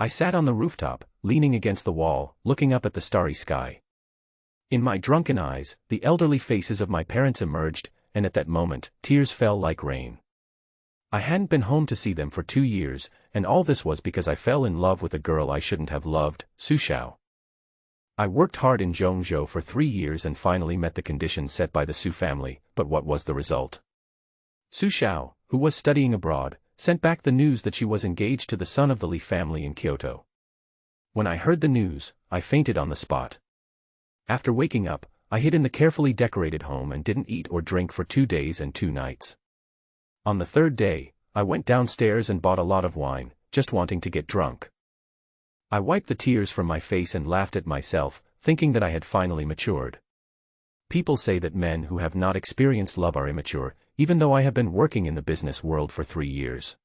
I sat on the rooftop, leaning against the wall, looking up at the starry sky. In my drunken eyes, the elderly faces of my parents emerged, and at that moment, tears fell like rain. I hadn't been home to see them for 2 years, and all this was because I fell in love with a girl I shouldn't have loved, Su Xiao. I worked hard in Zhongzhou for 3 years and finally met the conditions set by the Su family, but what was the result? Su Xiao, who was studying abroad, sent back the news that she was engaged to the son of the Li family in Kyoto. When I heard the news, I fainted on the spot. After waking up, I hid in the carefully decorated home and didn't eat or drink for 2 days and 2 nights. On the 3rd day, I went downstairs and bought a lot of wine, just wanting to get drunk. I wiped the tears from my face and laughed at myself, thinking that I had finally matured. People say that men who have not experienced love are immature, even though I have been working in the business world for 3 years.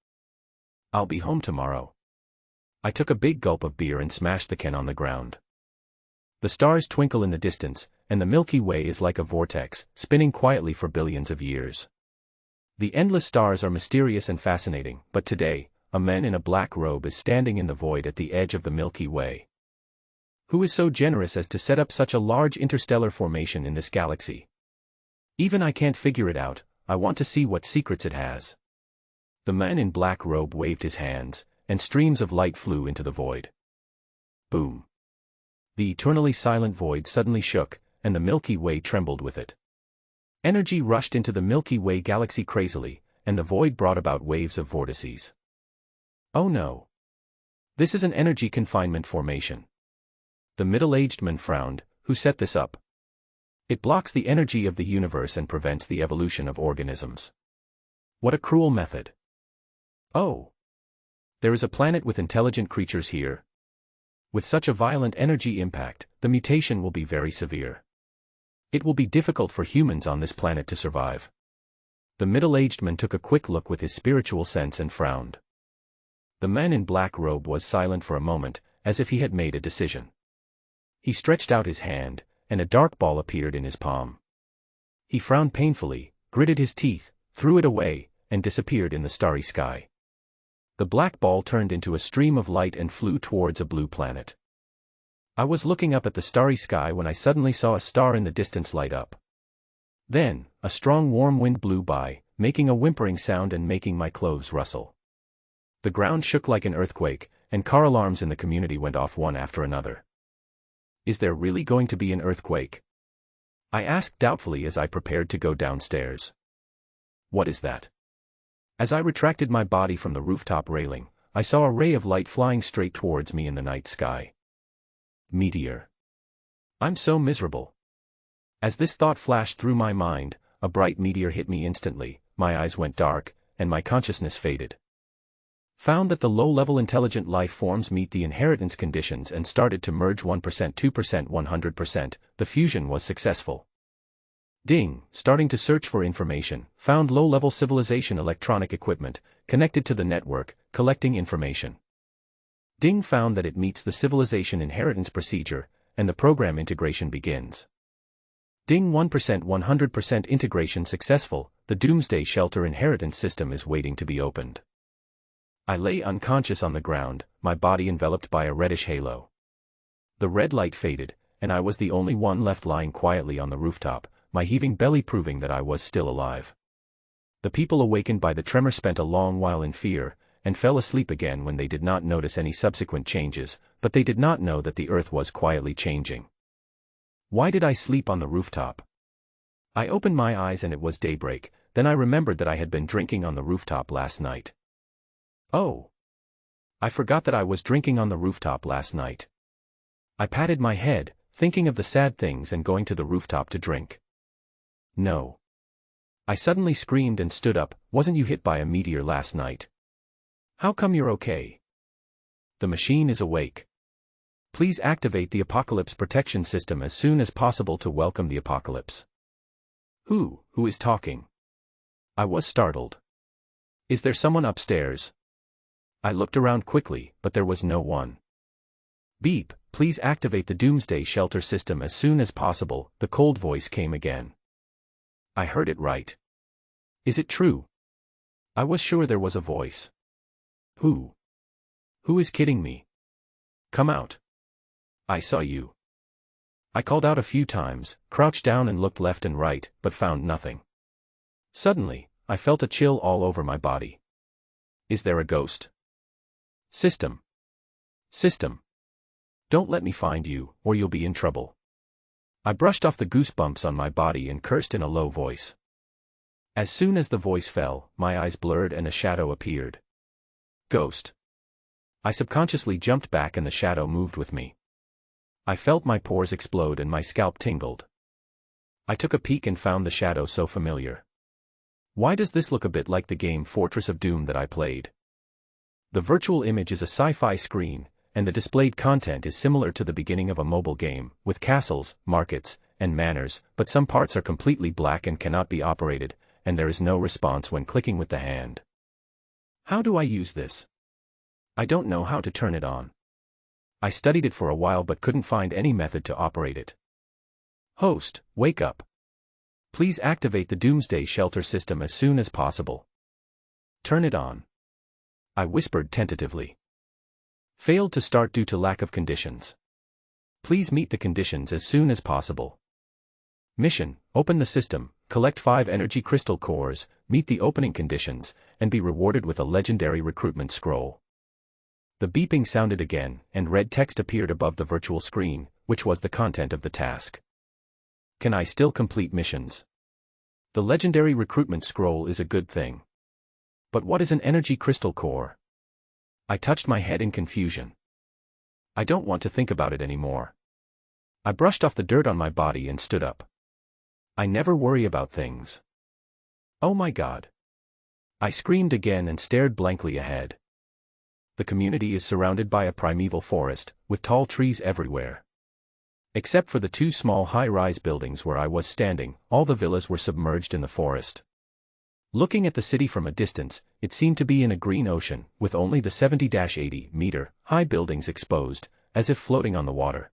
I'll be home tomorrow. I took a big gulp of beer and smashed the can on the ground. The stars twinkle in the distance, and the Milky Way is like a vortex, spinning quietly for billions of years. The endless stars are mysterious and fascinating, but today, a man in a black robe is standing in the void at the edge of the Milky Way. Who is so generous as to set up such a large interstellar formation in this galaxy? Even I can't figure it out. I want to see what secrets it has. The man in black robe waved his hands, and streams of light flew into the void. Boom. The eternally silent void suddenly shook, and the Milky Way trembled with it. Energy rushed into the Milky Way galaxy crazily, and the void brought about waves of vortices. Oh no. This is an energy confinement formation. The middle-aged man frowned. Who set this up? It blocks the energy of the universe and prevents the evolution of organisms. What a cruel method. Oh. There is a planet with intelligent creatures here. With such a violent energy impact, the mutation will be very severe. It will be difficult for humans on this planet to survive. The middle-aged man took a quick look with his spiritual sense and frowned. The man in black robe was silent for a moment, as if he had made a decision. He stretched out his hand, and a dark ball appeared in his palm. He frowned painfully, gritted his teeth, threw it away, and disappeared in the starry sky. The black ball turned into a stream of light and flew towards a blue planet. I was looking up at the starry sky when I suddenly saw a star in the distance light up. Then, a strong warm wind blew by, making a whimpering sound and making my clothes rustle. The ground shook like an earthquake, and car alarms in the community went off one after another. Is there really going to be an earthquake? I asked doubtfully as I prepared to go downstairs. What is that? As I retracted my body from the rooftop railing, I saw a ray of light flying straight towards me in the night sky. Meteor. I'm so miserable. As this thought flashed through my mind, a bright meteor hit me instantly, my eyes went dark, and my consciousness faded. Found that the low-level intelligent life forms meet the inheritance conditions and started to merge 1%, 2%, 100%, the fusion was successful. Ding, starting to search for information, found low-level civilization electronic equipment, connected to the network, collecting information. Ding found that it meets the civilization inheritance procedure, and the program integration begins. Ding 1%, 100% integration successful, the doomsday shelter inheritance system is waiting to be opened. I lay unconscious on the ground, my body enveloped by a reddish halo. The red light faded, and I was the only one left lying quietly on the rooftop, my heaving belly proving that I was still alive. The people awakened by the tremor spent a long while in fear, and fell asleep again when they did not notice any subsequent changes, but they did not know that the earth was quietly changing. Why did I sleep on the rooftop? I opened my eyes and it was daybreak, then I remembered that I had been drinking on the rooftop last night. Oh! I forgot that I was drinking on the rooftop last night. I patted my head, thinking of the sad things and going to the rooftop to drink. No. I suddenly screamed and stood up. Wasn't you hit by a meteor last night? How come you're okay? The machine is awake. Please activate the apocalypse protection system as soon as possible to welcome the apocalypse. Who is talking? I was startled. Is there someone upstairs? I looked around quickly, but there was no one. Beep, please activate the doomsday shelter system as soon as possible, the cold voice came again. I heard it right. Is it true? I was sure there was a voice. Who is kidding me? Come out. I saw you. I called out a few times, crouched down and looked left and right, but found nothing. Suddenly, I felt a chill all over my body. Is there a ghost? System. System. Don't let me find you, or you'll be in trouble. I brushed off the goosebumps on my body and cursed in a low voice. As soon as the voice fell, my eyes blurred and a shadow appeared. Ghost. I subconsciously jumped back and the shadow moved with me. I felt my pores explode and my scalp tingled. I took a peek and found the shadow so familiar. Why does this look a bit like the game Fortress of Doom that I played? The virtual image is a sci-fi screen, and the displayed content is similar to the beginning of a mobile game, with castles, markets, and manors, but some parts are completely black and cannot be operated, and there is no response when clicking with the hand. How do I use this? I don't know how to turn it on. I studied it for a while but couldn't find any method to operate it. Host, wake up. Please activate the Doomsday Shelter system as soon as possible. Turn it on. I whispered tentatively. Failed to start due to lack of conditions. Please meet the conditions as soon as possible. Mission, open the system, collect 5 energy crystal cores, meet the opening conditions, and be rewarded with a legendary recruitment scroll. The beeping sounded again, and red text appeared above the virtual screen, which was the content of the task. Can I still complete missions? The legendary recruitment scroll is a good thing. But what is an energy crystal core? I touched my head in confusion. I don't want to think about it anymore. I brushed off the dirt on my body and stood up. I never worry about things. Oh my God. I screamed again and stared blankly ahead. The community is surrounded by a primeval forest, with tall trees everywhere. Except for the 2 small high-rise buildings where I was standing, all the villas were submerged in the forest. Looking at the city from a distance, it seemed to be in a green ocean, with only the 70-80-meter high buildings exposed, as if floating on the water.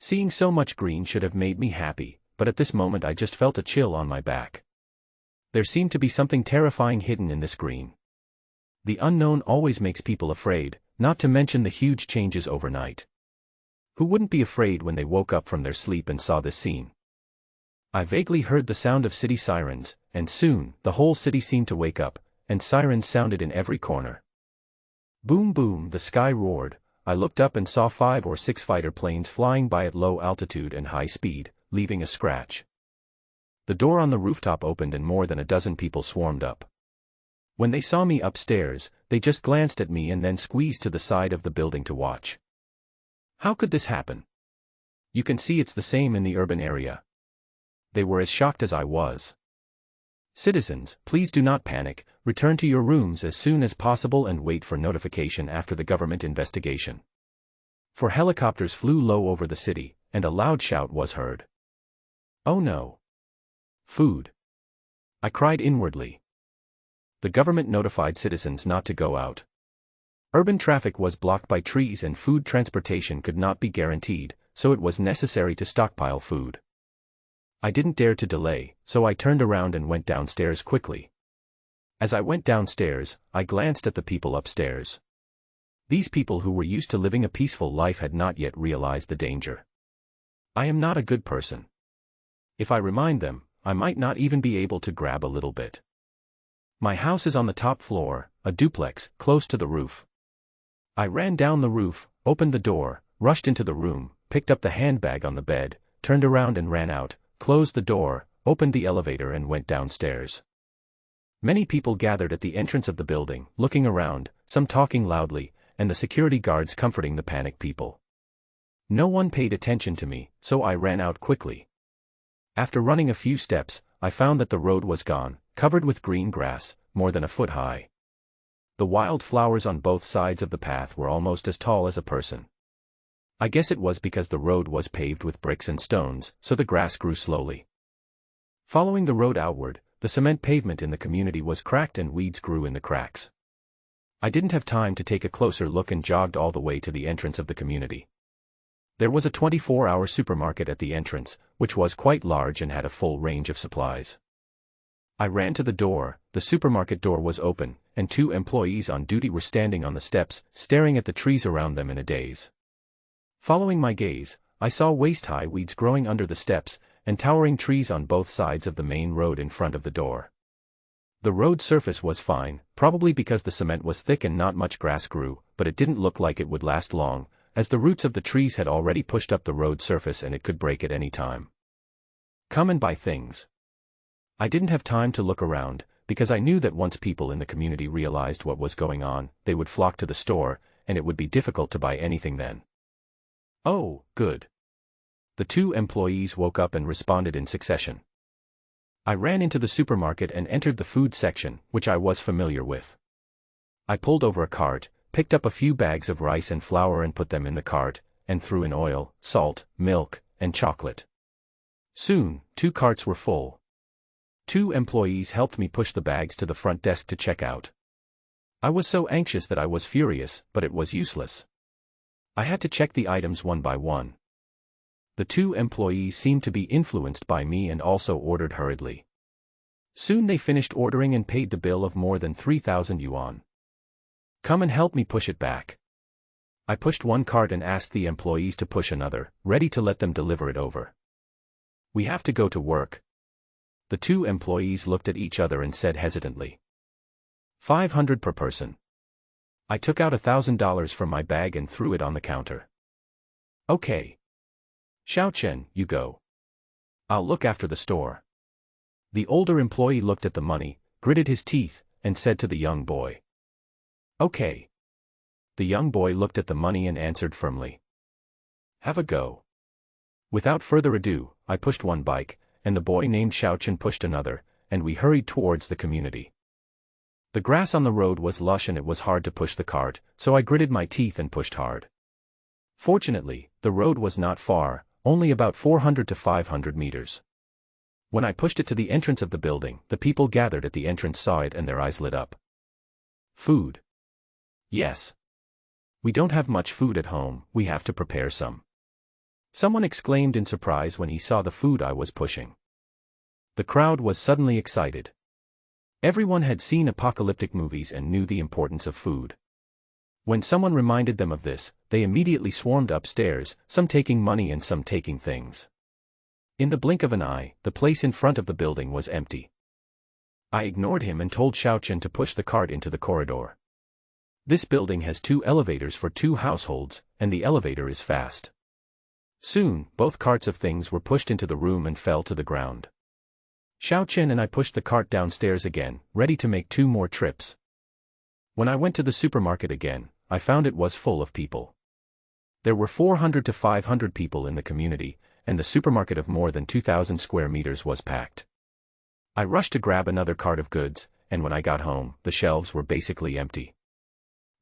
Seeing so much green should have made me happy, but at this moment I just felt a chill on my back. There seemed to be something terrifying hidden in this green. The unknown always makes people afraid, not to mention the huge changes overnight. Who wouldn't be afraid when they woke up from their sleep and saw this scene? I vaguely heard the sound of city sirens, and soon, the whole city seemed to wake up, and sirens sounded in every corner. Boom boom, the sky roared. I looked up and saw 5 or 6 fighter planes flying by at low altitude and high speed, leaving a scratch. The door on the rooftop opened and more than a dozen people swarmed up. When they saw me upstairs, they just glanced at me and then squeezed to the side of the building to watch. How could this happen? You can see it's the same in the urban area. They were as shocked as I was. Citizens, please do not panic, return to your rooms as soon as possible and wait for notification after the government investigation. For helicopters flew low over the city, and a loud shout was heard. Oh no. Food. I cried inwardly. The government notified citizens not to go out. Urban traffic was blocked by trees and food transportation could not be guaranteed, so it was necessary to stockpile food. I didn't dare to delay, so I turned around and went downstairs quickly. As I went downstairs, I glanced at the people upstairs. These people who were used to living a peaceful life had not yet realized the danger. I am not a good person. If I remind them, I might not even be able to grab a little bit. My house is on the top floor, a duplex, close to the roof. I ran down the roof, opened the door, rushed into the room, picked up the handbag on the bed, turned around and ran out, closed the door, opened the elevator and went downstairs. Many people gathered at the entrance of the building, looking around, some talking loudly, and the security guards comforting the panicked people. No one paid attention to me, so I ran out quickly. After running a few steps, I found that the road was gone, covered with green grass, more than a foot high. The wild flowers on both sides of the path were almost as tall as a person. I guess it was because the road was paved with bricks and stones, so the grass grew slowly. Following the road outward, the cement pavement in the community was cracked and weeds grew in the cracks. I didn't have time to take a closer look and jogged all the way to the entrance of the community. There was a 24-hour supermarket at the entrance, which was quite large and had a full range of supplies. I ran to the door, the supermarket door was open, and 2 employees on duty were standing on the steps, staring at the trees around them in a daze. Following my gaze, I saw waist-high weeds growing under the steps, and towering trees on both sides of the main road in front of the door. The road surface was fine, probably because the cement was thick and not much grass grew, but it didn't look like it would last long, as the roots of the trees had already pushed up the road surface and it could break at any time. Come and buy things. I didn't have time to look around, because I knew that once people in the community realized what was going on, they would flock to the store, and it would be difficult to buy anything then. Oh, good. The 2 employees woke up and responded in succession. I ran into the supermarket and entered the food section, which I was familiar with. I pulled over a cart, picked up a few bags of rice and flour and put them in the cart, and threw in oil, salt, milk, and chocolate. Soon, 2 carts were full. 2 employees helped me push the bags to the front desk to check out. I was so anxious that I was furious, but it was useless. I had to check the items one by one. The 2 employees seemed to be influenced by me and also ordered hurriedly. Soon they finished ordering and paid the bill of more than 3,000 yuan. Come and help me push it back. I pushed one cart and asked the employees to push another, ready to let them deliver it over. We have to go to work. The 2 employees looked at each other and said hesitantly. 500 per person. I took out $1,000 from my bag and threw it on the counter. Okay. Xiaochen, you go. I'll look after the store. The older employee looked at the money, gritted his teeth, and said to the young boy. Okay. The young boy looked at the money and answered firmly. Have a go. Without further ado, I pushed one bike, and the boy named Xiaochen pushed another, and we hurried towards the community. The grass on the road was lush and it was hard to push the cart, so I gritted my teeth and pushed hard. Fortunately, the road was not far, only about 400 to 500 meters. When I pushed it to the entrance of the building, the people gathered at the entrance saw it and their eyes lit up. Food. Yes. We don't have much food at home, we have to prepare some. Someone exclaimed in surprise when he saw the food I was pushing. The crowd was suddenly excited. Everyone had seen apocalyptic movies and knew the importance of food. When someone reminded them of this, they immediately swarmed upstairs, some taking money and some taking things. In the blink of an eye, the place in front of the building was empty. I ignored him and told Xiaochen to push the cart into the corridor. This building has 2 elevators for 2 households, and the elevator is fast. Soon, both carts of things were pushed into the room and fell to the ground. Xiaochen and I pushed the cart downstairs again, ready to make 2 more trips. When I went to the supermarket again, I found it was full of people. There were 400 to 500 people in the community, and the supermarket of more than 2,000 square meters was packed. I rushed to grab another cart of goods, and when I got home, the shelves were basically empty.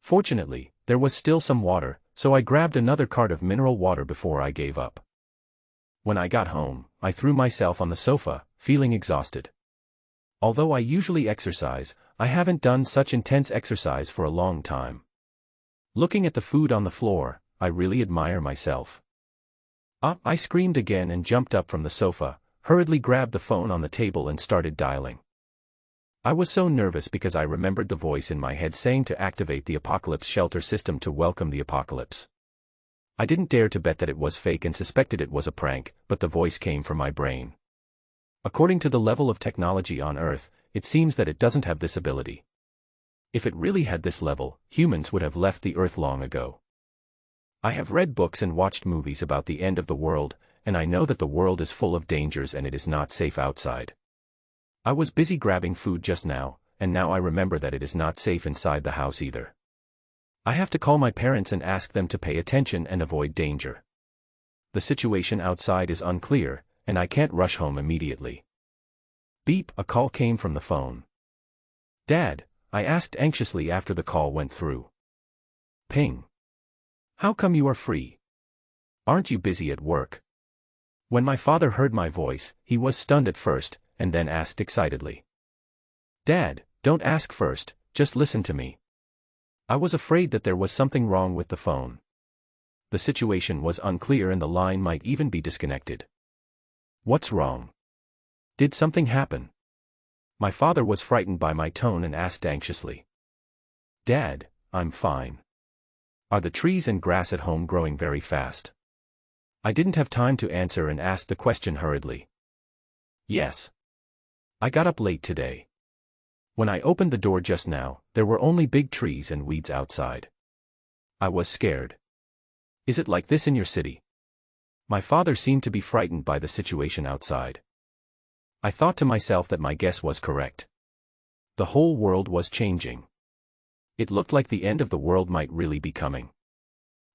Fortunately, there was still some water, so I grabbed another cart of mineral water before I gave up. When I got home, I threw myself on the sofa, feeling exhausted. Although I usually exercise, I haven't done such intense exercise for a long time. Looking at the food on the floor, I really admire myself. I screamed again and jumped up from the sofa, hurriedly grabbed the phone on the table and started dialing. I was so nervous because I remembered the voice in my head saying to activate the apocalypse shelter system to welcome the apocalypse. I didn't dare to bet that it was fake and suspected it was a prank, but the voice came from my brain. According to the level of technology on Earth, it seems that it doesn't have this ability. If it really had this level, humans would have left the Earth long ago. I have read books and watched movies about the end of the world, and I know that the world is full of dangers and it is not safe outside. I was busy grabbing food just now, and now I remember that it is not safe inside the house either. I have to call my parents and ask them to pay attention and avoid danger. The situation outside is unclear, and I can't rush home immediately. Beep, a call came from the phone. Dad, I asked anxiously after the call went through. Ping. How come you are free? Aren't you busy at work? When my father heard my voice, he was stunned at first, and then asked excitedly. Dad, don't ask first, just listen to me. I was afraid that there was something wrong with the phone. The situation was unclear and the line might even be disconnected. What's wrong? Did something happen? My father was frightened by my tone and asked anxiously. Dad, I'm fine. Are the trees and grass at home growing very fast? I didn't have time to answer and asked the question hurriedly. Yes. I got up late today. When I opened the door just now, there were only big trees and weeds outside. I was scared. Is it like this in your city? My father seemed to be frightened by the situation outside. I thought to myself that my guess was correct. The whole world was changing. It looked like the end of the world might really be coming.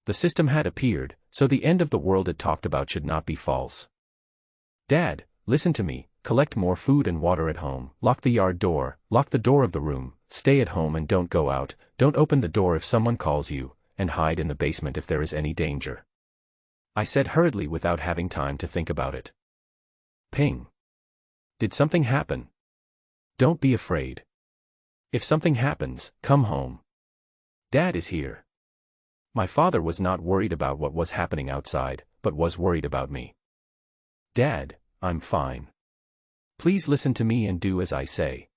The system had appeared, so the end of the world it talked about should not be false. Dad, listen to me, collect more food and water at home, lock the yard door, lock the door of the room, stay at home and don't go out, don't open the door if someone calls you, and hide in the basement if there is any danger. I said hurriedly without having time to think about it. Ping. Did something happen? Don't be afraid. If something happens, come home. Dad is here. My father was not worried about what was happening outside, but was worried about me. Dad, I'm fine. Please listen to me and do as I say.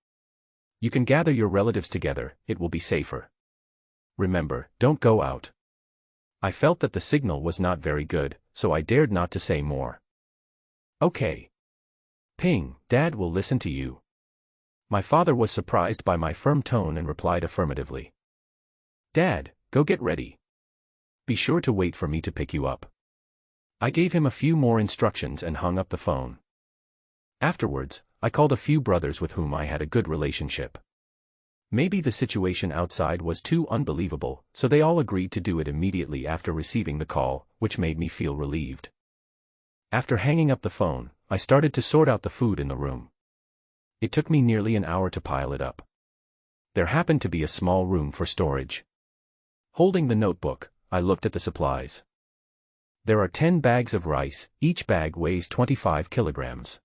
You can gather your relatives together, it will be safer. Remember, don't go out. I felt that the signal was not very good, so I dared not to say more. Okay. Ping, Dad will listen to you. My father was surprised by my firm tone and replied affirmatively. Dad, go get ready. Be sure to wait for me to pick you up. I gave him a few more instructions and hung up the phone. Afterwards, I called a few brothers with whom I had a good relationship. Maybe the situation outside was too unbelievable, so they all agreed to do it immediately after receiving the call, which made me feel relieved. After hanging up the phone, I started to sort out the food in the room. It took me nearly an hour to pile it up. There happened to be a small room for storage. Holding the notebook, I looked at the supplies. There are 10 bags of rice, each bag weighs 25 kilograms.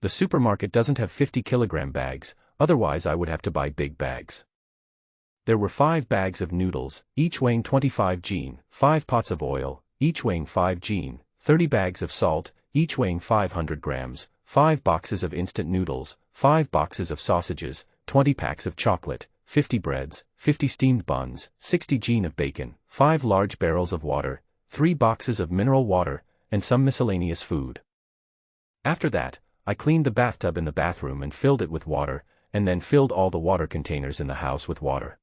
The supermarket doesn't have 50-kilogram bags, otherwise I would have to buy big bags. There were 5 bags of noodles, each weighing 25 gene, 5 pots of oil, each weighing 5 gene, 30 bags of salt, each weighing 500 grams, 5 boxes of instant noodles, 5 boxes of sausages, 20 packs of chocolate, 50 breads, 50 steamed buns, 60 gene of bacon, 5 large barrels of water, 3 boxes of mineral water, and some miscellaneous food. After that, I cleaned the bathtub in the bathroom and filled it with water, and then filled all the water containers in the house with water.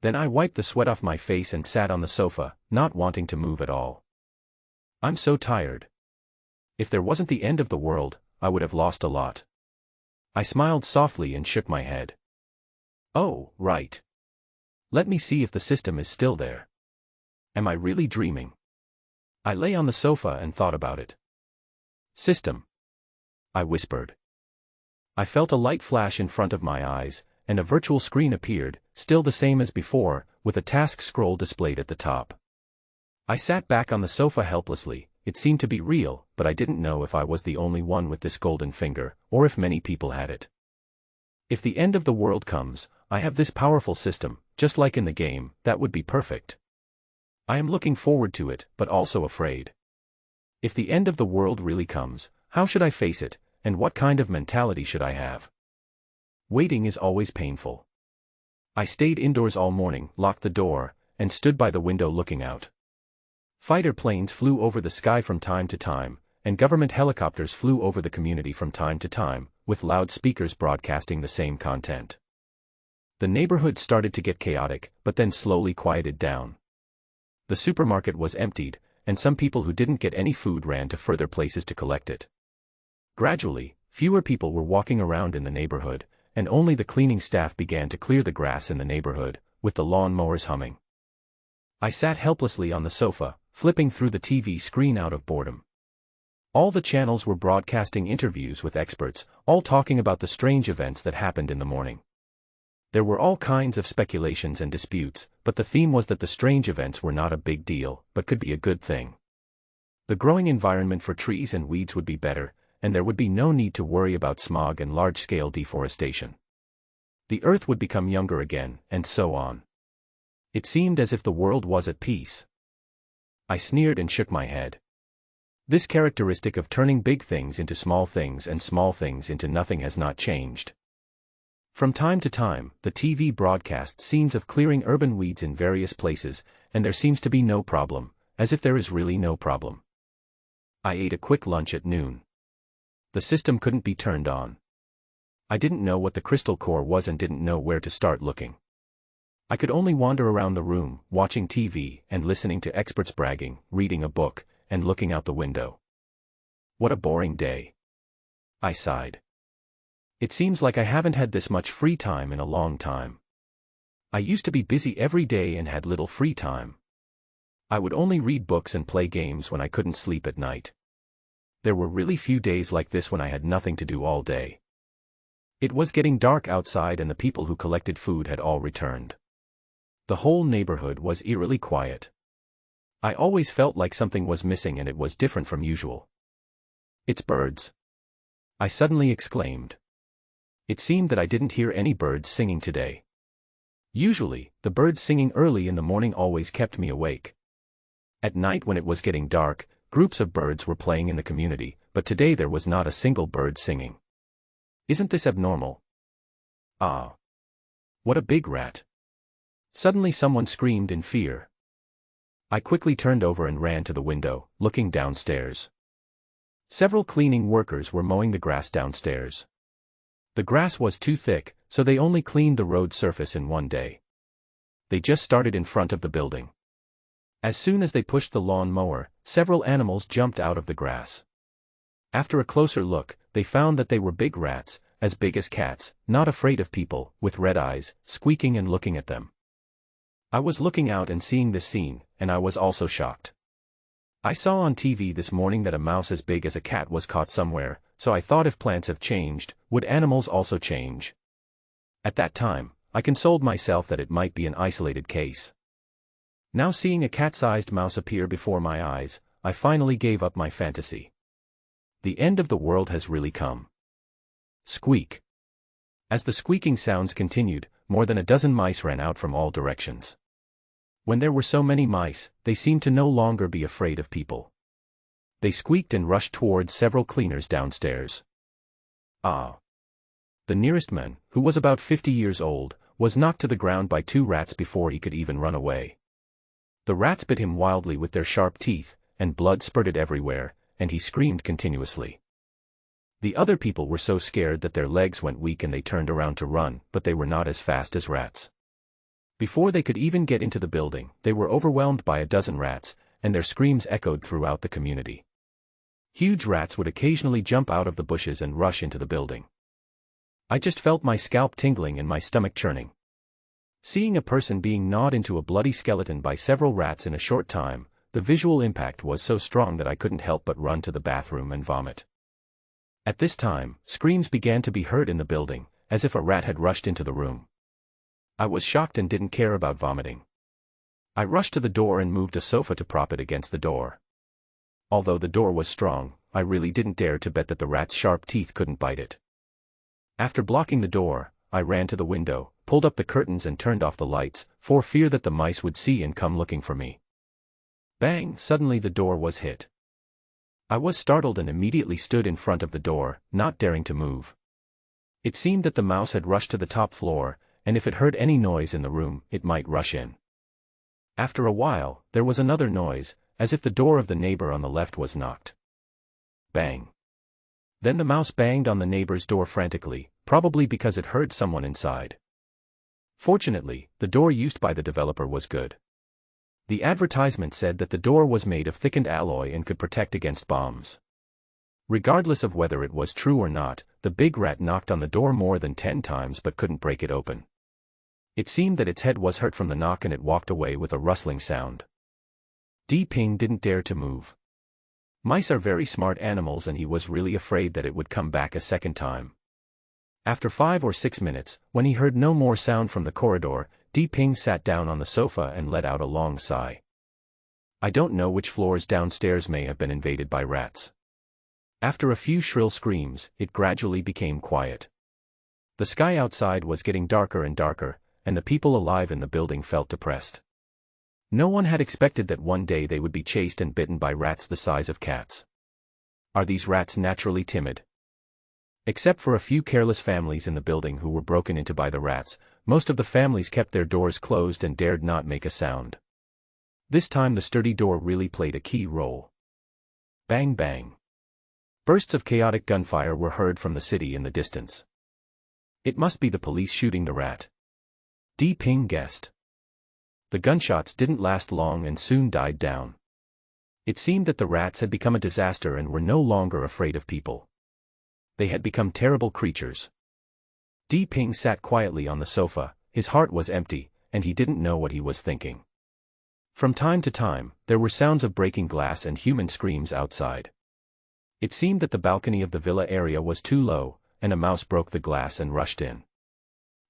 Then I wiped the sweat off my face and sat on the sofa, not wanting to move at all. I'm so tired. If there wasn't the end of the world, I would have lost a lot. I smiled softly and shook my head. Oh, right. Let me see if the system is still there. Am I really dreaming? I lay on the sofa and thought about it. System. I whispered. I felt a light flash in front of my eyes, and a virtual screen appeared, still the same as before, with a task scroll displayed at the top. I sat back on the sofa helplessly. It seemed to be real, but I didn't know if I was the only one with this golden finger, or if many people had it. If the end of the world comes, I have this powerful system, just like in the game, that would be perfect. I am looking forward to it, but also afraid. If the end of the world really comes, how should I face it, and what kind of mentality should I have? Waiting is always painful. I stayed indoors all morning, locked the door, and stood by the window looking out. Fighter planes flew over the sky from time to time, and government helicopters flew over the community from time to time, with loudspeakers broadcasting the same content. The neighborhood started to get chaotic, but then slowly quieted down. The supermarket was emptied, and some people who didn't get any food ran to further places to collect it. Gradually, fewer people were walking around in the neighborhood, and only the cleaning staff began to clear the grass in the neighborhood, with the lawn mowers humming. I sat helplessly on the sofa, flipping through the TV screen out of boredom. All the channels were broadcasting interviews with experts, all talking about the strange events that happened in the morning. There were all kinds of speculations and disputes, but the theme was that the strange events were not a big deal, but could be a good thing. The growing environment for trees and weeds would be better, and there would be no need to worry about smog and large-scale deforestation. The earth would become younger again, and so on. It seemed as if the world was at peace. I sneered and shook my head. This characteristic of turning big things into small things and small things into nothing has not changed. From time to time, the TV broadcasts scenes of clearing urban weeds in various places, and there seems to be no problem, as if there is really no problem. I ate a quick lunch at noon. The system couldn't be turned on. I didn't know what the crystal core was and didn't know where to start looking. I could only wander around the room, watching TV and listening to experts bragging, reading a book, and looking out the window. What a boring day. I sighed. It seems like I haven't had this much free time in a long time. I used to be busy every day and had little free time. I would only read books and play games when I couldn't sleep at night. There were really few days like this when I had nothing to do all day. It was getting dark outside and the people who collected food had all returned. The whole neighborhood was eerily quiet. I always felt like something was missing and it was different from usual. It's birds. I suddenly exclaimed. It seemed that I didn't hear any birds singing today. Usually, the birds singing early in the morning always kept me awake. At night when it was getting dark, groups of birds were playing in the community, but today there was not a single bird singing. Isn't this abnormal? Ah! What a big rat! Suddenly someone screamed in fear. I quickly turned over and ran to the window, looking downstairs. Several cleaning workers were mowing the grass downstairs. The grass was too thick, so they only cleaned the road surface in one day. They just started in front of the building. As soon as they pushed the lawn mower, several animals jumped out of the grass. After a closer look, they found that they were big rats, as big as cats, not afraid of people, with red eyes, squeaking and looking at them. I was looking out and seeing this scene, and I was also shocked. I saw on TV this morning that a mouse as big as a cat was caught somewhere, so I thought if plants have changed, would animals also change? At that time, I consoled myself that it might be an isolated case. Now seeing a cat-sized mouse appear before my eyes, I finally gave up my fantasy. The end of the world has really come. Squeak. As the squeaking sounds continued, more than a dozen mice ran out from all directions. When there were so many mice, they seemed to no longer be afraid of people. They squeaked and rushed towards several cleaners downstairs. Ah! The nearest man, who was about 50 years old, was knocked to the ground by two rats before he could even run away. The rats bit him wildly with their sharp teeth, and blood spurted everywhere, and he screamed continuously. The other people were so scared that their legs went weak and they turned around to run, but they were not as fast as rats. Before they could even get into the building, they were overwhelmed by a dozen rats, and their screams echoed throughout the community. Huge rats would occasionally jump out of the bushes and rush into the building. I just felt my scalp tingling and my stomach churning. Seeing a person being gnawed into a bloody skeleton by several rats in a short time, the visual impact was so strong that I couldn't help but run to the bathroom and vomit. At this time, screams began to be heard in the building, as if a rat had rushed into the room. I was shocked and didn't care about vomiting. I rushed to the door and moved a sofa to prop it against the door. Although the door was strong, I really didn't dare to bet that the rat's sharp teeth couldn't bite it. After blocking the door, I ran to the window, pulled up the curtains and turned off the lights, for fear that the mice would see and come looking for me. Bang! Suddenly the door was hit. I was startled and immediately stood in front of the door, not daring to move. It seemed that the mouse had rushed to the top floor, and if it heard any noise in the room, it might rush in. After a while, there was another noise, as if the door of the neighbor on the left was knocked. Bang! Then the mouse banged on the neighbor's door frantically, probably because it heard someone inside. Fortunately, the door used by the developer was good. The advertisement said that the door was made of thickened alloy and could protect against bombs. Regardless of whether it was true or not, the big rat knocked on the door more than 10 times but couldn't break it open. It seemed that its head was hurt from the knock and it walked away with a rustling sound. Ping didn't dare to move. Mice are very smart animals and he was really afraid that it would come back a second time. After 5 or 6 minutes, when he heard no more sound from the corridor, Ping sat down on the sofa and let out a long sigh. I don't know which floors downstairs may have been invaded by rats. After a few shrill screams, it gradually became quiet. The sky outside was getting darker and darker, and the people alive in the building felt depressed. No one had expected that one day they would be chased and bitten by rats the size of cats. Are these rats naturally timid? Except for a few careless families in the building who were broken into by the rats, most of the families kept their doors closed and dared not make a sound. This time the sturdy door really played a key role. Bang bang. Bursts of chaotic gunfire were heard from the city in the distance. It must be the police shooting the rat. Di Ping guessed. The gunshots didn't last long and soon died down. It seemed that the rats had become a disaster and were no longer afraid of people. They had become terrible creatures. Di Ping sat quietly on the sofa, his heart was empty, and he didn't know what he was thinking. From time to time, there were sounds of breaking glass and human screams outside. It seemed that the balcony of the villa area was too low, and a mouse broke the glass and rushed in.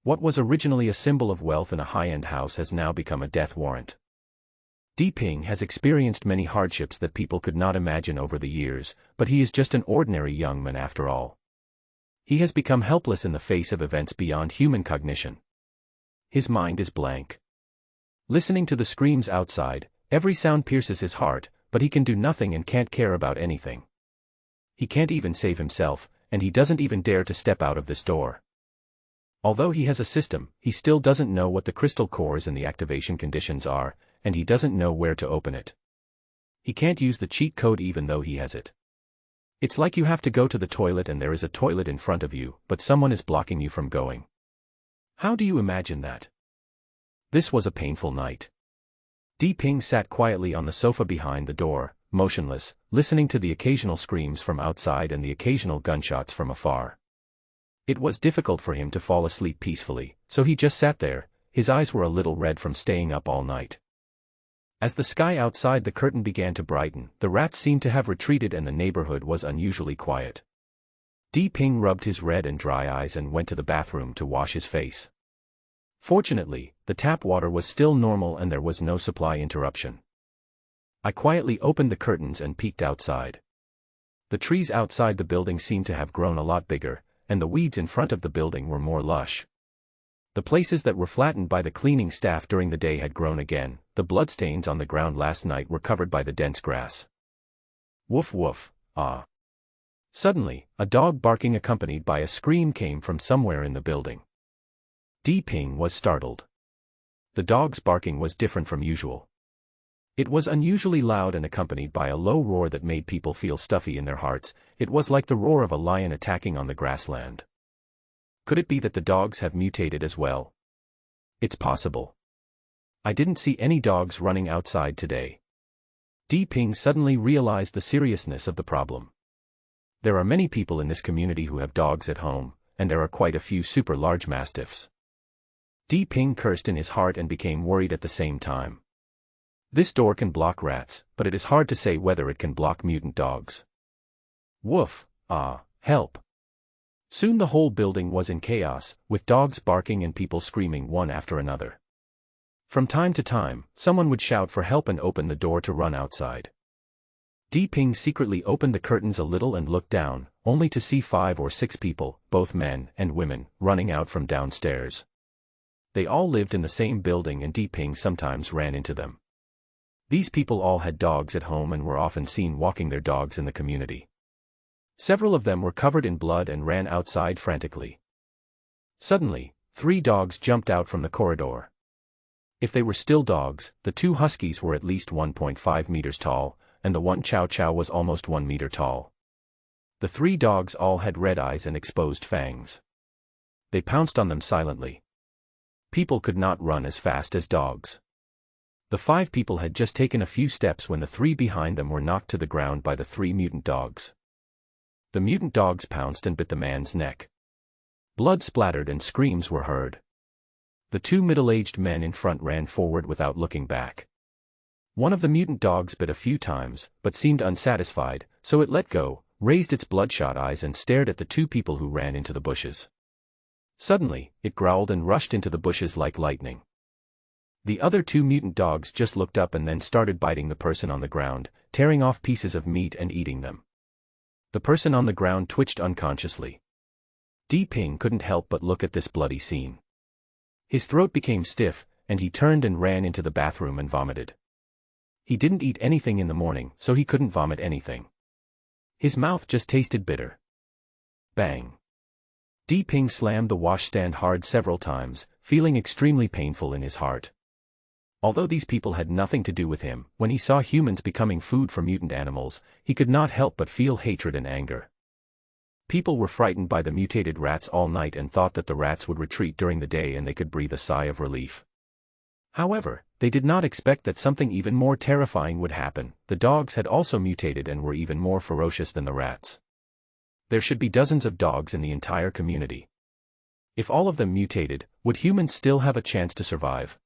What was originally a symbol of wealth in a high-end house has now become a death warrant. Di Ping has experienced many hardships that people could not imagine over the years, but he is just an ordinary young man after all. He has become helpless in the face of events beyond human cognition. His mind is blank. Listening to the screams outside, every sound pierces his heart, but he can do nothing and can't care about anything. He can't even save himself, and he doesn't even dare to step out of this door. Although he has a system, he still doesn't know what the crystal cores and the activation conditions are, and he doesn't know where to open it. He can't use the cheat code even though he has it. It's like you have to go to the toilet and there is a toilet in front of you, but someone is blocking you from going. How do you imagine that? This was a painful night. Di Ping sat quietly on the sofa behind the door, motionless, listening to the occasional screams from outside and the occasional gunshots from afar. It was difficult for him to fall asleep peacefully, so he just sat there, his eyes were a little red from staying up all night. As the sky outside the curtain began to brighten, the rats seemed to have retreated and the neighborhood was unusually quiet. Di Ping rubbed his red and dry eyes and went to the bathroom to wash his face. Fortunately, the tap water was still normal and there was no supply interruption. I quietly opened the curtains and peeked outside. The trees outside the building seemed to have grown a lot bigger, and the weeds in front of the building were more lush. The places that were flattened by the cleaning staff during the day had grown again, the bloodstains on the ground last night were covered by the dense grass. Woof woof, ah. Suddenly, a dog barking accompanied by a scream came from somewhere in the building. Di Ping was startled. The dog's barking was different from usual. It was unusually loud and accompanied by a low roar that made people feel stuffy in their hearts. It was like the roar of a lion attacking on the grassland. Could it be that the dogs have mutated as well? It's possible. I didn't see any dogs running outside today. Di Ping suddenly realized the seriousness of the problem. There are many people in this community who have dogs at home, and there are quite a few super large mastiffs. Di Ping cursed in his heart and became worried at the same time. This door can block rats, but it is hard to say whether it can block mutant dogs. Woof, ah, help. Soon the whole building was in chaos, with dogs barking and people screaming one after another. From time to time, someone would shout for help and open the door to run outside. Di Ping secretly opened the curtains a little and looked down, only to see 5 or 6 people, both men and women, running out from downstairs. They all lived in the same building and Di Ping sometimes ran into them. These people all had dogs at home and were often seen walking their dogs in the community. Several of them were covered in blood and ran outside frantically. Suddenly, 3 dogs jumped out from the corridor. If they were still dogs, the 2 huskies were at least 1.5 meters tall, and the 1 chow chow was almost 1 meter tall. The 3 dogs all had red eyes and exposed fangs. They pounced on them silently. People could not run as fast as dogs. The 5 people had just taken a few steps when the 3 behind them were knocked to the ground by the 3 mutant dogs. The mutant dogs pounced and bit the man's neck. Blood splattered and screams were heard. The 2 middle-aged men in front ran forward without looking back. One of the mutant dogs bit a few times, but seemed unsatisfied, so it let go, raised its bloodshot eyes and stared at the 2 people who ran into the bushes. Suddenly, it growled and rushed into the bushes like lightning. The other 2 mutant dogs just looked up and then started biting the person on the ground, tearing off pieces of meat and eating them. The person on the ground twitched unconsciously. Di Ping couldn't help but look at this bloody scene. His throat became stiff, and he turned and ran into the bathroom and vomited. He didn't eat anything in the morning, so he couldn't vomit anything. His mouth just tasted bitter. Bang. Di Ping slammed the washstand hard several times, feeling extremely painful in his heart. Although these people had nothing to do with him, when he saw humans becoming food for mutant animals, he could not help but feel hatred and anger. People were frightened by the mutated rats all night and thought that the rats would retreat during the day and they could breathe a sigh of relief. However, they did not expect that something even more terrifying would happen. The dogs had also mutated and were even more ferocious than the rats. There should be dozens of dogs in the entire community. If all of them mutated, would humans still have a chance to survive?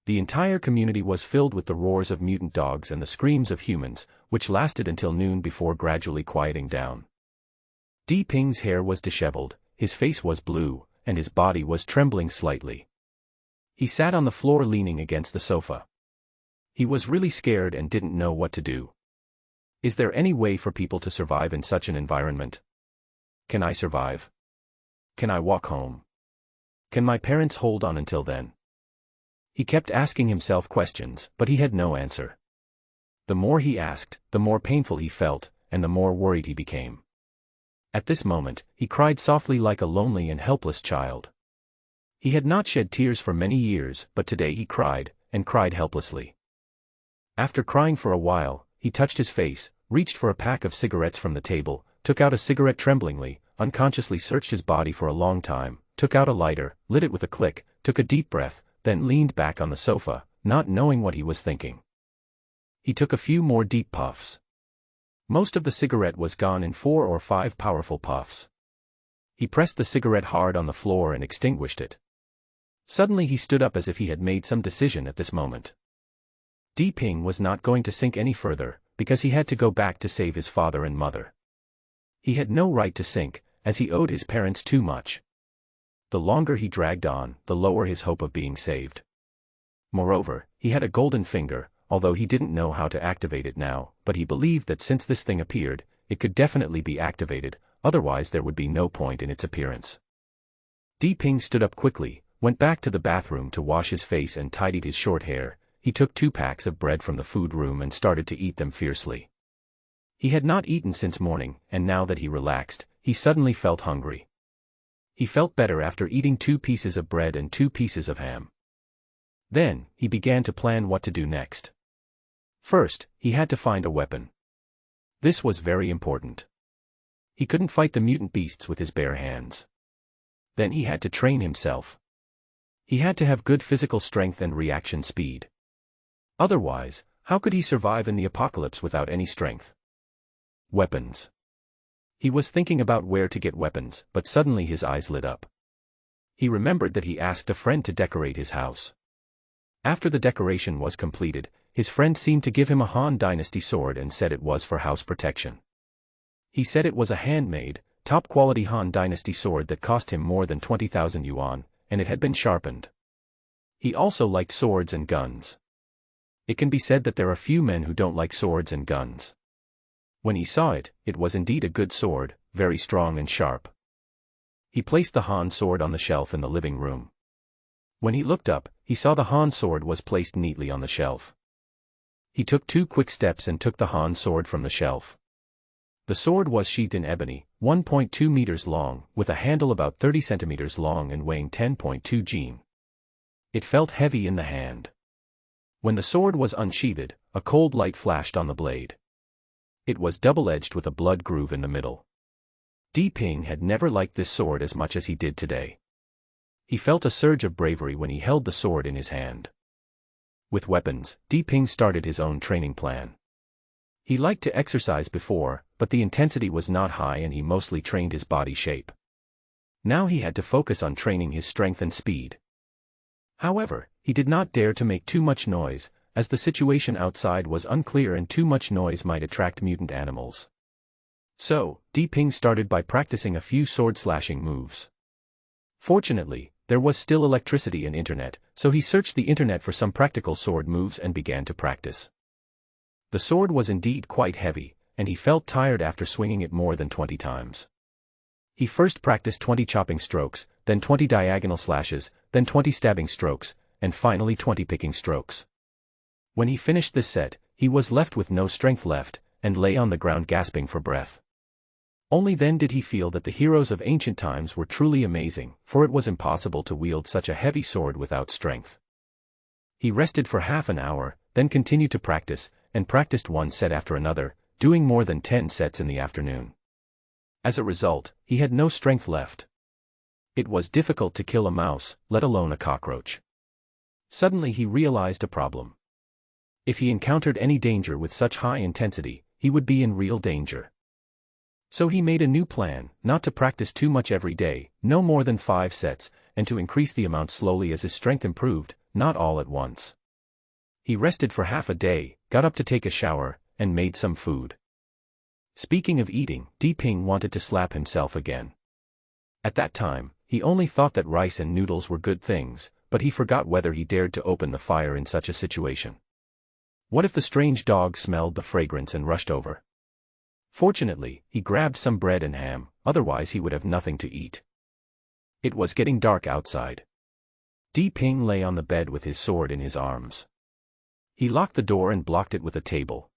The entire community was filled with the roars of mutant dogs and the screams of humans, which lasted until noon before gradually quieting down. Di Ping's hair was disheveled, his face was blue, and his body was trembling slightly. He sat on the floor leaning against the sofa. He was really scared and didn't know what to do. Is there any way for people to survive in such an environment? Can I survive? Can I walk home? Can my parents hold on until then? He kept asking himself questions, but he had no answer. The more he asked, the more painful he felt, and the more worried he became. At this moment, he cried softly like a lonely and helpless child. He had not shed tears for many years, but today he cried, and cried helplessly. After crying for a while, he touched his face, reached for a pack of cigarettes from the table, took out a cigarette tremblingly, unconsciously searched his body for a long time, took out a lighter, lit it with a click, took a deep breath, then leaned back on the sofa, not knowing what he was thinking. He took a few more deep puffs. Most of the cigarette was gone in 4 or 5 powerful puffs. He pressed the cigarette hard on the floor and extinguished it. Suddenly he stood up as if he had made some decision at this moment. Di Ping was not going to sink any further, because he had to go back to save his father and mother. He had no right to sink, as he owed his parents too much. The longer he dragged on, the lower his hope of being saved. Moreover, he had a golden finger, although he didn't know how to activate it now, but he believed that since this thing appeared, it could definitely be activated, otherwise there would be no point in its appearance. Di Ping stood up quickly, went back to the bathroom to wash his face and tidied his short hair. He took 2 packs of bread from the food room and started to eat them fiercely. He had not eaten since morning, and now that he relaxed, he suddenly felt hungry. He felt better after eating 2 pieces of bread and 2 pieces of ham. Then, he began to plan what to do next. First, he had to find a weapon. This was very important. He couldn't fight the mutant beasts with his bare hands. Then he had to train himself. He had to have good physical strength and reaction speed. Otherwise, how could he survive in the apocalypse without any strength? Weapons. He was thinking about where to get weapons, but suddenly his eyes lit up. He remembered that he asked a friend to decorate his house. After the decoration was completed, his friend seemed to give him a Han Dynasty sword and said it was for house protection. He said it was a handmade, top-quality Han Dynasty sword that cost him more than 20,000 yuan, and it had been sharpened. He also liked swords and guns. It can be said that there are few men who don't like swords and guns. When he saw it, it was indeed a good sword, very strong and sharp. He placed the Han sword on the shelf in the living room. When he looked up, he saw the Han sword was placed neatly on the shelf. He took 2 quick steps and took the Han sword from the shelf. The sword was sheathed in ebony, 1.2 meters long, with a handle about 30 centimeters long and weighing 10.2 jin. It felt heavy in the hand. When the sword was unsheathed, a cold light flashed on the blade. It was double-edged with a blood groove in the middle. Di Ping had never liked this sword as much as he did today. He felt a surge of bravery when he held the sword in his hand. With weapons, Di Ping started his own training plan. He liked to exercise before, but the intensity was not high and he mostly trained his body shape. Now he had to focus on training his strength and speed. However, he did not dare to make too much noise, as the situation outside was unclear and too much noise might attract mutant animals. So, Di Ping started by practicing a few sword-slashing moves. Fortunately, there was still electricity and internet, so he searched the internet for some practical sword moves and began to practice. The sword was indeed quite heavy, and he felt tired after swinging it more than 20 times. He first practiced 20 chopping strokes, then 20 diagonal slashes, then 20 stabbing strokes, and finally 20 picking strokes. When he finished this set, he was left with no strength left, and lay on the ground gasping for breath. Only then did he feel that the heroes of ancient times were truly amazing, for it was impossible to wield such a heavy sword without strength. He rested for half an hour, then continued to practice, and practiced one set after another, doing more than 10 sets in the afternoon. As a result, he had no strength left. It was difficult to kill a mouse, let alone a cockroach. Suddenly he realized a problem. If he encountered any danger with such high intensity, he would be in real danger. So he made a new plan, not to practice too much every day, no more than 5 sets, and to increase the amount slowly as his strength improved, not all at once. He rested for half a day, got up to take a shower, and made some food. Speaking of eating, Diping wanted to slap himself again. At that time, he only thought that rice and noodles were good things, but he forgot whether he dared to open the fire in such a situation. What if the strange dog smelled the fragrance and rushed over? Fortunately, he grabbed some bread and ham, otherwise he would have nothing to eat. It was getting dark outside. Diping lay on the bed with his sword in his arms. He locked the door and blocked it with a table.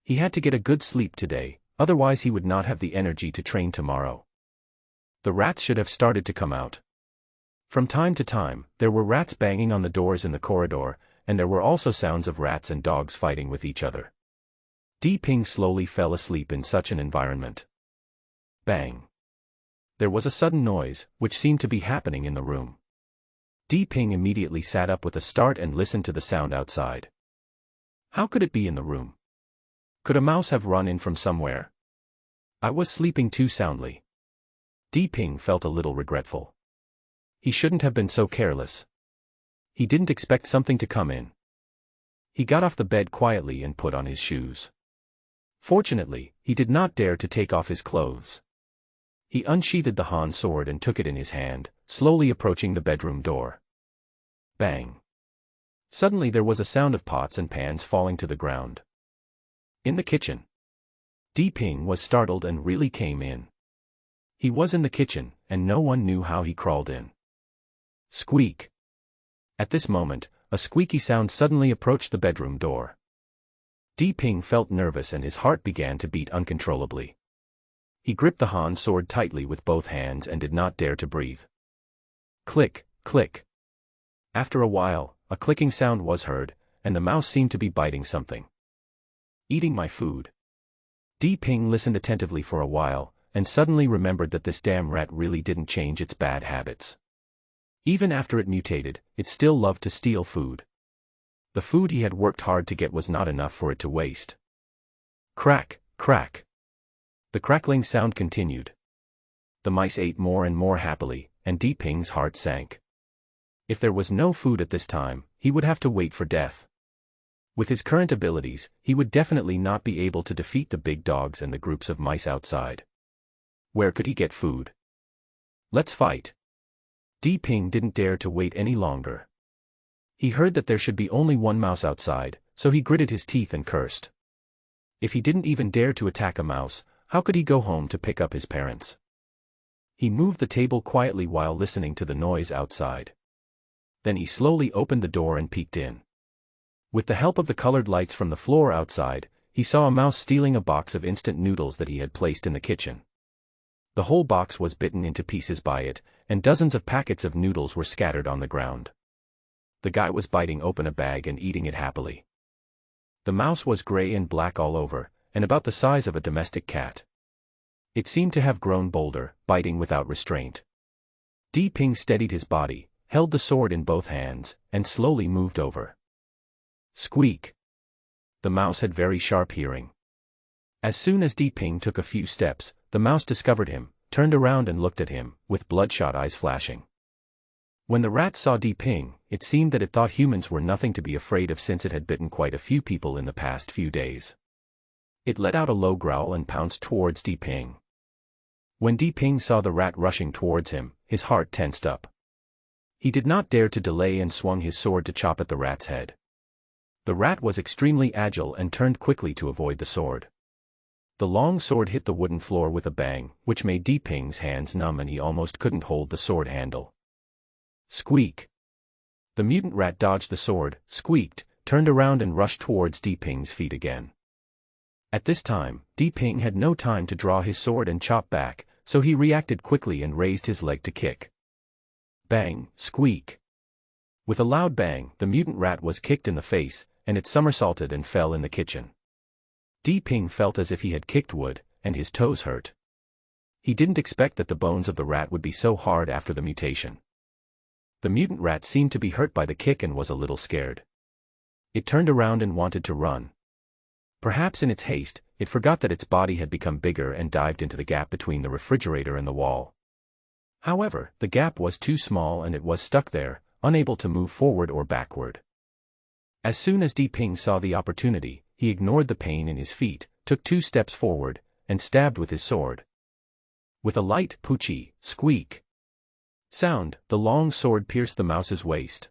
He had to get a good sleep today, otherwise he would not have the energy to train tomorrow. The rats should have started to come out. From time to time, there were rats banging on the doors in the corridor, and there were also sounds of rats and dogs fighting with each other. Diping slowly fell asleep in such an environment. Bang! There was a sudden noise, which seemed to be happening in the room. Diping immediately sat up with a start and listened to the sound outside. How could it be in the room? Could a mouse have run in from somewhere? I was sleeping too soundly. Diping felt a little regretful. He shouldn't have been so careless. He didn't expect something to come in. He got off the bed quietly and put on his shoes. Fortunately, he did not dare to take off his clothes. He unsheathed the Han sword and took it in his hand, slowly approaching the bedroom door. Bang! Suddenly there was a sound of pots and pans falling to the ground. In the kitchen. Diping was startled and really came in. He was in the kitchen, and no one knew how he crawled in. Squeak! At this moment, a squeaky sound suddenly approached the bedroom door. Diping felt nervous and his heart began to beat uncontrollably. He gripped the Han sword tightly with both hands and did not dare to breathe. Click, click. After a while, a clicking sound was heard, and the mouse seemed to be biting something. Eating my food. Diping listened attentively for a while, and suddenly remembered that this damn rat really didn't change its bad habits. Even after it mutated, it still loved to steal food. The food he had worked hard to get was not enough for it to waste. Crack, crack. The crackling sound continued. The mice ate more and more happily, and Diping's heart sank. If there was no food at this time, he would have to wait for death. With his current abilities, he would definitely not be able to defeat the big dogs and the groups of mice outside. Where could he get food? Let's fight. Diping didn't dare to wait any longer. He heard that there should be only one mouse outside, so he gritted his teeth and cursed. If he didn't even dare to attack a mouse, how could he go home to pick up his parents? He moved the table quietly while listening to the noise outside. Then he slowly opened the door and peeked in. With the help of the colored lights from the floor outside, he saw a mouse stealing a box of instant noodles that he had placed in the kitchen. The whole box was bitten into pieces by it, and dozens of packets of noodles were scattered on the ground. The guy was biting open a bag and eating it happily. The mouse was gray and black all over, and about the size of a domestic cat. It seemed to have grown bolder, biting without restraint. Diping steadied his body, held the sword in both hands, and slowly moved over. Squeak! The mouse had very sharp hearing. As soon as Diping took a few steps, the mouse discovered him, turned around and looked at him, with bloodshot eyes flashing. When the rat saw Diping, it seemed that it thought humans were nothing to be afraid of since it had bitten quite a few people in the past few days. It let out a low growl and pounced towards Diping. When Diping saw the rat rushing towards him, his heart tensed up. He did not dare to delay and swung his sword to chop at the rat's head. The rat was extremely agile and turned quickly to avoid the sword. The long sword hit the wooden floor with a bang, which made Diping's hands numb and he almost couldn't hold the sword handle. Squeak! The mutant rat dodged the sword, squeaked, turned around and rushed towards Diping's feet again. At this time, Di Ping had no time to draw his sword and chop back, so he reacted quickly and raised his leg to kick. Bang, squeak. With a loud bang, the mutant rat was kicked in the face, and it somersaulted and fell in the kitchen. Di Ping felt as if he had kicked wood, and his toes hurt. He didn't expect that the bones of the rat would be so hard after the mutation. The mutant rat seemed to be hurt by the kick and was a little scared. It turned around and wanted to run. Perhaps in its haste, it forgot that its body had become bigger and dived into the gap between the refrigerator and the wall. However, the gap was too small and it was stuck there, unable to move forward or backward. As soon as Di Ping saw the opportunity, he ignored the pain in his feet, took 2 steps forward, and stabbed with his sword. With a light, poochie, squeak sound, the long sword pierced the mouse's waist.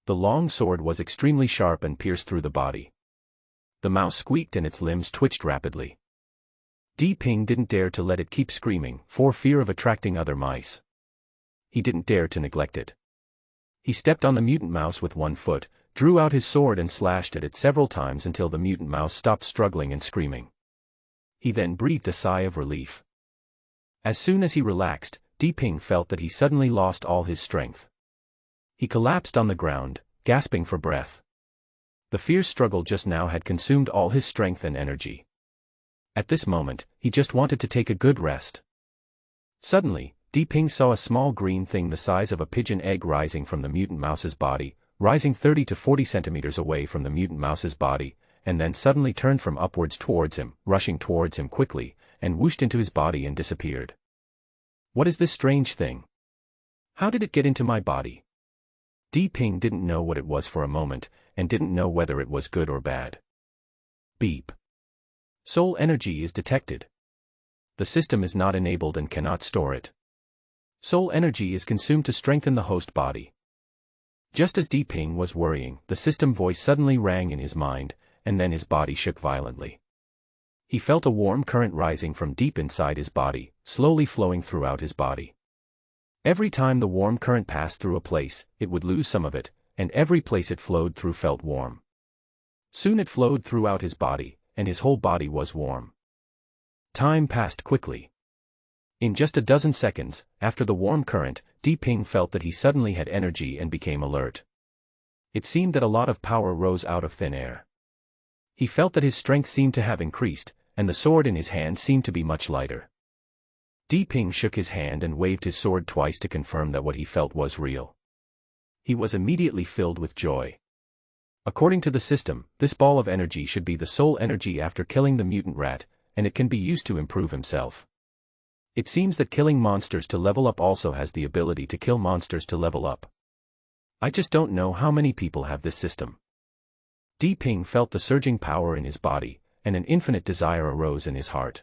The long sword was extremely sharp and pierced through the body. The mouse squeaked and its limbs twitched rapidly. Di Ping didn't dare to let it keep screaming, for fear of attracting other mice. He didn't dare to neglect it. He stepped on the mutant mouse with 1 foot, drew out his sword and slashed at it several times until the mutant mouse stopped struggling and screaming. He then breathed a sigh of relief. As soon as he relaxed, Di Ping felt that he suddenly lost all his strength. He collapsed on the ground, gasping for breath. The fierce struggle just now had consumed all his strength and energy. At this moment, he just wanted to take a good rest. Suddenly, Di Ping saw a small green thing the size of a pigeon egg rising from the mutant mouse's body, rising 30 to 40 centimeters away from the mutant mouse's body, and then suddenly turned from upwards towards him, rushing towards him quickly, and whooshed into his body and disappeared. What is this strange thing? How did it get into my body? Di Ping didn't know what it was for a moment, and didn't know whether it was good or bad. Beep. Soul energy is detected. The system is not enabled and cannot store it. Soul energy is consumed to strengthen the host body. Just as Di Ping was worrying, the system voice suddenly rang in his mind, and then his body shook violently. He felt a warm current rising from deep inside his body, slowly flowing throughout his body. Every time the warm current passed through a place, it would lose some of it, and every place it flowed through felt warm. Soon it flowed throughout his body, and his whole body was warm. Time passed quickly. In just a dozen seconds, after the warm current, Di Ping felt that he suddenly had energy and became alert. It seemed that a lot of power rose out of thin air. He felt that his strength seemed to have increased, and the sword in his hand seemed to be much lighter. Di Ping shook his hand and waved his sword twice to confirm that what he felt was real. He was immediately filled with joy. According to the system, this ball of energy should be the soul energy after killing the mutant rat, and it can be used to improve himself. It seems that killing monsters to level up also has the ability to kill monsters to level up. I just don't know how many people have this system. Di Ping felt the surging power in his body, and an infinite desire arose in his heart.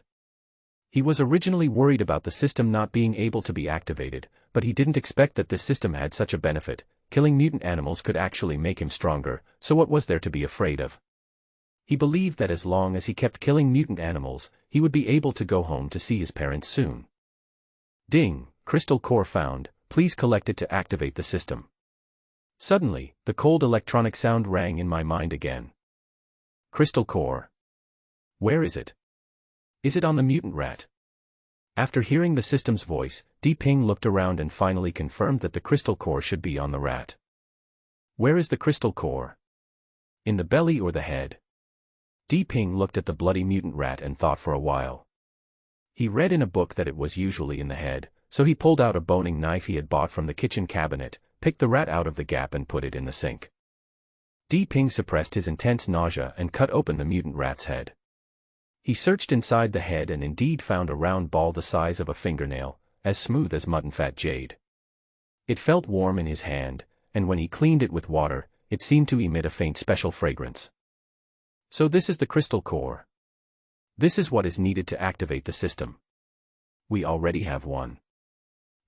He was originally worried about the system not being able to be activated, but he didn't expect that this system had such a benefit. Killing mutant animals could actually make him stronger, so what was there to be afraid of? He believed that as long as he kept killing mutant animals, he would be able to go home to see his parents soon. Ding, crystal core found, please collect it to activate the system. Suddenly, the cold electronic sound rang in my mind again. Crystal core. Where is it? Is it on the mutant rat? After hearing the system's voice, Di Ping looked around and finally confirmed that the crystal core should be on the rat. Where is the crystal core? In the belly or the head? Di Ping looked at the bloody mutant rat and thought for a while. He read in a book that it was usually in the head, so he pulled out a boning knife he had bought from the kitchen cabinet, picked the rat out of the gap and put it in the sink. Di Ping suppressed his intense nausea and cut open the mutant rat's head. He searched inside the head and indeed found a round ball the size of a fingernail, as smooth as mutton-fat jade. It felt warm in his hand, and when he cleaned it with water, it seemed to emit a faint special fragrance. So this is the crystal core. This is what is needed to activate the system. We already have 1.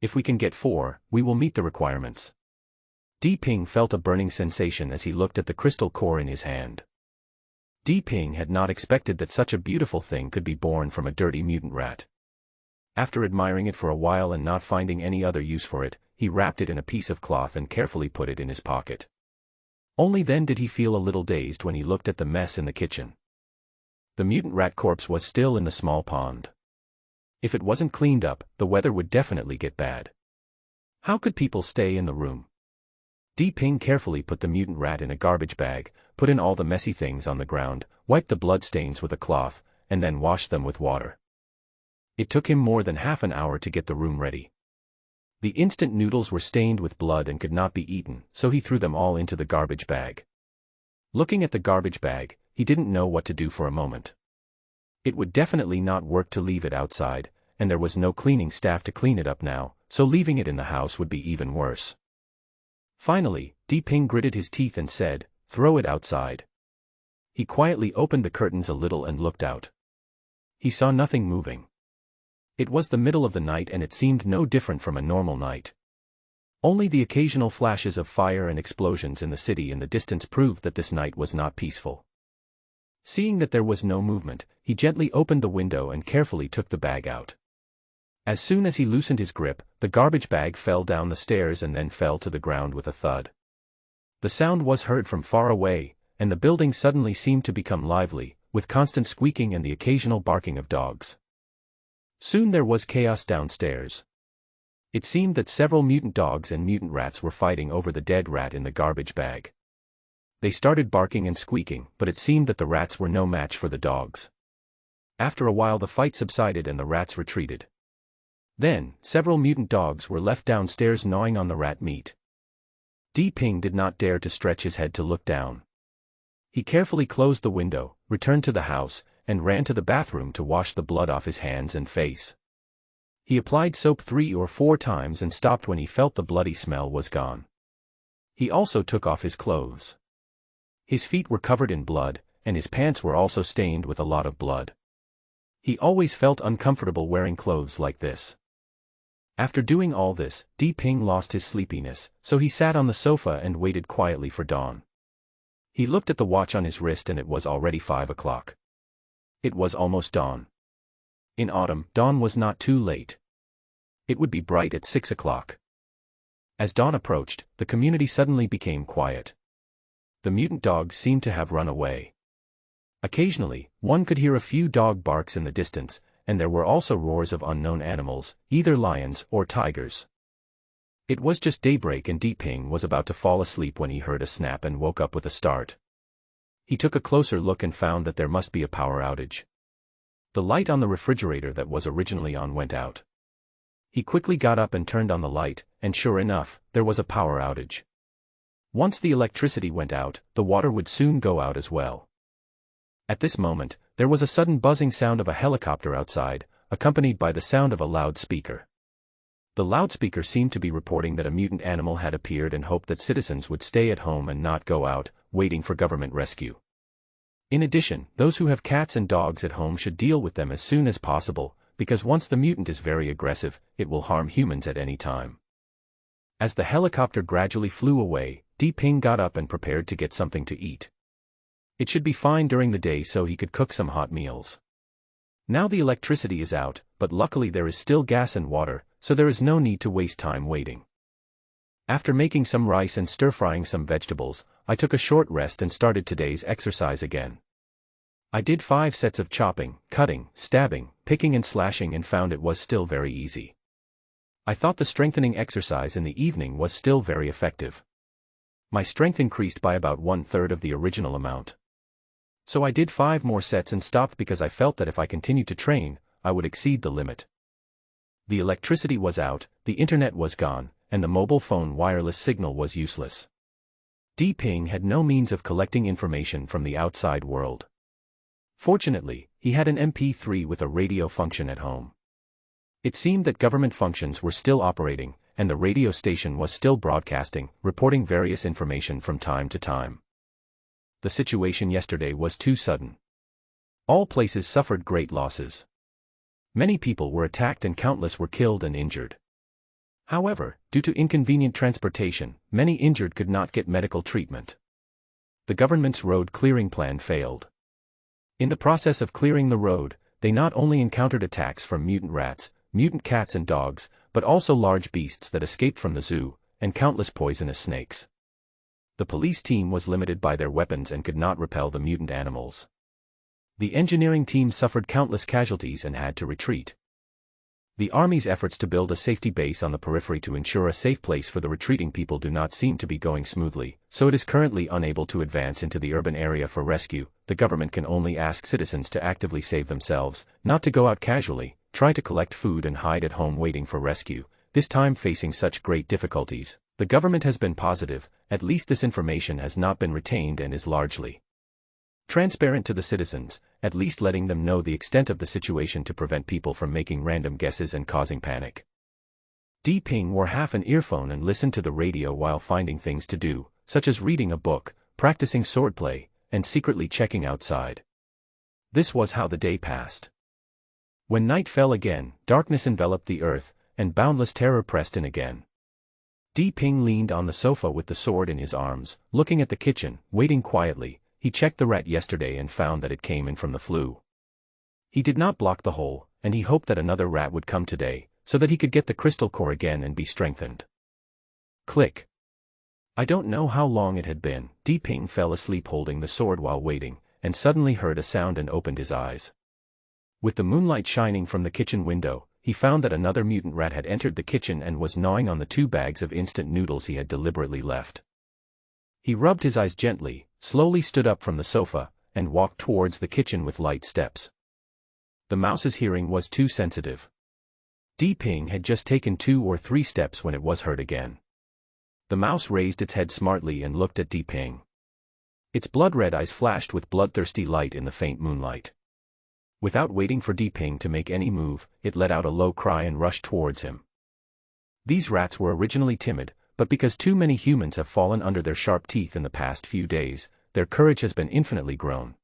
If we can get 4, we will meet the requirements. Di Ping felt a burning sensation as he looked at the crystal core in his hand. Di Ping had not expected that such a beautiful thing could be born from a dirty mutant rat. After admiring it for a while and not finding any other use for it, he wrapped it in a piece of cloth and carefully put it in his pocket. Only then did he feel a little dazed when he looked at the mess in the kitchen. The mutant rat corpse was still in the small pond. If it wasn't cleaned up, the weather would definitely get bad. How could people stay in the room? Ping carefully put the mutant rat in a garbage bag, put in all the messy things on the ground, wiped the blood stains with a cloth, and then washed them with water. It took him more than half an hour to get the room ready. The instant noodles were stained with blood and could not be eaten, so he threw them all into the garbage bag. Looking at the garbage bag, he didn't know what to do for a moment. It would definitely not work to leave it outside, and there was no cleaning staff to clean it up now, so leaving it in the house would be even worse. Finally, Ping gritted his teeth and said, "Throw it outside." He quietly opened the curtains a little and looked out. He saw nothing moving. It was the middle of the night and it seemed no different from a normal night. Only the occasional flashes of fire and explosions in the city in the distance proved that this night was not peaceful. Seeing that there was no movement, he gently opened the window and carefully took the bag out. As soon as he loosened his grip, the garbage bag fell down the stairs and then fell to the ground with a thud. The sound was heard from far away, and the building suddenly seemed to become lively, with constant squeaking and the occasional barking of dogs. Soon there was chaos downstairs. It seemed that several mutant dogs and mutant rats were fighting over the dead rat in the garbage bag. They started barking and squeaking, but it seemed that the rats were no match for the dogs. After a while the fight subsided and the rats retreated. Then, several mutant dogs were left downstairs gnawing on the rat meat. Ping did not dare to stretch his head to look down. He carefully closed the window, returned to the house, and ran to the bathroom to wash the blood off his hands and face. He applied soap 3 or 4 times and stopped when he felt the bloody smell was gone. He also took off his clothes. His feet were covered in blood, and his pants were also stained with a lot of blood. He always felt uncomfortable wearing clothes like this. After doing all this, Ping lost his sleepiness, so he sat on the sofa and waited quietly for dawn. He looked at the watch on his wrist and it was already 5 o'clock. It was almost dawn. In autumn, dawn was not too late. It would be bright at 6 o'clock. As dawn approached, the community suddenly became quiet. The mutant dogs seemed to have run away. Occasionally, one could hear a few dog barks in the distance, and there were also roars of unknown animals, either lions or tigers. It was just daybreak and Ping was about to fall asleep when he heard a snap and woke up with a start. He took a closer look and found that there must be a power outage. The light on the refrigerator that was originally on went out. He quickly got up and turned on the light, and sure enough, there was a power outage. Once the electricity went out, the water would soon go out as well. At this moment, there was a sudden buzzing sound of a helicopter outside, accompanied by the sound of a loudspeaker. The loudspeaker seemed to be reporting that a mutant animal had appeared and hoped that citizens would stay at home and not go out, waiting for government rescue. In addition, those who have cats and dogs at home should deal with them as soon as possible, because once the mutant is very aggressive, it will harm humans at any time. As the helicopter gradually flew away, Ping got up and prepared to get something to eat. It should be fine during the day so he could cook some hot meals. Now the electricity is out, but luckily there is still gas and water, so there is no need to waste time waiting. After making some rice and stir-frying some vegetables, I took a short rest and started today's exercise again. I did 5 sets of chopping, cutting, stabbing, picking and slashing and found it was still very easy. I thought the strengthening exercise in the evening was still very effective. My strength increased by about 1/3 of the original amount. So I did 5 more sets and stopped because I felt that if I continued to train, I would exceed the limit. The electricity was out, the internet was gone, and the mobile phone wireless signal was useless. Ping had no means of collecting information from the outside world. Fortunately, he had an MP3 with a radio function at home. It seemed that government functions were still operating, and the radio station was still broadcasting, reporting various information from time to time. The situation yesterday was too sudden. All places suffered great losses. Many people were attacked and countless were killed and injured. However, due to inconvenient transportation, many injured could not get medical treatment. The government's road clearing plan failed. In the process of clearing the road, they not only encountered attacks from mutant rats, mutant cats and dogs, but also large beasts that escaped from the zoo, and countless poisonous snakes. The police team was limited by their weapons and could not repel the mutant animals. The engineering team suffered countless casualties and had to retreat. The Army's efforts to build a safety base on the periphery to ensure a safe place for the retreating people do not seem to be going smoothly, so it is currently unable to advance into the urban area for rescue. The government can only ask citizens to actively save themselves, not to go out casually, try to collect food and hide at home waiting for rescue. This time facing such great difficulties, the government has been positive. At least this information has not been retained and is largely transparent to the citizens, at least letting them know the extent of the situation to prevent people from making random guesses and causing panic. Di Ping wore half an earphone and listened to the radio while finding things to do, such as reading a book, practicing swordplay, and secretly checking outside. This was how the day passed. When night fell again, darkness enveloped the earth, and boundless terror pressed in again. Di Ping leaned on the sofa with the sword in his arms, looking at the kitchen, waiting quietly. He checked the rat yesterday and found that it came in from the flue. He did not block the hole, and he hoped that another rat would come today, so that he could get the crystal core again and be strengthened. Click. I don't know how long it had been. Di Ping fell asleep holding the sword while waiting, and suddenly heard a sound and opened his eyes. With the moonlight shining from the kitchen window, he found that another mutant rat had entered the kitchen and was gnawing on the 2 bags of instant noodles he had deliberately left. He rubbed his eyes gently, slowly stood up from the sofa, and walked towards the kitchen with light steps. The mouse's hearing was too sensitive. Di Ping had just taken 2 or 3 steps when it was heard again. The mouse raised its head smartly and looked at Di Ping. Its blood-red eyes flashed with bloodthirsty light in the faint moonlight. Without waiting for Di Ping to make any move, it let out a low cry and rushed towards him. These rats were originally timid, but because too many humans have fallen under their sharp teeth in the past few days, their courage has been infinitely grown.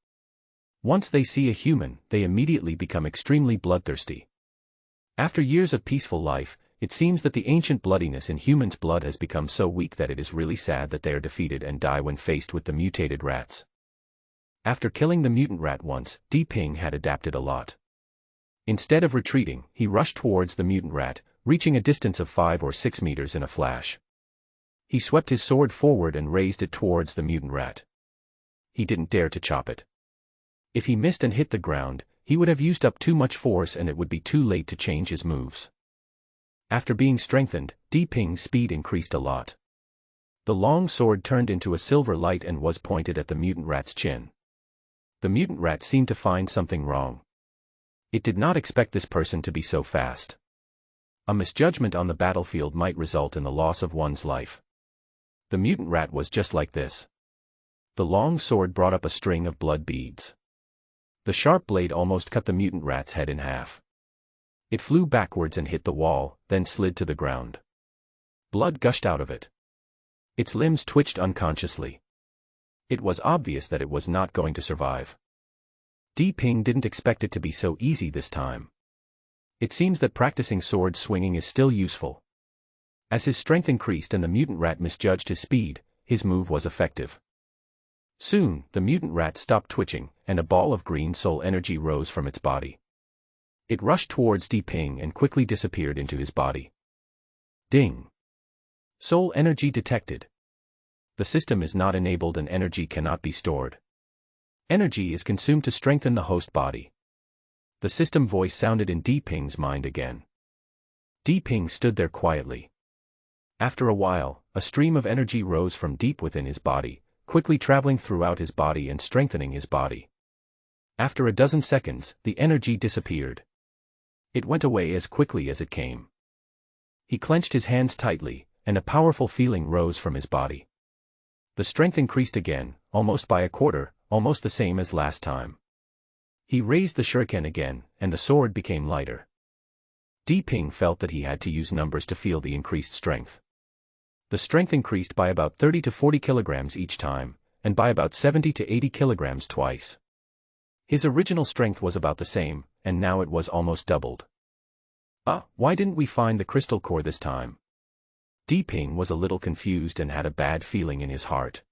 Once they see a human, they immediately become extremely bloodthirsty. After years of peaceful life, it seems that the ancient bloodiness in humans' blood has become so weak that it is really sad that they are defeated and die when faced with the mutated rats. After killing the mutant rat once, Di Ping had adapted a lot. Instead of retreating, he rushed towards the mutant rat, reaching a distance of 5 or 6 meters in a flash. He swept his sword forward and raised it towards the mutant rat. He didn't dare to chop it. If he missed and hit the ground, he would have used up too much force and it would be too late to change his moves. After being strengthened, Di Ping's speed increased a lot. The long sword turned into a silver light and was pointed at the mutant rat's chin. The mutant rat seemed to find something wrong. It did not expect this person to be so fast. A misjudgment on the battlefield might result in the loss of one's life. The mutant rat was just like this. The long sword brought up a string of blood beads. The sharp blade almost cut the mutant rat's head in half. It flew backwards and hit the wall, then slid to the ground. Blood gushed out of it. Its limbs twitched unconsciously. It was obvious that it was not going to survive. Di Ping didn't expect it to be so easy this time. It seems that practicing sword swinging is still useful. As his strength increased and the mutant rat misjudged his speed, his move was effective. Soon, the mutant rat stopped twitching, and a ball of green soul energy rose from its body. It rushed towards Di Ping and quickly disappeared into his body. Ding! Soul energy detected. The system is not enabled and energy cannot be stored. Energy is consumed to strengthen the host body. The system voice sounded in Di Ping's mind again. Di Ping stood there quietly. After a while, a stream of energy rose from deep within his body, quickly traveling throughout his body and strengthening his body. After a dozen seconds, the energy disappeared. It went away as quickly as it came. He clenched his hands tightly, and a powerful feeling rose from his body. The strength increased again, almost by a quarter, almost the same as last time. He raised the shuriken again, and the sword became lighter. Di Ping felt that he had to use numbers to feel the increased strength. The strength increased by about 30 to 40 kilograms each time, and by about 70 to 80 kilograms twice. His original strength was about the same, and now it was almost doubled. Why didn't we find the crystal core this time? Di Ping was a little confused and had a bad feeling in his heart.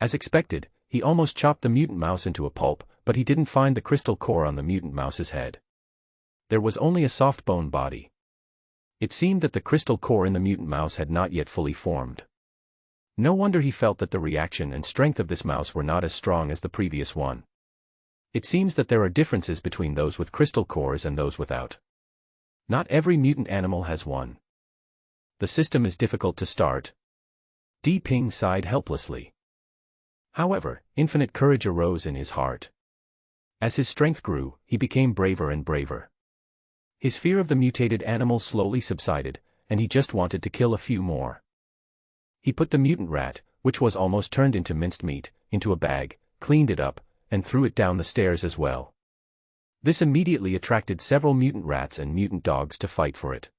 As expected, he almost chopped the mutant mouse into a pulp, but he didn't find the crystal core on the mutant mouse's head. There was only a soft bone body. It seemed that the crystal core in the mutant mouse had not yet fully formed. No wonder he felt that the reaction and strength of this mouse were not as strong as the previous one. It seems that there are differences between those with crystal cores and those without. Not every mutant animal has one. The system is difficult to start. Di Ping sighed helplessly. However, infinite courage arose in his heart. As his strength grew, he became braver and braver. His fear of the mutated animals slowly subsided, and he just wanted to kill a few more. He put the mutant rat, which was almost turned into minced meat, into a bag, cleaned it up, and threw it down the stairs as well. This immediately attracted several mutant rats and mutant dogs to fight for it.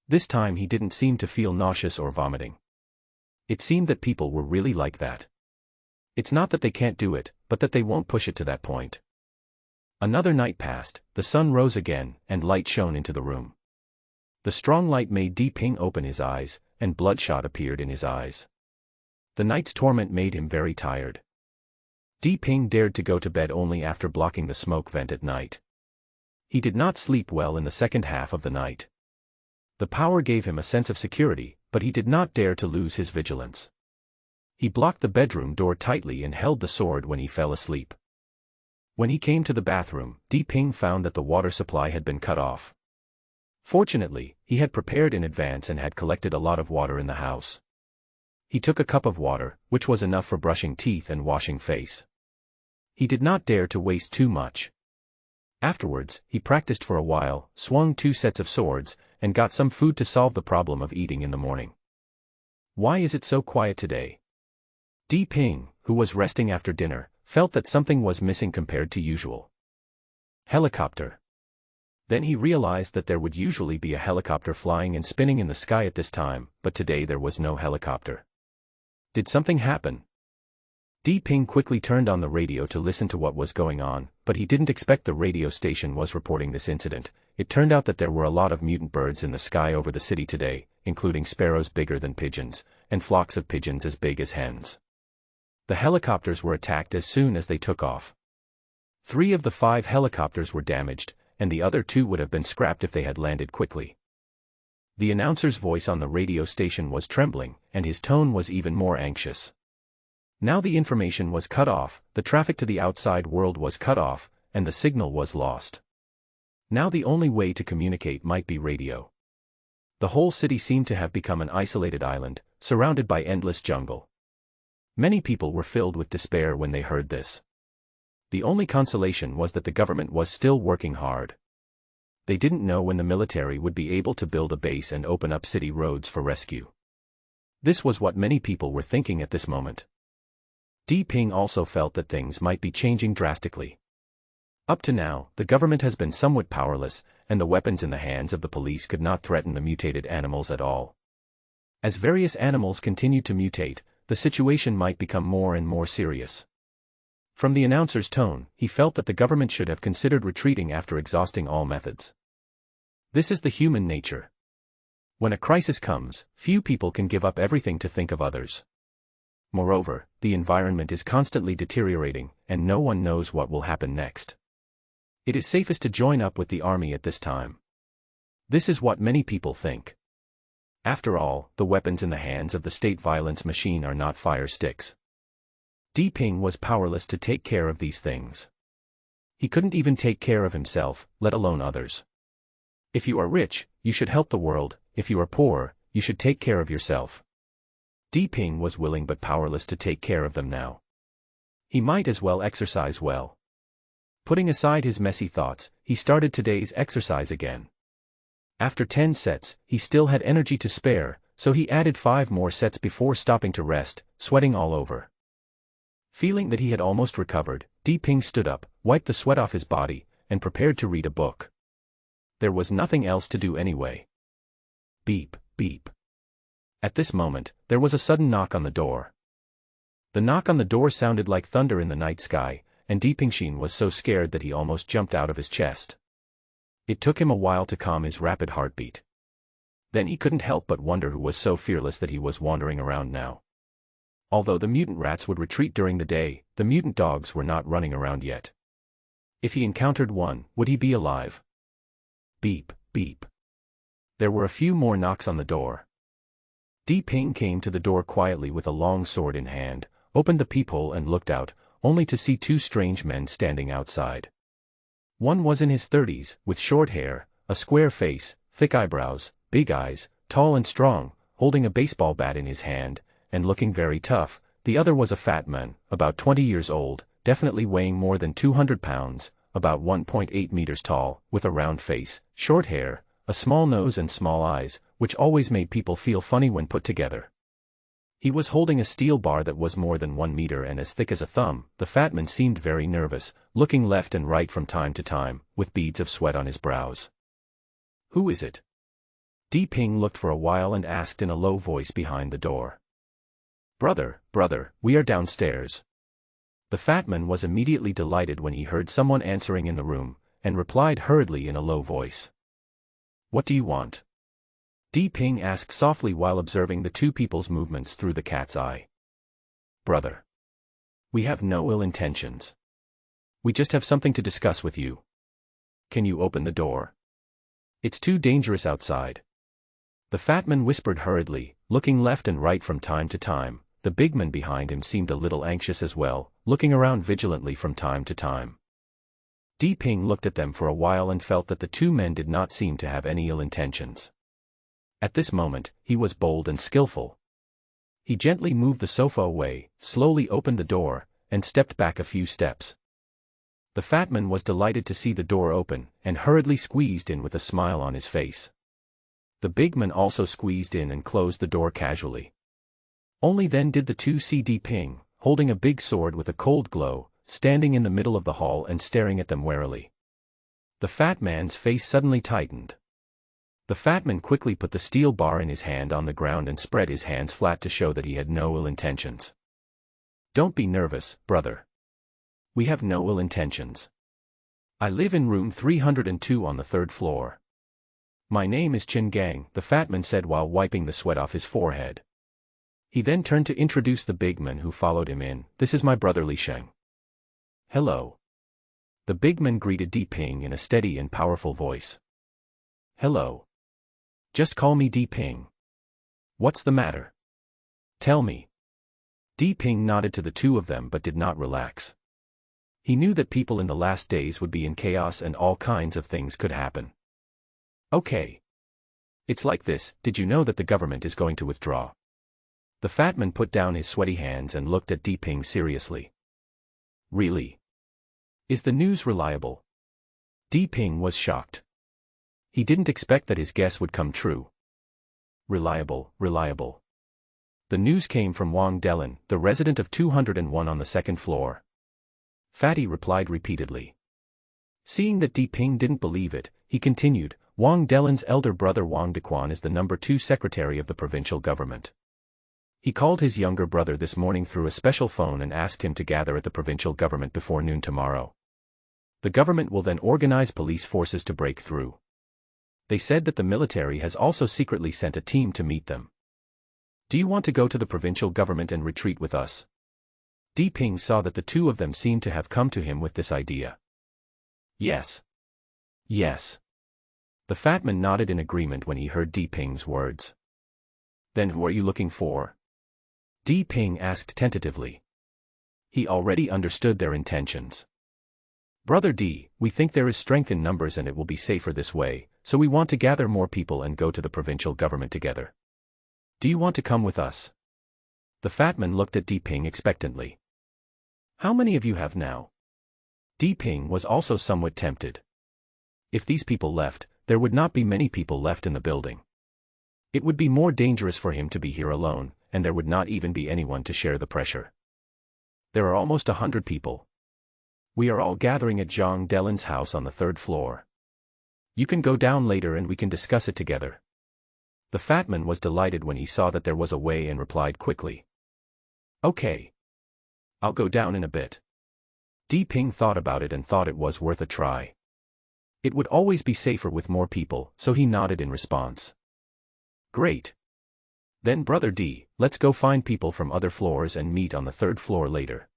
This time he didn't seem to feel nauseous or vomiting. It seemed that people were really like that. It's not that they can't do it, but that they won't push it to that point. Another night passed, the sun rose again, and light shone into the room. The strong light made Di Ping open his eyes, and bloodshot appeared in his eyes. The night's torment made him very tired. Di Ping dared to go to bed only after blocking the smoke vent at night. He did not sleep well in the second half of the night. The power gave him a sense of security, but he did not dare to lose his vigilance. He blocked the bedroom door tightly and held the sword when he fell asleep. When he came to the bathroom, Di Ping found that the water supply had been cut off. Fortunately, he had prepared in advance and had collected a lot of water in the house. He took a cup of water, which was enough for brushing teeth and washing face. He did not dare to waste too much. Afterwards, he practiced for a while, swung 2 sets of swords, and got some food to solve the problem of eating in the morning. Why is it so quiet today? Di Ping, who was resting after dinner, felt that something was missing compared to usual. Helicopter. Then he realized that there would usually be a helicopter flying and spinning in the sky at this time, but today there was no helicopter. Did something happen? Di Ping quickly turned on the radio to listen to what was going on, but he didn't expect the radio station was reporting this incident. It turned out that there were a lot of mutant birds in the sky over the city today, including sparrows bigger than pigeons, and flocks of pigeons as big as hens. The helicopters were attacked as soon as they took off. 3 of the 5 helicopters were damaged, and the other 2 would have been scrapped if they had landed quickly. The announcer's voice on the radio station was trembling, and his tone was even more anxious. Now the information was cut off, the traffic to the outside world was cut off, and the signal was lost. Now the only way to communicate might be radio. The whole city seemed to have become an isolated island, surrounded by endless jungle. Many people were filled with despair when they heard this. The only consolation was that the government was still working hard. They didn't know when the military would be able to build a base and open up city roads for rescue. This was what many people were thinking at this moment. Di Ping also felt that things might be changing drastically. Up to now, the government has been somewhat powerless, and the weapons in the hands of the police could not threaten the mutated animals at all. As various animals continued to mutate, the situation might become more and more serious. From the announcer's tone, he felt that the government should have considered retreating after exhausting all methods. This is the human nature. When a crisis comes, few people can give up everything to think of others. Moreover, the environment is constantly deteriorating, and no one knows what will happen next. It is safest to join up with the army at this time. This is what many people think. After all, the weapons in the hands of the state violence machine are not fire sticks. Di Ping was powerless to take care of these things. He couldn't even take care of himself, let alone others. If you are rich, you should help the world. If you are poor, you should take care of yourself. Di Ping was willing but powerless to take care of them now. He might as well exercise well. Putting aside his messy thoughts, he started today's exercise again. After 10 sets, he still had energy to spare, so he added 5 more sets before stopping to rest, sweating all over. Feeling that he had almost recovered, Di Ping stood up, wiped the sweat off his body, and prepared to read a book. There was nothing else to do anyway. Beep, beep. At this moment, there was a sudden knock on the door. The knock on the door sounded like thunder in the night sky, and Di Ping was so scared that he almost jumped out of his chest. It took him a while to calm his rapid heartbeat. Then he couldn't help but wonder who was so fearless that he was wandering around now. Although the mutant rats would retreat during the day, the mutant dogs were not running around yet. If he encountered one, would he be alive? Beep, beep. There were a few more knocks on the door. Di Ping came to the door quietly with a long sword in hand, opened the peephole and looked out, only to see two strange men standing outside. One was in his 30s, with short hair, a square face, thick eyebrows, big eyes, tall and strong, holding a baseball bat in his hand, and looking very tough. The other was a fat man, about 20 years old, definitely weighing more than 200 pounds, about 1.8 meters tall, with a round face, short hair, a small nose and small eyes, which always made people feel funny when put together. He was holding a steel bar that was more than 1 meter and as thick as a thumb. The fat man seemed very nervous, looking left and right from time to time, with beads of sweat on his brows. "Who is it?" Di Ping looked for a while and asked in a low voice behind the door. Brother, we are downstairs." The fat man was immediately delighted when he heard someone answering in the room, and replied hurriedly in a low voice. "What do you want?" Di Ping asked softly while observing the two people's movements through the cat's eye. "Brother, we have no ill intentions. We just have something to discuss with you. Can you open the door? It's too dangerous outside." The fat man whispered hurriedly, looking left and right from time to time. The big man behind him seemed a little anxious as well, looking around vigilantly from time to time. Di Ping looked at them for a while and felt that the two men did not seem to have any ill intentions. At this moment, he was bold and skillful. He gently moved the sofa away, slowly opened the door, and stepped back a few steps. The fat man was delighted to see the door open, and hurriedly squeezed in with a smile on his face. The big man also squeezed in and closed the door casually. Only then did the two see Di Ping, holding a big sword with a cold glow, standing in the middle of the hall and staring at them warily. The fat man's face suddenly tightened. The fat man quickly put the steel bar in his hand on the ground and spread his hands flat to show that he had no ill intentions. "Don't be nervous, brother. We have no ill intentions. I live in room 302 on the 3rd floor. My name is Chin Gang," the fat man said while wiping the sweat off his forehead. He then turned to introduce the big man who followed him in. "This is my brother Li Sheng." "Hello." The big man greeted Di Ping in a steady and powerful voice. "Hello. Just call me Di Ping. What's the matter? Tell me." Di Ping nodded to the two of them but did not relax. He knew that people in the last days would be in chaos and all kinds of things could happen. "Okay. It's like this, did you know that the government is going to withdraw?" The fat man put down his sweaty hands and looked at Di Ping seriously. "Really? Is the news reliable?" Di Ping was shocked. He didn't expect that his guess would come true. Reliable. The news came from Wang Delin, the resident of 201 on the 2nd floor. Fatty replied repeatedly. Seeing that Di Ping didn't believe it, he continued, "Wang Delin's elder brother Wang Dequan is the number 2 secretary of the provincial government. He called his younger brother this morning through a special phone and asked him to gather at the provincial government before noon tomorrow. The government will then organize police forces to break through. They said that the military has also secretly sent a team to meet them. Do you want to go to the provincial government and retreat with us?" Di Ping saw that the two of them seemed to have come to him with this idea. Yes. The fat man nodded in agreement when he heard Di Ping's words. "Then who are you looking for?" Di Ping asked tentatively. He already understood their intentions. "Brother Di, we think there is strength in numbers and it will be safer this way, so we want to gather more people and go to the provincial government together. Do you want to come with us?" The fat man looked at Di Ping expectantly. "How many of you have now?" Di Ping was also somewhat tempted. If these people left, there would not be many people left in the building. It would be more dangerous for him to be here alone, and there would not even be anyone to share the pressure. "There are almost 100 people. We are all gathering at Zhang Delin's house on the 3rd floor. You can go down later and we can discuss it together." The fat man was delighted when he saw that there was a way and replied quickly. "Okay. I'll go down in a bit." Di Ping thought about it and thought it was worth a try. It would always be safer with more people, so he nodded in response. "Great. Then Brother Di, let's go find people from other floors and meet on the 3rd floor later."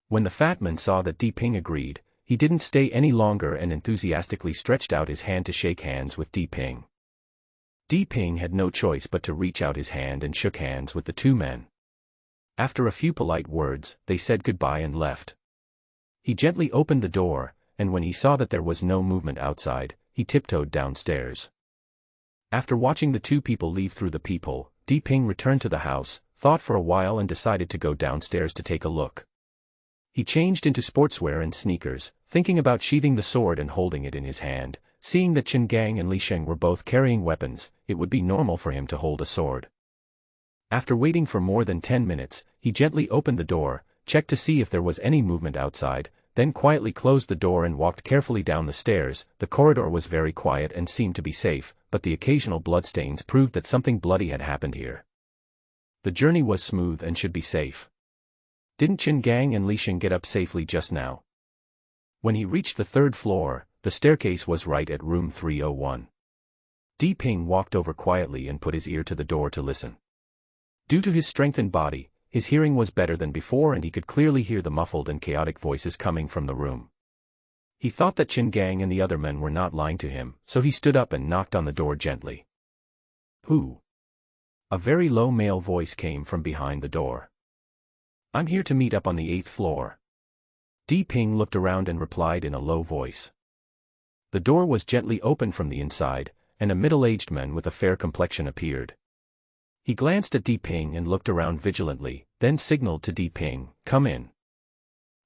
When the fat man saw that Di Ping agreed, he didn't stay any longer and enthusiastically stretched out his hand to shake hands with Di Ping. Di Ping had no choice but to reach out his hand and shook hands with the two men. After a few polite words, they said goodbye and left. He gently opened the door, and when he saw that there was no movement outside, he tiptoed downstairs. After watching the two people leave through the peephole, Di Ping returned to the house, thought for a while and decided to go downstairs to take a look. He changed into sportswear and sneakers, thinking about sheathing the sword and holding it in his hand. Seeing that Chen Gang and Li Sheng were both carrying weapons, it would be normal for him to hold a sword. After waiting for more than 10 minutes, he gently opened the door, checked to see if there was any movement outside, then quietly closed the door and walked carefully down the stairs. The corridor was very quiet and seemed to be safe, but the occasional bloodstains proved that something bloody had happened here. The journey was smooth and should be safe. Didn't Chen Gang and Li Sheng get up safely just now? When he reached the 3rd floor, the staircase was right at room 301. Di Ping walked over quietly and put his ear to the door to listen. Due to his strengthened body, his hearing was better than before and he could clearly hear the muffled and chaotic voices coming from the room. He thought that Chen Gang and the other men were not lying to him, so he stood up and knocked on the door gently. Who? A very low male voice came from behind the door. I'm here to meet up on the 8th floor. Di Ping looked around and replied in a low voice. The door was gently opened from the inside, and a middle-aged man with a fair complexion appeared. He glanced at Di Ping and looked around vigilantly, then signaled to Di Ping, "Come in."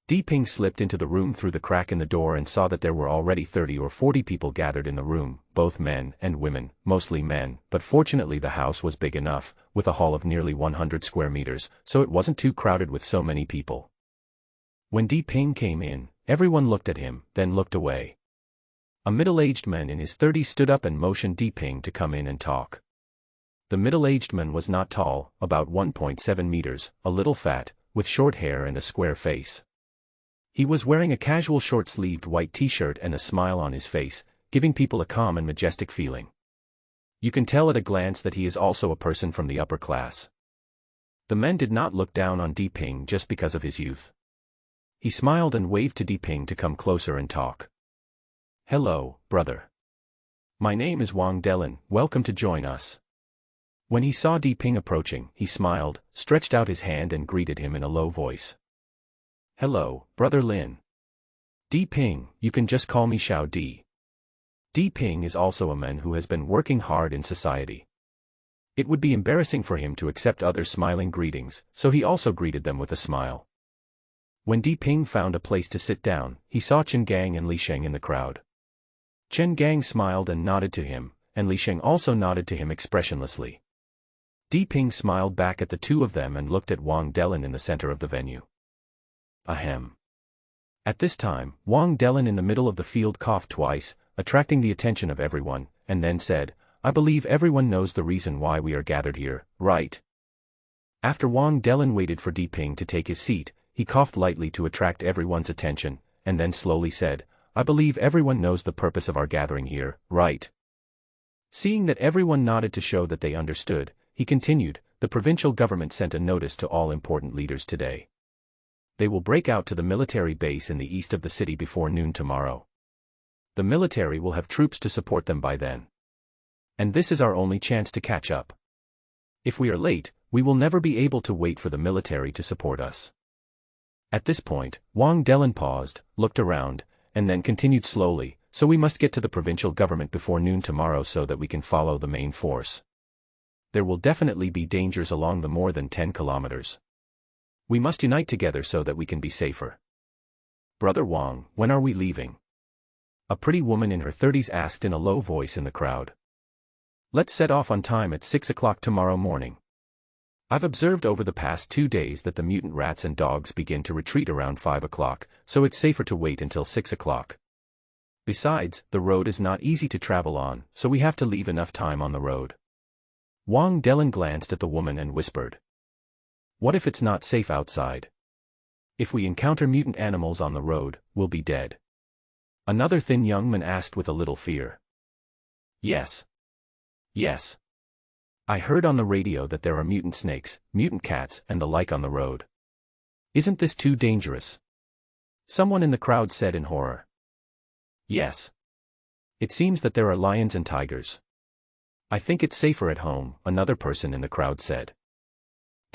Di Ping slipped into the room through the crack in the door and saw that there were already 30 or 40 people gathered in the room, both men and women, mostly men, but fortunately the house was big enough, with a hall of nearly 100 square meters, so it wasn't too crowded with so many people. When Di Ping came in, everyone looked at him, then looked away. A middle-aged man in his 30s stood up and motioned Di Ping to come in and talk. The middle-aged man was not tall, about 1.7 meters, a little fat, with short hair and a square face. He was wearing a casual short-sleeved white t-shirt and a smile on his face, giving people a calm and majestic feeling. You can tell at a glance that he is also a person from the upper class. The men did not look down on Di Ping just because of his youth. He smiled and waved to Di Ping to come closer and talk. "Hello, brother. My name is Wang Delin, welcome to join us." When he saw Di Ping approaching, he smiled, stretched out his hand and greeted him in a low voice. "Hello, brother Lin. Di Ping, you can just call me Xiao Di." Di Ping is also a man who has been working hard in society. It would be embarrassing for him to accept others' smiling greetings, so he also greeted them with a smile. When Di Ping found a place to sit down, he saw Chen Gang and Li Sheng in the crowd. Chen Gang smiled and nodded to him, and Li Sheng also nodded to him expressionlessly. Di Ping smiled back at the two of them and looked at Wang Delin in the center of the venue. Ahem. At this time, Wang Delin in the middle of the field coughed twice, attracting the attention of everyone, and then said, "I believe everyone knows the reason why we are gathered here, right?" After Wang Delin waited for Di Ping to take his seat, he coughed lightly to attract everyone's attention, and then slowly said, "I believe everyone knows the purpose of our gathering here, right?" Seeing that everyone nodded to show that they understood, he continued, "The provincial government sent a notice to all important leaders today. They will break out to the military base in the east of the city before noon tomorrow. The military will have troops to support them by then. And this is our only chance to catch up. If we are late, we will never be able to wait for the military to support us." At this point, Wang Delin paused, looked around, and then continued slowly, "So we must get to the provincial government before noon tomorrow so that we can follow the main force. There will definitely be dangers along the more than 10 kilometers. We must unite together so that we can be safer. Brother Wang, when are we leaving?" A pretty woman in her 30s asked in a low voice in the crowd. "Let's set off on time at 6 o'clock tomorrow morning. I've observed over the past 2 days that the mutant rats and dogs begin to retreat around 5 o'clock, so it's safer to wait until 6 o'clock. Besides, the road is not easy to travel on, so we have to leave enough time on the road." Wang Delin glanced at the woman and whispered, "What if it's not safe outside? If we encounter mutant animals on the road, we'll be dead." Another thin young man asked with a little fear. Yes. I heard on the radio that there are mutant snakes, mutant cats, and the like on the road. Isn't this too dangerous?" Someone in the crowd said in horror. "Yes. It seems that there are lions and tigers. I think it's safer at home," another person in the crowd said.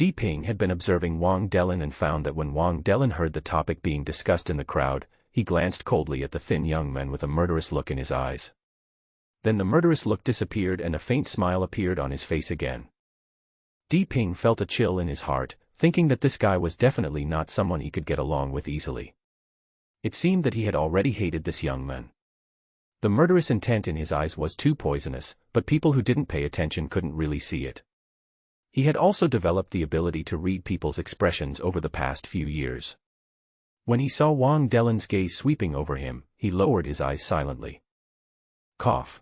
Di Ping had been observing Wang Delin and found that when Wang Delin heard the topic being discussed in the crowd, he glanced coldly at the thin young man with a murderous look in his eyes. Then the murderous look disappeared and a faint smile appeared on his face again. Di Ping felt a chill in his heart, thinking that this guy was definitely not someone he could get along with easily. It seemed that he had already hated this young man. The murderous intent in his eyes was too poisonous, but people who didn't pay attention couldn't really see it. He had also developed the ability to read people's expressions over the past few years. When he saw Wang Delin's gaze sweeping over him, he lowered his eyes silently. Cough.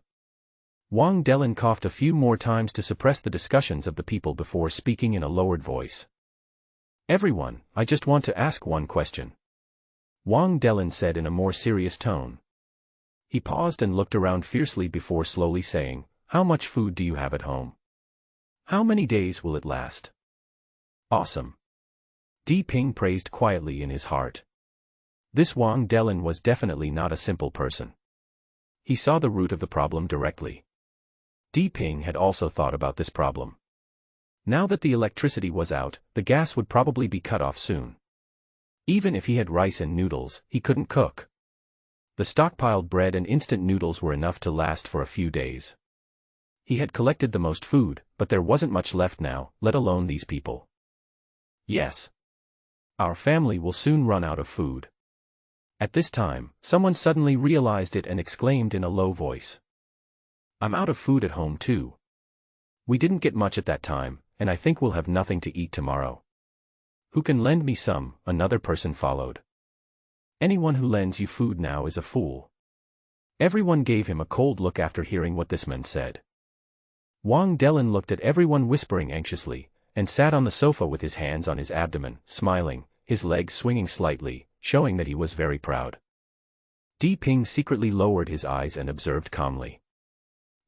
Wang Delin coughed a few more times to suppress the discussions of the people before speaking in a lowered voice. Everyone, I just want to ask one question. Wang Delin said in a more serious tone. He paused and looked around fiercely before slowly saying, how much food do you have at home? How many days will it last? Awesome. Di Ping praised quietly in his heart. This Wang Delin was definitely not a simple person. He saw the root of the problem directly. Di Ping had also thought about this problem. Now that the electricity was out, the gas would probably be cut off soon. Even if he had rice and noodles, he couldn't cook. The stockpiled bread and instant noodles were enough to last for a few days. He had collected the most food, but there wasn't much left now, let alone these people. Yes. Our family will soon run out of food. At this time, someone suddenly realized it and exclaimed in a low voice. I'm out of food at home too. We didn't get much at that time, and I think we'll have nothing to eat tomorrow. Who can lend me some? Another person followed. Anyone who lends you food now is a fool. Everyone gave him a cold look after hearing what this man said. Wang Delin looked at everyone whispering anxiously, and sat on the sofa with his hands on his abdomen, smiling, his legs swinging slightly, showing that he was very proud. Di Ping secretly lowered his eyes and observed calmly.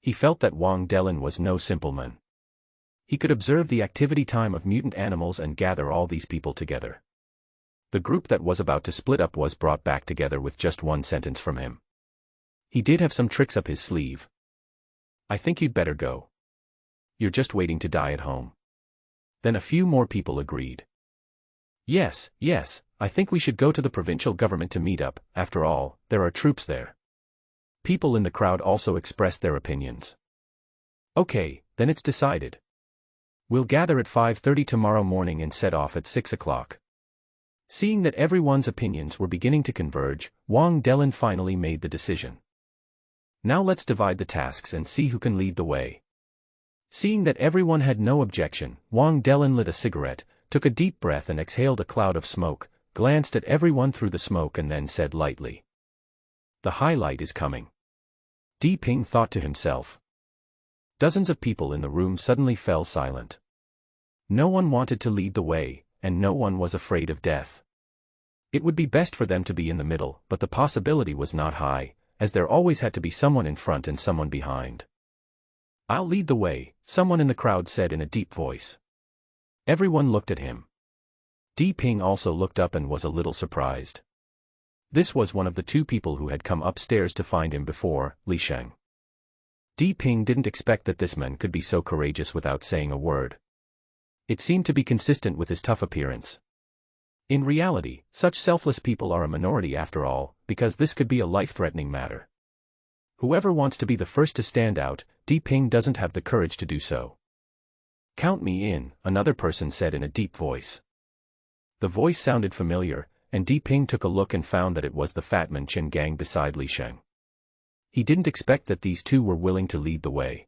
He felt that Wang Delin was no simple man. He could observe the activity time of mutant animals and gather all these people together. The group that was about to split up was brought back together with just one sentence from him. He did have some tricks up his sleeve. I think you'd better go. You're just waiting to die at home. Then a few more people agreed. Yes, I think we should go to the provincial government to meet up, after all, there are troops there. People in the crowd also expressed their opinions. Okay, then it's decided. We'll gather at 5:30 tomorrow morning and set off at 6 o'clock. Seeing that everyone's opinions were beginning to converge, Wang Delin finally made the decision. Now let's divide the tasks and see who can lead the way. Seeing that everyone had no objection, Wang Delin lit a cigarette, took a deep breath and exhaled a cloud of smoke, glanced at everyone through the smoke and then said lightly. The highlight is coming. Di Ping thought to himself. Dozens of people in the room suddenly fell silent. No one wanted to lead the way, and no one was afraid of death. It would be best for them to be in the middle, but the possibility was not high, as there always had to be someone in front and someone behind. I'll lead the way, someone in the crowd said in a deep voice. Everyone looked at him. Di Ping also looked up and was a little surprised. This was one of the two people who had come upstairs to find him before, Li Sheng. Di Ping didn't expect that this man could be so courageous without saying a word. It seemed to be consistent with his tough appearance. In reality, such selfless people are a minority after all, because this could be a life-threatening matter. Whoever wants to be the first to stand out, Di Ping doesn't have the courage to do so. Count me in, another person said in a deep voice. The voice sounded familiar, and Di Ping took a look and found that it was the fat man Chen Gang beside Li Sheng. He didn't expect that these two were willing to lead the way.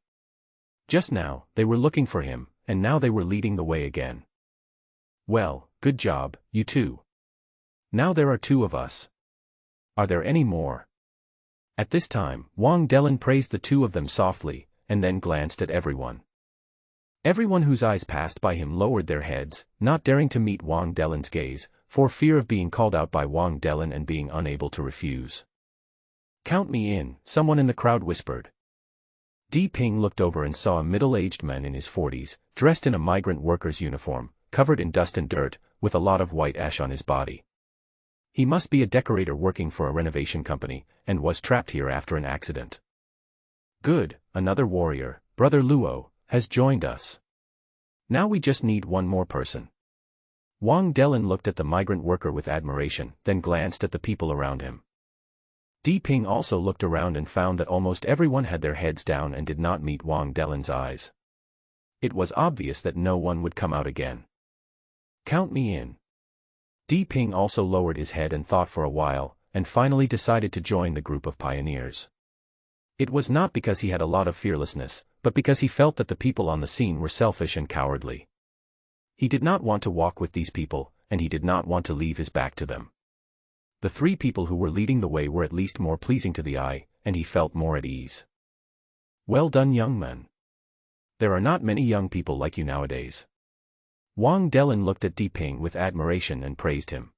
Just now, they were looking for him, and now they were leading the way again. Well, good job, you two. Now there are two of us. Are there any more? At this time, Wang Delin praised the two of them softly, and then glanced at everyone. Everyone whose eyes passed by him lowered their heads, not daring to meet Wang Delin's gaze, for fear of being called out by Wang Delin and being unable to refuse. Count me in, someone in the crowd whispered. Di Ping looked over and saw a middle-aged man in his 40s, dressed in a migrant worker's uniform, covered in dust and dirt, with a lot of white ash on his body. He must be a decorator working for a renovation company, and was trapped here after an accident. Good, another warrior, Brother Luo, has joined us. Now we just need one more person. Wang Delin looked at the migrant worker with admiration, then glanced at the people around him. Di Ping also looked around and found that almost everyone had their heads down and did not meet Wang Delin's eyes. It was obvious that no one would come out again. Count me in. Di Ping also lowered his head and thought for a while, and finally decided to join the group of pioneers. It was not because he had a lot of fearlessness, but because he felt that the people on the scene were selfish and cowardly. He did not want to walk with these people, and he did not want to leave his back to them. The three people who were leading the way were at least more pleasing to the eye, and he felt more at ease. Well done, young man. There are not many young people like you nowadays. Wang Delin looked at Di Ping with admiration and praised him.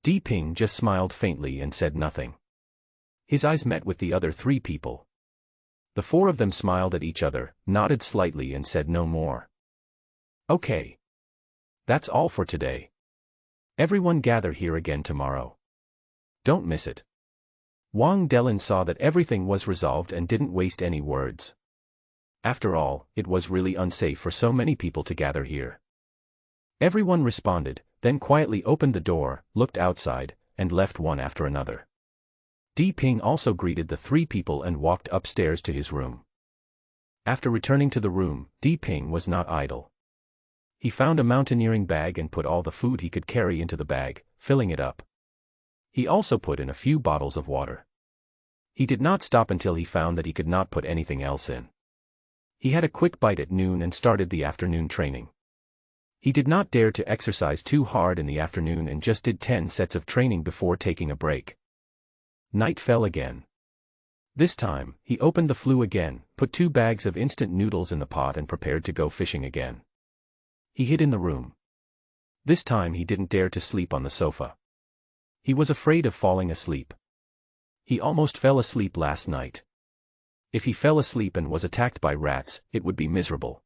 Di Ping just smiled faintly and said nothing. His eyes met with the other three people. The four of them smiled at each other, nodded slightly and said no more. Okay. That's all for today. Everyone gather here again tomorrow. Don't miss it. Wang Delin saw that everything was resolved and didn't waste any words. After all, it was really unsafe for so many people to gather here. Everyone responded, then quietly opened the door, looked outside, and left one after another. Di Ping also greeted the three people and walked upstairs to his room. After returning to the room, Di Ping was not idle. He found a mountaineering bag and put all the food he could carry into the bag, filling it up. He also put in a few bottles of water. He did not stop until he found that he could not put anything else in. He had a quick bite at noon and started the afternoon training. He did not dare to exercise too hard in the afternoon and just did 10 sets of training before taking a break. Night fell again. This time, he opened the flue again, put 2 bags of instant noodles in the pot and prepared to go fishing again. He hid in the room. This time he didn't dare to sleep on the sofa. He was afraid of falling asleep. He almost fell asleep last night. If he fell asleep and was attacked by rats, it would be miserable.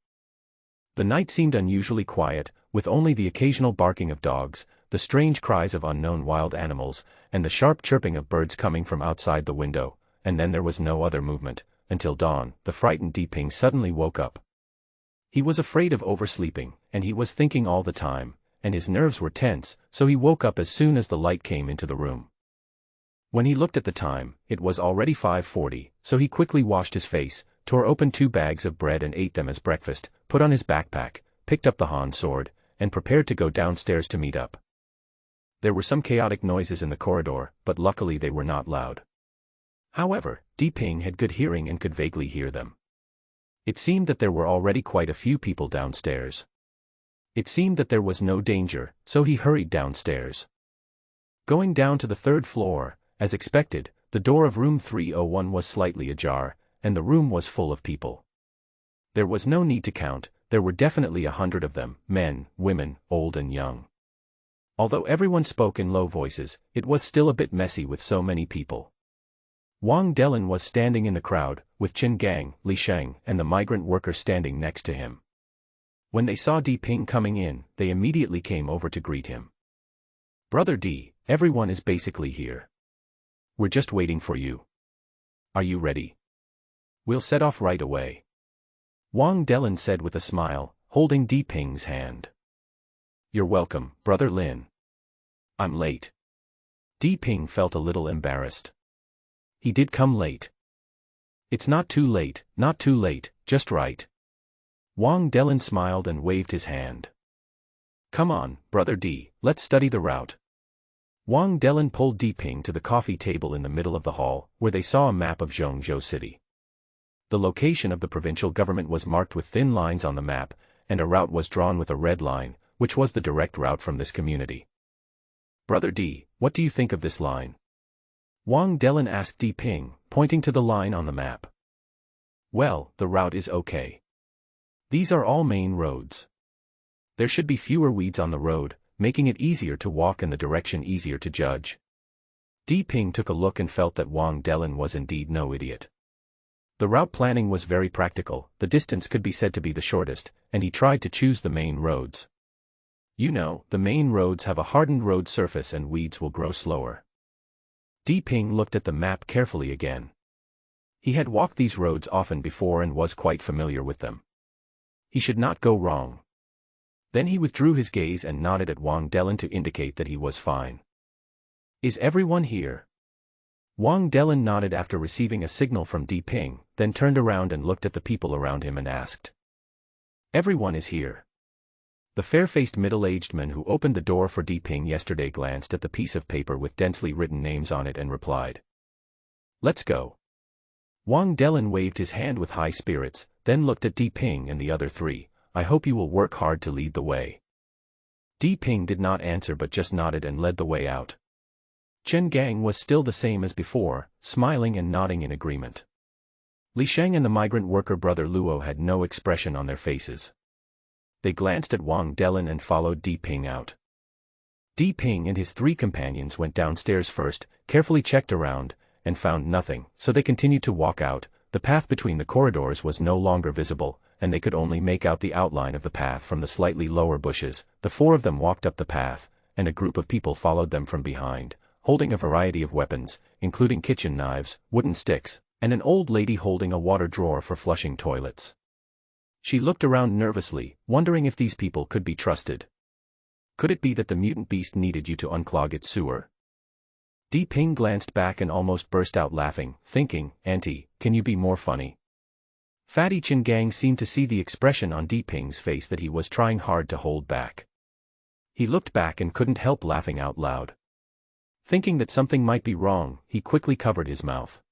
The night seemed unusually quiet, with only the occasional barking of dogs, the strange cries of unknown wild animals, and the sharp chirping of birds coming from outside the window, and then there was no other movement, until dawn. The frightened Di Ping suddenly woke up. He was afraid of oversleeping, and he was thinking all the time, and his nerves were tense, so he woke up as soon as the light came into the room. When he looked at the time, it was already 5:40, so he quickly washed his face, tore open 2 bags of bread and ate them as breakfast, put on his backpack, picked up the Han sword, and prepared to go downstairs to meet up. There were some chaotic noises in the corridor, but luckily they were not loud. However, Di Ping had good hearing and could vaguely hear them. It seemed that there were already quite a few people downstairs. It seemed that there was no danger, so he hurried downstairs. Going down to the 3rd floor, as expected, the door of room 301 was slightly ajar, and the room was full of people. There was no need to count, there were definitely 100 of them, men, women, old and young. Although everyone spoke in low voices, it was still a bit messy with so many people. Wang Delin was standing in the crowd, with Chen Gang, Li Sheng, and the migrant worker standing next to him. When they saw Di Ping coming in, they immediately came over to greet him. "Brother Di, everyone is basically here. We're just waiting for you. Are you ready? We'll set off right away," Wang Delin said with a smile, holding Di Ping's hand. "You're welcome, Brother Lin. I'm late." Di Ping felt a little embarrassed. He did come late. "It's not too late, just right." Wang Delin smiled and waved his hand. "Come on, Brother Di, let's study the route." Wang Delin pulled Di Ping to the coffee table in the middle of the hall, where they saw a map of Zhongzhou City. The location of the provincial government was marked with thin lines on the map, and a route was drawn with a red line, which was the direct route from this community. "Brother Di, what do you think of this line?" Wang Delin asked Di Ping, pointing to the line on the map. "Well, the route is okay. These are all main roads. There should be fewer weeds on the road, making it easier to walk and the direction easier to judge." Di Ping took a look and felt that Wang Delin was indeed no idiot. The route planning was very practical, the distance could be said to be the shortest, and he tried to choose the main roads. You know, the main roads have a hardened road surface and weeds will grow slower. Di Ping looked at the map carefully again. He had walked these roads often before and was quite familiar with them. He should not go wrong. Then he withdrew his gaze and nodded at Wang Delin to indicate that he was fine. Is everyone here? Wang Delin nodded after receiving a signal from Di Ping, then turned around and looked at the people around him and asked. Everyone is here. The fair-faced middle-aged man who opened the door for Di Ping yesterday glanced at the piece of paper with densely written names on it and replied. Let's go. Wang Delin waved his hand with high spirits, then looked at Di Ping and the other three. I hope you will work hard to lead the way. Di Ping did not answer but just nodded and led the way out. Chen Gang was still the same as before, smiling and nodding in agreement. Li Sheng and the migrant worker brother Luo had no expression on their faces. They glanced at Wang Delin and followed Di Ping out. Di Ping and his three companions went downstairs first, carefully checked around, and found nothing, so they continued to walk out. The path between the corridors was no longer visible, and they could only make out the outline of the path from the slightly lower bushes. The four of them walked up the path, and a group of people followed them from behind, holding a variety of weapons, including kitchen knives, wooden sticks, and an old lady holding a water drawer for flushing toilets. She looked around nervously, wondering if these people could be trusted. Could it be that the mutant beast needed you to unclog its sewer? Di Ping glanced back and almost burst out laughing, thinking, Auntie, can you be more funny? Fatty Chen Gang seemed to see the expression on Di Ping's face that he was trying hard to hold back. He looked back and couldn't help laughing out loud. Thinking that something might be wrong, he quickly covered his mouth.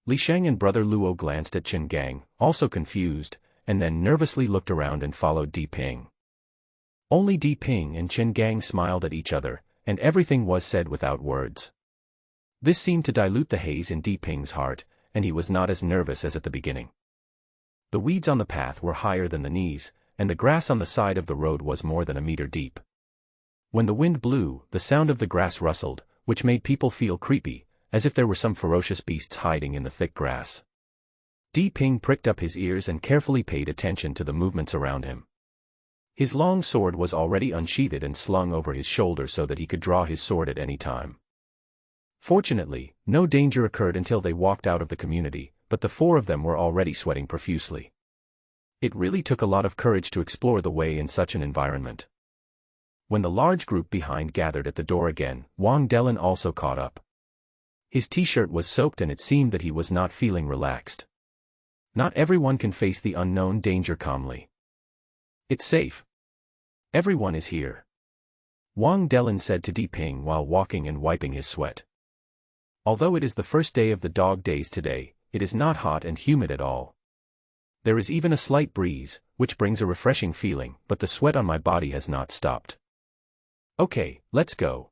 Li Sheng and brother Luo glanced at Chen Gang, also confused, and then nervously looked around and followed Di Ping. Only Di Ping and Chen Gang smiled at each other, and everything was said without words. This seemed to dilute the haze in Di Ping's heart, and he was not as nervous as at the beginning. The weeds on the path were higher than the knees, and the grass on the side of the road was more than a meter deep. When the wind blew, the sound of the grass rustled, which made people feel creepy, as if there were some ferocious beasts hiding in the thick grass. Di Ping pricked up his ears and carefully paid attention to the movements around him. His long sword was already unsheathed and slung over his shoulder so that he could draw his sword at any time. Fortunately, no danger occurred until they walked out of the community, but the four of them were already sweating profusely. It really took a lot of courage to explore the way in such an environment. When the large group behind gathered at the door again, Wang Delin also caught up. His t-shirt was soaked and it seemed that he was not feeling relaxed. Not everyone can face the unknown danger calmly. It's safe. Everyone is here. Wang Delin said to Di Ping while walking and wiping his sweat. Although it is the first day of the dog days today, it is not hot and humid at all. There is even a slight breeze, which brings a refreshing feeling, but the sweat on my body has not stopped. Okay, let's go.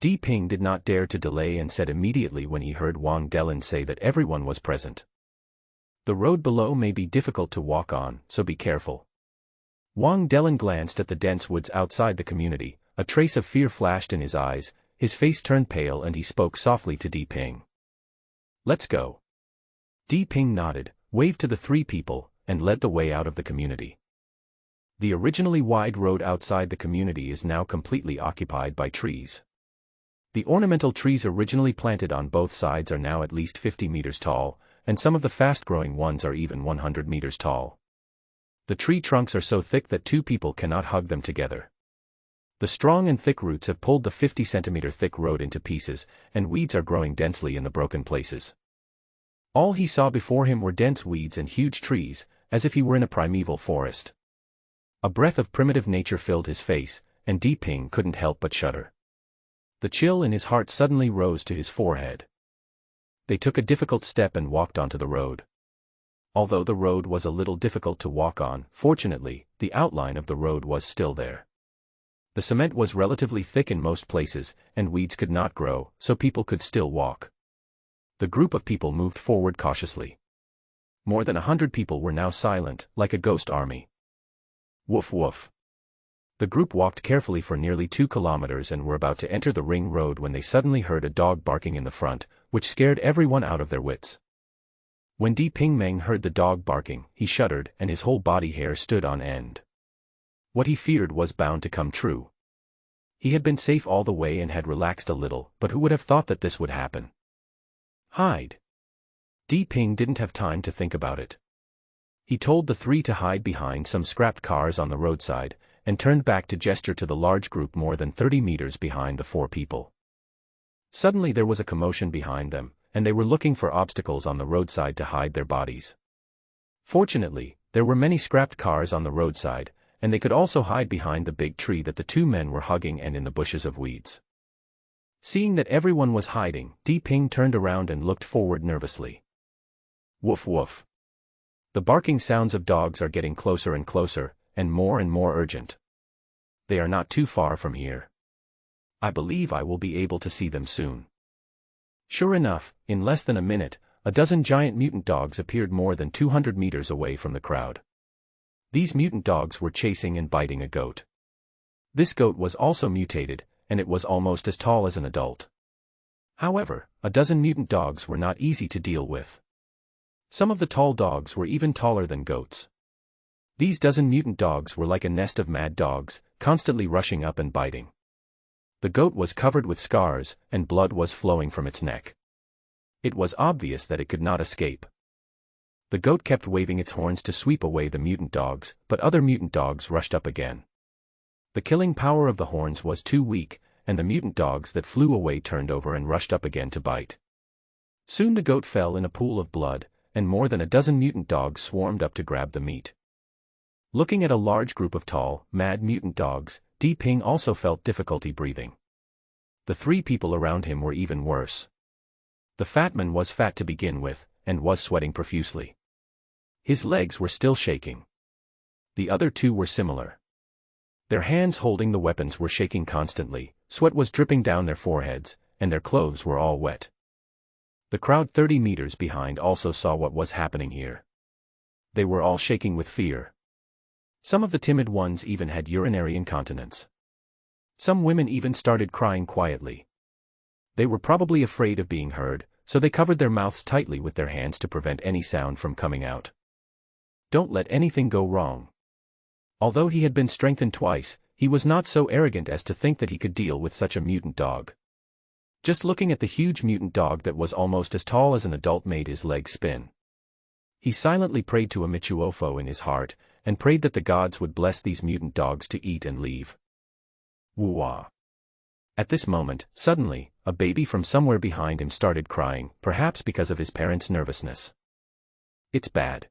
Di Ping did not dare to delay and said immediately when he heard Wang Delin say that everyone was present. The road below may be difficult to walk on, so be careful. Wang Delin glanced at the dense woods outside the community, a trace of fear flashed in his eyes, his face turned pale and he spoke softly to Di Ping. Let's go. Di Ping nodded, waved to the three people, and led the way out of the community. The originally wide road outside the community is now completely occupied by trees. The ornamental trees originally planted on both sides are now at least 50 meters tall, and some of the fast-growing ones are even 100 meters tall. The tree trunks are so thick that two people cannot hug them together. The strong and thick roots have pulled the 50-centimeter thick road into pieces, and weeds are growing densely in the broken places. All he saw before him were dense weeds and huge trees, as if he were in a primeval forest. A breath of primitive nature filled his face, and Di Ping couldn't help but shudder. The chill in his heart suddenly rose to his forehead. They took a difficult step and walked onto the road. Although the road was a little difficult to walk on, fortunately, the outline of the road was still there. The cement was relatively thick in most places, and weeds could not grow, so people could still walk. The group of people moved forward cautiously. More than 100 people were now silent, like a ghost army. Woof woof. The group walked carefully for nearly 2 kilometers and were about to enter the ring road when they suddenly heard a dog barking in the front, which scared everyone out of their wits. When Di Ping Meng heard the dog barking, he shuddered and his whole body hair stood on end. What he feared was bound to come true. He had been safe all the way and had relaxed a little, but who would have thought that this would happen? Hide. Di Ping didn't have time to think about it. He told the three to hide behind some scrapped cars on the roadside, and turned back to gesture to the large group more than 30 meters behind the four people. Suddenly there was a commotion behind them, and they were looking for obstacles on the roadside to hide their bodies. Fortunately, there were many scrapped cars on the roadside, and they could also hide behind the big tree that the two men were hugging and in the bushes of weeds. Seeing that everyone was hiding, Di Ping turned around and looked forward nervously. Woof woof. The barking sounds of dogs are getting closer and closer, and more urgent. They are not too far from here. I believe I will be able to see them soon. Sure enough, in less than a minute, a dozen giant mutant dogs appeared more than 200 meters away from the crowd. These mutant dogs were chasing and biting a goat. This goat was also mutated, and it was almost as tall as an adult. However, a dozen mutant dogs were not easy to deal with. Some of the tall dogs were even taller than goats. These dozen mutant dogs were like a nest of mad dogs, constantly rushing up and biting. The goat was covered with scars, and blood was flowing from its neck. It was obvious that it could not escape. The goat kept waving its horns to sweep away the mutant dogs, but other mutant dogs rushed up again. The killing power of the horns was too weak, and the mutant dogs that flew away turned over and rushed up again to bite. Soon the goat fell in a pool of blood, and more than a dozen mutant dogs swarmed up to grab the meat. Looking at a large group of tall, mad mutant dogs, Di Ping also felt difficulty breathing. The three people around him were even worse. The fat man was fat to begin with, and was sweating profusely. His legs were still shaking. The other two were similar. Their hands holding the weapons were shaking constantly, sweat was dripping down their foreheads, and their clothes were all wet. The crowd 30 meters behind also saw what was happening here. They were all shaking with fear. Some of the timid ones even had urinary incontinence. Some women even started crying quietly. They were probably afraid of being heard, so they covered their mouths tightly with their hands to prevent any sound from coming out. Don't let anything go wrong. Although he had been strengthened twice, he was not so arrogant as to think that he could deal with such a mutant dog. Just looking at the huge mutant dog that was almost as tall as an adult made his legs spin. He silently prayed to a Michuofo in his heart, and prayed that the gods would bless these mutant dogs to eat and leave. Woo-wah. At this moment, suddenly, a baby from somewhere behind him started crying, perhaps because of his parents' nervousness. It's bad.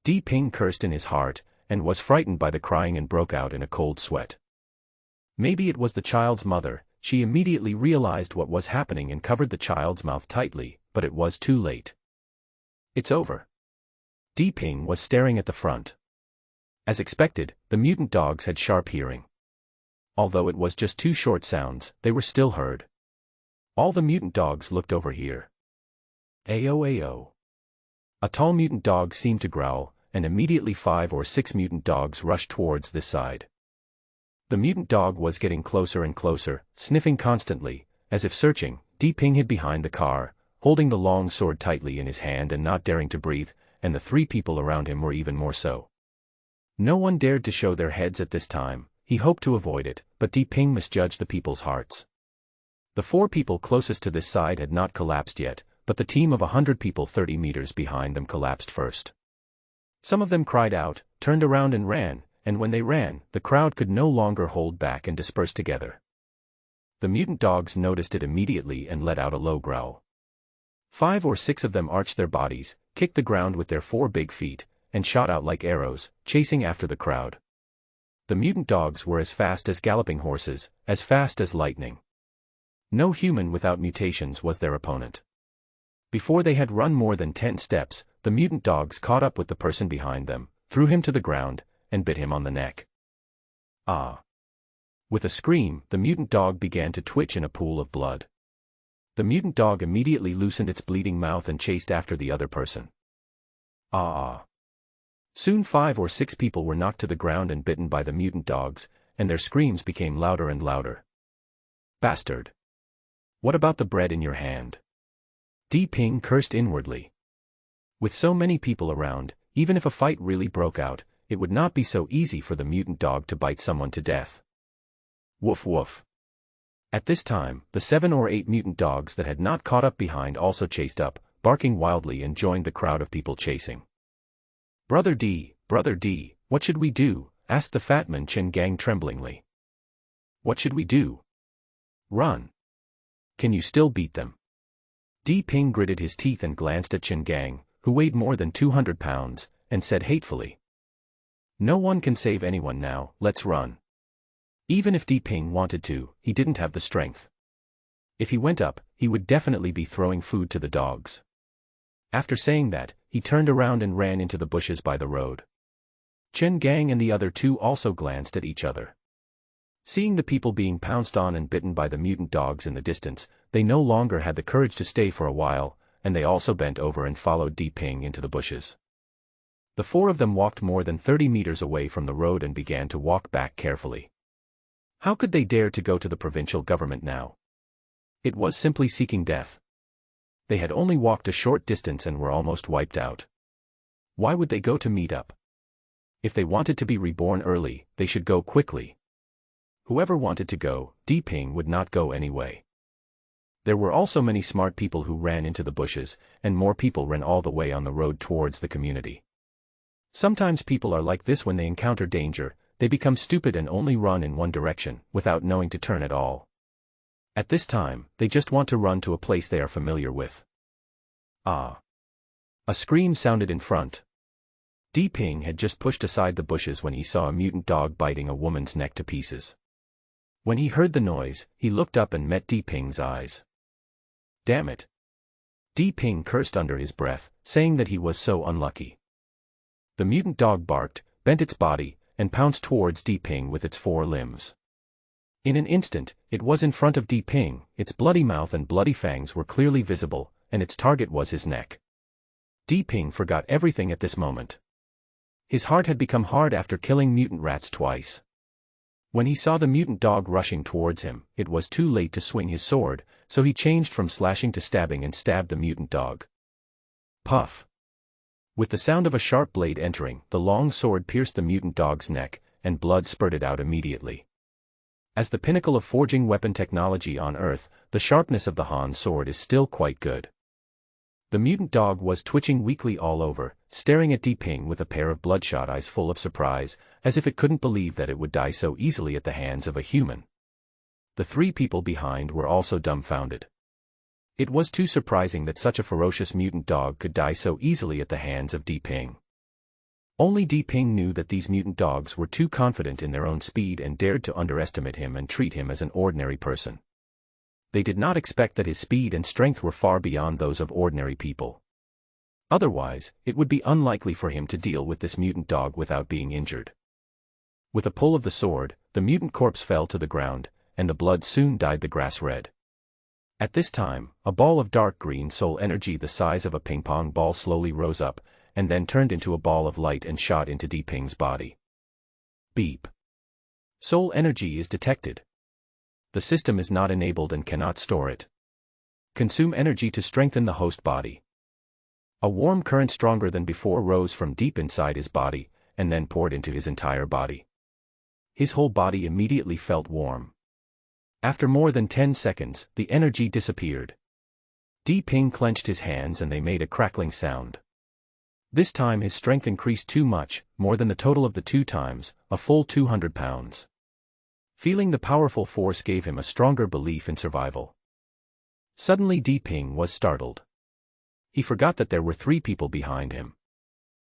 Di Ping cursed in his heart, and was frightened by the crying and broke out in a cold sweat. Maybe it was the child's mother. She immediately realized what was happening and covered the child's mouth tightly, but it was too late. It's over. Di Ping was staring at the front. As expected, the mutant dogs had sharp hearing. Although it was just two short sounds, they were still heard. All the mutant dogs looked over here. Ayo ayo. A tall mutant dog seemed to growl, and immediately 5 or 6 mutant dogs rushed towards this side. The mutant dog was getting closer and closer, sniffing constantly, as if searching. Di Ping hid behind the car, holding the long sword tightly in his hand and not daring to breathe, and the three people around him were even more so. No one dared to show their heads at this time. He hoped to avoid it, but Di Ping misjudged the people's hearts. The 4 people closest to this side had not collapsed yet, but the team of 100 people 30 meters behind them collapsed first. Some of them cried out, turned around and ran, and when they ran, the crowd could no longer hold back and dispersed together. The mutant dogs noticed it immediately and let out a low growl. 5 or 6 of them arched their bodies, kicked the ground with their 4 big feet, and shot out like arrows, chasing after the crowd. The mutant dogs were as fast as galloping horses, as fast as lightning. No human without mutations was their opponent. Before they had run more than 10 steps, the mutant dogs caught up with the person behind them, threw him to the ground, and bit him on the neck. Ah! With a scream, the mutant dog began to twitch in a pool of blood. The mutant dog immediately loosened its bleeding mouth and chased after the other person. Ah! Soon 5 or 6 people were knocked to the ground and bitten by the mutant dogs, and their screams became louder and louder. Bastard! What about the bread in your hand? Di Ping cursed inwardly. With so many people around, even if a fight really broke out, it would not be so easy for the mutant dog to bite someone to death. Woof woof. At this time, the 7 or 8 mutant dogs that had not caught up behind also chased up, barking wildly and joined the crowd of people chasing. Brother D, what should we do?" asked the fat man Chen Gang tremblingly. "What should we do? Run. Can you still beat them?" Di Ping gritted his teeth and glanced at Chen Gang, who weighed more than 200 pounds, and said hatefully, "No one can save anyone now, let's run." Even if Di Ping wanted to, he didn't have the strength. If he went up, he would definitely be throwing food to the dogs. After saying that, he turned around and ran into the bushes by the road. Chen Gang and the other two also glanced at each other. Seeing the people being pounced on and bitten by the mutant dogs in the distance, they no longer had the courage to stay for a while, and they also bent over and followed Di Ping into the bushes. The four of them walked more than 30 meters away from the road and began to walk back carefully. How could they dare to go to the provincial government now? It was simply seeking death. They had only walked a short distance and were almost wiped out. Why would they go to meet up? If they wanted to be reborn early, they should go quickly. Whoever wanted to go, Di Ping would not go anyway. There were also many smart people who ran into the bushes, and more people ran all the way on the road towards the community. Sometimes people are like this when they encounter danger, they become stupid and only run in one direction, without knowing to turn at all. At this time, they just want to run to a place they are familiar with. Ah! A scream sounded in front. Di Ping had just pushed aside the bushes when he saw a mutant dog biting a woman's neck to pieces. When he heard the noise, he looked up and met Di Ping's eyes. Damn it! Di Ping cursed under his breath, saying that he was so unlucky. The mutant dog barked, bent its body, and pounced towards Di Ping with its four limbs. In an instant, it was in front of Di Ping, its bloody mouth and bloody fangs were clearly visible, and its target was his neck. Di Ping forgot everything at this moment. His heart had become hard after killing mutant rats twice. When he saw the mutant dog rushing towards him, it was too late to swing his sword, so he changed from slashing to stabbing and stabbed the mutant dog. Puff! With the sound of a sharp blade entering, the long sword pierced the mutant dog's neck, and blood spurted out immediately. As the pinnacle of forging weapon technology on Earth, the sharpness of the Han sword is still quite good. The mutant dog was twitching weakly all over, staring at Di Ping with a pair of bloodshot eyes full of surprise, as if it couldn't believe that it would die so easily at the hands of a human. The three people behind were also dumbfounded. It was too surprising that such a ferocious mutant dog could die so easily at the hands of Di Ping. Only Di Ping knew that these mutant dogs were too confident in their own speed and dared to underestimate him and treat him as an ordinary person. They did not expect that his speed and strength were far beyond those of ordinary people. Otherwise, it would be unlikely for him to deal with this mutant dog without being injured. With a pull of the sword, the mutant corpse fell to the ground, and the blood soon dyed the grass red. At this time, a ball of dark green soul energy the size of a ping-pong ball slowly rose up, and then turned into a ball of light and shot into Di Ping's body. Beep. Soul energy is detected. The system is not enabled and cannot store it. Consume energy to strengthen the host body. A warm current stronger than before rose from deep inside his body, and then poured into his entire body. His whole body immediately felt warm. After more than 10 seconds, the energy disappeared. Di Ping clenched his hands and they made a crackling sound. This time his strength increased too much, more than the total of the 2 times, a full 200 pounds. Feeling the powerful force gave him a stronger belief in survival. Suddenly Di Ping was startled. He forgot that there were 3 people behind him.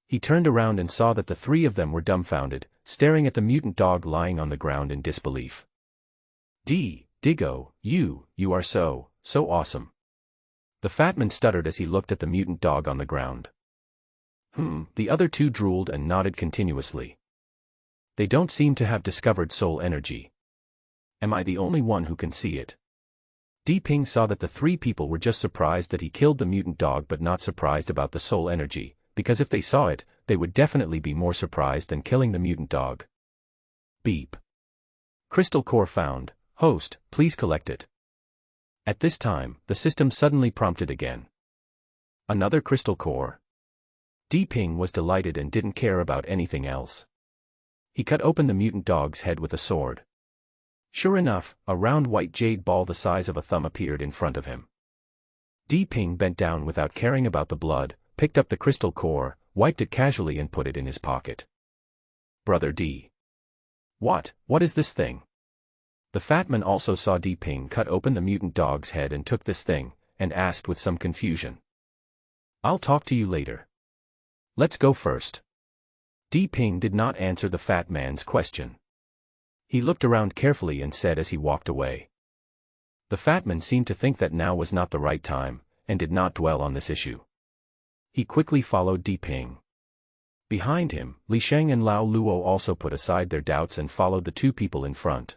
He turned around and saw that the 3 of them were dumbfounded, staring at the mutant dog lying on the ground in disbelief. Diggo, you are so awesome. The fat man stuttered as he looked at the mutant dog on the ground. The other 2 drooled and nodded continuously. They don't seem to have discovered soul energy. Am I the only one who can see it? Di Ping saw that the 3 people were just surprised that he killed the mutant dog but not surprised about the soul energy, because if they saw it, they would definitely be more surprised than killing the mutant dog. Beep. Crystal core found. Host, please collect it. At this time, the system suddenly prompted again. Another crystal core? Di Ping was delighted and didn't care about anything else. He cut open the mutant dog's head with a sword. Sure enough, a round white jade ball the size of a thumb appeared in front of him. Di Ping bent down without caring about the blood, picked up the crystal core, wiped it casually and put it in his pocket. Brother D. What is this thing? The fat man also saw Di Ping cut open the mutant dog's head and took this thing, and asked with some confusion. I'll talk to you later. Let's go first. Di Ping did not answer the fat man's question. He looked around carefully and said as he walked away. The fat man seemed to think that now was not the right time, and did not dwell on this issue. He quickly followed Di Ping. Behind him, Li Sheng and Lao Luo also put aside their doubts and followed the two people in front.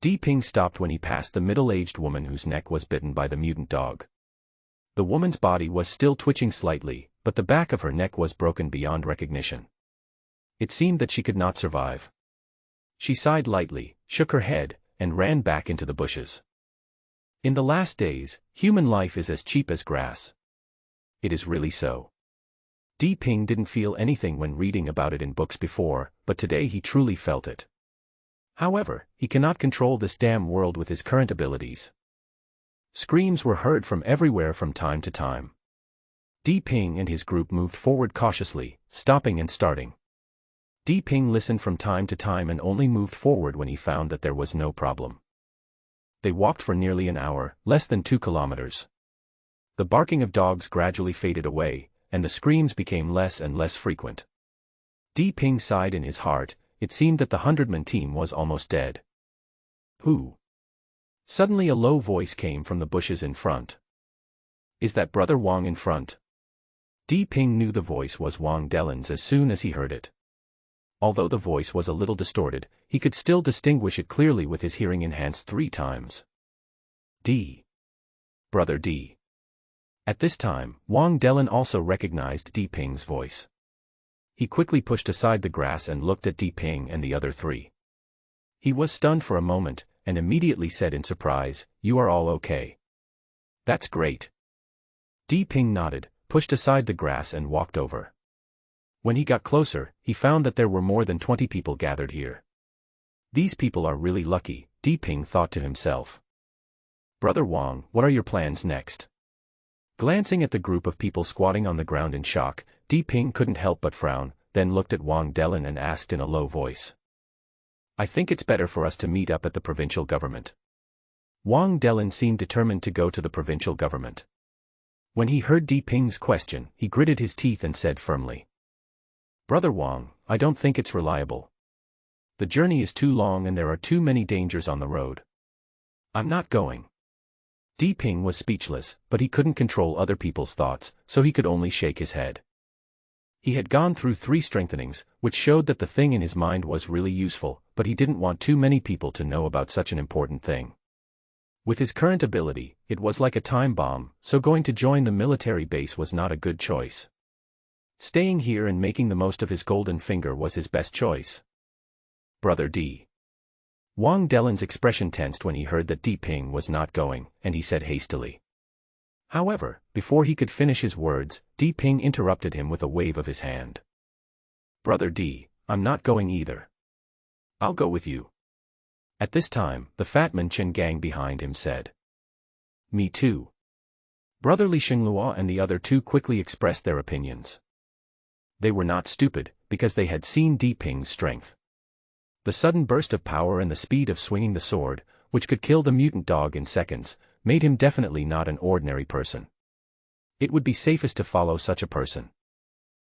Di Ping stopped when he passed the middle-aged woman whose neck was bitten by the mutant dog. The woman's body was still twitching slightly, but the back of her neck was broken beyond recognition. It seemed that she could not survive. She sighed lightly, shook her head, and ran back into the bushes. In the last days, human life is as cheap as grass. It is really so. Di Ping didn't feel anything when reading about it in books before, but today he truly felt it. However, he cannot control this damn world with his current abilities. Screams were heard from everywhere from time to time. Di Ping and his group moved forward cautiously, stopping and starting. Di Ping listened from time to time and only moved forward when he found that there was no problem. They walked for nearly an hour, less than 2 kilometers. The barking of dogs gradually faded away, and the screams became less and less frequent. Di Ping sighed in his heart. It seemed that the 100-man team was almost dead. Who? Suddenly a low voice came from the bushes in front. Is that Brother Wang in front? Di Ping knew the voice was Wang Delin's as soon as he heard it. Although the voice was a little distorted, he could still distinguish it clearly with his hearing enhanced 3 times. D. Brother D. At this time, Wang Delin also recognized Di Ping's voice. He quickly pushed aside the grass and looked at Di Ping and the other 3. He was stunned for a moment, and immediately said in surprise, "You are all okay." "That's great." Di Ping nodded, pushed aside the grass and walked over. When he got closer, he found that there were more than 20 people gathered here. These people are really lucky, Di Ping thought to himself. Brother Wang, what are your plans next? Glancing at the group of people squatting on the ground in shock, Di Ping couldn't help but frown, then looked at Wang Delin and asked in a low voice. I think it's better for us to meet up at the provincial government. Wang Delin seemed determined to go to the provincial government. When he heard Di Ping's question, he gritted his teeth and said firmly. Brother Wang, I don't think it's reliable. The journey is too long and there are too many dangers on the road. I'm not going. Di Ping was speechless, but he couldn't control other people's thoughts, so he could only shake his head. He had gone through 3 strengthenings, which showed that the thing in his mind was really useful, but he didn't want too many people to know about such an important thing. With his current ability, it was like a time bomb, so going to join the military base was not a good choice. Staying here and making the most of his golden finger was his best choice. Brother D. Wang Delin's expression tensed when he heard that Di Ping was not going, and he said hastily. However, before he could finish his words, Di Ping interrupted him with a wave of his hand. Brother D, I'm not going either. I'll go with you. At this time, the fat man Chen Gang behind him said. Me too. Brother Li Xinglua and the other 2 quickly expressed their opinions. They were not stupid, because they had seen Di Ping's strength. The sudden burst of power and the speed of swinging the sword, which could kill the mutant dog in seconds, made him definitely not an ordinary person. It would be safest to follow such a person.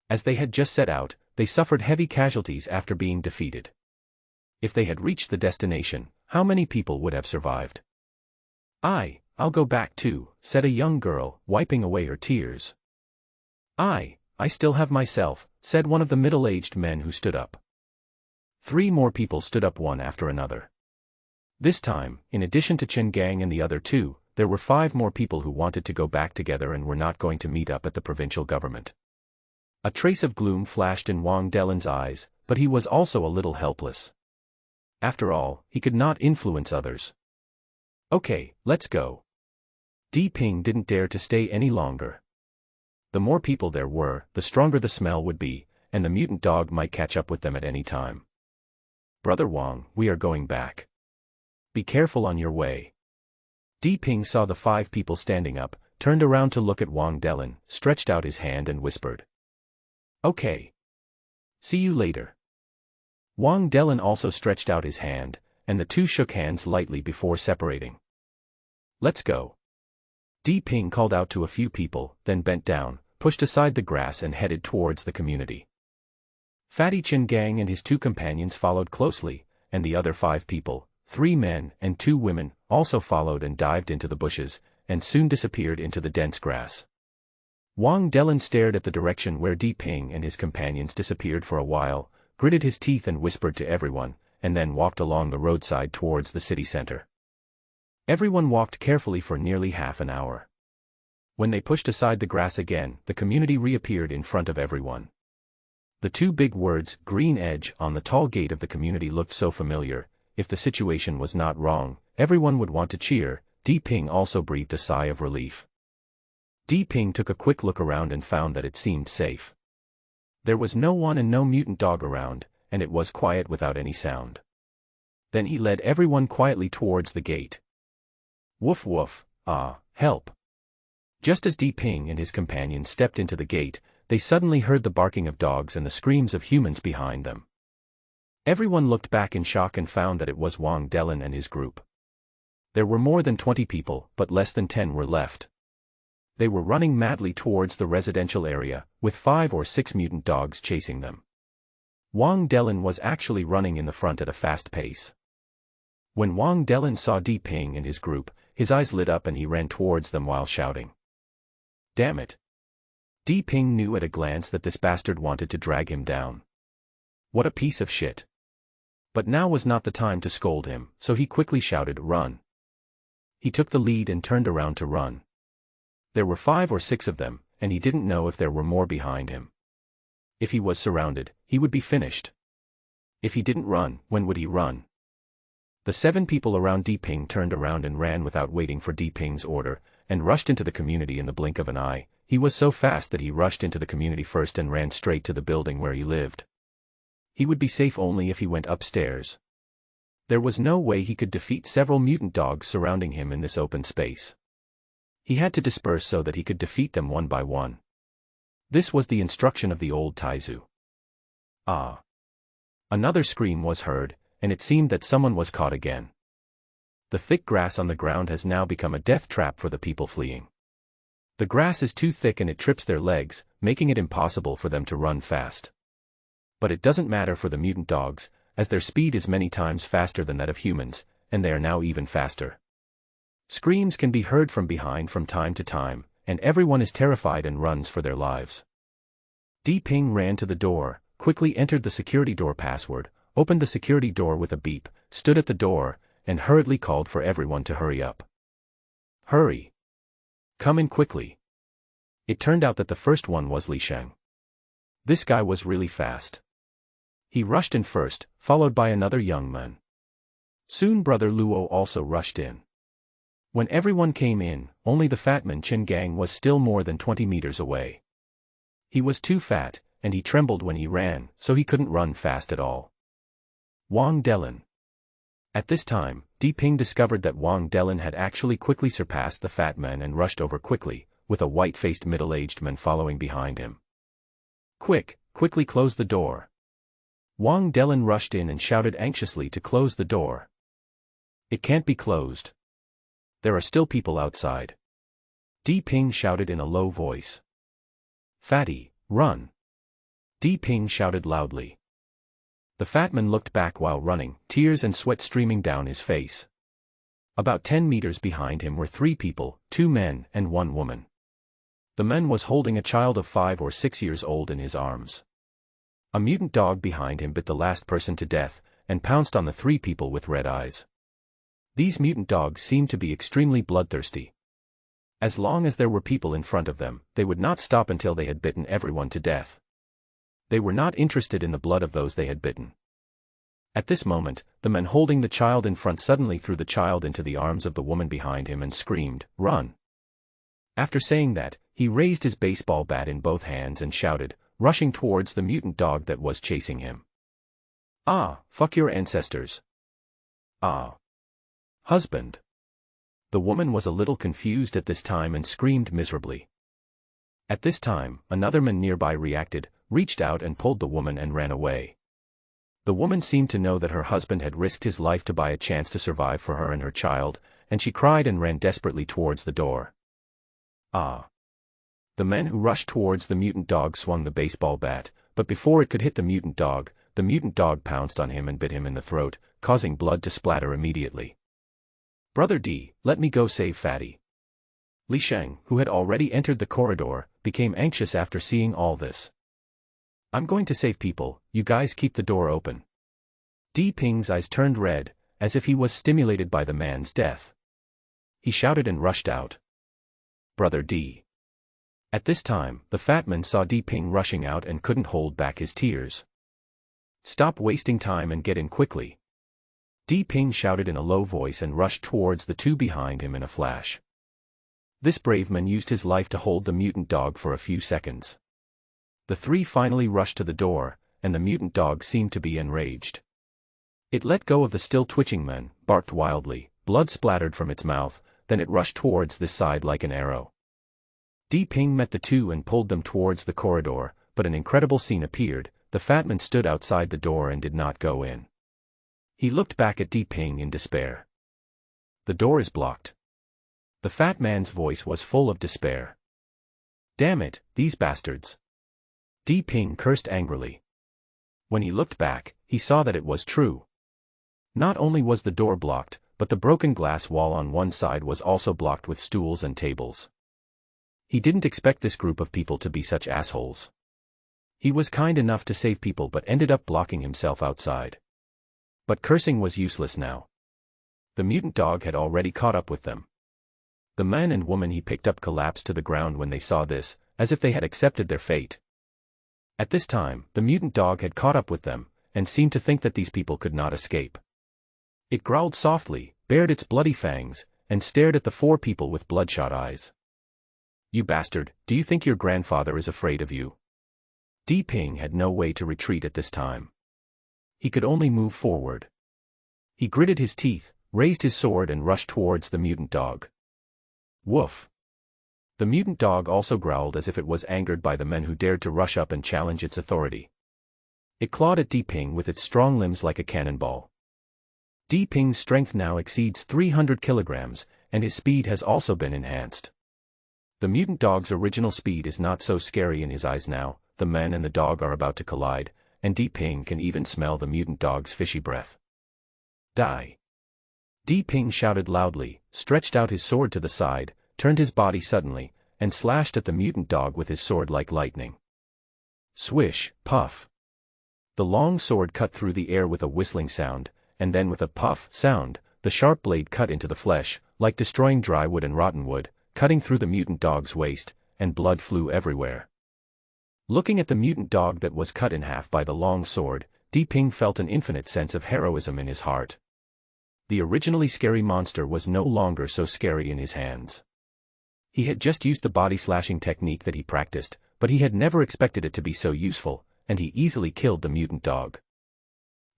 As they had just set out, they suffered heavy casualties after being defeated. If they had reached the destination, how many people would have survived? I'll go back too, said a young girl, wiping away her tears. I still have myself, said one of the middle-aged men who stood up. 3 more people stood up one after another. This time, in addition to Chen Gang and the other 2, there were 5 more people who wanted to go back together and were not going to meet up at the provincial government. A trace of gloom flashed in Wang Delin's eyes, but he was also a little helpless. After all, he could not influence others. Okay, let's go. Di Ping didn't dare to stay any longer. The more people there were, the stronger the smell would be, and the mutant dog might catch up with them at any time. Brother Wang, we are going back. Be careful on your way. Di Ping saw the 5 people standing up, turned around to look at Wang Delin, stretched out his hand and whispered. Okay. See you later. Wang Delin also stretched out his hand, and the two shook hands lightly before separating. Let's go. Di Ping called out to a few people, then bent down, pushed aside the grass and headed towards the community. Fatty Chen Gang and his two companions followed closely, and the other 5 people, 3 men and 2 women, also followed and dived into the bushes, and soon disappeared into the dense grass. Wang Delin stared at the direction where Di Ping and his companions disappeared for a while, gritted his teeth and whispered to everyone, and then walked along the roadside towards the city center. Everyone walked carefully for nearly half an hour. When they pushed aside the grass again, the community reappeared in front of everyone. The 2 big words, "Green Edge," on the tall gate of the community looked so familiar. If the situation was not wrong, everyone would want to cheer. Di Ping also breathed a sigh of relief. Di Ping took a quick look around and found that it seemed safe. There was no one and no mutant dog around, and it was quiet without any sound. Then he led everyone quietly towards the gate. Woof woof, help. Just as Di Ping and his companions stepped into the gate, they suddenly heard the barking of dogs and the screams of humans behind them. Everyone looked back in shock and found that it was Wang Delin and his group. There were more than 20 people, but less than 10 were left. They were running madly towards the residential area, with 5 or 6 mutant dogs chasing them. Wang Delin was actually running in the front at a fast pace. When Wang Delin saw Di Ping and his group, his eyes lit up and he ran towards them while shouting. Damn it! Di Ping knew at a glance that this bastard wanted to drag him down. What a piece of shit. But now was not the time to scold him, so he quickly shouted, "Run!" He took the lead and turned around to run. There were 5 or 6 of them, and he didn't know if there were more behind him. If he was surrounded, he would be finished. If he didn't run, when would he run? The 7 people around Di Ping turned around and ran without waiting for Di Ping's order, and rushed into the community in the blink of an eye. He was so fast that he rushed into the community first and ran straight to the building where he lived. He would be safe only if he went upstairs. There was no way he could defeat several mutant dogs surrounding him in this open space. He had to disperse so that he could defeat them one by one. This was the instruction of the old Taizu. Ah! Another scream was heard, and it seemed that someone was caught again. The thick grass on the ground has now become a death trap for the people fleeing. The grass is too thick and it trips their legs, making it impossible for them to run fast. But it doesn't matter for the mutant dogs, as their speed is many times faster than that of humans, and they are now even faster. Screams can be heard from behind from time to time, and everyone is terrified and runs for their lives. Di Ping ran to the door, quickly entered the security door password, opened the security door with a beep, stood at the door, and hurriedly called for everyone to hurry up. Hurry! Come in quickly. It turned out that the first one was Li Sheng. This guy was really fast. He rushed in first, followed by another young man. Soon brother Luo also rushed in. When everyone came in, only the fat man Chen Gang was still more than 20 meters away. He was too fat, and he trembled when he ran, so he couldn't run fast at all. Wang Delin. At this time, Di Ping discovered that Wang Delin had actually quickly surpassed the fat man and rushed over quickly, with a white-faced middle-aged man following behind him. Quickly close the door. Wang Delin rushed in and shouted anxiously to close the door. It can't be closed. There are still people outside. Di Ping shouted in a low voice. Fatty, run! Di Ping shouted loudly. The fat man looked back while running, tears and sweat streaming down his face. About 10 meters behind him were 3 people, 2 men and 1 woman. The man was holding a child of 5 or 6 years old in his arms. A mutant dog behind him bit the last person to death, and pounced on the 3 people with red eyes. These mutant dogs seemed to be extremely bloodthirsty. As long as there were people in front of them, they would not stop until they had bitten everyone to death. They were not interested in the blood of those they had bitten. At this moment, the man holding the child in front suddenly threw the child into the arms of the woman behind him and screamed, "Run!" After saying that, he raised his baseball bat in both hands and shouted, rushing towards the mutant dog that was chasing him. "Ah, fuck your ancestors! Ah! Husband!" The woman was a little confused at this time and screamed miserably. At this time, another man nearby reacted, reached out and pulled the woman and ran away. The woman seemed to know that her husband had risked his life to buy a chance to survive for her and her child, and she cried and ran desperately towards the door. Ah! The men who rushed towards the mutant dog swung the baseball bat, but before it could hit the mutant dog pounced on him and bit him in the throat, causing blood to splatter immediately. "Brother D, let me go save Fatty." Li Sheng, who had already entered the corridor, became anxious after seeing all this. "I'm going to save people, you guys keep the door open." Di Ping's eyes turned red, as if he was stimulated by the man's death. He shouted and rushed out. "Brother D." At this time, the fat man saw Di Ping rushing out and couldn't hold back his tears. "Stop wasting time and get in quickly." Di Ping shouted in a low voice and rushed towards the two behind him in a flash. This brave man used his life to hold the mutant dog for a few seconds. The three finally rushed to the door, and the mutant dog seemed to be enraged. It let go of the still twitching man, barked wildly, blood splattered from its mouth, then it rushed towards this side like an arrow. Di Ping met the two and pulled them towards the corridor, but an incredible scene appeared. The fat man stood outside the door and did not go in. He looked back at Di Ping in despair. "The door is blocked." The fat man's voice was full of despair. "Damn it, these bastards." Di Ping cursed angrily. When he looked back, he saw that it was true. Not only was the door blocked, but the broken glass wall on one side was also blocked with stools and tables. He didn't expect this group of people to be such assholes. He was kind enough to save people but ended up blocking himself outside. But cursing was useless now. The mutant dog had already caught up with them. The man and woman he picked up collapsed to the ground when they saw this, as if they had accepted their fate. At this time, the mutant dog had caught up with them, and seemed to think that these people could not escape. It growled softly, bared its bloody fangs, and stared at the four people with bloodshot eyes. "You bastard, do you think your grandfather is afraid of you?" Di Ping had no way to retreat at this time. He could only move forward. He gritted his teeth, raised his sword and rushed towards the mutant dog. Woof! The mutant dog also growled as if it was angered by the men who dared to rush up and challenge its authority. It clawed at Di Ping with its strong limbs like a cannonball. Di Ping's strength now exceeds 300 kilograms, and his speed has also been enhanced. The mutant dog's original speed is not so scary in his eyes now. The man and the dog are about to collide, and Di Ping can even smell the mutant dog's fishy breath. "Die!" Di Ping shouted loudly, stretched out his sword to the side, turned his body suddenly, and slashed at the mutant dog with his sword like lightning. Swish, puff. The long sword cut through the air with a whistling sound, and then with a puff sound, the sharp blade cut into the flesh, like destroying dry wood and rotten wood, cutting through the mutant dog's waist, and blood flew everywhere. Looking at the mutant dog that was cut in half by the long sword, Di Ping felt an infinite sense of heroism in his heart. The originally scary monster was no longer so scary in his hands. He had just used the body-slashing technique that he practiced, but he had never expected it to be so useful, and he easily killed the mutant dog.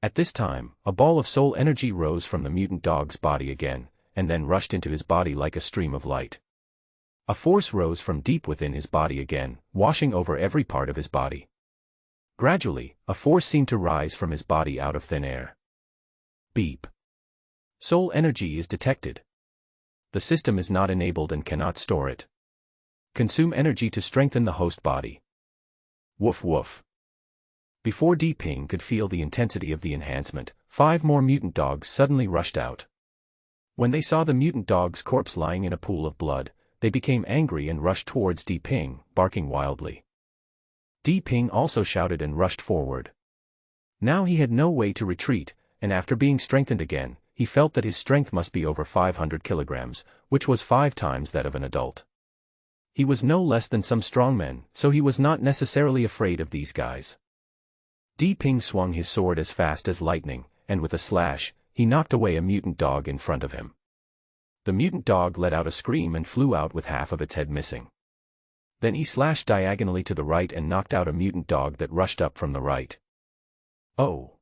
At this time, a ball of soul energy rose from the mutant dog's body again, and then rushed into his body like a stream of light. A force rose from deep within his body again, washing over every part of his body. Gradually, a force seemed to rise from his body out of thin air. Beep. Soul energy is detected. The system is not enabled and cannot store it. Consume energy to strengthen the host body. Woof woof. Before Di Ping could feel the intensity of the enhancement, 5 more mutant dogs suddenly rushed out. When they saw the mutant dog's corpse lying in a pool of blood, they became angry and rushed towards Di Ping, barking wildly. Di Ping also shouted and rushed forward. Now he had no way to retreat, and after being strengthened again, he felt that his strength must be over 500 kilograms, which was 5 times that of an adult. He was no less than some strong men, so he was not necessarily afraid of these guys. Di Ping swung his sword as fast as lightning, and with a slash, he knocked away a mutant dog in front of him. The mutant dog let out a scream and flew out with half of its head missing. Then he slashed diagonally to the right and knocked out a mutant dog that rushed up from the right. Oh!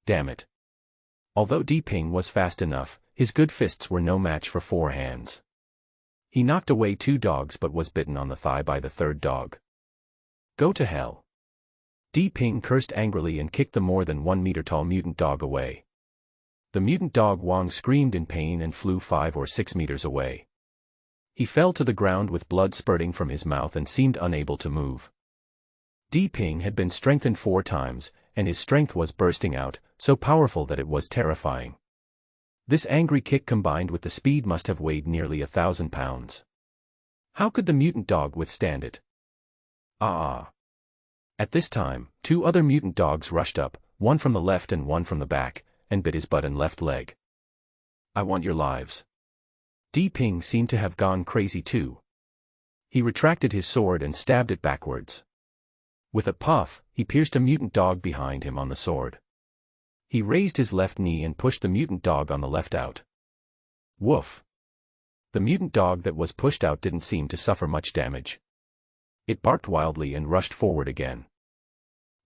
Damn it! Although Di Ping was fast enough, his good fists were no match for 4 hands. He knocked away 2 dogs but was bitten on the thigh by the 3rd dog. Go to hell! Di Ping cursed angrily and kicked the more than 1 meter tall mutant dog away. The mutant dog Wang screamed in pain and flew 5 or 6 meters away. He fell to the ground with blood spurting from his mouth and seemed unable to move. Di Ping had been strengthened 4 times, and his strength was bursting out, so powerful that it was terrifying. This angry kick combined with the speed must have weighed nearly 1,000 pounds. How could the mutant dog withstand it? Ah! At this time, 2 other mutant dogs rushed up, one from the left and one from the back, and bit his butt and left leg. I want your lives. Di Ping seemed to have gone crazy too. He retracted his sword and stabbed it backwards. With a puff, he pierced a mutant dog behind him on the sword. He raised his left knee and pushed the mutant dog on the left out. Woof! The mutant dog that was pushed out didn't seem to suffer much damage. It barked wildly and rushed forward again.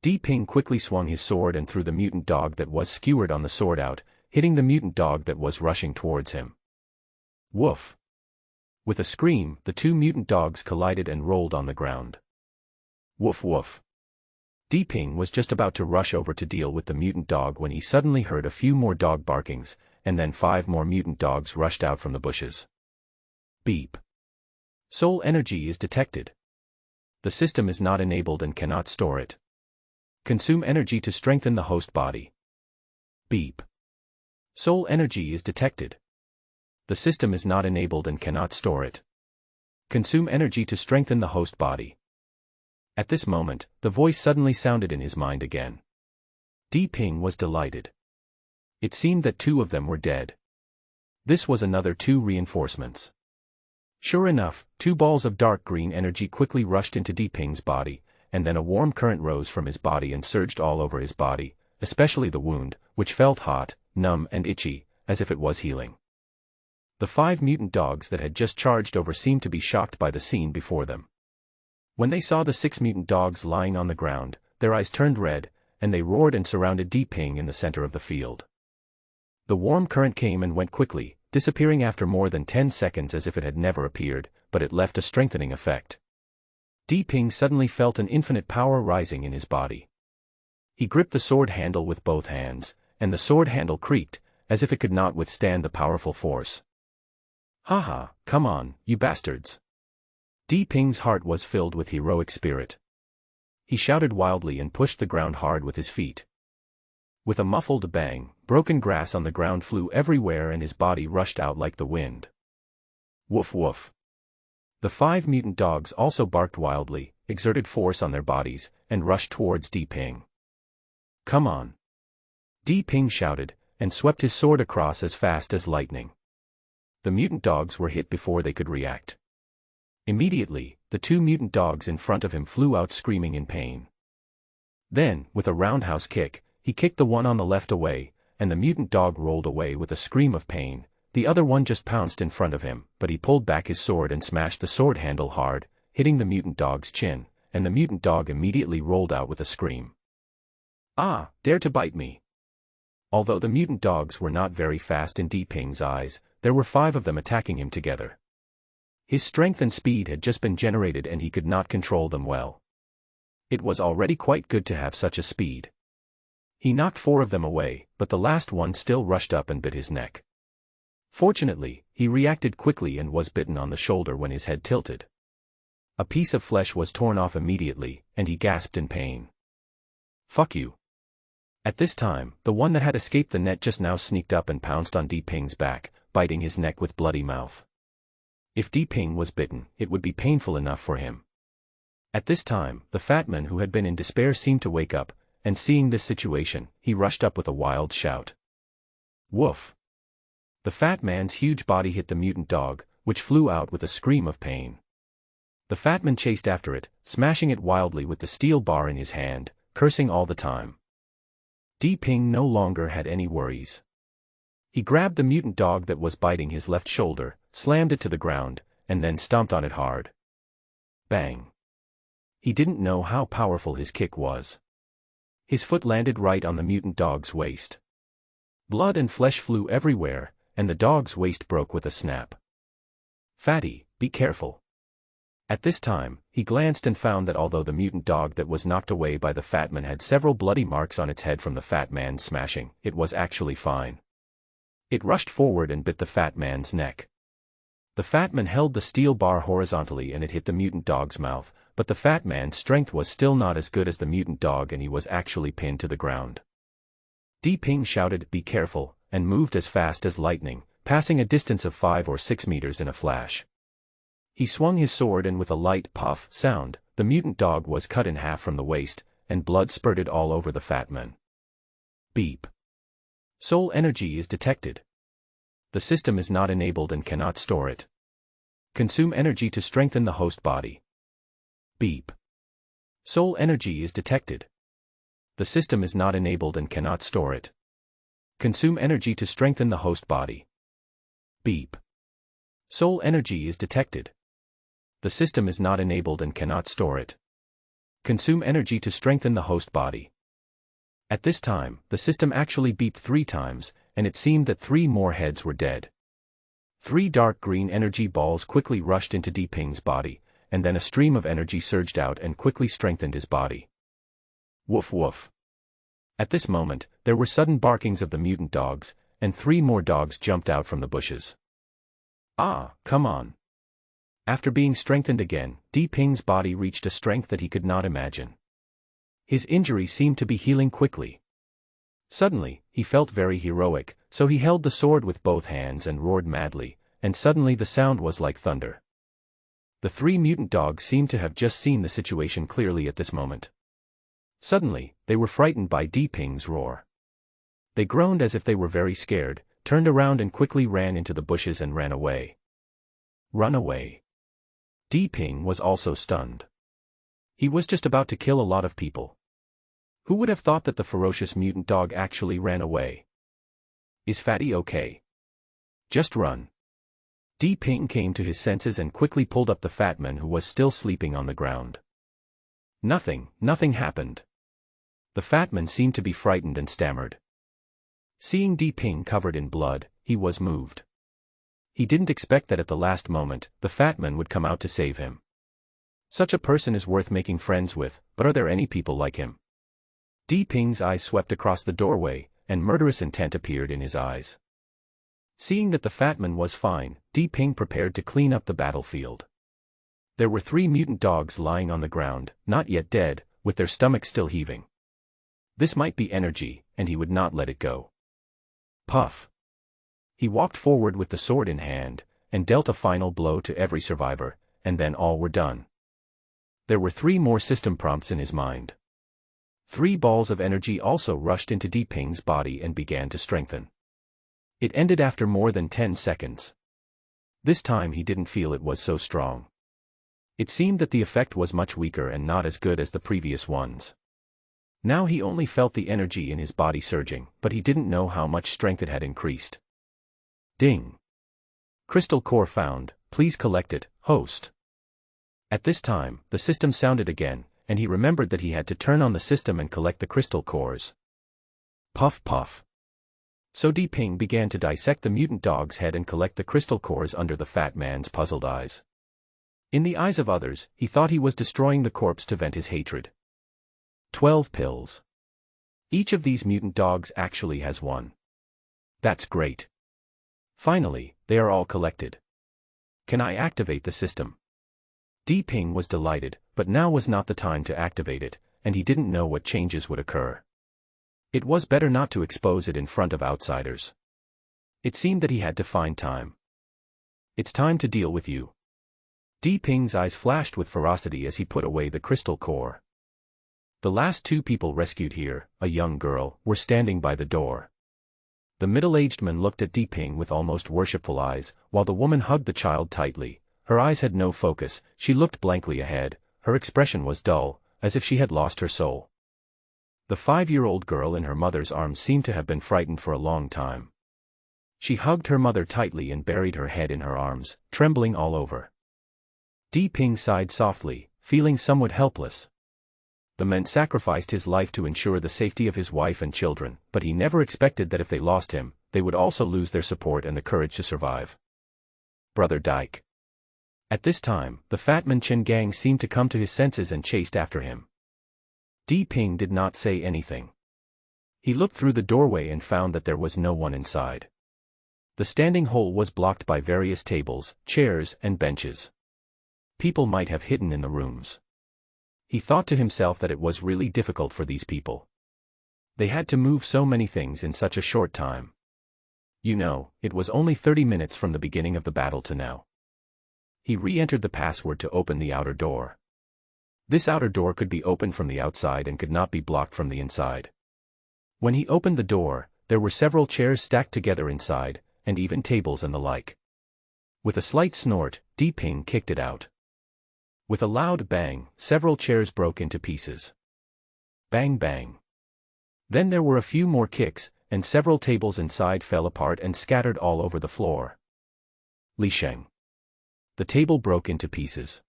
Di Ping quickly swung his sword and threw the mutant dog that was skewered on the sword out, hitting the mutant dog that was rushing towards him. Woof! With a scream, the 2 mutant dogs collided and rolled on the ground. Woof woof! Di Ping was just about to rush over to deal with the mutant dog when he suddenly heard a few more dog barkings, and then 5 more mutant dogs rushed out from the bushes. Beep! Soul energy is detected. The system is not enabled and cannot store it. Consume energy to strengthen the host body. Beep! Soul energy is detected. The system is not enabled and cannot store it. Consume energy to strengthen the host body. At this moment, the voice suddenly sounded in his mind again. Di Ping was delighted. It seemed that 2 of them were dead. This was another 2 reinforcements. Sure enough, 2 balls of dark green energy quickly rushed into Di Ping's body, and then a warm current rose from his body and surged all over his body, especially the wound, which felt hot, numb and itchy, as if it was healing. The 5 mutant dogs that had just charged over seemed to be shocked by the scene before them. When they saw the 6 mutant dogs lying on the ground, their eyes turned red, and they roared and surrounded Di Ping in the center of the field. The warm current came and went quickly, disappearing after more than 10 seconds as if it had never appeared, but it left a strengthening effect. Di Ping suddenly felt an infinite power rising in his body. He gripped the sword handle with both hands, and the sword handle creaked, as if it could not withstand the powerful force. Haha, come on, you bastards! Di Ping's heart was filled with heroic spirit. He shouted wildly and pushed the ground hard with his feet. With a muffled bang, broken grass on the ground flew everywhere and his body rushed out like the wind. Woof woof! The 5 mutant dogs also barked wildly, exerted force on their bodies, and rushed towards Di Ping. Come on! Di Ping shouted, and swept his sword across as fast as lightning. The mutant dogs were hit before they could react. Immediately, the 2 mutant dogs in front of him flew out screaming in pain. Then, with a roundhouse kick, he kicked the one on the left away, and the mutant dog rolled away with a scream of pain. The other one just pounced in front of him, but he pulled back his sword and smashed the sword handle hard, hitting the mutant dog's chin, and the mutant dog immediately rolled out with a scream. Ah, dare to bite me! Although the mutant dogs were not very fast in Di Ping's eyes, there were 5 of them attacking him together. His strength and speed had just been generated and he could not control them well. It was already quite good to have such a speed. He knocked 4 of them away, but the last one still rushed up and bit his neck. Fortunately, he reacted quickly and was bitten on the shoulder when his head tilted. A piece of flesh was torn off immediately, and he gasped in pain. Fuck you. At this time, the one that had escaped the net just now sneaked up and pounced on Di Ping's back, biting his neck with bloody mouth. If Di Ping was bitten, it would be painful enough for him. At this time, the fat man who had been in despair seemed to wake up, and seeing this situation, he rushed up with a wild shout. Woof! The fat man's huge body hit the mutant dog, which flew out with a scream of pain. The fat man chased after it, smashing it wildly with the steel bar in his hand, cursing all the time. Di Ping no longer had any worries. He grabbed the mutant dog that was biting his left shoulder, slammed it to the ground, and then stomped on it hard. Bang! He didn't know how powerful his kick was. His foot landed right on the mutant dog's waist. Blood and flesh flew everywhere, and the dog's waist broke with a snap. Fatty, be careful. At this time, he glanced and found that although the mutant dog that was knocked away by the fat man had several bloody marks on its head from the fat man's smashing, it was actually fine. It rushed forward and bit the fat man's neck. The fat man held the steel bar horizontally and it hit the mutant dog's mouth, but the fat man's strength was still not as good as the mutant dog and he was actually pinned to the ground. Di Ping shouted, "Be careful," and moved as fast as lightning, passing a distance of 5 or 6 meters in a flash. He swung his sword and with a light puff sound, the mutant dog was cut in half from the waist, and blood spurted all over the fat man. Beep. Soul energy is detected. The system is not enabled and cannot store it. Consume energy to strengthen the host body. Beep. Soul energy is detected. The system is not enabled and cannot store it. Consume energy to strengthen the host body. Beep. Soul energy is detected. The system is not enabled and cannot store it. Consume energy to strengthen the host body. At this time, the system actually beeped 3 times, and it seemed that 3 more heads were dead. 3 dark green energy balls quickly rushed into Di Ping's body, and then a stream of energy surged out and quickly strengthened his body. Woof woof. At this moment, there were sudden barkings of the mutant dogs, and 3 more dogs jumped out from the bushes. Ah, come on. After being strengthened again, Di Ping's body reached a strength that he could not imagine. His injury seemed to be healing quickly. Suddenly, he felt very heroic, so he held the sword with both hands and roared madly, and suddenly the sound was like thunder. The 3 mutant dogs seemed to have just seen the situation clearly at this moment. Suddenly, they were frightened by Di Ping's roar. They groaned as if they were very scared, turned around and quickly ran into the bushes and ran away. Run away. Di Ping was also stunned. He was just about to kill a lot of people. Who would have thought that the ferocious mutant dog actually ran away? Is Fatty okay? Just run. Di Ping came to his senses and quickly pulled up the fat man who was still sleeping on the ground. Nothing happened. The fat man seemed to be frightened and stammered. Seeing Di Ping covered in blood, he was moved. He didn't expect that at the last moment, the fat man would come out to save him. Such a person is worth making friends with, but are there any people like him? Di Ping's eyes swept across the doorway, and murderous intent appeared in his eyes. Seeing that the fat man was fine, Di Ping prepared to clean up the battlefield. There were 3 mutant dogs lying on the ground, not yet dead, with their stomachs still heaving. This might be energy, and he would not let it go. Puff. He walked forward with the sword in hand, and dealt a final blow to every survivor, and then all were done. There were 3 more system prompts in his mind. 3 balls of energy also rushed into Di Ping's body and began to strengthen. It ended after more than 10 seconds. This time he didn't feel it was so strong. It seemed that the effect was much weaker and not as good as the previous ones. Now he only felt the energy in his body surging, but he didn't know how much strength it had increased. Ding. Crystal core found, please collect it, host. At this time, the system sounded again, and he remembered that he had to turn on the system and collect the crystal cores. Puff puff. So Di Ping began to dissect the mutant dog's head and collect the crystal cores under the fat man's puzzled eyes. In the eyes of others, he thought he was destroying the corpse to vent his hatred. 12 pills. Each of these mutant dogs actually has 1. That's great. Finally, they are all collected. Can I activate the system? Di Ping was delighted, but now was not the time to activate it, and he didn't know what changes would occur. It was better not to expose it in front of outsiders. It seemed that he had to find time. It's time to deal with you. Di Ping's eyes flashed with ferocity as he put away the crystal core. The last 2 people rescued here, a young girl, were standing by the door. The middle-aged man looked at Di Ping with almost worshipful eyes, while the woman hugged the child tightly. Her eyes had no focus, she looked blankly ahead, her expression was dull, as if she had lost her soul. The 5-year-old girl in her mother's arms seemed to have been frightened for a long time. She hugged her mother tightly and buried her head in her arms, trembling all over. Di Ping sighed softly, feeling somewhat helpless. The man sacrificed his life to ensure the safety of his wife and children, but he never expected that if they lost him, they would also lose their support and the courage to survive. Brother Dyke. At this time, the Fatman Chen gang seemed to come to his senses and chased after him. Di Ping did not say anything. He looked through the doorway and found that there was no one inside. The standing hole was blocked by various tables, chairs, and benches. People might have hidden in the rooms. He thought to himself that it was really difficult for these people. They had to move so many things in such a short time. You know, it was only 30 minutes from the beginning of the battle to now. He re-entered the password to open the outer door. This outer door could be opened from the outside and could not be blocked from the inside. When he opened the door, there were several chairs stacked together inside, and even tables and the like. With a slight snort, Di Ping kicked it out. With a loud bang, several chairs broke into pieces. Bang bang. Then there were a few more kicks, and several tables inside fell apart and scattered all over the floor. Li Sheng. The table broke into pieces.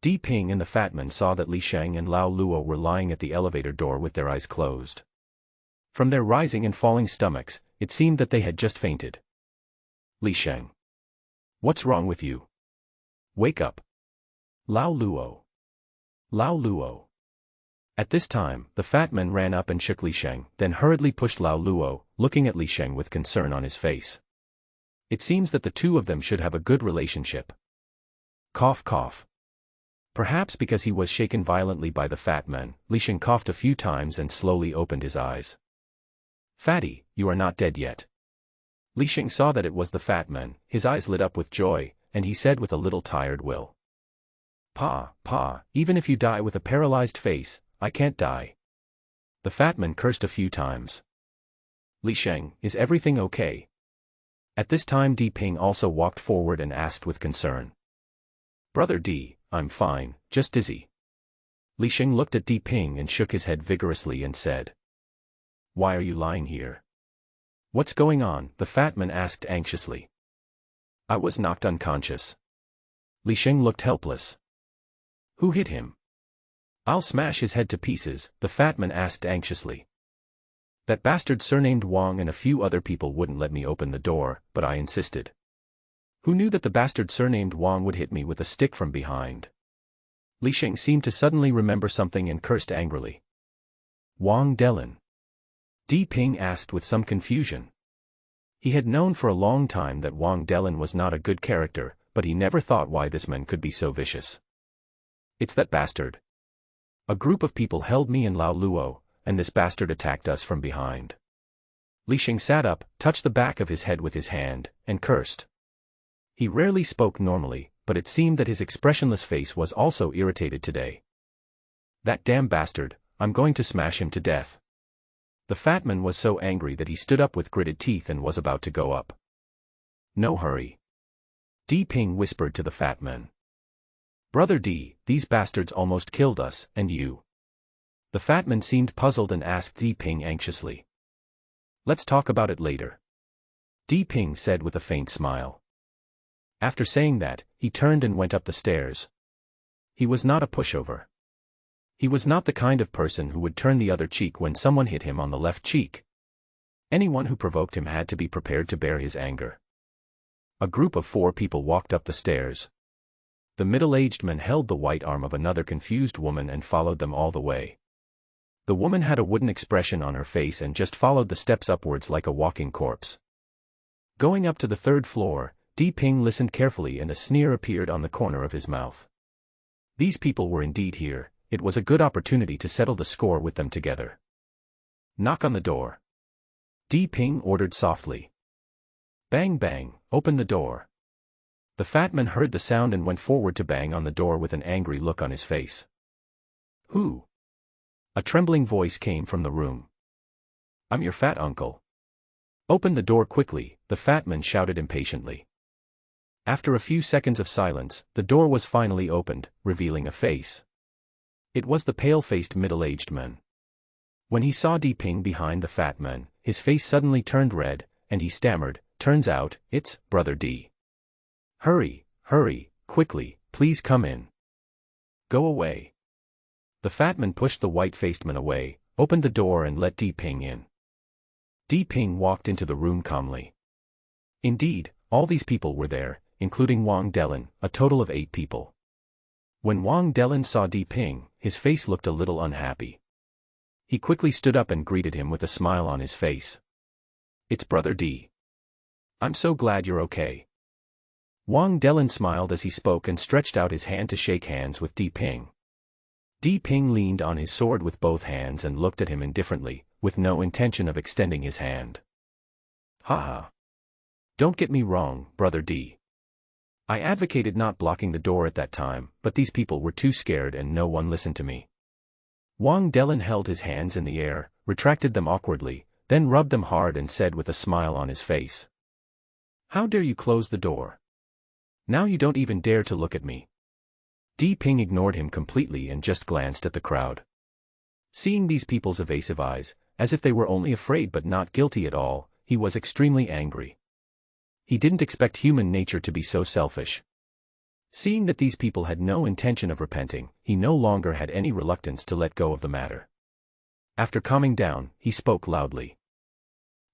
Di Ping and the Fatman saw that Li Sheng and Lao Luo were lying at the elevator door with their eyes closed. From their rising and falling stomachs, it seemed that they had just fainted. Li Sheng. What's wrong with you? Wake up. Lao Luo. Lao Luo. At this time, the Fatman ran up and shook Li Sheng, then hurriedly pushed Lao Luo, looking at Li Sheng with concern on his face. It seems that the two of them should have a good relationship. Cough cough. Perhaps because he was shaken violently by the Fatman, Li Sheng coughed a few times and slowly opened his eyes. Fatty, you are not dead yet. Li Sheng saw that it was the Fatman, his eyes lit up with joy, and he said with a little tired will. Pa, even if you die with a paralyzed face, I can't die. The Fatman cursed a few times. Li Sheng, is everything okay? At this time Di Ping also walked forward and asked with concern. Brother Di, I'm fine, just dizzy. Li Sheng looked at Di Ping and shook his head vigorously and said. Why are you lying here? What's going on? The Fatman asked anxiously. I was knocked unconscious. Li Sheng looked helpless. Who hit him? I'll smash his head to pieces, the Fatman asked anxiously. That bastard surnamed Wang and a few other people wouldn't let me open the door, but I insisted. Who knew that the bastard surnamed Wang would hit me with a stick from behind? Li Sheng seemed to suddenly remember something and cursed angrily. Wang Delin. Di Ping asked with some confusion. He had known for a long time that Wang Delin was not a good character, but he never thought why this man could be so vicious. It's that bastard. A group of people held me and Lao Luo, and this bastard attacked us from behind. Li Sheng sat up, touched the back of his head with his hand, and cursed. He rarely spoke normally, but it seemed that his expressionless face was also irritated today. That damn bastard, I'm going to smash him to death. The Fatman was so angry that he stood up with gritted teeth and was about to go up. No hurry. Di Ping whispered to the Fatman. Brother Di, these bastards almost killed us, and you. The Fatman seemed puzzled and asked Di Ping anxiously. Let's talk about it later. Di Ping said with a faint smile. After saying that, he turned and went up the stairs. He was not a pushover. He was not the kind of person who would turn the other cheek when someone hit him on the left cheek. Anyone who provoked him had to be prepared to bear his anger. A group of 4 people walked up the stairs. The middle-aged man held the white arm of another confused woman and followed them all the way. The woman had a wooden expression on her face and just followed the steps upwards like a walking corpse. Going up to the 3rd floor, Di Ping listened carefully and a sneer appeared on the corner of his mouth. These people were indeed here. It was a good opportunity to settle the score with them together. Knock on the door. Di Ping ordered softly. Bang bang, open the door. The Fatman heard the sound and went forward to bang on the door with an angry look on his face. Who? A trembling voice came from the room. I'm your fat uncle. Open the door quickly, the Fatman shouted impatiently. After a few seconds of silence, the door was finally opened, revealing a face. It was the pale-faced middle-aged man. When he saw Di Ping behind the Fatman, his face suddenly turned red, and he stammered, turns out, it's Brother Di. Hurry, quickly, please come in. Go away. The Fatman pushed the white-faced man away, opened the door and let Di Ping in. Di Ping walked into the room calmly. Indeed, all these people were there, including Wang Delin, a total of 8 people. When Wang Delin saw Di Ping, his face looked a little unhappy. He quickly stood up and greeted him with a smile on his face. "It's Brother Di. I'm so glad you're okay." Wang Delin smiled as he spoke and stretched out his hand to shake hands with Di Ping. Di Ping leaned on his sword with both hands and looked at him indifferently, with no intention of extending his hand. "Haha. Don't get me wrong, Brother Di. I advocated not blocking the door at that time, but these people were too scared and no one listened to me." Wang Delin held his hands in the air, retracted them awkwardly, then rubbed them hard and said with a smile on his face, "How dare you close the door? Now you don't even dare to look at me." Di Ping ignored him completely and just glanced at the crowd. Seeing these people's evasive eyes, as if they were only afraid but not guilty at all, he was extremely angry. He didn't expect human nature to be so selfish. Seeing that these people had no intention of repenting, he no longer had any reluctance to let go of the matter. After calming down, he spoke loudly.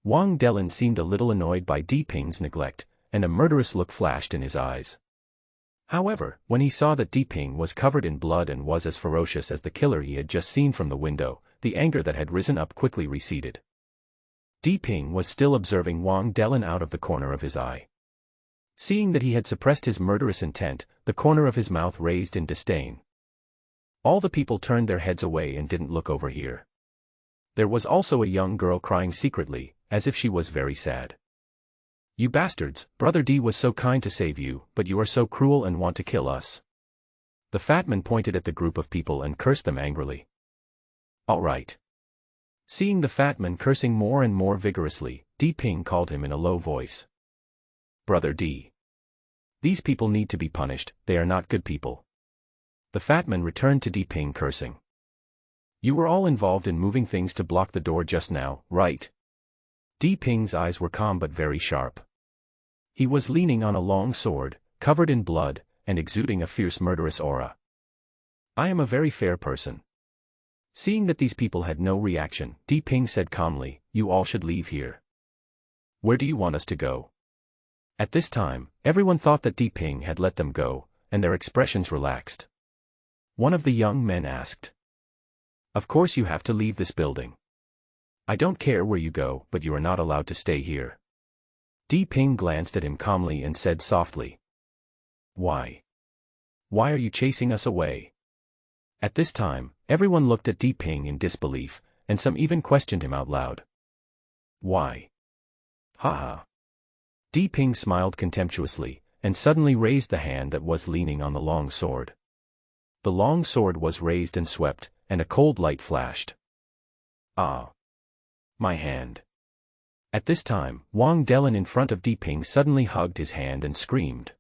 Wang Delin seemed a little annoyed by Di Ping's neglect, and a murderous look flashed in his eyes. However, when he saw that Di Ping was covered in blood and was as ferocious as the killer he had just seen from the window, the anger that had risen up quickly receded. Di Ping was still observing Wang Delin out of the corner of his eye. Seeing that he had suppressed his murderous intent, the corner of his mouth raised in disdain. All the people turned their heads away and didn't look over here. There was also a young girl crying secretly, as if she was very sad. "You bastards, Brother Di was so kind to save you, but you are so cruel and want to kill us." The fat man pointed at the group of people and cursed them angrily. "All right." Seeing the fat man cursing more and more vigorously, Di Ping called him in a low voice. "Brother Di. These people need to be punished, they are not good people." The fat man returned to Di Ping cursing. "You were all involved in moving things to block the door just now, right?" Di Ping's eyes were calm but very sharp. He was leaning on a long sword, covered in blood, and exuding a fierce murderous aura. "I am a very fair person." Seeing that these people had no reaction, Di Ping said calmly, "You all should leave here." "Where do you want us to go?" At this time, everyone thought that Di Ping had let them go, and their expressions relaxed. One of the young men asked, "Of course you have to leave this building. I don't care where you go, but you are not allowed to stay here." Di Ping glanced at him calmly and said softly, "Why? Why are you chasing us away?" At this time, everyone looked at Di Ping in disbelief, and some even questioned him out loud. "Why? Haha." Di Ping smiled contemptuously, and suddenly raised the hand that was leaning on the long sword. The long sword was raised and swept, and a cold light flashed. "Ah! My hand." At this time, Wang Delin in front of Di Ping suddenly hugged his hand and screamed.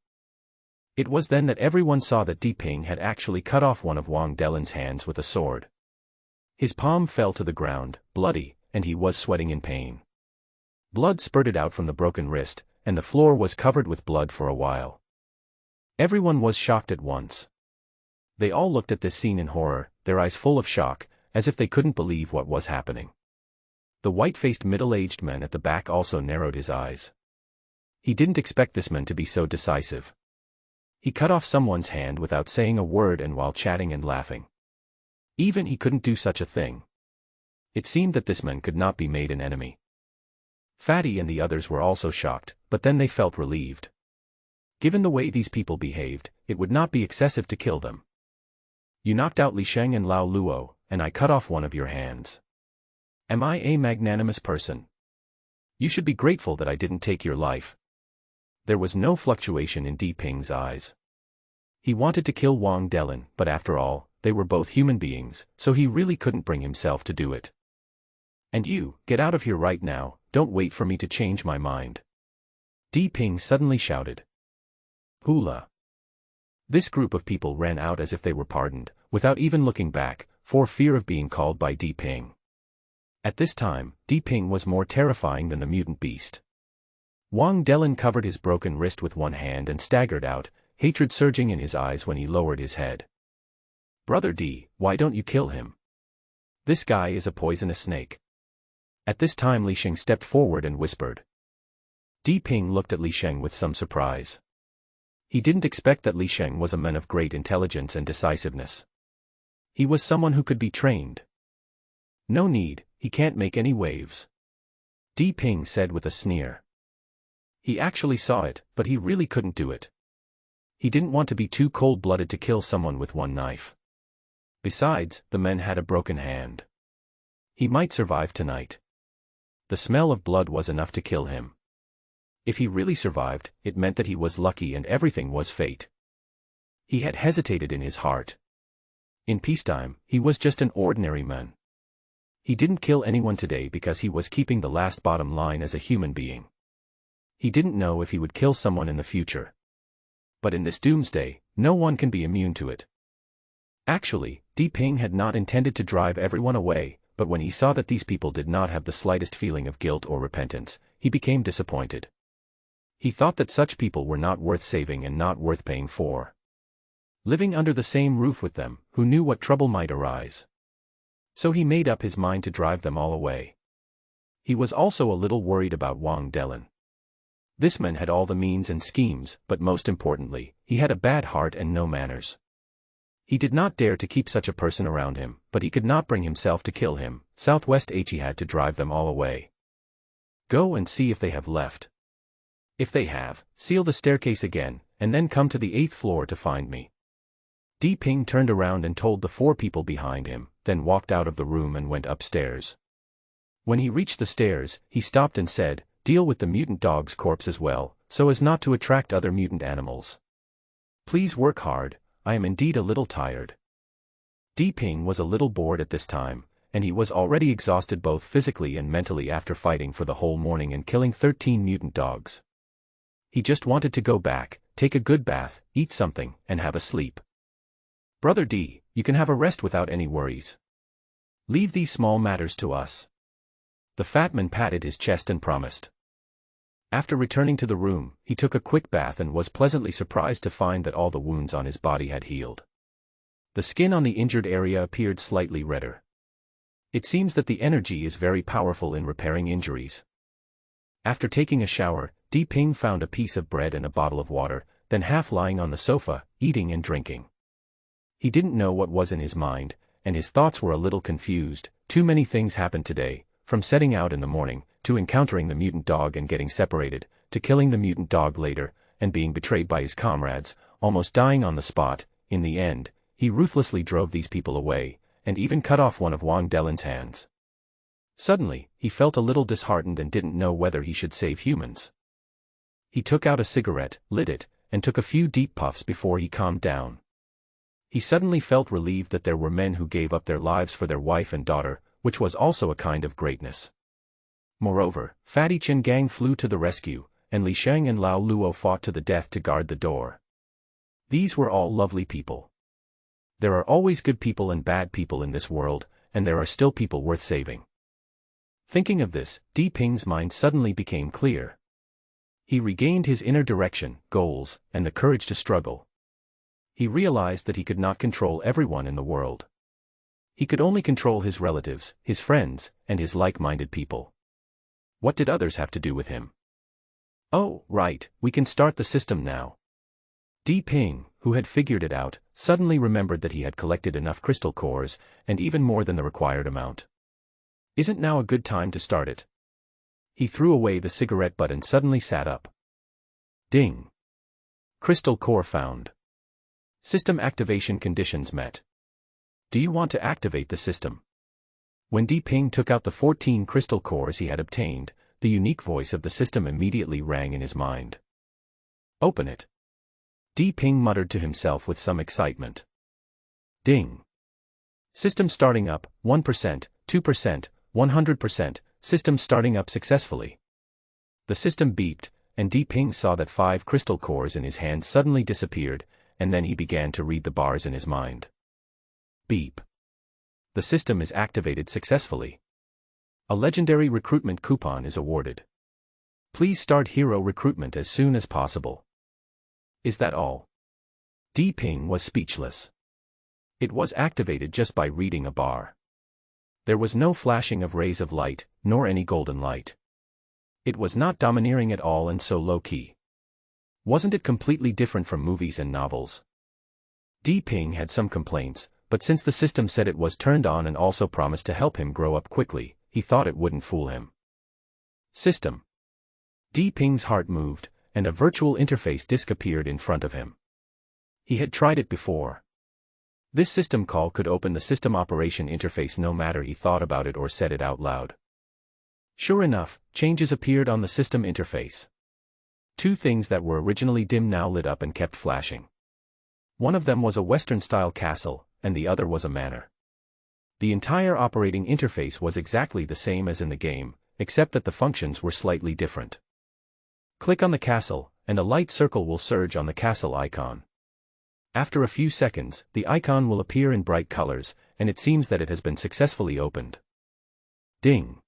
It was then that everyone saw that Di Ping had actually cut off one of Wang Delin's hands with a sword. His palm fell to the ground, bloody, and he was sweating in pain. Blood spurted out from the broken wrist, and the floor was covered with blood for a while. Everyone was shocked at once. They all looked at this scene in horror, their eyes full of shock, as if they couldn't believe what was happening. The white-faced middle-aged man at the back also narrowed his eyes. He didn't expect this man to be so decisive. He cut off someone's hand without saying a word and while chatting and laughing. Even he couldn't do such a thing. It seemed that this man could not be made an enemy. Fatty and the others were also shocked, but then they felt relieved. Given the way these people behaved, it would not be excessive to kill them. "You knocked out Li Sheng and Lao Luo, and I cut off one of your hands. Am I a magnanimous person? You should be grateful that I didn't take your life." There was no fluctuation in Di Ping's eyes. He wanted to kill Wang Delin, but after all, they were both human beings, so he really couldn't bring himself to do it. "And you, get out of here right now, don't wait for me to change my mind." Di Ping suddenly shouted. "Hula!" This group of people ran out as if they were pardoned, without even looking back, for fear of being called by Di Ping. At this time, Di Ping was more terrifying than the mutant beast. Wang Delin covered his broken wrist with one hand and staggered out, hatred surging in his eyes when he lowered his head. "Brother Di, why don't you kill him? This guy is a poisonous snake." At this time Li Sheng stepped forward and whispered. Di Ping looked at Li Sheng with some surprise. He didn't expect that Li Sheng was a man of great intelligence and decisiveness. He was someone who could be trained. No need, he can't make any waves. Di Ping said with a sneer. He actually saw it, but he really couldn't do it. He didn't want to be too cold-blooded to kill someone with one knife. Besides, the man had a broken hand. He might survive tonight. The smell of blood was enough to kill him. If he really survived, it meant that he was lucky and everything was fate. He had hesitated in his heart. In peacetime, he was just an ordinary man. He didn't kill anyone today because he was keeping the last bottom line as a human being. He didn't know if he would kill someone in the future. But in this doomsday, no one can be immune to it. Actually, Di Ping had not intended to drive everyone away, but when he saw that these people did not have the slightest feeling of guilt or repentance, he became disappointed. He thought that such people were not worth saving and not worth paying for. Living under the same roof with them, who knew what trouble might arise. So he made up his mind to drive them all away. He was also a little worried about Wang Delin. This man had all the means and schemes, but most importantly, he had a bad heart and no manners. He did not dare to keep such a person around him, but he could not bring himself to kill him. Southwest He had to drive them all away. Go and see if they have left. If they have, seal the staircase again, and then come to the 8th floor to find me. Di Ping turned around and told the 4 people behind him, then walked out of the room and went upstairs. When he reached the stairs, he stopped and said, "Deal with the mutant dog's corpse as well, so as not to attract other mutant animals. Please work hard, I am indeed a little tired." Di Ping was a little bored at this time, and he was already exhausted both physically and mentally after fighting for the whole morning and killing 13 mutant dogs. He just wanted to go back, take a good bath, eat something, and have a sleep. "Brother D, you can have a rest without any worries. Leave these small matters to us." The fat man patted his chest and promised. After returning to the room, he took a quick bath and was pleasantly surprised to find that all the wounds on his body had healed. The skin on the injured area appeared slightly redder. It seems that the energy is very powerful in repairing injuries. After taking a shower, Di Ping found a piece of bread and a bottle of water, then half lying on the sofa, eating and drinking. He didn't know what was in his mind, and his thoughts were a little confused. Too many things happened today, from setting out in the morning, to encountering the mutant dog and getting separated, to killing the mutant dog later, and being betrayed by his comrades, almost dying on the spot. In the end, he ruthlessly drove these people away, and even cut off one of Wang Delin's hands. Suddenly, he felt a little disheartened and didn't know whether he should save humans. He took out a cigarette, lit it, and took a few deep puffs before he calmed down. He suddenly felt relieved that there were men who gave up their lives for their wife and daughter, which was also a kind of greatness. Moreover, Fatty Chen Gang flew to the rescue, and Li Sheng and Lao Luo fought to the death to guard the door. These were all lovely people. There are always good people and bad people in this world, and there are still people worth saving. Thinking of this, Di Ping's mind suddenly became clear. He regained his inner direction, goals, and the courage to struggle. He realized that he could not control everyone in the world. He could only control his relatives, his friends, and his like-minded people. What did others have to do with him? "Oh, right, we can start the system now." Di Ping, who had figured it out, suddenly remembered that he had collected enough crystal cores, and even more than the required amount. Isn't now a good time to start it? He threw away the cigarette butt and suddenly sat up. Ding! Crystal core found. System activation conditions met. Do you want to activate the system? When Di Ping took out the 14 crystal cores he had obtained, the unique voice of the system immediately rang in his mind. Open it. Di Ping muttered to himself with some excitement. Ding! System starting up, 1%, 2%, 100%, system starting up successfully. The system beeped, and Di Ping saw that 5 crystal cores in his hand suddenly disappeared, and then he began to read the bars in his mind. Beep. The system is activated successfully. A legendary recruitment coupon is awarded. Please start hero recruitment as soon as possible. Is that all? Di Ping was speechless. It was activated just by reading a bar. There was no flashing of rays of light, nor any golden light. It was not domineering at all and so low-key. Wasn't it completely different from movies and novels? Di Ping had some complaints, but since the system said it was turned on and also promised to help him grow up quickly, he thought it wouldn't fool him. System. Di Ping's heart moved, and a virtual interface disk appeared in front of him. He had tried it before. This system call could open the system operation interface no matter he thought about it or said it out loud. Sure enough, changes appeared on the system interface. Two things that were originally dim now lit up and kept flashing. One of them was a Western-style castle, and the other was a manor. The entire operating interface was exactly the same as in the game, except that the functions were slightly different. Click on the castle, and a light circle will surge on the castle icon. After a few seconds, the icon will appear in bright colors, and it seems that it has been successfully opened. Ding!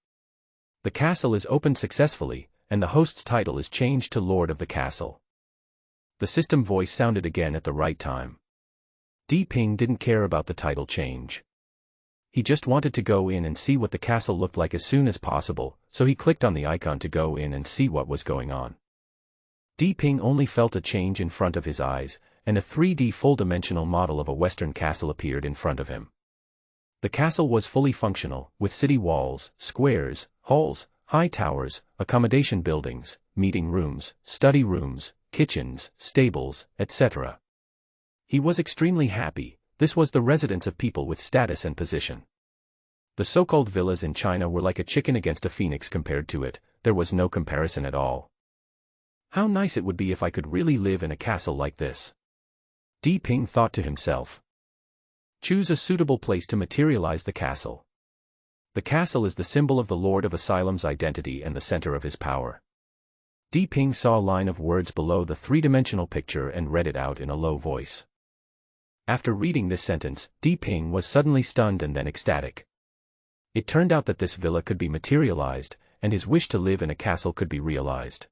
The castle is opened successfully, and the host's title is changed to Lord of the Castle. The system voice sounded again at the right time. Di Ping didn't care about the title change. He just wanted to go in and see what the castle looked like as soon as possible, so he clicked on the icon to go in and see what was going on. Di Ping only felt a change in front of his eyes, and a 3D full-dimensional model of a Western castle appeared in front of him. The castle was fully functional, with city walls, squares, halls, high towers, accommodation buildings, meeting rooms, study rooms, kitchens, stables, etc. He was extremely happy. This was the residence of people with status and position. The so-called villas in China were like a chicken against a phoenix compared to it. There was no comparison at all. How nice it would be if I could really live in a castle like this. Di Ping thought to himself. Choose a suitable place to materialize the castle. The castle is the symbol of the Lord of Asylum's identity and the center of his power. Di Ping saw a line of words below the three-dimensional picture and read it out in a low voice. After reading this sentence, Di Ping was suddenly stunned and then ecstatic. It turned out that this villa could be materialized, and his wish to live in a castle could be realized.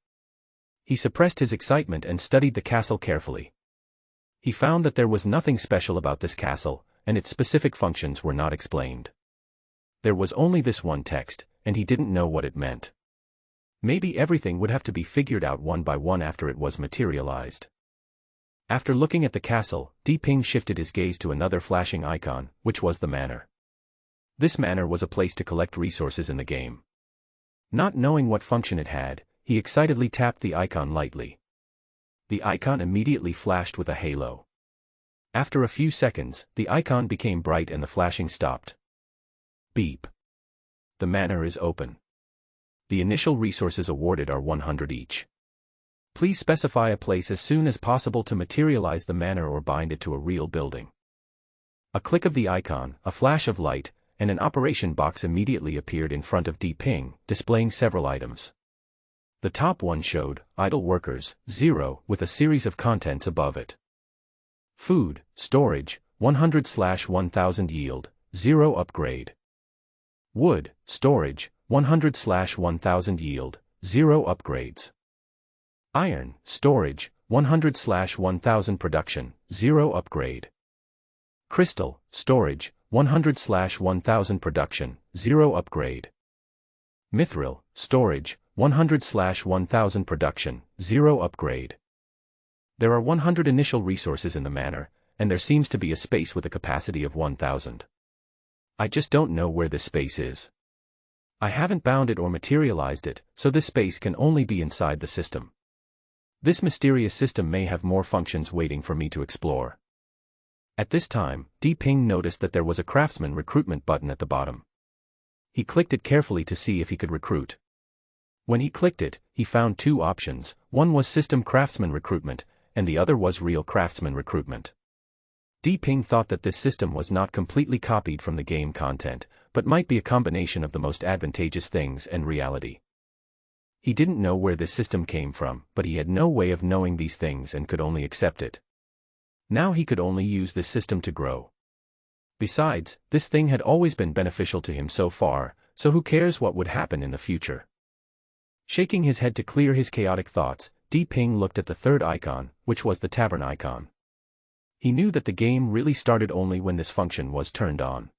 He suppressed his excitement and studied the castle carefully. He found that there was nothing special about this castle, and its specific functions were not explained. There was only this one text, and he didn't know what it meant. Maybe everything would have to be figured out one by one after it was materialized. After looking at the castle, Di Ping shifted his gaze to another flashing icon, which was the manor. This manor was a place to collect resources in the game. Not knowing what function it had, he excitedly tapped the icon lightly. The icon immediately flashed with a halo. After a few seconds, the icon became bright and the flashing stopped. Beep. The manor is open. The initial resources awarded are 100 each. Please specify a place as soon as possible to materialize the manor or bind it to a real building. A click of the icon, a flash of light, and an operation box immediately appeared in front of Di Ping, displaying several items. The top one showed, idle workers, 0, with a series of contents above it. Food, storage, 100/1000 yield, 0 upgrade. Wood, storage, 100/1000 yield, 0 upgrades. Iron, storage, 100/1000 production, 0 upgrade. Crystal, storage, 100/1000 production, 0 upgrade. Mithril, storage, 100/1000 production, 0 upgrade. There are 100 initial resources in the manor, and there seems to be a space with a capacity of 1000. I just don't know where this space is. I haven't bound it or materialized it, so this space can only be inside the system. This mysterious system may have more functions waiting for me to explore. At this time, Di Ping noticed that there was a craftsman recruitment button at the bottom. He clicked it carefully to see if he could recruit. When he clicked it, he found two options. One was system craftsman recruitment, and the other was real craftsman recruitment. Di Ping thought that this system was not completely copied from the game content, but might be a combination of the most advantageous things and reality. He didn't know where this system came from, but he had no way of knowing these things and could only accept it. Now he could only use this system to grow. Besides, this thing had always been beneficial to him so far, so who cares what would happen in the future? Shaking his head to clear his chaotic thoughts, Di Ping looked at the third icon, which was the tavern icon. He knew that the game really started only when this function was turned on.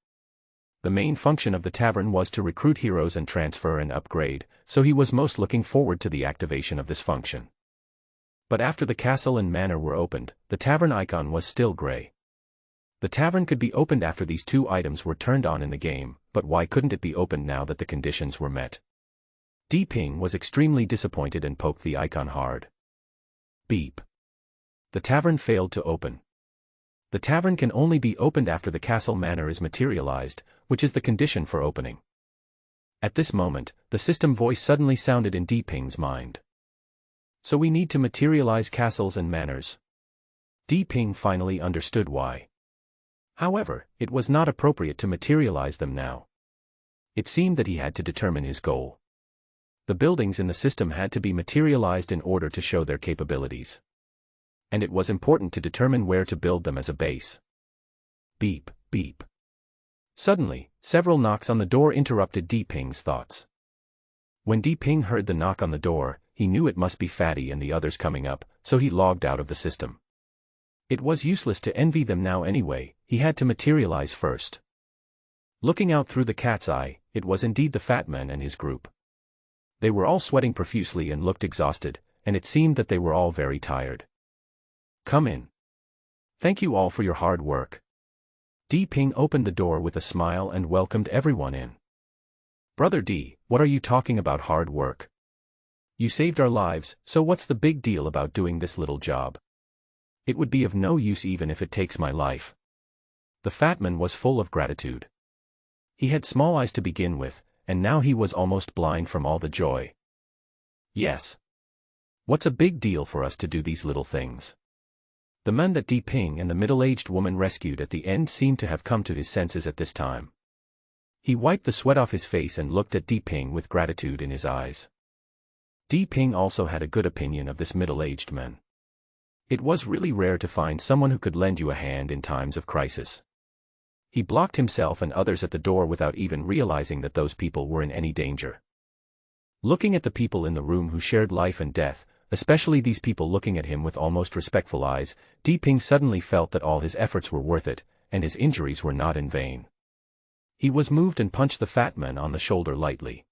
The main function of the tavern was to recruit heroes and transfer and upgrade, so he was most looking forward to the activation of this function. But after the castle and manor were opened, the tavern icon was still gray. The tavern could be opened after these two items were turned on in the game, but why couldn't it be opened now that the conditions were met? Ping was extremely disappointed and poked the icon hard. Beep. The tavern failed to open. The tavern can only be opened after the castle manor is materialized, which is the condition for opening. At this moment, the system voice suddenly sounded in Ping's mind. So we need to materialize castles and manors. Ping finally understood why. However, it was not appropriate to materialize them now. It seemed that he had to determine his goal. The buildings in the system had to be materialized in order to show their capabilities. And it was important to determine where to build them as a base. Beep, beep. Suddenly, several knocks on the door interrupted Ping's thoughts. When Ping heard the knock on the door, he knew it must be Fatty and the others coming up, so he logged out of the system. It was useless to envy them now anyway, he had to materialize first. Looking out through the cat's eye, it was indeed the fat man and his group. They were all sweating profusely and looked exhausted, and it seemed that they were all very tired. Come in. Thank you all for your hard work. Ping opened the door with a smile and welcomed everyone in. Brother D, what are you talking about hard work? You saved our lives, so what's the big deal about doing this little job? It would be of no use even if it takes my life. The fat man was full of gratitude. He had small eyes to begin with, and now he was almost blind from all the joy. Yes. What's a big deal for us to do these little things? The man that Ping and the middle-aged woman rescued at the end seemed to have come to his senses at this time. He wiped the sweat off his face and looked at Ping with gratitude in his eyes. Ping also had a good opinion of this middle-aged man. It was really rare to find someone who could lend you a hand in times of crisis. He blocked himself and others at the door without even realizing that those people were in any danger. Looking at the people in the room who shared life and death, especially these people looking at him with almost respectful eyes, Ping suddenly felt that all his efforts were worth it, and his injuries were not in vain. He was moved and punched the fat man on the shoulder lightly.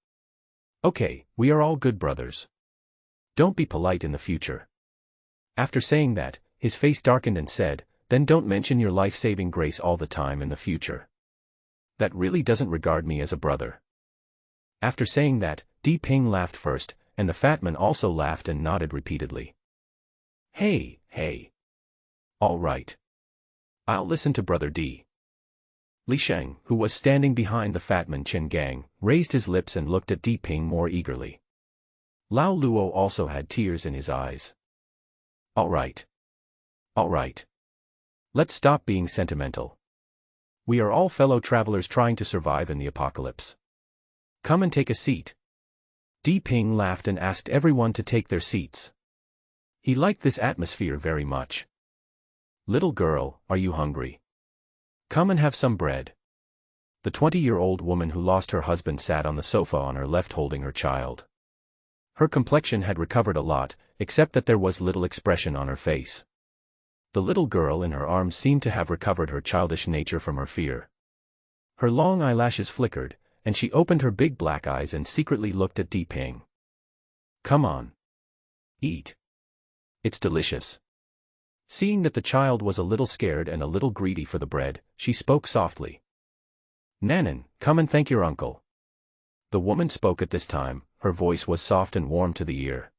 Okay, we are all good brothers. Don't be polite in the future. After saying that, his face darkened and said, then don't mention your life-saving grace all the time in the future. That really doesn't regard me as a brother. After saying that, Ping laughed first, and the fat man also laughed and nodded repeatedly. Hey, hey. All right. I'll listen to Brother D. Li Sheng, who was standing behind the fat man Chen Gang, raised his lips and looked at Ping more eagerly. Lao Luo also had tears in his eyes. All right. All right. Let's stop being sentimental. We are all fellow travelers trying to survive in the apocalypse. Come and take a seat. Ping laughed and asked everyone to take their seats. He liked this atmosphere very much. Little girl, are you hungry? Come and have some bread. The 20-year-old woman who lost her husband sat on the sofa on her left holding her child. Her complexion had recovered a lot, except that there was little expression on her face. The little girl in her arms seemed to have recovered her childish nature from her fear. Her long eyelashes flickered, and she opened her big black eyes and secretly looked at Ping. Come on. Eat. It's delicious. Seeing that the child was a little scared and a little greedy for the bread, she spoke softly. Nanan, come and thank your uncle. The woman spoke at this time, her voice was soft and warm to the ear.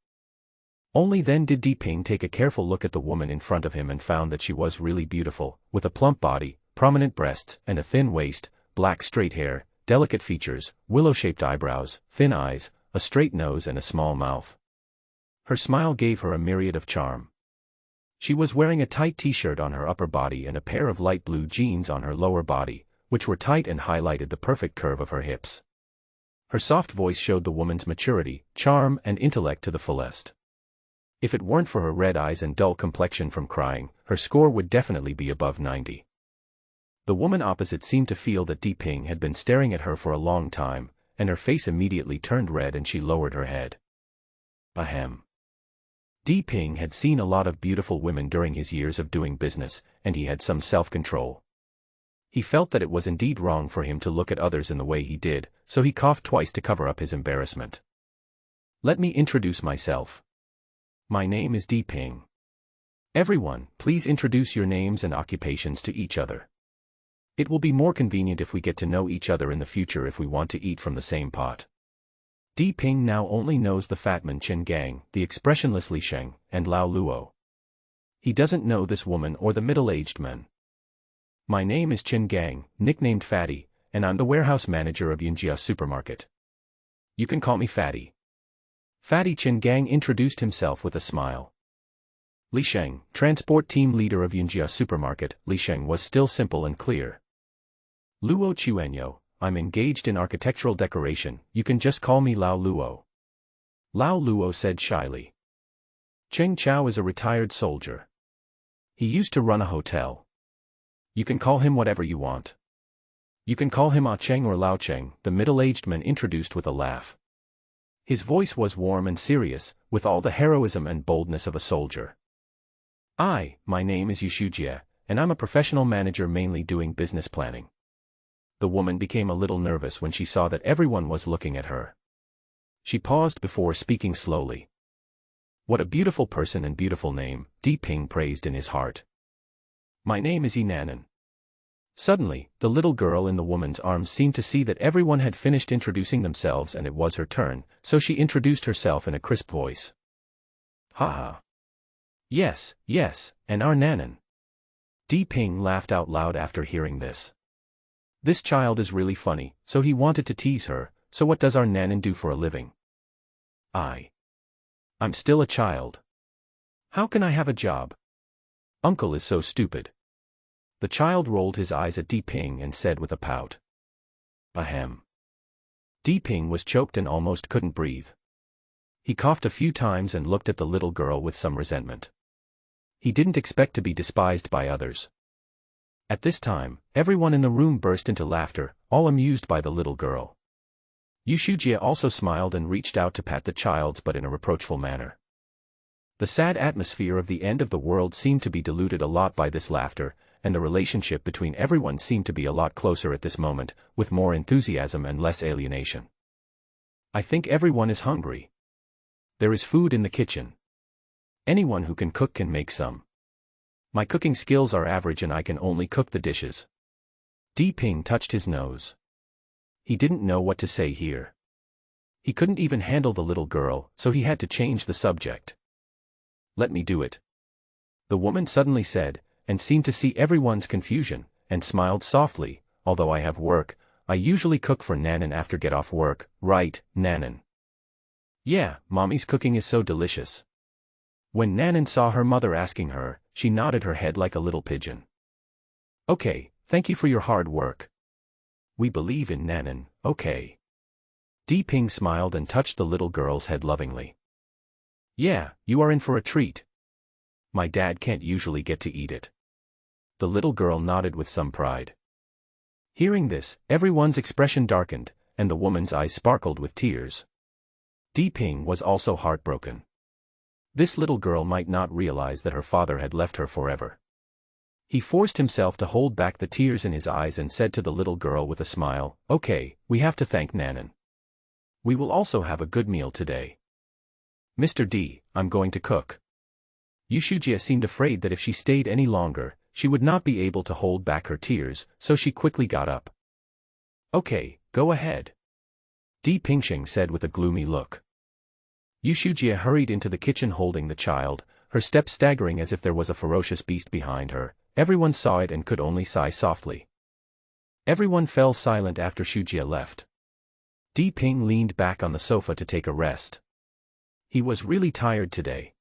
Only then did Ping take a careful look at the woman in front of him and found that she was really beautiful, with a plump body, prominent breasts and a thin waist, black straight hair, delicate features, willow-shaped eyebrows, thin eyes, a straight nose and a small mouth. Her smile gave her a myriad of charm. She was wearing a tight t-shirt on her upper body and a pair of light blue jeans on her lower body, which were tight and highlighted the perfect curve of her hips. Her soft voice showed the woman's maturity, charm and intellect to the fullest. If it weren't for her red eyes and dull complexion from crying, her score would definitely be above 90. The woman opposite seemed to feel that Ping had been staring at her for a long time, and her face immediately turned red and she lowered her head. Ahem. Ping had seen a lot of beautiful women during his years of doing business, and he had some self-control. He felt that it was indeed wrong for him to look at others in the way he did, so he coughed twice to cover up his embarrassment. Let me introduce myself. My name is Di Ping. Everyone, please introduce your names and occupations to each other. It will be more convenient if we get to know each other in the future if we want to eat from the same pot. Di Ping now only knows the fatman Chen Gang, the expressionless Li Sheng, and Lao Luo. He doesn't know this woman or the middle-aged men. My name is Chen Gang, nicknamed Fatty, and I'm the warehouse manager of Yinjia Supermarket. You can call me Fatty. Fatty Chen Gang introduced himself with a smile. Li Sheng, transport team leader of Yinjia Supermarket. Li Sheng was still simple and clear. Luo Chuanyo, I'm engaged in architectural decoration, you can just call me Lao Luo. Lao Luo said shyly. Cheng Chao is a retired soldier. He used to run a hotel. You can call him whatever you want. You can call him Ah Cheng or Lao Cheng, the middle-aged man introduced with a laugh. His voice was warm and serious, with all the heroism and boldness of a soldier. My name is Yushu Jie, and I'm a professional manager mainly doing business planning. The woman became a little nervous when she saw that everyone was looking at her. She paused before speaking slowly. What a beautiful person and beautiful name, Di Ping praised in his heart. My name is Yinanan. Suddenly, the little girl in the woman's arms seemed to see that everyone had finished introducing themselves and it was her turn, so she introduced herself in a crisp voice. Ha. Yes, and our Nanan. Di Ping laughed out loud after hearing this. This child is really funny, so he wanted to tease her, so what does our Nanan do for a living? I'm still a child. How can I have a job? Uncle is so stupid. The child rolled his eyes at Di Ping and said with a pout. Ahem. Di Ping was choked and almost couldn't breathe. He coughed a few times and looked at the little girl with some resentment. He didn't expect to be despised by others. At this time, everyone in the room burst into laughter, all amused by the little girl. Yushujie also smiled and reached out to pat the child's but in a reproachful manner. The sad atmosphere of the end of the world seemed to be diluted a lot by this laughter, and the relationship between everyone seemed to be a lot closer at this moment, with more enthusiasm and less alienation. I think everyone is hungry. There is food in the kitchen. Anyone who can cook can make some. My cooking skills are average and I can only cook the dishes. Di Ping touched his nose. He didn't know what to say here. He couldn't even handle the little girl, so he had to change the subject. Let me do it. The woman suddenly said, and seemed to see everyone's confusion, and smiled softly. Although I have work, I usually cook for Nanan after get off work, right, Nanan? Yeah, mommy's cooking is so delicious. When Nanan saw her mother asking her, she nodded her head like a little pigeon. Okay, thank you for your hard work. We believe in Nanan, okay. Di Ping smiled and touched the little girl's head lovingly. Yeah, you are in for a treat. My dad can't usually get to eat it. The little girl nodded with some pride. Hearing this, everyone's expression darkened, and the woman's eyes sparkled with tears. Di Ping was also heartbroken. This little girl might not realize that her father had left her forever. He forced himself to hold back the tears in his eyes and said to the little girl with a smile, okay, we have to thank Nanan. We will also have a good meal today. Mr. D, I'm going to cook. Yushujie seemed afraid that if she stayed any longer, she would not be able to hold back her tears, so she quickly got up. Okay, go ahead. Di Pingxing said with a gloomy look. Yushujie hurried into the kitchen holding the child, her steps staggering as if there was a ferocious beast behind her. Everyone saw it and could only sigh softly. Everyone fell silent after Shujie left. Di Ping leaned back on the sofa to take a rest. He was really tired today.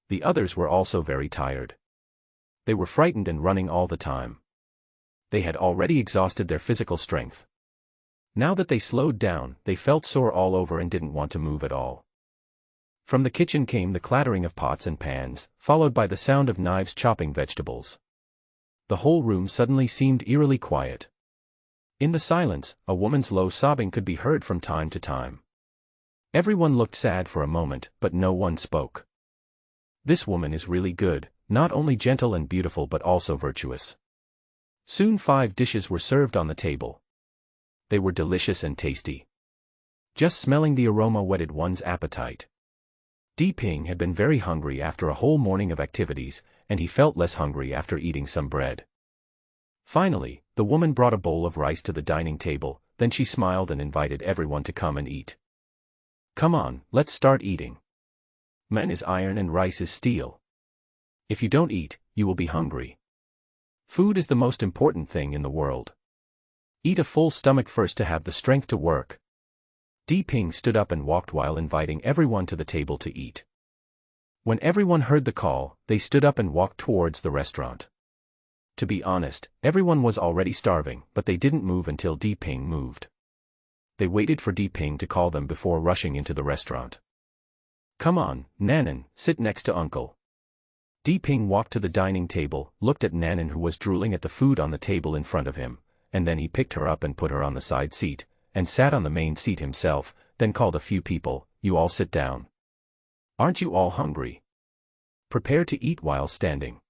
The others were also very tired. They were frightened and running all the time. They had already exhausted their physical strength. Now that they slowed down, they felt sore all over and didn't want to move at all. From the kitchen came the clattering of pots and pans, followed by the sound of knives chopping vegetables. The whole room suddenly seemed eerily quiet. In the silence, a woman's low sobbing could be heard from time to time. Everyone looked sad for a moment, but no one spoke. This woman is really good, not only gentle and beautiful but also virtuous. Soon 5 dishes were served on the table. They were delicious and tasty. Just smelling the aroma whetted one's appetite. Ping had been very hungry after a whole morning of activities, and he felt less hungry after eating some bread. Finally, the woman brought a bowl of rice to the dining table, then she smiled and invited everyone to come and eat. Come on, let's start eating. Men is iron and rice is steel. If you don't eat, you will be hungry. Food is the most important thing in the world. Eat a full stomach first to have the strength to work. Ping stood up and walked while inviting everyone to the table to eat. When everyone heard the call, they stood up and walked towards the restaurant. To be honest, everyone was already starving, but they didn't move until Ping moved. They waited for Ping to call them before rushing into the restaurant. Come on, Nanan, sit next to Uncle. Ping walked to the dining table, looked at Nanan who was drooling at the food on the table in front of him, and then he picked her up and put her on the side seat, and sat on the main seat himself, then called a few people, you all sit down. Aren't you all hungry? Prepare to eat while standing.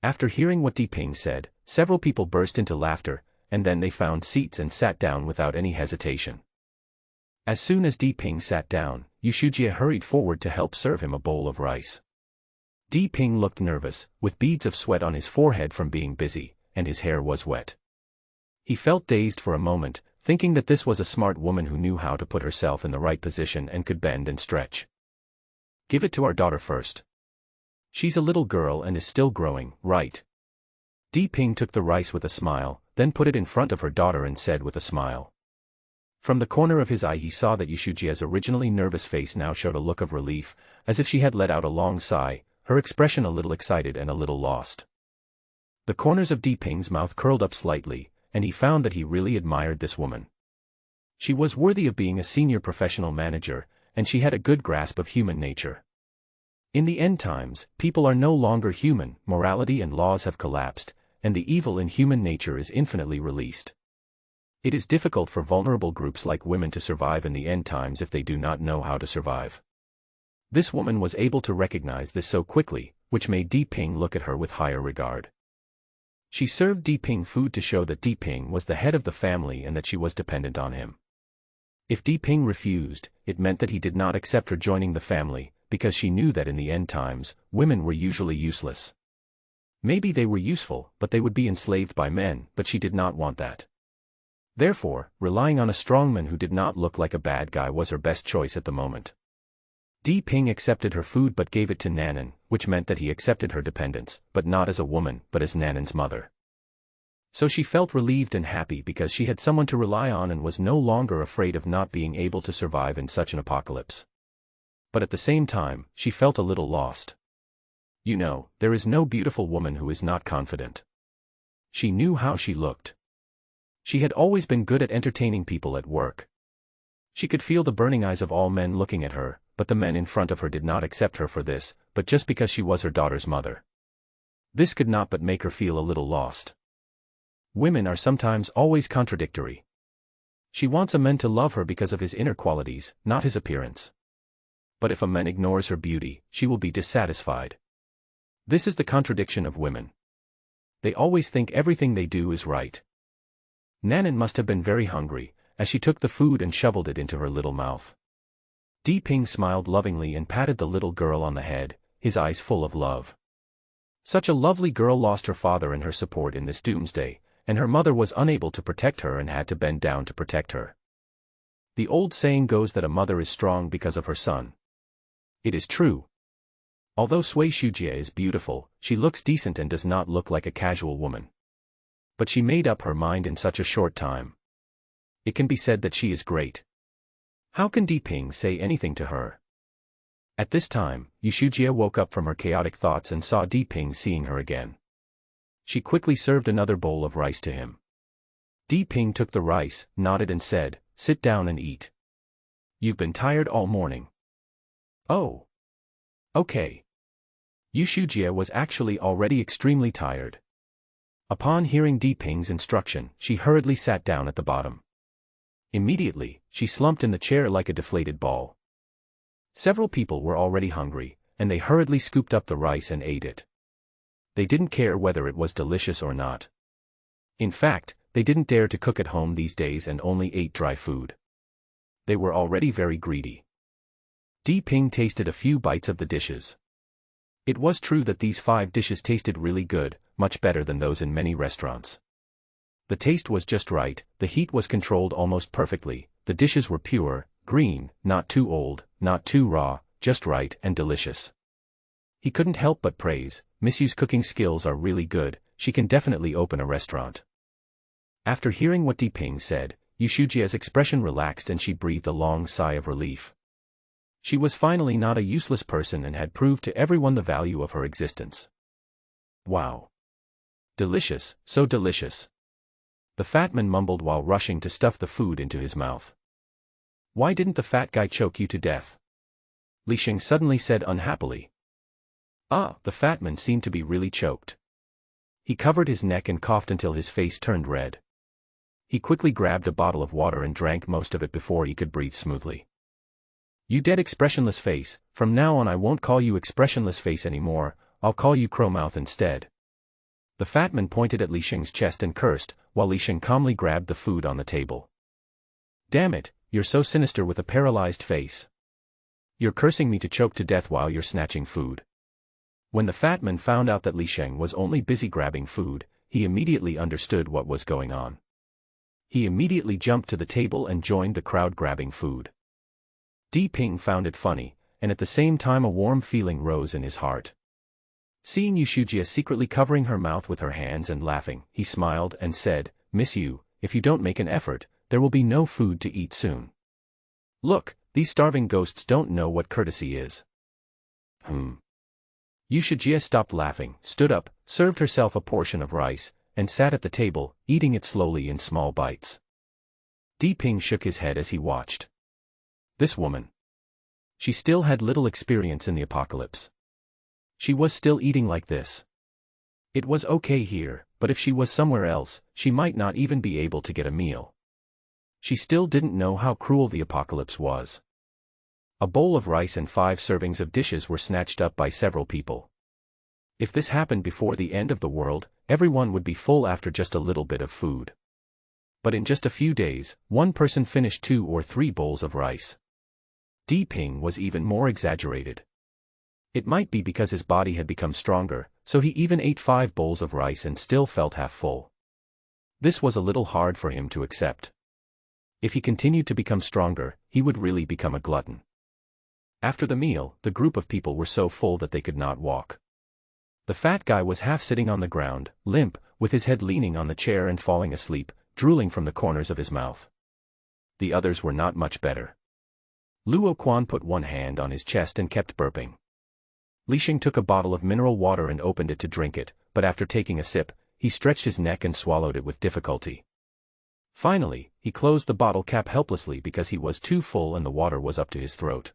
After hearing what Ping said, several people burst into laughter, and then they found seats and sat down without any hesitation. As soon as Ping sat down, Yushujie hurried forward to help serve him a bowl of rice. Ping looked nervous, with beads of sweat on his forehead from being busy, and his hair was wet. He felt dazed for a moment, thinking that this was a smart woman who knew how to put herself in the right position and could bend and stretch. Give it to our daughter first. She's a little girl and is still growing, right? Ping took the rice with a smile, then put it in front of her daughter and said with a smile. From the corner of his eye he saw that Yushujie's originally nervous face now showed a look of relief, as if she had let out a long sigh, her expression a little excited and a little lost. The corners of Ping's mouth curled up slightly, and he found that he really admired this woman. She was worthy of being a senior professional manager, and she had a good grasp of human nature. In the end times, people are no longer human, morality and laws have collapsed, and the evil in human nature is infinitely released. It is difficult for vulnerable groups like women to survive in the end times if they do not know how to survive. This woman was able to recognize this so quickly, which made Ping look at her with higher regard. She served Ping food to show that Ping was the head of the family and that she was dependent on him. If Ping refused, it meant that he did not accept her joining the family, because she knew that in the end times, women were usually useless. Maybe they were useful, but they would be enslaved by men, but she did not want that. Therefore, relying on a strongman who did not look like a bad guy was her best choice at the moment. Ping accepted her food but gave it to Nanan, which meant that he accepted her dependence, but not as a woman, but as Nanan's mother. So she felt relieved and happy because she had someone to rely on and was no longer afraid of not being able to survive in such an apocalypse. But at the same time, she felt a little lost. You know, there is no beautiful woman who is not confident. She knew how she looked. She had always been good at entertaining people at work. She could feel the burning eyes of all men looking at her, but the men in front of her did not accept her for this, but just because she was her daughter's mother. This could not but make her feel a little lost. Women are sometimes always contradictory. She wants a man to love her because of his inner qualities, not his appearance. But if a man ignores her beauty, she will be dissatisfied. This is the contradiction of women. They always think everything they do is right. Nanan must have been very hungry, as she took the food and shoveled it into her little mouth. Ping smiled lovingly and patted the little girl on the head, his eyes full of love. Such a lovely girl lost her father and her support in this doomsday, and her mother was unable to protect her and had to bend down to protect her. The old saying goes that a mother is strong because of her son. It is true. Although Sui Shujie is beautiful, she looks decent and does not look like a casual woman. But she made up her mind in such a short time. It can be said that she is great. How can Ping say anything to her? At this time, Yushujie woke up from her chaotic thoughts and saw Ping seeing her again. She quickly served another bowl of rice to him. Ping took the rice, nodded and said, "Sit down and eat. You've been tired all morning." "Oh. Okay." Yushujie was actually already extremely tired. Upon hearing Ping's instruction, she hurriedly sat down at the bottom. Immediately, she slumped in the chair like a deflated ball. Several people were already hungry, and they hurriedly scooped up the rice and ate it. They didn't care whether it was delicious or not. In fact, they didn't dare to cook at home these days and only ate dry food. They were already very greedy. Di Ping tasted a few bites of the dishes. It was true that these 5 dishes tasted really good, much better than those in many restaurants. The taste was just right, the heat was controlled almost perfectly, the dishes were pure, green, not too old, not too raw, just right and delicious. He couldn't help but praise, Miss Yu's cooking skills are really good, she can definitely open a restaurant. After hearing what Di Ping said, Yu Shujia's expression relaxed and she breathed a long sigh of relief. She was finally not a useless person and had proved to everyone the value of her existence. Wow! Delicious, so delicious. The fat man mumbled while rushing to stuff the food into his mouth. Why didn't the fat guy choke you to death? Li Sheng suddenly said unhappily. The fat man seemed to be really choked. He covered his neck and coughed until his face turned red. He quickly grabbed a bottle of water and drank most of it before he could breathe smoothly. You dead expressionless face, from now on I won't call you expressionless face anymore, I'll call you Crowmouth instead. The fat man pointed at Li Sheng's chest and cursed, while Li Sheng calmly grabbed the food on the table. Damn it, you're so sinister with a paralyzed face. You're cursing me to choke to death while you're snatching food. When the fat man found out that Li Sheng was only busy grabbing food, he immediately understood what was going on. He immediately jumped to the table and joined the crowd grabbing food. Di Ping found it funny, and at the same time a warm feeling rose in his heart. Seeing Yu Shujia secretly covering her mouth with her hands and laughing, he smiled and said, Miss Yu, if you don't make an effort, there will be no food to eat soon. Look, these starving ghosts don't know what courtesy is. Yu Shujia stopped laughing, stood up, served herself a portion of rice, and sat at the table, eating it slowly in small bites. Di Ping shook his head as he watched. This woman. She still had little experience in the apocalypse. She was still eating like this. It was okay here, but if she was somewhere else, she might not even be able to get a meal. She still didn't know how cruel the apocalypse was. A bowl of rice and 5 servings of dishes were snatched up by several people. If this happened before the end of the world, everyone would be full after just a little bit of food. But in just a few days, one person finished 2 or 3 bowls of rice. Di Ping was even more exaggerated. It might be because his body had become stronger, so he even ate 5 bowls of rice and still felt half full. This was a little hard for him to accept. If he continued to become stronger, he would really become a glutton. After the meal, the group of people were so full that they could not walk. The fat guy was half sitting on the ground, limp, with his head leaning on the chair and falling asleep, drooling from the corners of his mouth. The others were not much better. Luo Quan put one hand on his chest and kept burping. Li Sheng took a bottle of mineral water and opened it to drink it, but after taking a sip, he stretched his neck and swallowed it with difficulty. Finally, he closed the bottle cap helplessly because he was too full and the water was up to his throat.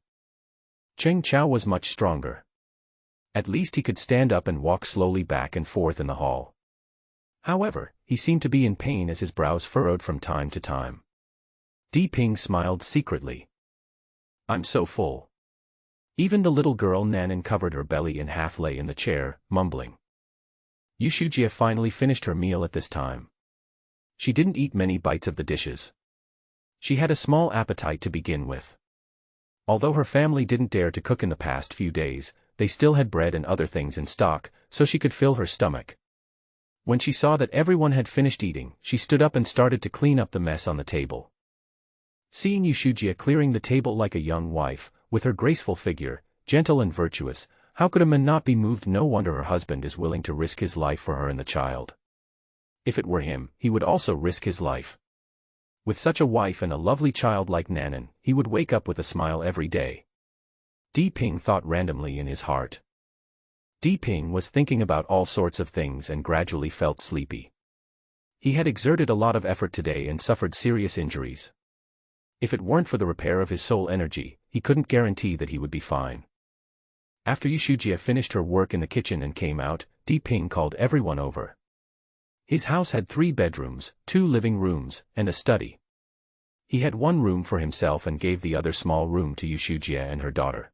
Cheng Chao was much stronger. At least he could stand up and walk slowly back and forth in the hall. However, he seemed to be in pain as his brows furrowed from time to time. Di Ping smiled secretly. I'm so full. Even the little girl Nanan covered her belly and half lay in the chair, mumbling. Yu Shujia finally finished her meal at this time. She didn't eat many bites of the dishes. She had a small appetite to begin with. Although her family didn't dare to cook in the past few days, they still had bread and other things in stock, so she could fill her stomach. When she saw that everyone had finished eating, she stood up and started to clean up the mess on the table. Seeing Yu Shujia clearing the table like a young wife, with her graceful figure, gentle and virtuous, how could a man not be moved? No wonder her husband is willing to risk his life for her and the child. If it were him, he would also risk his life. With such a wife and a lovely child like Nanan, he would wake up with a smile every day. Di Ping thought randomly in his heart. Di Ping was thinking about all sorts of things and gradually felt sleepy. He had exerted a lot of effort today and suffered serious injuries. If it weren't for the repair of his soul energy, he couldn't guarantee that he would be fine. After Yu Shujia finished her work in the kitchen and came out, Di Ping called everyone over. His house had 3 bedrooms, 2 living rooms, and a study. He had one room for himself and gave the other small room to Yu Shujia and her daughter.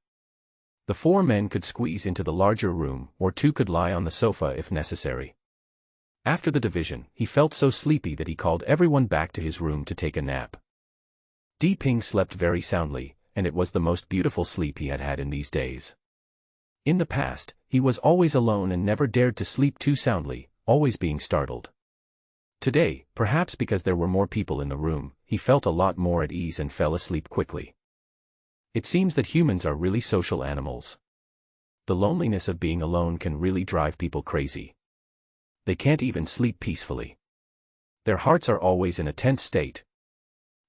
The 4 men could squeeze into the larger room, or 2 could lie on the sofa if necessary. After the division, he felt so sleepy that he called everyone back to his room to take a nap. Di Ping slept very soundly, and it was the most beautiful sleep he had had in these days. In the past, he was always alone and never dared to sleep too soundly, always being startled. Today, perhaps because there were more people in the room, he felt a lot more at ease and fell asleep quickly. It seems that humans are really social animals. The loneliness of being alone can really drive people crazy. They can't even sleep peacefully. Their hearts are always in a tense state.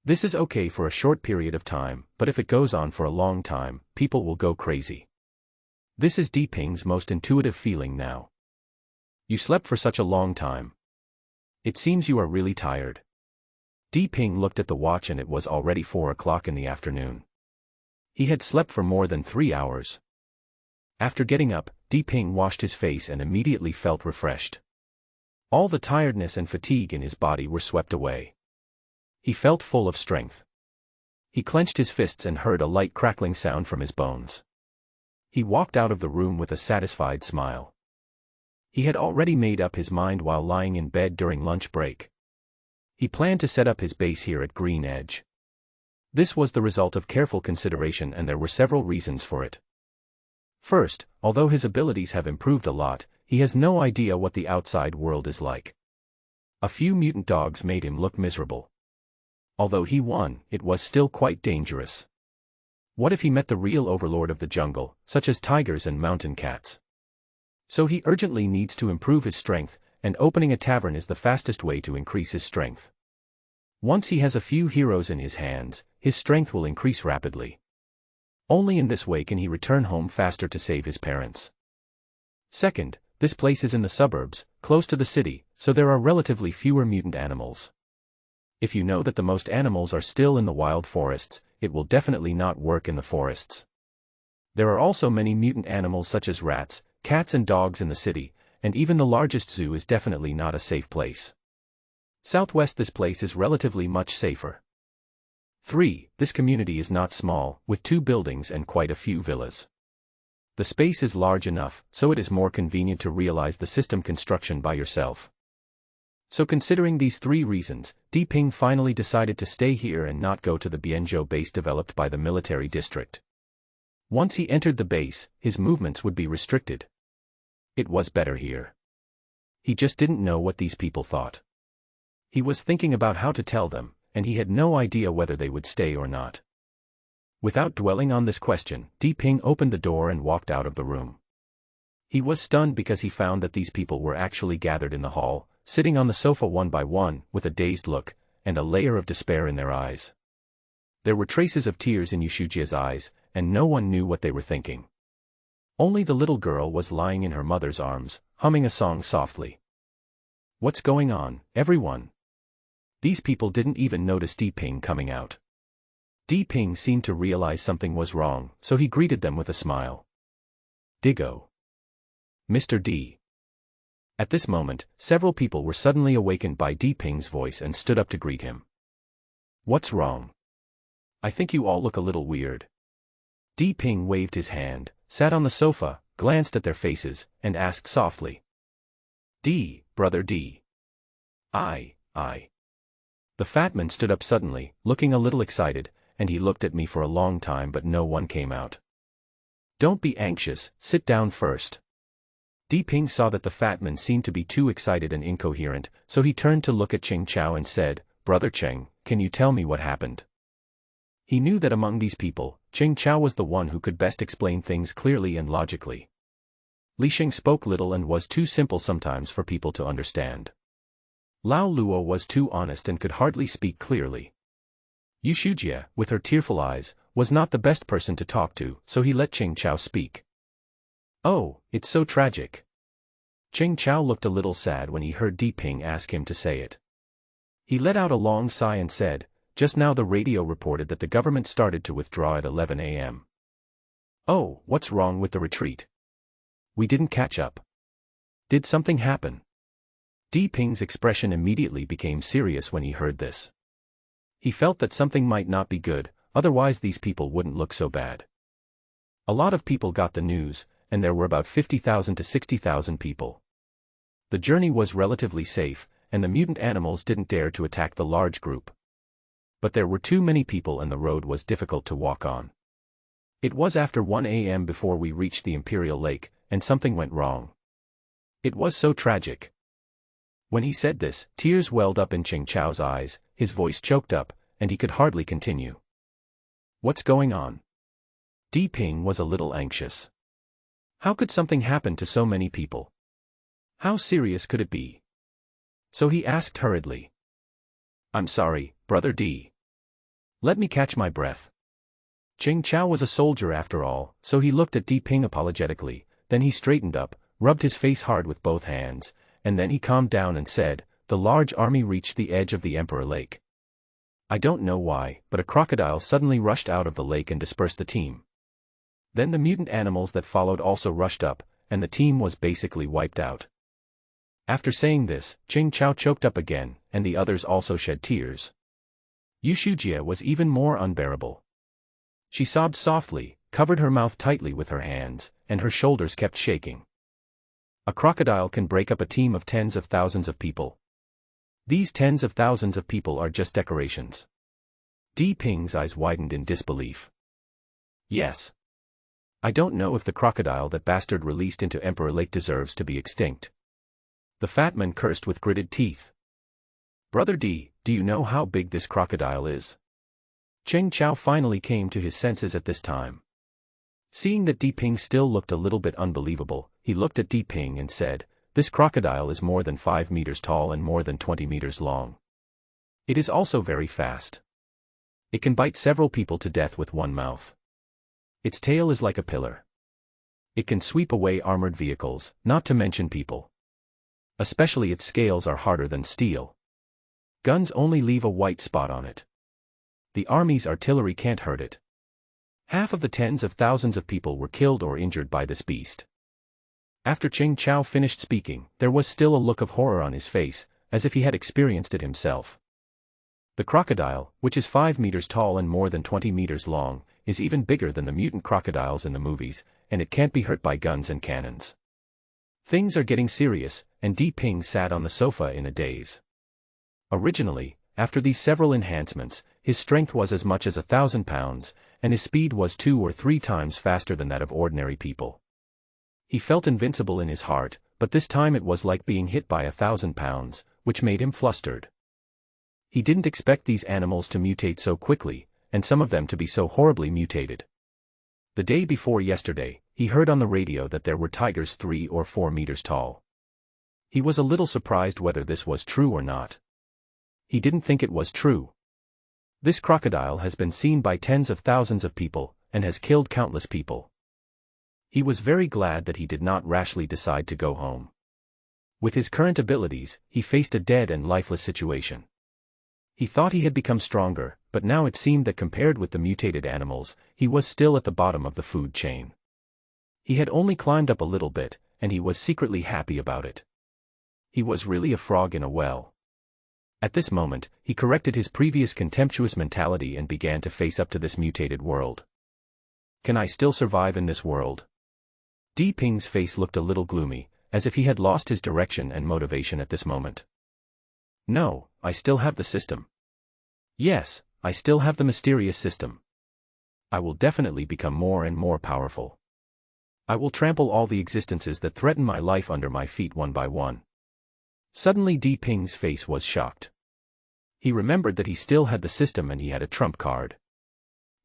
This is okay for a short period of time, but if it goes on for a long time, people will go crazy. This is Diping's most intuitive feeling now. You slept for such a long time. It seems you are really tired. Diping looked at the watch and it was already 4 o'clock in the afternoon. He had slept for more than 3 hours. After getting up, Diping washed his face and immediately felt refreshed. All the tiredness and fatigue in his body were swept away. He felt full of strength. He clenched his fists and heard a light crackling sound from his bones. He walked out of the room with a satisfied smile. He had already made up his mind while lying in bed during lunch break. He planned to set up his base here at Green Edge. This was the result of careful consideration and there were several reasons for it. First, although his abilities have improved a lot, he has no idea what the outside world is like. A few mutant dogs made him look miserable. Although he won, it was still quite dangerous. What if he met the real overlord of the jungle, such as tigers and mountain cats? So he urgently needs to improve his strength, and opening a tavern is the fastest way to increase his strength. Once he has a few heroes in his hands, his strength will increase rapidly. Only in this way can he return home faster to save his parents. Second, this place is in the suburbs, close to the city, so there are relatively fewer mutant animals. If you know that the most animals are still in the wild forests, it will definitely not work in the forests. There are also many mutant animals such as rats, cats and dogs in the city, and even the largest zoo is definitely not a safe place. Southwest this place is relatively much safer. 3. This community is not small, with 2 buildings and quite a few villas. The space is large enough, so it is more convenient to realize the system construction by yourself. So considering these 3 reasons, Diping finally decided to stay here and not go to the Bianzhou base developed by the military district. Once he entered the base, his movements would be restricted. It was better here. He just didn't know what these people thought. He was thinking about how to tell them, and he had no idea whether they would stay or not. Without dwelling on this question, Diping opened the door and walked out of the room. He was stunned because he found that these people were actually gathered in the hall, sitting on the sofa one by one, with a dazed look, and a layer of despair in their eyes. There were traces of tears in Yushujia's eyes, and no one knew what they were thinking. Only the little girl was lying in her mother's arms, humming a song softly. What's going on, everyone? These people didn't even notice Diping coming out. Diping seemed to realize something was wrong, so he greeted them with a smile. Diggo. Mr. D. At this moment, several people were suddenly awakened by Diping's voice and stood up to greet him. What's wrong? I think you all look a little weird. Diping waved his hand, sat on the sofa, glanced at their faces, and asked softly. D, brother D. I. The fat man stood up suddenly, looking a little excited, and he looked at me for a long time but no one came out. Don't be anxious, sit down first. Diping saw that the fat man seemed to be too excited and incoherent, so he turned to look at Cheng Chao and said, Brother Cheng, can you tell me what happened? He knew that among these people, Cheng Chao was the one who could best explain things clearly and logically. Li Sheng spoke little and was too simple sometimes for people to understand. Lao Luo was too honest and could hardly speak clearly. Yushujia, with her tearful eyes, was not the best person to talk to, so he let Cheng Chao speak. Oh, it's so tragic. Cheng Chao looked a little sad when he heard Diping ask him to say it. He let out a long sigh and said, just now the radio reported that the government started to withdraw at 11 a.m. Oh, what's wrong with the retreat? We didn't catch up. Did something happen? Diping's expression immediately became serious when he heard this. He felt that something might not be good, otherwise these people wouldn't look so bad. A lot of people got the news, and there were about 50,000 to 60,000 people. The journey was relatively safe, and the mutant animals didn't dare to attack the large group. But there were too many people and the road was difficult to walk on. It was after 1 a.m. before we reached the Imperial Lake, and something went wrong. It was so tragic. When he said this, tears welled up in Ching Chao's eyes, his voice choked up, and he could hardly continue. What's going on? Di Ping was a little anxious. How could something happen to so many people? How serious could it be? So he asked hurriedly. I'm sorry, Brother Di. Let me catch my breath. Ching Chao was a soldier after all, so he looked at Di Ping apologetically, then he straightened up, rubbed his face hard with both hands, and then he calmed down and said, the large army reached the edge of the Emperor Lake. I don't know why, but a crocodile suddenly rushed out of the lake and dispersed the team. Then the mutant animals that followed also rushed up, and the team was basically wiped out. After saying this, Ching Chao choked up again, and the others also shed tears. Yu Shujie was even more unbearable. She sobbed softly, covered her mouth tightly with her hands, and her shoulders kept shaking. A crocodile can break up a team of tens of thousands of people. These tens of thousands of people are just decorations. Di Ping's eyes widened in disbelief. Yes. I don't know if the crocodile that bastard released into Emperor Lake deserves to be extinct. The fat man cursed with gritted teeth. Brother Di, do you know how big this crocodile is? Ching Chao finally came to his senses at this time. Seeing that Di Ping still looked a little bit unbelievable, he looked at Di Ping and said, this crocodile is more than 5 meters tall and more than 20 meters long. It is also very fast. It can bite several people to death with one mouth. Its tail is like a pillar. It can sweep away armored vehicles, not to mention people. Especially its scales are harder than steel. Guns only leave a white spot on it. The army's artillery can't hurt it. Half of the tens of thousands of people were killed or injured by this beast. After Ching Chao finished speaking, there was still a look of horror on his face, as if he had experienced it himself. The crocodile, which is 5 meters tall and more than 20 meters long, is even bigger than the mutant crocodiles in the movies, and it can't be hurt by guns and cannons. Things are getting serious, and Di Ping sat on the sofa in a daze. Originally, after these several enhancements, his strength was as much as 1,000 pounds, and his speed was 2 or 3 times faster than that of ordinary people. He felt invincible in his heart, but this time it was like being hit by 1,000 pounds, which made him flustered. He didn't expect these animals to mutate so quickly, and some of them to be so horribly mutated. The day before yesterday, he heard on the radio that there were tigers 3 or 4 meters tall. He was a little surprised whether this was true or not. He didn't think it was true. This crocodile has been seen by tens of thousands of people, and has killed countless people. He was very glad that he did not rashly decide to go home. With his current abilities, he faced a dead and lifeless situation. He thought he had become stronger, but now it seemed that compared with the mutated animals, he was still at the bottom of the food chain. He had only climbed up a little bit, and he was secretly happy about it. He was really a frog in a well. At this moment, he corrected his previous contemptuous mentality and began to face up to this mutated world. Can I still survive in this world? Di Ping's face looked a little gloomy, as if he had lost his direction and motivation at this moment. No, I still have the system. Yes, I still have the mysterious system. I will definitely become more and more powerful. I will trample all the existences that threaten my life under my feet one by one. Suddenly Di Ping's face was shocked. He remembered that he still had the system and he had a trump card.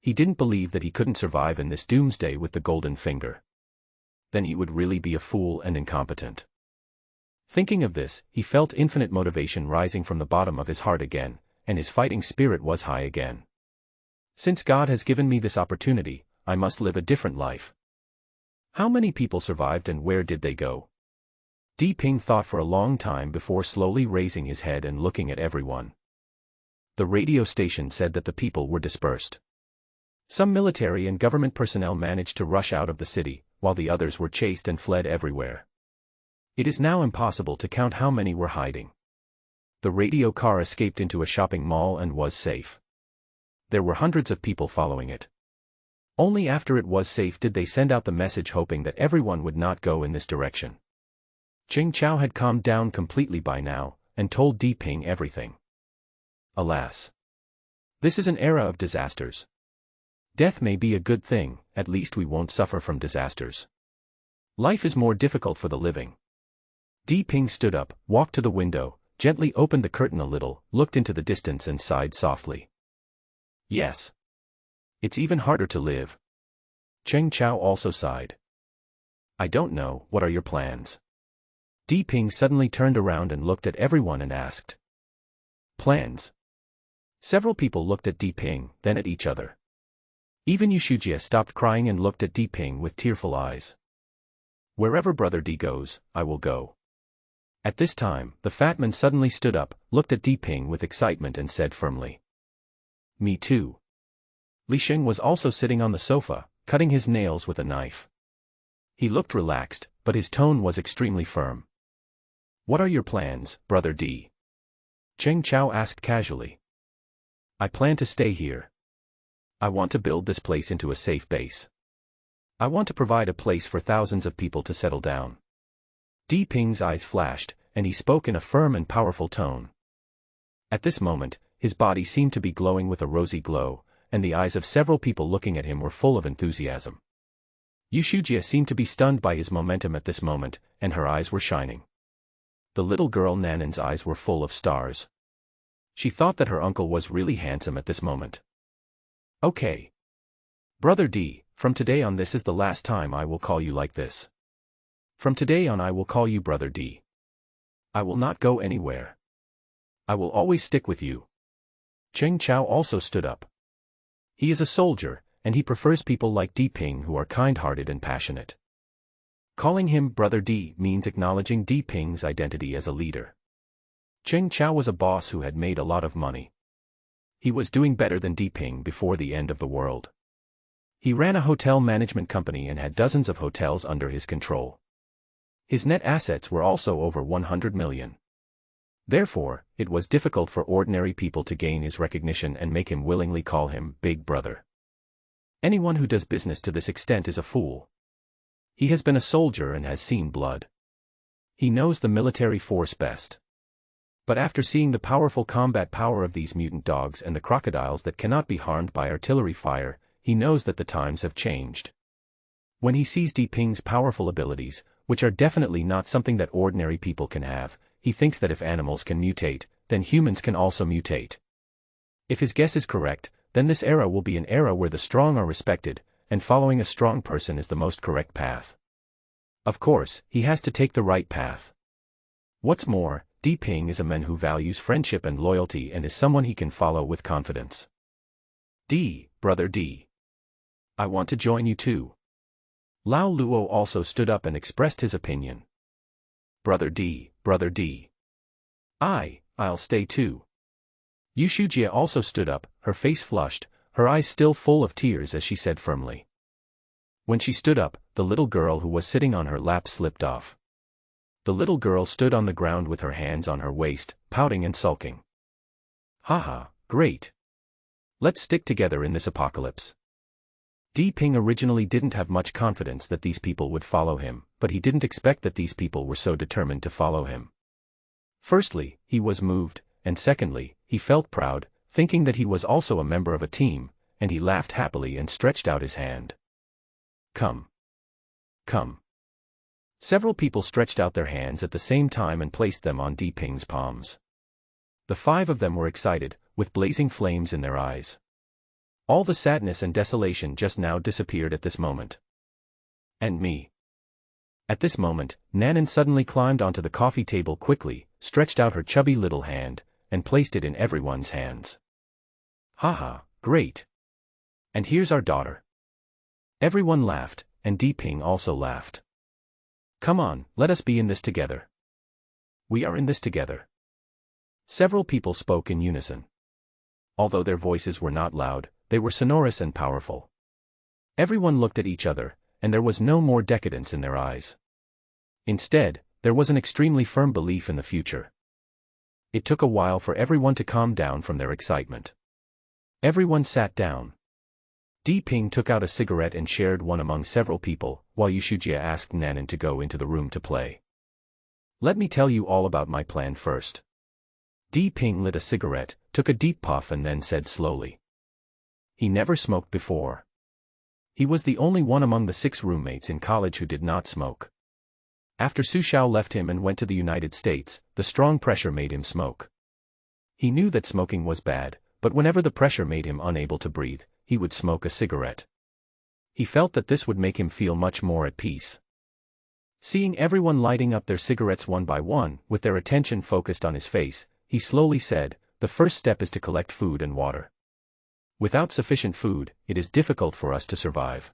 He didn't believe that he couldn't survive in this doomsday with the golden finger. Then he would really be a fool and incompetent. Thinking of this, he felt infinite motivation rising from the bottom of his heart again, and his fighting spirit was high again. Since God has given me this opportunity, I must live a different life. How many people survived and where did they go? Di Ping thought for a long time before slowly raising his head and looking at everyone. The radio station said that the people were dispersed. Some military and government personnel managed to rush out of the city, while the others were chased and fled everywhere. It is now impossible to count how many were hiding. The radio car escaped into a shopping mall and was safe. There were hundreds of people following it. Only after it was safe did they send out the message hoping that everyone would not go in this direction. Ching Chao had calmed down completely by now, and told Di Ping everything. Alas! This is an era of disasters. Death may be a good thing, at least we won't suffer from disasters. Life is more difficult for the living. Di Ping stood up, walked to the window, gently opened the curtain a little, looked into the distance and sighed softly. Yes. It's even harder to live. Cheng Chao also sighed. I don't know, what are your plans? Di Ping suddenly turned around and looked at everyone and asked. Plans? Several people looked at Di Ping, then at each other. Even Yushujie stopped crying and looked at Di Ping with tearful eyes. Wherever Brother Di goes, I will go. At this time, the fat man suddenly stood up, looked at Di Ping with excitement and said firmly. Me too. Li Sheng was also sitting on the sofa, cutting his nails with a knife. He looked relaxed, but his tone was extremely firm. What are your plans, Brother Di? Cheng Chao asked casually. I plan to stay here. I want to build this place into a safe base. I want to provide a place for thousands of people to settle down. Di Ping's eyes flashed, and he spoke in a firm and powerful tone. At this moment, his body seemed to be glowing with a rosy glow, and the eyes of several people looking at him were full of enthusiasm. Yushujie seemed to be stunned by his momentum at this moment, and her eyes were shining. The little girl Nanan's eyes were full of stars. She thought that her uncle was really handsome at this moment. Okay. Brother Di, from today on this is the last time I will call you like this. From today on I will call you Brother Di. I will not go anywhere. I will always stick with you. Cheng Chao also stood up. He is a soldier, and he prefers people like Di Ping who are kind-hearted and passionate. Calling him Brother Di means acknowledging Di Ping's identity as a leader. Cheng Chao was a boss who had made a lot of money. He was doing better than Di Ping before the end of the world. He ran a hotel management company and had dozens of hotels under his control. His net assets were also over 100 million. Therefore, it was difficult for ordinary people to gain his recognition and make him willingly call him Big Brother. Anyone who does business to this extent is a fool. He has been a soldier and has seen blood. He knows the military force best. But after seeing the powerful combat power of these mutant dogs and the crocodiles that cannot be harmed by artillery fire, he knows that the times have changed. When he sees Di Ping's powerful abilities, which are definitely not something that ordinary people can have, he thinks that if animals can mutate, then humans can also mutate. If his guess is correct, then this era will be an era where the strong are respected, and following a strong person is the most correct path. Of course, he has to take the right path. What's more, Di Ping is a man who values friendship and loyalty and is someone he can follow with confidence. Di, Brother Di. I want to join you too. Lao Luo also stood up and expressed his opinion. Brother Di, Brother Di. I'll stay too. Yushujie also stood up, her face flushed, her eyes still full of tears as she said firmly. When she stood up, the little girl who was sitting on her lap slipped off. The little girl stood on the ground with her hands on her waist, pouting and sulking. Haha, great. Let's stick together in this apocalypse. Di Ping originally didn't have much confidence that these people would follow him, but he didn't expect that these people were so determined to follow him. Firstly, he was moved, and secondly, he felt proud, thinking that he was also a member of a team, and he laughed happily and stretched out his hand. Come. Come. Several people stretched out their hands at the same time and placed them on Di Ping's palms. The 5 of them were excited, with blazing flames in their eyes. All the sadness and desolation just now disappeared at this moment. And me. At this moment, Nanan suddenly climbed onto the coffee table quickly, stretched out her chubby little hand, and placed it in everyone's hands. Haha, great. And here's our daughter. Everyone laughed, and Di Ping also laughed. Come on, let us be in this together. We are in this together. Several people spoke in unison. Although their voices were not loud, they were sonorous and powerful. Everyone looked at each other, and there was no more decadence in their eyes. Instead, there was an extremely firm belief in the future. It took a while for everyone to calm down from their excitement. Everyone sat down. Di Ping took out a cigarette and shared one among several people, while Yushujie asked Nanan to go into the room to play. Let me tell you all about my plan first. Di Ping lit a cigarette, took a deep puff and then said slowly. He never smoked before. He was the only one among the 6 roommates in college who did not smoke. After Su Xiao left him and went to the United States, the strong pressure made him smoke. He knew that smoking was bad, but whenever the pressure made him unable to breathe, he would smoke a cigarette. He felt that this would make him feel much more at peace. Seeing everyone lighting up their cigarettes one by one, with their attention focused on his face, he slowly said, "The first step is to collect food and water. Without sufficient food, it is difficult for us to survive.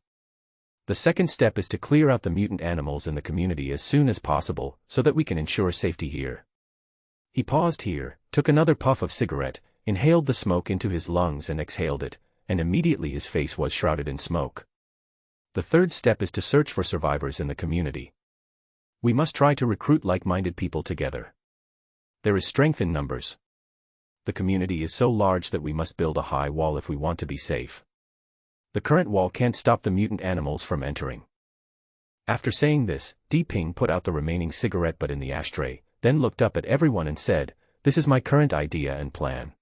The second step is to clear out the mutant animals in the community as soon as possible, so that we can ensure safety here." He paused here, took another puff of cigarette, inhaled the smoke into his lungs and exhaled it, and immediately his face was shrouded in smoke. The third step is to search for survivors in the community. We must try to recruit like-minded people together. There is strength in numbers. The community is so large that we must build a high wall if we want to be safe. The current wall can't stop the mutant animals from entering. After saying this, Di Ping put out the remaining cigarette butt in the ashtray, then looked up at everyone and said, "This is my current idea and plan.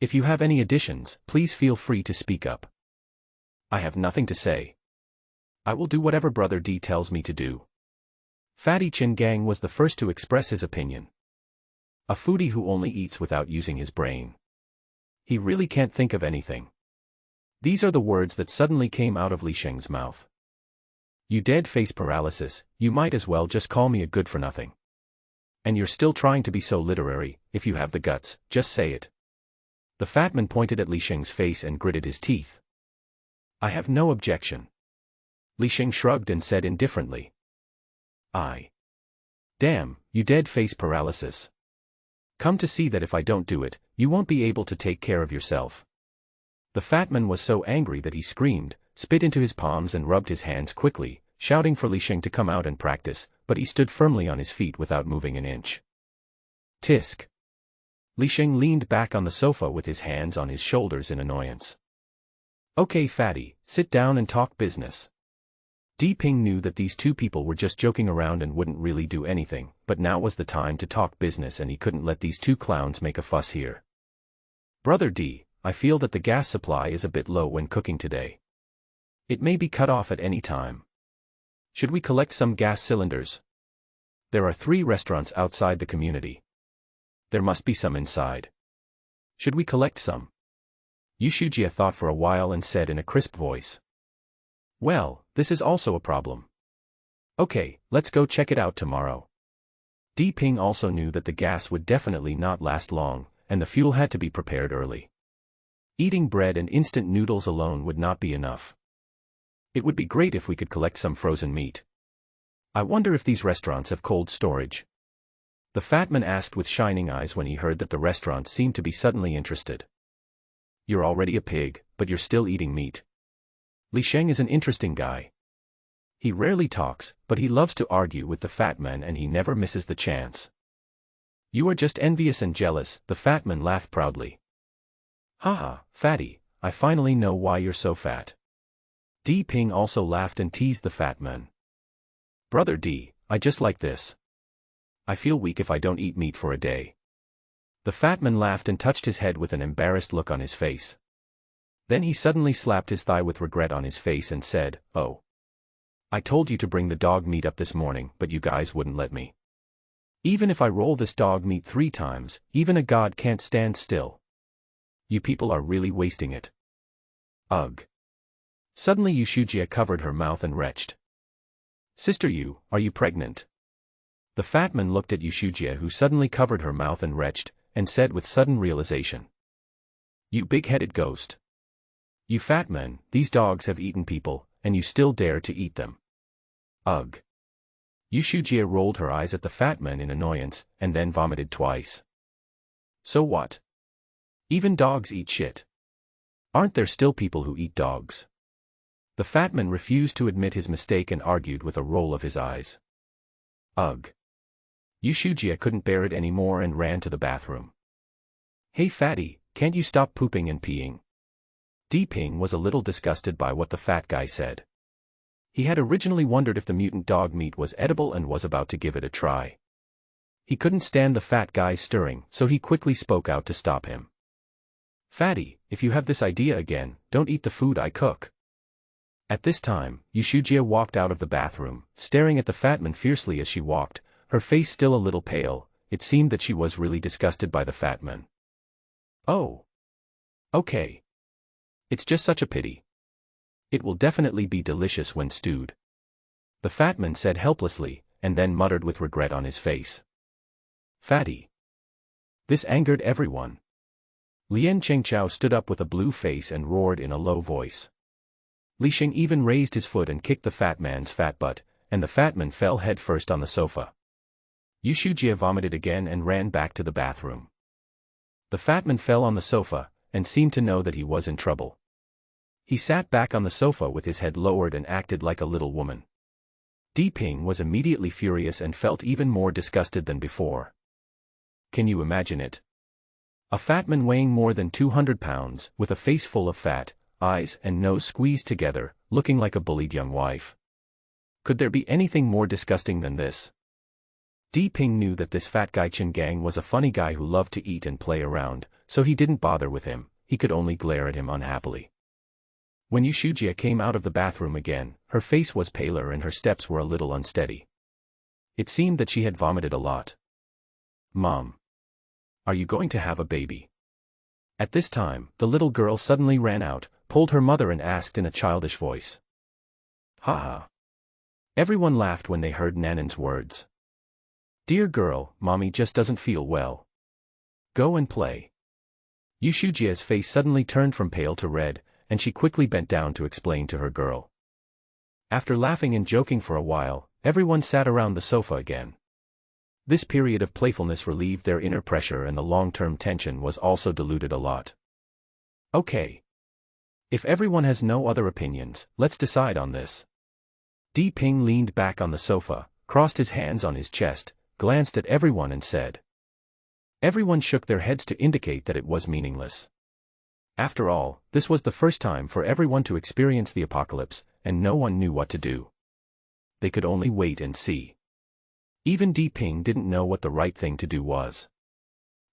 If you have any additions, please feel free to speak up. I have nothing to say. I will do whatever Brother D tells me to do." Fatty Chin Gang was the first to express his opinion. A foodie who only eats without using his brain. He really can't think of anything. These are the words that suddenly came out of Li Sheng's mouth. "You dead face paralysis, you might as well just call me a good-for-nothing. And you're still trying to be so literary, if you have the guts, just say it." The fat man pointed at Li Sheng's face and gritted his teeth. "I have no objection." Li Sheng shrugged and said indifferently. Damn, you dead face paralysis. Come to see that if I don't do it, you won't be able to take care of yourself." The fat man was so angry that he screamed, spit into his palms and rubbed his hands quickly, shouting for Li Sheng to come out and practice, but he stood firmly on his feet without moving an inch. Tisk. Li Sheng leaned back on the sofa with his hands on his shoulders in annoyance. "Okay, fatty, sit down and talk business." Di Ping knew that these 2 people were just joking around and wouldn't really do anything, but now was the time to talk business and he couldn't let these 2 clowns make a fuss here. "Brother D, I feel that the gas supply is a bit low when cooking today. It may be cut off at any time. Should we collect some gas cylinders? There are 3 restaurants outside the community. There must be some inside. Should we collect some?" Yushujia thought for a while and said in a crisp voice. "Well, this is also a problem. Okay, let's go check it out tomorrow." Di Ping also knew that the gas would definitely not last long, and the fuel had to be prepared early. Eating bread and instant noodles alone would not be enough. It would be great if we could collect some frozen meat. I wonder if these restaurants have cold storage. The fat man asked with shining eyes when he heard that the restaurants seemed to be suddenly interested. "You're already a pig, but you're still eating meat." Li Sheng is an interesting guy. He rarely talks, but he loves to argue with the fat man and he never misses the chance. "You are just envious and jealous," the fat man laughed proudly. "Haha, fatty, I finally know why you're so fat." Di Ping also laughed and teased the fat man. "Brother D, I just like this. I feel weak if I don't eat meat for a day." The fat man laughed and touched his head with an embarrassed look on his face. Then he suddenly slapped his thigh with regret on his face and said, "Oh. I told you to bring the dog meat up this morning, but you guys wouldn't let me. Even if I roll this dog meat 3 times, even a god can't stand still. You people are really wasting it. Ugh." Suddenly Yushujia covered her mouth and retched. "Sister Yu, are you pregnant?" The fat man looked at Yushujia who suddenly covered her mouth and retched, and said with sudden realization. "You big-headed ghost. You fat man, these dogs have eaten people, and you still dare to eat them. Ugh." Yushujia rolled her eyes at the fat man in annoyance, and then vomited twice. "So what? Even dogs eat shit. Aren't there still people who eat dogs?" The fat man refused to admit his mistake and argued with a roll of his eyes. Ugh. Yushujia couldn't bear it anymore and ran to the bathroom. "Hey fatty, can't you stop pooping and peeing?" Di Ping was a little disgusted by what the fat guy said. He had originally wondered if the mutant dog meat was edible and was about to give it a try. He couldn't stand the fat guy stirring, so he quickly spoke out to stop him. "Fatty, if you have this idea again, don't eat the food I cook." At this time, Yushugia walked out of the bathroom, staring at the fatman fiercely as she walked, her face still a little pale. It seemed that she was really disgusted by the fatman. "Oh. Okay. It's just such a pity. It will definitely be delicious when stewed," the fatman said helplessly, and then muttered with regret on his face. "Fatty." This angered everyone. Lien Chengchao stood up with a blue face and roared in a low voice. Li Xing even raised his foot and kicked the fat man's fat butt, and the fatman fell headfirst on the sofa. Yushugia vomited again and ran back to the bathroom. The fatman fell on the sofa, and seemed to know that he was in trouble. He sat back on the sofa with his head lowered and acted like a little woman. Di Ping was immediately furious and felt even more disgusted than before. Can you imagine it? A fatman weighing more than 200 pounds, with a face full of fat, eyes and nose squeezed together, looking like a bullied young wife. Could there be anything more disgusting than this? Di Ping knew that this fat guy Chen Gang was a funny guy who loved to eat and play around, so he didn't bother with him, he could only glare at him unhappily. When Yushugia came out of the bathroom again, her face was paler and her steps were a little unsteady. It seemed that she had vomited a lot. "Mom. Are you going to have a baby?" At this time, the little girl suddenly ran out, pulled her mother and asked in a childish voice. "Ha ha." Everyone laughed when they heard Nanan's words. "Dear girl, mommy just doesn't feel well. Go and play." Yushujia's face suddenly turned from pale to red, and she quickly bent down to explain to her girl. After laughing and joking for a while, everyone sat around the sofa again. This period of playfulness relieved their inner pressure and the long-term tension was also diluted a lot. "Okay. If everyone has no other opinions, let's decide on this." Di Ping leaned back on the sofa, crossed his hands on his chest, glanced at everyone and said. Everyone shook their heads to indicate that it was meaningless. After all, this was the first time for everyone to experience the apocalypse, and no one knew what to do. They could only wait and see. Even Di Ping didn't know what the right thing to do was.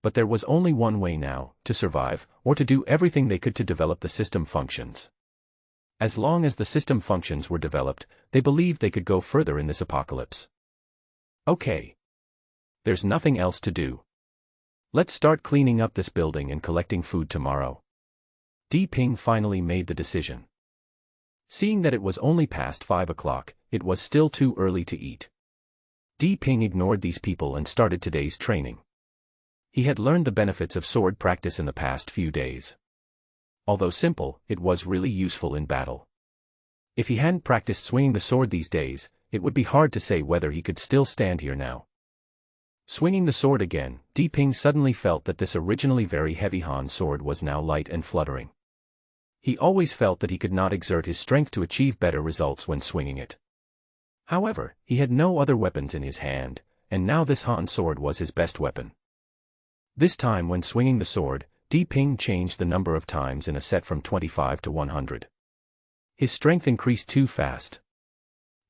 But there was only one way now, to survive, or to do everything they could to develop the system functions. As long as the system functions were developed, they believed they could go further in this apocalypse. Okay. There's nothing else to do. Let's start cleaning up this building and collecting food tomorrow. Di Ping finally made the decision. Seeing that it was only past 5 o'clock, it was still too early to eat. Di Ping ignored these people and started today's training. He had learned the benefits of sword practice in the past few days. Although simple, it was really useful in battle. If he hadn't practiced swinging the sword these days, it would be hard to say whether he could still stand here now. Swinging the sword again, Di Ping suddenly felt that this originally very heavy Han sword was now light and fluttering. He always felt that he could not exert his strength to achieve better results when swinging it. However, he had no other weapons in his hand, and now this Han sword was his best weapon. This time when swinging the sword, Di Ping changed the number of times in a set from 25 to 100. His strength increased too fast.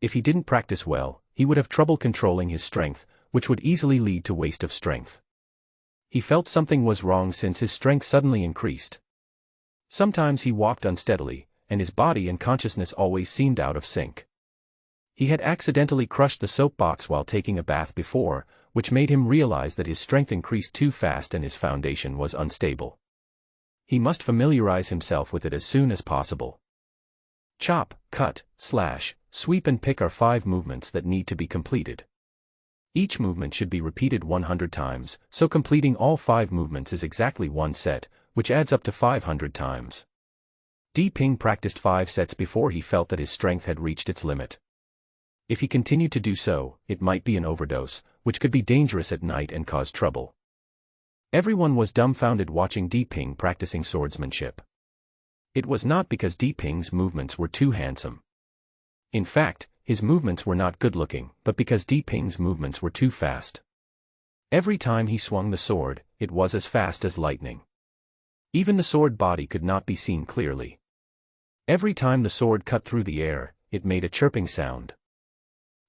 If he didn't practice well, he would have trouble controlling his strength, which would easily lead to waste of strength. He felt something was wrong since his strength suddenly increased. Sometimes he walked unsteadily, and his body and consciousness always seemed out of sync. He had accidentally crushed the soap box while taking a bath before, which made him realize that his strength increased too fast and his foundation was unstable. He must familiarize himself with it as soon as possible. Chop, cut, slash, sweep and pick are 5 movements that need to be completed. Each movement should be repeated 100 times, so completing all 5 movements is exactly 1 set, which adds up to 500 times. Di Ping practiced 5 sets before he felt that his strength had reached its limit. If he continued to do so, it might be an overdose, which could be dangerous at night and cause trouble. Everyone was dumbfounded watching Di Ping practicing swordsmanship. It was not because Di Ping's movements were too handsome. In fact, his movements were not good-looking, but because Di Ping's movements were too fast. Every time he swung the sword, it was as fast as lightning. Even the sword body could not be seen clearly. Every time the sword cut through the air, it made a chirping sound.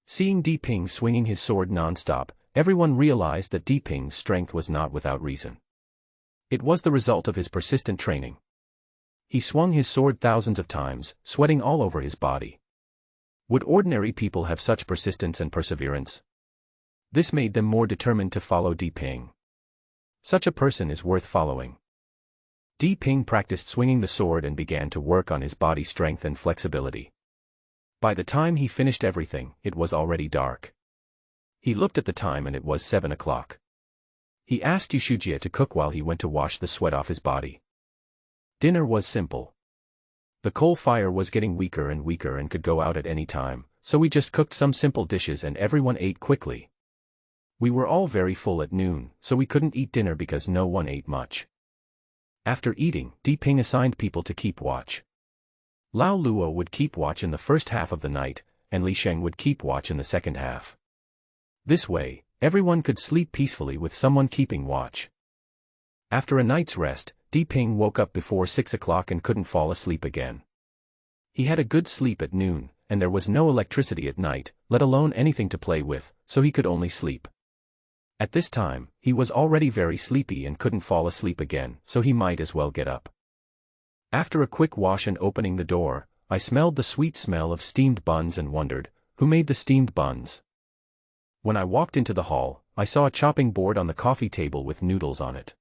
Seeing Di Ping swinging his sword non-stop, Everyone realized that Di Ping's strength was not without reason. It was the result of his persistent training. He swung his sword thousands of times, sweating all over his body. Would ordinary people have such persistence and perseverance? This made them more determined to follow Di Ping. Such a person is worth following. Di Ping practiced swinging the sword and began to work on his body strength and flexibility. By the time he finished everything, it was already dark. He looked at the time and it was 7 o'clock. He asked Yushujie to cook while he went to wash the sweat off his body. Dinner was simple. The coal fire was getting weaker and could go out at any time, so we just cooked some simple dishes and everyone ate quickly. We were all very full at noon, so we couldn't eat dinner because no one ate much. After eating, Di Ping assigned people to keep watch. Lao Luo would keep watch in the first half of the night, and Li Sheng would keep watch in the second half. This way, everyone could sleep peacefully with someone keeping watch. After a night's rest, Di Ping woke up before 6 o'clock and couldn't fall asleep again. He had a good sleep at noon, and there was no electricity at night, let alone anything to play with, so he could only sleep. At this time, he was already very sleepy and couldn't fall asleep again, so he might as well get up. After a quick wash and opening the door, I smelled the sweet smell of steamed buns and wondered, who made the steamed buns? When I walked into the hall, I saw a chopping board on the coffee table with noodles on it.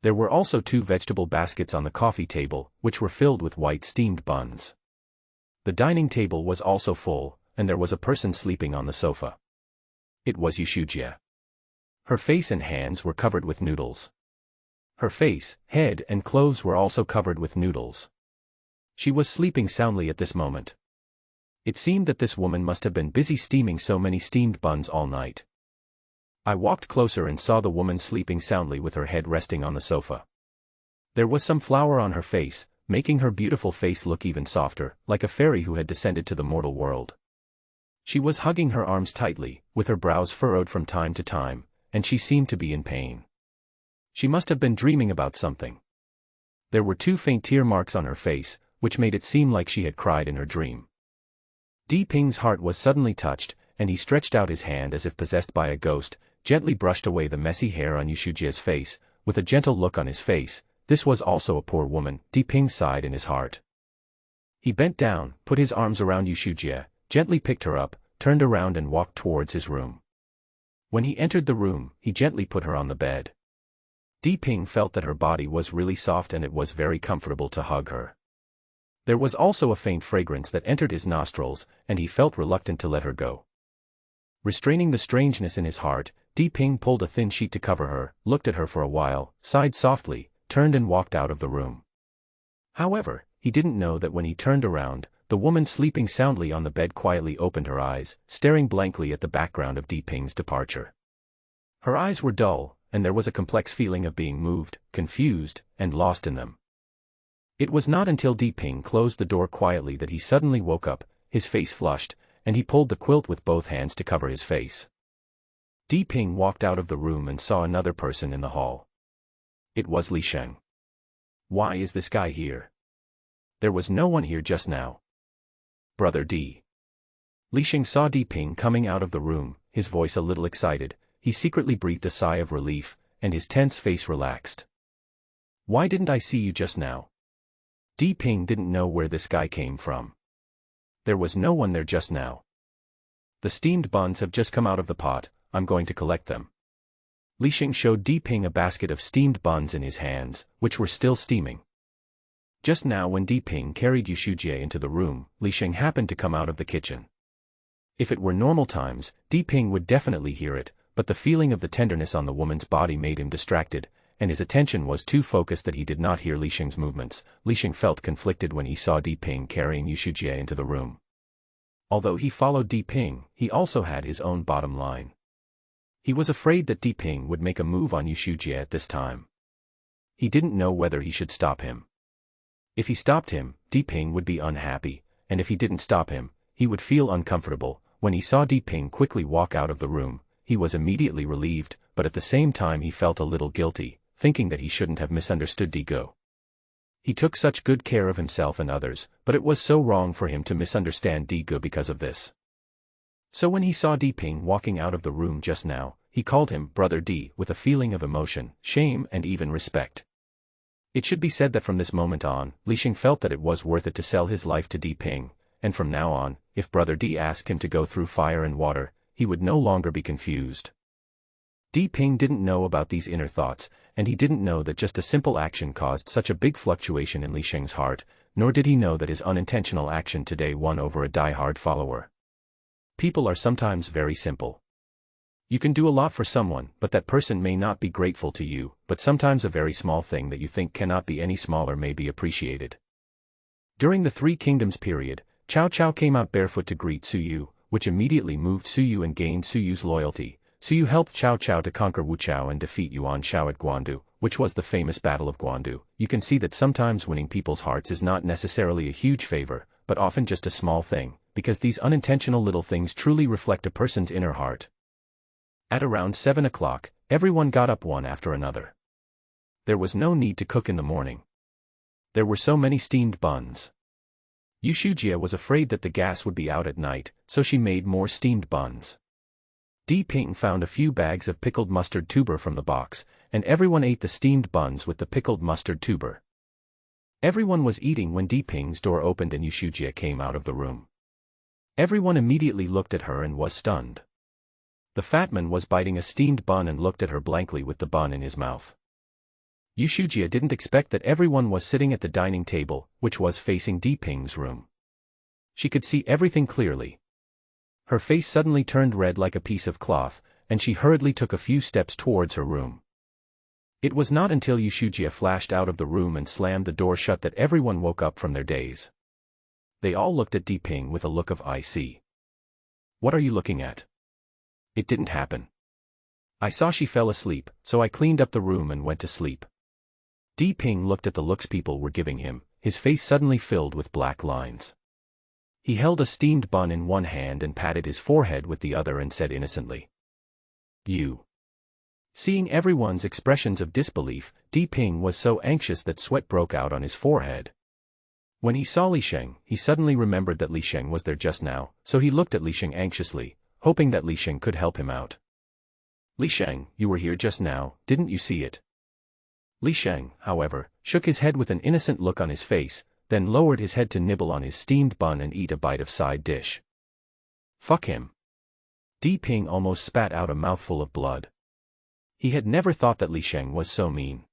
There were also 2 vegetable baskets on the coffee table, which were filled with white steamed buns. The dining table was also full, and there was a person sleeping on the sofa. It was Yushujie. Her face and hands were covered with noodles. Her face, head, and clothes were also covered with noodles. She was sleeping soundly at this moment. It seemed that this woman must have been busy steaming so many steamed buns all night. I walked closer and saw the woman sleeping soundly with her head resting on the sofa. There was some flour on her face, making her beautiful face look even softer, like a fairy who had descended to the mortal world. She was hugging her arms tightly, with her brows furrowed from time to time, and she seemed to be in pain. She must have been dreaming about something. There were 2 faint tear marks on her face, which made it seem like she had cried in her dream. Di Ping's heart was suddenly touched, and he stretched out his hand as if possessed by a ghost, gently brushed away the messy hair on Yushujie's face, with a gentle look on his face. This was also a poor woman, Di Ping sighed in his heart. He bent down, put his arms around Yushujie, gently picked her up, turned around and walked towards his room. When he entered the room, he gently put her on the bed. Di Ping felt that her body was really soft and it was very comfortable to hug her. There was also a faint fragrance that entered his nostrils, and he felt reluctant to let her go. Restraining the strangeness in his heart, Di Ping pulled a thin sheet to cover her, looked at her for a while, sighed softly, turned and walked out of the room. However, he didn't know that when he turned around, the woman sleeping soundly on the bed quietly opened her eyes, staring blankly at the background of Di Ping's departure. Her eyes were dull, and there was a complex feeling of being moved, confused, and lost in them. It was not until Di Ping closed the door quietly that he suddenly woke up, his face flushed, and he pulled the quilt with both hands to cover his face. Di Ping walked out of the room and saw another person in the hall. It was Li Sheng. Why is this guy here? There was no one here just now. Brother Di. Li Sheng saw Di Ping coming out of the room, his voice a little excited. He secretly breathed a sigh of relief, and his tense face relaxed. Why didn't I see you just now? Di Ping didn't know where this guy came from. There was no one there just now. The steamed buns have just come out of the pot, I'm going to collect them. Li Sheng showed Di Ping a basket of steamed buns in his hands, which were still steaming. Just now when Di Ping carried Yushujie into the room, Li Sheng happened to come out of the kitchen. If it were normal times, Di Ping would definitely hear it, but the feeling of the tenderness on the woman's body made him distracted, and his attention was too focused that he did not hear Li Sheng's movements. Li Sheng felt conflicted when he saw Di Ping carrying Yushujie into the room. Although he followed Di Ping, he also had his own bottom line. He was afraid that Di Ping would make a move on Yushujie at this time. He didn't know whether he should stop him. If he stopped him, Di Ping would be unhappy, and if he didn't stop him, he would feel uncomfortable. When he saw Di Ping quickly walk out of the room, he was immediately relieved, but at the same time he felt a little guilty, thinking that he shouldn't have misunderstood Di Go. He took such good care of himself and others, but it was so wrong for him to misunderstand Di Go because of this. So when he saw Di Ping walking out of the room just now, he called him Brother D with a feeling of emotion, shame and even respect. It should be said that from this moment on, Li Sheng felt that it was worth it to sell his life to Di Ping, and from now on, if Brother D asked him to go through fire and water, he would no longer be confused. Di Ping didn't know about these inner thoughts, and he didn't know that just a simple action caused such a big fluctuation in Li Sheng's heart, nor did he know that his unintentional action today won over a die-hard follower. People are sometimes very simple. You can do a lot for someone, but that person may not be grateful to you, but sometimes a very small thing that you think cannot be any smaller may be appreciated. During the Three Kingdoms period, Cao Cao came out barefoot to greet Su Yu, which immediately moved Su Yu and gained Su Yu's loyalty. Su Yu helped Cao Cao to conquer Wu Chao and defeat Yuan Shao at Guandu, which was the famous Battle of Guandu. You can see that sometimes winning people's hearts is not necessarily a huge favor, but often just a small thing, because these unintentional little things truly reflect a person's inner heart. At around 7 o'clock, everyone got up one after another. There was no need to cook in the morning. There were so many steamed buns. Yu Shujie was afraid that the gas would be out at night, so she made more steamed buns. Di Ping found a few bags of pickled mustard tuber from the box, and everyone ate the steamed buns with the pickled mustard tuber. Everyone was eating when Di Ping's door opened and Yu Shujie came out of the room. Everyone immediately looked at her and was stunned. The fat man was biting a steamed bun and looked at her blankly with the bun in his mouth. Yu Shujie didn't expect that everyone was sitting at the dining table, which was facing Di Ping's room. She could see everything clearly. Her face suddenly turned red like a piece of cloth, and she hurriedly took a few steps towards her room. It was not until Yu Shujie flashed out of the room and slammed the door shut that everyone woke up from their daze. They all looked at Di Ping with a look of "I see." "What are you looking at?" "It didn't happen. I saw she fell asleep, so I cleaned up the room and went to sleep." Di Ping looked at the looks people were giving him, his face suddenly filled with black lines. He held a steamed bun in one hand and patted his forehead with the other and said innocently, "You." Seeing everyone's expressions of disbelief, Di Ping was so anxious that sweat broke out on his forehead. When he saw Li Sheng, he suddenly remembered that Li Sheng was there just now, so he looked at Li Sheng anxiously, hoping that Li Sheng could help him out. "Li Sheng, you were here just now, didn't you see it?" Li Sheng, however, shook his head with an innocent look on his face, then lowered his head to nibble on his steamed bun and eat a bite of side dish. "Fuck him." Di Ping almost spat out a mouthful of blood. He had never thought that Li Sheng was so mean.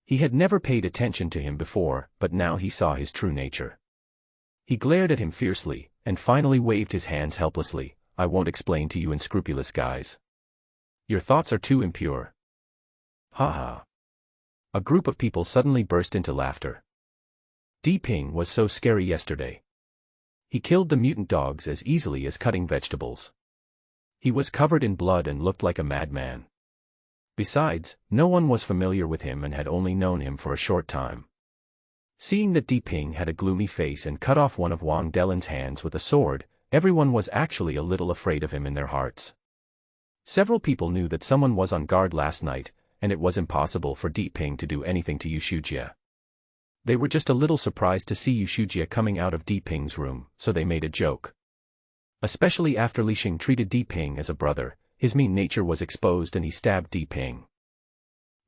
He had never paid attention to him before, but now he saw his true nature. He glared at him fiercely, and finally waved his hands helplessly. "I won't explain to you unscrupulous guys. Your thoughts are too impure." Ha ha. A group of people suddenly burst into laughter. Di Ping was so scary yesterday. He killed the mutant dogs as easily as cutting vegetables. He was covered in blood and looked like a madman. Besides, no one was familiar with him and had only known him for a short time. Seeing that Di Ping had a gloomy face and cut off one of Wang Delin's hands with a sword, everyone was actually a little afraid of him in their hearts. Several people knew that someone was on guard last night, and it was impossible for Di Ping to do anything to Yu Shujie. They were just a little surprised to see Yu Shujie coming out of Di Ping's room, so they made a joke. Especially after Li Sheng treated Di Ping as a brother, his mean nature was exposed and he stabbed Di Ping.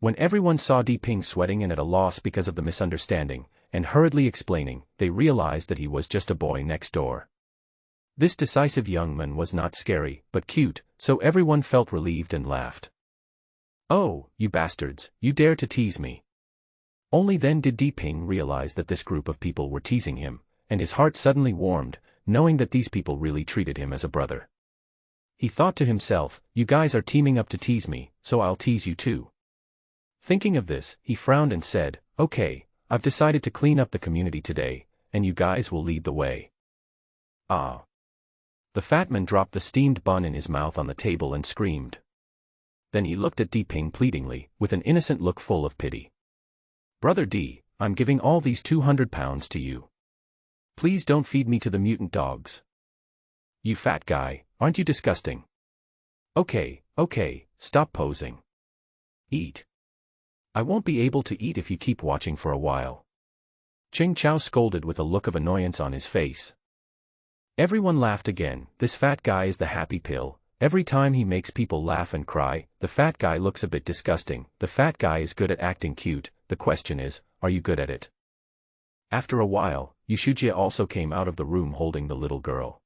When everyone saw Di Ping sweating and at a loss because of the misunderstanding, and hurriedly explaining, they realized that he was just a boy next door. This decisive young man was not scary, but cute, so everyone felt relieved and laughed. "Oh, you bastards, you dare to tease me." Only then did Di Ping realize that this group of people were teasing him, and his heart suddenly warmed, knowing that these people really treated him as a brother. He thought to himself, "You guys are teaming up to tease me, so I'll tease you too." Thinking of this, he frowned and said, "Okay, I've decided to clean up the community today, and you guys will lead the way." Ah. The fat man dropped the steamed bun in his mouth on the table and screamed. Then he looked at Di Ping pleadingly, with an innocent look full of pity. "Brother D, I'm giving all these 200 pounds to you. Please don't feed me to the mutant dogs. You fat guy, aren't you disgusting? Okay, stop posing. Eat. I won't be able to eat if you keep watching for a while." Ching Chao scolded with a look of annoyance on his face. Everyone laughed again. This fat guy is the happy pill, Every time he makes people laugh and cry, the fat guy looks a bit disgusting. The fat guy is good at acting cute, the question is, are you good at it? After a while, Yushuja also came out of the room holding the little girl.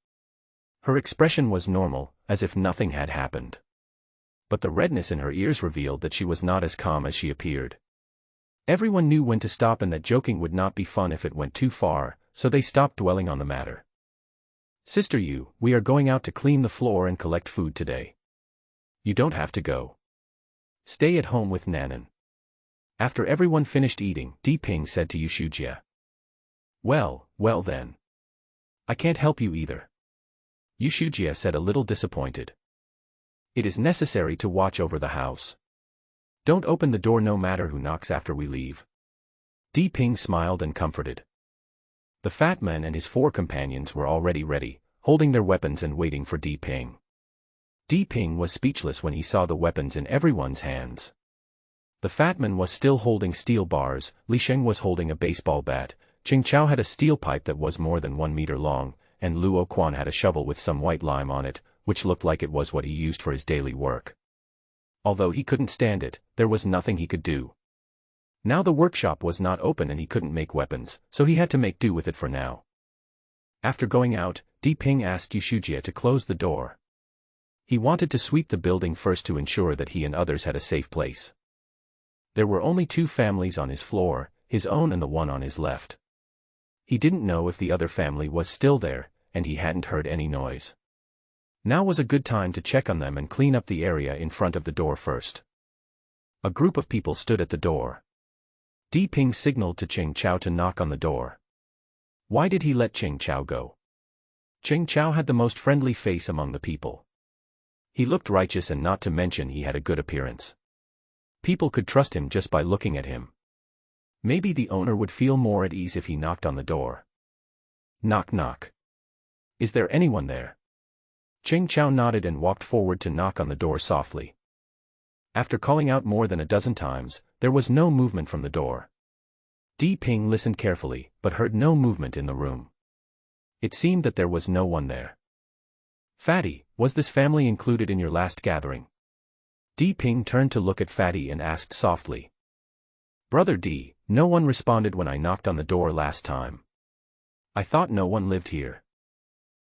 Her expression was normal, as if nothing had happened. But the redness in her ears revealed that she was not as calm as she appeared. Everyone knew when to stop and that joking would not be fun if it went too far, so they stopped dwelling on the matter. Sister Yu, we are going out to clean the floor and collect food today. You don't have to go. Stay at home with Nanan. After everyone finished eating, Diping said to Yushuja. Well then. I can't help you either. Yushuja said a little disappointed. It is necessary to watch over the house. Don't open the door no matter who knocks after we leave. Diping smiled and comforted. The fat man and his 4 companions were already ready, holding their weapons and waiting for Diping. Diping was speechless when he saw the weapons in everyone's hands. The fat man was still holding steel bars, Li Sheng was holding a baseball bat, Qing Chao had a steel pipe that was more than 1 meter long, and Luo Quan had a shovel with some white lime on it, which looked like it was what he used for his daily work. Although he couldn't stand it, there was nothing he could do. Now the workshop was not open and he couldn't make weapons, so he had to make do with it for now. After going out, Diping asked Yushuja to close the door. He wanted to sweep the building first to ensure that he and others had a safe place. There were only 2 families on his floor, his own and the one on his left. He didn't know if the other family was still there, and he hadn't heard any noise. Now was a good time to check on them and clean up the area in front of the door first. A group of people stood at the door. Diping signaled to Qing Chao to knock on the door. Why did he let Qing Chao go? Qing Chao had the most friendly face among the people. He looked righteous and not to mention he had a good appearance. People could trust him just by looking at him. Maybe the owner would feel more at ease if he knocked on the door. Knock knock. Is there anyone there? Qing Chao nodded and walked forward to knock on the door softly. After calling out more than a dozen times, there was no movement from the door. Diping listened carefully, but heard no movement in the room. It seemed that there was no one there. Fatty, was this family included in your last gathering? Diping turned to look at Fatty and asked softly. Brother D, no one responded when I knocked on the door last time. I thought no one lived here.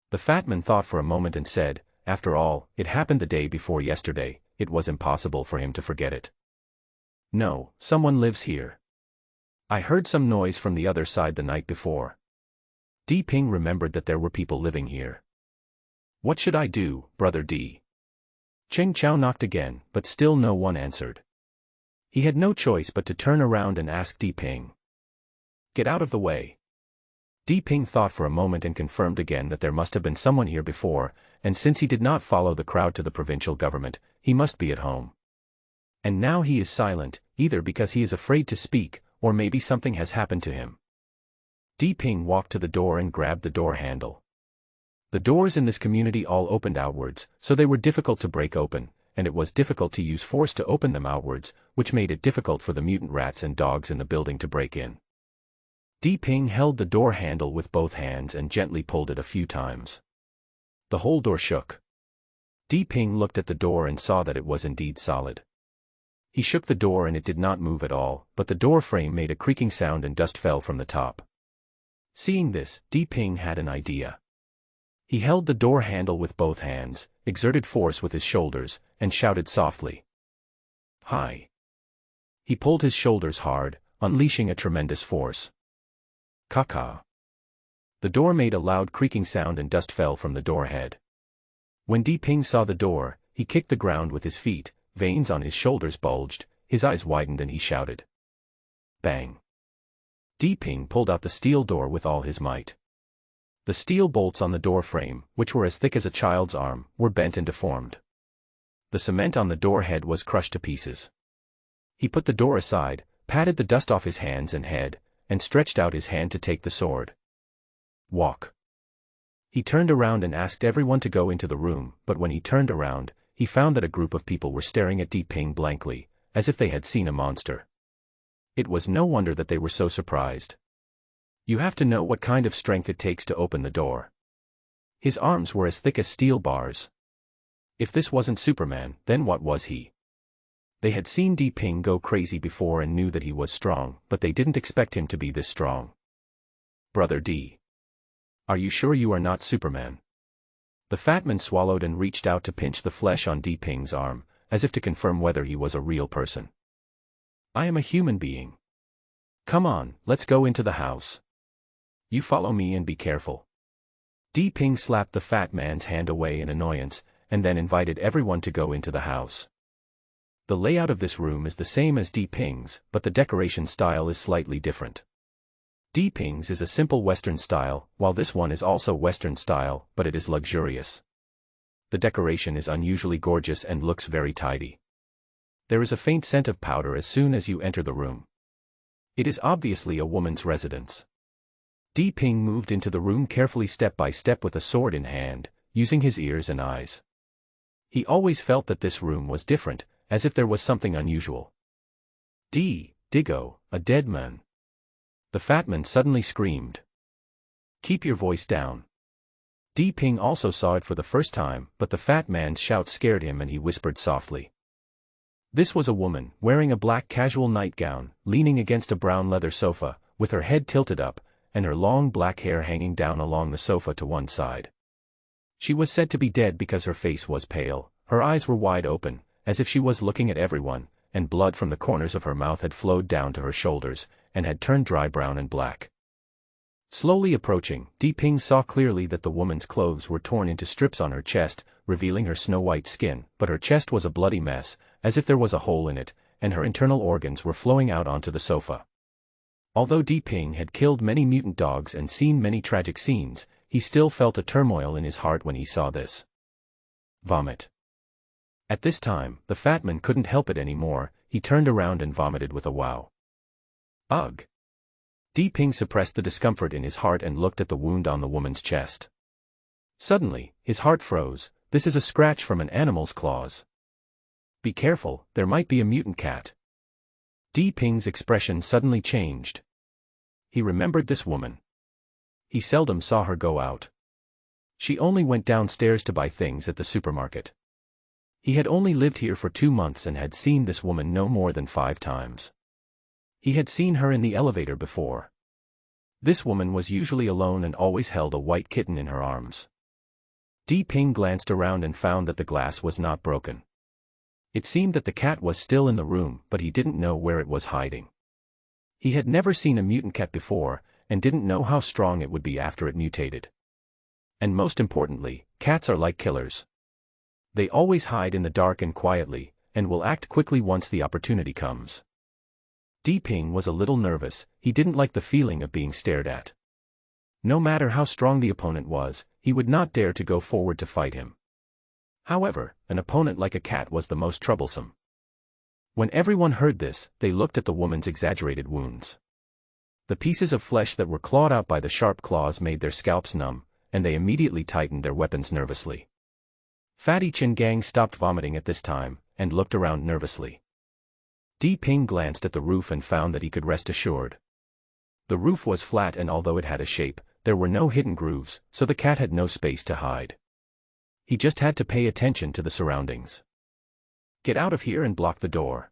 The fat man thought for a moment and said, after all, it happened the day before yesterday, it was impossible for him to forget it. No, someone lives here. I heard some noise from the other side the night before. Diping remembered that there were people living here. What should I do, Brother D? Qing Chao knocked again, but still no one answered. He had no choice but to turn around and ask Diping. Get out of the way. Diping thought for a moment and confirmed again that there must have been someone here before, and since he did not follow the crowd to the provincial government, he must be at home. And now he is silent, either because he is afraid to speak, or maybe something has happened to him. Diping walked to the door and grabbed the door handle. The doors in this community all opened outwards, so they were difficult to break open, and it was difficult to use force to open them outwards, which made it difficult for the mutant rats and dogs in the building to break in. Diping held the door handle with both hands and gently pulled it a few times. The whole door shook. Diping looked at the door and saw that it was indeed solid. He shook the door and it did not move at all, but the door frame made a creaking sound and dust fell from the top. Seeing this, Diping had an idea. He held the door handle with both hands, exerted force with his shoulders, and shouted softly. Hi. He pulled his shoulders hard, unleashing a tremendous force. Caw-caw. The door made a loud creaking sound and dust fell from the door head. When Diping saw the door, he kicked the ground with his feet, veins on his shoulders bulged, his eyes widened and he shouted. Bang. Diping pulled out the steel door with all his might. The steel bolts on the door frame, which were as thick as a child's arm, were bent and deformed. The cement on the door head was crushed to pieces. He put the door aside, patted the dust off his hands and head, and stretched out his hand to take the sword. Walk. He turned around and asked everyone to go into the room, but when he turned around, he found that a group of people were staring at Diping blankly, as if they had seen a monster. It was no wonder that they were so surprised. You have to know what kind of strength it takes to open the door. His arms were as thick as steel bars. If this wasn't Superman, then what was he? They had seen Di Ping go crazy before and knew that he was strong, but they didn't expect him to be this strong. Brother D. Are you sure you are not Superman? The fat man swallowed and reached out to pinch the flesh on Di Ping's arm, as if to confirm whether he was a real person. I am a human being. Come on, let's go into the house. You follow me and be careful. Di Ping slapped the fat man's hand away in annoyance, and then invited everyone to go into the house. The layout of this room is the same as Di Ping's, but the decoration style is slightly different. Di Ping's is a simple Western style, while this one is also Western style, but it is luxurious. The decoration is unusually gorgeous and looks very tidy. There is a faint scent of powder as soon as you enter the room. It is obviously a woman's residence. Di Ping moved into the room carefully step by step with a sword in hand, using his ears and eyes. He always felt that this room was different, as if there was something unusual. Diggo, a dead man. The fat man suddenly screamed. Keep your voice down. Di Ping also saw it for the first time, but the fat man's shout scared him and he whispered softly. This was a woman, wearing a black casual nightgown, leaning against a brown leather sofa, with her head tilted up, and her long black hair hanging down along the sofa to one side. She was said to be dead because her face was pale, her eyes were wide open, as if she was looking at everyone, and blood from the corners of her mouth had flowed down to her shoulders, and had turned dry brown and black. Slowly approaching, Di Ping saw clearly that the woman's clothes were torn into strips on her chest, revealing her snow-white skin, but her chest was a bloody mess, as if there was a hole in it, and her internal organs were flowing out onto the sofa. Although Di Ping had killed many mutant dogs and seen many tragic scenes, he still felt a turmoil in his heart when he saw this. Vomit. At this time, the fat man couldn't help it anymore, he turned around and vomited with a wow. Ugh. Di Ping suppressed the discomfort in his heart and looked at the wound on the woman's chest. Suddenly, his heart froze. This is a scratch from an animal's claws. Be careful, there might be a mutant cat. Di Ping's expression suddenly changed. He remembered this woman. He seldom saw her go out. She only went downstairs to buy things at the supermarket. He had only lived here for 2 months and had seen this woman no more than 5 times. He had seen her in the elevator before. This woman was usually alone and always held a white kitten in her arms. Di Ping glanced around and found that the glass was not broken. It seemed that the cat was still in the room, but he didn't know where it was hiding. He had never seen a mutant cat before, and didn't know how strong it would be after it mutated. And most importantly, cats are like killers. They always hide in the dark and quietly, and will act quickly once the opportunity comes. Di Ping was a little nervous, he didn't like the feeling of being stared at. No matter how strong the opponent was, he would not dare to go forward to fight him. However, an opponent like a cat was the most troublesome. When everyone heard this, they looked at the woman's exaggerated wounds. The pieces of flesh that were clawed out by the sharp claws made their scalps numb, and they immediately tightened their weapons nervously. Fatty Chin Gang stopped vomiting at this time, and looked around nervously. Di Ping glanced at the roof and found that he could rest assured. The roof was flat and although it had a shape, there were no hidden grooves, so the cat had no space to hide. He just had to pay attention to the surroundings. Get out of here and block the door.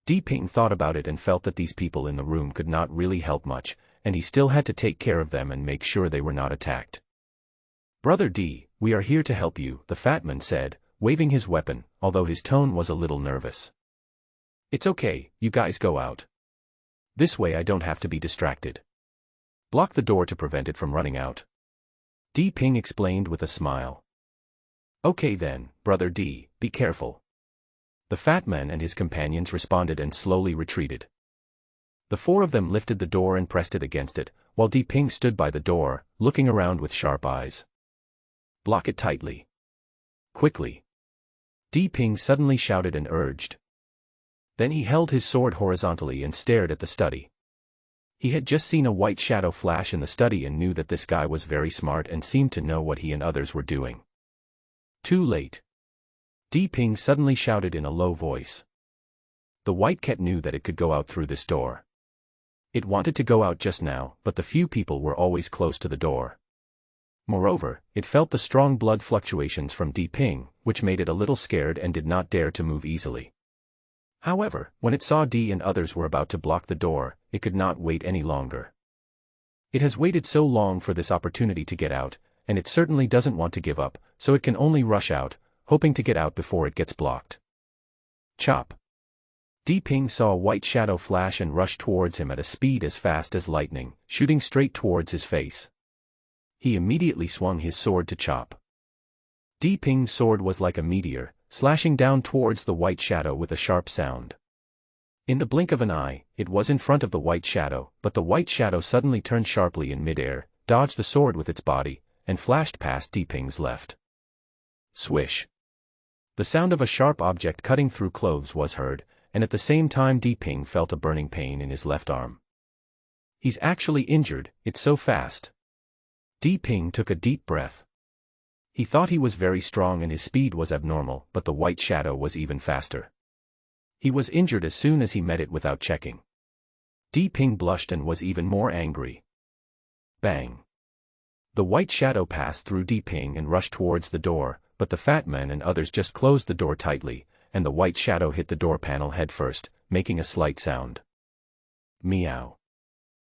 Di Ping thought about it and felt that these people in the room could not really help much, and he still had to take care of them and make sure they were not attacked. Brother D, we are here to help you, the fat man said, waving his weapon, although his tone was a little nervous. It's okay, you guys go out. This way I don't have to be distracted. Block the door to prevent it from running out. Di Ping explained with a smile. Okay then, Brother D, be careful. The fat man and his companions responded and slowly retreated. The 4 of them lifted the door and pressed it against it, while Di Ping stood by the door, looking around with sharp eyes. Block it tightly. Quickly. Di Ping suddenly shouted and urged. Then he held his sword horizontally and stared at the study. He had just seen a white shadow flash in the study and knew that this guy was very smart and seemed to know what he and others were doing. Too late. Di Ping suddenly shouted in a low voice. The white cat knew that it could go out through this door. It wanted to go out just now, but the few people were always close to the door. Moreover, it felt the strong blood fluctuations from Di Ping, which made it a little scared and did not dare to move easily. However, when it saw Di and others were about to block the door, it could not wait any longer. It has waited so long for this opportunity to get out, and it certainly doesn't want to give up, so it can only rush out, hoping to get out before it gets blocked. Chop. Di Ping saw a white shadow flash and rush towards him at a speed as fast as lightning, shooting straight towards his face. He immediately swung his sword to chop. Di Ping's sword was like a meteor, slashing down towards the white shadow with a sharp sound. In the blink of an eye, it was in front of the white shadow, but the white shadow suddenly turned sharply in midair, dodged the sword with its body, and flashed past Di Ping's left. Swish. The sound of a sharp object cutting through clothes was heard, and at the same time Di Ping felt a burning pain in his left arm. He's actually injured, it's so fast. Di Ping took a deep breath. He thought he was very strong and his speed was abnormal, but the white shadow was even faster. He was injured as soon as he met it without checking. Di Ping blushed and was even more angry. Bang. The white shadow passed through Di Ping and rushed towards the door, but the fat man and others just closed the door tightly, and the white shadow hit the door panel headfirst, making a slight sound. Meow.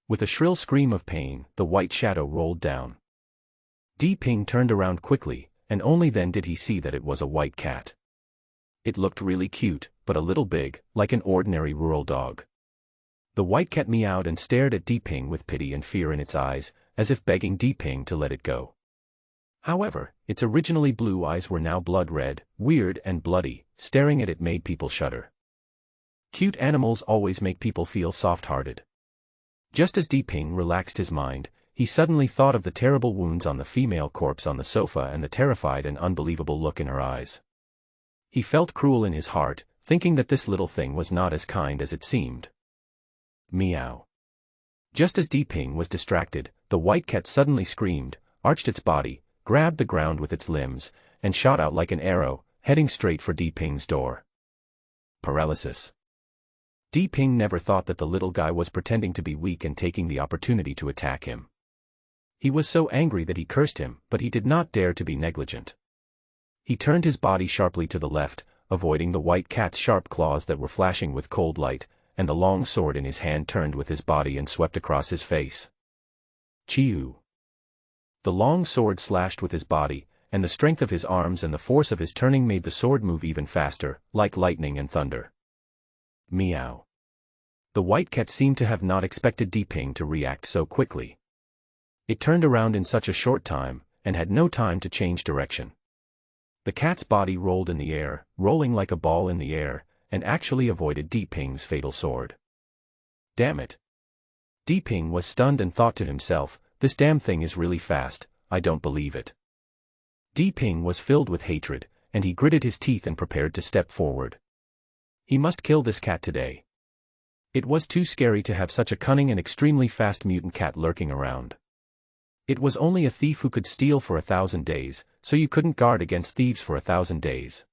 With a shrill scream of pain, the white shadow rolled down. Di Ping turned around quickly, and only then did he see that it was a white cat. It looked really cute, but a little big, like an ordinary rural dog. The white cat meowed and stared at Di Ping with pity and fear in its eyes, as if begging Di Ping to let it go. However, its originally blue eyes were now blood red, weird and bloody. Staring at it made people shudder. Cute animals always make people feel soft-hearted. Just as Di Ping relaxed his mind, he suddenly thought of the terrible wounds on the female corpse on the sofa and the terrified and unbelievable look in her eyes. He felt cruel in his heart, thinking that this little thing was not as kind as it seemed. Meow. Just as Di Ping was distracted, the white cat suddenly screamed, arched its body, grabbed the ground with its limbs, and shot out like an arrow, heading straight for Di Ping's door. Paralysis. Di Ping never thought that the little guy was pretending to be weak and taking the opportunity to attack him. He was so angry that he cursed him, but he did not dare to be negligent. He turned his body sharply to the left, avoiding the white cat's sharp claws that were flashing with cold light, and the long sword in his hand turned with his body and swept across his face. Chiu. The long sword slashed with his body, and the strength of his arms and the force of his turning made the sword move even faster, like lightning and thunder. Meow. The white cat seemed to have not expected Di Ping to react so quickly. It turned around in such a short time, and had no time to change direction. The cat's body rolled in the air, rolling like a ball in the air, and actually avoided Di Ping's fatal sword. Damn it. Di Ping was stunned and thought to himself, this damn thing is really fast, I don't believe it. Di Ping was filled with hatred, and he gritted his teeth and prepared to step forward. He must kill this cat today. It was too scary to have such a cunning and extremely fast mutant cat lurking around. It was only a thief who could steal for 1,000 days, so you couldn't guard against thieves for 1,000 days.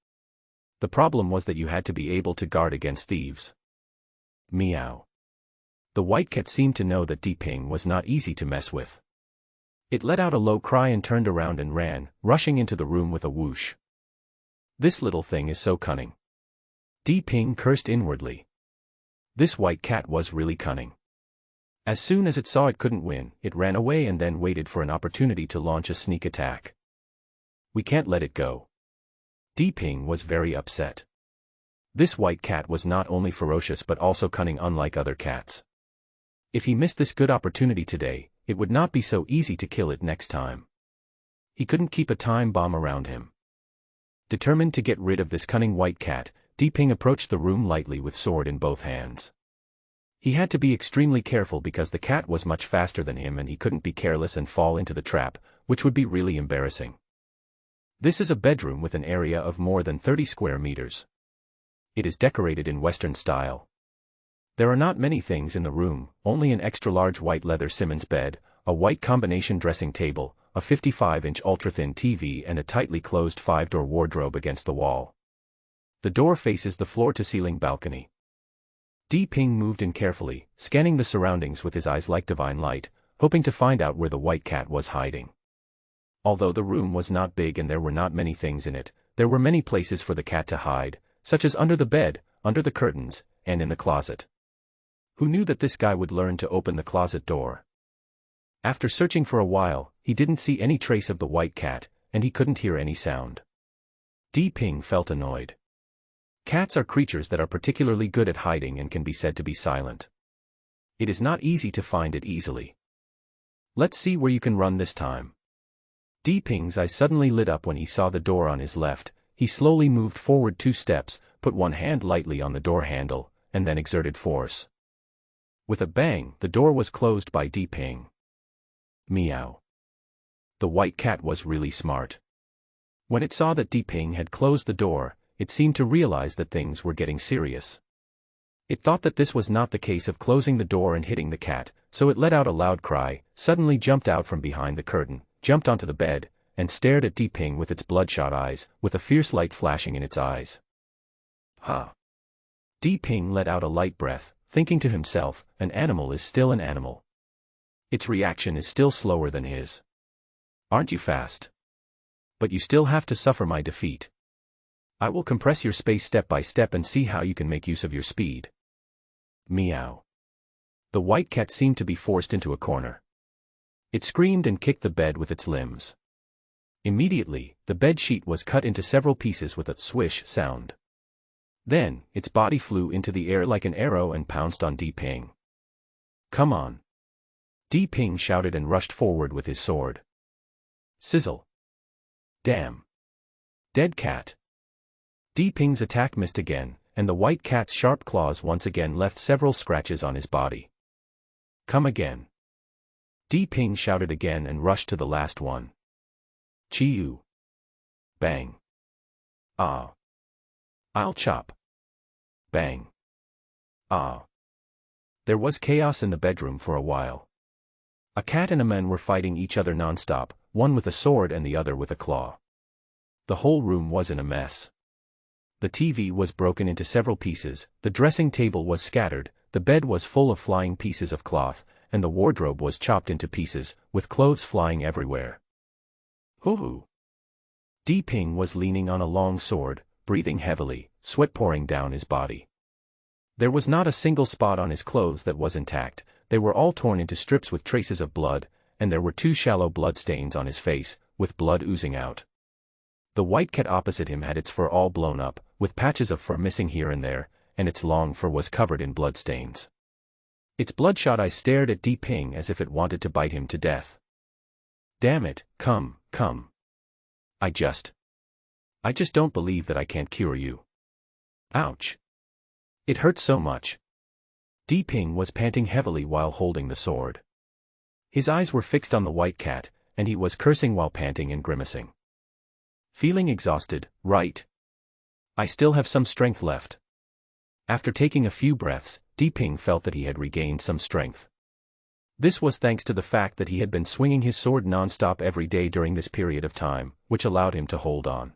The problem was that you had to be able to guard against thieves. Meow. The white cat seemed to know that Di Ping was not easy to mess with. It let out a low cry and turned around and ran, rushing into the room with a whoosh. This little thing is so cunning. Di Ping cursed inwardly. This white cat was really cunning. As soon as it saw it couldn't win, it ran away and then waited for an opportunity to launch a sneak attack. We can't let it go. Di Ping was very upset. This white cat was not only ferocious but also cunning, unlike other cats. If he missed this good opportunity today, it would not be so easy to kill it next time. He couldn't keep a time bomb around him. Determined to get rid of this cunning white cat, Di Ping approached the room lightly with sword in both hands. He had to be extremely careful because the cat was much faster than him and he couldn't be careless and fall into the trap, which would be really embarrassing. This is a bedroom with an area of more than 30 square meters. It is decorated in Western style. There are not many things in the room, only an extra-large white leather Simmons bed, a white combination dressing table, a 55-inch ultra-thin TV and a tightly closed 5-door wardrobe against the wall. The door faces the floor-to-ceiling balcony. Di Ping moved in carefully, scanning the surroundings with his eyes like divine light, hoping to find out where the white cat was hiding. Although the room was not big and there were not many things in it, there were many places for the cat to hide, such as under the bed, under the curtains, and in the closet. Who knew that this guy would learn to open the closet door? After searching for a while, he didn't see any trace of the white cat, and he couldn't hear any sound. Di Ping felt annoyed. Cats are creatures that are particularly good at hiding and can be said to be silent. It is not easy to find it easily. Let's see where you can run this time. Di Ping's eyes suddenly lit up when he saw the door on his left. He slowly moved forward 2 steps, put one hand lightly on the door handle, and then exerted force. With a bang, the door was closed by Di Ping. Meow. The white cat was really smart. When it saw that Di Ping had closed the door, it seemed to realize that things were getting serious. It thought that this was not the case of closing the door and hitting the cat, so it let out a loud cry, suddenly jumped out from behind the curtain, jumped onto the bed, and stared at Di Ping with its bloodshot eyes, with a fierce light flashing in its eyes. Ha! Di Ping let out a light breath, thinking to himself, an animal is still an animal. Its reaction is still slower than his. Aren't you fast? But you still have to suffer my defeat. I will compress your space step by step and see how you can make use of your speed. Meow. The white cat seemed to be forced into a corner. It screamed and kicked the bed with its limbs. Immediately, the bed sheet was cut into several pieces with a swish sound. Then, its body flew into the air like an arrow and pounced on Di Ping. Come on! Di Ping shouted and rushed forward with his sword. Sizzle! Damn! Dead cat! Di Ping's attack missed again, and the white cat's sharp claws once again left several scratches on his body. Come again! Di Ping shouted again and rushed to the last one. Chi-yu! Bang! Ah! I'll chop! Bang! Ah! There was chaos in the bedroom for a while. A cat and a man were fighting each other non-stop, one with a sword and the other with a claw. The whole room was in a mess. The TV was broken into several pieces, the dressing table was scattered, the bed was full of flying pieces of cloth, and the wardrobe was chopped into pieces, with clothes flying everywhere. Hoo-hoo! Di Ping was leaning on a long sword, breathing heavily, sweat pouring down his body. There was not a single spot on his clothes that was intact, they were all torn into strips with traces of blood, and there were 2 shallow blood stains on his face, with blood oozing out. The white cat opposite him had its fur all blown up, with patches of fur missing here and there, and its long fur was covered in blood stains. Its bloodshot eyes stared at Di Ping as if it wanted to bite him to death. Damn it, come. I just don't believe that I can't cure you. Ouch. It hurts so much. Di Ping was panting heavily while holding the sword. His eyes were fixed on the white cat, and he was cursing while panting and grimacing. Feeling exhausted, right? I still have some strength left. After taking a few breaths, Di Ping felt that he had regained some strength. This was thanks to the fact that he had been swinging his sword non-stop every day during this period of time, which allowed him to hold on.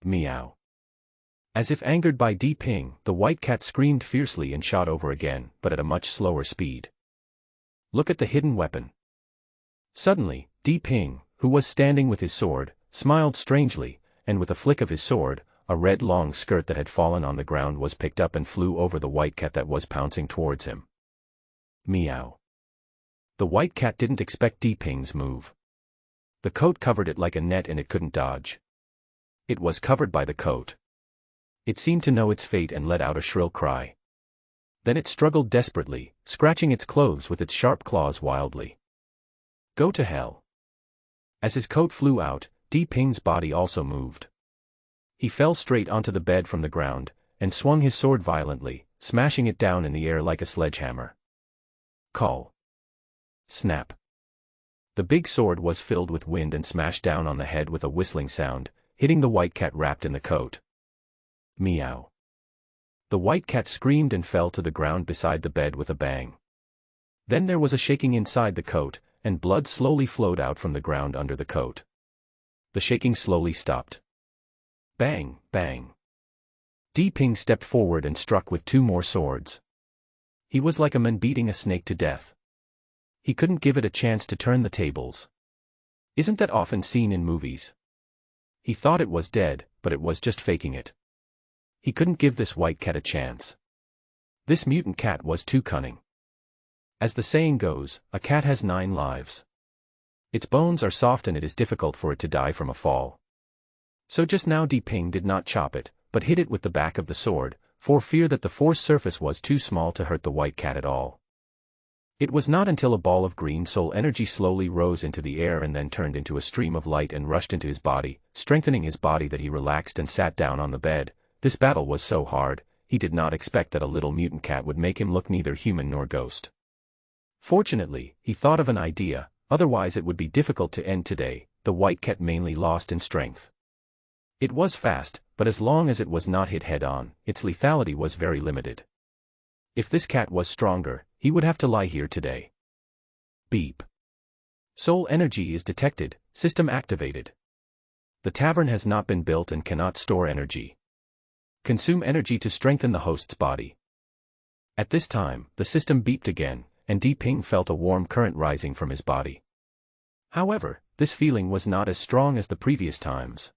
Meow. As if angered by Di Ping, the white cat screamed fiercely and shot over again, but at a much slower speed. Look at the hidden weapon. Suddenly, Di Ping, who was standing with his sword, smiled strangely, and with a flick of his sword, a red long skirt that had fallen on the ground was picked up and flew over the white cat that was pouncing towards him. Meow. The white cat didn't expect Di Ping's move. The coat covered it like a net and it couldn't dodge. It was covered by the coat. It seemed to know its fate and let out a shrill cry. Then it struggled desperately, scratching its clothes with its sharp claws wildly. Go to hell. As his coat flew out, Di Ping's body also moved. He fell straight onto the bed from the ground, and swung his sword violently, smashing it down in the air like a sledgehammer. Call. Snap. The big sword was filled with wind and smashed down on the head with a whistling sound, hitting the white cat wrapped in the coat. Meow. The white cat screamed and fell to the ground beside the bed with a bang. Then there was a shaking inside the coat, and blood slowly flowed out from the ground under the coat. The shaking slowly stopped. Bang, bang. Di Ping stepped forward and struck with 2 more swords. He was like a man beating a snake to death. He couldn't give it a chance to turn the tables. Isn't that often seen in movies? He thought it was dead, but it was just faking it. He couldn't give this white cat a chance. This mutant cat was too cunning. As the saying goes, a cat has 9 lives. Its bones are soft and it is difficult for it to die from a fall. So just now Ping did not chop it, but hit it with the back of the sword, for fear that the force surface was too small to hurt the white cat at all. It was not until a ball of green soul energy slowly rose into the air and then turned into a stream of light and rushed into his body, strengthening his body, that he relaxed and sat down on the bed. This battle was so hard, he did not expect that a little mutant cat would make him look neither human nor ghost. Fortunately, he thought of an idea, otherwise it would be difficult to end today. The white cat mainly lost in strength. It was fast, but as long as it was not hit head-on, its lethality was very limited. If this cat was stronger, he would have to lie here today. Beep. Soul energy is detected, system activated. The tavern has not been built and cannot store energy. Consume energy to strengthen the host's body. At this time, the system beeped again, and Ping felt a warm current rising from his body. However, this feeling was not as strong as the previous times.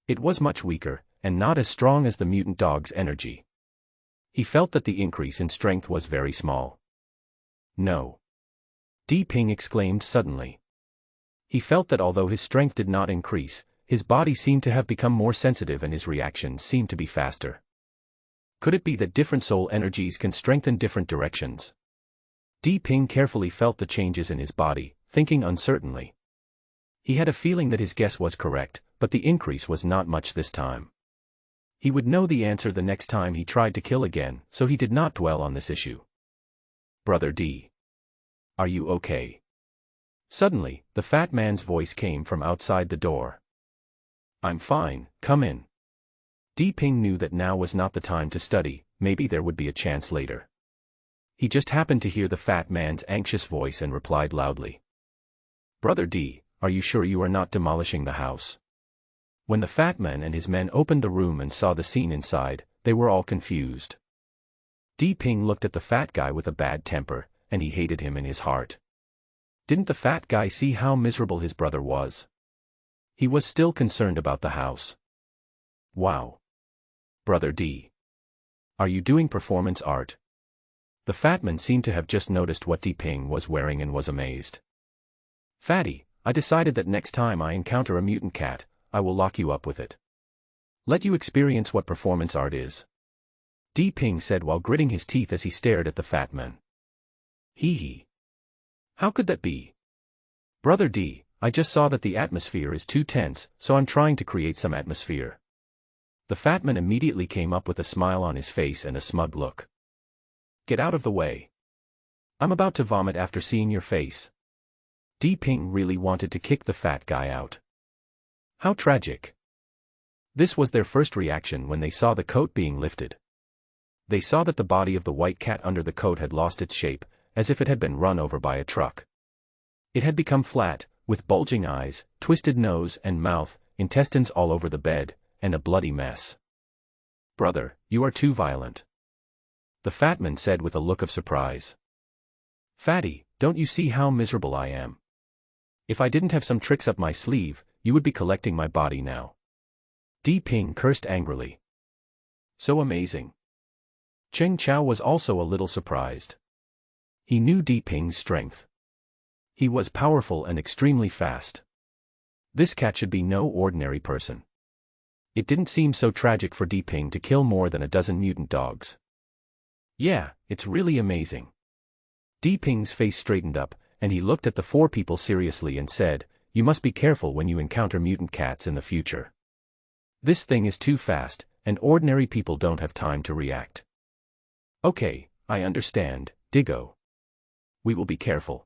It was much weaker, and not as strong as the mutant dog's energy. He felt that the increase in strength was very small. No. Ping exclaimed suddenly. He felt that although his strength did not increase, his body seemed to have become more sensitive and his reactions seemed to be faster. Could it be that different soul energies can strengthen different directions? Ping carefully felt the changes in his body, thinking uncertainly. He had a feeling that his guess was correct, but the increase was not much this time. He would know the answer the next time he tried to kill again, so he did not dwell on this issue. Brother D. Are you okay? Suddenly, the fat man's voice came from outside the door. I'm fine, come in. Ping knew that now was not the time to study, maybe there would be a chance later. He just happened to hear the fat man's anxious voice and replied loudly. Brother D, are you sure you are not demolishing the house? When the fat man and his men opened the room and saw the scene inside, they were all confused. Ping looked at the fat guy with a bad temper, and he hated him in his heart. Didn't the fat guy see how miserable his brother was? He was still concerned about the house. Wow. Brother D. Are you doing performance art? The fat man seemed to have just noticed what Ping was wearing and was amazed. Fatty, I decided that next time I encounter a mutant cat, I will lock you up with it. Let you experience what performance art is. Ping said while gritting his teeth as he stared at the fat man. Hee hee. How could that be? Brother D, I just saw that the atmosphere is too tense, so I'm trying to create some atmosphere. The fat man immediately came up with a smile on his face and a smug look. Get out of the way. I'm about to vomit after seeing your face. Ping really wanted to kick the fat guy out. How tragic. This was their first reaction when they saw the coat being lifted. They saw that the body of the white cat under the coat had lost its shape, as if it had been run over by a truck. It had become flat, with bulging eyes, twisted nose and mouth, intestines all over the bed, and a bloody mess. Brother, you are too violent. The fat man said with a look of surprise. Fatty, don't you see how miserable I am? If I didn't have some tricks up my sleeve, you would be collecting my body now. Ping cursed angrily. So amazing. Cheng Chao was also a little surprised. He knew Ping's strength. He was powerful and extremely fast. This cat should be no ordinary person. It didn't seem so tragic for Ping to kill more than a dozen mutant dogs. Yeah, it's really amazing. Ping's face straightened up, and he looked at the 4 people seriously and said, you must be careful when you encounter mutant cats in the future. This thing is too fast, and ordinary people don't have time to react. Okay, I understand, Diggo. We will be careful.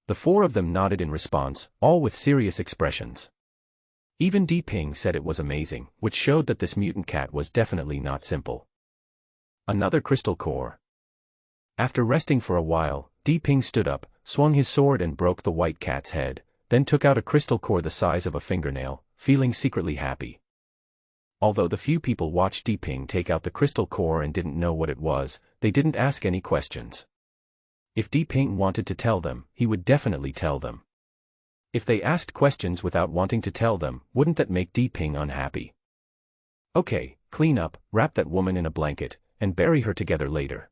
The 4 of them nodded in response, all with serious expressions. Even Ping said it was amazing, which showed that this mutant cat was definitely not simple. Another crystal core. After resting for a while, Ping stood up, swung his sword and broke the white cat's head, then took out a crystal core the size of a fingernail, feeling secretly happy. Although the few people watched Ping take out the crystal core and didn't know what it was, they didn't ask any questions. If Ping wanted to tell them, he would definitely tell them. If they asked questions without wanting to tell them, wouldn't that make Di Ping unhappy? Okay, clean up, wrap that woman in a blanket, and bury her together later.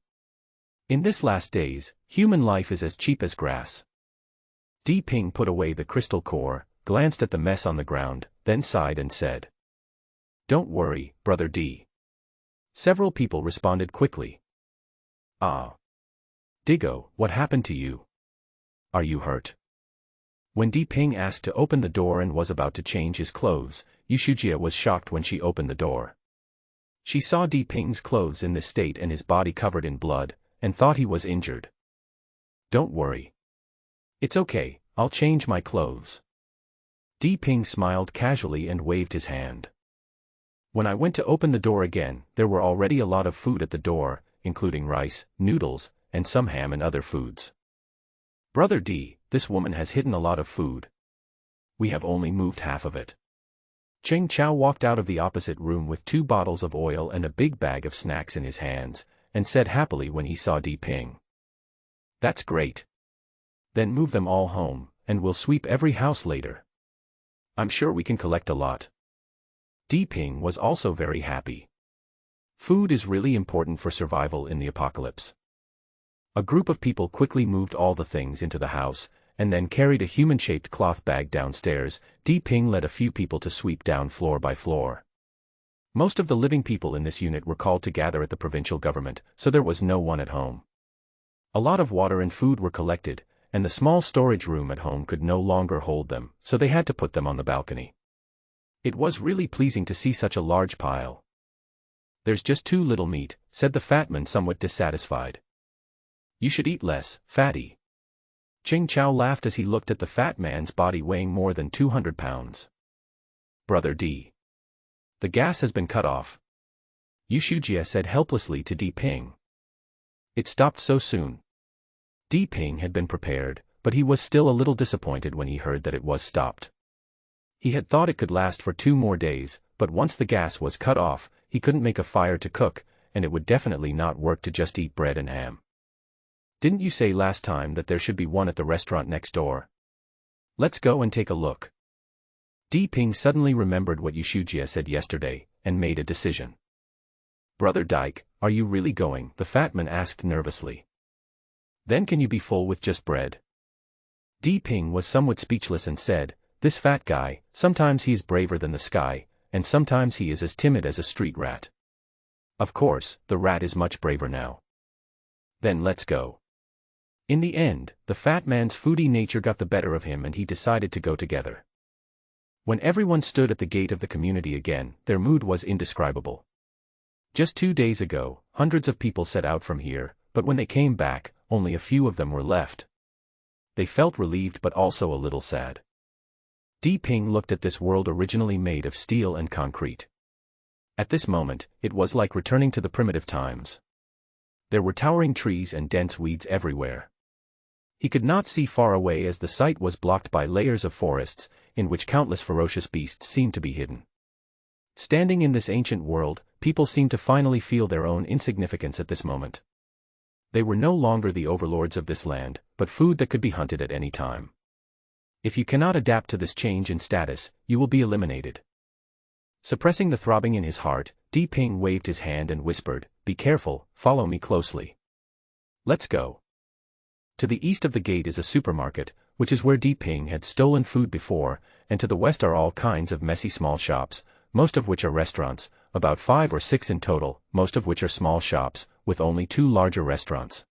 In this last days, human life is as cheap as grass. Di Ping put away the crystal core, glanced at the mess on the ground, then sighed and said, "Don't worry, Brother D." Several people responded quickly. "Ah. Digo, what happened to you? Are you hurt?" When Di Ping asked to open the door and was about to change his clothes, Yushujia was shocked when she opened the door. She saw Di Ping's clothes in this state and his body covered in blood, and thought he was injured. "Don't worry. It's okay, I'll change my clothes." Di Ping smiled casually and waved his hand. When I went to open the door again, there were already a lot of food at the door, including rice, noodles, and some ham and other foods. "Brother D, this woman has hidden a lot of food. We have only moved half of it." Cheng Chao walked out of the opposite room with 2 bottles of oil and a big bag of snacks in his hands, and said happily when he saw Di Ping, "That's great. Then move them all home, and we'll sweep every house later. I'm sure we can collect a lot." Di Ping was also very happy. Food is really important for survival in the apocalypse. A group of people quickly moved all the things into the house, and then carried a human-shaped cloth bag downstairs. Di Ping led a few people to sweep down floor by floor. Most of the living people in this unit were called to gather at the provincial government, so there was no one at home. A lot of water and food were collected, and the small storage room at home could no longer hold them, so they had to put them on the balcony. It was really pleasing to see such a large pile. "There's just too little meat," said the fat man somewhat dissatisfied. "You should eat less, fatty." Cheng Chao laughed as he looked at the fat man's body weighing more than 200 pounds. "Brother D. The gas has been cut off," Yushujia said helplessly to Di Ping. "It stopped so soon." Di Ping had been prepared, but he was still a little disappointed when he heard that it was stopped. He had thought it could last for 2 more days, but once the gas was cut off, he couldn't make a fire to cook, and it would definitely not work to just eat bread and ham. "Didn't you say last time that there should be one at the restaurant next door? Let's go and take a look." Di Ping suddenly remembered what Yushujia said yesterday, and made a decision. "Brother Dike, are you really going?" the fat man asked nervously. "Then can you be full with just bread?" Di Ping was somewhat speechless and said, "This fat guy, sometimes he is braver than the sky, and sometimes he is as timid as a street rat. Of course, the rat is much braver now." "Then let's go." In the end, the fat man's foodie nature got the better of him and he decided to go together. When everyone stood at the gate of the community again, their mood was indescribable. Just 2 days ago, hundreds of people set out from here, but when they came back, only a few of them were left. They felt relieved but also a little sad. Di Ping looked at this world originally made of steel and concrete. At this moment, it was like returning to the primitive times. There were towering trees and dense weeds everywhere. He could not see far away as the sight was blocked by layers of forests, in which countless ferocious beasts seemed to be hidden. Standing in this ancient world, people seemed to finally feel their own insignificance at this moment. They were no longer the overlords of this land, but food that could be hunted at any time. If you cannot adapt to this change in status, you will be eliminated. Suppressing the throbbing in his heart, Di Ping waved his hand and whispered, "Be careful, follow me closely. Let's go." To the east of the gate is a supermarket, which is where Di Ping had stolen food before, and to the west are all kinds of messy small shops, most of which are restaurants, about 5 or 6 in total, most of which are small shops, with only 2 larger restaurants.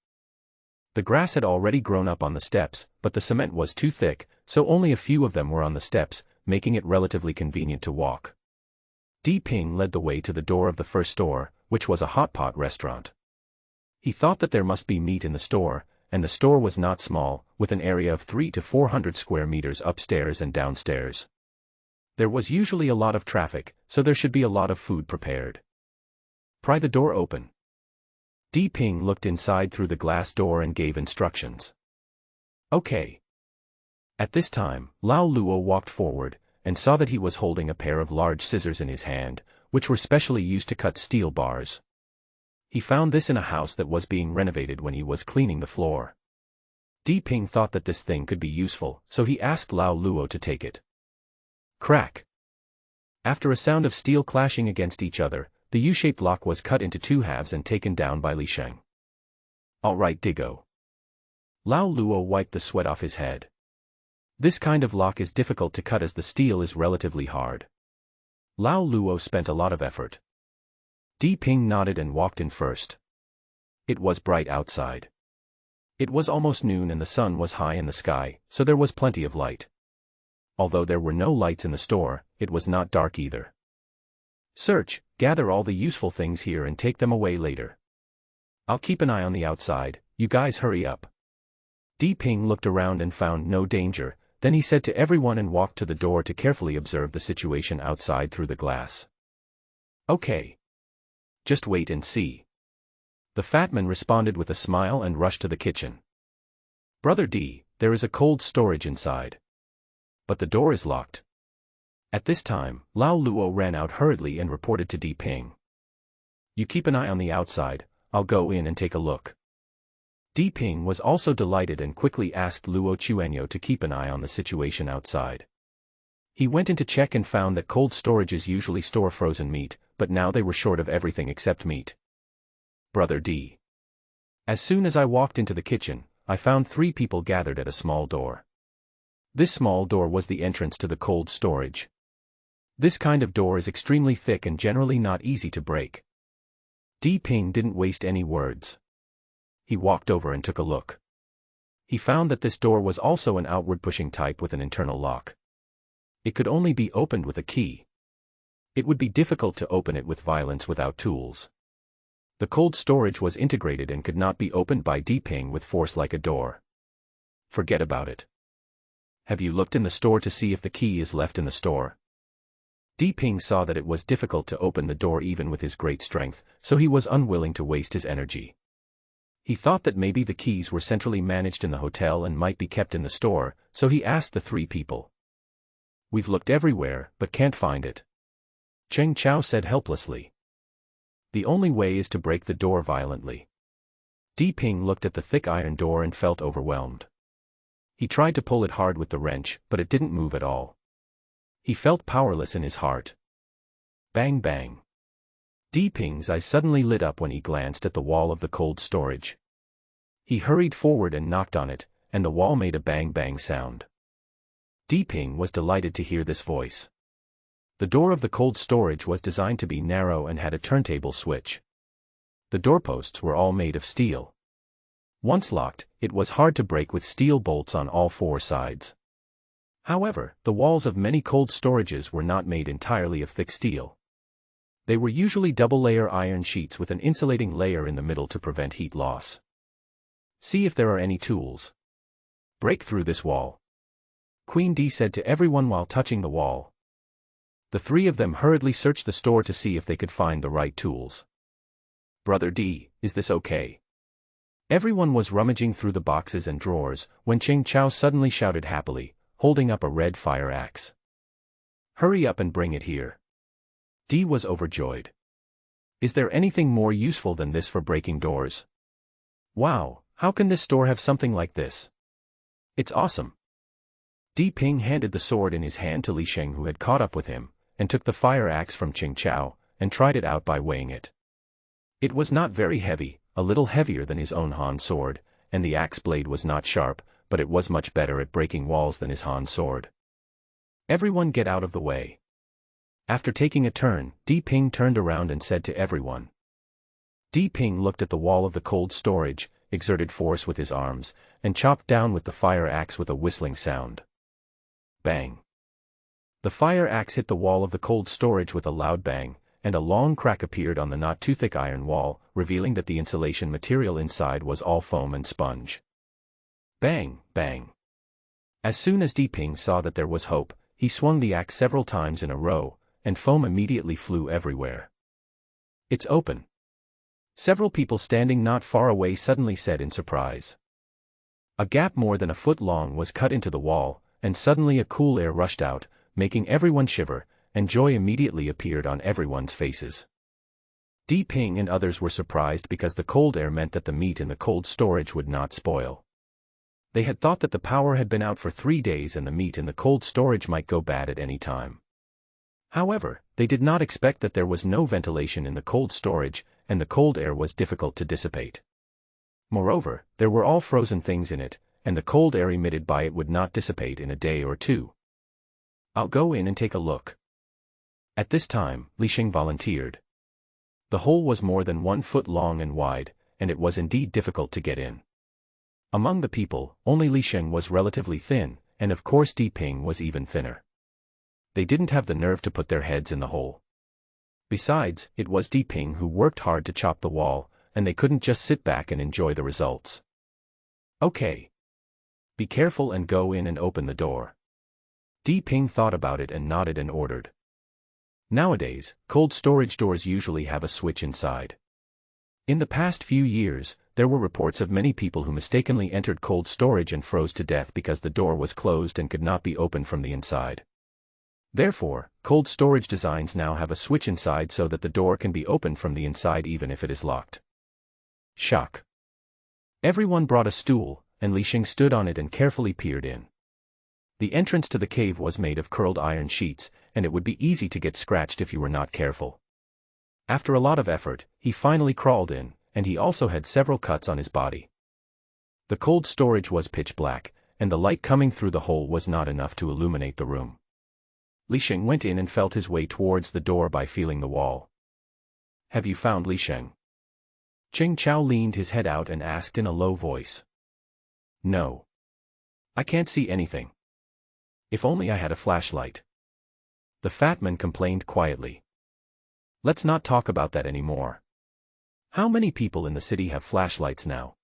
The grass had already grown up on the steps, but the cement was too thick, so only a few of them were on the steps, making it relatively convenient to walk. Di Ping led the way to the door of the first store, which was a hot pot restaurant. He thought that there must be meat in the store, and the store was not small, with an area of 300 to 400 square meters upstairs and downstairs. There was usually a lot of traffic, so there should be a lot of food prepared. "Pry the door open." Di Ping looked inside through the glass door and gave instructions. "Okay." At this time, Lao Luo walked forward, and saw that he was holding a pair of large scissors in his hand, which were specially used to cut steel bars. He found this in a house that was being renovated when he was cleaning the floor. Di Ping thought that this thing could be useful, so he asked Lao Luo to take it. Crack! After a sound of steel clashing against each other, the U-shaped lock was cut into two halves and taken down by Li Sheng. All right, Diggo. Lao Luo wiped the sweat off his head. This kind of lock is difficult to cut as the steel is relatively hard. Lao Luo spent a lot of effort. Di Ping nodded and walked in first. It was bright outside. It was almost noon and the sun was high in the sky, so there was plenty of light. Although there were no lights in the store, it was not dark either. Search, gather all the useful things here and take them away later. I'll keep an eye on the outside, you guys hurry up. Di Ping looked around and found no danger, then he said to everyone and walked to the door to carefully observe the situation outside through the glass. Okay. Just wait and see. The fat man responded with a smile and rushed to the kitchen. Brother D, there is a cold storage inside. But the door is locked. At this time, Lao Luo ran out hurriedly and reported to Di Ping. You keep an eye on the outside, I'll go in and take a look. Di Ping was also delighted and quickly asked Luo Chuanyo to keep an eye on the situation outside. He went in to check and found that cold storages usually store frozen meat, but now they were short of everything except meat. Brother D. As soon as I walked into the kitchen, I found 3 people gathered at a small door. This small door was the entrance to the cold storage. This kind of door is extremely thick and generally not easy to break. Di Ping didn't waste any words. He walked over and took a look. He found that this door was also an outward-pushing type with an internal lock. It could only be opened with a key. It would be difficult to open it with violence without tools. The cold storage was integrated and could not be opened by Di Ping with force like a door. Forget about it. Have you looked in the store to see if the key is left in the store? Di Ping saw that it was difficult to open the door even with his great strength, so he was unwilling to waste his energy. He thought that maybe the keys were centrally managed in the hotel and might be kept in the store, so he asked the 3 people. We've looked everywhere, but can't find it. Cheng Chao said helplessly. The only way is to break the door violently. Di Ping looked at the thick iron door and felt overwhelmed. He tried to pull it hard with the wrench, but it didn't move at all. He felt powerless in his heart. Bang bang. Di Ping's eyes suddenly lit up when he glanced at the wall of the cold storage. He hurried forward and knocked on it, and the wall made a bang bang sound. Di Ping was delighted to hear this voice. The door of the cold storage was designed to be narrow and had a turntable switch. The doorposts were all made of steel. Once locked, it was hard to break with steel bolts on all 4 sides. However, the walls of many cold storages were not made entirely of thick steel. They were usually double-layer iron sheets with an insulating layer in the middle to prevent heat loss. See if there are any tools. Break through this wall. Queen Di said to everyone while touching the wall. The 3 of them hurriedly searched the store to see if they could find the right tools. Brother D, is this okay? Everyone was rummaging through the boxes and drawers, when Cheng Chao suddenly shouted happily, holding up a red fire axe. Hurry up and bring it here. Di was overjoyed. Is there anything more useful than this for breaking doors? Wow, how can this store have something like this? It's awesome. Di Ping handed the sword in his hand to Li Sheng, who had caught up with him, and took the fire axe from Cheng Chao, and tried it out by weighing it. It was not very heavy, a little heavier than his own Han sword, and the axe blade was not sharp, but it was much better at breaking walls than his Han sword. Everyone get out of the way. After taking a turn, Di Ping turned around and said to everyone. Di Ping looked at the wall of the cold storage, exerted force with his arms, and chopped down with the fire axe with a whistling sound. Bang. The fire axe hit the wall of the cold storage with a loud bang, and a long crack appeared on the not-too-thick iron wall, revealing that the insulation material inside was all foam and sponge. Bang, bang. As soon as Di Ping saw that there was hope, he swung the axe several times in a row, and foam immediately flew everywhere. It's open. Several people standing not far away suddenly said in surprise. A gap more than a foot long was cut into the wall, and suddenly a cool air rushed out, making everyone shiver, and joy immediately appeared on everyone's faces. Di Ping and others were surprised because the cold air meant that the meat in the cold storage would not spoil. They had thought that the power had been out for 3 days and the meat in the cold storage might go bad at any time. However, they did not expect that there was no ventilation in the cold storage, and the cold air was difficult to dissipate. Moreover, there were all frozen things in it, and the cold air emitted by it would not dissipate in a day or two. "I'll go in and take a look." At this time, Li Sheng volunteered. The hole was more than 1 foot long and wide, and it was indeed difficult to get in. Among the people, only Li Sheng was relatively thin, and of course Di Ping was even thinner. They didn't have the nerve to put their heads in the hole. Besides, it was Di Ping who worked hard to chop the wall, and they couldn't just sit back and enjoy the results. "Okay. Be careful and go in and open the door." Di Ping thought about it and nodded and ordered. Nowadays, cold storage doors usually have a switch inside. In the past few years, there were reports of many people who mistakenly entered cold storage and froze to death because the door was closed and could not be opened from the inside. Therefore, cold storage designs now have a switch inside so that the door can be opened from the inside even if it is locked. Shock. Everyone brought a stool, and Li Sheng stood on it and carefully peered in. The entrance to the cave was made of curled iron sheets, and it would be easy to get scratched if you were not careful. After a lot of effort, he finally crawled in, and he also had several cuts on his body. The cold storage was pitch black, and the light coming through the hole was not enough to illuminate the room. Li Sheng went in and felt his way towards the door by feeling the wall. "Have you found Li Sheng?" Cheng Chao leaned his head out and asked in a low voice. "No. I can't see anything. If only I had a flashlight." The fat man complained quietly. "Let's not talk about that anymore. How many people in the city have flashlights now?"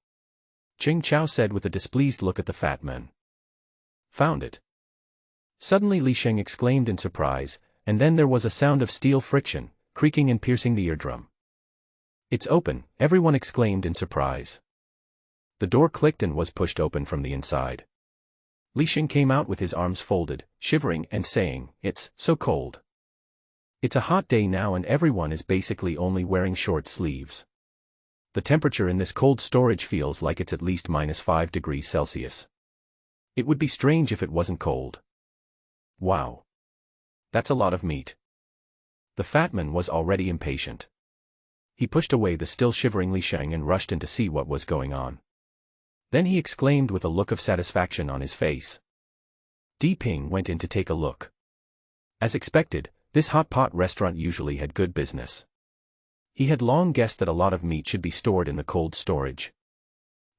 Cheng Chao said with a displeased look at the fat man. "Found it." Suddenly Li Sheng exclaimed in surprise, and then there was a sound of steel friction, creaking and piercing the eardrum. "It's open," everyone exclaimed in surprise. The door clicked and was pushed open from the inside. Li Sheng came out with his arms folded, shivering and saying, "It's so cold. It's a hot day now and everyone is basically only wearing short sleeves. The temperature in this cold storage feels like it's at least -5 degrees Celsius. It would be strange if it wasn't cold. Wow. That's a lot of meat." The fat man was already impatient. He pushed away the still shivering Li Sheng and rushed in to see what was going on. Then he exclaimed with a look of satisfaction on his face. Di Ping went in to take a look. As expected, this hot pot restaurant usually had good business. He had long guessed that a lot of meat should be stored in the cold storage.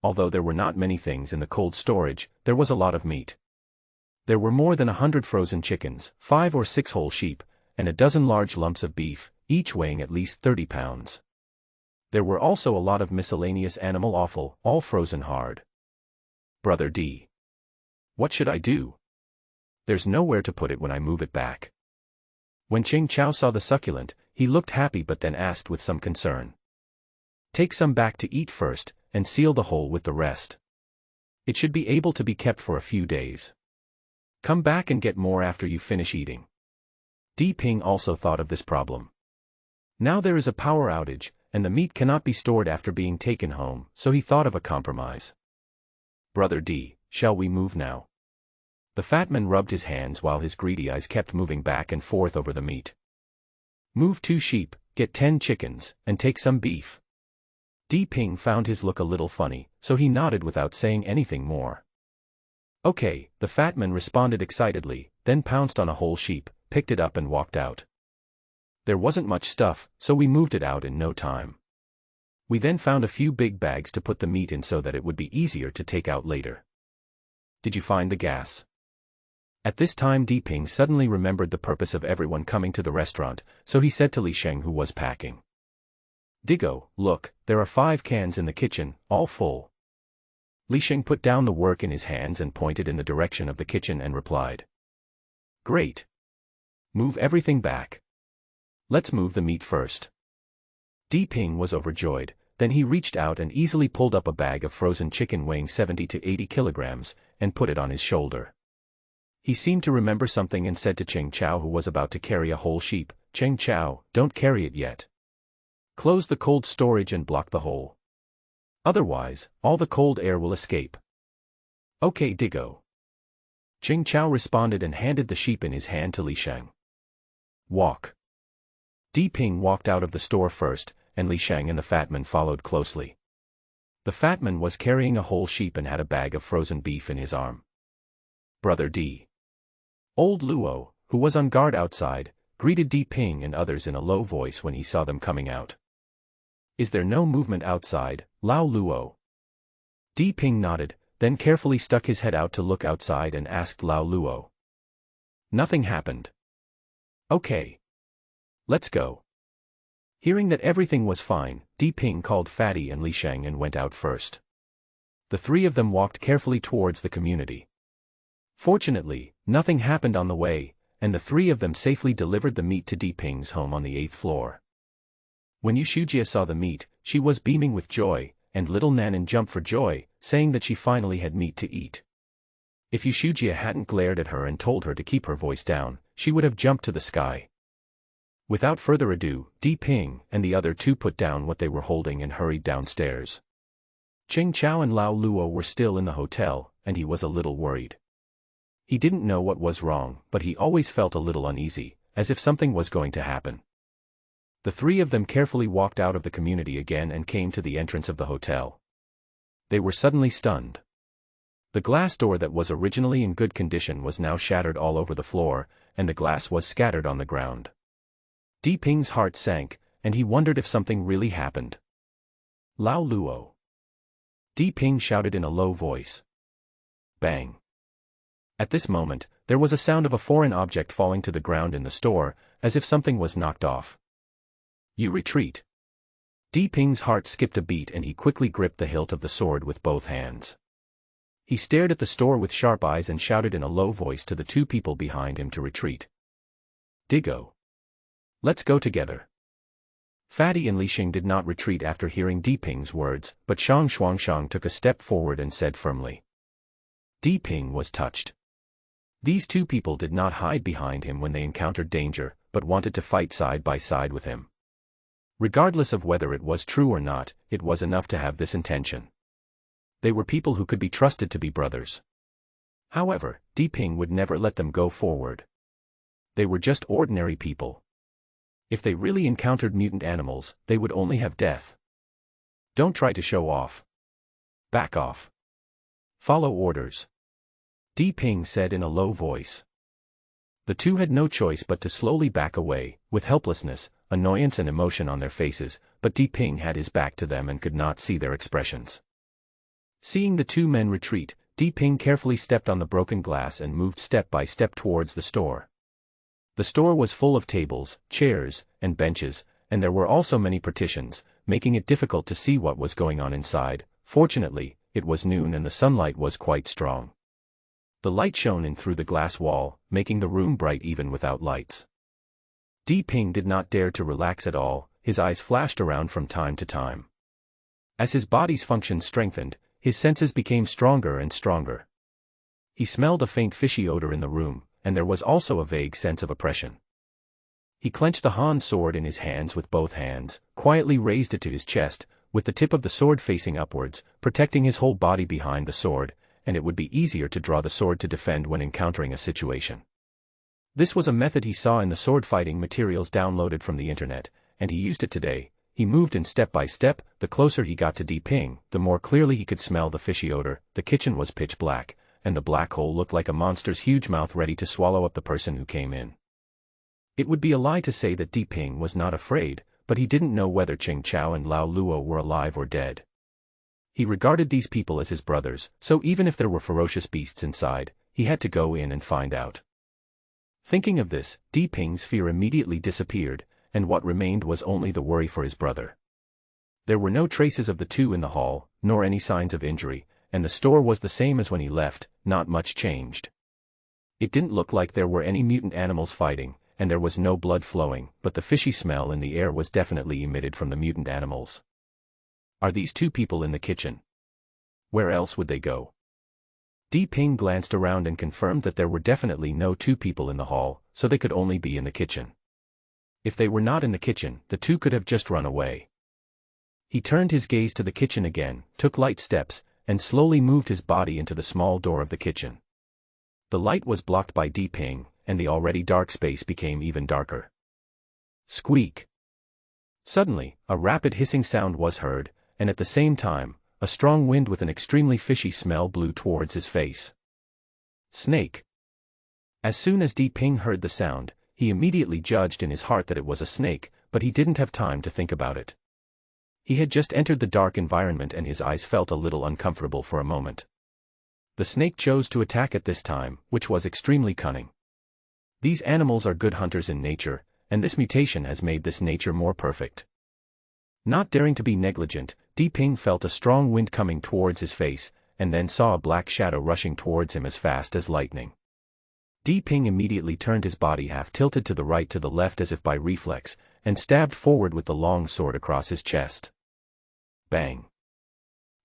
Although there were not many things in the cold storage, there was a lot of meat. There were more than 100 frozen chickens, 5 or 6 whole sheep, and a dozen large lumps of beef, each weighing at least 30 pounds. There were also a lot of miscellaneous animal offal, all frozen hard. "Brother D. What should I do? There's nowhere to put it when I move it back." When Cheng Chao saw the succulent, he looked happy but then asked with some concern. "Take some back to eat first, and seal the hole with the rest. It should be able to be kept for a few days. Come back and get more after you finish eating." Di Ping also thought of this problem. Now there is a power outage, and the meat cannot be stored after being taken home, so he thought of a compromise. "Brother D, shall we move now?" The fat man rubbed his hands while his greedy eyes kept moving back and forth over the meat. "Move 2 sheep, get 10 chickens, and take some beef." Di Ping found his look a little funny, so he nodded without saying anything more. "Okay," the fat man responded excitedly, then pounced on a whole sheep, picked it up and walked out. There wasn't much stuff, so we moved it out in no time. We then found a few big bags to put the meat in so that it would be easier to take out later. "Did you find the gas?" At this time Di Ping suddenly remembered the purpose of everyone coming to the restaurant, so he said to Li Sheng who was packing. "Diggo, look, there are 5 cans in the kitchen, all full." Li Sheng put down the work in his hands and pointed in the direction of the kitchen and replied. "Great. Move everything back. Let's move the meat first." Di Ping was overjoyed, then he reached out and easily pulled up a bag of frozen chicken weighing 70 to 80 kilograms, and put it on his shoulder. He seemed to remember something and said to Cheng Chao who was about to carry a whole sheep, "Cheng Chao, don't carry it yet. Close the cold storage and block the hole. Otherwise, all the cold air will escape." Okay, Diggo. Jing Chao responded and handed the sheep in his hand to Li Sheng. Walk. Di Ping walked out of the store first, and Li Sheng and the fatman followed closely. The fatman was carrying a whole sheep and had a bag of frozen beef in his arm. Brother Di. Old Luo, who was on guard outside, greeted Di Ping and others in a low voice when he saw them coming out. Is there no movement outside, Lao Luo? Di Ping nodded, then carefully stuck his head out to look outside and asked Lao Luo. Nothing happened. Okay. Let's go. Hearing that everything was fine, Di Ping called Fatty and Li Sheng and went out first. The three of them walked carefully towards the community. Fortunately, nothing happened on the way, and the three of them safely delivered the meat to Di Ping's home on the 8th floor. When Yushujia saw the meat, she was beaming with joy, and little Nanan jumped for joy, saying that she finally had meat to eat. If Yushujia hadn't glared at her and told her to keep her voice down, she would have jumped to the sky. Without further ado, Di Ping and the other two put down what they were holding and hurried downstairs. Jing Chao and Lao Luo were still in the hotel, and he was a little worried. He didn't know what was wrong, but he always felt a little uneasy, as if something was going to happen. The three of them carefully walked out of the community again and came to the entrance of the hotel. They were suddenly stunned. The glass door that was originally in good condition was now shattered all over the floor, and the glass was scattered on the ground. Di Ping's heart sank, and he wondered if something really happened. Lao Luo. Di Ping shouted in a low voice. Bang. At this moment, there was a sound of a foreign object falling to the ground in the store, as if something was knocked off. You retreat. Di Ping's heart skipped a beat and he quickly gripped the hilt of the sword with both hands. He stared at the store with sharp eyes and shouted in a low voice to the two people behind him to retreat. Diggo. Let's go together. Fatty and Li Sheng did not retreat after hearing Di Ping's words, but Shang Xuangshang took a step forward and said firmly. Di Ping was touched. These two people did not hide behind him when they encountered danger, but wanted to fight side by side with him. Regardless of whether it was true or not, it was enough to have this intention. They were people who could be trusted to be brothers. However, Di Ping would never let them go forward. They were just ordinary people. If they really encountered mutant animals, they would only have death. Don't try to show off. Back off. Follow orders. Di Ping said in a low voice. The two had no choice but to slowly back away, with helplessness, annoyance and emotion on their faces, but Di Ping had his back to them and could not see their expressions. Seeing the two men retreat, Di Ping carefully stepped on the broken glass and moved step by step towards the store. The store was full of tables, chairs, and benches, and there were also many partitions, making it difficult to see what was going on inside. Fortunately, it was noon and the sunlight was quite strong. The light shone in through the glass wall, making the room bright even without lights. Di Ping did not dare to relax at all, his eyes flashed around from time to time. As his body's function strengthened, his senses became stronger and stronger. He smelled a faint fishy odor in the room, and there was also a vague sense of oppression. He clenched the Han sword in his hands with both hands, quietly raised it to his chest, with the tip of the sword facing upwards, protecting his whole body behind the sword, and it would be easier to draw the sword to defend when encountering a situation. This was a method he saw in the sword fighting materials downloaded from the internet, and he used it today. He moved in step by step. The closer he got to Di Ping, the more clearly he could smell the fishy odor. The kitchen was pitch black, and the black hole looked like a monster's huge mouth ready to swallow up the person who came in. It would be a lie to say that Di Ping was not afraid, but he didn't know whether Jing Chao and Lao Luo were alive or dead. He regarded these people as his brothers, so even if there were ferocious beasts inside, he had to go in and find out. Thinking of this, Di Ping's fear immediately disappeared, and what remained was only the worry for his brother. There were no traces of the two in the hall, nor any signs of injury, and the store was the same as when he left, not much changed. It didn't look like there were any mutant animals fighting, and there was no blood flowing, but the fishy smell in the air was definitely emitted from the mutant animals. Are these two people in the kitchen? Where else would they go? Di Ping glanced around and confirmed that there were definitely no two people in the hall, so they could only be in the kitchen. If they were not in the kitchen, the two could have just run away. He turned his gaze to the kitchen again, took light steps, and slowly moved his body into the small door of the kitchen. The light was blocked by Ping, and the already dark space became even darker. Squeak! Suddenly, a rapid hissing sound was heard, and at the same time, a strong wind with an extremely fishy smell blew towards his face. Snake! As soon as Ping heard the sound, he immediately judged in his heart that it was a snake, but he didn't have time to think about it. He had just entered the dark environment and his eyes felt a little uncomfortable for a moment. The snake chose to attack at this time, which was extremely cunning. These animals are good hunters in nature, and this mutation has made this nature more perfect. Not daring to be negligent, Ping felt a strong wind coming towards his face, and then saw a black shadow rushing towards him as fast as lightning. Ping immediately turned his body half tilted to the right to the left as if by reflex, and stabbed forward with the long sword across his chest. Bang!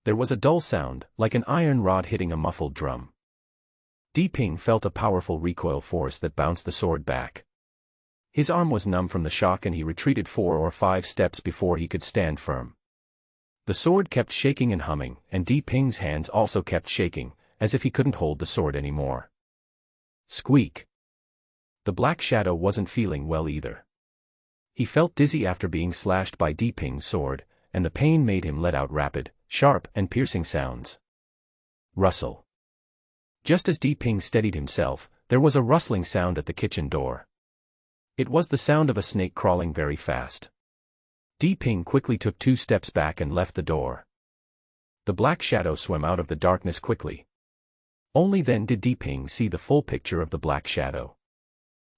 There was a dull sound, like an iron rod hitting a muffled drum. Ping felt a powerful recoil force that bounced the sword back. His arm was numb from the shock and he retreated 4 or 5 steps before he could stand firm. The sword kept shaking and humming, and Ping's hands also kept shaking, as if he couldn't hold the sword anymore. Squeak! The black shadow wasn't feeling well either. He felt dizzy after being slashed by Ping's sword, and the pain made him let out rapid, sharp, and piercing sounds. Rustle! Just as Ping steadied himself, there was a rustling sound at the kitchen door. It was the sound of a snake crawling very fast. Ping quickly took 2 steps back and left the door. The black shadow swam out of the darkness quickly. Only then did Ping see the full picture of the black shadow.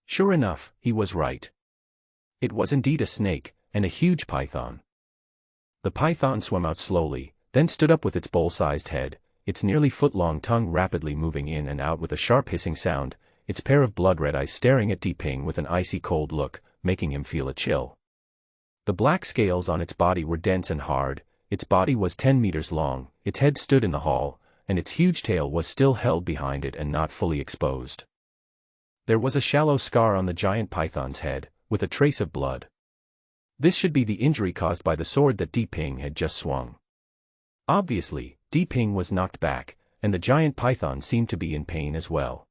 Sure enough, he was right. It was indeed a snake, and a huge python. The python swam out slowly, then stood up with its bowl-sized head, its nearly foot-long tongue rapidly moving in and out with a sharp hissing sound, its pair of blood-red eyes staring at Ping with an icy cold look, making him feel a chill. The black scales on its body were dense and hard, its body was 10 meters long, its head stood in the hall, and its huge tail was still held behind it and not fully exposed. There was a shallow scar on the giant python's head, with a trace of blood. This should be the injury caused by the sword that Ping had just swung. Obviously, Ping was knocked back, and the giant python seemed to be in pain as well.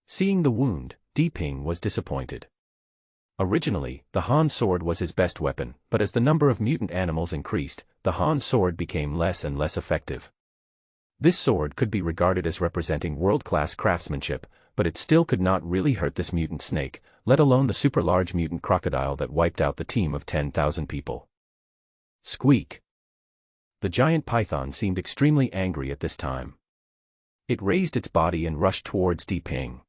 Seeing the wound, Ping was disappointed. Originally, the Han sword was his best weapon, but as the number of mutant animals increased, the Han sword became less and less effective. This sword could be regarded as representing world-class craftsmanship, but it still could not really hurt this mutant snake, let alone the super-large mutant crocodile that wiped out the team of 10,000 people. Squeak! The giant python seemed extremely angry at this time. It raised its body and rushed towards Ping.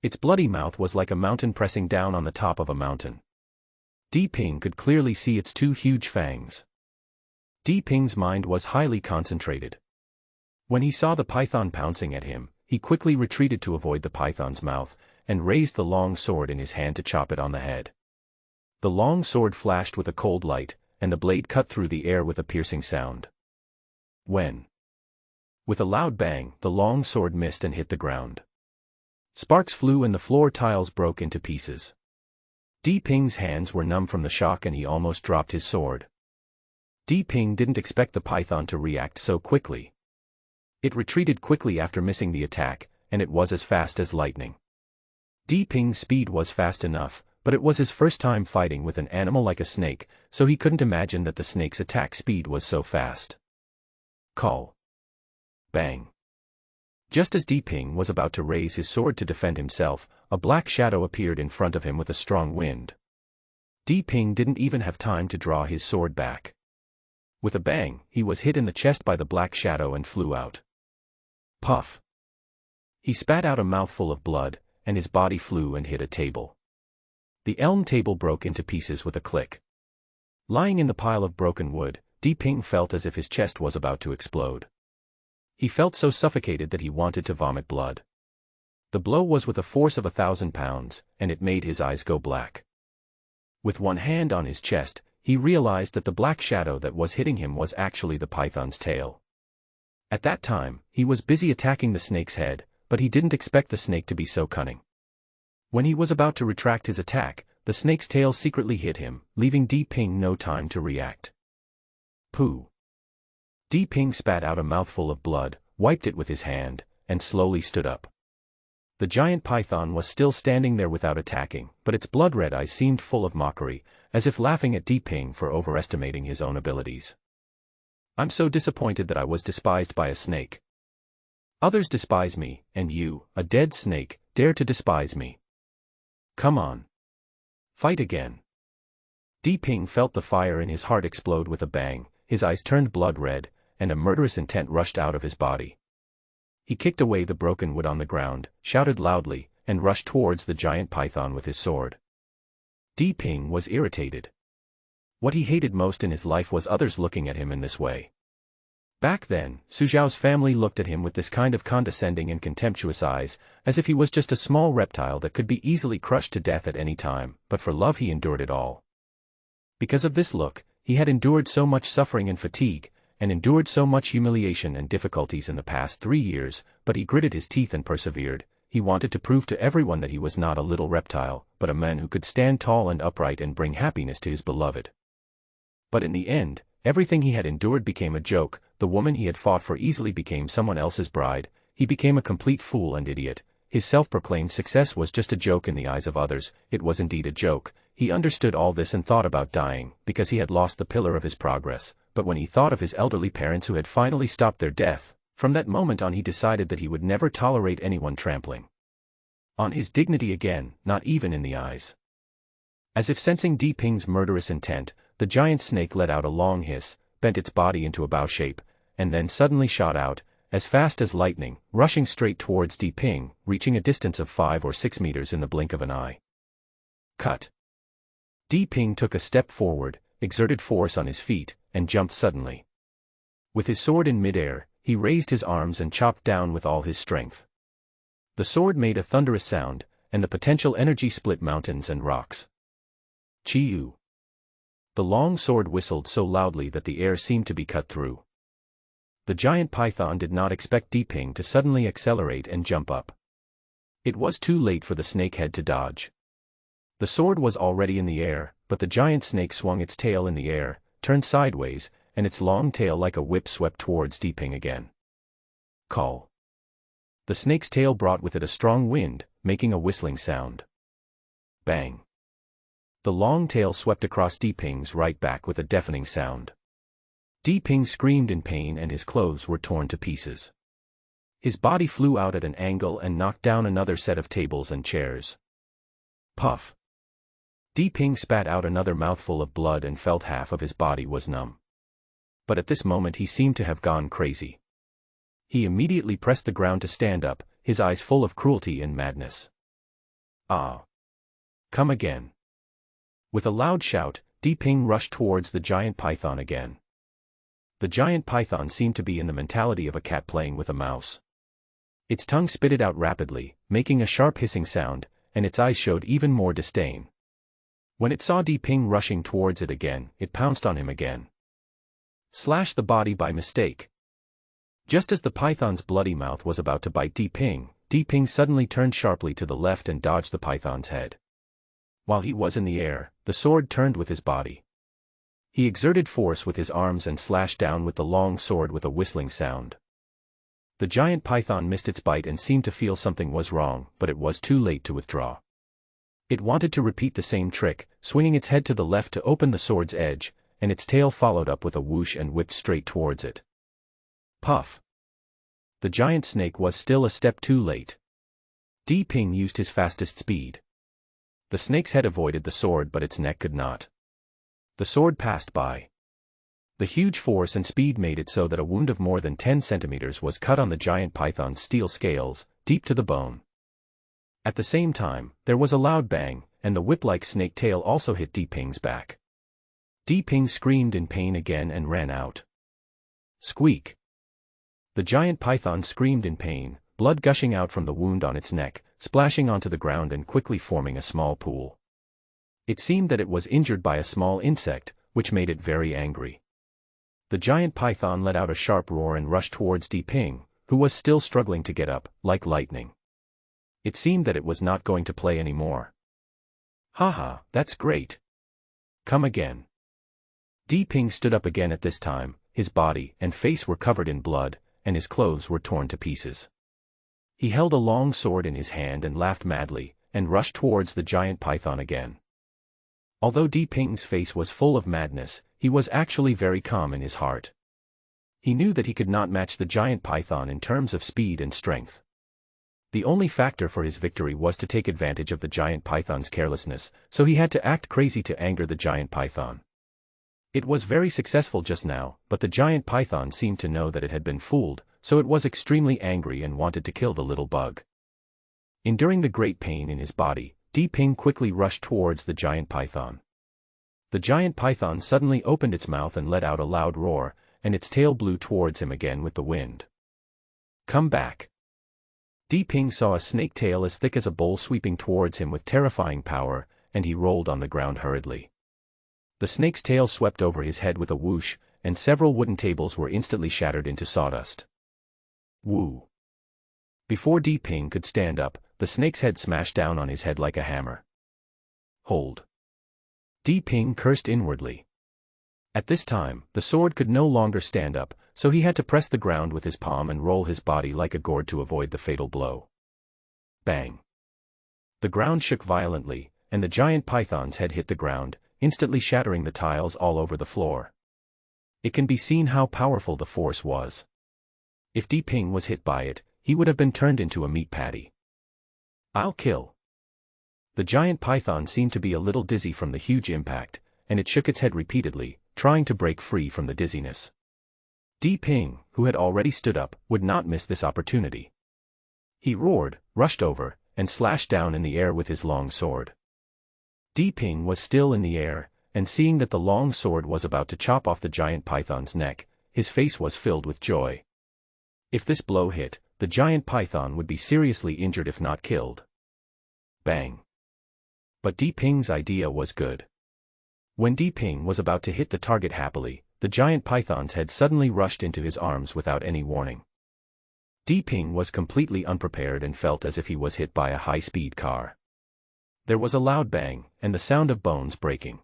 Its bloody mouth was like a mountain pressing down on the top of a mountain. Ping could clearly see its 2 huge fangs. Ping's mind was highly concentrated. When he saw the python pouncing at him, he quickly retreated to avoid the python's mouth, and raised the long sword in his hand to chop it on the head. The long sword flashed with a cold light, and the blade cut through the air with a piercing sound. With a loud bang, the long sword missed and hit the ground. Sparks flew and the floor tiles broke into pieces. Ping's hands were numb from the shock and he almost dropped his sword. Ping didn't expect the python to react so quickly. It retreated quickly after missing the attack, and it was as fast as lightning. Ping's speed was fast enough, but it was his first time fighting with an animal like a snake, so he couldn't imagine that the snake's attack speed was so fast. Call. Bang. Just as Ping was about to raise his sword to defend himself, a black shadow appeared in front of him with a strong wind. Ping didn't even have time to draw his sword back. With a bang, he was hit in the chest by the black shadow and flew out. Puff. He spat out a mouthful of blood, and his body flew and hit a table. The elm table broke into pieces with a click. Lying in the pile of broken wood, Ping felt as if his chest was about to explode. He felt so suffocated that he wanted to vomit blood. The blow was with a force of 1,000 pounds, and it made his eyes go black. With one hand on his chest, he realized that the black shadow that was hitting him was actually the python's tail. At that time, he was busy attacking the snake's head, but he didn't expect the snake to be so cunning. When he was about to retract his attack, the snake's tail secretly hit him, leaving Ping no time to react. Pooh! Di Ping spat out a mouthful of blood, wiped it with his hand, and slowly stood up. The giant python was still standing there without attacking, but its blood-red eyes seemed full of mockery, as if laughing at Di Ping for overestimating his own abilities. "I'm so disappointed that I was despised by a snake. Others despise me, and you, a dead snake, dare to despise me. Come on. Fight again." Di Ping felt the fire in his heart explode with a bang, his eyes turned blood-red, and a murderous intent rushed out of his body. He kicked away the broken wood on the ground, shouted loudly, and rushed towards the giant python with his sword. Di Ping was irritated. What he hated most in his life was others looking at him in this way. Back then, Su Zhao's family looked at him with this kind of condescending and contemptuous eyes, as if he was just a small reptile that could be easily crushed to death at any time, but for love he endured it all. Because of this look, he had endured so much suffering and fatigue, and endured so much humiliation and difficulties in the past 3 years, but he gritted his teeth and persevered. He wanted to prove to everyone that he was not a little reptile, but a man who could stand tall and upright and bring happiness to his beloved. But in the end, everything he had endured became a joke. The woman he had fought for easily became someone else's bride. He became a complete fool and idiot. His self-proclaimed success was just a joke in the eyes of others. It was indeed a joke. He understood all this and thought about dying, because he had lost the pillar of his progress. But when he thought of his elderly parents who had finally stopped their death, from that moment on he decided that he would never tolerate anyone trampling on his dignity again, not even in the eyes. As if sensing Di Ping's murderous intent, the giant snake let out a long hiss, bent its body into a bow shape, and then suddenly shot out, as fast as lightning, rushing straight towards Di Ping, reaching a distance of 5 or 6 meters in the blink of an eye. Cut. Di Ping took a step forward, exerted force on his feet, and jumped suddenly. With his sword in midair, he raised his arms and chopped down with all his strength. The sword made a thunderous sound, and the potential energy split mountains and rocks. Chi-yu. The long sword whistled so loudly that the air seemed to be cut through. The giant python did not expect Di Ping to suddenly accelerate and jump up. It was too late for the snakehead to dodge. The sword was already in the air, but the giant snake swung its tail in the air, turned sideways, and its long tail like a whip swept towards Di Ping again. Call. The snake's tail brought with it a strong wind, making a whistling sound. Bang. The long tail swept across Di Ping's right back with a deafening sound. Di Ping screamed in pain and his clothes were torn to pieces. His body flew out at an angle and knocked down another set of tables and chairs. Puff. Di Ping spat out another mouthful of blood and felt half of his body was numb. But at this moment he seemed to have gone crazy. He immediately pressed the ground to stand up, his eyes full of cruelty and madness. Ah! Come again. With a loud shout, Di Ping rushed towards the giant python again. The giant python seemed to be in the mentality of a cat playing with a mouse. Its tongue spitted out rapidly, making a sharp hissing sound, and its eyes showed even more disdain. When it saw Di Ping rushing towards it again, it pounced on him again. Slashed the body by mistake. Just as the python's bloody mouth was about to bite Di Ping suddenly turned sharply to the left and dodged the python's head. While he was in the air, the sword turned with his body. He exerted force with his arms and slashed down with the long sword with a whistling sound. The giant python missed its bite and seemed to feel something was wrong, but it was too late to withdraw. It wanted to repeat the same trick, swinging its head to the left to open the sword's edge, and its tail followed up with a whoosh and whipped straight towards it. Puff. The giant snake was still a step too late. Di Ping used his fastest speed. The snake's head avoided the sword but its neck could not. The sword passed by. The huge force and speed made it so that a wound of more than 10 centimeters was cut on the giant python's steel scales, deep to the bone. At the same time, there was a loud bang, and the whip-like snake tail also hit Di Ping's back. Di Ping screamed in pain again and ran out. Squeak. The giant python screamed in pain, blood gushing out from the wound on its neck, splashing onto the ground and quickly forming a small pool. It seemed that it was injured by a small insect, which made it very angry. The giant python let out a sharp roar and rushed towards Di Ping, who was still struggling to get up, like lightning. It seemed that it was not going to play anymore. Haha, that's great. Come again. Di Ping stood up again at this time, his body and face were covered in blood, and his clothes were torn to pieces. He held a long sword in his hand and laughed madly, and rushed towards the giant python again. Although Di Ping's face was full of madness, he was actually very calm in his heart. He knew that he could not match the giant python in terms of speed and strength. The only factor for his victory was to take advantage of the giant python's carelessness, so he had to act crazy to anger the giant python. It was very successful just now, but the giant python seemed to know that it had been fooled, so it was extremely angry and wanted to kill the little bug. Enduring the great pain in his body, Di Ping quickly rushed towards the giant python. The giant python suddenly opened its mouth and let out a loud roar, and its tail blew towards him again with the wind. "Come back." Di Ping saw a snake tail as thick as a bowl sweeping towards him with terrifying power, and he rolled on the ground hurriedly. The snake's tail swept over his head with a whoosh, and several wooden tables were instantly shattered into sawdust. Woo! Before Di Ping could stand up, the snake's head smashed down on his head like a hammer. Hold! Di Ping cursed inwardly. At this time, the sword could no longer stand up, so he had to press the ground with his palm and roll his body like a gourd to avoid the fatal blow. Bang! The ground shook violently, and the giant python's head hit the ground, instantly shattering the tiles all over the floor. It can be seen how powerful the force was. If Di Ping was hit by it, he would have been turned into a meat patty. "I'll kill." The giant python seemed to be a little dizzy from the huge impact, and it shook its head repeatedly, trying to break free from the dizziness. Di Ping, who had already stood up, would not miss this opportunity. He roared, rushed over, and slashed down in the air with his long sword. Di Ping was still in the air, and seeing that the long sword was about to chop off the giant python's neck, his face was filled with joy. If this blow hit, the giant python would be seriously injured if not killed. Bang! But Di Ping's idea was good. When Di Ping was about to hit the target happily, the giant python's head suddenly rushed into his arms without any warning. Di Ping was completely unprepared and felt as if he was hit by a high-speed car. There was a loud bang, and the sound of bones breaking.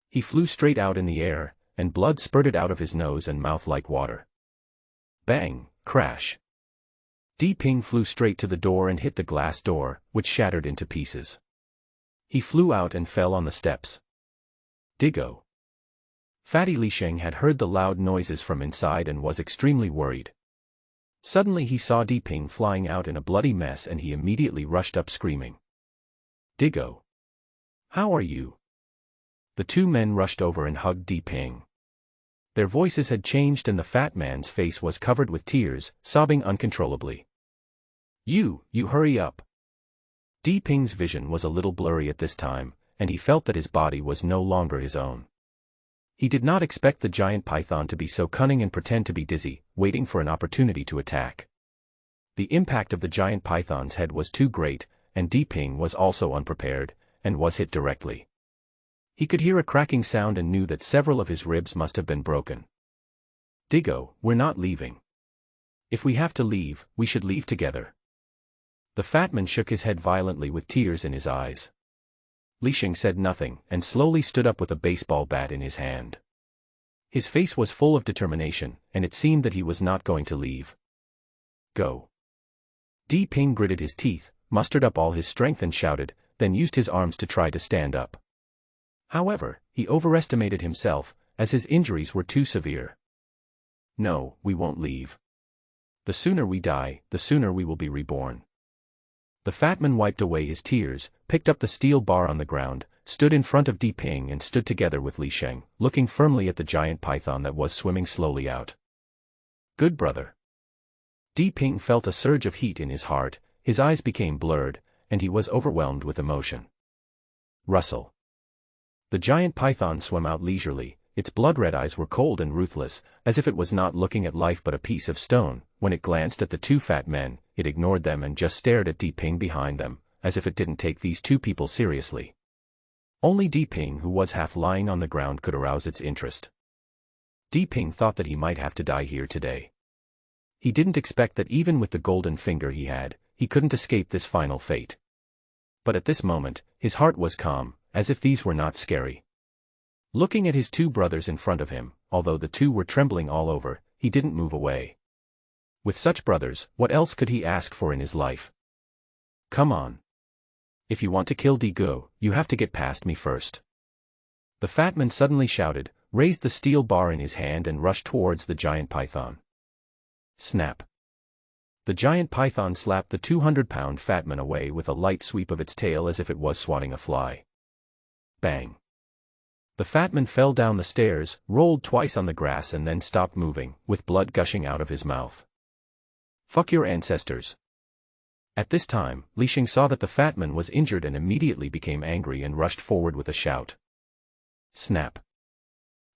He flew straight out in the air, and blood spurted out of his nose and mouth like water. Bang! Crash! Di Ping flew straight to the door and hit the glass door, which shattered into pieces. He flew out and fell on the steps. Diggo! Fatty Li Sheng had heard the loud noises from inside and was extremely worried. Suddenly he saw Di Ping flying out in a bloody mess and he immediately rushed up screaming. "Diggo! How are you?" The two men rushed over and hugged Di Ping. Their voices had changed and the fat man's face was covered with tears, sobbing uncontrollably. You hurry up." Di Ping's vision was a little blurry at this time, and he felt that his body was no longer his own. He did not expect the giant python to be so cunning and pretend to be dizzy, waiting for an opportunity to attack. The impact of the giant python's head was too great, and Di Ping was also unprepared, and was hit directly. He could hear a cracking sound and knew that several of his ribs must have been broken. "Diggo, we're not leaving. If we have to leave, we should leave together." The fat man shook his head violently with tears in his eyes. Li Sheng said nothing, and slowly stood up with a baseball bat in his hand. His face was full of determination, and it seemed that he was not going to leave. "Go." Di Ping gritted his teeth, mustered up all his strength and shouted, then used his arms to try to stand up. However, he overestimated himself, as his injuries were too severe. "No, we won't leave. The sooner we die, the sooner we will be reborn." The fat man wiped away his tears, picked up the steel bar on the ground, stood in front of Di Ping and stood together with Li Sheng, looking firmly at the giant python that was swimming slowly out. "Good brother." Di Ping felt a surge of heat in his heart, his eyes became blurred, and he was overwhelmed with emotion. Rustle. The giant python swam out leisurely, its blood-red eyes were cold and ruthless, as if it was not looking at life but a piece of stone. When it glanced at the two fat men, it ignored them and just stared at Di Ping behind them, as if it didn't take these two people seriously. Only Di Ping, who was half lying on the ground, could arouse its interest. Di Ping thought that he might have to die here today. He didn't expect that even with the golden finger he had, he couldn't escape this final fate. But at this moment, his heart was calm, as if these were not scary. Looking at his two brothers in front of him, although the two were trembling all over, he didn't move away. With such brothers, what else could he ask for in his life? Come on. If you want to kill Digo, you have to get past me first. The fat man suddenly shouted, raised the steel bar in his hand and rushed towards the giant python. Snap. The giant python slapped the 200-pound fat man away with a light sweep of its tail as if it was swatting a fly. Bang. The fat man fell down the stairs, rolled twice on the grass and then stopped moving, with blood gushing out of his mouth. Fuck your ancestors. At this time, Li Sheng saw that the fat man was injured and immediately became angry and rushed forward with a shout. Snap.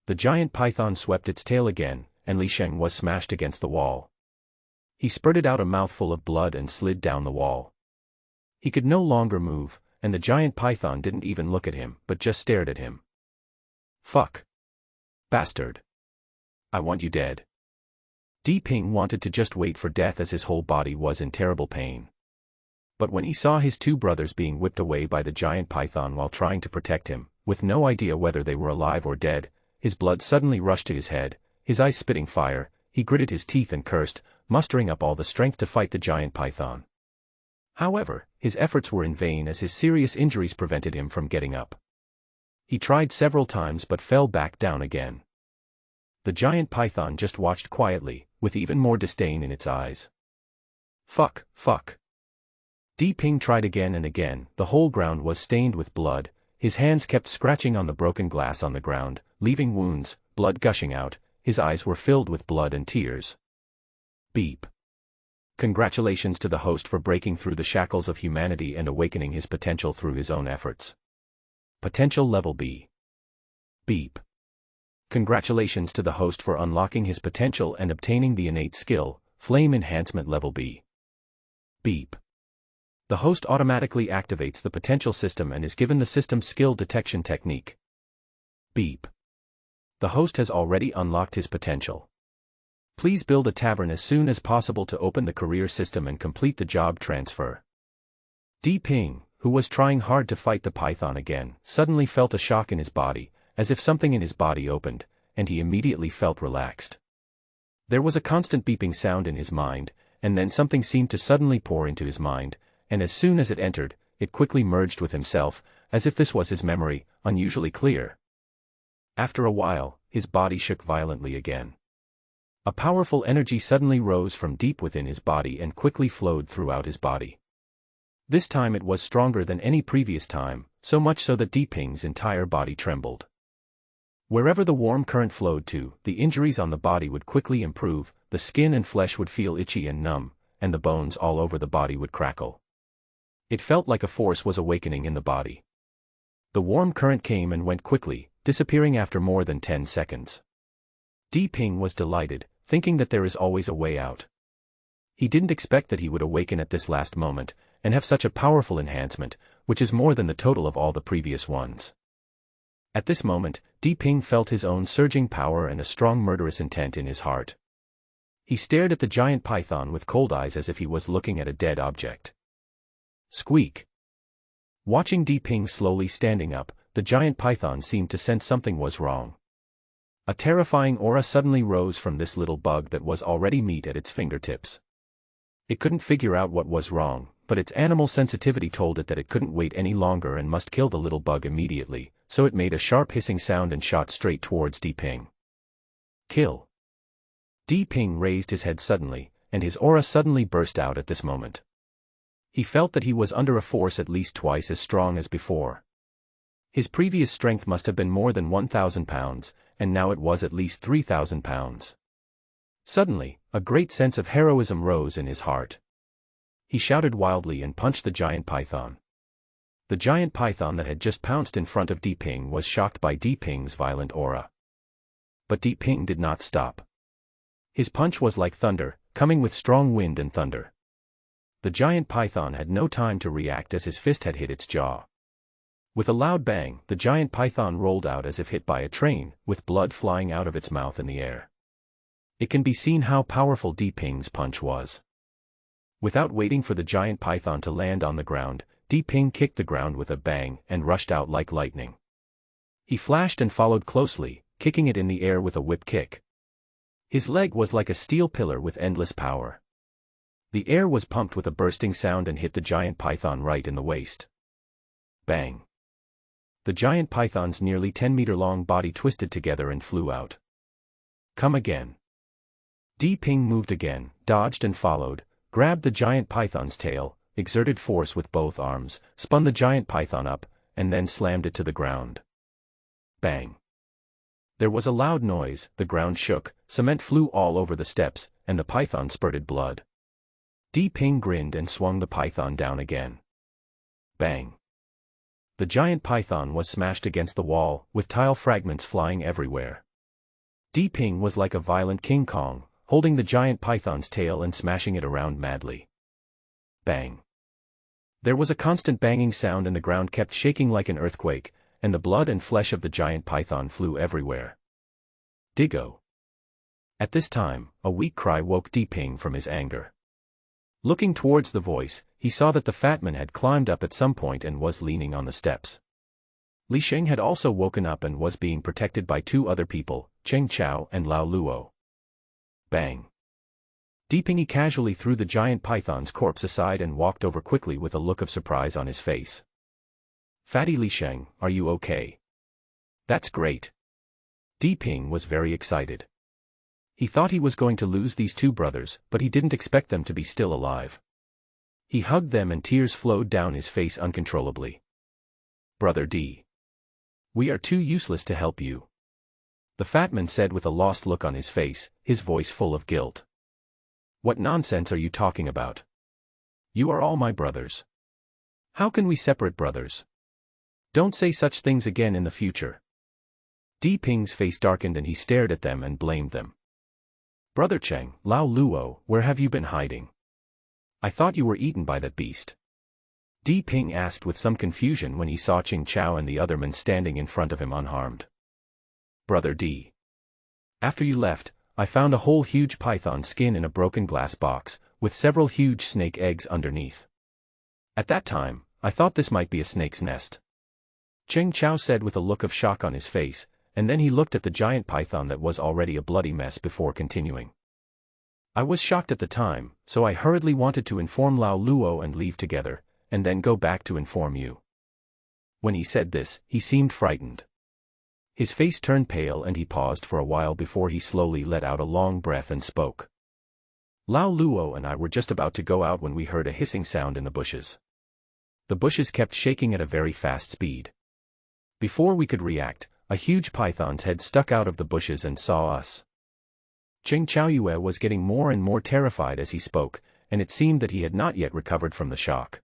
The giant python swept its tail again, and Li Sheng was smashed against the wall. He spurted out a mouthful of blood and slid down the wall. He could no longer move, and the giant python didn't even look at him, but just stared at him. Fuck. Bastard. I want you dead. Di Ping wanted to just wait for death as his whole body was in terrible pain. But when he saw his two brothers being whipped away by the giant python while trying to protect him, with no idea whether they were alive or dead, his blood suddenly rushed to his head, his eyes spitting fire, he gritted his teeth and cursed, mustering up all the strength to fight the giant python. However, his efforts were in vain as his serious injuries prevented him from getting up. He tried several times but fell back down again. The giant python just watched quietly, with even more disdain in its eyes. Fuck, fuck. Di Ping tried again and again, the whole ground was stained with blood, his hands kept scratching on the broken glass on the ground, leaving wounds, blood gushing out, his eyes were filled with blood and tears. Beep. Congratulations to the host for breaking through the shackles of humanity and awakening his potential through his own efforts. Potential level B. Beep. Congratulations to the host for unlocking his potential and obtaining the innate skill, Flame Enhancement level B. Beep. The host automatically activates the potential system and is given the system skill detection technique. Beep. The host has already unlocked his potential. Please build a tavern as soon as possible to open the career system and complete the job transfer. Di Ping, who was trying hard to fight the python again, suddenly felt a shock in his body, as if something in his body opened, and he immediately felt relaxed. There was a constant beeping sound in his mind, and then something seemed to suddenly pour into his mind, and as soon as it entered, it quickly merged with himself, as if this was his memory, unusually clear. After a while, his body shook violently again. A powerful energy suddenly rose from deep within his body and quickly flowed throughout his body. This time it was stronger than any previous time, so much so that Di Ping's entire body trembled. Wherever the warm current flowed to, the injuries on the body would quickly improve, the skin and flesh would feel itchy and numb, and the bones all over the body would crackle. It felt like a force was awakening in the body. The warm current came and went quickly, disappearing after more than 10 seconds. Di Ping was delighted, thinking that there is always a way out. He didn't expect that he would awaken at this last moment, and have such a powerful enhancement, which is more than the total of all the previous ones. At this moment, Di Ping felt his own surging power and a strong murderous intent in his heart. He stared at the giant python with cold eyes as if he was looking at a dead object. Squeak. Watching Di Ping slowly standing up, the giant python seemed to sense something was wrong. A terrifying aura suddenly rose from this little bug that was already meat at its fingertips. It couldn't figure out what was wrong, but its animal sensitivity told it that it couldn't wait any longer and must kill the little bug immediately, so it made a sharp hissing sound and shot straight towards Di Ping. Kill. Di Ping raised his head suddenly, and his aura suddenly burst out at this moment. He felt that he was under a force at least twice as strong as before. His previous strength must have been more than 1,000 pounds, and now it was at least 3,000 pounds. Suddenly, a great sense of heroism rose in his heart. He shouted wildly and punched the giant python. The giant python that had just pounced in front of Di Ping was shocked by Di Ping's violent aura. But Di Ping did not stop. His punch was like thunder, coming with strong wind and thunder. The giant python had no time to react as his fist had hit its jaw. With a loud bang, the giant python rolled out as if hit by a train, with blood flying out of its mouth in the air. It can be seen how powerful Di Ping's punch was. Without waiting for the giant python to land on the ground, Di Ping kicked the ground with a bang and rushed out like lightning. He flashed and followed closely, kicking it in the air with a whip kick. His leg was like a steel pillar with endless power. The air was pumped with a bursting sound and hit the giant python right in the waist. Bang! The giant python's nearly 10-meter-long body twisted together and flew out. Come again. Ping moved again, dodged and followed, grabbed the giant python's tail, exerted force with both arms, spun the giant python up, and then slammed it to the ground. Bang! There was a loud noise, the ground shook, cement flew all over the steps, and the python spurted blood. Ping grinned and swung the python down again. Bang! The giant python was smashed against the wall, with tile fragments flying everywhere. Ping was like a violent King Kong, holding the giant python's tail and smashing it around madly. Bang! There was a constant banging sound and the ground kept shaking like an earthquake, and the blood and flesh of the giant python flew everywhere. Diggo! At this time, a weak cry woke Ping from his anger. Looking towards the voice, he saw that the fat man had climbed up at some point and was leaning on the steps. Li Sheng had also woken up and was being protected by two other people, Cheng Chao and Lao Luo. Bang! Ping casually threw the giant python's corpse aside and walked over quickly with a look of surprise on his face. Fatty Li Sheng, are you okay? That's great. Ping was very excited. He thought he was going to lose these two brothers, but he didn't expect them to be still alive. He hugged them and tears flowed down his face uncontrollably. Brother D. We are too useless to help you. The fat man said with a lost look on his face, his voice full of guilt. What nonsense are you talking about? You are all my brothers. How can we separate brothers? Don't say such things again in the future. Ping's face darkened and he stared at them and blamed them. Brother Cheng, Lao Luo, where have you been hiding? I thought you were eaten by that beast. Ping asked with some confusion when he saw Cheng Chao and the other men standing in front of him unharmed. Brother D. After you left, I found a whole huge python skin in a broken glass box, with several huge snake eggs underneath. At that time, I thought this might be a snake's nest. Cheng Chao said with a look of shock on his face, and then he looked at the giant python that was already a bloody mess before continuing. I was shocked at the time, so I hurriedly wanted to inform Lao Luo and leave together, and then go back to inform you. When he said this, he seemed frightened. His face turned pale and he paused for a while before he slowly let out a long breath and spoke. Lao Luo and I were just about to go out when we heard a hissing sound in the bushes. The bushes kept shaking at a very fast speed. Before we could react, a huge python's head stuck out of the bushes and saw us. Cheng Chaoyue was getting more and more terrified as he spoke, and it seemed that he had not yet recovered from the shock.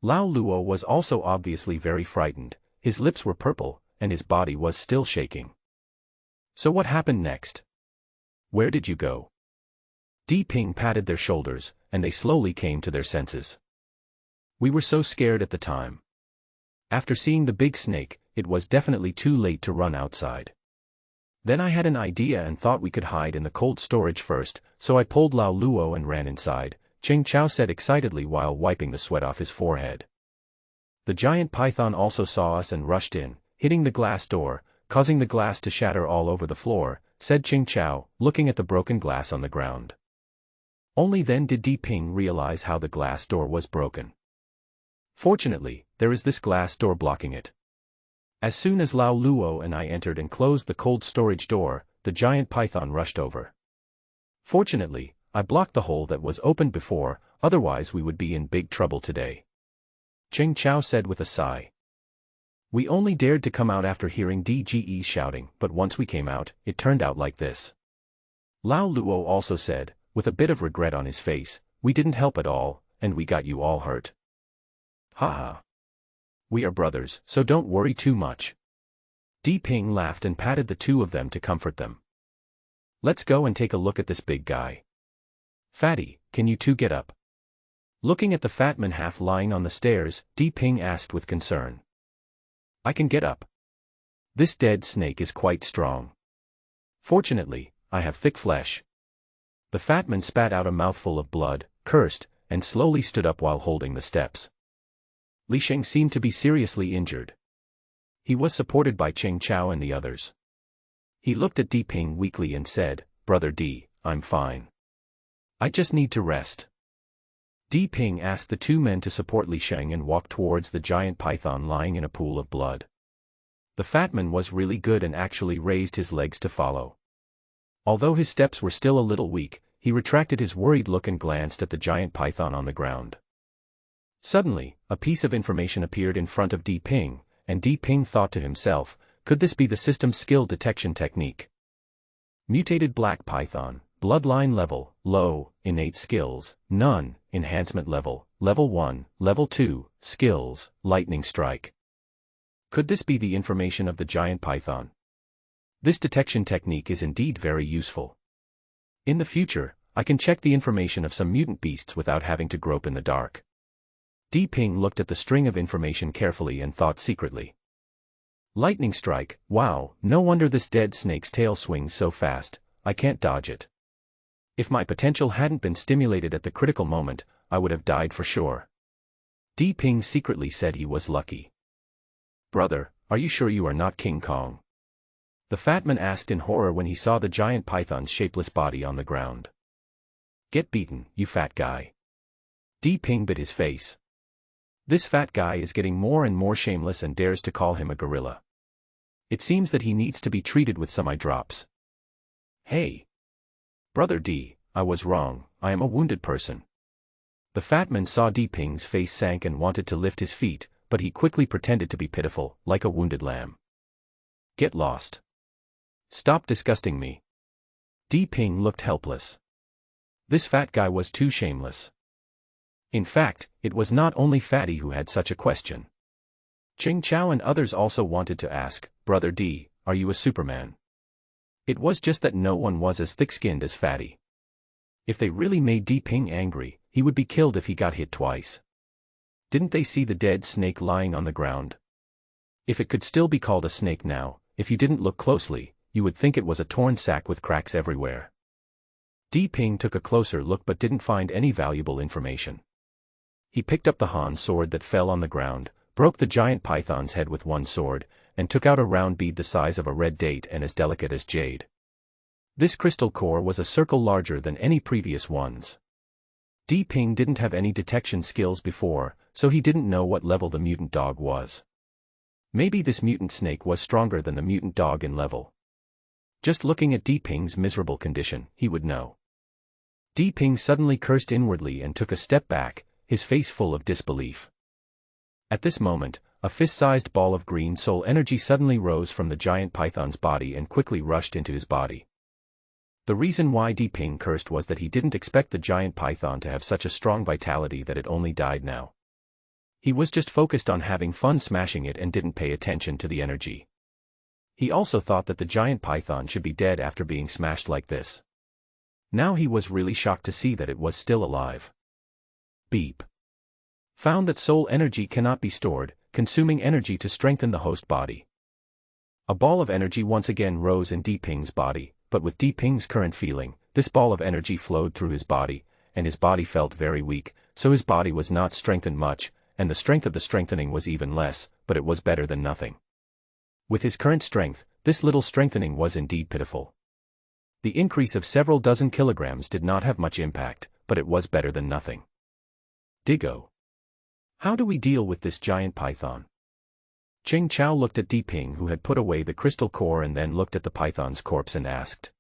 Lao Luo was also obviously very frightened, his lips were purple, and his body was still shaking. So what happened next? Where did you go? Ping patted their shoulders, and they slowly came to their senses. We were so scared at the time. After seeing the big snake, it was definitely too late to run outside. Then I had an idea and thought we could hide in the cold storage first, so I pulled Lao Luo and ran inside, Cheng Chao said excitedly while wiping the sweat off his forehead. The giant python also saw us and rushed in, hitting the glass door, causing the glass to shatter all over the floor, said Cheng Chao, looking at the broken glass on the ground. Only then did Ping realize how the glass door was broken. Fortunately, there is this glass door blocking it. As soon as Lao Luo and I entered and closed the cold storage door, the giant python rushed over. Fortunately, I blocked the hole that was opened before, otherwise we would be in big trouble today. Cheng Chao said with a sigh. We only dared to come out after hearing DGE shouting, but once we came out, it turned out like this. Lao Luo also said, with a bit of regret on his face, we didn't help at all, and we got you all hurt. Haha. We are brothers, so don't worry too much. Ping laughed and patted the two of them to comfort them. Let's go and take a look at this big guy. Fatty, can you two get up? Looking at the fat man half lying on the stairs, Ping asked with concern. I can get up. This dead snake is quite strong. Fortunately, I have thick flesh. The fat man spat out a mouthful of blood, cursed, and slowly stood up while holding the steps. Li Sheng seemed to be seriously injured. He was supported by Cheng Chao and the others. He looked at Di Ping weakly and said, "Brother D, I'm fine. I just need to rest." Di Ping asked the two men to support Li Sheng and walked towards the giant python lying in a pool of blood. The fat man was really good and actually raised his legs to follow. Although his steps were still a little weak, he retracted his worried look and glanced at the giant python on the ground. Suddenly, a piece of information appeared in front of Di Ping, and Di Ping thought to himself, could this be the system's skill detection technique? Mutated black python, bloodline level, low, innate skills, none, enhancement level, level 1, level 2, skills, lightning strike. Could this be the information of the giant python? This detection technique is indeed very useful. In the future, I can check the information of some mutant beasts without having to grope in the dark. Di Ping looked at the string of information carefully and thought secretly. Lightning strike, wow, no wonder this dead snake's tail swings so fast, I can't dodge it. If my potential hadn't been stimulated at the critical moment, I would have died for sure. Di Ping secretly said he was lucky. Brother, are you sure you are not King Kong? The fat man asked in horror when he saw the giant python's shapeless body on the ground. Get beaten, you fat guy. Di Ping bit his face. This fat guy is getting more and more shameless and dares to call him a gorilla. It seems that he needs to be treated with some eye drops. Hey! Brother D, I was wrong, I am a wounded person. The fat man saw Di Ping's face sank and wanted to lift his feet, but he quickly pretended to be pitiful, like a wounded lamb. Get lost. Stop disgusting me. Di Ping looked helpless. This fat guy was too shameless. In fact, it was not only Fatty who had such a question. Ching Chao and others also wanted to ask, Brother D, are you a Superman? It was just that no one was as thick-skinned as Fatty. If they really made Di Ping angry, he would be killed if he got hit twice. Didn't they see the dead snake lying on the ground? If it could still be called a snake now, if you didn't look closely, you would think it was a torn sack with cracks everywhere. Di Ping took a closer look but didn't find any valuable information. He picked up the Han sword that fell on the ground, broke the giant python's head with one sword, and took out a round bead the size of a red date and as delicate as jade. This crystal core was a circle larger than any previous ones. Di Ping didn't have any detection skills before, so he didn't know what level the mutant dog was. Maybe this mutant snake was stronger than the mutant dog in level. Just looking at Di Ping's miserable condition, he would know. Di Ping suddenly cursed inwardly and took a step back, his face full of disbelief. At this moment, a fist-sized ball of green soul energy suddenly rose from the giant python's body and quickly rushed into his body. The reason why Di Ping cursed was that he didn't expect the giant python to have such a strong vitality that it only died now. He was just focused on having fun smashing it and didn't pay attention to the energy. He also thought that the giant python should be dead after being smashed like this. Now he was really shocked to see that it was still alive. Beep. Found that soul energy cannot be stored, consuming energy to strengthen the host body. A ball of energy once again rose in Di Ping's body, but with Di Ping's current feeling, this ball of energy flowed through his body, and his body felt very weak, so his body was not strengthened much, and the strength of the strengthening was even less, but it was better than nothing. With his current strength, this little strengthening was indeed pitiful. The increase of several dozen kilograms did not have much impact, but it was better than nothing. Diggo. How do we deal with this giant python? Ching Chao looked at Di Ping who had put away the crystal core and then looked at the python's corpse and asked.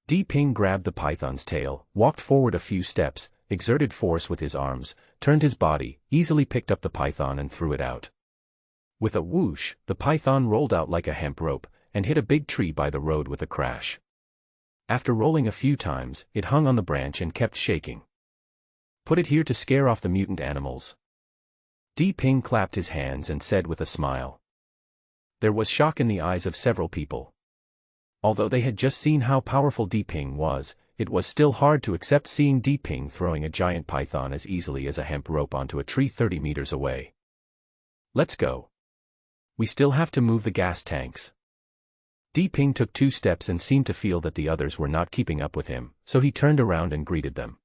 Di Ping grabbed the python's tail, walked forward a few steps, exerted force with his arms, turned his body, easily picked up the python and threw it out. With a whoosh, the python rolled out like a hemp rope, and hit a big tree by the road with a crash. After rolling a few times, it hung on the branch and kept shaking. Put it here to scare off the mutant animals. Di Ping clapped his hands and said with a smile. There was shock in the eyes of several people. Although they had just seen how powerful Di Ping was, it was still hard to accept seeing Di Ping throwing a giant python as easily as a hemp rope onto a tree 30 meters away. Let's go. We still have to move the gas tanks. Di Ping took 2 steps and seemed to feel that the others were not keeping up with him, so he turned around and greeted them.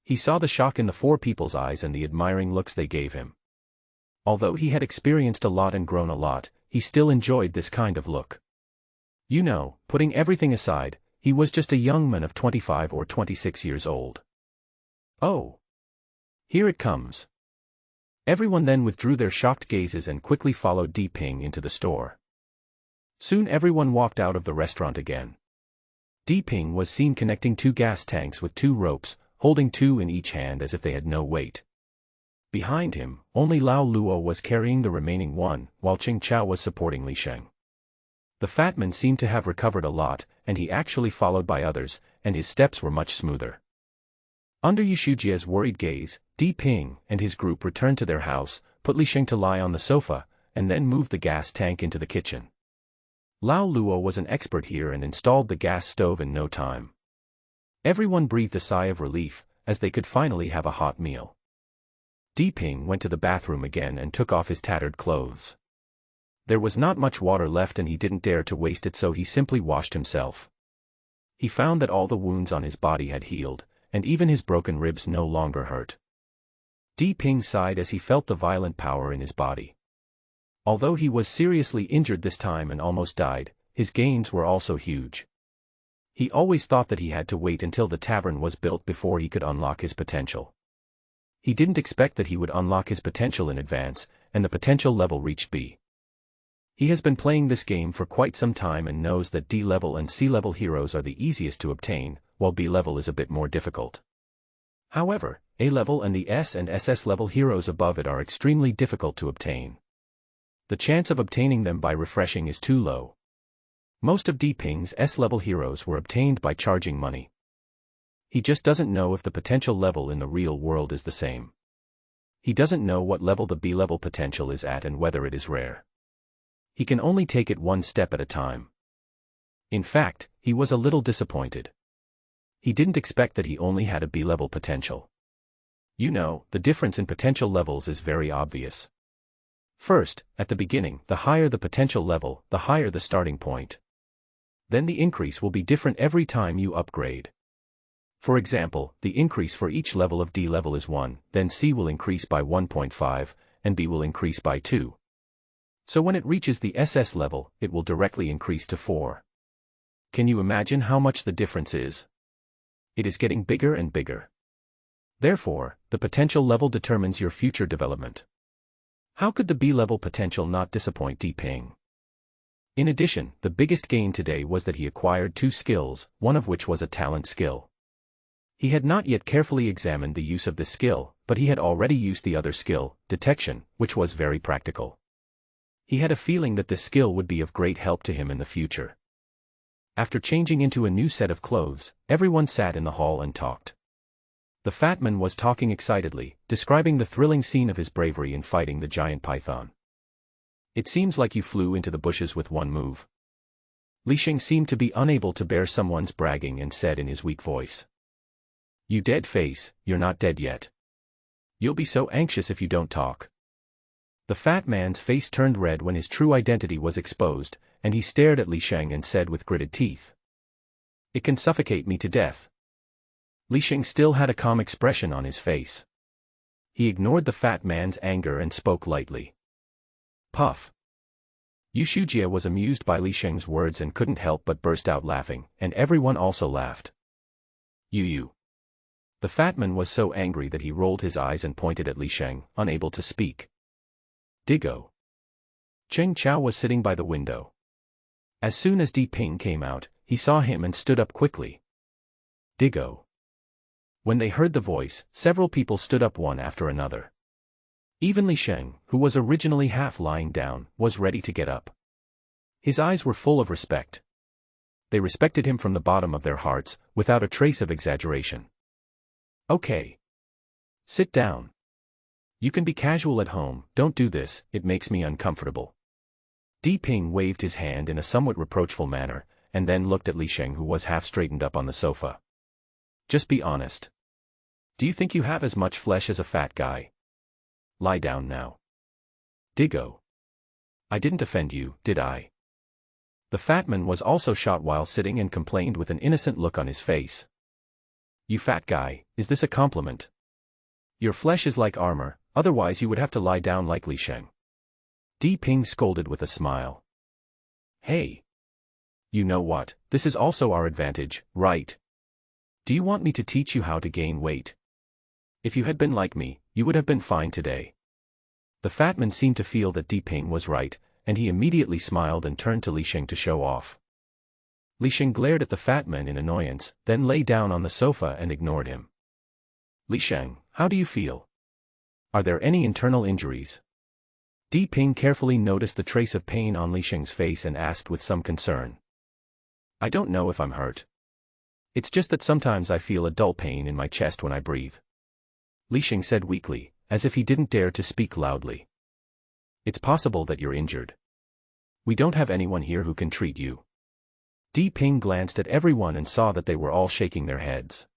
He saw the shock in the 4 people's eyes and the admiring looks they gave him. Although he had experienced a lot and grown a lot, he still enjoyed this kind of look. You know, putting everything aside, he was just a young man of 25 or 26 years old. Oh. Here it comes. Everyone then withdrew their shocked gazes and quickly followed Di Ping into the store. Soon everyone walked out of the restaurant again. Di Ping was seen connecting 2 gas tanks with 2 ropes, holding 2 in each hand as if they had no weight. Behind him, only Lao Luo was carrying the remaining 1, while Qing Chao was supporting Li Sheng. The fat man seemed to have recovered a lot, and he actually followed by others, and his steps were much smoother. Under Yushujia's worried gaze, Di Ping and his group returned to their house, put Li Sheng to lie on the sofa, and then moved the gas tank into the kitchen. Lao Luo was an expert here and installed the gas stove in no time. Everyone breathed a sigh of relief, as they could finally have a hot meal. Di Ping went to the bathroom again and took off his tattered clothes. There was not much water left and he didn't dare to waste it, so he simply washed himself. He found that all the wounds on his body had healed, and even his broken ribs no longer hurt. Di Ping sighed as he felt the violent power in his body. Although he was seriously injured this time and almost died, his gains were also huge. He always thought that he had to wait until the tavern was built before he could unlock his potential. He didn't expect that he would unlock his potential in advance, and the potential level reached B. He has been playing this game for quite some time and knows that D-level and C-level heroes are the easiest to obtain, while B-level is a bit more difficult. However, A-level and the S and SS level heroes above it are extremely difficult to obtain. The chance of obtaining them by refreshing is too low. Most of Di Ping's S-level heroes were obtained by charging money. He just doesn't know if the potential level in the real world is the same. He doesn't know what level the B-level potential is at and whether it is rare. He can only take it one step at a time. In fact, he was a little disappointed. He didn't expect that he only had a B-level potential. You know, the difference in potential levels is very obvious. First, at the beginning, the higher the potential level, the higher the starting point. Then the increase will be different every time you upgrade. For example, the increase for each level of D level is 1, then C will increase by 1.5, and B will increase by 2. So when it reaches the SS level, it will directly increase to 4. Can you imagine how much the difference is? It is getting bigger and bigger. Therefore, the potential level determines your future development. How could the B-level potential not disappoint Di Ping? In addition, the biggest gain today was that he acquired 2 skills, one of which was a talent skill. He had not yet carefully examined the use of this skill, but he had already used the other skill, detection, which was very practical. He had a feeling that this skill would be of great help to him in the future. After changing into a new set of clothes, everyone sat in the hall and talked. The fat man was talking excitedly, describing the thrilling scene of his bravery in fighting the giant python. It seems like you flew into the bushes with one move. Li Sheng seemed to be unable to bear someone's bragging and said in his weak voice. You dead face, you're not dead yet. You'll be so anxious if you don't talk. The fat man's face turned red when his true identity was exposed, and he stared at Li Sheng and said with gritted teeth. It can suffocate me to death. Li Sheng still had a calm expression on his face. He ignored the fat man's anger and spoke lightly. Puff. Yushujia was amused by Li Sheng's words and couldn't help but burst out laughing, and everyone also laughed. You. The fat man was so angry that he rolled his eyes and pointed at Li Sheng, unable to speak. Diggo. Cheng Chao was sitting by the window. As soon as Di Ping came out, he saw him and stood up quickly. Diggo. When they heard the voice, several people stood up one after another. Even Li Sheng, who was originally half lying down, was ready to get up. His eyes were full of respect. They respected him from the bottom of their hearts, without a trace of exaggeration. Okay. Sit down. You can be casual at home, don't do this, it makes me uncomfortable. Di Ping waved his hand in a somewhat reproachful manner, and then looked at Li Sheng, who was half straightened up on the sofa. Just be honest. Do you think you have as much flesh as a fat guy? Lie down now. Diggo. I didn't offend you, did I? The fat man was also shot while sitting and complained with an innocent look on his face. You fat guy, is this a compliment? Your flesh is like armor, otherwise you would have to lie down like Li Sheng. Di Ping scolded with a smile. Hey. You know what, this is also our advantage, right? Do you want me to teach you how to gain weight? If you had been like me, you would have been fine today. The fat man seemed to feel that Di Ping was right, and he immediately smiled and turned to Li Sheng to show off. Li Sheng glared at the fat man in annoyance, then lay down on the sofa and ignored him. Li Sheng, how do you feel? Are there any internal injuries? Di Ping carefully noticed the trace of pain on Li Sheng's face and asked with some concern. I don't know if I'm hurt. It's just that sometimes I feel a dull pain in my chest when I breathe. Li Sheng said weakly, as if he didn't dare to speak loudly. It's possible that you're injured. We don't have anyone here who can treat you. Di Ping glanced at everyone and saw that they were all shaking their heads.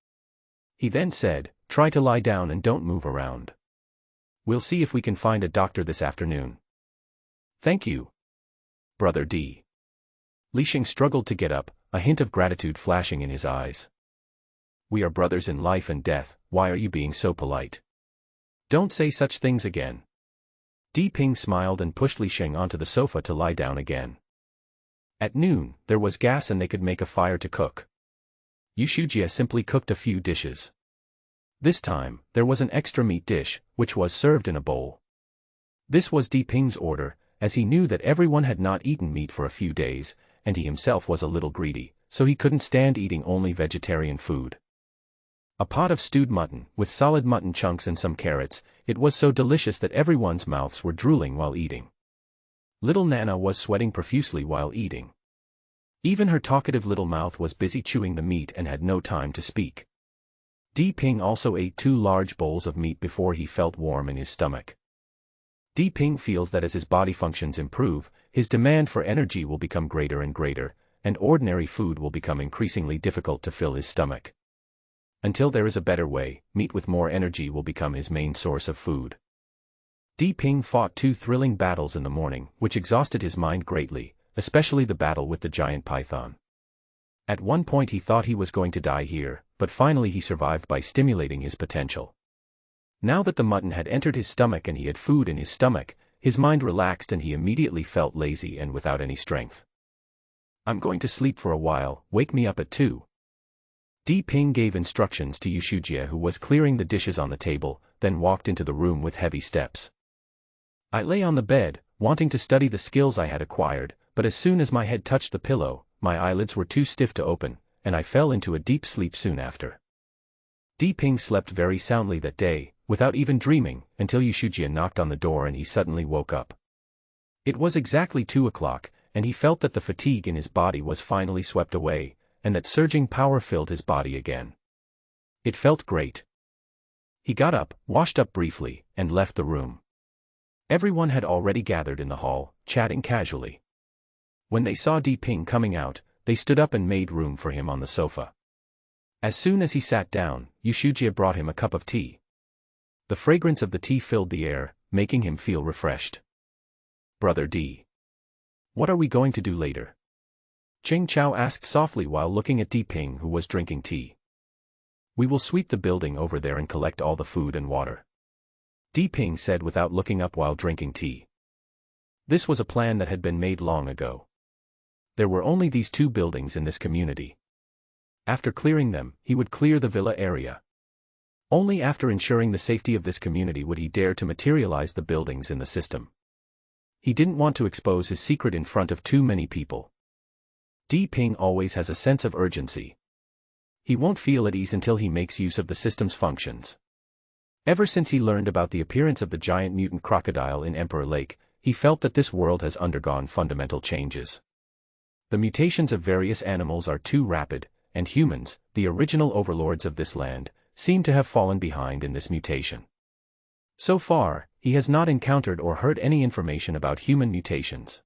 He then said, try to lie down and don't move around. We'll see if we can find a doctor this afternoon. Thank you, Brother D. Li Sheng struggled to get up, a hint of gratitude flashing in his eyes. We are brothers in life and death, why are you being so polite? Don't say such things again. Di Ping smiled and pushed Li Sheng onto the sofa to lie down again. At noon, there was gas and they could make a fire to cook. Yu Shujie simply cooked a few dishes. This time, there was an extra meat dish, which was served in a bowl. This was Di Ping's order, as he knew that everyone had not eaten meat for a few days, and he himself was a little greedy, so he couldn't stand eating only vegetarian food. A pot of stewed mutton, with solid mutton chunks and some carrots, it was so delicious that everyone's mouths were drooling while eating. Little Nana was sweating profusely while eating. Even her talkative little mouth was busy chewing the meat and had no time to speak. Di Ping also ate 2 large bowls of meat before he felt warm in his stomach. Di Ping feels that as his body functions improve, his demand for energy will become greater and greater, and ordinary food will become increasingly difficult to fill his stomach. Until there is a better way, meat with more energy will become his main source of food. Di Ping fought 2 thrilling battles in the morning, which exhausted his mind greatly, especially the battle with the giant python. At one point he thought he was going to die here, but finally he survived by stimulating his potential. Now that the mutton had entered his stomach and he had food in his stomach, his mind relaxed and he immediately felt lazy and without any strength. I'm going to sleep for a while, wake me up at 2. Di Ping gave instructions to Yu Shujie, who was clearing the dishes on the table, then walked into the room with heavy steps. I lay on the bed, wanting to study the skills I had acquired, but as soon as my head touched the pillow, my eyelids were too stiff to open, and I fell into a deep sleep soon after. Di Ping slept very soundly that day, without even dreaming, until Yu Shujie knocked on the door and he suddenly woke up. It was exactly 2 o'clock, and he felt that the fatigue in his body was finally swept away, and that surging power filled his body again. It felt great. He got up, washed up briefly, and left the room. Everyone had already gathered in the hall, chatting casually. When they saw Di Ping coming out, they stood up and made room for him on the sofa. As soon as he sat down, Yu Shujie brought him a cup of tea. The fragrance of the tea filled the air, making him feel refreshed. Brother D. What are we going to do later? Ching Chao asked softly while looking at Di Ping, who was drinking tea. We will sweep the building over there and collect all the food and water. Di Ping said without looking up while drinking tea. This was a plan that had been made long ago. There were only these 2 buildings in this community. After clearing them, he would clear the villa area. Only after ensuring the safety of this community would he dare to materialize the buildings in the system. He didn't want to expose his secret in front of too many people. Di Ping always has a sense of urgency. He won't feel at ease until he makes use of the system's functions. Ever since he learned about the appearance of the giant mutant crocodile in Emperor Lake, he felt that this world has undergone fundamental changes. The mutations of various animals are too rapid, and humans, the original overlords of this land, seem to have fallen behind in this mutation. So far, he has not encountered or heard any information about human mutations.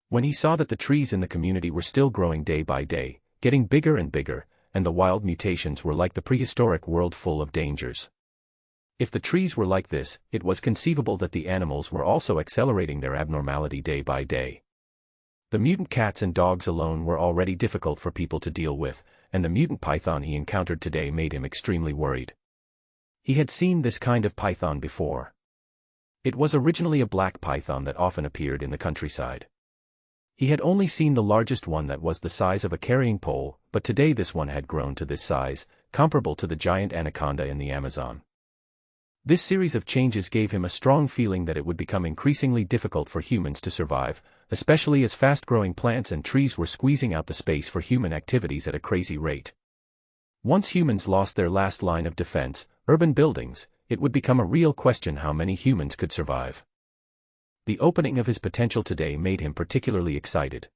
When he saw that the trees in the community were still growing day by day, getting bigger and bigger, and the wild mutations were like the prehistoric world full of dangers. If the trees were like this, it was conceivable that the animals were also accelerating their abnormality day by day. The mutant cats and dogs alone were already difficult for people to deal with, and the mutant python he encountered today made him extremely worried. He had seen this kind of python before. It was originally a black python that often appeared in the countryside. He had only seen the largest one that was the size of a carrying pole, but today this one had grown to this size, comparable to the giant anaconda in the Amazon. This series of changes gave him a strong feeling that it would become increasingly difficult for humans to survive, especially as fast-growing plants and trees were squeezing out the space for human activities at a crazy rate. Once humans lost their last line of defense, urban buildings, it would become a real question how many humans could survive. The opening of his potential today made him particularly excited.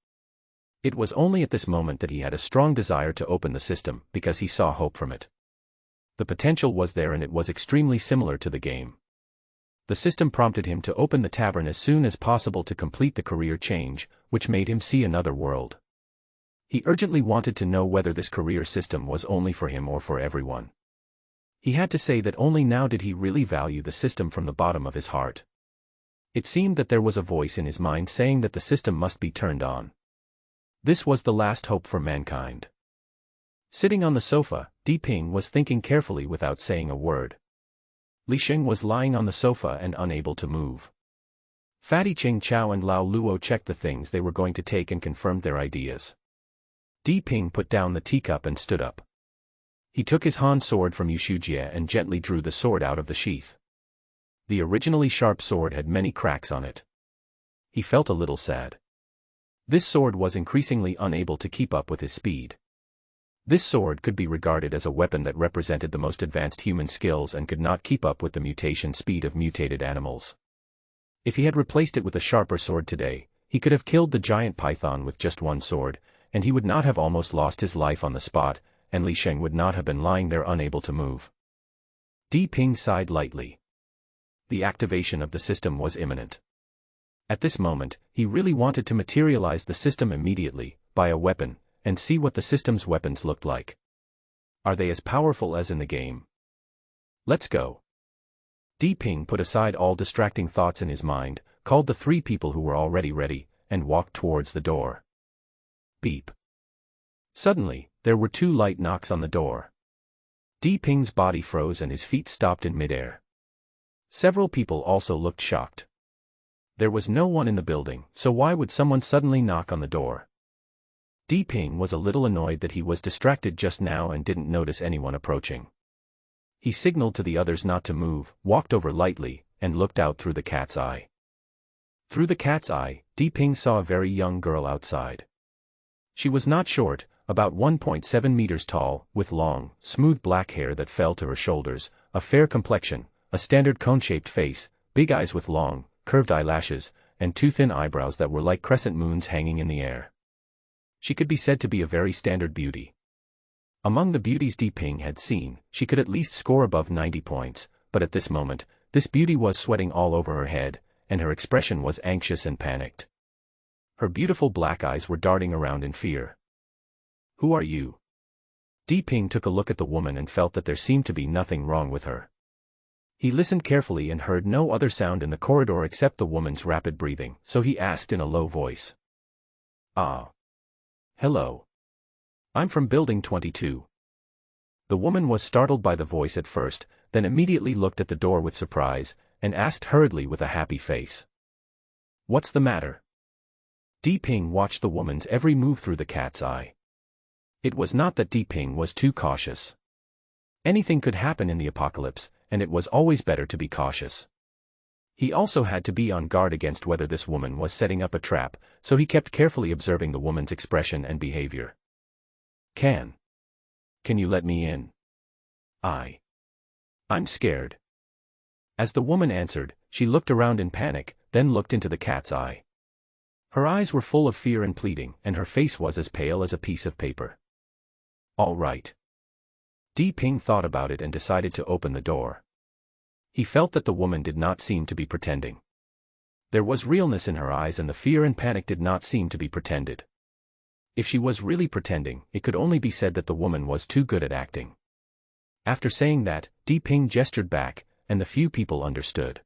It was only at this moment that he had a strong desire to open the system, because he saw hope from it. The potential was there and it was extremely similar to the game. The system prompted him to open the tavern as soon as possible to complete the career change, which made him see another world. He urgently wanted to know whether this career system was only for him or for everyone. He had to say that only now did he really value the system from the bottom of his heart. It seemed that there was a voice in his mind saying that the system must be turned on. This was the last hope for mankind. Sitting on the sofa, Di Ping was thinking carefully without saying a word. Li Sheng was lying on the sofa and unable to move. Fatty Ching Chow and Lao Luo checked the things they were going to take and confirmed their ideas. Di Ping put down the teacup and stood up. He took his Han sword from Yushujie and gently drew the sword out of the sheath. The originally sharp sword had many cracks on it. He felt a little sad. This sword was increasingly unable to keep up with his speed. This sword could be regarded as a weapon that represented the most advanced human skills and could not keep up with the mutation speed of mutated animals. If he had replaced it with a sharper sword today, he could have killed the giant python with just one sword, and he would not have almost lost his life on the spot, and Li Sheng would not have been lying there unable to move. Di Ping sighed lightly. The activation of the system was imminent. At this moment, he really wanted to materialize the system immediately, by a weapon, and see what the system's weapons looked like. Are they as powerful as in the game? Let's go. Di Ping put aside all distracting thoughts in his mind, called the three people who were already ready, and walked towards the door. Beep. Suddenly, there were two light knocks on the door. Di Ping's body froze and his feet stopped in midair. Several people also looked shocked. There was no one in the building, so why would someone suddenly knock on the door? Di Ping was a little annoyed that he was distracted just now and didn't notice anyone approaching. He signaled to the others not to move, walked over lightly, and looked out through the cat's eye. Through the cat's eye, Di Ping saw a very young girl outside. She was not short, about 1.7 meters tall, with long, smooth black hair that fell to her shoulders, a fair complexion, a standard cone-shaped face, big eyes with long, curved eyelashes, and two thin eyebrows that were like crescent moons hanging in the air. She could be said to be a very standard beauty. Among the beauties Di Ping had seen, she could at least score above 90 points, but at this moment, this beauty was sweating all over her head, and her expression was anxious and panicked. Her beautiful black eyes were darting around in fear. Who are you? Di Ping took a look at the woman and felt that there seemed to be nothing wrong with her. He listened carefully and heard no other sound in the corridor except the woman's rapid breathing, so he asked in a low voice. Ah. Hello. I'm from Building 22. The woman was startled by the voice at first, then immediately looked at the door with surprise, and asked hurriedly with a happy face. What's the matter? Di Ping watched the woman's every move through the cat's eye. It was not that Di Ping was too cautious. Anything could happen in the apocalypse, and it was always better to be cautious. He also had to be on guard against whether this woman was setting up a trap, so he kept carefully observing the woman's expression and behavior. Can you let me in? I'm scared. As the woman answered, she looked around in panic, then looked into the cat's eye. Her eyes were full of fear and pleading, and her face was as pale as a piece of paper. All right. Di Ping thought about it and decided to open the door. He felt that the woman did not seem to be pretending. There was realness in her eyes and the fear and panic did not seem to be pretended. If she was really pretending, it could only be said that the woman was too good at acting. After saying that, Di Ping gestured back, and the few people understood.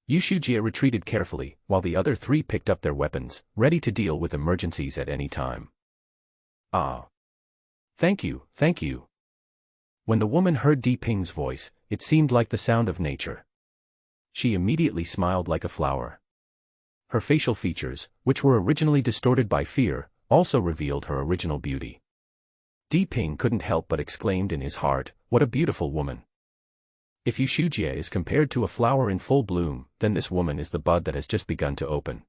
Yushujie retreated carefully, while the other three picked up their weapons, ready to deal with emergencies at any time. Ah. Thank you, thank you. When the woman heard Di Ping's voice, it seemed like the sound of nature. She immediately smiled like a flower. Her facial features, which were originally distorted by fear, also revealed her original beauty. Di Ping couldn't help but exclaimed in his heart, "What a beautiful woman." If Yu Shujie is compared to a flower in full bloom, then this woman is the bud that has just begun to open.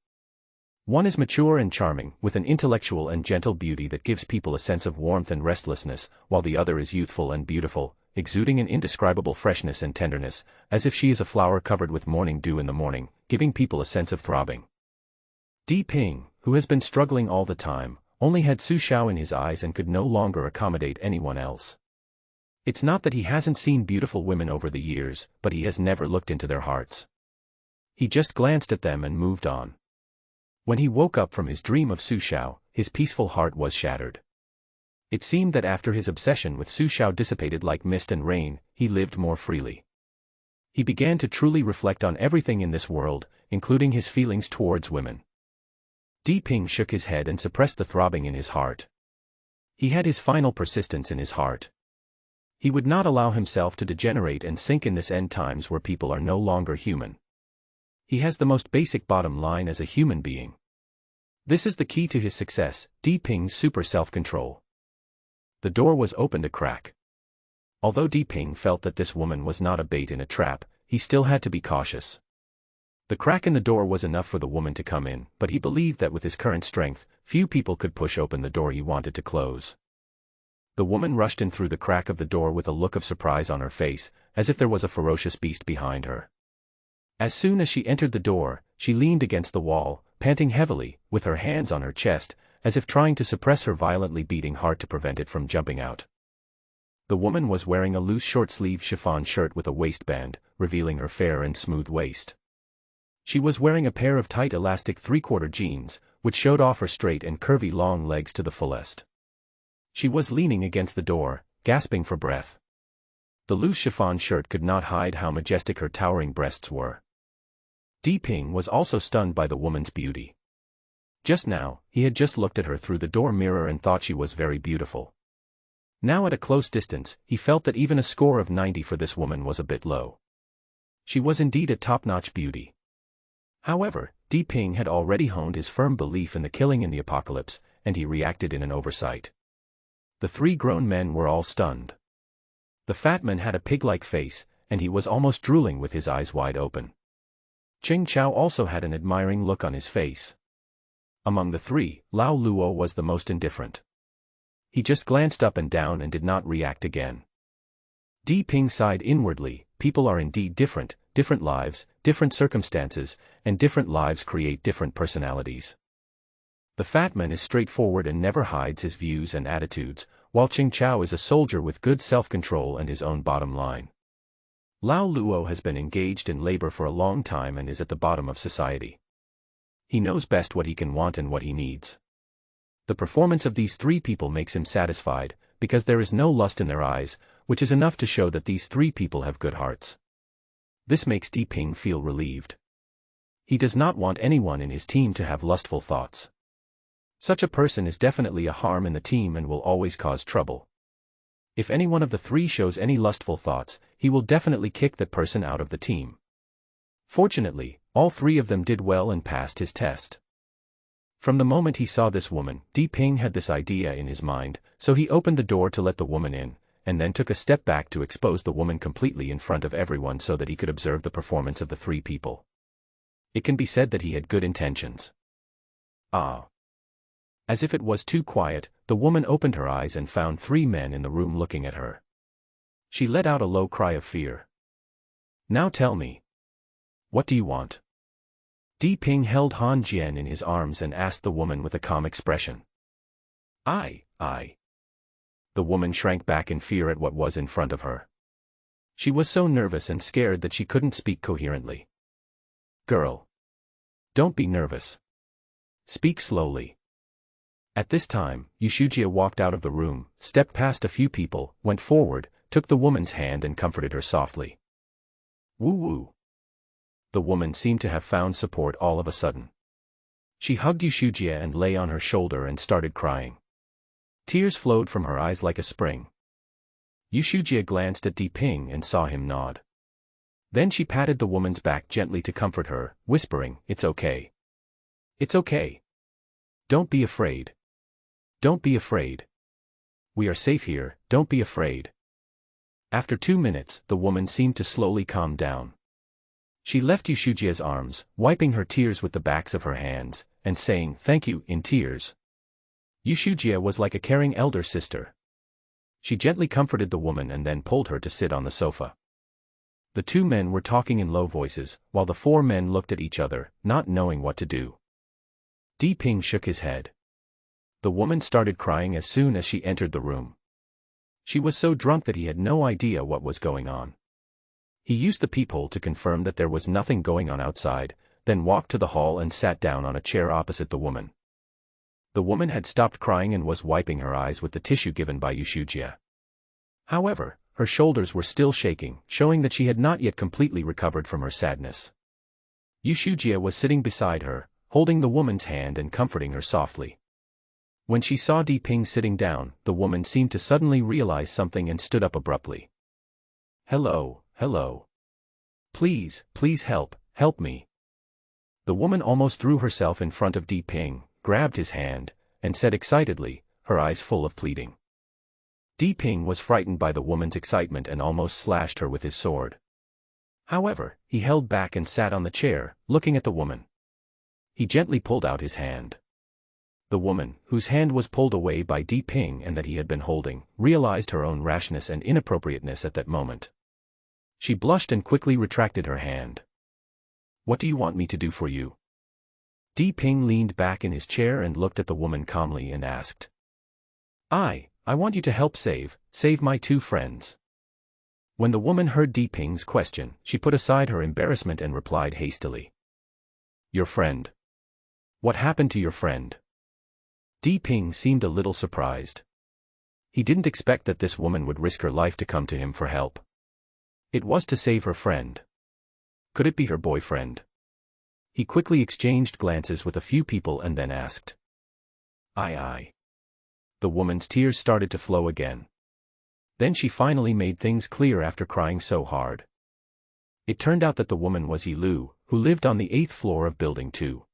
One is mature and charming, with an intellectual and gentle beauty that gives people a sense of warmth and restlessness, while the other is youthful and beautiful, exuding an indescribable freshness and tenderness, as if she is a flower covered with morning dew in the morning, giving people a sense of throbbing. Di Ping, who has been struggling all the time, only had Su Xiao in his eyes and could no longer accommodate anyone else. It's not that he hasn't seen beautiful women over the years, but he has never looked into their hearts. He just glanced at them and moved on. When he woke up from his dream of Su Xiao, his peaceful heart was shattered. It seemed that after his obsession with Su Xiao dissipated like mist and rain, he lived more freely. He began to truly reflect on everything in this world, including his feelings towards women. Di Ping shook his head and suppressed the throbbing in his heart. He had his final persistence in his heart. He would not allow himself to degenerate and sink in this end times where people are no longer human. He has the most basic bottom line as a human being. This is the key to his success, Di Ping's super self-control. The door was opened a crack. Although Di Ping felt that this woman was not a bait in a trap, he still had to be cautious. The crack in the door was enough for the woman to come in, but he believed that with his current strength, few people could push open the door he wanted to close. The woman rushed in through the crack of the door with a look of surprise on her face, as if there was a ferocious beast behind her. As soon as she entered the door, she leaned against the wall, panting heavily, with her hands on her chest, as if trying to suppress her violently beating heart to prevent it from jumping out. The woman was wearing a loose short-sleeved chiffon shirt with a waistband, revealing her fair and smooth waist. She was wearing a pair of tight elastic three-quarter jeans, which showed off her straight and curvy long legs to the fullest. She was leaning against the door, gasping for breath. The loose chiffon shirt could not hide how majestic her towering breasts were. Di Ping was also stunned by the woman's beauty. Just now, he had just looked at her through the door mirror and thought she was very beautiful. Now at a close distance, he felt that even a score of 90 for this woman was a bit low. She was indeed a top-notch beauty. However, Di Ping had already honed his firm belief in the killing in the apocalypse, and he reacted in an oversight. The three grown men were all stunned. The fat man had a pig-like face, and he was almost drooling with his eyes wide open. Ching Chao also had an admiring look on his face. Among the three, Lao Luo was the most indifferent. He just glanced up and down and did not react again. Di Ping sighed inwardly. People are indeed different, different lives, different circumstances, and different lives create different personalities. The fat man is straightforward and never hides his views and attitudes, while Ching Chao is a soldier with good self-control and his own bottom line. Lao Luo has been engaged in labor for a long time and is at the bottom of society. He knows best what he can want and what he needs. The performance of these three people makes him satisfied, because there is no lust in their eyes, which is enough to show that these three people have good hearts. This makes Di Ping feel relieved. He does not want anyone in his team to have lustful thoughts. Such a person is definitely a harm in the team and will always cause trouble. If any one of the three shows any lustful thoughts, he will definitely kick that person out of the team. Fortunately, all three of them did well and passed his test. From the moment he saw this woman, Di Ping had this idea in his mind, so he opened the door to let the woman in, and then took a step back to expose the woman completely in front of everyone so that he could observe the performance of the three people. It can be said that he had good intentions. Ah. As if it was too quiet, the woman opened her eyes and found three men in the room looking at her. She let out a low cry of fear. "Now tell me. What do you want?" Di Ping held Han Jian in his arms and asked the woman with a calm expression. I. The woman shrank back in fear at what was in front of her. She was so nervous and scared that she couldn't speak coherently. "Girl. Don't be nervous. Speak slowly." At this time, Yu Shujie walked out of the room, stepped past a few people, went forward, took the woman's hand and comforted her softly. Woo-woo. The woman seemed to have found support all of a sudden. She hugged Yu Shujie and lay on her shoulder and started crying. Tears flowed from her eyes like a spring. Yu Shujie glanced at Di Ping and saw him nod. Then she patted the woman's back gently to comfort her, whispering, "It's okay. It's okay. Don't be afraid. Don't be afraid. We are safe here, don't be afraid. After 2 minutes, the woman seemed to slowly calm down. She left Yushujia's arms, wiping her tears with the backs of her hands, and saying thank you in tears. Yushujia was like a caring elder sister. She gently comforted the woman and then pulled her to sit on the sofa. The 2 men were talking in low voices, while the 4 men looked at each other, not knowing what to do. Di Ping shook his head. The woman started crying as soon as she entered the room. She was so drunk that he had no idea what was going on. He used the peephole to confirm that there was nothing going on outside, then walked to the hall and sat down on a chair opposite the woman. The woman had stopped crying and was wiping her eyes with the tissue given by Yushujia. However, her shoulders were still shaking, showing that she had not yet completely recovered from her sadness. Yushujia was sitting beside her, holding the woman's hand and comforting her softly. When she saw Di Ping sitting down, the woman seemed to suddenly realize something and stood up abruptly. Hello, hello. Please, please help me. The woman almost threw herself in front of Di Ping, grabbed his hand, and said excitedly, her eyes full of pleading. Di Ping was frightened by the woman's excitement and almost slashed her with his sword. However, he held back and sat on the chair, looking at the woman. He gently pulled out his hand. The woman, whose hand was pulled away by Di Ping and that he had been holding, realized her own rashness and inappropriateness at that moment. She blushed and quickly retracted her hand. What do you want me to do for you? Di Ping leaned back in his chair and looked at the woman calmly and asked. I want you to help save my 2 friends. When the woman heard Di Ping's question, she put aside her embarrassment and replied hastily. Your friend? What happened to your friend? Di Ping seemed a little surprised. He didn't expect that this woman would risk her life to come to him for help. It was to save her friend. Could it be her boyfriend? He quickly exchanged glances with a few people and then asked. I. The woman's tears started to flow again. Then she finally made things clear after crying so hard. It turned out that the woman was Yilu, who lived on the 8th floor of Building 2.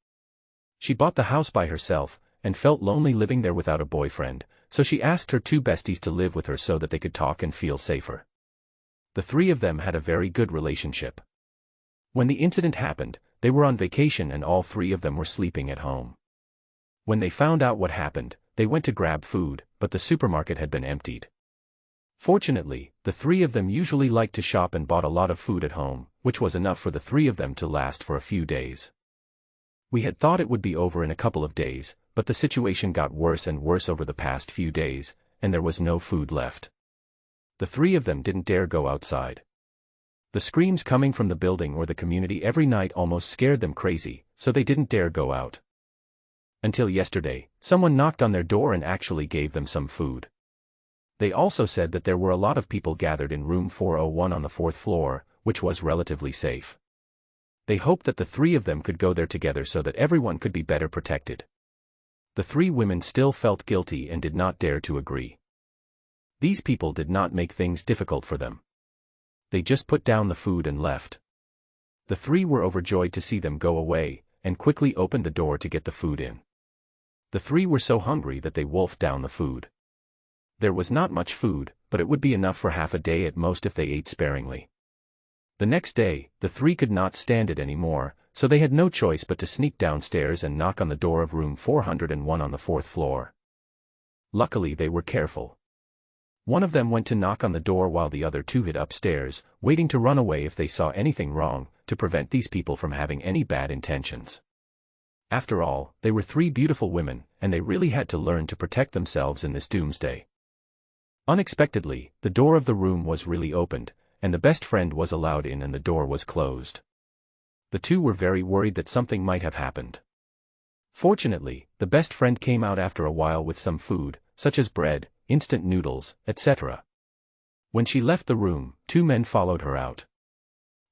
She bought the house by herself, and felt lonely living there without a boyfriend, so she asked her 2 besties to live with her so that they could talk and feel safer. The 3 of them had a very good relationship. When the incident happened, they were on vacation and all 3 of them were sleeping at home. When they found out what happened, they went to grab food, but the supermarket had been emptied. Fortunately, the 3 of them usually liked to shop and bought a lot of food at home, which was enough for the 3 of them to last for a few days. We had thought it would be over in a couple of days, but the situation got worse and worse over the past few days, and there was no food left. The 3 of them didn't dare go outside. The screams coming from the building or the community every night almost scared them crazy, so they didn't dare go out. Until yesterday, someone knocked on their door and actually gave them some food. They also said that there were a lot of people gathered in room 401 on the 4th floor, which was relatively safe. They hoped that the 3 of them could go there together so that everyone could be better protected. The 3 women still felt guilty and did not dare to agree. These people did not make things difficult for them. They just put down the food and left. The 3 were overjoyed to see them go away, and quickly opened the door to get the food in. The 3 were so hungry that they wolfed down the food. There was not much food, but it would be enough for half a day at most if they ate sparingly. The next day, the 3 could not stand it anymore, so they had no choice but to sneak downstairs and knock on the door of room 401 on the 4th floor. Luckily they were careful. One of them went to knock on the door while the other 2 hid upstairs, waiting to run away if they saw anything wrong, to prevent these people from having any bad intentions. After all, they were 3 beautiful women, and they really had to learn to protect themselves in this doomsday. Unexpectedly, the door of the room was really opened, and the best friend was allowed in and the door was closed. The 2 were very worried that something might have happened. Fortunately, the best friend came out after a while with some food, such as bread, instant noodles, etc. When she left the room, 2 men followed her out.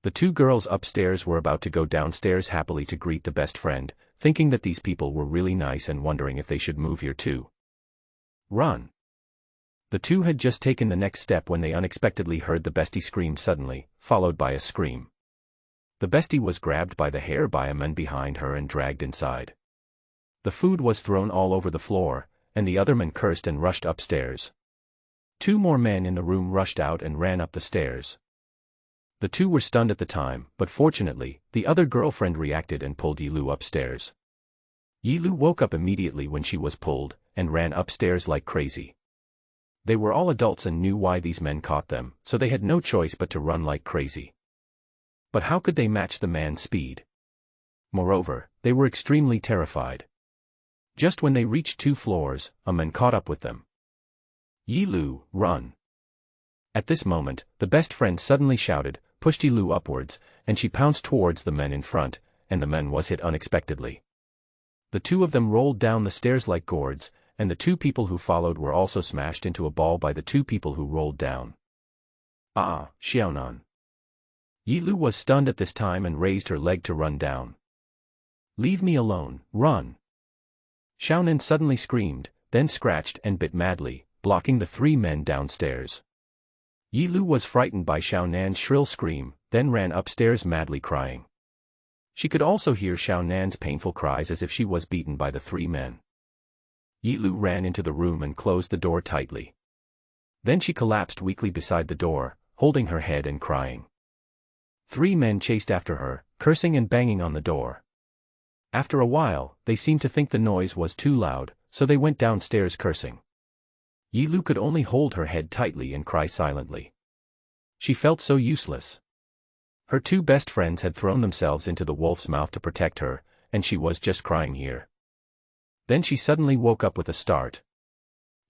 The 2 girls upstairs were about to go downstairs happily to greet the best friend, thinking that these people were really nice and wondering if they should move here too. Run! The 2 had just taken the next step when they unexpectedly heard the bestie scream suddenly, followed by a scream. The bestie was grabbed by the hair by a man behind her and dragged inside. The food was thrown all over the floor, and the other men cursed and rushed upstairs. 2 more men in the room rushed out and ran up the stairs. The 2 were stunned at the time, but fortunately, the other girlfriend reacted and pulled Yilu upstairs. Yilu woke up immediately when she was pulled, and ran upstairs like crazy. They were all adults and knew why these men caught them, so they had no choice but to run like crazy. But how could they match the man's speed? Moreover, they were extremely terrified. Just when they reached 2 floors, a man caught up with them. "Yilu, run!" At this moment, the best friend suddenly shouted, pushed Yilu upwards, and she pounced towards the men in front, and the man was hit unexpectedly. The 2 of them rolled down the stairs like gourds, and the 2 people who followed were also smashed into a ball by the 2 people who rolled down. "Ah, Xiaonan!" Yilu was stunned at this time and raised her leg to run down. "Leave me alone, run!" Xiaonan suddenly screamed, then scratched and bit madly, blocking the 3 men downstairs. Yilu was frightened by Xiaonan's shrill scream, then ran upstairs madly crying. She could also hear Xiaonan's painful cries as if she was beaten by the 3 men. Yilu ran into the room and closed the door tightly. Then she collapsed weakly beside the door, holding her head and crying. 3 men chased after her, cursing and banging on the door. After a while, they seemed to think the noise was too loud, so they went downstairs cursing. Yilu could only hold her head tightly and cry silently. She felt so useless. Her 2 best friends had thrown themselves into the wolf's mouth to protect her, and she was just crying here. Then she suddenly woke up with a start.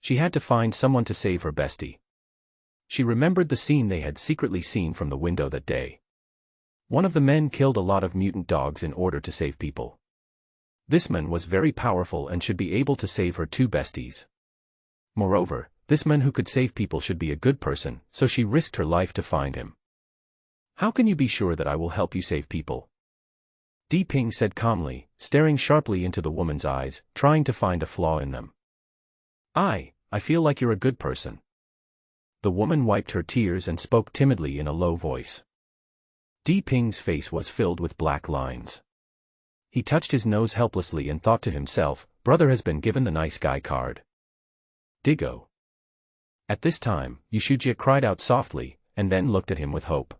She had to find someone to save her bestie. She remembered the scene they had secretly seen from the window that day. One of the men killed a lot of mutant dogs in order to save people. This man was very powerful and should be able to save her 2 besties. Moreover, this man who could save people should be a good person, so she risked her life to find him. "How can you be sure that I will help you save people?" Di Ping said calmly, staring sharply into the woman's eyes, trying to find a flaw in them. I feel like you're a good person." The woman wiped her tears and spoke timidly in a low voice. Di Ping's face was filled with black lines. He touched his nose helplessly and thought to himself, brother has been given the nice guy card. Digo. At this time, Yushujia cried out softly, and then looked at him with hope.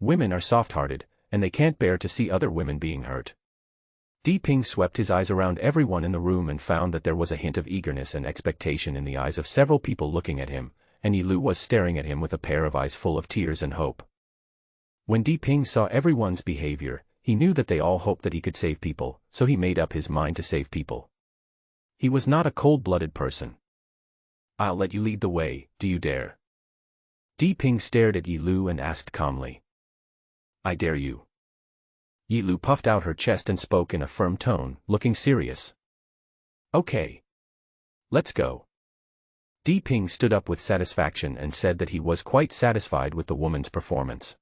Women are soft-hearted, and they can't bear to see other women being hurt. Di Ping swept his eyes around everyone in the room and found that there was a hint of eagerness and expectation in the eyes of several people looking at him, and Yilu was staring at him with a pair of eyes full of tears and hope. When Di Ping saw everyone's behavior, he knew that they all hoped that he could save people, so he made up his mind to save people. He was not a cold-blooded person. "I'll let you lead the way, do you dare?" Di Ping stared at Yilu and asked calmly. "I dare you." Yilu puffed out her chest and spoke in a firm tone, looking serious. "Okay. Let's go." Di Ping stood up with satisfaction and said that he was quite satisfied with the woman's performance.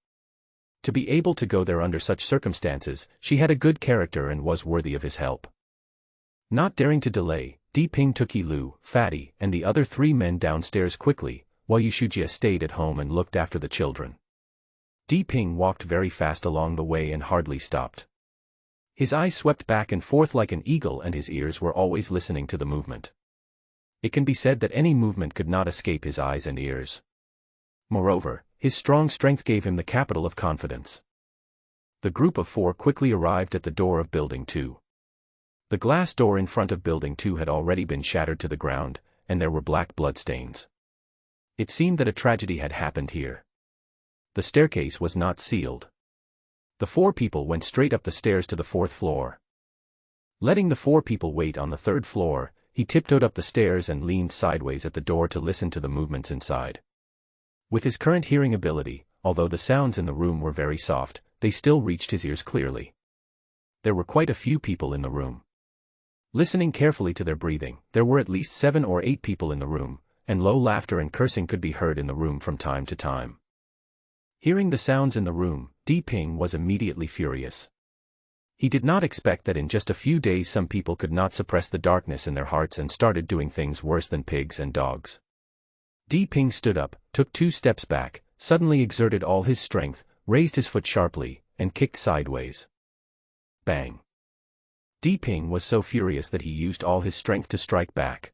To be able to go there under such circumstances, she had a good character and was worthy of his help. Not daring to delay, Di Ping took Yilu, Fatty, and the other 3 men downstairs quickly, while Yushujia stayed at home and looked after the children. Di Ping walked very fast along the way and hardly stopped. His eyes swept back and forth like an eagle and his ears were always listening to the movement. It can be said that any movement could not escape his eyes and ears. Moreover, his strong strength gave him the capital of confidence. The group of 4 quickly arrived at the door of Building 2. The glass door in front of Building 2 had already been shattered to the ground, and there were black bloodstains. It seemed that a tragedy had happened here. The staircase was not sealed. The 4 people went straight up the stairs to the 4th floor. Letting the 4 people wait on the 3rd floor, he tiptoed up the stairs and leaned sideways at the door to listen to the movements inside. With his current hearing ability, although the sounds in the room were very soft, they still reached his ears clearly. There were quite a few people in the room. Listening carefully to their breathing, there were at least 7 or 8 people in the room, and low laughter and cursing could be heard in the room from time to time. Hearing the sounds in the room, Di Ping was immediately furious. He did not expect that in just a few days some people could not suppress the darkness in their hearts and started doing things worse than pigs and dogs. Di Ping stood up, took 2 steps back, suddenly exerted all his strength, raised his foot sharply, and kicked sideways. Bang! Ping was so furious that he used all his strength to strike back.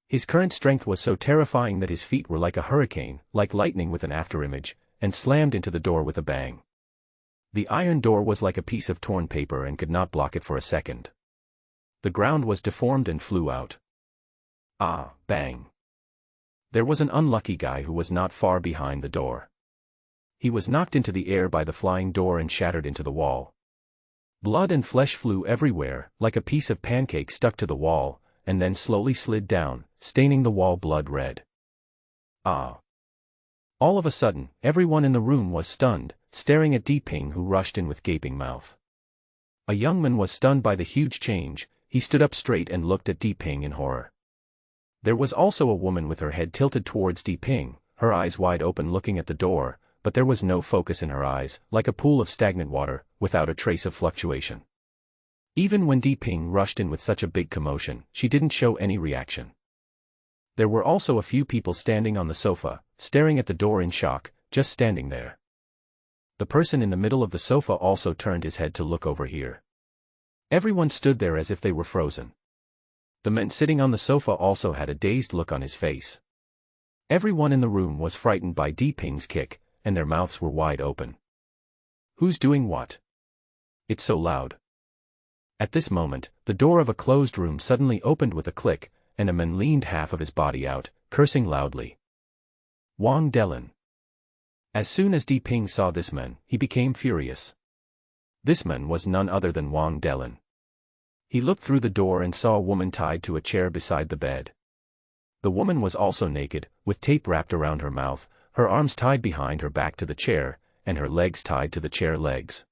His current strength was so terrifying that his feet were like a hurricane, like lightning with an afterimage, and slammed into the door with a bang. The iron door was like a piece of torn paper and could not block it for a second. The ground was deformed and flew out. Ah, bang. There was an unlucky guy who was not far behind the door. He was knocked into the air by the flying door and shattered into the wall. Blood and flesh flew everywhere, like a piece of pancake stuck to the wall, and then slowly slid down, staining the wall blood red. Ah. All of a sudden, everyone in the room was stunned, staring at Ping, who rushed in with gaping mouth. A young man was stunned by the huge change. He stood up straight and looked at Ping in horror. There was also a woman with her head tilted towards Ping, her eyes wide open looking at the door, but there was no focus in her eyes, like a pool of stagnant water, without a trace of fluctuation. Even when Ping rushed in with such a big commotion, she didn't show any reaction. There were also a few people standing on the sofa, staring at the door in shock, just standing there. The person in the middle of the sofa also turned his head to look over here. Everyone stood there as if they were frozen. The man sitting on the sofa also had a dazed look on his face. Everyone in the room was frightened by Ping's kick, and their mouths were wide open. Who's doing what? It's so loud. At this moment, the door of a closed room suddenly opened with a click, and a man leaned half of his body out, cursing loudly. Wang Delin. As soon as Ping saw this man, he became furious. This man was none other than Wang Delin. He looked through the door and saw a woman tied to a chair beside the bed. The woman was also naked, with tape wrapped around her mouth, her arms tied behind her back to the chair, and her legs tied to the chair legs.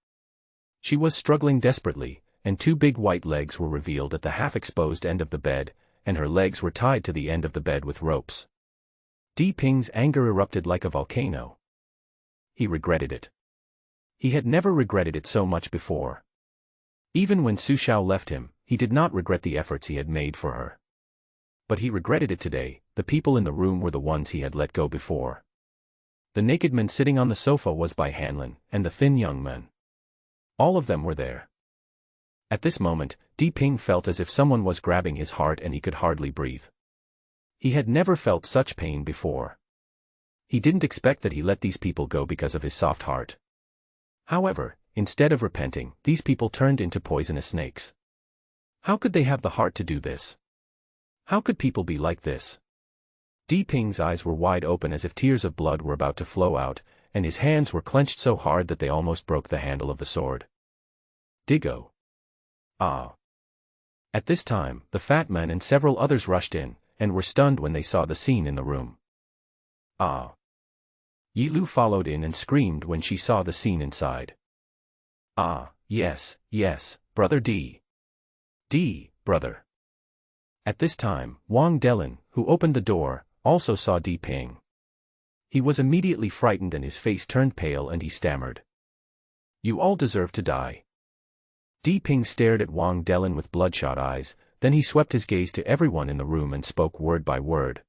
She was struggling desperately, and two big white legs were revealed at the half-exposed end of the bed, and her legs were tied to the end of the bed with ropes. Ping's anger erupted like a volcano. He regretted it. He had never regretted it so much before. Even when Su Xiao left him, he did not regret the efforts he had made for her. But he regretted it today. The people in the room were the ones he had let go before. The naked man sitting on the sofa was Bai Hanlin, and the thin young man. All of them were there. At this moment, Ping felt as if someone was grabbing his heart and he could hardly breathe. He had never felt such pain before. He didn't expect that he let these people go because of his soft heart. However, instead of repenting, these people turned into poisonous snakes. How could they have the heart to do this? How could people be like this? Ping's eyes were wide open as if tears of blood were about to flow out, and his hands were clenched so hard that they almost broke the handle of the sword. Digo. Ah. At this time, the fat man and several others rushed in, and were stunned when they saw the scene in the room. Ah. Yi Lu followed in and screamed when she saw the scene inside. Ah, yes, yes, brother D. Brother. At this time, Wang Delin, who opened the door, also saw Ping. He was immediately frightened and his face turned pale and he stammered. You all deserve to die. Ping stared at Wang Delin with bloodshot eyes, then he swept his gaze to everyone in the room and spoke word by word.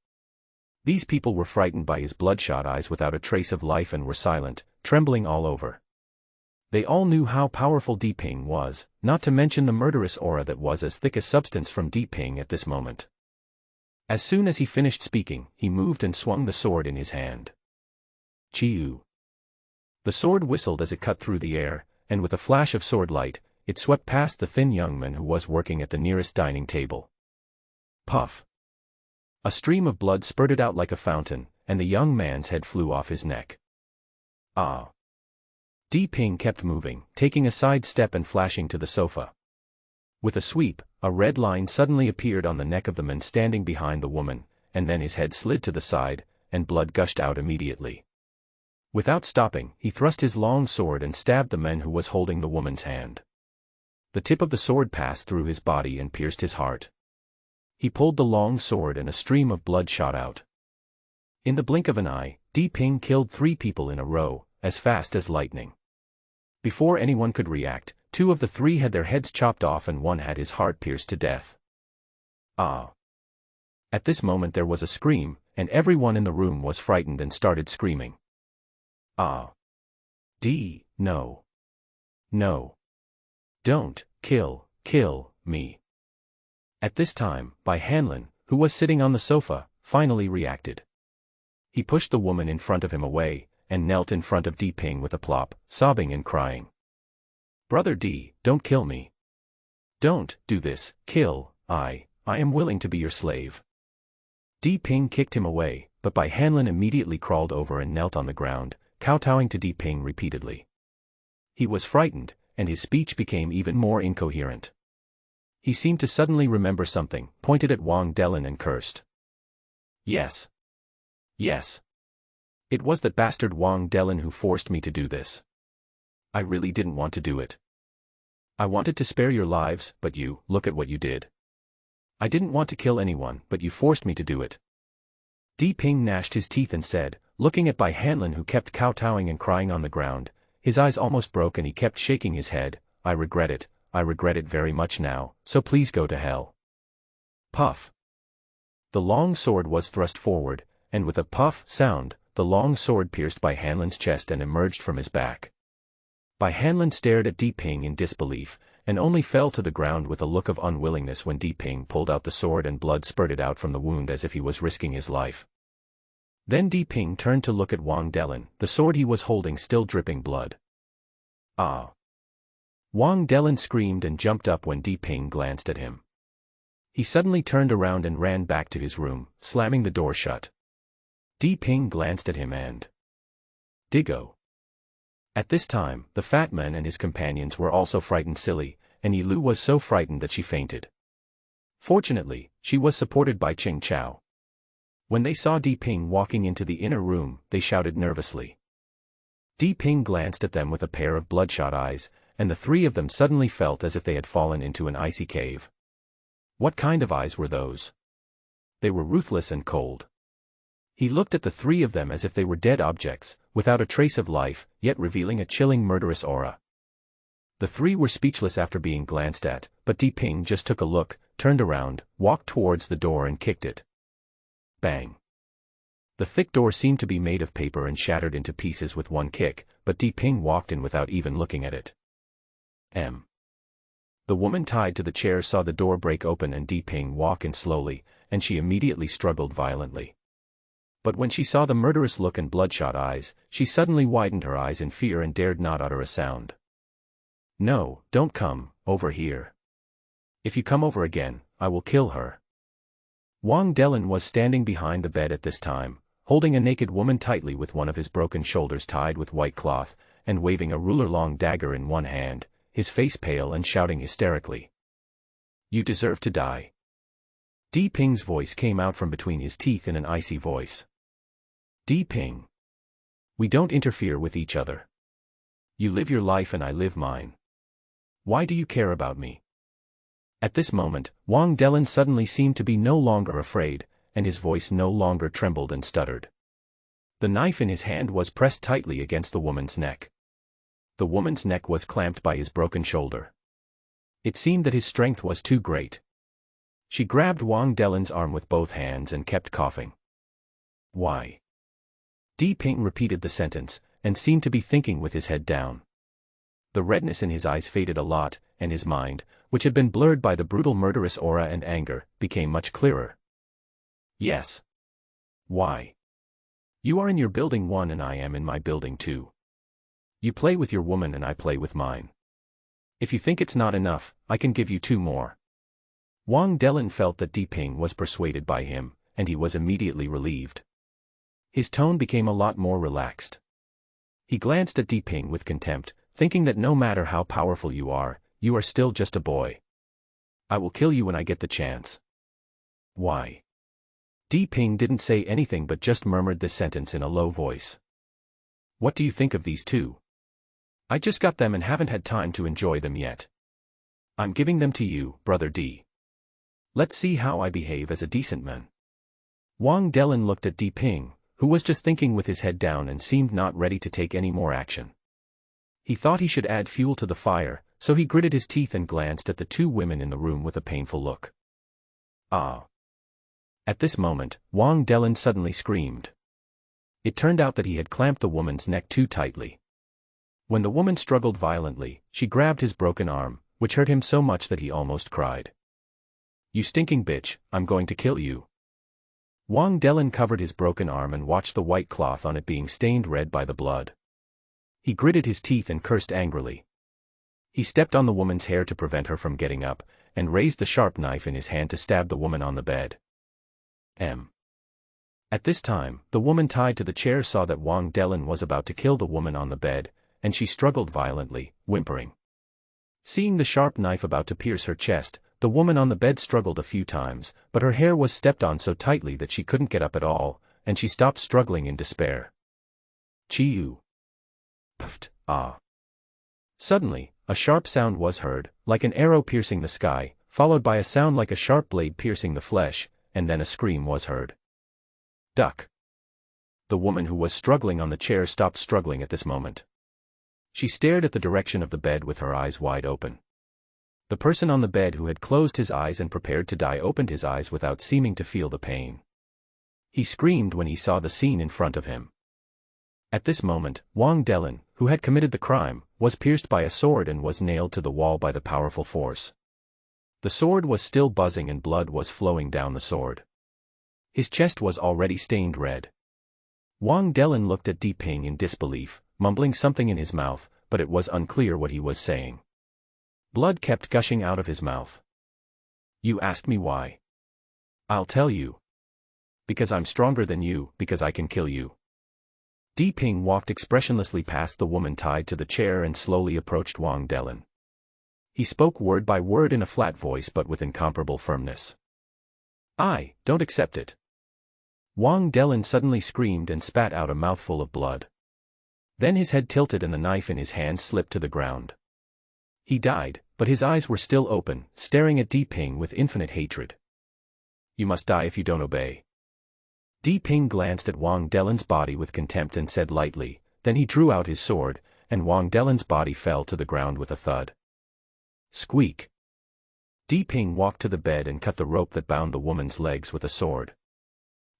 These people were frightened by his bloodshot eyes without a trace of life and were silent, trembling all over. They all knew how powerful Ping was, not to mention the murderous aura that was as thick as substance from Ping at this moment. As soon as he finished speaking, he moved and swung the sword in his hand. Chiu. The sword whistled as it cut through the air, and with a flash of sword light, it swept past the thin young man who was working at the nearest dining table. Puff. A stream of blood spurted out like a fountain, and the young man's head flew off his neck. Ah. Ping kept moving, taking a side step and flashing to the sofa. With a sweep, a red line suddenly appeared on the neck of the man standing behind the woman, and then his head slid to the side, and blood gushed out immediately. Without stopping, he thrust his long sword and stabbed the man who was holding the woman's hand. The tip of the sword passed through his body and pierced his heart. He pulled the long sword and a stream of blood shot out. In the blink of an eye, Ping killed 3 people in a row, as fast as lightning. Before anyone could react, 2 of the 3 had their heads chopped off and 1 had his heart pierced to death. Ah. At this moment there was a scream, and everyone in the room was frightened and started screaming. Ah. No. No. Don't kill kill me. At this time, Bai Hanlin, who was sitting on the sofa, finally reacted. He pushed the woman in front of him away, and knelt in front of Di Ping with a plop, sobbing and crying. Brother Di, don't kill me. Don't do this, I am willing to be your slave. Di Ping kicked him away, but Bai Hanlin immediately crawled over and knelt on the ground, kowtowing to Di Ping repeatedly. He was frightened, and his speech became even more incoherent. He seemed to suddenly remember something, pointed at Wang Delin and cursed. Yes. Yes. It was that bastard Wang Delin who forced me to do this. I really didn't want to do it. I wanted to spare your lives, but you, look at what you did. I didn't want to kill anyone, but you forced me to do it. Di Ping gnashed his teeth and said, looking at Bai Hanlin who kept kowtowing and crying on the ground, his eyes almost broke and he kept shaking his head, I regret it very much now, so please go to hell. Puff. The long sword was thrust forward, and with a puff sound, the long sword pierced Bai Hanlin's chest and emerged from his back. Bai Hanlin stared at Di Ping in disbelief, and only fell to the ground with a look of unwillingness when Di Ping pulled out the sword and blood spurted out from the wound as if he was risking his life. Then Di Ping turned to look at Wang Delin, the sword he was holding still dripping blood. Ah! Wang Delin screamed and jumped up when Di Ping glanced at him. He suddenly turned around and ran back to his room, slamming the door shut. Di Ping glanced at him and Diggo. At this time, the fat man and his companions were also frightened silly, and Yi Lu was so frightened that she fainted. Fortunately, she was supported by Ching Chao. When they saw Di Ping walking into the inner room, they shouted nervously. Di Ping glanced at them with a pair of bloodshot eyes, and the three of them suddenly felt as if they had fallen into an icy cave. What kind of eyes were those? They were ruthless and cold. He looked at the three of them as if they were dead objects, without a trace of life, yet revealing a chilling murderous aura. The three were speechless after being glanced at, but Di Ping just took a look, turned around, walked towards the door and kicked it. Bang! The thick door seemed to be made of paper and shattered into pieces with one kick, but Di Ping walked in without even looking at it. The woman tied to the chair saw the door break open and Di Ping walk in slowly, and she immediately struggled violently. But when she saw the murderous look and bloodshot eyes, she suddenly widened her eyes in fear and dared not utter a sound. No, don't come over here. If you come over again, I will kill her. Wang Delin was standing behind the bed at this time, holding a naked woman tightly with one of his broken shoulders tied with white cloth, and waving a ruler-long dagger in one hand, his face pale and shouting hysterically. You deserve to die. Di Ping's voice came out from between his teeth in an icy voice. Di Ping. We don't interfere with each other. You live your life and I live mine. Why do you care about me? At this moment, Wang Delin suddenly seemed to be no longer afraid, and his voice no longer trembled and stuttered. The knife in his hand was pressed tightly against the woman's neck. The woman's neck was clamped by his broken shoulder. It seemed that his strength was too great. She grabbed Wang Delin's arm with both hands and kept coughing. Why? Di Ping repeated the sentence, and seemed to be thinking with his head down. The redness in his eyes faded a lot, and his mind, which had been blurred by the brutal murderous aura and anger, became much clearer. Yes. Why? You are in your building 1 and I am in my building 2. You play with your woman and I play with mine. If you think it's not enough, I can give you 2 more. Wang Delin felt that Di Ping was persuaded by him, and he was immediately relieved. His tone became a lot more relaxed. He glanced at Di Ping with contempt, thinking that no matter how powerful you are still just a boy. I will kill you when I get the chance. Why? Di Ping didn't say anything but just murmured this sentence in a low voice. What do you think of these 2? I just got them and haven't had time to enjoy them yet. I'm giving them to you, Brother Di. Let's see how I behave as a decent man. Wang Delin looked at Di Ping, who was just thinking with his head down and seemed not ready to take any more action. He thought he should add fuel to the fire, so he gritted his teeth and glanced at the 2 women in the room with a painful look. Ah! At this moment, Wang Delin suddenly screamed. It turned out that he had clamped the woman's neck too tightly. When the woman struggled violently, she grabbed his broken arm, which hurt him so much that he almost cried. "You stinking bitch, I'm going to kill you." Wang Delin covered his broken arm and watched the white cloth on it being stained red by the blood. He gritted his teeth and cursed angrily. He stepped on the woman's hair to prevent her from getting up, and raised the sharp knife in his hand to stab the woman on the bed. At this time, the woman tied to the chair saw that Wang Delin was about to kill the woman on the bed, and she struggled violently, whimpering. Seeing the sharp knife about to pierce her chest, the woman on the bed struggled a few times, but her hair was stepped on so tightly that she couldn't get up at all, and she stopped struggling in despair. Chi-yu. Puffed, ah. Suddenly, a sharp sound was heard, like an arrow piercing the sky, followed by a sound like a sharp blade piercing the flesh, and then a scream was heard. Duck. The woman who was struggling on the chair stopped struggling at this moment. She stared at the direction of the bed with her eyes wide open. The person on the bed who had closed his eyes and prepared to die opened his eyes without seeming to feel the pain. He screamed when he saw the scene in front of him. At this moment, Wang Delin, who had committed the crime, was pierced by a sword and was nailed to the wall by the powerful force. The sword was still buzzing and blood was flowing down the sword. His chest was already stained red. Wang Delin looked at Di Ping in disbelief, mumbling something in his mouth, but it was unclear what he was saying. Blood kept gushing out of his mouth. "You asked me why. I'll tell you. Because I'm stronger than you, because I can kill you." Di Ping walked expressionlessly past the woman tied to the chair and slowly approached Wang Delin. He spoke word by word in a flat voice but with incomparable firmness. "I don't accept it." Wang Delin suddenly screamed and spat out a mouthful of blood. Then his head tilted and the knife in his hand slipped to the ground. He died, but his eyes were still open, staring at Di Ping with infinite hatred. "You must die if you don't obey." Di Ping glanced at Wang Delin's body with contempt and said lightly, then he drew out his sword, and Wang Delin's body fell to the ground with a thud. Squeak. Di Ping walked to the bed and cut the rope that bound the woman's legs with a sword.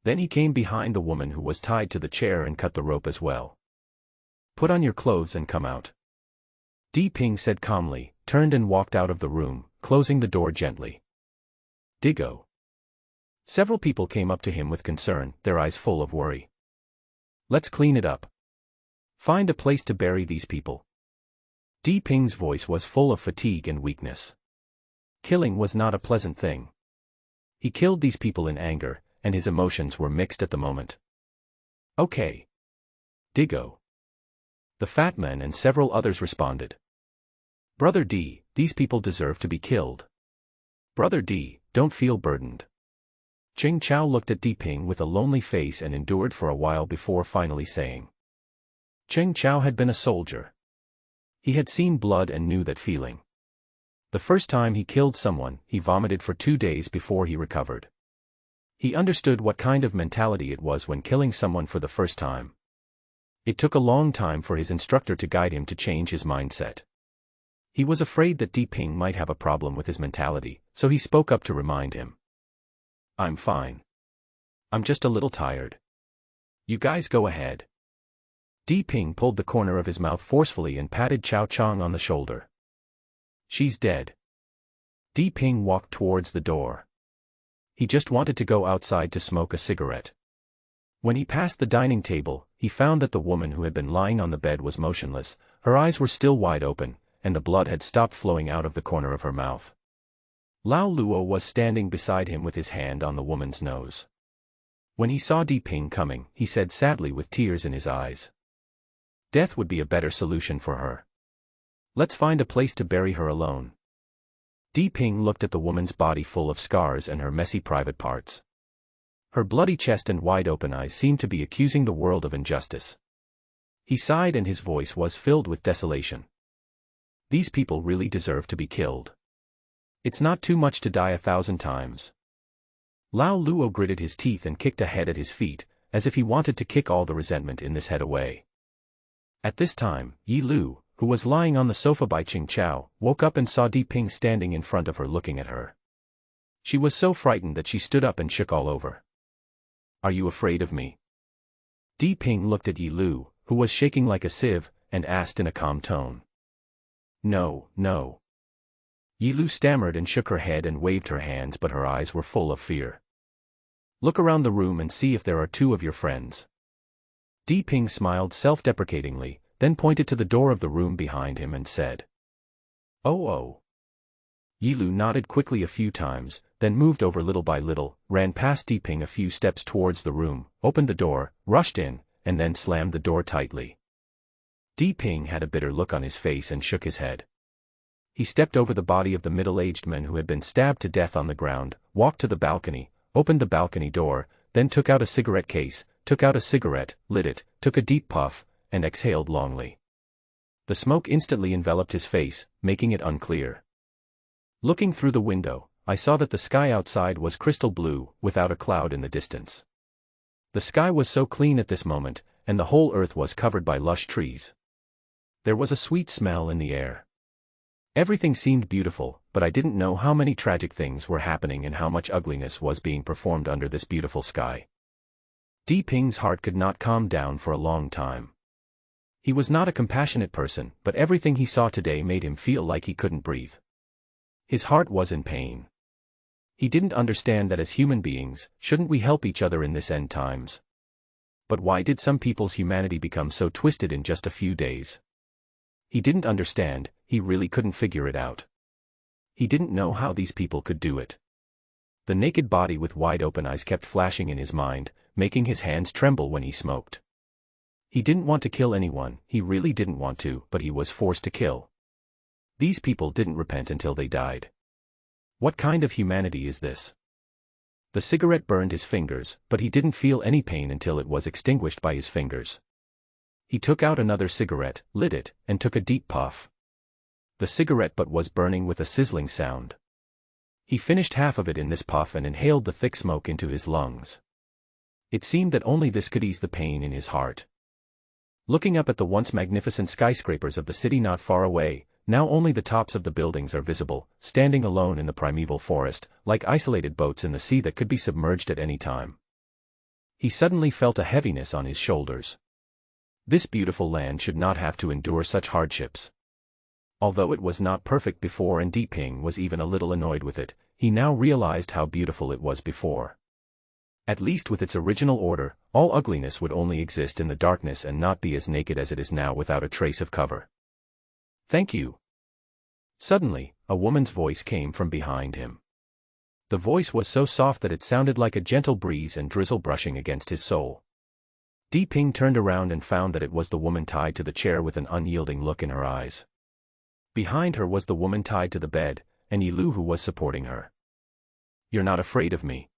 Then he came behind the woman who was tied to the chair and cut the rope as well. "Put on your clothes and come out." Di Ping said calmly, turned and walked out of the room, closing the door gently. Diggo. Several people came up to him with concern, their eyes full of worry. "Let's clean it up. Find a place to bury these people." Di Ping's voice was full of fatigue and weakness. Killing was not a pleasant thing. He killed these people in anger, and his emotions were mixed at the moment. "Okay. Diggo." The fat man and several others responded. "Brother D, these people deserve to be killed. Brother D, don't feel burdened." Ching Chao looked at Di Ping with a lonely face and endured for a while before finally saying. Ching Chao had been a soldier. He had seen blood and knew that feeling. The first time he killed someone, he vomited for 2 days before he recovered. He understood what kind of mentality it was when killing someone for the first time. It took a long time for his instructor to guide him to change his mindset. He was afraid that Di Ping might have a problem with his mentality, so he spoke up to remind him. "I'm fine. I'm just a little tired. You guys go ahead." Di Ping pulled the corner of his mouth forcefully and patted Chao Chang on the shoulder. "She's dead." Di Ping walked towards the door. He just wanted to go outside to smoke a cigarette. When he passed the dining table, he found that the woman who had been lying on the bed was motionless, her eyes were still wide open, and the blood had stopped flowing out of the corner of her mouth. Lao Luo was standing beside him with his hand on the woman's nose. When he saw Di Ping coming, he said sadly with tears in his eyes. Death would be a better solution for her. Let's find a place to bury her alone. Di Ping looked at the woman's body full of scars and her messy private parts. Her bloody chest and wide-open eyes seemed to be accusing the world of injustice. He sighed and his voice was filled with desolation. These people really deserve to be killed. It's not too much to die 1,000 times. Lao Luo gritted his teeth and kicked a head at his feet, as if he wanted to kick all the resentment in this head away. At this time, Yi Lu, who was lying on the sofa by Ching Chao, woke up and saw Di Ping standing in front of her looking at her. She was so frightened that she stood up and shook all over. "Are you afraid of me?" Di Ping looked at Yi Lu, who was shaking like a sieve, and asked in a calm tone. No, no. Yilu stammered and shook her head and waved her hands, but her eyes were full of fear. Look around the room and see if there are two of your friends. Di Ping smiled self-deprecatingly, then pointed to the door of the room behind him and said, "Oh oh." Yilu nodded quickly a few times, then moved over little by little, ran past Di Ping a few steps towards the room, opened the door, rushed in, and then slammed the door tightly. Di Ping had a bitter look on his face and shook his head. He stepped over the body of the middle-aged man who had been stabbed to death on the ground, walked to the balcony, opened the balcony door, then took out a cigarette case, took out a cigarette, lit it, took a deep puff, and exhaled longly. The smoke instantly enveloped his face, making it unclear. Looking through the window, I saw that the sky outside was crystal blue, without a cloud in the distance. The sky was so clean at this moment, and the whole earth was covered by lush trees. There was a sweet smell in the air. Everything seemed beautiful, but I didn't know how many tragic things were happening and how much ugliness was being performed under this beautiful sky. Di Ping's heart could not calm down for a long time. He was not a compassionate person, but everything he saw today made him feel like he couldn't breathe. His heart was in pain. He didn't understand that as human beings, shouldn't we help each other in this end times? But why did some people's humanity become so twisted in just a few days? He didn't understand, he really couldn't figure it out. He didn't know how these people could do it. The naked body with wide open eyes kept flashing in his mind, making his hands tremble when he smoked. He didn't want to kill anyone, he really didn't want to, but he was forced to kill. These people didn't repent until they died. What kind of humanity is this? The cigarette burned his fingers, but he didn't feel any pain until it was extinguished by his fingers. He took out another cigarette, lit it, and took a deep puff. The cigarette butt was burning with a sizzling sound. He finished half of it in this puff and inhaled the thick smoke into his lungs. It seemed that only this could ease the pain in his heart. Looking up at the once magnificent skyscrapers of the city not far away, now only the tops of the buildings are visible, standing alone in the primeval forest, like isolated boats in the sea that could be submerged at any time. He suddenly felt a heaviness on his shoulders. This beautiful land should not have to endure such hardships. Although it was not perfect before and Di Ping was even a little annoyed with it, he now realized how beautiful it was before. At least with its original order, all ugliness would only exist in the darkness and not be as naked as it is now without a trace of cover. "Thank you." Suddenly, a woman's voice came from behind him. The voice was so soft that it sounded like a gentle breeze and drizzle brushing against his soul. Di Ping turned around and found that it was the woman tied to the chair with an unyielding look in her eyes. Behind her was the woman tied to the bed, and Yilu who was supporting her. "You're not afraid of me?"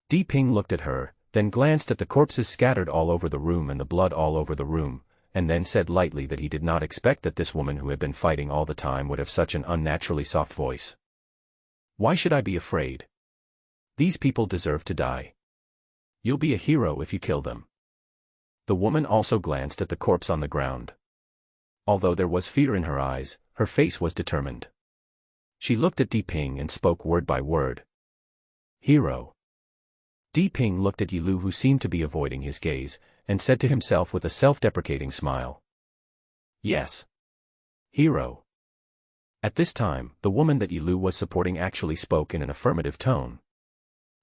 Di Ping looked at her, then glanced at the corpses scattered all over the room and the blood all over the room, and then said lightly that he did not expect that this woman who had been fighting all the time would have such an unnaturally soft voice. "Why should I be afraid? These people deserve to die. You'll be a hero if you kill them." The woman also glanced at the corpse on the ground. Although there was fear in her eyes, her face was determined. She looked at Di Ping and spoke word by word. "Hero." Di Ping looked at Yilu who seemed to be avoiding his gaze, and said to himself with a self-deprecating smile, "Yes. Hero." At this time, the woman that Yilu was supporting actually spoke in an affirmative tone.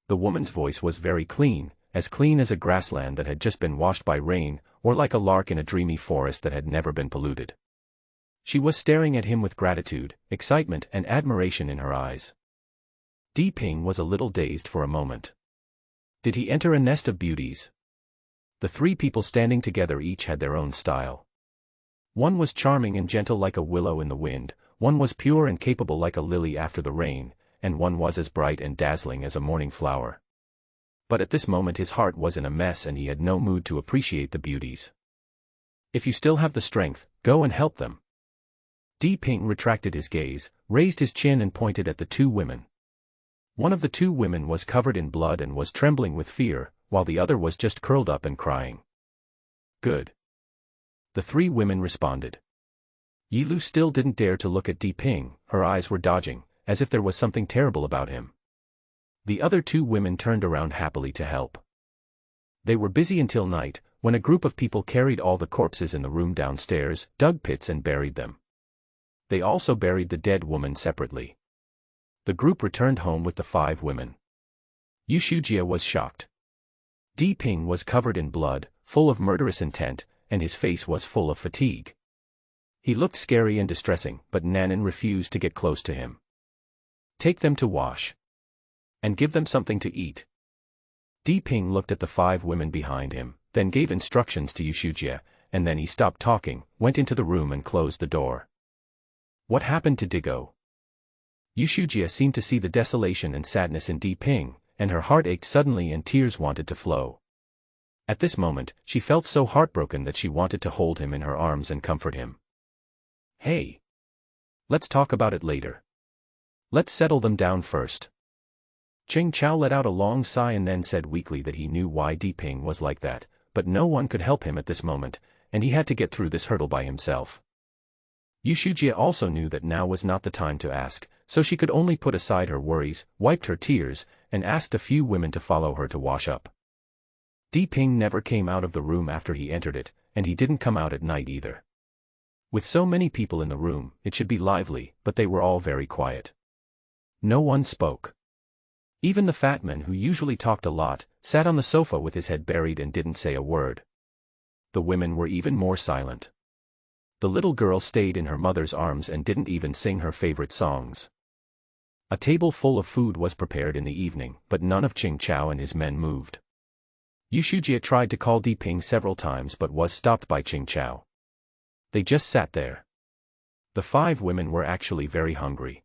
The woman's voice was very clean as a grassland that had just been washed by rain, or like a lark in a dreamy forest that had never been polluted. She was staring at him with gratitude, excitement and admiration in her eyes. Di Ping was a little dazed for a moment. Did he enter a nest of beauties? The three people standing together each had their own style. One was charming and gentle like a willow in the wind, one was pure and capable like a lily after the rain, and one was as bright and dazzling as a morning flower. But at this moment his heart was in a mess and he had no mood to appreciate the beauties. "If you still have the strength, go and help them." Di Ping retracted his gaze, raised his chin and pointed at the two women. One of the two women was covered in blood and was trembling with fear, while the other was just curled up and crying. "Good." The three women responded. Yilu still didn't dare to look at Di Ping, her eyes were dodging, as if there was something terrible about him. The other two women turned around happily to help. They were busy until night, when a group of people carried all the corpses in the room downstairs, dug pits and buried them. They also buried the dead woman separately. The group returned home with the 5 women. Yushujia was shocked. Di Ping was covered in blood, full of murderous intent, and his face was full of fatigue. He looked scary and distressing, but Nanan refused to get close to him. Take them to wash. And give them something to eat. Di Ping looked at the 5 women behind him, then gave instructions to Yushujia, and then he stopped talking, went into the room and closed the door. What happened to Digo? Yushujia seemed to see the desolation and sadness in Di Ping, and her heart ached suddenly and tears wanted to flow. At this moment, she felt so heartbroken that she wanted to hold him in her arms and comfort him. Hey! Let's talk about it later. Let's settle them down first. Ching Chao let out a long sigh and then said weakly that he knew why Di Ping was like that, but no one could help him at this moment, and he had to get through this hurdle by himself. Yushujia also knew that now was not the time to ask, so she could only put aside her worries, wiped her tears, and asked a few women to follow her to wash up. Di Ping never came out of the room after he entered it, and he didn't come out at night either. With so many people in the room, it should be lively, but they were all very quiet. No one spoke. Even the fat man, who usually talked a lot, sat on the sofa with his head buried and didn't say a word. The women were even more silent. The little girl stayed in her mother's arms and didn't even sing her favorite songs. A table full of food was prepared in the evening, but none of Ching Chao and his men moved. Yushujia tried to call Di Ping several times but was stopped by Ching Chao. They just sat there. The 5 women were actually very hungry.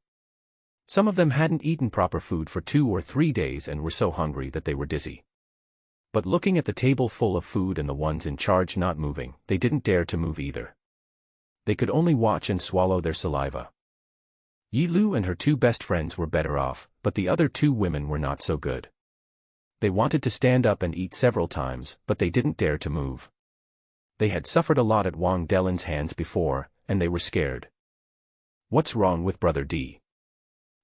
Some of them hadn't eaten proper food for 2 or 3 days and were so hungry that they were dizzy. But looking at the table full of food and the ones in charge not moving, they didn't dare to move either. They could only watch and swallow their saliva. Yi Lu and her 2 best friends were better off, but the other 2 women were not so good. They wanted to stand up and eat several times, but they didn't dare to move. They had suffered a lot at Wang Delin's hands before, and they were scared. What's wrong with Brother D?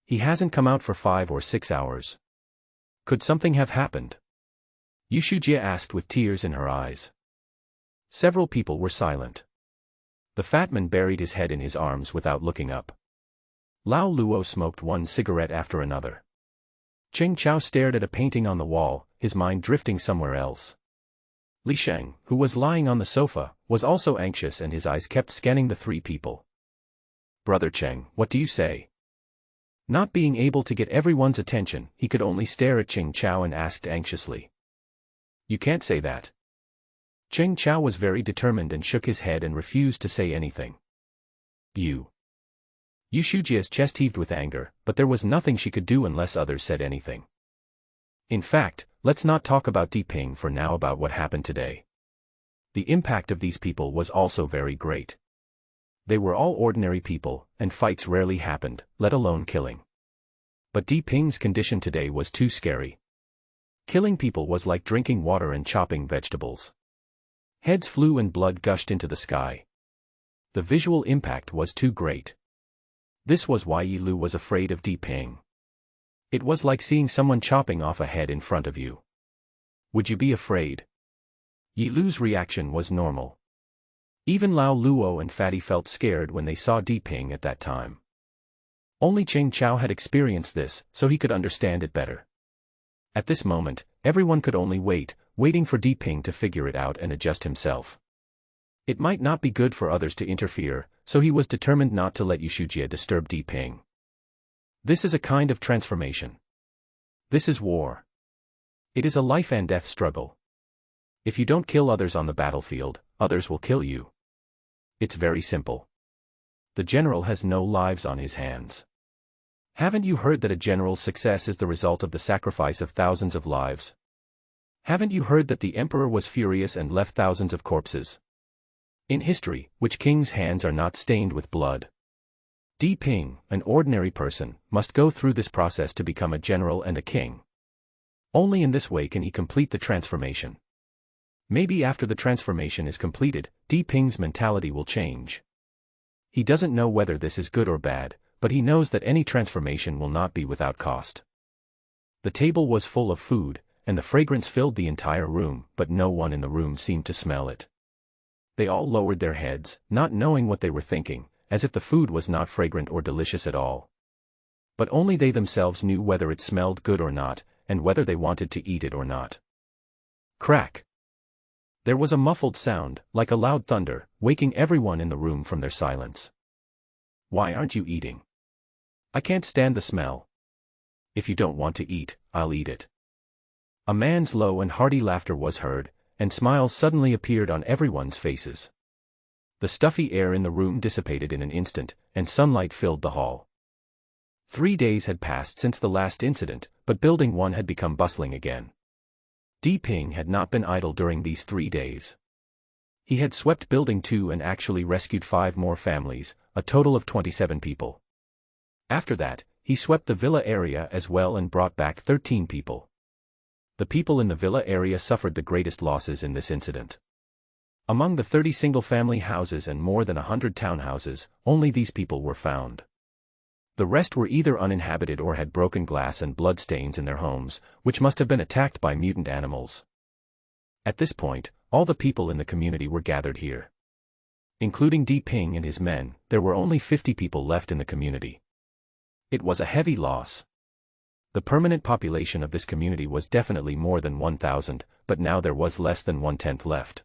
He hasn't come out for 5 or 6 hours. Could something have happened? Yushujia asked with tears in her eyes. Several people were silent. The fat man buried his head in his arms without looking up. Lao Luo smoked one cigarette after another. Ching Chao stared at a painting on the wall, his mind drifting somewhere else. Li Sheng, who was lying on the sofa, was also anxious and his eyes kept scanning the 3 people. Brother Cheng, what do you say? Not being able to get everyone's attention, he could only stare at Ching Chao and asked anxiously. You can't say that. Ching Chao was very determined and shook his head and refused to say anything. Yushujia's chest heaved with anger, but there was nothing she could do unless others said anything. In fact, let's not talk about Di Ping for now about what happened today. The impact of these people was also very great. They were all ordinary people, and fights rarely happened, let alone killing. But Di Ping's condition today was too scary. Killing people was like drinking water and chopping vegetables. Heads flew and blood gushed into the sky. The visual impact was too great. This was why Yi Lu was afraid of Di Ping. It was like seeing someone chopping off a head in front of you. Would you be afraid? Yi Lu's reaction was normal. Even Lao Luo and Fatty felt scared when they saw Di Ping at that time. Only Ching Chao had experienced this, so he could understand it better. At this moment, everyone could only wait, waiting for Di Ping to figure it out and adjust himself. It might not be good for others to interfere, so he was determined not to let Yushujia disturb Di Ping. This is a kind of transformation. This is war. It is a life and death struggle. If you don't kill others on the battlefield, others will kill you. It's very simple. The general has no lives on his hands. Haven't you heard that a general's success is the result of the sacrifice of thousands of lives? Haven't you heard that the emperor was furious and left thousands of corpses? In history, which king's hands are not stained with blood? Di Ping, an ordinary person, must go through this process to become a general and a king. Only in this way can he complete the transformation. Maybe after the transformation is completed, Di Ping's mentality will change. He doesn't know whether this is good or bad, but he knows that any transformation will not be without cost. The table was full of food, and the fragrance filled the entire room, but no one in the room seemed to smell it. They all lowered their heads, not knowing what they were thinking, as if the food was not fragrant or delicious at all. But only they themselves knew whether it smelled good or not, and whether they wanted to eat it or not. Crack! There was a muffled sound, like a loud thunder, waking everyone in the room from their silence. Why aren't you eating? I can't stand the smell. If you don't want to eat, I'll eat it. A man's low and hearty laughter was heard, and smiles suddenly appeared on everyone's faces. The stuffy air in the room dissipated in an instant, and sunlight filled the hall. 3 days had passed since the last incident, but Building 1 had become bustling again. Di Ping had not been idle during these 3 days. He had swept Building 2 and actually rescued 5 more families, a total of 27 people. After that, he swept the villa area as well and brought back 13 people. The people in the villa area suffered the greatest losses in this incident. Among the 30 single-family houses and more than 100 townhouses, only these people were found. The rest were either uninhabited or had broken glass and blood stains in their homes, which must have been attacked by mutant animals. At this point, all the people in the community were gathered here. Including Di Ping and his men, there were only 50 people left in the community. It was a heavy loss. The permanent population of this community was definitely more than 1,000, but now there was less than 1/10 left.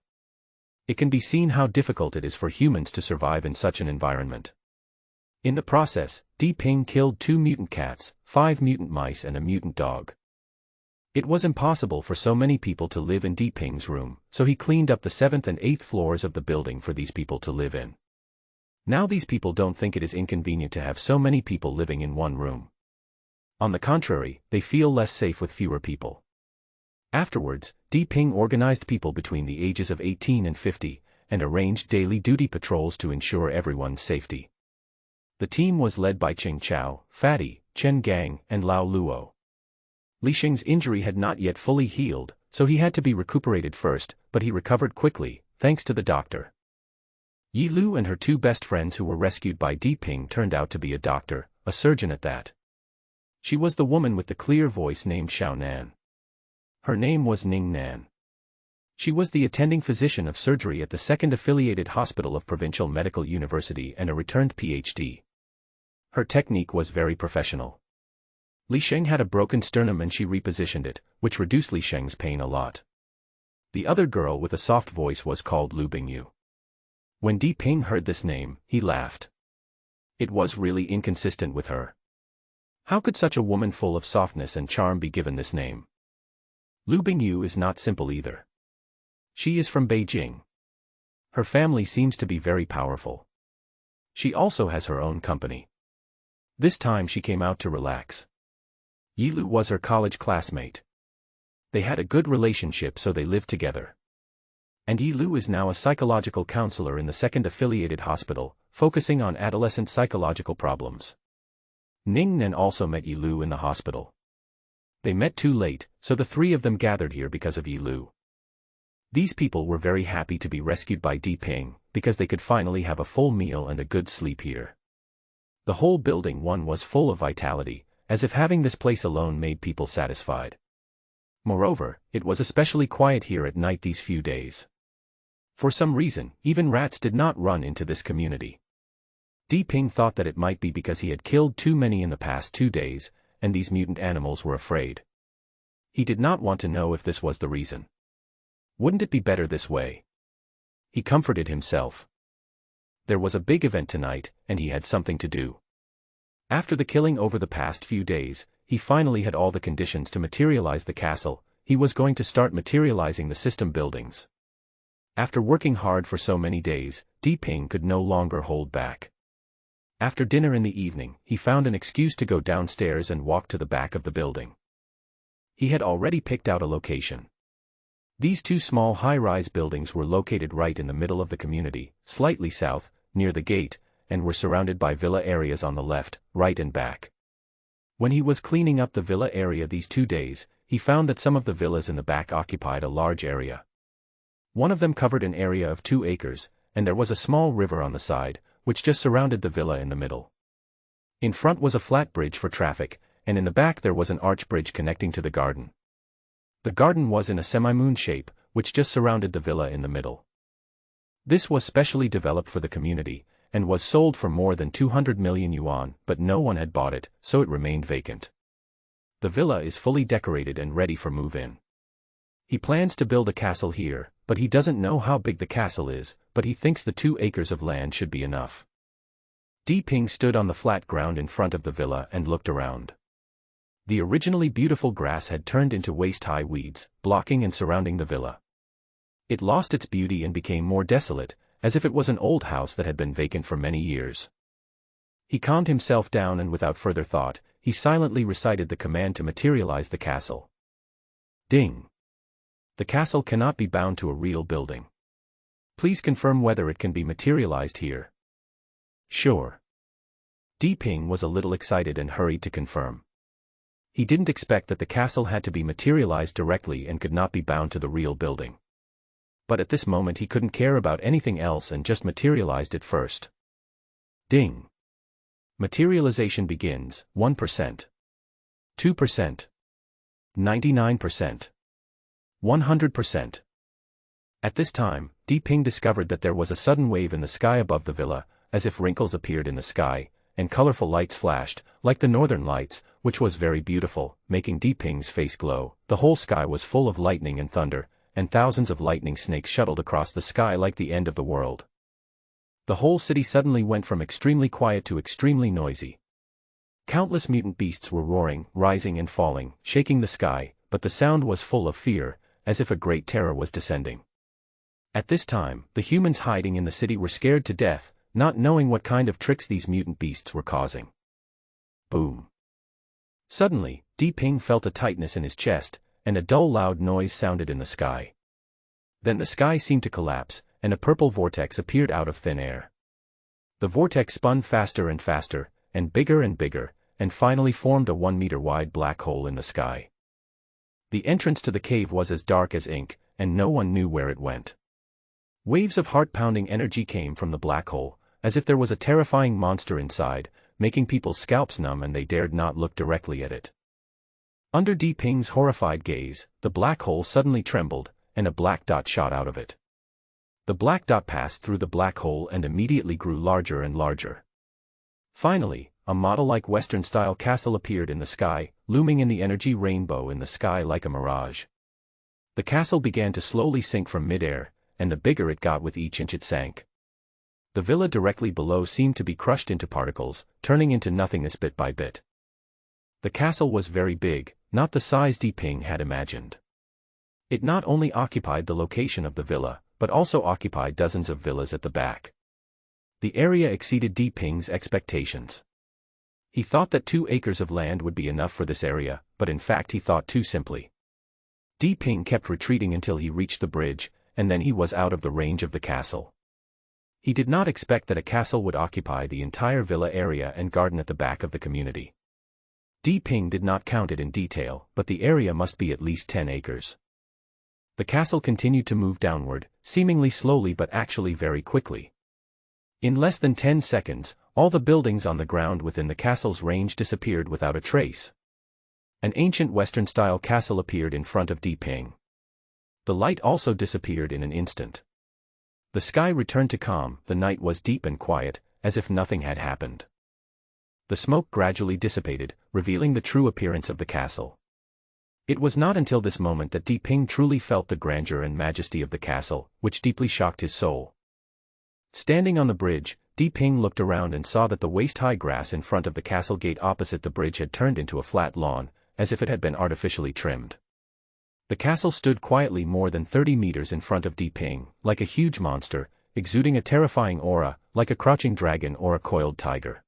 It can be seen how difficult it is for humans to survive in such an environment. In the process, Di Ping killed 2 mutant cats, 5 mutant mice and a mutant dog. It was impossible for so many people to live in Di Ping's room, so he cleaned up the 7th and 8th floors of the building for these people to live in. Now these people don't think it is inconvenient to have so many people living in one room. On the contrary, they feel less safe with fewer people. Afterwards, Di Ping organized people between the ages of 18 and 50, and arranged daily duty patrols to ensure everyone's safety. The team was led by Qing Chao, Fatty, Chen Gang, and Lao Luo. Li Sheng's injury had not yet fully healed, so he had to be recuperated first, but he recovered quickly, thanks to the doctor. Yi Lu and her 2 best friends who were rescued by Di Ping turned out to be a doctor, a surgeon at that. She was the woman with the clear voice named Xiao Nan. Her name was Ning Nan. She was the attending physician of surgery at the 2nd Affiliated Hospital of Provincial Medical University and a returned PhD. Her technique was very professional. Li Sheng had a broken sternum and she repositioned it, which reduced Li Sheng's pain a lot. The other girl with a soft voice was called Lu Bingyu. When Di Ping heard this name, he laughed. It was really inconsistent with her. How could such a woman full of softness and charm be given this name? Lu Bingyu is not simple either. She is from Beijing. Her family seems to be very powerful. She also has her own company. This time she came out to relax. Yi Lu was her college classmate. They had a good relationship so they lived together. And Yi Lu is now a psychological counselor in the 2nd Affiliated Hospital, focusing on adolescent psychological problems. Ning Nan also met Yi Lu in the hospital. They met too late, so the 3 of them gathered here because of Yi Lu. These people were very happy to be rescued by Di Ping, because they could finally have a full meal and a good sleep here. The whole Building 1 was full of vitality, as if having this place alone made people satisfied. Moreover, it was especially quiet here at night these few days. For some reason, even rats did not run into this community. Di Ping thought that it might be because he had killed too many in the past 2 days, and these mutant animals were afraid. He did not want to know if this was the reason. Wouldn't it be better this way? He comforted himself. There was a big event tonight, and he had something to do. After the killing over the past few days, he finally had all the conditions to materialize the castle. He was going to start materializing the system buildings. After working hard for so many days, Di Ping could no longer hold back. After dinner in the evening, he found an excuse to go downstairs and walk to the back of the building. He had already picked out a location. These 2 small high-rise buildings were located right in the middle of the community, slightly south, near the gate, and were surrounded by villa areas on the left, right and back. When he was cleaning up the villa area these 2 days, he found that some of the villas in the back occupied a large area. One of them covered an area of 2 acres, and there was a small river on the side, which just surrounded the villa in the middle. In front was a flat bridge for traffic, and in the back there was an arch bridge connecting to the garden. The garden was in a semi-moon shape, which just surrounded the villa in the middle. This was specially developed for the community, and was sold for more than 200 million yuan, but no one had bought it, so it remained vacant. The villa is fully decorated and ready for move-in. He plans to build a castle here, but he doesn't know how big the castle is, but he thinks the 2 acres of land should be enough. Di Ping stood on the flat ground in front of the villa and looked around. The originally beautiful grass had turned into waist-high weeds, blocking and surrounding the villa. It lost its beauty and became more desolate, as if it was an old house that had been vacant for many years. He calmed himself down and without further thought, he silently recited the command to materialize the castle. Ding! The castle cannot be bound to a real building. Please confirm whether it can be materialized here. Sure. Di Ping was a little excited and hurried to confirm. He didn't expect that the castle had to be materialized directly and could not be bound to the real building. But at this moment he couldn't care about anything else and just materialized it first. Ding! Materialization begins, 1%. 2%. 99%. 100%. At this time, Di Ping discovered that there was a sudden wave in the sky above the villa, as if wrinkles appeared in the sky, and colorful lights flashed, like the northern lights, which was very beautiful, making Di Ping's face glow. The whole sky was full of lightning and thunder, and thousands of lightning snakes shuttled across the sky like the end of the world. The whole city suddenly went from extremely quiet to extremely noisy. Countless mutant beasts were roaring, rising and falling, shaking the sky, but the sound was full of fear, as if a great terror was descending. At this time, the humans hiding in the city were scared to death, not knowing what kind of tricks these mutant beasts were causing. Boom! Suddenly, Di Ping felt a tightness in his chest, and a dull loud noise sounded in the sky. Then the sky seemed to collapse, and a purple vortex appeared out of thin air. The vortex spun faster and faster, and bigger, and finally formed a 1-meter-wide black hole in the sky. The entrance to the cave was as dark as ink, and no one knew where it went. Waves of heart-pounding energy came from the black hole, as if there was a terrifying monster inside, making people's scalps numb and they dared not look directly at it. Under Di Ping's horrified gaze, the black hole suddenly trembled, and a black dot shot out of it. The black dot passed through the black hole and immediately grew larger and larger. Finally, a model-like Western-style castle appeared in the sky, looming in the energy rainbow in the sky like a mirage. The castle began to slowly sink from mid-air, and the bigger it got with each inch it sank. The villa directly below seemed to be crushed into particles, turning into nothingness bit by bit. The castle was very big, not the size Di Ping had imagined. It not only occupied the location of the villa, but also occupied dozens of villas at the back. The area exceeded Di Ping's expectations. He thought that 2 acres of land would be enough for this area, but in fact he thought too simply. Di Ping kept retreating until he reached the bridge, and then he was out of the range of the castle. He did not expect that a castle would occupy the entire villa area and garden at the back of the community. Di Ping did not count it in detail, but the area must be at least 10 acres. The castle continued to move downward, seemingly slowly but actually very quickly. In less than 10 seconds, all the buildings on the ground within the castle's range disappeared without a trace. An ancient Western-style castle appeared in front of Di Ping. The light also disappeared in an instant. The sky returned to calm, the night was deep and quiet, as if nothing had happened. The smoke gradually dissipated, revealing the true appearance of the castle. It was not until this moment that Di Ping truly felt the grandeur and majesty of the castle, which deeply shocked his soul. Standing on the bridge, Di Ping looked around and saw that the waist-high grass in front of the castle gate opposite the bridge had turned into a flat lawn, as if it had been artificially trimmed. The castle stood quietly more than 30 meters in front of Di Ping, like a huge monster, exuding a terrifying aura, like a crouching dragon or a coiled tiger.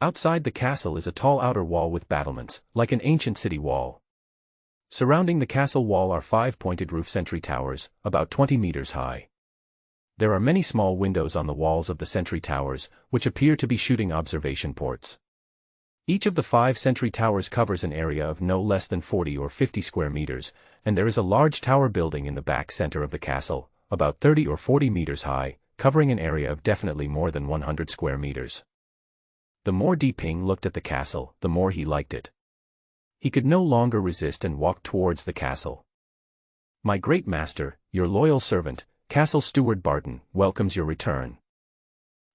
Outside the castle is a tall outer wall with battlements, like an ancient city wall. Surrounding the castle wall are 5 pointed roof sentry towers, about 20 meters high. There are many small windows on the walls of the sentry towers, which appear to be shooting observation ports. Each of the 5 sentry towers covers an area of no less than 40 or 50 square meters, and there is a large tower building in the back center of the castle, about 30 or 40 meters high, covering an area of definitely more than 100 square meters. The more Di Ping looked at the castle, the more he liked it. He could no longer resist and walked towards the castle. "My great master, your loyal servant, Castle Steward Barton, welcomes your return."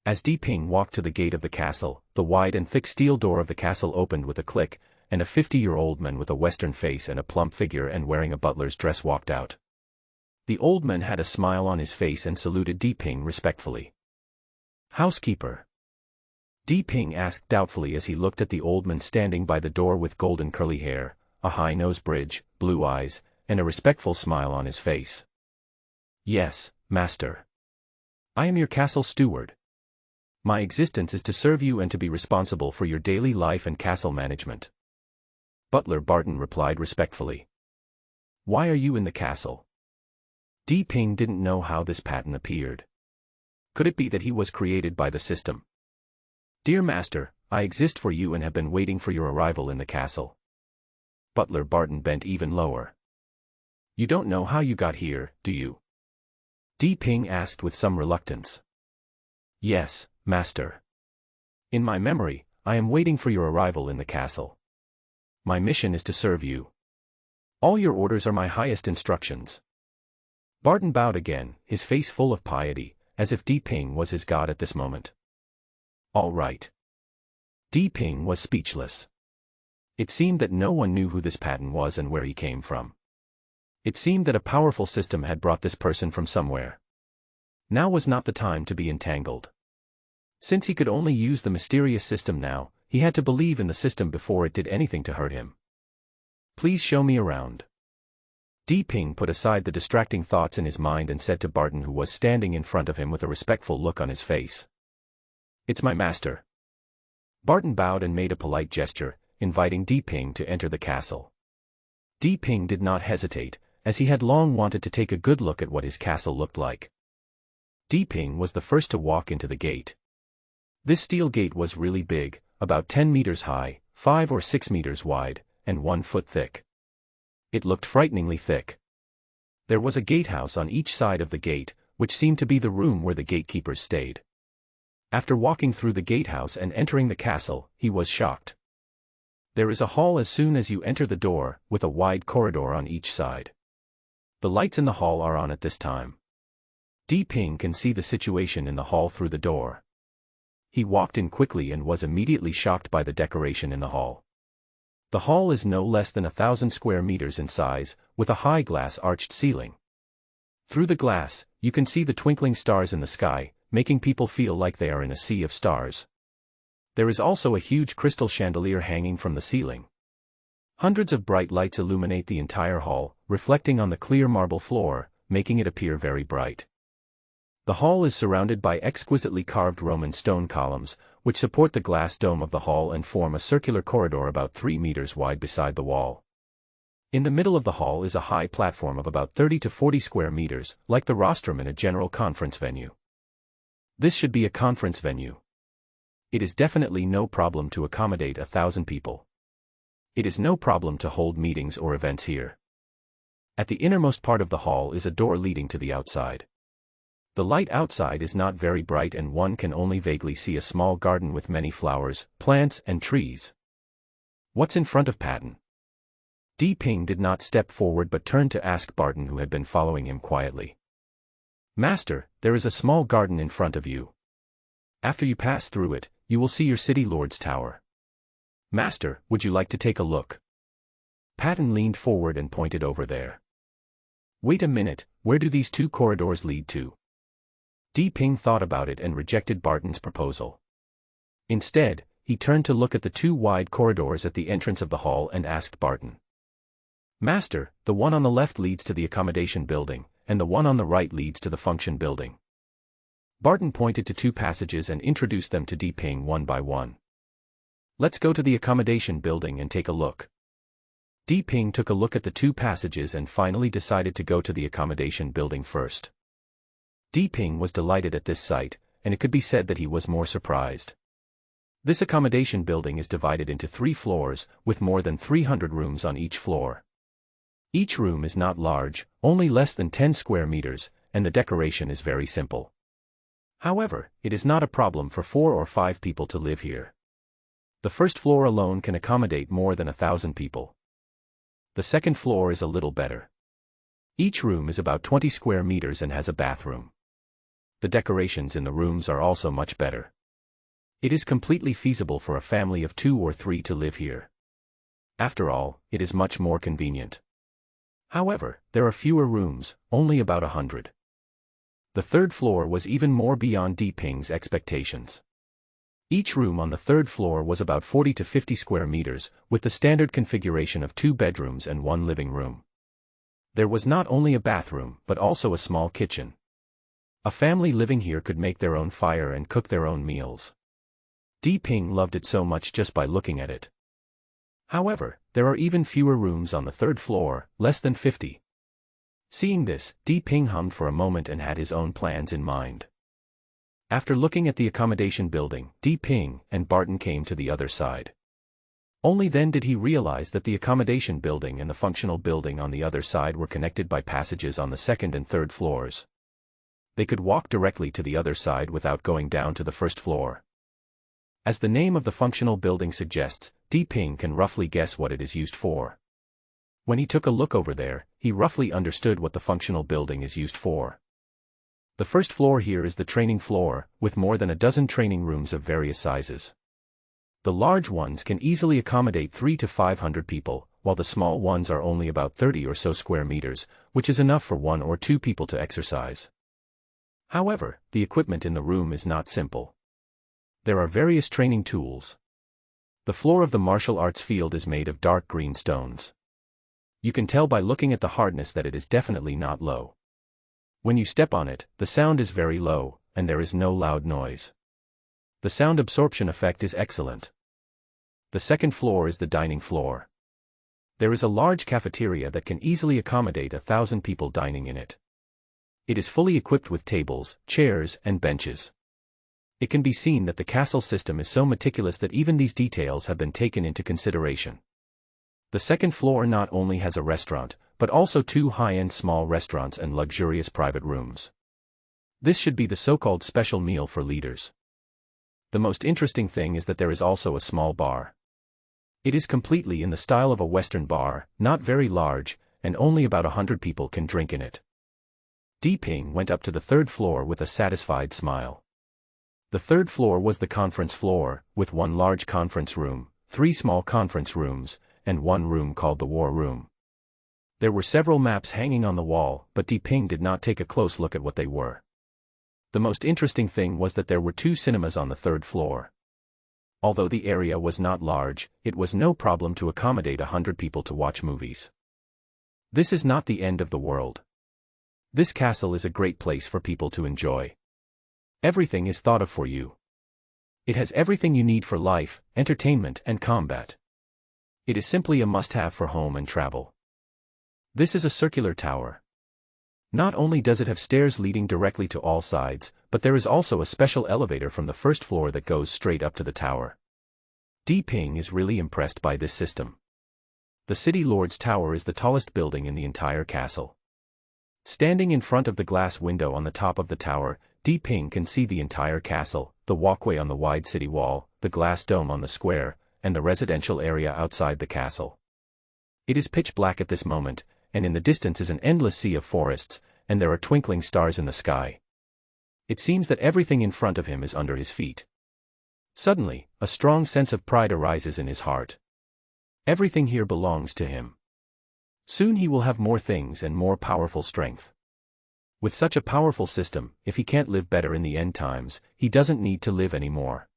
As Di Ping walked to the gate of the castle, the wide and thick steel door of the castle opened with a click, and a 50-year-old man with a Western face and a plump figure and wearing a butler's dress walked out. The old man had a smile on his face and saluted Di Ping respectfully. "Housekeeper?" Di Ping asked doubtfully as he looked at the old man standing by the door with golden curly hair, a high nose bridge, blue eyes, and a respectful smile on his face. "Yes, master. I am your castle steward. My existence is to serve you and to be responsible for your daily life and castle management." Butler Barton replied respectfully. "Why are you in the castle?" Di Ping didn't know how this pattern appeared. Could it be that he was created by the system? "Dear master, I exist for you and have been waiting for your arrival in the castle." Butler Barton bent even lower. "You don't know how you got here, do you?" Di Ping asked with some reluctance. "Yes, master. In my memory, I am waiting for your arrival in the castle. My mission is to serve you. All your orders are my highest instructions." Barton bowed again, his face full of piety, as if Di Ping was his god at this moment. "All right." Di Ping was speechless. It seemed that no one knew who this Patton was and where he came from. It seemed that a powerful system had brought this person from somewhere. Now was not the time to be entangled. Since he could only use the mysterious system now, he had to believe in the system before it did anything to hurt him. "Please show me around." Di Ping put aside the distracting thoughts in his mind and said to Barton, who was standing in front of him with a respectful look on his face, "It's my master." Barton bowed and made a polite gesture, inviting Di Ping to enter the castle. Di Ping did not hesitate, as he had long wanted to take a good look at what his castle looked like. Di Ping was the first to walk into the gate. This steel gate was really big, about 10 meters high, 5 or 6 meters wide, and 1 foot thick. It looked frighteningly thick. There was a gatehouse on each side of the gate, which seemed to be the room where the gatekeepers stayed. After walking through the gatehouse and entering the castle, he was shocked. There is a hall as soon as you enter the door, with a wide corridor on each side. The lights in the hall are on at this time. Di Ping can see the situation in the hall through the door. He walked in quickly and was immediately shocked by the decoration in the hall. The hall is no less than 1,000 square meters in size, with a high glass arched ceiling. Through the glass, you can see the twinkling stars in the sky, making people feel like they are in a sea of stars. There is also a huge crystal chandelier hanging from the ceiling. Hundreds of bright lights illuminate the entire hall, reflecting on the clear marble floor, making it appear very bright. The hall is surrounded by exquisitely carved Roman stone columns, which support the glass dome of the hall and form a circular corridor about 3 meters wide beside the wall. In the middle of the hall is a high platform of about 30 to 40 square meters, like the rostrum in a general conference venue. This should be a conference venue. It is definitely no problem to accommodate 1,000 people. It is no problem to hold meetings or events here. At the innermost part of the hall is a door leading to the outside. The light outside is not very bright and one can only vaguely see a small garden with many flowers, plants, and trees. What's in front of Patton? Di Ping did not step forward but turned to ask Barton, who had been following him quietly. "Master, there is a small garden in front of you. After you pass through it, you will see your city lord's tower. Master, would you like to take a look?" Patton leaned forward and pointed over there. "Wait a minute, where do these 2 corridors lead to?" Di Ping thought about it and rejected Barton's proposal. Instead, he turned to look at the 2 wide corridors at the entrance of the hall and asked Barton, "Master, the one on the left leads to the accommodation building, and the one on the right leads to the function building." Barton pointed to 2 passages and introduced them to Di Ping one by one. "Let's go to the accommodation building and take a look." Di Ping took a look at the 2 passages and finally decided to go to the accommodation building first. Di Ping was delighted at this sight, and it could be said that he was more surprised. This accommodation building is divided into 3 floors, with more than 300 rooms on each floor. Each room is not large, only less than 10 square meters, and the decoration is very simple. However, it is not a problem for 4 or 5 people to live here. The first floor alone can accommodate more than 1,000 people. The second floor is a little better. Each room is about 20 square meters and has a bathroom. The decorations in the rooms are also much better. It is completely feasible for a family of 2 or 3 to live here. After all, it is much more convenient. However, there are fewer rooms, only about 100. The third floor was even more beyond Diping's expectations. Each room on the third floor was about 40 to 50 square meters, with the standard configuration of 2 bedrooms and 1 living room. There was not only a bathroom, but also a small kitchen. A family living here could make their own fire and cook their own meals. Diping loved it so much just by looking at it. However, there are even fewer rooms on the third floor, less than 50. Seeing this, Diping hummed for a moment and had his own plans in mind. After looking at the accommodation building, Diping and Barton came to the other side. Only then did he realize that the accommodation building and the functional building on the other side were connected by passages on the second and third floors. They could walk directly to the other side without going down to the first floor. As the name of the functional building suggests, Diping can roughly guess what it is used for. When he took a look over there, he roughly understood what the functional building is used for. The first floor here is the training floor, with more than a dozen training rooms of various sizes. The large ones can easily accommodate 300 to 500 people, while the small ones are only about 30 or so square meters, which is enough for 1 or 2 people to exercise. However, the equipment in the room is not simple. There are various training tools. The floor of the martial arts field is made of dark green stones. You can tell by looking at the hardness that it is definitely not low. When you step on it, the sound is very low, and there is no loud noise. The sound absorption effect is excellent. The second floor is the dining floor. There is a large cafeteria that can easily accommodate 1,000 people dining in it. It is fully equipped with tables, chairs, and benches. It can be seen that the castle system is so meticulous that even these details have been taken into consideration. The second floor not only has a restaurant, but also 2 high-end small restaurants and luxurious private rooms. This should be the so-called special meal for leaders. The most interesting thing is that there is also a small bar. It is completely in the style of a Western bar, not very large, and only about 100 people can drink in it. Diping went up to the third floor with a satisfied smile. The third floor was the conference floor, with 1 large conference room, 3 small conference rooms, and 1 room called the war room. There were several maps hanging on the wall, but Diping did not take a close look at what they were. The most interesting thing was that there were 2 cinemas on the third floor. Although the area was not large, it was no problem to accommodate 100 people to watch movies. This is not the end of the world. This castle is a great place for people to enjoy. Everything is thought of for you. It has everything you need for life, entertainment, and combat. It is simply a must-have for home and travel. This is a circular tower. Not only does it have stairs leading directly to all sides, but there is also a special elevator from the first floor that goes straight up to the tower. Diping is really impressed by this system. The City Lord's Tower is the tallest building in the entire castle. Standing in front of the glass window on the top of the tower, Diping can see the entire castle, the walkway on the wide city wall, the glass dome on the square, and the residential area outside the castle. It is pitch black at this moment, and in the distance is an endless sea of forests, and there are twinkling stars in the sky. It seems that everything in front of him is under his feet. Suddenly, a strong sense of pride arises in his heart. Everything here belongs to him. Soon he will have more things and more powerful strength. With such a powerful system, if he can't live better in the end times, he doesn't need to live anymore.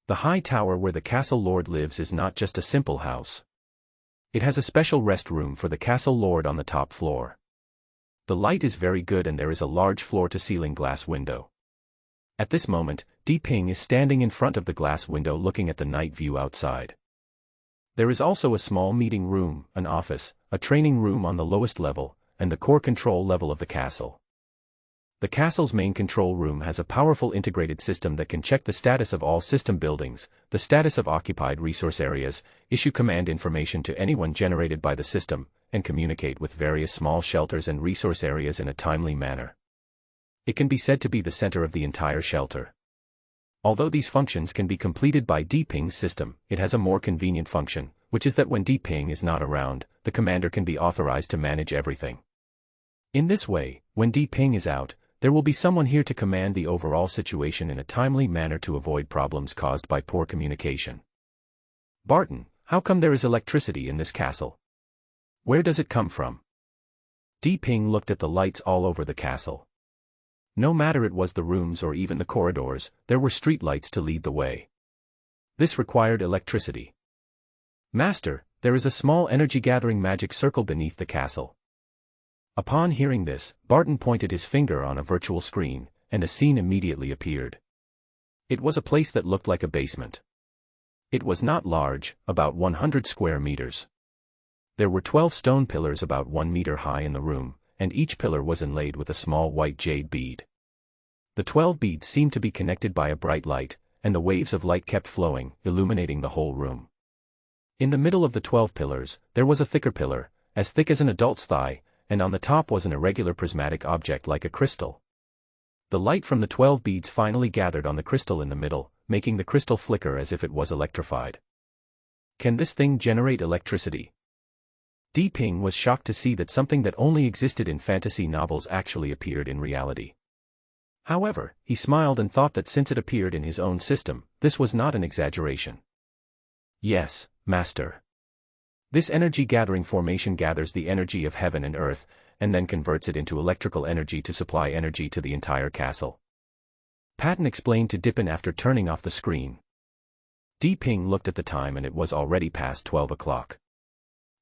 The high tower where the castle lord lives is not just a simple house. It has a special rest room for the castle lord on the top floor. The light is very good and there is a large floor-to-ceiling glass window. At this moment, Diping is standing in front of the glass window looking at the night view outside. There is also a small meeting room, an office, a training room on the lowest level, and the core control level of the castle. The castle's main control room has a powerful integrated system that can check the status of all system buildings, the status of occupied resource areas, issue command information to anyone generated by the system, and communicate with various small shelters and resource areas in a timely manner. It can be said to be the center of the entire shelter. Although these functions can be completed by Diping's system, it has a more convenient function, which is that when Diping is not around, the commander can be authorized to manage everything. In this way, when Diping is out, there will be someone here to command the overall situation in a timely manner to avoid problems caused by poor communication. Barton, how come there is electricity in this castle? Where does it come from? Ping looked at the lights all over the castle. No matter it was the rooms or even the corridors, there were street lights to lead the way. This required electricity. Master, there is a small energy-gathering magic circle beneath the castle. Upon hearing this, Barton pointed his finger on a virtual screen, and a scene immediately appeared. It was a place that looked like a basement. It was not large, about 100 square meters. There were 12 stone pillars about 1 meter high in the room, and each pillar was inlaid with a small white jade bead. The 12 beads seemed to be connected by a bright light, and the waves of light kept flowing, illuminating the whole room. In the middle of the 12 pillars, there was a thicker pillar, as thick as an adult's thigh, and on the top was an irregular prismatic object like a crystal. The light from the 12 beads finally gathered on the crystal in the middle, making the crystal flicker as if it was electrified. Can this thing generate electricity? Ping was shocked to see that something that only existed in fantasy novels actually appeared in reality. However, he smiled and thought that since it appeared in his own system, this was not an exaggeration. Yes, Master. This energy-gathering formation gathers the energy of heaven and earth, and then converts it into electrical energy to supply energy to the entire castle. Patton explained to Dipin after turning off the screen. Ping looked at the time and it was already past 12 o'clock.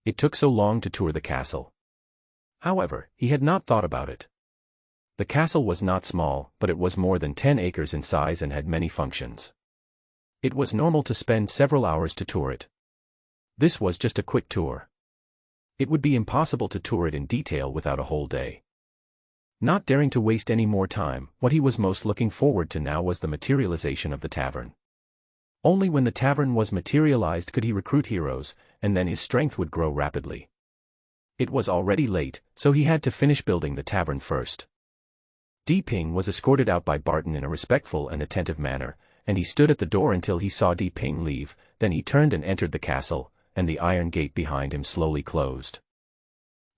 It took so long to tour the castle. However, he had not thought about it. The castle was not small, but it was more than 10 acres in size and had many functions. It was normal to spend several hours to tour it. This was just a quick tour. It would be impossible to tour it in detail without a whole day. Not daring to waste any more time, what he was most looking forward to now was the materialization of the tavern. Only when the tavern was materialized could he recruit heroes, and then his strength would grow rapidly. It was already late, so he had to finish building the tavern first. Ping was escorted out by Barton in a respectful and attentive manner, and he stood at the door until he saw Ping leave, then he turned and entered the castle, and the iron gate behind him slowly closed.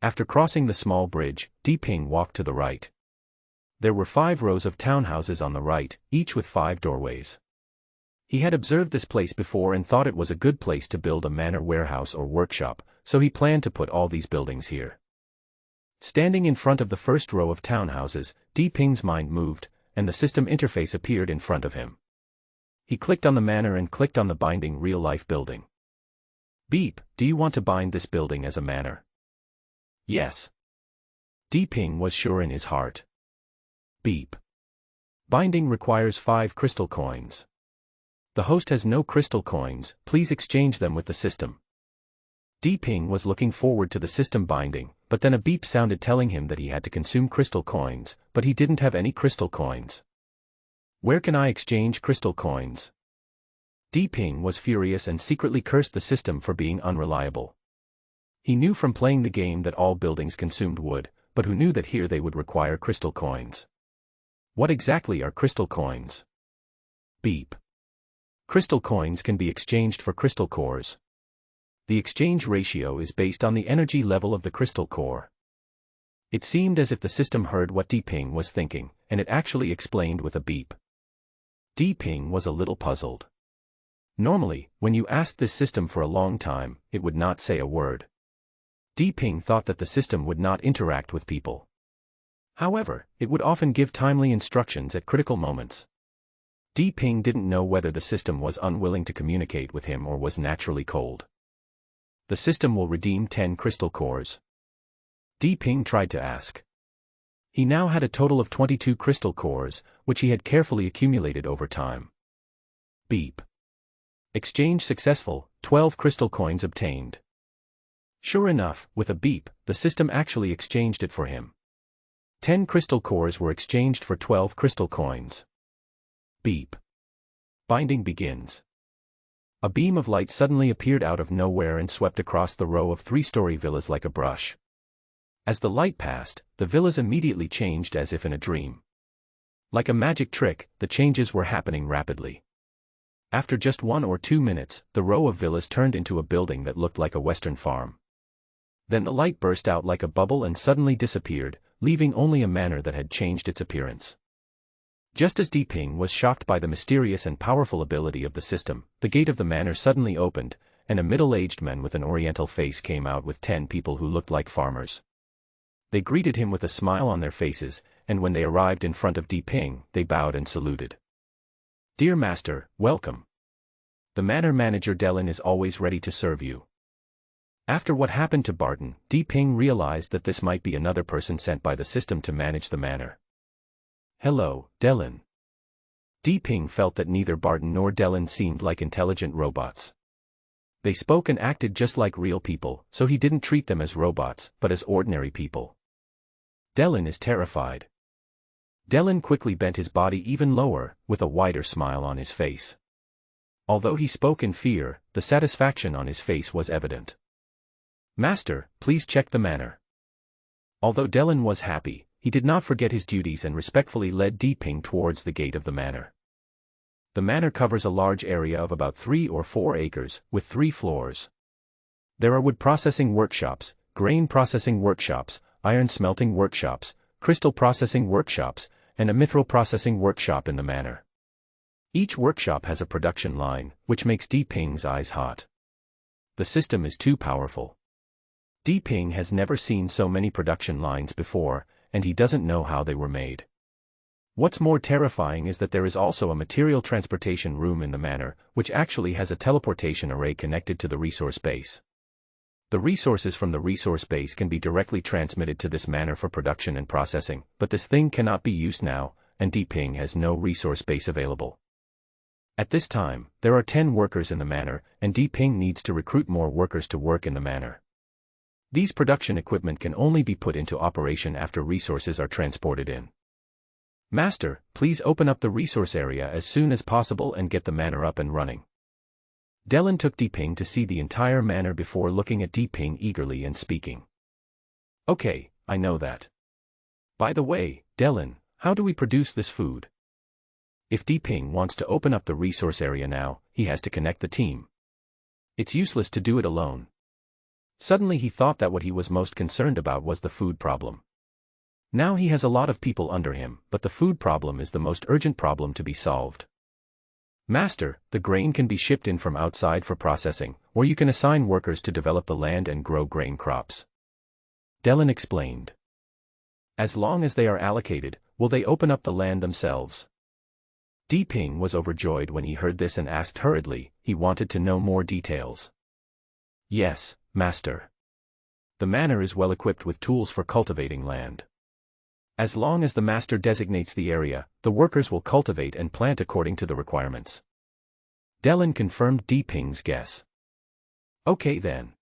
After crossing the small bridge, Ping walked to the right. There were 5 rows of townhouses on the right, each with 5 doorways. He had observed this place before and thought it was a good place to build a manor warehouse or workshop, so he planned to put all these buildings here. Standing in front of the first row of townhouses, Ping's mind moved, and the system interface appeared in front of him. He clicked on the manor and clicked on the binding real-life building. Beep, do you want to bind this building as a manor? Yes. Ping was sure in his heart. Beep. Binding requires 5 crystal coins. The host has no crystal coins, please exchange them with the system. Ping was looking forward to the system binding, but then a beep sounded telling him that he had to consume crystal coins, but he didn't have any crystal coins. Where can I exchange crystal coins? Ping was furious and secretly cursed the system for being unreliable. He knew from playing the game that all buildings consumed wood, but who knew that here they would require crystal coins? What exactly are crystal coins? Beep. Crystal coins can be exchanged for crystal cores. The exchange ratio is based on the energy level of the crystal core. It seemed as if the system heard what Ping was thinking, and it actually explained with a beep. Ping was a little puzzled. Normally, when you asked this system for a long time, it would not say a word. Ping thought that the system would not interact with people. However, it would often give timely instructions at critical moments. Ping didn't know whether the system was unwilling to communicate with him or was naturally cold. The system will redeem 10 crystal cores. Ping tried to ask. He now had a total of 22 crystal cores, which he had carefully accumulated over time. Beep. Exchange successful, 12 crystal coins obtained. Sure enough, with a beep, the system actually exchanged it for him. 10 crystal cores were exchanged for 12 crystal coins. Beep. Binding begins. A beam of light suddenly appeared out of nowhere and swept across the row of 3-story villas like a brush. As the light passed, the villas immediately changed as if in a dream. Like a magic trick, the changes were happening rapidly. After just 1 or 2 minutes, the row of villas turned into a building that looked like a western farm. Then the light burst out like a bubble and suddenly disappeared, leaving only a manor that had changed its appearance. Just as Diping was shocked by the mysterious and powerful ability of the system, the gate of the manor suddenly opened, and a middle-aged man with an oriental face came out with 10 people who looked like farmers. They greeted him with a smile on their faces, and when they arrived in front of Diping, they bowed and saluted. "Dear master, welcome. The manor manager Delin is always ready to serve you." After what happened to Barton, Diping realized that this might be another person sent by the system to manage the manor. "Hello, Delin." Diping felt that neither Barton nor Delin seemed like intelligent robots. They spoke and acted just like real people, so he didn't treat them as robots, but as ordinary people. Delin is terrified. Delin quickly bent his body even lower, with a wider smile on his face. Although he spoke in fear, the satisfaction on his face was evident. "Master, please check the manor." Although Delin was happy, he did not forget his duties and respectfully led Diping towards the gate of the manor. The manor covers a large area of about 3 or 4 acres, with 3 floors. There are wood processing workshops, grain processing workshops, iron smelting workshops, crystal processing workshops, and a mithril processing workshop in the manor. Each workshop has a production line, which makes Diping's eyes hot. The system is too powerful. Diping has never seen so many production lines before, and he doesn't know how they were made. What's more terrifying is that there is also a material transportation room in the manor, which actually has a teleportation array connected to the resource base. The resources from the resource base can be directly transmitted to this manor for production and processing, but this thing cannot be used now, and Diping has no resource base available. At this time, there are 10 workers in the manor, and Diping needs to recruit more workers to work in the manor. These production equipment can only be put into operation after resources are transported in. "Master, please open up the resource area as soon as possible and get the manor up and running." Delin took Diping to see the entire manor before looking at Diping eagerly and speaking. "Okay, I know that. By the way, Delin, how do we produce this food?" If Diping wants to open up the resource area now, he has to connect the team. It's useless to do it alone. Suddenly he thought that what he was most concerned about was the food problem. Now he has a lot of people under him, but the food problem is the most urgent problem to be solved. "Master, the grain can be shipped in from outside for processing, or you can assign workers to develop the land and grow grain crops." Delin explained. "As long as they are allocated, will they open up the land themselves?" Diping was overjoyed when he heard this and asked hurriedly. He wanted to know more details. "Yes, master. The manor is well equipped with tools for cultivating land. As long as the master designates the area, the workers will cultivate and plant according to the requirements." Delin confirmed Diping's guess. "Okay then.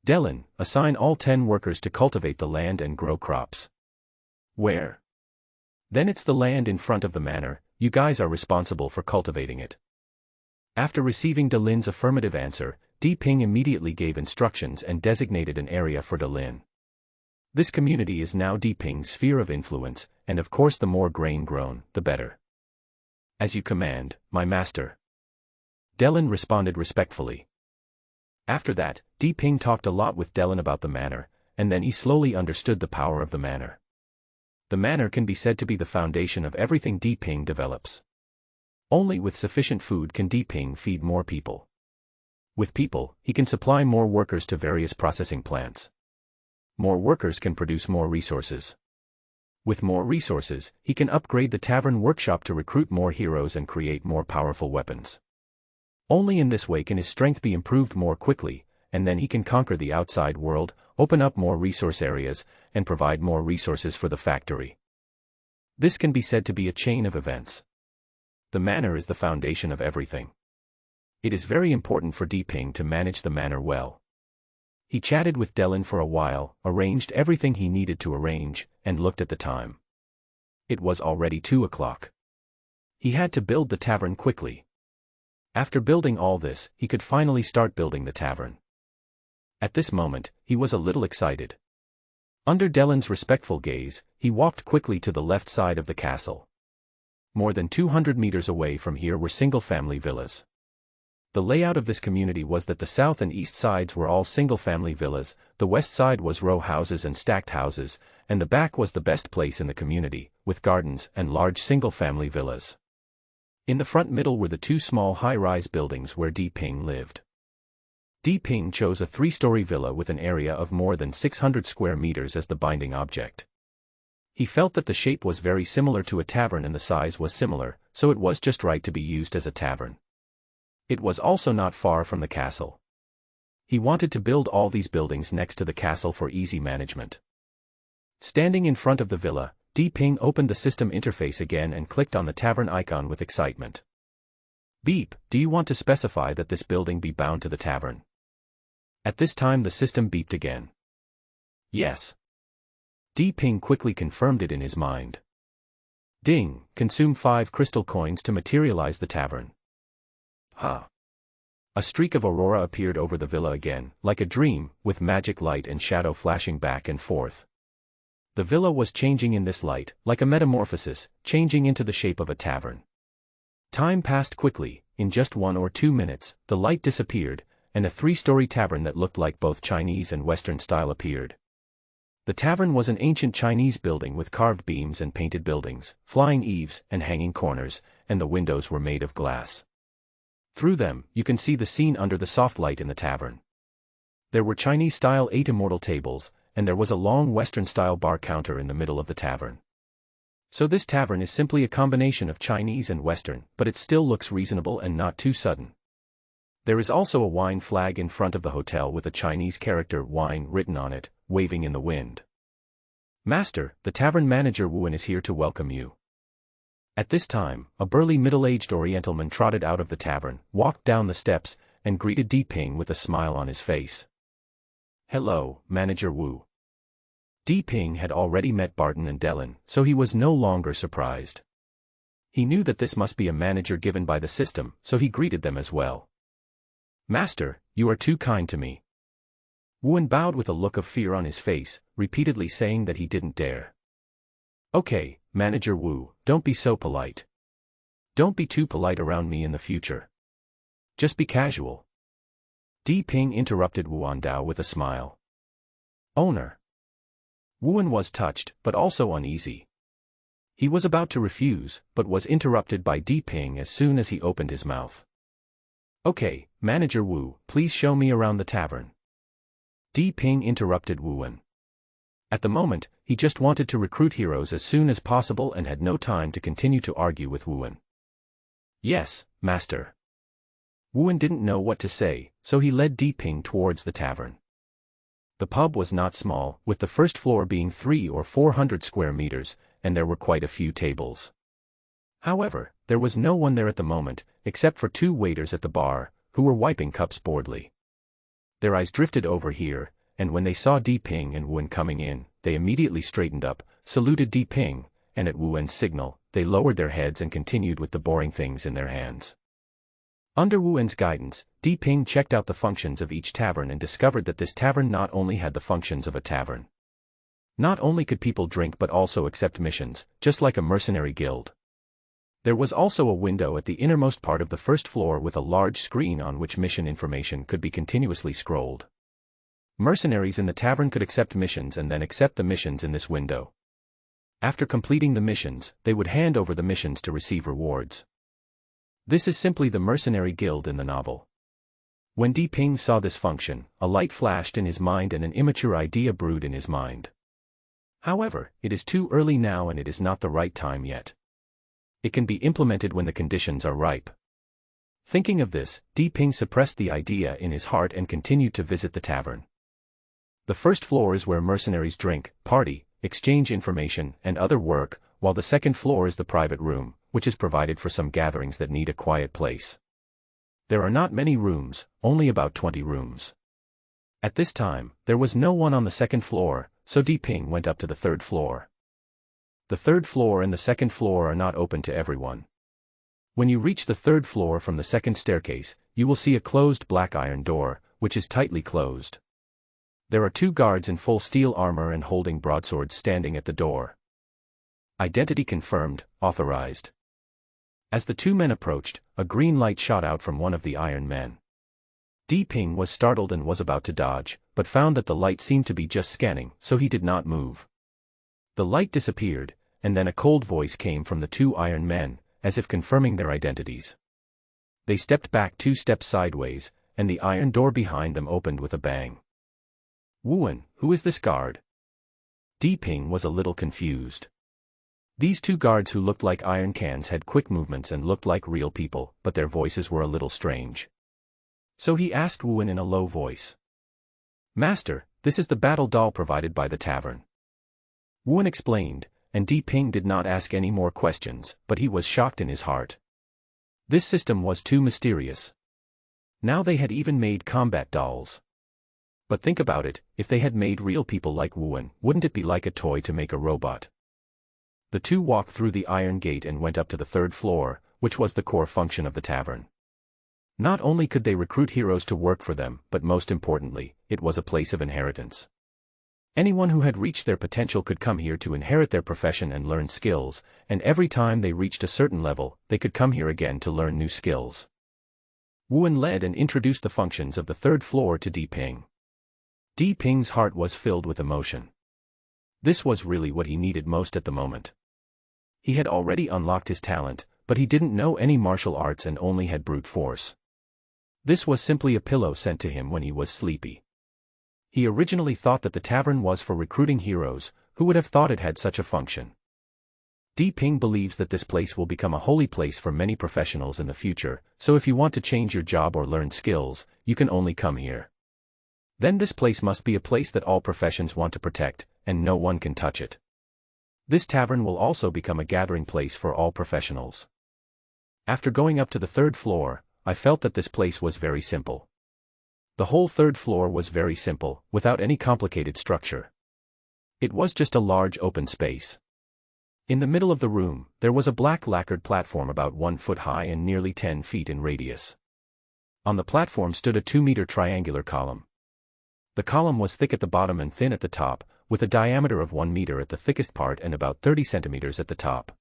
Delin, assign all 10 workers to cultivate the land and grow crops." "Where?" "Then it's the land in front of the manor, you guys are responsible for cultivating it." After receiving Delin's affirmative answer, Diping immediately gave instructions and designated an area for Delin. This community is now Diping's sphere of influence, and of course the more grain grown, the better. "As you command, my master." Delin responded respectfully. After that, Diping talked a lot with Delin about the manor, and then he slowly understood the power of the manor. The manor can be said to be the foundation of everything Diping develops. Only with sufficient food can Diping feed more people. With people, he can supply more workers to various processing plants. More workers can produce more resources. With more resources, he can upgrade the tavern workshop to recruit more heroes and create more powerful weapons. Only in this way can his strength be improved more quickly, and then he can conquer the outside world, open up more resource areas, and provide more resources for the factory. This can be said to be a chain of events. The manor is the foundation of everything. It is very important for Diping to manage the manor well. He chatted with Delin for a while, arranged everything he needed to arrange, and looked at the time. It was already 2 o'clock. He had to build the tavern quickly. After building all this, he could finally start building the tavern. At this moment, he was a little excited. Under Delin's respectful gaze, he walked quickly to the left side of the castle. More than 200 meters away from here were single-family villas. The layout of this community was that the south and east sides were all single-family villas, the west side was row houses and stacked houses, and the back was the best place in the community, with gardens and large single-family villas. In the front middle were the two small high-rise buildings where Di Ping lived. Di Ping chose a 3-story villa with an area of more than 600 square meters as the binding object. He felt that the shape was very similar to a tavern and the size was similar, so it was just right to be used as a tavern. It was also not far from the castle. He wanted to build all these buildings next to the castle for easy management. Standing in front of the villa, Di Ping opened the system interface again and clicked on the tavern icon with excitement. Beep, do you want to specify that this building be bound to the tavern? At this time the system beeped again. Yes. Di Ping quickly confirmed it in his mind. Ding, consume 5 crystal coins to materialize the tavern. Huh. A streak of aurora appeared over the villa again, like a dream, with magic light and shadow flashing back and forth. The villa was changing in this light, like a metamorphosis, changing into the shape of a tavern. Time passed quickly. In just 1 or 2 minutes, the light disappeared, and a 3-story tavern that looked like both Chinese and Western style appeared. The tavern was an ancient Chinese building with carved beams and painted buildings, flying eaves and hanging corners, and the windows were made of glass. Through them, you can see the scene under the soft light in the tavern. There were Chinese-style 8 immortal tables, and there was a long Western-style bar counter in the middle of the tavern. So this tavern is simply a combination of Chinese and Western, but it still looks reasonable and not too sudden. There is also a wine flag in front of the hotel with a Chinese character wine written on it, waving in the wind. Master, the tavern manager Wu is here to welcome you. At this time, a burly middle-aged Oriental man trotted out of the tavern, walked down the steps, and greeted Di Ping with a smile on his face. Hello, Manager Wu. Di Ping had already met Barton and Dellen, so he was no longer surprised. He knew that this must be a manager given by the system, so he greeted them as well. Master, you are too kind to me. Wu bowed with a look of fear on his face, repeatedly saying that he didn't dare. Okay, Manager Wu, don't be so polite. Don't be too polite around me in the future. Just be casual. Di Ping interrupted Wu Dao with a smile. Owner. Wu was touched, but also uneasy. He was about to refuse, but was interrupted by Di Ping as soon as he opened his mouth. Okay, Manager Wu, please show me around the tavern. Di Ping interrupted Wu. At the moment, he just wanted to recruit heroes as soon as possible and had no time to continue to argue with Wu. Yes, Master. Wu didn't know what to say, so he led Di Ping towards the tavern. The pub was not small, with the first floor being 300 or 400 square meters, and there were quite a few tables. However, there was no one there at the moment, except for 2 waiters at the bar, who were wiping cups boredly. Their eyes drifted over here, and when they saw Di Ping and Wu coming in, they immediately straightened up, saluted Di Ping, and at Wu's signal, they lowered their heads and continued with the boring things in their hands. Under Wu's guidance, Di Ping checked out the functions of each tavern and discovered that this tavern not only had the functions of a tavern. Not only could people drink but also accept missions, just like a mercenary guild. There was also a window at the innermost part of the first floor with a large screen on which mission information could be continuously scrolled. Mercenaries in the tavern could accept missions and then accept the missions in this window. After completing the missions, they would hand over the missions to receive rewards. This is simply the mercenary guild in the novel. When Di Ping saw this function, a light flashed in his mind and an immature idea brewed in his mind. However, it is too early now and it is not the right time yet. It can be implemented when the conditions are ripe. Thinking of this, Di Ping suppressed the idea in his heart and continued to visit the tavern. The first floor is where mercenaries drink, party, exchange information, and other work, while the second floor is the private room, which is provided for some gatherings that need a quiet place. There are not many rooms, only about 20 rooms. At this time, there was no one on the second floor, so Di Ping went up to the third floor. The third floor and the second floor are not open to everyone. When you reach the third floor from the second staircase, you will see a closed black iron door, which is tightly closed. There are 2 guards in full steel armor and holding broadswords standing at the door. Identity confirmed, authorized. As the two men approached, a green light shot out from one of the iron men. Di Ping was startled and was about to dodge, but found that the light seemed to be just scanning, so he did not move. The light disappeared, and then a cold voice came from the two iron men, as if confirming their identities. They stepped back 2 steps sideways, and the iron door behind them opened with a bang. "Wuan, who is this guard?" Di Ping was a little confused. These two guards who looked like iron cans had quick movements and looked like real people, but their voices were a little strange. So he asked Wuan in a low voice. "Master, this is the battle doll provided by the tavern." Wuan explained, and Di Ping did not ask any more questions, but he was shocked in his heart. This system was too mysterious. Now they had even made combat dolls. But think about it, if they had made real people like Wuan, wouldn't it be like a toy to make a robot? The two walked through the iron gate and went up to the 3rd floor, which was the core function of the tavern. Not only could they recruit heroes to work for them, but most importantly, it was a place of inheritance. Anyone who had reached their potential could come here to inherit their profession and learn skills, and every time they reached a certain level, they could come here again to learn new skills. Wuan led and introduced the functions of the 3rd floor to Di Ping. Di Ping's heart was filled with emotion. This was really what he needed most at the moment. He had already unlocked his talent, but he didn't know any martial arts and only had brute force. This was simply a pillow sent to him when he was sleepy. He originally thought that the tavern was for recruiting heroes. Who would have thought it had such a function? Di Ping believes that this place will become a holy place for many professionals in the future, so if you want to change your job or learn skills, you can only come here. Then this place must be a place that all professions want to protect, and no one can touch it. This tavern will also become a gathering place for all professionals. After going up to the 3rd floor, I felt that this place was very simple. The whole 3rd floor was very simple, without any complicated structure. It was just a large open space. In the middle of the room, there was a black lacquered platform about 1 foot high and nearly 10 feet in radius. On the platform stood a 2-meter triangular column. The column was thick at the bottom and thin at the top, with a diameter of 1 meter at the thickest part and about 30 centimeters at the top.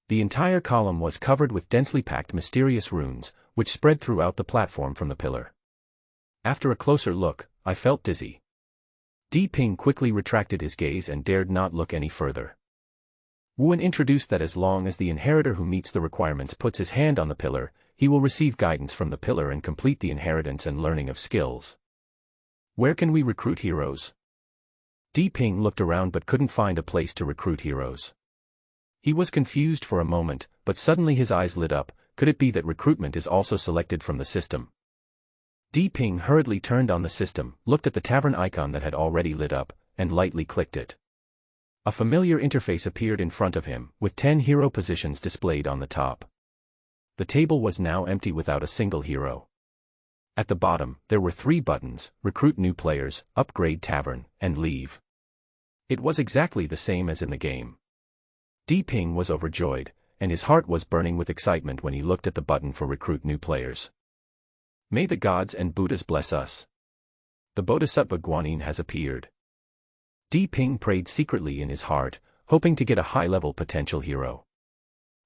The entire column was covered with densely packed mysterious runes, which spread throughout the platform from the pillar. After a closer look, I felt dizzy. Di Ping quickly retracted his gaze and dared not look any further. Wuan introduced that as long as the inheritor who meets the requirements puts his hand on the pillar, he will receive guidance from the pillar and complete the inheritance and learning of skills. Where can we recruit heroes? Di Ping looked around but couldn't find a place to recruit heroes. He was confused for a moment, but suddenly his eyes lit up. Could it be that recruitment is also selected from the system? Di Ping hurriedly turned on the system, looked at the tavern icon that had already lit up, and lightly clicked it. A familiar interface appeared in front of him, with 10 hero positions displayed on the top. The table was now empty without a single hero. At the bottom, there were 3 buttons: Recruit New Players, Upgrade Tavern, and Leave. It was exactly the same as in the game. Di Ping was overjoyed, and his heart was burning with excitement when he looked at the button for Recruit New Players. May the gods and Buddhas bless us. The Bodhisattva Guanyin has appeared. Di Ping prayed secretly in his heart, hoping to get a high-level potential hero.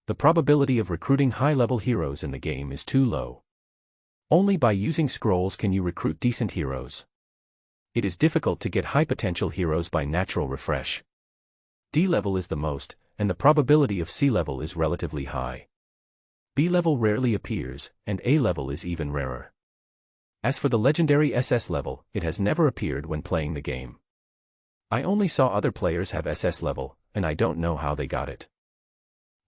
The probability of recruiting high-level heroes in the game is too low. Only by using scrolls can you recruit decent heroes. It is difficult to get high-potential heroes by natural refresh. D-level is the most, and the probability of C-level is relatively high. B-level rarely appears, and A-level is even rarer. As for the legendary SS level, it has never appeared when playing the game. I only saw other players have SS level, and I don't know how they got it.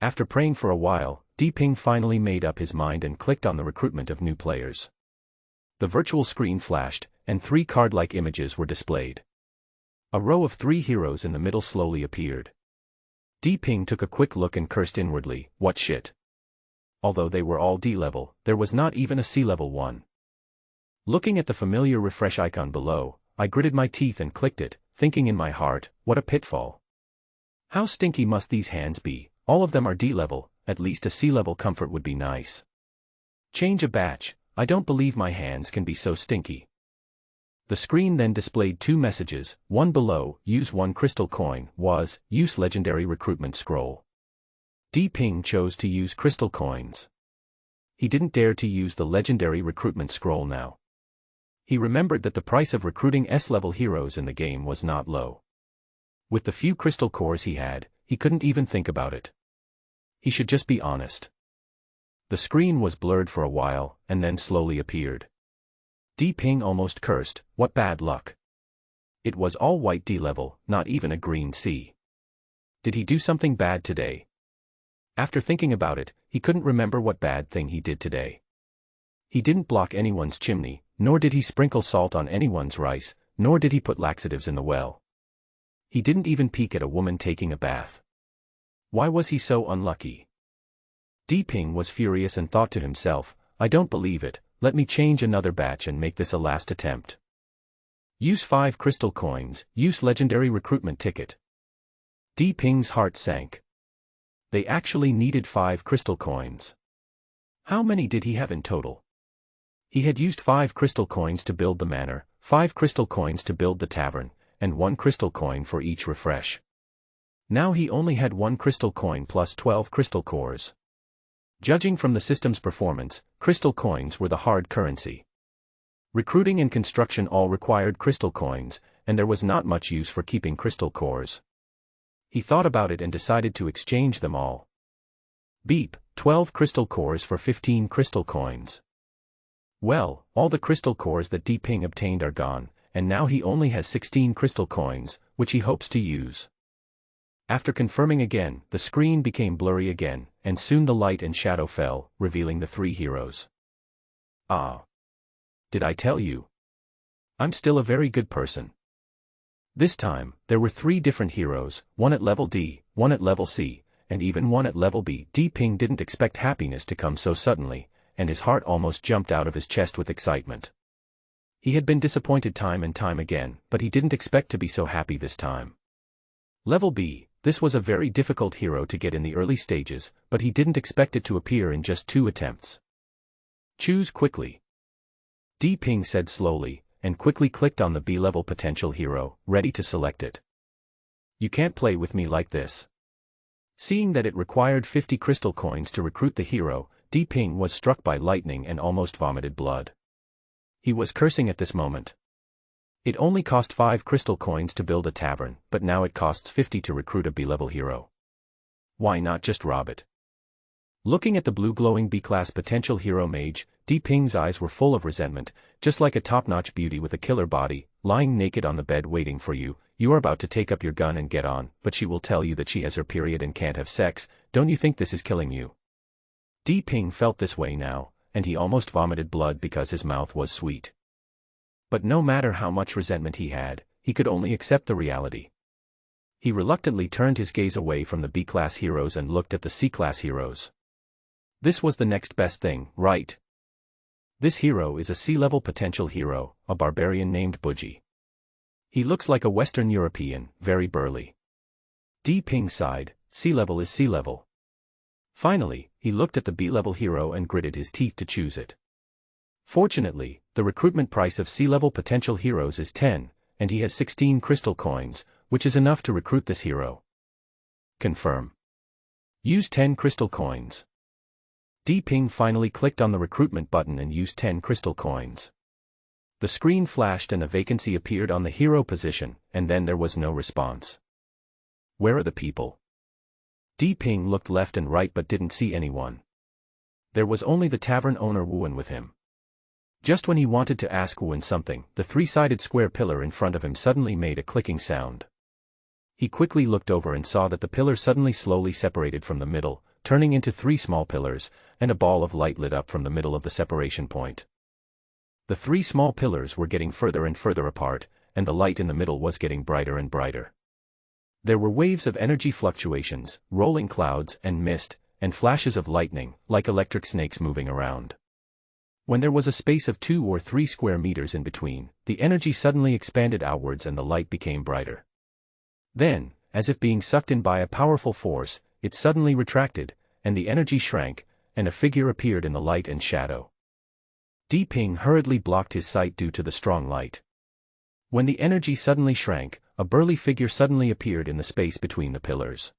After praying for a while, Di Ping finally made up his mind and clicked on the recruitment of new players. The virtual screen flashed, and 3 card-like images were displayed. A row of 3 heroes in the middle slowly appeared. Di Ping took a quick look and cursed inwardly, what shit. Although they were all D-level, there was not even a C-level one. Looking at the familiar refresh icon below, I gritted my teeth and clicked it, thinking in my heart, what a pitfall. How stinky must these hands be? All of them are D-level, at least a C-level comfort would be nice. Change a batch, I don't believe my hands can be so stinky. The screen then displayed 2 messages, one below, use 1 crystal coin, was, use legendary recruitment scroll. Di Ping chose to use crystal coins. He didn't dare to use the legendary recruitment scroll now. He remembered that the price of recruiting S-level heroes in the game was not low. With the few crystal cores he had, he couldn't even think about it. He should just be honest. The screen was blurred for a while, and then slowly appeared. Di Ping almost cursed, what bad luck. It was all white D level, not even a green C. Did he do something bad today? After thinking about it, he couldn't remember what bad thing he did today. He didn't block anyone's chimney, nor did he sprinkle salt on anyone's rice, nor did he put laxatives in the well. He didn't even peek at a woman taking a bath. Why was he so unlucky? Di Ping was furious and thought to himself, I don't believe it, let me change another batch and make this a last attempt. Use 5 crystal coins, use legendary recruitment ticket. Di Ping's heart sank. They actually needed 5 crystal coins. How many did he have in total? He had used 5 crystal coins to build the manor, 5 crystal coins to build the tavern, and 1 crystal coin for each refresh. Now he only had 1 crystal coin plus 12 crystal cores. Judging from the system's performance, crystal coins were the hard currency. Recruiting and construction all required crystal coins, and there was not much use for keeping crystal cores. He thought about it and decided to exchange them all. Beep, 12 crystal cores for 15 crystal coins. Well, all the crystal cores that Di Ping obtained are gone, and now he only has 16 crystal coins, which he hopes to use. After confirming again, the screen became blurry again, and soon the light and shadow fell, revealing the 3 heroes. Ah. Did I tell you? I'm still a very good person. This time, there were 3 different heroes, one at level D, one at level C, and even one at level B. Di Ping didn't expect happiness to come so suddenly, and his heart almost jumped out of his chest with excitement. He had been disappointed time and time again, but he didn't expect to be so happy this time. Level B, this was a very difficult hero to get in the early stages, but he didn't expect it to appear in just 2 attempts. Choose quickly. Di Ping said slowly, and quickly clicked on the B-level potential hero, ready to select it. You can't play with me like this. Seeing that it required 50 crystal coins to recruit the hero, Di Ping was struck by lightning and almost vomited blood. He was cursing at this moment. It only cost 5 crystal coins to build a tavern, but now it costs 50 to recruit a B-level hero. Why not just rob it? Looking at the blue glowing B-class potential hero mage, Di Ping's eyes were full of resentment, just like a top-notch beauty with a killer body, lying naked on the bed waiting for you. You are about to take up your gun and get on, but she will tell you that she has her period and can't have sex. Don't you think this is killing you? Di Ping felt this way now, and he almost vomited blood because his mouth was sweet. But no matter how much resentment he had, he could only accept the reality. He reluctantly turned his gaze away from the B-class heroes and looked at the C-class heroes. This was the next best thing, right? This hero is a C-level potential hero, a barbarian named Buji. He looks like a Western European, very burly. Di Ping sighed, C-level is C-level. Finally, he looked at the B-level hero and gritted his teeth to choose it. Fortunately, the recruitment price of C-level potential heroes is 10, and he has 16 crystal coins, which is enough to recruit this hero. Confirm. Use 10 crystal coins. Di Ping finally clicked on the recruitment button and used 10 crystal coins. The screen flashed and a vacancy appeared on the hero position, and then there was no response. Where are the people? Di Ping looked left and right but didn't see anyone. There was only the tavern owner Wuan with him. Just when he wanted to ask Wuan something, the 3-sided square pillar in front of him suddenly made a clicking sound. He quickly looked over and saw that the pillar suddenly slowly separated from the middle, turning into 3 small pillars, and a ball of light lit up from the middle of the separation point. The 3 small pillars were getting further and further apart, and the light in the middle was getting brighter and brighter. There were waves of energy fluctuations, rolling clouds and mist, and flashes of lightning, like electric snakes moving around. When there was a space of 2 or 3 square meters in between, the energy suddenly expanded outwards and the light became brighter. Then, as if being sucked in by a powerful force, it suddenly retracted, and the energy shrank, and a figure appeared in the light and shadow. Di Ping hurriedly blocked his sight due to the strong light. When the energy suddenly shrank, a burly figure suddenly appeared in the space between the pillars.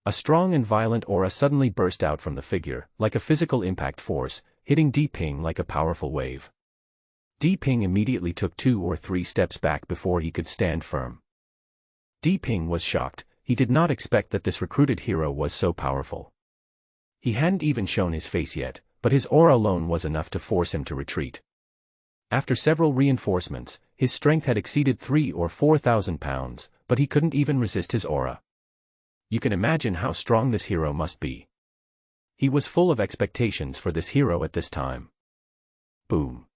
A strong and violent aura suddenly burst out from the figure, like a physical impact force, hitting Di Ping like a powerful wave. Di Ping immediately took 2 or 3 steps back before he could stand firm. Di Ping was shocked. He did not expect that this recruited hero was so powerful. He hadn't even shown his face yet, but his aura alone was enough to force him to retreat. After several reinforcements, his strength had exceeded 3,000 or 4,000 pounds, but he couldn't even resist his aura. You can imagine how strong this hero must be. He was full of expectations for this hero at this time. Boom.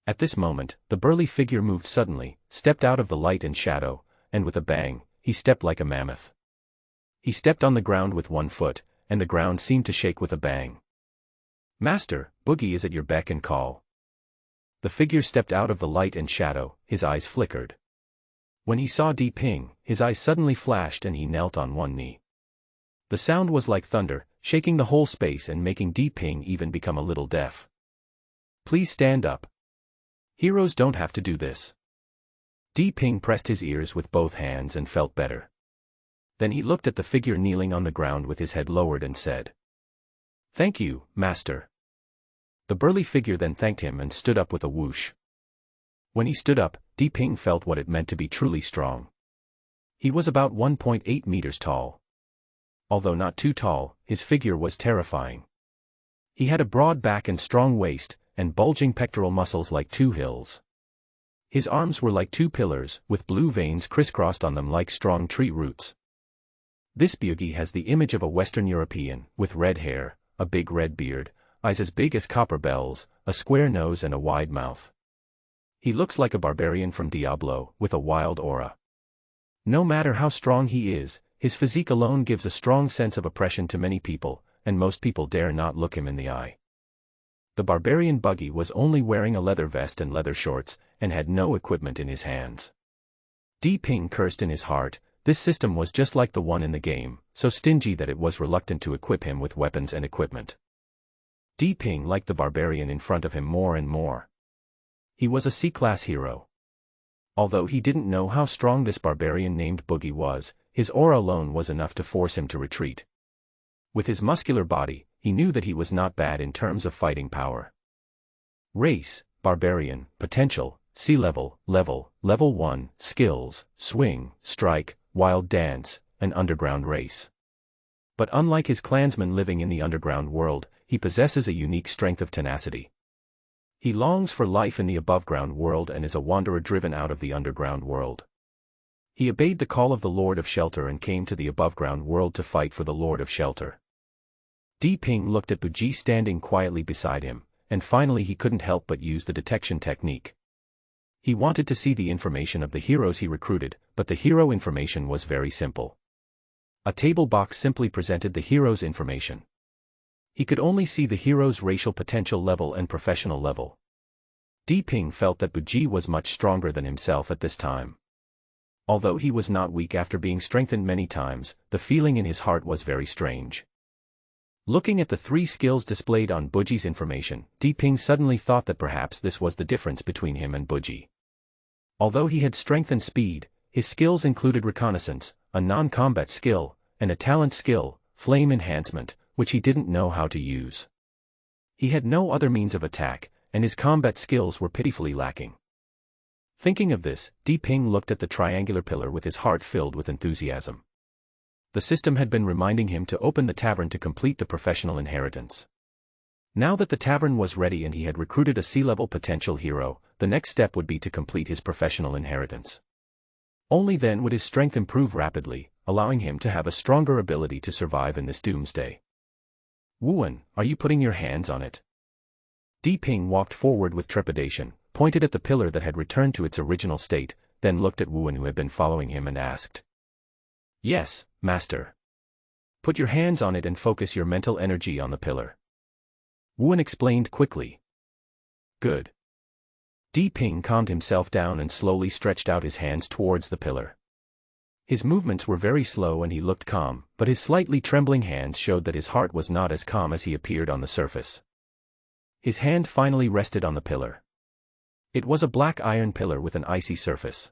At this moment, the burly figure moved suddenly, stepped out of the light and shadow, and with a bang, he stepped like a mammoth. He stepped on the ground with one foot, and the ground seemed to shake with a bang. Master, Boogie is at your beck and call. The figure stepped out of the light and shadow, his eyes flickered. When he saw Di Ping, his eyes suddenly flashed and he knelt on one knee. The sound was like thunder, shaking the whole space and making Di Ping even become a little deaf. Please stand up. Heroes don't have to do this. Di Ping pressed his ears with both hands and felt better. Then he looked at the figure kneeling on the ground with his head lowered and said, "Thank you, Master." The burly figure then thanked him and stood up with a whoosh. When he stood up, Di Ping felt what it meant to be truly strong. He was about 1.8 meters tall. Although not too tall, his figure was terrifying. He had a broad back and strong waist, and bulging pectoral muscles like 2 hills. His arms were like 2 pillars, with blue veins crisscrossed on them like strong tree roots. This Boogie has the image of a Western European, with red hair, a big red beard, eyes as big as copper bells, a square nose and a wide mouth. He looks like a barbarian from Diablo, with a wild aura. No matter how strong he is, his physique alone gives a strong sense of oppression to many people, and most people dare not look him in the eye. The barbarian Buggy was only wearing a leather vest and leather shorts, and had no equipment in his hands. Di Ping cursed in his heart. This system was just like the one in the game, so stingy that it was reluctant to equip him with weapons and equipment. Di Ping liked the barbarian in front of him more and more. He was a C-class hero. Although he didn't know how strong this barbarian named Boogie was, his aura alone was enough to force him to retreat. With his muscular body, he knew that he was not bad in terms of fighting power. Race, barbarian, potential, C-level, level 1, skills, swing, strike, wild dance, an underground race. But unlike his clansmen living in the underground world, he possesses a unique strength of tenacity. He longs for life in the above-ground world and is a wanderer driven out of the underground world. He obeyed the call of the Lord of Shelter and came to the above-ground world to fight for the Lord of Shelter. Di Ping looked at Boogie standing quietly beside him, and finally he couldn't help but use the detection technique. He wanted to see the information of the heroes he recruited, but the hero information was very simple. A table box simply presented the hero's information. He could only see the hero's racial potential level and professional level. Di Ping felt that Boogie was much stronger than himself at this time. Although he was not weak after being strengthened many times, the feeling in his heart was very strange. Looking at the 3 skills displayed on Boogie's information, Di Ping suddenly thought that perhaps this was the difference between him and Boogie. Although he had strength and speed, his skills included reconnaissance, a non-combat skill, and a talent skill, flame enhancement, which he didn't know how to use. He had no other means of attack, and his combat skills were pitifully lacking. Thinking of this, Di Ping looked at the triangular pillar with his heart filled with enthusiasm. The system had been reminding him to open the tavern to complete the professional inheritance. Now that the tavern was ready and he had recruited a C-level potential hero, the next step would be to complete his professional inheritance. Only then would his strength improve rapidly, allowing him to have a stronger ability to survive in this doomsday. Wuan, are you putting your hands on it? Di Ping walked forward with trepidation, pointed at the pillar that had returned to its original state, then looked at Wuan who had been following him and asked. Yes, Master. Put your hands on it and focus your mental energy on the pillar. Wuan explained quickly. Good. Di Ping calmed himself down and slowly stretched out his hands towards the pillar. His movements were very slow and he looked calm, but his slightly trembling hands showed that his heart was not as calm as he appeared on the surface. His hand finally rested on the pillar. It was a black iron pillar with an icy surface.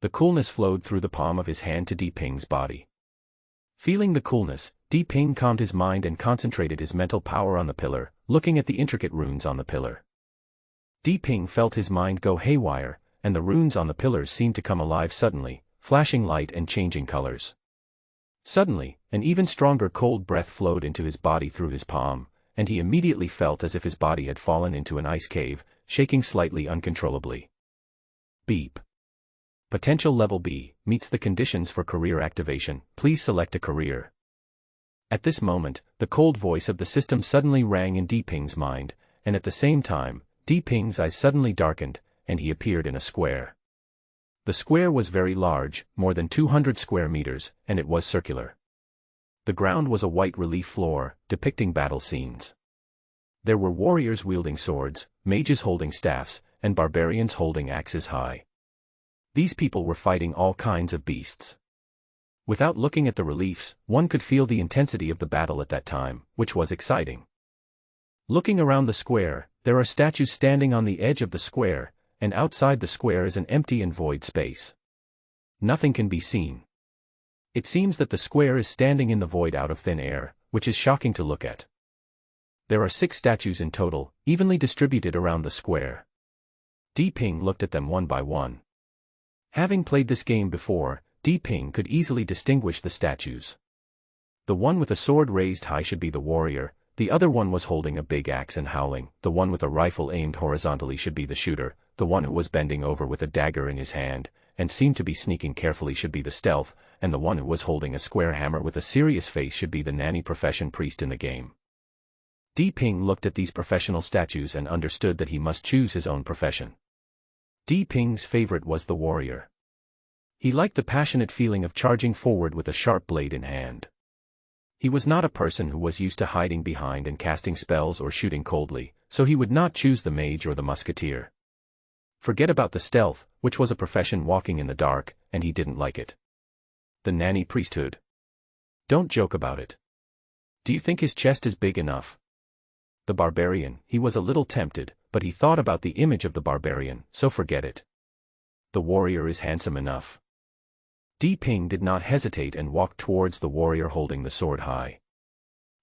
The coolness flowed through the palm of his hand to Di Ping's body. Feeling the coolness, Di Ping calmed his mind and concentrated his mental power on the pillar, looking at the intricate runes on the pillar. Di Ping felt his mind go haywire, and the runes on the pillars seemed to come alive suddenly, flashing light and changing colors. Suddenly, an even stronger cold breath flowed into his body through his palm, and he immediately felt as if his body had fallen into an ice cave, shaking slightly uncontrollably. Beep. Potential level B, meets the conditions for career activation, please select a career. At this moment, the cold voice of the system suddenly rang in Di Ping's mind, and at the same time, Di Ping's eyes suddenly darkened, and he appeared in a square. The square was very large, more than 200 square meters, and it was circular. The ground was a white relief floor, depicting battle scenes. There were warriors wielding swords, mages holding staffs, and barbarians holding axes high. These people were fighting all kinds of beasts. Without looking at the reliefs, one could feel the intensity of the battle at that time, which was exciting. Looking around the square, there are statues standing on the edge of the square, and outside the square is an empty and void space. Nothing can be seen. It seems that the square is standing in the void out of thin air, which is shocking to look at. There are 6 statues in total, evenly distributed around the square. Di Ping looked at them one by one. Having played this game before, Di Ping could easily distinguish the statues. The one with a sword raised high should be the warrior, the other one was holding a big axe and howling, the one with a rifle aimed horizontally should be the shooter, the one who was bending over with a dagger in his hand, and seemed to be sneaking carefully should be the stealth, and the one who was holding a square hammer with a serious face should be the nanny profession priest in the game. Di Ping looked at these professional statues and understood that he must choose his own profession. Di Ping's favorite was the warrior. He liked the passionate feeling of charging forward with a sharp blade in hand. He was not a person who was used to hiding behind and casting spells or shooting coldly, so he would not choose the mage or the musketeer. Forget about the stealth, which was a profession walking in the dark, and he didn't like it. The nanny priesthood. Don't joke about it. Do you think his chest is big enough? The barbarian, he was a little tempted, but he thought about the image of the barbarian, so forget it. The warrior is handsome enough. Di Ping did not hesitate and walked towards the warrior holding the sword high.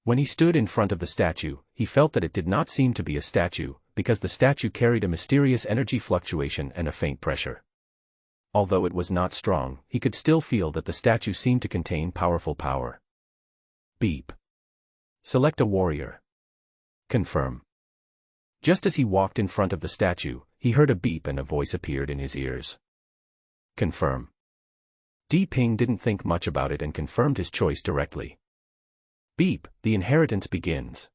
When he stood in front of the statue, he felt that it did not seem to be a statue, because the statue carried a mysterious energy fluctuation and a faint pressure. Although it was not strong, he could still feel that the statue seemed to contain powerful power. Beep. Select a warrior. Confirm. Just as he walked in front of the statue, he heard a beep and a voice appeared in his ears. Confirm. Di Ping didn't think much about it and confirmed his choice directly. Beep, the inheritance begins.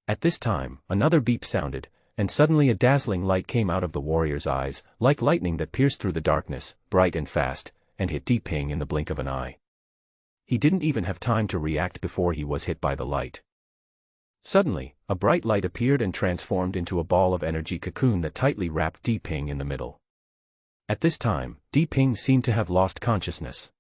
At this time, another beep sounded, and suddenly a dazzling light came out of the warrior's eyes, like lightning that pierced through the darkness, bright and fast, and hit Di Ping in the blink of an eye. He didn't even have time to react before he was hit by the light. Suddenly, a bright light appeared and transformed into a ball of energy cocoon that tightly wrapped Di Ping in the middle. At this time, Di Ping seemed to have lost consciousness.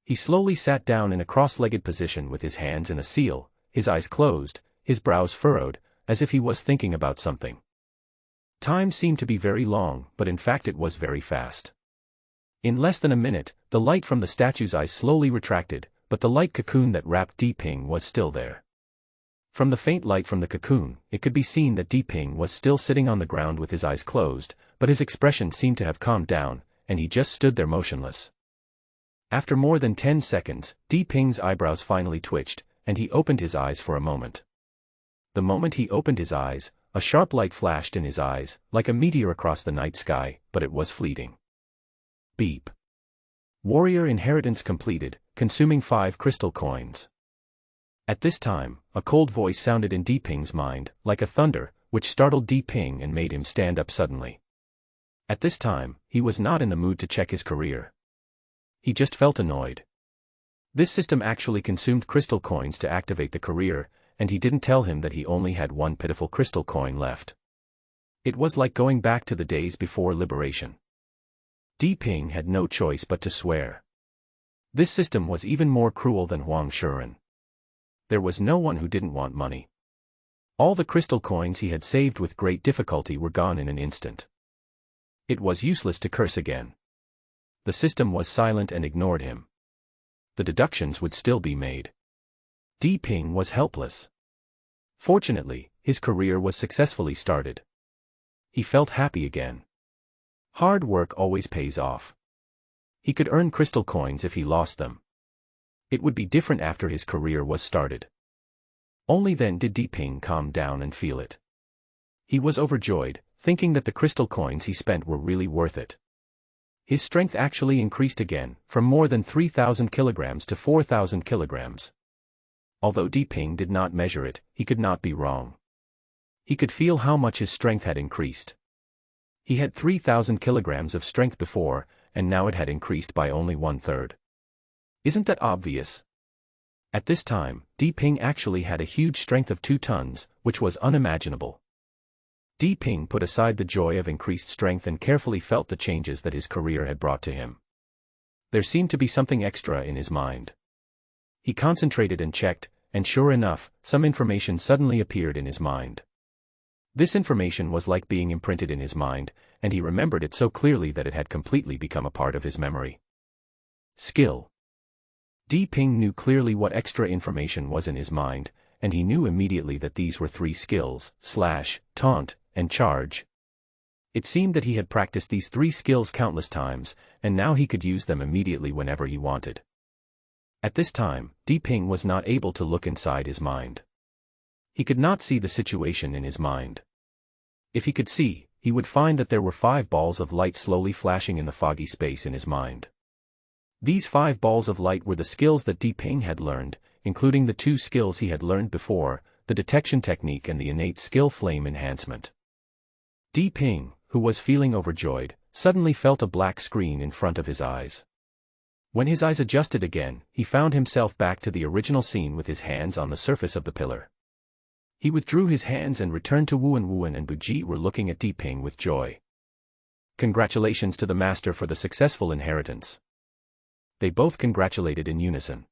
He slowly sat down in a cross-legged position with his hands in a seal, his eyes closed, his brows furrowed, as if he was thinking about something. Time seemed to be very long, but in fact it was very fast. In less than a minute, the light from the statue's eyes slowly retracted, but the light cocoon that wrapped Di Ping was still there. From the faint light from the cocoon, it could be seen that Di Ping was still sitting on the ground with his eyes closed, but his expression seemed to have calmed down, and he just stood there motionless. After more than 10 seconds, Di Ping's eyebrows finally twitched, and he opened his eyes for a moment. The moment he opened his eyes, a sharp light flashed in his eyes, like a meteor across the night sky, but it was fleeting. Beep. Warrior inheritance completed, consuming 5 crystal coins. At this time, a cold voice sounded in Di Ping's mind, like a thunder, which startled Di Ping and made him stand up suddenly. At this time, he was not in the mood to check his career. He just felt annoyed. This system actually consumed crystal coins to activate the career, and he didn't tell him that he only had 1 pitiful crystal coin left. It was like going back to the days before liberation. Di Ping had no choice but to swear. This system was even more cruel than Huang Shuren. There was no one who didn't want money. All the crystal coins he had saved with great difficulty were gone in an instant. It was useless to curse again. The system was silent and ignored him. the deductions would still be made. Di Ping was helpless. Fortunately, his career was successfully started. He felt happy again. Hard work always pays off. He could earn crystal coins if he lost them. It would be different after his career was started. Only then did Di Ping calm down and feel it. He was overjoyed, thinking that the crystal coins he spent were really worth it. His strength actually increased again, from more than 3,000 kilograms to 4,000 kilograms. Although Di Ping did not measure it, he could not be wrong. He could feel how much his strength had increased. He had 3,000 kilograms of strength before, and now it had increased by only 1/3. Isn't that obvious? At this time, Di Ping actually had a huge strength of 2 tons, which was unimaginable. Di Ping put aside the joy of increased strength and carefully felt the changes that his career had brought to him. There seemed to be something extra in his mind. He concentrated and checked, and sure enough, some information suddenly appeared in his mind. This information was like being imprinted in his mind, and he remembered it so clearly that it had completely become a part of his memory. Skill. Di Ping knew clearly what extra information was in his mind, and he knew immediately that these were 3 skills: slash, taunt, and charge. It seemed that he had practiced these 3 skills countless times, and now he could use them immediately whenever he wanted. At this time, Di Ping was not able to look inside his mind. He could not see the situation in his mind. If he could see, he would find that there were 5 balls of light slowly flashing in the foggy space in his mind. These 5 balls of light were the skills that Di Ping had learned, including the 2 skills he had learned before, the detection technique and the innate skill flame enhancement. Di Ping, who was feeling overjoyed, suddenly felt a black screen in front of his eyes. When his eyes adjusted again, he found himself back to the original scene with his hands on the surface of the pillar. He withdrew his hands and returned to Wu and Buji were looking at Di Ping with joy. Congratulations to the master for the successful inheritance. They both congratulated in unison.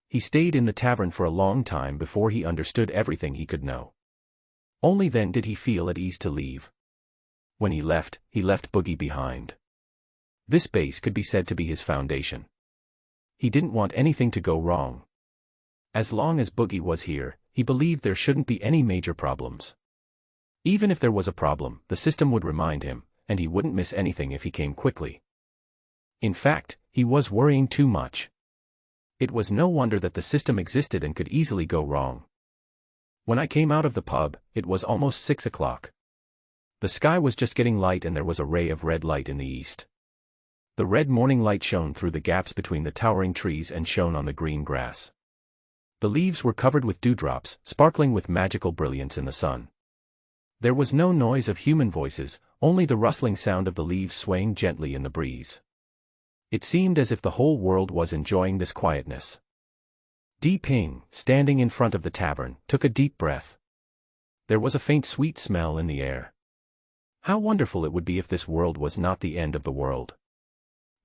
He stayed in the tavern for a long time before he understood everything he could know. Only then did he feel at ease to leave. When he left Boogie behind. This base could be said to be his foundation. He didn't want anything to go wrong. As long as Boogie was here, he believed there shouldn't be any major problems. Even if there was a problem, the system would remind him, and he wouldn't miss anything if he came quickly. In fact, he was worrying too much. It was no wonder that the system existed and could easily go wrong. When I came out of the pub, it was almost 6 o'clock. The sky was just getting light and there was a ray of red light in the east. The red morning light shone through the gaps between the towering trees and shone on the green grass. The leaves were covered with dewdrops, sparkling with magical brilliance in the sun. There was no noise of human voices, only the rustling sound of the leaves swaying gently in the breeze. It seemed as if the whole world was enjoying this quietness. Di Ping, standing in front of the tavern, took a deep breath. There was a faint sweet smell in the air. How wonderful it would be if this world was not the end of the world.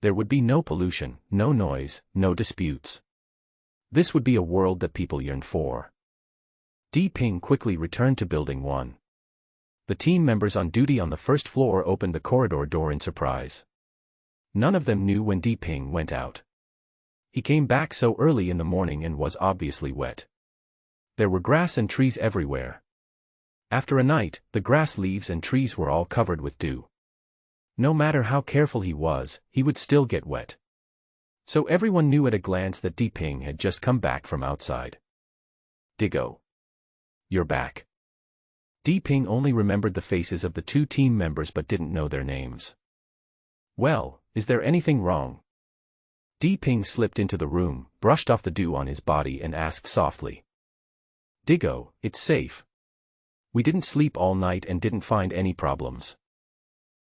There would be no pollution, no noise, no disputes. This would be a world that people yearned for. Di Ping quickly returned to Building 1. The team members on duty on the first floor opened the corridor door in surprise. None of them knew when Di Ping went out. He came back so early in the morning and was obviously wet. There were grass and trees everywhere. After a night, the grass, leaves and trees were all covered with dew. No matter how careful he was, he would still get wet. So everyone knew at a glance that Di Ping had just come back from outside. Diggo. You're back. Di Ping only remembered the faces of the 2 team members but didn't know their names. Well, is there anything wrong? Di Ping slipped into the room, brushed off the dew on his body and asked softly. Diggo, it's safe. We didn't sleep all night and didn't find any problems.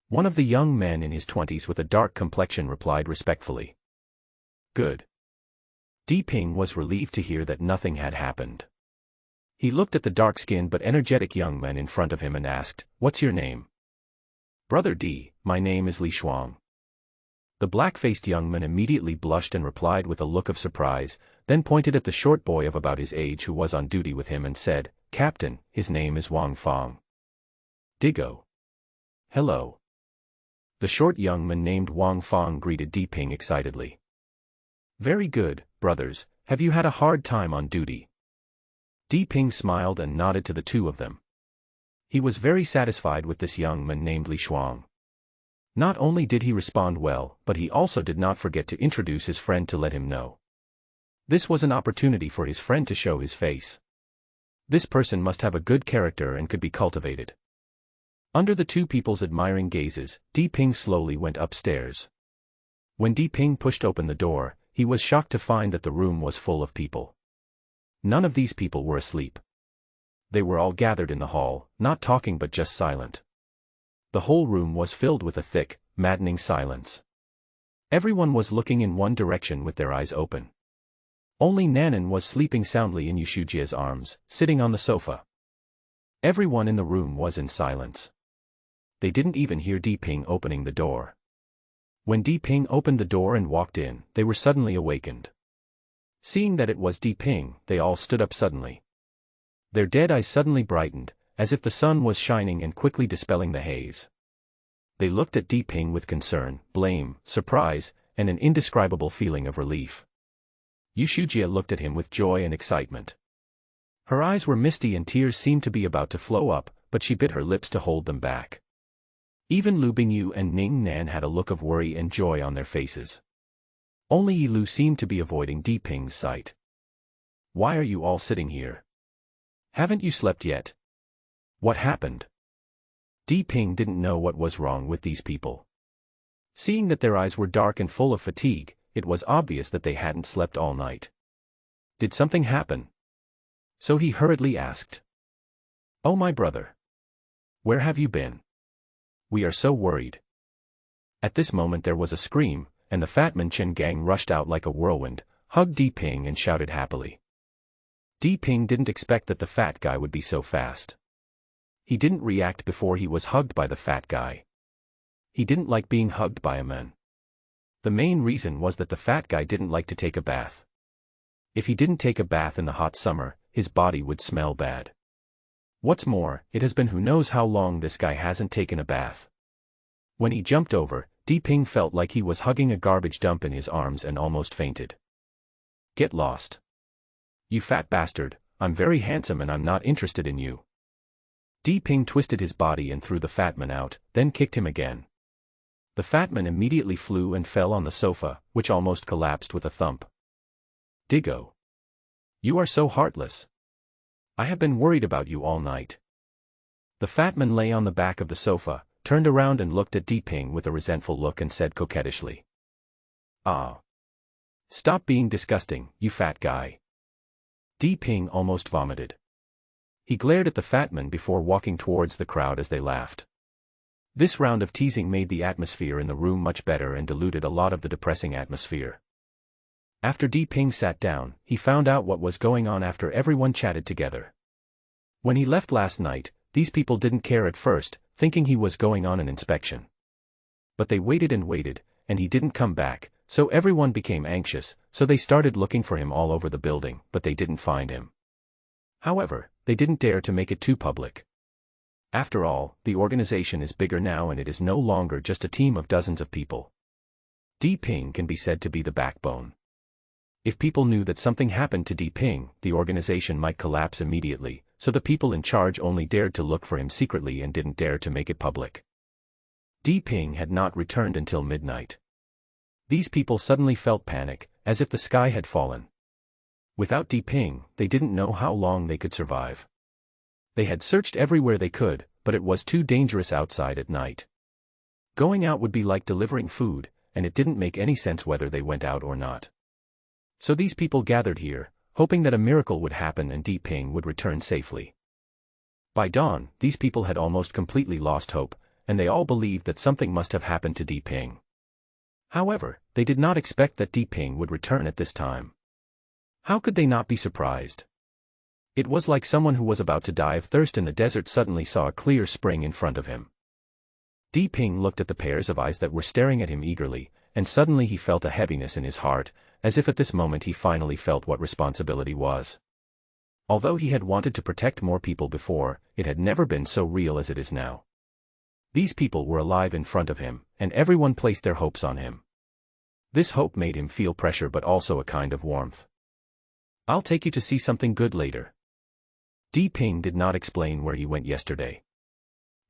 One of the young men in his 20s with a dark complexion replied respectfully. Good. Di Ping was relieved to hear that nothing had happened. He looked at the dark-skinned but energetic young man in front of him and asked, "What's your name?" "Brother Di, my name is Li Shuang." The black-faced young man immediately blushed and replied with a look of surprise, then pointed at the short boy of about his age who was on duty with him and said, "Captain, his name is Wang Fong." Diggo. Hello. The short young man named Wang Fong greeted Di Ping excitedly. Very good, brothers, have you had a hard time on duty? Di Ping smiled and nodded to the two of them. He was very satisfied with this young man named Li Shuang. Not only did he respond well, but he also did not forget to introduce his friend to let him know. This was an opportunity for his friend to show his face. This person must have a good character and could be cultivated. Under the two people's admiring gazes, Di Ping slowly went upstairs. When Di Ping pushed open the door, he was shocked to find that the room was full of people. None of these people were asleep. They were all gathered in the hall, not talking but just silent. The whole room was filled with a thick, maddening silence. Everyone was looking in one direction with their eyes open. Only Nanan was sleeping soundly in Yushujia's arms, sitting on the sofa. Everyone in the room was in silence. They didn't even hear Di Ping opening the door. When Di Ping opened the door and walked in, they were suddenly awakened. Seeing that it was Di Ping, they all stood up suddenly. Their dead eyes suddenly brightened, as if the sun was shining and quickly dispelling the haze. They looked at Di Ping with concern, blame, surprise, and an indescribable feeling of relief. Yushujia looked at him with joy and excitement. Her eyes were misty and tears seemed to be about to flow up, but she bit her lips to hold them back. Even Lu Bingyu and Ning Nan had a look of worry and joy on their faces. Only Yi Lu seemed to be avoiding Di Ping's sight. Why are you all sitting here? Haven't you slept yet? What happened? Di Ping didn't know what was wrong with these people. Seeing that their eyes were dark and full of fatigue, it was obvious that they hadn't slept all night. Did something happen? So he hurriedly asked. Oh my brother. Where have you been? We are so worried. At this moment there was a scream, and the Fatman Chen gang rushed out like a whirlwind, hugged Di Ping and shouted happily. Di Ping didn't expect that the fat guy would be so fast. He didn't react before he was hugged by the fat guy. He didn't like being hugged by a man. The main reason was that the fat guy didn't like to take a bath. If he didn't take a bath in the hot summer, his body would smell bad. What's more, it has been who knows how long this guy hasn't taken a bath. When he jumped over, Di Ping felt like he was hugging a garbage dump in his arms and almost fainted. Get lost. You fat bastard, I'm very handsome and I'm not interested in you. Di Ping twisted his body and threw the fat man out, then kicked him again. The fat man immediately flew and fell on the sofa, which almost collapsed with a thump. Diggo. You are so heartless. I have been worried about you all night. The fat man lay on the back of the sofa, turned around and looked at Di Ping with a resentful look and said coquettishly. Ah. Stop being disgusting, you fat guy. Di Ping almost vomited. He glared at the fat man before walking towards the crowd as they laughed. This round of teasing made the atmosphere in the room much better and diluted a lot of the depressing atmosphere. After Di Ping sat down, he found out what was going on after everyone chatted together. When he left last night, these people didn't care at first, thinking he was going on an inspection. But they waited and waited, and he didn't come back, so everyone became anxious, so they started looking for him all over the building, but they didn't find him. However, they didn't dare to make it too public. After all, the organization is bigger now and it is no longer just a team of dozens of people. Di Ping can be said to be the backbone. If people knew that something happened to Di Ping, the organization might collapse immediately, so the people in charge only dared to look for him secretly and didn't dare to make it public. Di Ping had not returned until midnight. These people suddenly felt panic, as if the sky had fallen. Without Di Ping, they didn't know how long they could survive. They had searched everywhere they could, but it was too dangerous outside at night. Going out would be like delivering food, and it didn't make any sense whether they went out or not. So these people gathered here, hoping that a miracle would happen and Di Ping would return safely. By dawn, these people had almost completely lost hope, and they all believed that something must have happened to Di Ping. However, they did not expect that Di Ping would return at this time. How could they not be surprised? It was like someone who was about to die of thirst in the desert suddenly saw a clear spring in front of him. Di Ping looked at the pairs of eyes that were staring at him eagerly, and suddenly he felt a heaviness in his heart, as if at this moment he finally felt what responsibility was. Although he had wanted to protect more people before, it had never been so real as it is now. These people were alive in front of him, and everyone placed their hopes on him. This hope made him feel pressure but also a kind of warmth. I'll take you to see something good later. Di Ping did not explain where he went yesterday.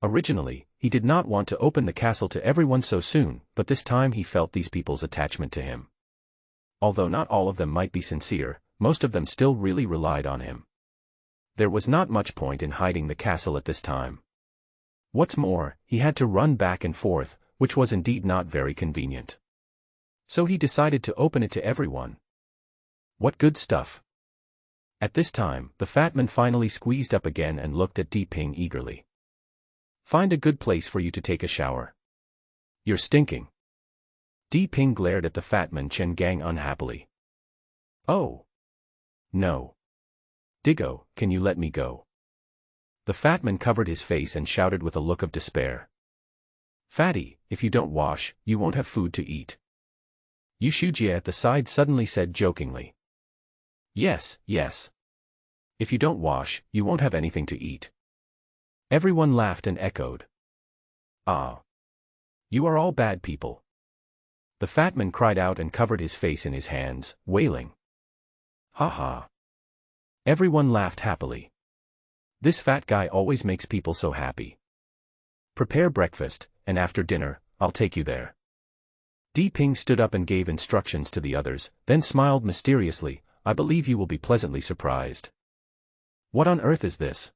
Originally, he did not want to open the castle to everyone so soon, but this time he felt these people's attachment to him. Although not all of them might be sincere, most of them still really relied on him. There was not much point in hiding the castle at this time. What's more, he had to run back and forth, which was indeed not very convenient. So he decided to open it to everyone. What good stuff! At this time, the fat man finally squeezed up again and looked at Di Ping eagerly. Find a good place for you to take a shower. You're stinking. Di Ping glared at the fat man Chen Gang unhappily. Oh. No. Diggo, can you let me go? The fat man covered his face and shouted with a look of despair. Fatty, if you don't wash, you won't have food to eat. Yu Shujie at the side suddenly said jokingly. Yes, yes. If you don't wash, you won't have anything to eat. Everyone laughed and echoed. Ah. You are all bad people. The fat man cried out and covered his face in his hands, wailing. Ha ha. Everyone laughed happily. This fat guy always makes people so happy. Prepare breakfast, and after dinner, I'll take you there. Di Ping stood up and gave instructions to the others, then smiled mysteriously. I believe you will be pleasantly surprised. What on earth is this?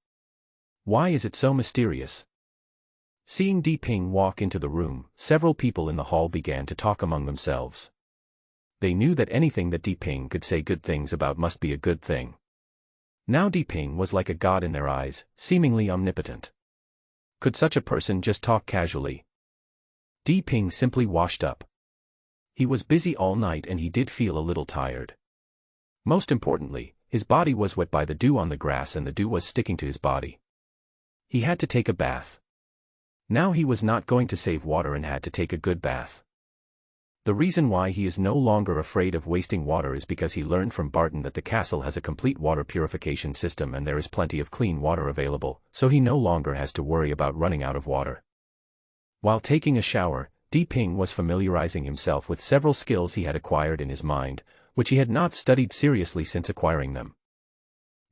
Why is it so mysterious? Seeing Di Ping walk into the room, several people in the hall began to talk among themselves. They knew that anything that Di Ping could say good things about must be a good thing. Now Di Ping was like a god in their eyes, seemingly omnipotent. Could such a person just talk casually? Di Ping simply washed up. He was busy all night and he did feel a little tired. Most importantly, his body was wet by the dew on the grass and the dew was sticking to his body. He had to take a bath. Now he was not going to save water and had to take a good bath. The reason why he is no longer afraid of wasting water is because he learned from Barton that the castle has a complete water purification system and there is plenty of clean water available, so he no longer has to worry about running out of water. While taking a shower, Di Ping was familiarizing himself with several skills he had acquired in his mind, which he had not studied seriously since acquiring them.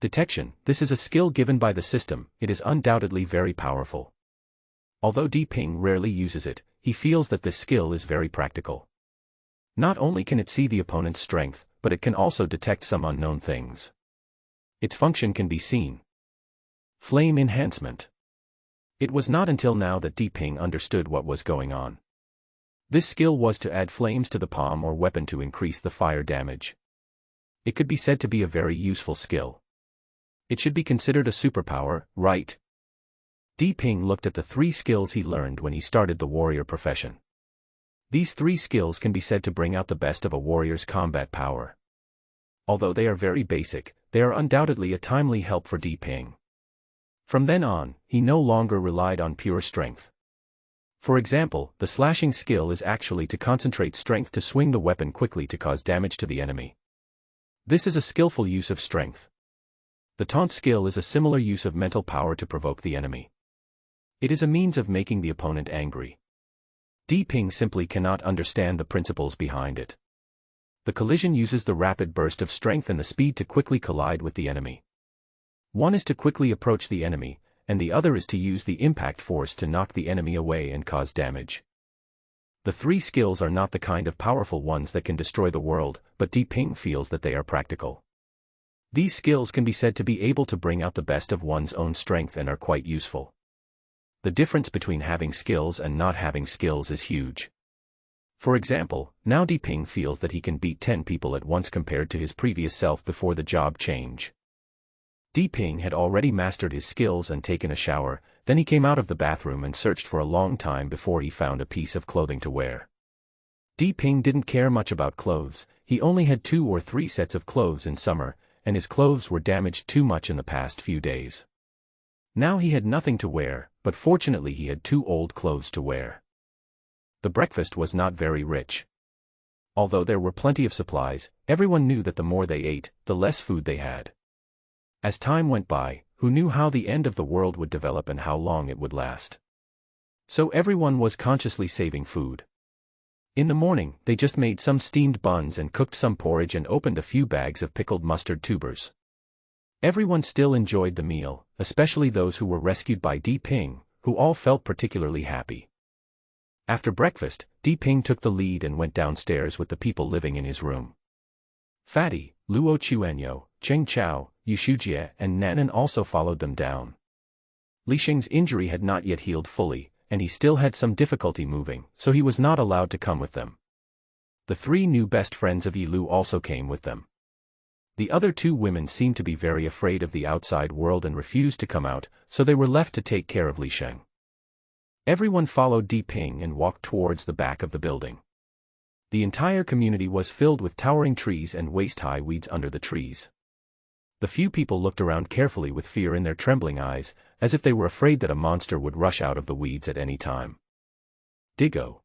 Detection, this is a skill given by the system, it is undoubtedly very powerful. Although Di Ping rarely uses it, he feels that this skill is very practical. Not only can it see the opponent's strength, but it can also detect some unknown things. Its function can be seen. Flame enhancement. It was not until now that Di Ping understood what was going on. This skill was to add flames to the palm or weapon to increase the fire damage. It could be said to be a very useful skill. It should be considered a superpower, right? Di Ping looked at the 3 skills he learned when he started the warrior profession. These 3 skills can be said to bring out the best of a warrior's combat power. Although they are very basic, they are undoubtedly a timely help for Di Ping. From then on, he no longer relied on pure strength. For example, the slashing skill is actually to concentrate strength to swing the weapon quickly to cause damage to the enemy. This is a skillful use of strength. The taunt skill is a similar use of mental power to provoke the enemy. It is a means of making the opponent angry. Di Ping simply cannot understand the principles behind it. The collision uses the rapid burst of strength and the speed to quickly collide with the enemy. One is to quickly approach the enemy, and the other is to use the impact force to knock the enemy away and cause damage. The 3 skills are not the kind of powerful ones that can destroy the world, but Di Ping feels that they are practical. These skills can be said to be able to bring out the best of one's own strength and are quite useful. The difference between having skills and not having skills is huge. For example, now Di Ping feels that he can beat 10 people at once compared to his previous self before the job change. Di Ping had already mastered his skills and taken a shower, then he came out of the bathroom and searched for a long time before he found a piece of clothing to wear. Di Ping didn't care much about clothes, he only had 2 or 3 sets of clothes in summer, and his clothes were damaged too much in the past few days. Now he had nothing to wear, but fortunately he had 2 old clothes to wear. The breakfast was not very rich. Although there were plenty of supplies, everyone knew that the more they ate, the less food they had. As time went by, who knew how the end of the world would develop and how long it would last? So everyone was consciously saving food. In the morning, they just made some steamed buns and cooked some porridge and opened a few bags of pickled mustard tubers. Everyone still enjoyed the meal, especially those who were rescued by Di Ping, who all felt particularly happy. After breakfast, Di Ping took the lead and went downstairs with the people living in his room. Fatty, Luo Chuanyo, Cheng Chao, Yushujie and Nanan also followed them down. Li Xing's injury had not yet healed fully, and he still had some difficulty moving, so he was not allowed to come with them. The 3 new best friends of Yi Lu also came with them. The other 2 women seemed to be very afraid of the outside world and refused to come out, so they were left to take care of Li Xing. Everyone followed Di Ping and walked towards the back of the building. The entire community was filled with towering trees and waist-high weeds under the trees. The few people looked around carefully with fear in their trembling eyes, as if they were afraid that a monster would rush out of the weeds at any time. Digo.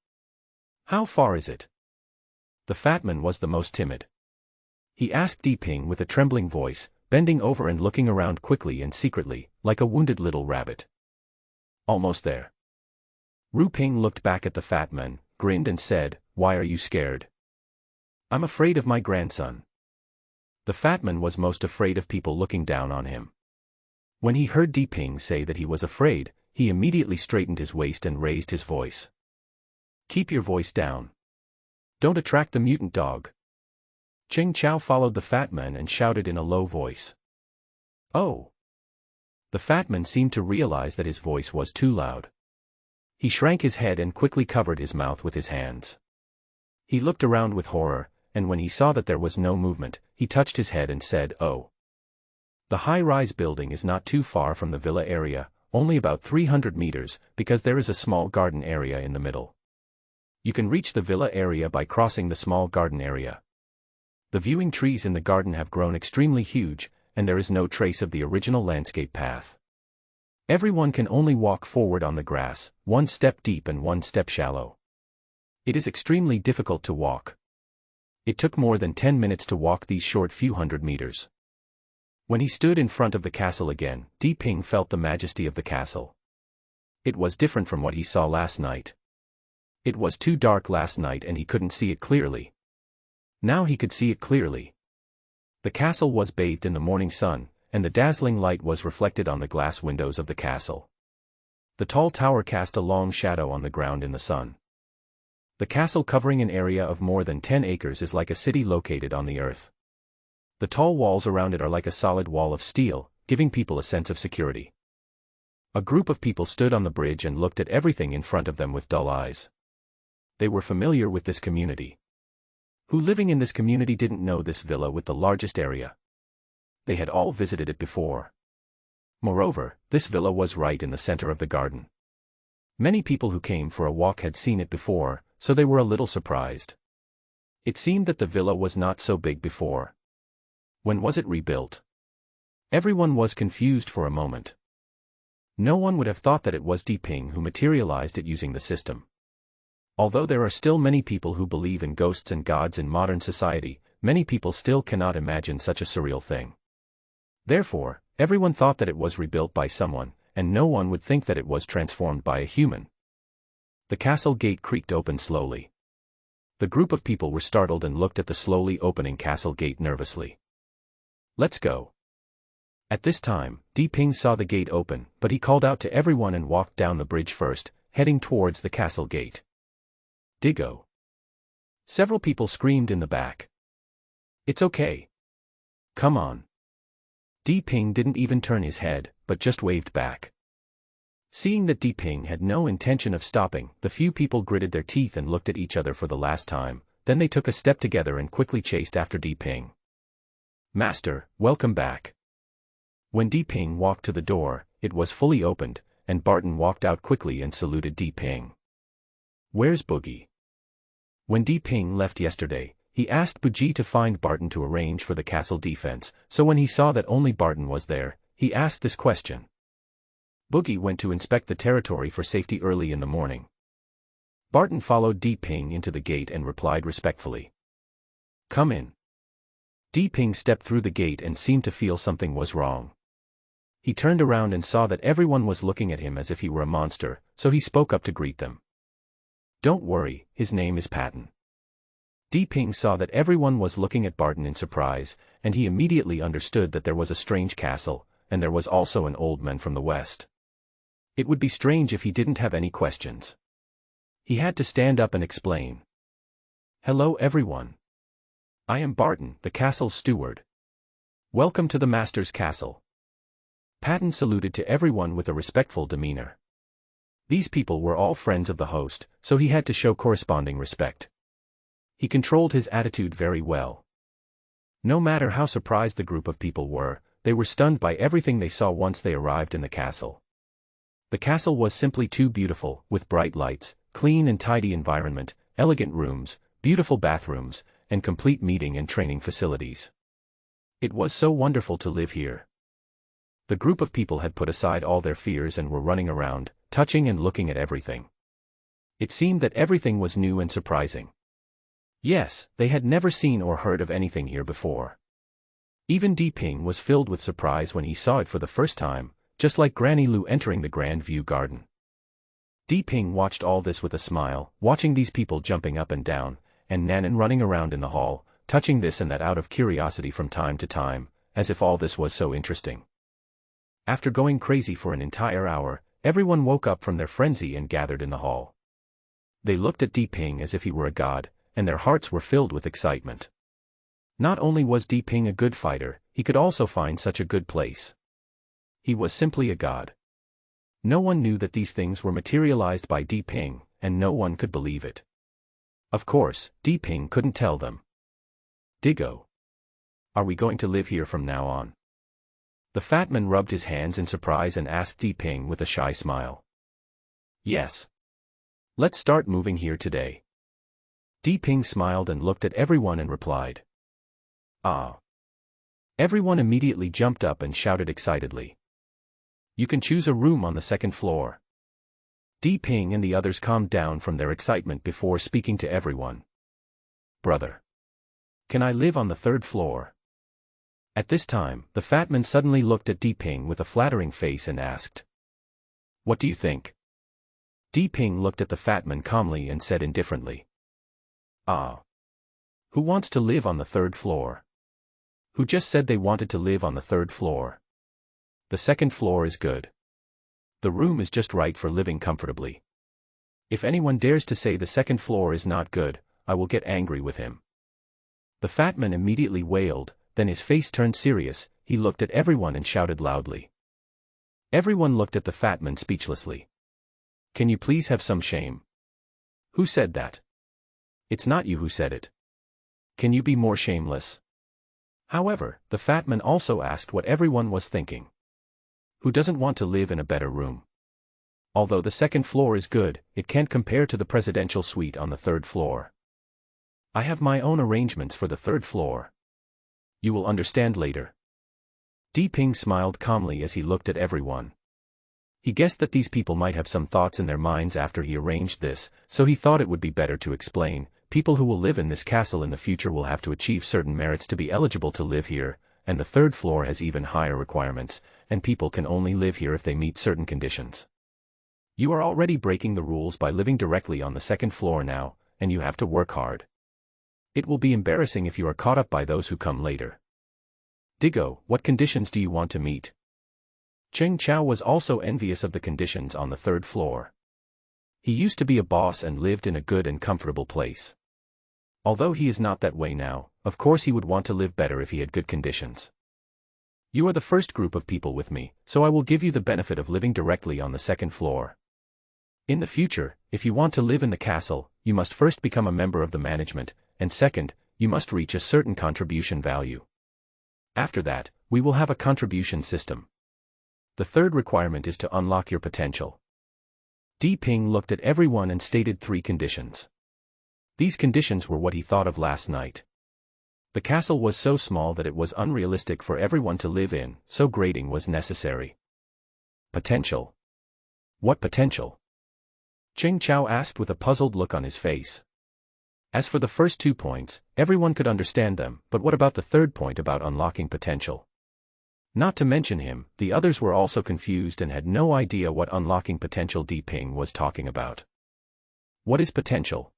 How far is it? The fat man was the most timid. He asked Di Ping with a trembling voice, bending over and looking around quickly and secretly, like a wounded little rabbit. Almost there. Ru Ping looked back at the fat man, grinned and said, "Why are you scared?" "I'm afraid of my grandson." The fat man was most afraid of people looking down on him. When he heard Di Ping say that he was afraid, he immediately straightened his waist and raised his voice. "Keep your voice down. Don't attract the mutant dog." Cheng Chao followed the fat man and shouted in a low voice. "Oh!" The fat man seemed to realize that his voice was too loud. He shrank his head and quickly covered his mouth with his hands. He looked around with horror, and when he saw that there was no movement, he touched his head and said, "Oh." The high-rise building is not too far from the villa area, only about 300 meters, because there is a small garden area in the middle. You can reach the villa area by crossing the small garden area. The viewing trees in the garden have grown extremely huge, and there is no trace of the original landscape path. Everyone can only walk forward on the grass, 1 step deep and 1 step shallow. It is extremely difficult to walk. It took more than 10 minutes to walk these short few hundred meters. When he stood in front of the castle again, Di Ping felt the majesty of the castle. It was different from what he saw last night. It was too dark last night and he couldn't see it clearly. Now he could see it clearly. The castle was bathed in the morning sun, and the dazzling light was reflected on the glass windows of the castle. The tall tower cast a long shadow on the ground in the sun. The castle, covering an area of more than 10 acres, is like a city located on the earth. The tall walls around it are like a solid wall of steel, giving people a sense of security. A group of people stood on the bridge and looked at everything in front of them with dull eyes. They were familiar with this community. Who living in this community didn't know this villa with the largest area? They had all visited it before. Moreover, this villa was right in the center of the garden. Many people who came for a walk had seen it before, so they were a little surprised. It seemed that the villa was not so big before. When was it rebuilt? Everyone was confused for a moment. No one would have thought that it was Di Ping who materialized it using the system. Although there are still many people who believe in ghosts and gods in modern society, many people still cannot imagine such a surreal thing. Therefore, everyone thought that it was rebuilt by someone, and no one would think that it was transformed by a human. The castle gate creaked open slowly. The group of people were startled and looked at the slowly opening castle gate nervously. "Let's go." At this time, Di Ping saw the gate open, but he called out to everyone and walked down the bridge first, heading towards the castle gate. "Digo." Several people screamed in the back. "It's okay. Come on." Di Ping didn't even turn his head, but just waved back. Seeing that Di Ping had no intention of stopping, the few people gritted their teeth and looked at each other for the last time, then they took a step together and quickly chased after Di Ping. "Master, welcome back." When Di Ping walked to the door, it was fully opened, and Barton walked out quickly and saluted Di Ping. "Where's Boogie?" When Di Ping left yesterday, he asked Buji to find Barton to arrange for the castle defense, so when he saw that only Barton was there, he asked this question. Boogie went to inspect the territory for safety early in the morning. Barton followed Di Ping into the gate and replied respectfully. "Come in." Di Ping stepped through the gate and seemed to feel something was wrong. He turned around and saw that everyone was looking at him as if he were a monster, so he spoke up to greet them. Don't worry, his name is Patton. Ping saw that everyone was looking at Barton in surprise, and he immediately understood that there was a strange castle, and there was also an old man from the west. It would be strange if he didn't have any questions. He had to stand up and explain. Hello everyone. I am Barton, the castle's steward. Welcome to the master's castle. Patton saluted to everyone with a respectful demeanor. These people were all friends of the host, so he had to show corresponding respect. He controlled his attitude very well. No matter how surprised the group of people were, they were stunned by everything they saw once they arrived in the castle. The castle was simply too beautiful, with bright lights, clean and tidy environment, elegant rooms, beautiful bathrooms, and complete meeting and training facilities. It was so wonderful to live here. The group of people had put aside all their fears and were running around, touching and looking at everything. It seemed that everything was new and surprising. Yes, they had never seen or heard of anything here before. Even Ping was filled with surprise when he saw it for the first time, just like Granny Lu entering the Grand View Garden. Ping watched all this with a smile, watching these people jumping up and down, and Nanan running around in the hall, touching this and that out of curiosity from time to time, as if all this was so interesting. After going crazy for an entire hour, everyone woke up from their frenzy and gathered in the hall. They looked at Ping as if he were a god, and their hearts were filled with excitement. Not only was Ping a good fighter, he could also find such a good place. He was simply a god. No one knew that these things were materialized by Ping, and no one could believe it. Of course, Ping couldn't tell them. Digo. Are we going to live here from now on? The fat man rubbed his hands in surprise and asked Ping with a shy smile. Yes. Let's start moving here today. Ping smiled and looked at everyone and replied. Ah. Everyone immediately jumped up and shouted excitedly. You can choose a room on the second floor. Ping and the others calmed down from their excitement before speaking to everyone. Brother. Can I live on the third floor? At this time, the fat man suddenly looked at Ping with a flattering face and asked. What do you think? Ping looked at the fat man calmly and said indifferently. Ah. Who wants to live on the third floor? Who just said they wanted to live on the third floor? The second floor is good. The room is just right for living comfortably. If anyone dares to say the second floor is not good, I will get angry with him. The fat man immediately wailed, then his face turned serious, he looked at everyone and shouted loudly. Everyone looked at the fat man speechlessly. Can you please have some shame? Who said that? It's not you who said it. Can you be more shameless? However, the fat man also asked what everyone was thinking. Who doesn't want to live in a better room? Although the second floor is good, it can't compare to the presidential suite on the third floor. I have my own arrangements for the third floor. You will understand later. Ping smiled calmly as he looked at everyone. He guessed that these people might have some thoughts in their minds after he arranged this, so he thought it would be better to explain. People who will live in this castle in the future will have to achieve certain merits to be eligible to live here, and the third floor has even higher requirements, and people can only live here if they meet certain conditions. You are already breaking the rules by living directly on the second floor now, and you have to work hard. It will be embarrassing if you are caught up by those who come later. Digo, what conditions do you want to meet? Cheng Chao was also envious of the conditions on the third floor. He used to be a boss and lived in a good and comfortable place. Although he is not that way now, of course he would want to live better if he had good conditions. You are the first group of people with me, so I will give you the benefit of living directly on the second floor. In the future, if you want to live in the castle, you must first become a member of the management, and second, you must reach a certain contribution value. After that, we will have a contribution system. The third requirement is to unlock your potential. Ping looked at everyone and stated 3 conditions. These conditions were what he thought of last night. The castle was so small that it was unrealistic for everyone to live in, so grading was necessary. Potential. What potential? Cheng Chao asked with a puzzled look on his face. As for the first 2 points, everyone could understand them, but what about the third point about unlocking potential? Not to mention him, the others were also confused and had no idea what unlocking potential Ping was talking about. What is potential?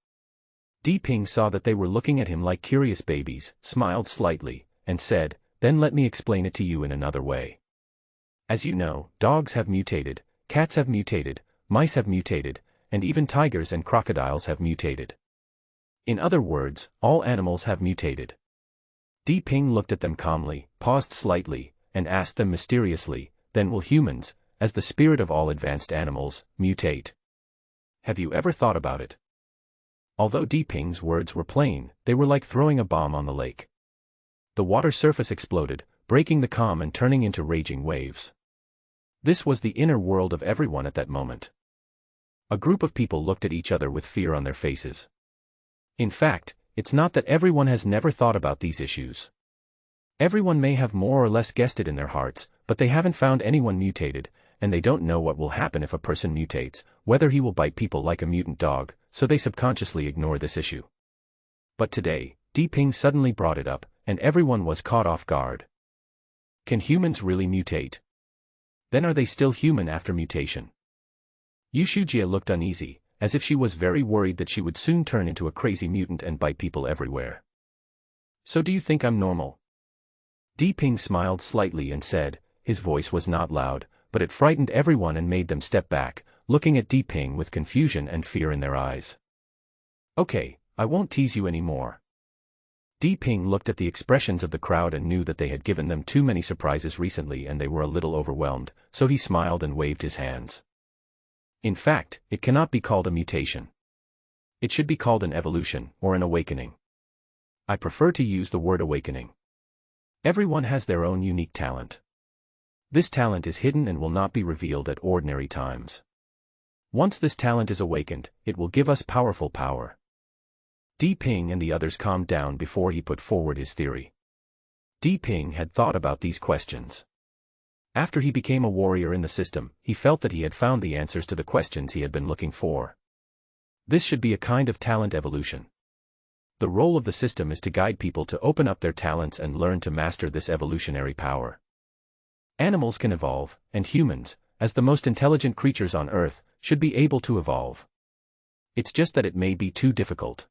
Ping saw that they were looking at him like curious babies, smiled slightly, and said, then let me explain it to you in another way. As you know, dogs have mutated, cats have mutated, mice have mutated, and even tigers and crocodiles have mutated. In other words, all animals have mutated. Ping looked at them calmly, paused slightly, and asked them mysteriously, then will humans, as the spirit of all advanced animals, mutate? Have you ever thought about it? Although Ping's words were plain, they were like throwing a bomb on the lake. The water surface exploded, breaking the calm and turning into raging waves. This was the inner world of everyone at that moment. A group of people looked at each other with fear on their faces. In fact, it's not that everyone has never thought about these issues. Everyone may have more or less guessed it in their hearts, but they haven't found anyone mutated, and they don't know what will happen if a person mutates, whether he will bite people like a mutant dog, so they subconsciously ignore this issue. But today, Ping suddenly brought it up, and everyone was caught off guard. Can humans really mutate? Then are they still human after mutation? Yushujia looked uneasy, as if she was very worried that she would soon turn into a crazy mutant and bite people everywhere. So do you think I'm normal? Ping smiled slightly and said, his voice was not loud, but it frightened everyone and made them step back, looking at Ping with confusion and fear in their eyes. Okay, I won't tease you anymore. Ping looked at the expressions of the crowd and knew that they had given them too many surprises recently and they were a little overwhelmed, so he smiled and waved his hands. In fact, it cannot be called a mutation. It should be called an evolution, or an awakening. I prefer to use the word awakening. Everyone has their own unique talent. This talent is hidden and will not be revealed at ordinary times. Once this talent is awakened, it will give us powerful power. Ping and the others calmed down before he put forward his theory. Ping had thought about these questions. After he became a warrior in the system, he felt that he had found the answers to the questions he had been looking for. This should be a kind of talent evolution. The role of the system is to guide people to open up their talents and learn to master this evolutionary power. Animals can evolve, and humans, as the most intelligent creatures on Earth, should be able to evolve. It's just that it may be too difficult.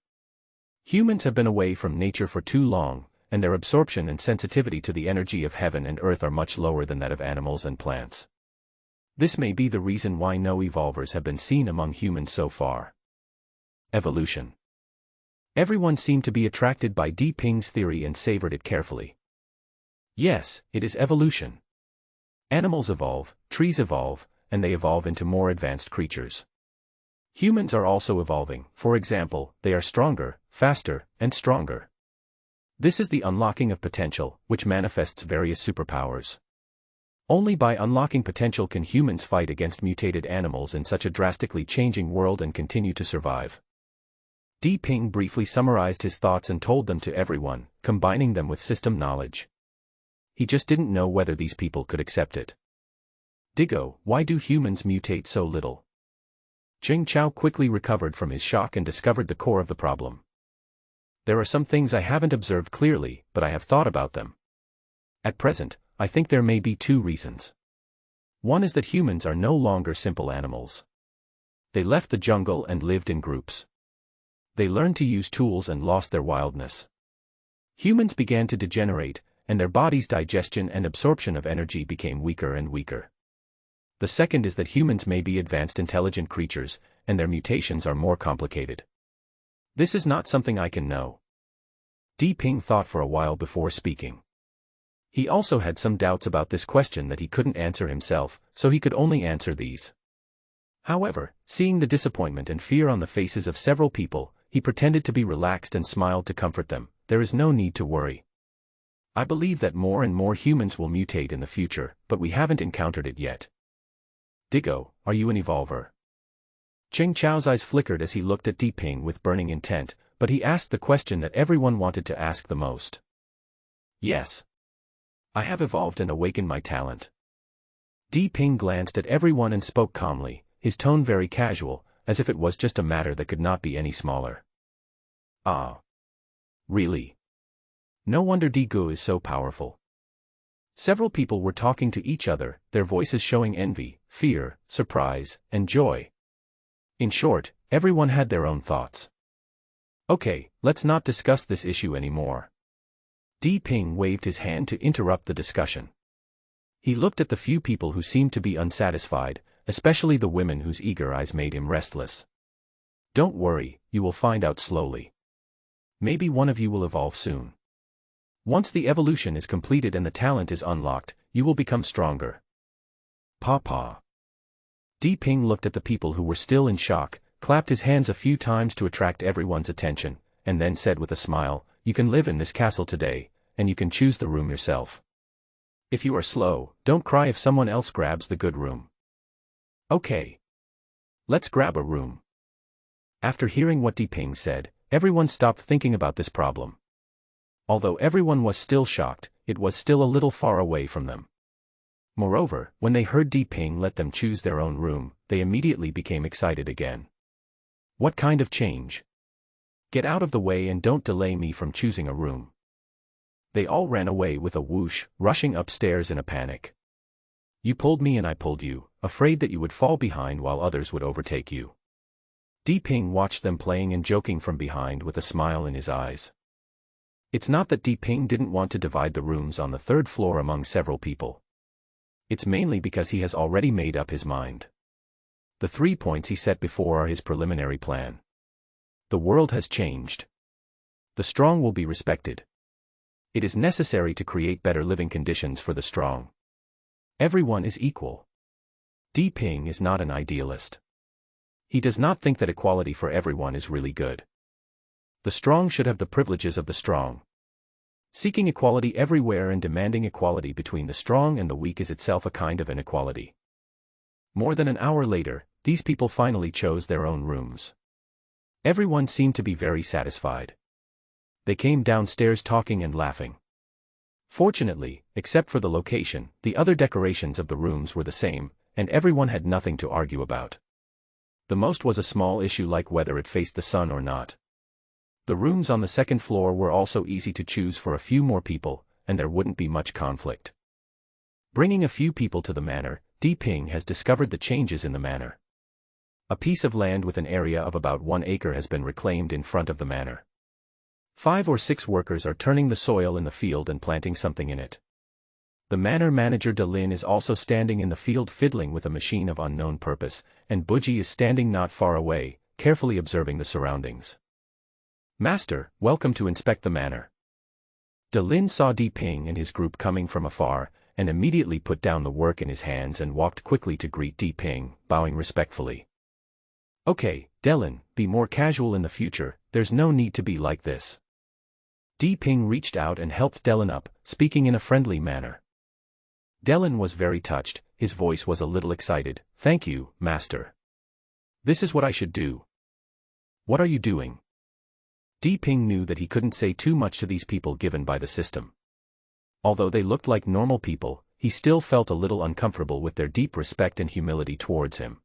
Humans have been away from nature for too long, and their absorption and sensitivity to the energy of heaven and earth are much lower than that of animals and plants. This may be the reason why no evolvers have been seen among humans so far. Evolution. Everyone seemed to be attracted by Ping's theory and savored it carefully. Yes, it is evolution. Animals evolve, trees evolve, and they evolve into more advanced creatures. Humans are also evolving. For example, they are stronger, faster, and stronger. This is the unlocking of potential, which manifests various superpowers. Only by unlocking potential can humans fight against mutated animals in such a drastically changing world and continue to survive. Ping briefly summarized his thoughts and told them to everyone, combining them with system knowledge. He just didn't know whether these people could accept it. Digo, why do humans mutate so little? Cheng Chao quickly recovered from his shock and discovered the core of the problem. There are some things I haven't observed clearly, but I have thought about them. At present, I think there may be two reasons. One is that humans are no longer simple animals. They left the jungle and lived in groups. They learned to use tools and lost their wildness. Humans began to degenerate, and their bodies' digestion and absorption of energy became weaker and weaker. The second is that humans may be advanced intelligent creatures, and their mutations are more complicated. This is not something I can know. Ping thought for a while before speaking. He also had some doubts about this question that he couldn't answer himself, so he could only answer these. However, seeing the disappointment and fear on the faces of several people, he pretended to be relaxed and smiled to comfort them. There is no need to worry. I believe that more and more humans will mutate in the future, but we haven't encountered it yet. Digo, are you an evolver? Cheng Chao's eyes flickered as he looked at Ping with burning intent, but he asked the question that everyone wanted to ask the most. Yes. I have evolved and awakened my talent. Ping glanced at everyone and spoke calmly, his tone very casual, as if it was just a matter that could not be any smaller. Ah. Really? No wonder Digo is so powerful. Several people were talking to each other, their voices showing envy, fear, surprise, and joy. In short, everyone had their own thoughts. Okay, let's not discuss this issue anymore. Di Ping waved his hand to interrupt the discussion. He looked at the few people who seemed to be unsatisfied, especially the women whose eager eyes made him restless. Don't worry, you will find out slowly. Maybe one of you will evolve soon. Once the evolution is completed and the talent is unlocked, you will become stronger. Papa. Di Ping looked at the people who were still in shock, clapped his hands a few times to attract everyone's attention, and then said with a smile, "You can live in this castle today, and you can choose the room yourself. If you are slow, don't cry if someone else grabs the good room. Okay. Let's grab a room." After hearing what Di Ping said, everyone stopped thinking about this problem. Although everyone was still shocked, it was still a little far away from them. Moreover, when they heard Di Ping let them choose their own room, they immediately became excited again. What kind of change? Get out of the way and don't delay me from choosing a room. They all ran away with a whoosh, rushing upstairs in a panic. You pulled me and I pulled you, afraid that you would fall behind while others would overtake you. Di Ping watched them playing and joking from behind with a smile in his eyes. It's not that Di Ping didn't want to divide the rooms on the third floor among several people. It's mainly because he has already made up his mind. The 3 points he set before are his preliminary plan. The world has changed. The strong will be respected. It is necessary to create better living conditions for the strong. Everyone is equal. Di Ping is not an idealist. He does not think that equality for everyone is really good. The strong should have the privileges of the strong. Seeking equality everywhere and demanding equality between the strong and the weak is itself a kind of inequality. More than an hour later, these people finally chose their own rooms. Everyone seemed to be very satisfied. They came downstairs talking and laughing. Fortunately, except for the location, the other decorations of the rooms were the same, and everyone had nothing to argue about. The most was a small issue like whether it faced the sun or not. The rooms on the second floor were also easy to choose for a few more people, and there wouldn't be much conflict. Bringing a few people to the manor, Di Ping has discovered the changes in the manor. A piece of land with an area of about 1 acre has been reclaimed in front of the manor. 5 or 6 workers are turning the soil in the field and planting something in it. The manor manager Delin is also standing in the field fiddling with a machine of unknown purpose, and Buji is standing not far away, carefully observing the surroundings. "Master, welcome to inspect the manor." Delin saw Di Ping and his group coming from afar, and immediately put down the work in his hands and walked quickly to greet Di Ping, bowing respectfully. "Okay, Delin, be more casual in the future, there's no need to be like this." Di Ping reached out and helped Delin up, speaking in a friendly manner. Delin was very touched, his voice was a little excited. "Thank you, Master. This is what I should do." "What are you doing?" Di Ping knew that he couldn't say too much to these people given by the system. Although they looked like normal people, he still felt a little uncomfortable with their deep respect and humility towards him.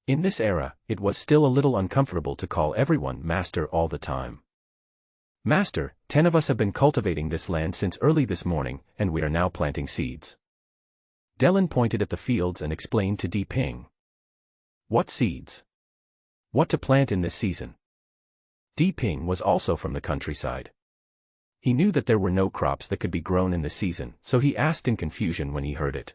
In this era, it was still a little uncomfortable to call everyone Master all the time. "Master, 10 of us have been cultivating this land since early this morning, and we are now planting seeds." Delin pointed at the fields and explained to Di Ping. "What seeds? What to plant in this season?" Di Ping was also from the countryside. He knew that there were no crops that could be grown in this season, so he asked in confusion when he heard it.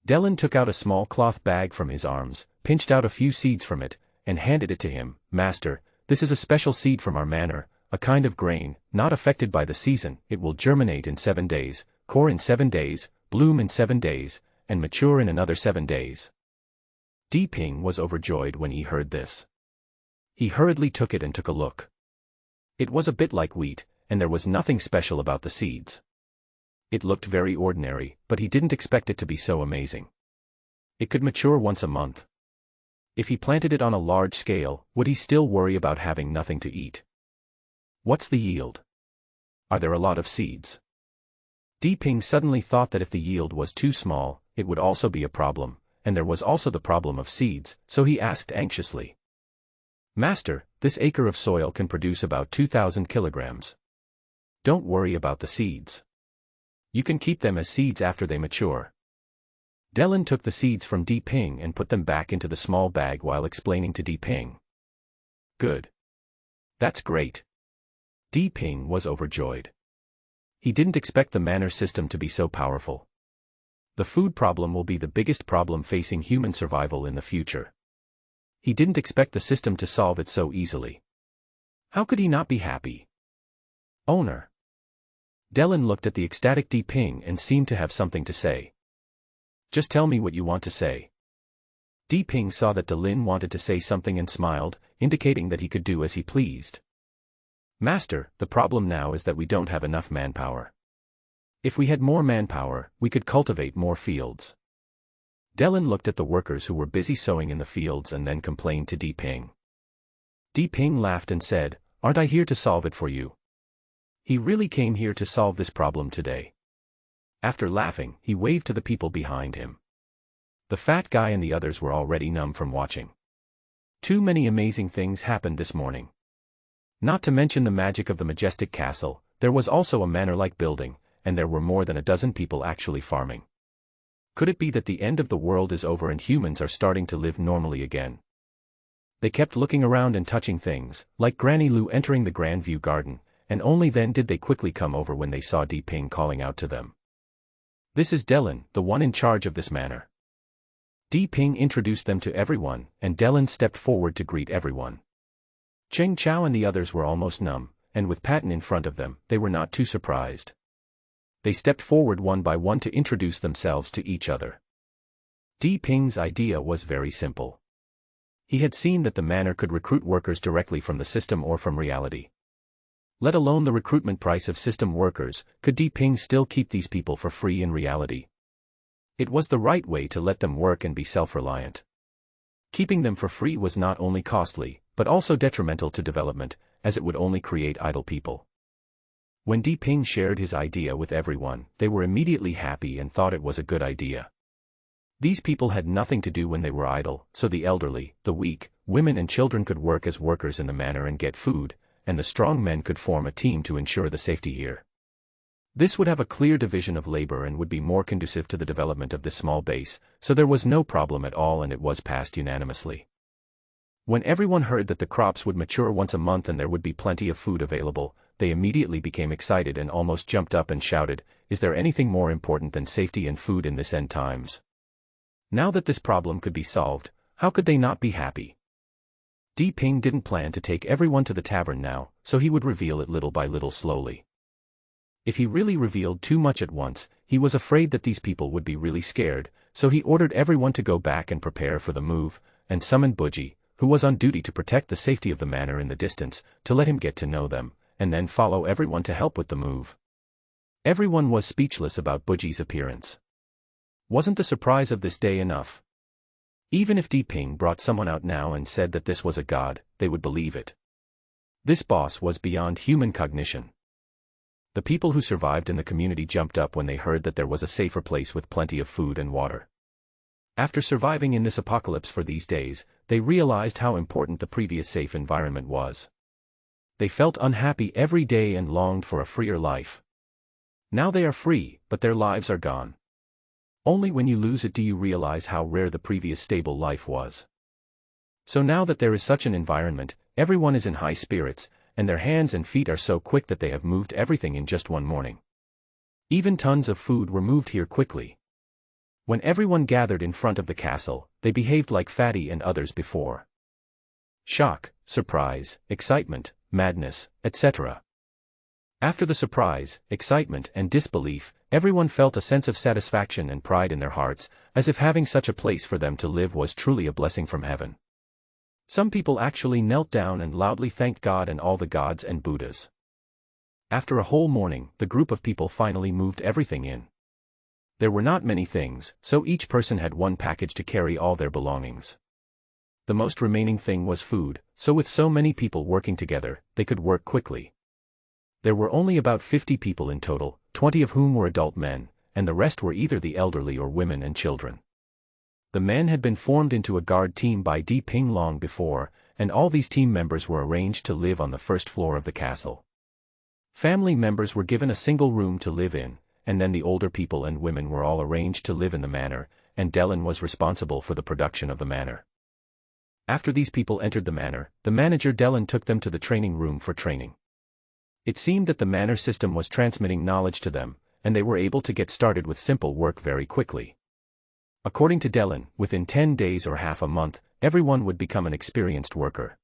Delin took out a small cloth bag from his arms, pinched out a few seeds from it, and handed it to him. "Master, this is a special seed from our manor, a kind of grain, not affected by the season. It will germinate in 7 days, core in 7 days, bloom in 7 days, and mature in another 7 days." Di Ping was overjoyed when he heard this. He hurriedly took it and took a look. It was a bit like wheat, and there was nothing special about the seeds. It looked very ordinary, but he didn't expect it to be so amazing. It could mature once a month. If he planted it on a large scale, would he still worry about having nothing to eat? What's the yield? Are there a lot of seeds? Di Ping suddenly thought that if the yield was too small, it would also be a problem, and there was also the problem of seeds, so he asked anxiously. "Master, this acre of soil can produce about 2,000 kilograms. Don't worry about the seeds. You can keep them as seeds after they mature." Delin took the seeds from Di Ping and put them back into the small bag while explaining to Di Ping. Good. That's great. Di Ping was overjoyed. He didn't expect the manor system to be so powerful. The food problem will be the biggest problem facing human survival in the future. He didn't expect the system to solve it so easily. How could he not be happy? Owner. Delin looked at the ecstatic Di Ping and seemed to have something to say. Just tell me what you want to say. Di Ping saw that Delin wanted to say something and smiled, indicating that he could do as he pleased. Master, the problem now is that we don't have enough manpower. If we had more manpower, we could cultivate more fields. Delin looked at the workers who were busy sowing in the fields and then complained to Di Ping. Di Ping laughed and said, "Aren't I here to solve it for you?" He really came here to solve this problem today. After laughing, he waved to the people behind him. The fat guy and the others were already numb from watching. Too many amazing things happened this morning. Not to mention the magic of the majestic castle, there was also a manor-like building, and there were more than a dozen people actually farming. Could it be that the end of the world is over and humans are starting to live normally again? They kept looking around and touching things, like Granny Lu entering the Grand View Garden, and only then did they quickly come over when they saw Di Ping calling out to them. This is Delin, the one in charge of this manor. Di Ping introduced them to everyone, and Delin stepped forward to greet everyone. Cheng Chao and the others were almost numb, and with Patton in front of them, they were not too surprised. They stepped forward one by one to introduce themselves to each other. Di Ping's idea was very simple. He had seen that the manor could recruit workers directly from the system or from reality. Let alone the recruitment price of system workers, could Di Ping still keep these people for free in reality? It was the right way to let them work and be self-reliant. Keeping them for free was not only costly, but also detrimental to development, as it would only create idle people. When Di Ping shared his idea with everyone, they were immediately happy and thought it was a good idea. These people had nothing to do when they were idle, so the elderly, the weak, women and children could work as workers in the manor and get food, and the strong men could form a team to ensure the safety here. This would have a clear division of labor and would be more conducive to the development of this small base, so there was no problem at all and it was passed unanimously. When everyone heard that the crops would mature once a month and there would be plenty of food available, they immediately became excited and almost jumped up and shouted, "Is there anything more important than safety and food in this end times?" Now that this problem could be solved, how could they not be happy? Di Ping didn't plan to take everyone to the tavern now, so he would reveal it little by little slowly. If he really revealed too much at once, he was afraid that these people would be really scared, so he ordered everyone to go back and prepare for the move, and summoned Buji, who was on duty to protect the safety of the manor in the distance, to let him get to know them, and then follow everyone to help with the move. Everyone was speechless about Buji's appearance. Wasn't the surprise of this day enough? Even if Di Ping brought someone out now and said that this was a god, they would believe it. This boss was beyond human cognition. The people who survived in the community jumped up when they heard that there was a safer place with plenty of food and water. After surviving in this apocalypse for these days, they realized how important the previous safe environment was. They felt unhappy every day and longed for a freer life. Now they are free, but their lives are gone. Only when you lose it do you realize how rare the previous stable life was. So now that there is such an environment, everyone is in high spirits, and their hands and feet are so quick that they have moved everything in just one morning. Even tons of food were moved here quickly. When everyone gathered in front of the castle, they behaved like Fatty and others before. Shock, surprise, excitement, madness, etc. After the surprise, excitement, and disbelief, everyone felt a sense of satisfaction and pride in their hearts, as if having such a place for them to live was truly a blessing from heaven. Some people actually knelt down and loudly thanked God and all the gods and Buddhas. After a whole morning, the group of people finally moved everything in. There were not many things, so each person had one package to carry all their belongings. The most remaining thing was food, so with so many people working together, they could work quickly. There were only about 50 people in total, 20 of whom were adult men, and the rest were either the elderly or women and children. The men had been formed into a guard team by Di Ping long before, and all these team members were arranged to live on the first floor of the castle. Family members were given a single room to live in, and then the older people and women were all arranged to live in the manor, and Dellen was responsible for the production of the manor. After these people entered the manor, the manager Dellen took them to the training room for training. It seemed that the manor system was transmitting knowledge to them, and they were able to get started with simple work very quickly. According to Dellen, within 10 days or half a month, everyone would become an experienced worker.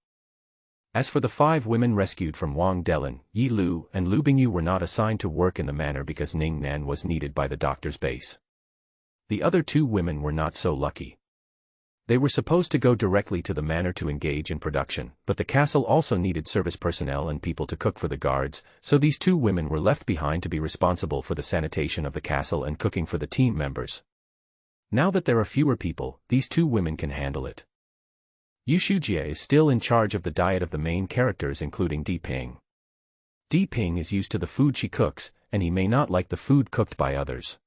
As for the 5 women rescued from Wang Dellen, Yi Lu and Lu Bingyu were not assigned to work in the manor because Ning Nan was needed by the doctor's base. The other 2 women were not so lucky. They were supposed to go directly to the manor to engage in production, but the castle also needed service personnel and people to cook for the guards, so these 2 women were left behind to be responsible for the sanitation of the castle and cooking for the team members. Now that there are fewer people, these 2 women can handle it. Yu Shujie is still in charge of the diet of the main characters including Di Ping. Di Ping is used to the food she cooks, and he may not like the food cooked by others.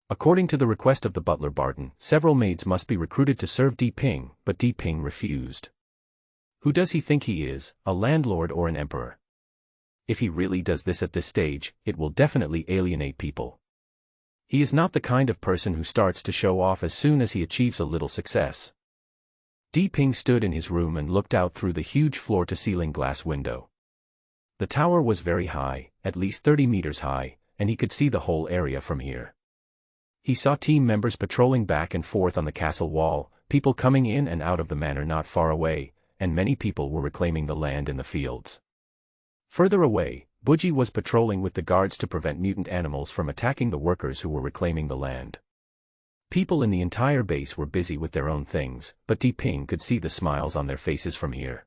According to the request of the butler Barton, several maids must be recruited to serve Di Ping, but Di Ping refused. Who does he think he is, a landlord or an emperor? If he really does this at this stage, it will definitely alienate people. He is not the kind of person who starts to show off as soon as he achieves a little success. Di Ping stood in his room and looked out through the huge floor-to-ceiling glass window. The tower was very high, at least 30 meters high, and he could see the whole area from here. He saw team members patrolling back and forth on the castle wall, people coming in and out of the manor not far away, and many people were reclaiming the land in the fields. Further away, Buji was patrolling with the guards to prevent mutant animals from attacking the workers who were reclaiming the land. People in the entire base were busy with their own things, but Di Ping could see the smiles on their faces from here.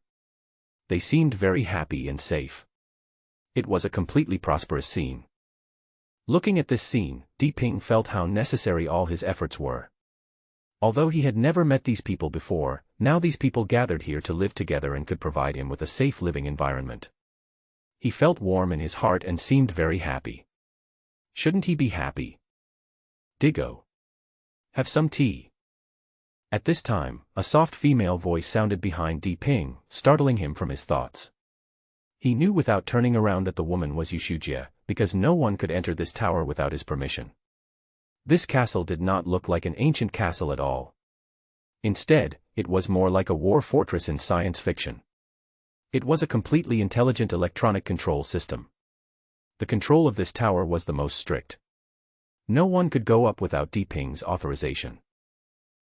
They seemed very happy and safe. It was a completely prosperous scene. Looking at this scene, Di Ping felt how necessary all his efforts were. Although he had never met these people before, now these people gathered here to live together and could provide him with a safe living environment. He felt warm in his heart and seemed very happy. Shouldn't he be happy? Diggo. Have some tea. At this time, a soft female voice sounded behind Di Ping, startling him from his thoughts. He knew without turning around that the woman was Yu Shujie, because no one could enter this tower without his permission. This castle did not look like an ancient castle at all. Instead, it was more like a war fortress in science fiction. It was a completely intelligent electronic control system. The control of this tower was the most strict. No one could go up without Di Ping's authorization.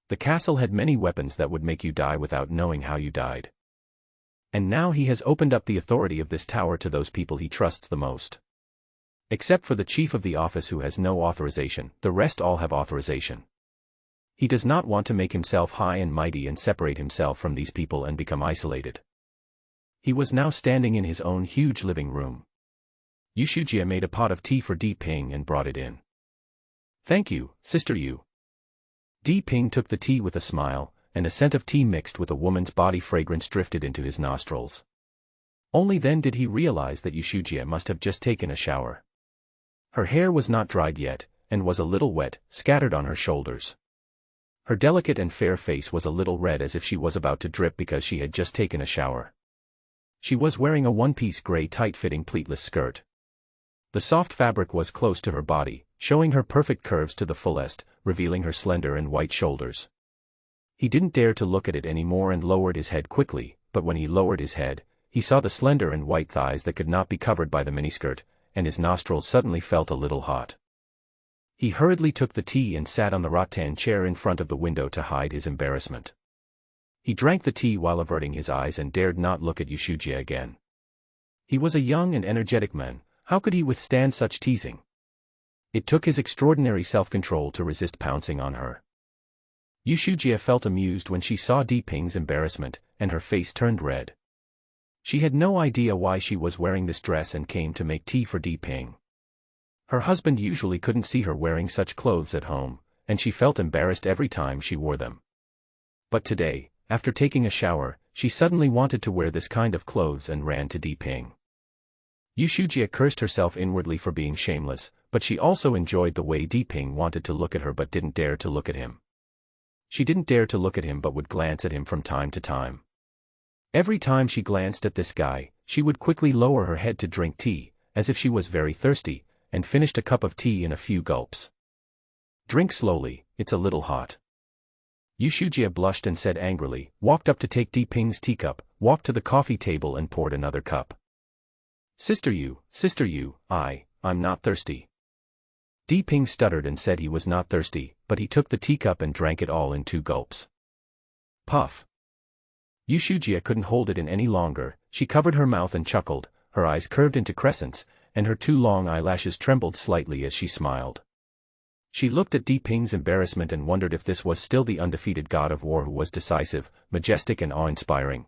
The castle had many weapons that would make you die without knowing how you died. And now he has opened up the authority of this tower to those people he trusts the most. Except for the chief of the office who has no authorization, the rest all have authorization. He does not want to make himself high and mighty and separate himself from these people and become isolated. He was now standing in his own huge living room. Yu Shujie made a pot of tea for Di Ping and brought it in. Thank you, Sister Yu. Di Ping took the tea with a smile, and a scent of tea mixed with a woman's body fragrance drifted into his nostrils. Only then did he realize that Yu Shujie must have just taken a shower. Her hair was not dried yet, and was a little wet, scattered on her shoulders. Her delicate and fair face was a little red as if she was about to drip because she had just taken a shower. She was wearing a one-piece gray tight-fitting pleatless skirt. The soft fabric was close to her body, showing her perfect curves to the fullest, revealing her slender and white shoulders. He didn't dare to look at it anymore and lowered his head quickly, but when he lowered his head, he saw the slender and white thighs that could not be covered by the miniskirt, and his nostrils suddenly felt a little hot. He hurriedly took the tea and sat on the rattan chair in front of the window to hide his embarrassment. He drank the tea while averting his eyes and dared not look at Yu Shujie again. He was a young and energetic man, how could he withstand such teasing? It took his extraordinary self-control to resist pouncing on her. Yu Shujie felt amused when she saw Di Ping's embarrassment, and her face turned red. She had no idea why she was wearing this dress and came to make tea for Di Ping. Her husband usually couldn't see her wearing such clothes at home, and she felt embarrassed every time she wore them. But today, after taking a shower, she suddenly wanted to wear this kind of clothes and ran to Di Ping. Yu Shujie cursed herself inwardly for being shameless, but she also enjoyed the way Di Ping wanted to look at her but didn't dare to look at him. She didn't dare to look at him but would glance at him from time to time. Every time she glanced at this guy, she would quickly lower her head to drink tea, as if she was very thirsty, and finished a cup of tea in a few gulps. Drink slowly, it's a little hot. Yushujia blushed and said angrily, walked up to take Diping's teacup, walked to the coffee table and poured another cup. Sister Yu, I'm not thirsty. Diping stuttered and said he was not thirsty, but he took the teacup and drank it all in 2 gulps. Puff. Yushujia couldn't hold it in any longer, she covered her mouth and chuckled, her eyes curved into crescents, and her 2 long eyelashes trembled slightly as she smiled. She looked at Diping's embarrassment and wondered if this was still the undefeated god of war who was decisive, majestic and awe-inspiring.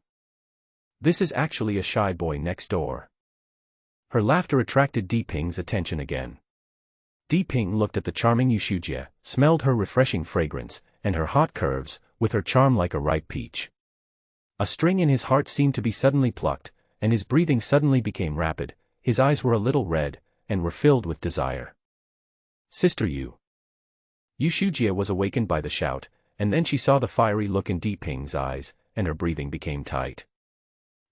This is actually a shy boy next door. Her laughter attracted Diping's attention again. Diping looked at the charming Yushujia, smelled her refreshing fragrance, and her hot curves, with her charm like a ripe peach. A string in his heart seemed to be suddenly plucked, and his breathing suddenly became rapid, his eyes were a little red, and were filled with desire. Sister Yu. Yushujia was awakened by the shout, and then she saw the fiery look in Diping's eyes, and her breathing became tight.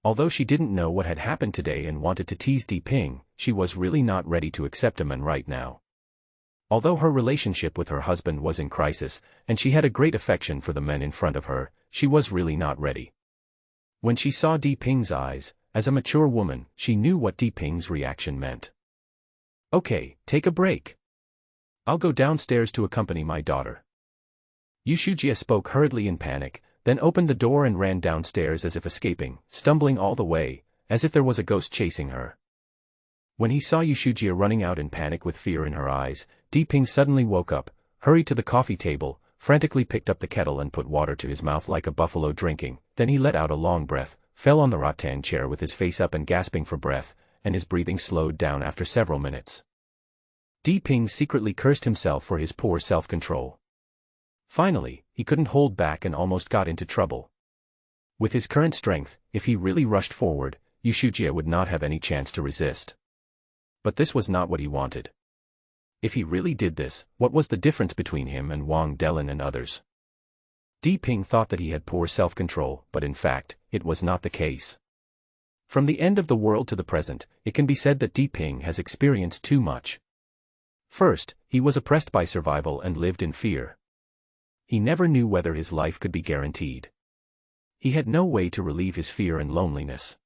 Although she didn't know what had happened today and wanted to tease Diping, she was really not ready to accept a man right now. Although her relationship with her husband was in crisis, and she had a great affection for the men in front of her, she was really not ready. When she saw Diping's eyes, as a mature woman, she knew what Diping's reaction meant. Okay, take a break. I'll go downstairs to accompany my daughter. Yushujia spoke hurriedly in panic, then opened the door and ran downstairs as if escaping, stumbling all the way, as if there was a ghost chasing her. When he saw Yushujia running out in panic with fear in her eyes, Diping suddenly woke up, hurried to the coffee table, frantically picked up the kettle and put water to his mouth like a buffalo drinking, then he let out a long breath, fell on the rattan chair with his face up and gasping for breath, and his breathing slowed down after several minutes. Diping secretly cursed himself for his poor self-control. Finally, he couldn't hold back and almost got into trouble. With his current strength, if he really rushed forward, Yushujia would not have any chance to resist. But this was not what he wanted. If he really did this, what was the difference between him and Wang Delin and others? Diping thought that he had poor self-control, but in fact, it was not the case. From the end of the world to the present, it can be said that Diping has experienced too much. First, he was oppressed by survival and lived in fear. He never knew whether his life could be guaranteed. He had no way to relieve his fear and loneliness.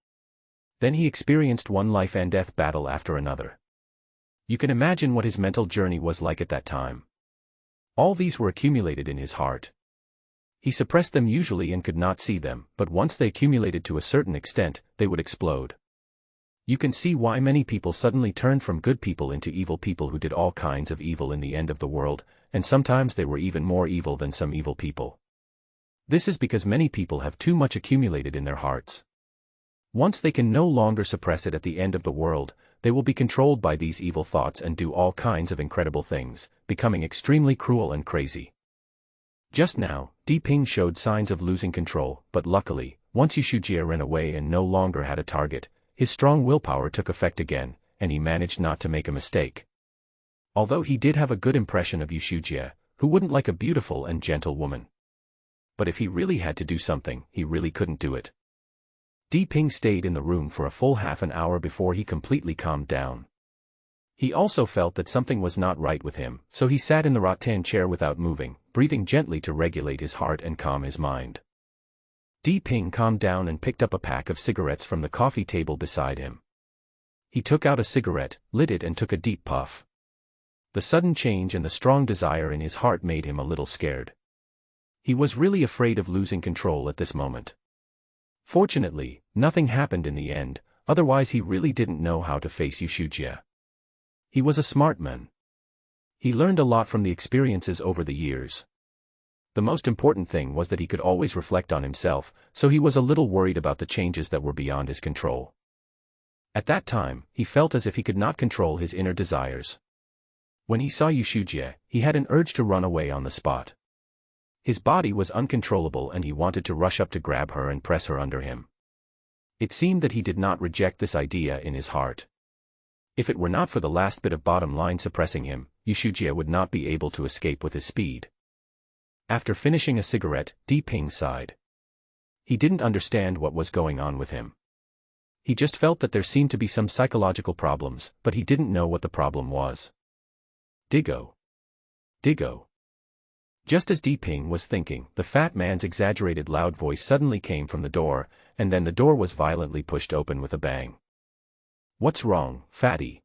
Then he experienced one life and death battle after another. You can imagine what his mental journey was like at that time. All these were accumulated in his heart. He suppressed them usually and could not see them, but once they accumulated to a certain extent, they would explode. You can see why many people suddenly turned from good people into evil people who did all kinds of evil in the end of the world, and sometimes they were even more evil than some evil people. This is because many people have too much accumulated in their hearts. Once they can no longer suppress it at the end of the world, they will be controlled by these evil thoughts and do all kinds of incredible things, becoming extremely cruel and crazy. Just now, Diping showed signs of losing control, but luckily, once Yushujia ran away and no longer had a target, his strong willpower took effect again, and he managed not to make a mistake. Although he did have a good impression of Yushujia, who wouldn't like a beautiful and gentle woman. But if he really had to do something, he really couldn't do it. Diping stayed in the room for a full half an hour before he completely calmed down. He also felt that something was not right with him, so he sat in the rattan chair without moving, breathing gently to regulate his heart and calm his mind. Diping calmed down and picked up a pack of cigarettes from the coffee table beside him. He took out a cigarette, lit it and took a deep puff. The sudden change and the strong desire in his heart made him a little scared. He was really afraid of losing control at this moment. Fortunately, nothing happened in the end, otherwise he really didn't know how to face Yushujia. He was a smart man. He learned a lot from the experiences over the years. The most important thing was that he could always reflect on himself, so he was a little worried about the changes that were beyond his control. At that time, he felt as if he could not control his inner desires. When he saw Yushujia, he had an urge to run away on the spot. His body was uncontrollable and he wanted to rush up to grab her and press her under him. It seemed that he did not reject this idea in his heart. If it were not for the last bit of bottom line suppressing him, Yushujia would not be able to escape with his speed. After finishing a cigarette, Diping sighed. He didn't understand what was going on with him. He just felt that there seemed to be some psychological problems, but he didn't know what the problem was. Diggo. Diggo. Just as Ping was thinking, the fat man's exaggerated loud voice suddenly came from the door, and then the door was violently pushed open with a bang. "What's wrong, fatty?"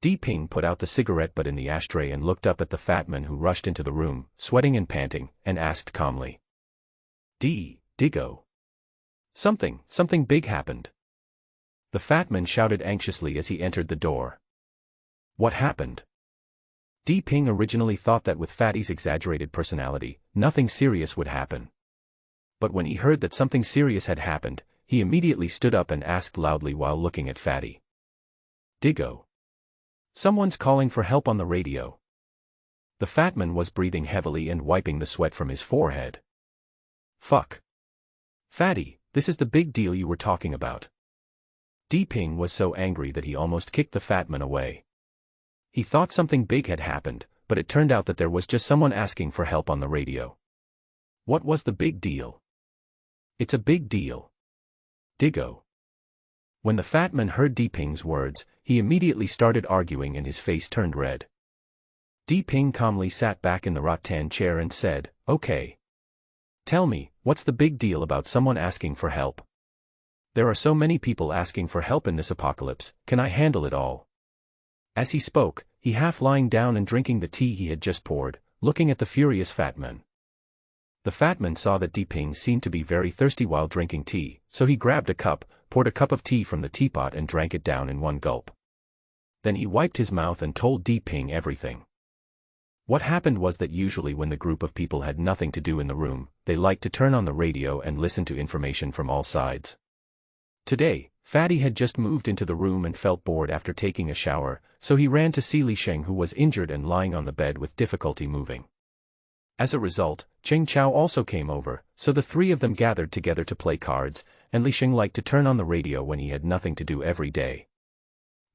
Ping put out the cigarette butt in the ashtray and looked up at the fat man who rushed into the room, sweating and panting, and asked calmly. Diggo. Something big happened." The fat man shouted anxiously as he entered the door. "What happened?" Ping originally thought that with Fatty's exaggerated personality, nothing serious would happen. But when he heard that something serious had happened, he immediately stood up and asked loudly while looking at Fatty. "Diggo. Someone's calling for help on the radio." The fat man was breathing heavily and wiping the sweat from his forehead. "Fuck. Fatty, this is the big deal you were talking about." Ping was so angry that he almost kicked the fat man away. He thought something big had happened, but it turned out that there was just someone asking for help on the radio. What was the big deal? "It's a big deal. Diggo." When the fat man heard Ping's words, he immediately started arguing and his face turned red. Ping calmly sat back in the rattan chair and said, "Okay. Tell me, what's the big deal about someone asking for help? There are so many people asking for help in this apocalypse, can I handle it all?" As he spoke, he half lying down and drinking the tea he had just poured, looking at the furious fat man. The fat man saw that Ping seemed to be very thirsty while drinking tea, so he grabbed a cup, poured a cup of tea from the teapot and drank it down in one gulp. Then he wiped his mouth and told Ping everything. What happened was that usually when the group of people had nothing to do in the room, they liked to turn on the radio and listen to information from all sides. Today, Fatty had just moved into the room and felt bored after taking a shower, so he ran to see Li Sheng, who was injured and lying on the bed with difficulty moving. As a result, Cheng Chao also came over, so the three of them gathered together to play cards, and Li Sheng liked to turn on the radio when he had nothing to do every day.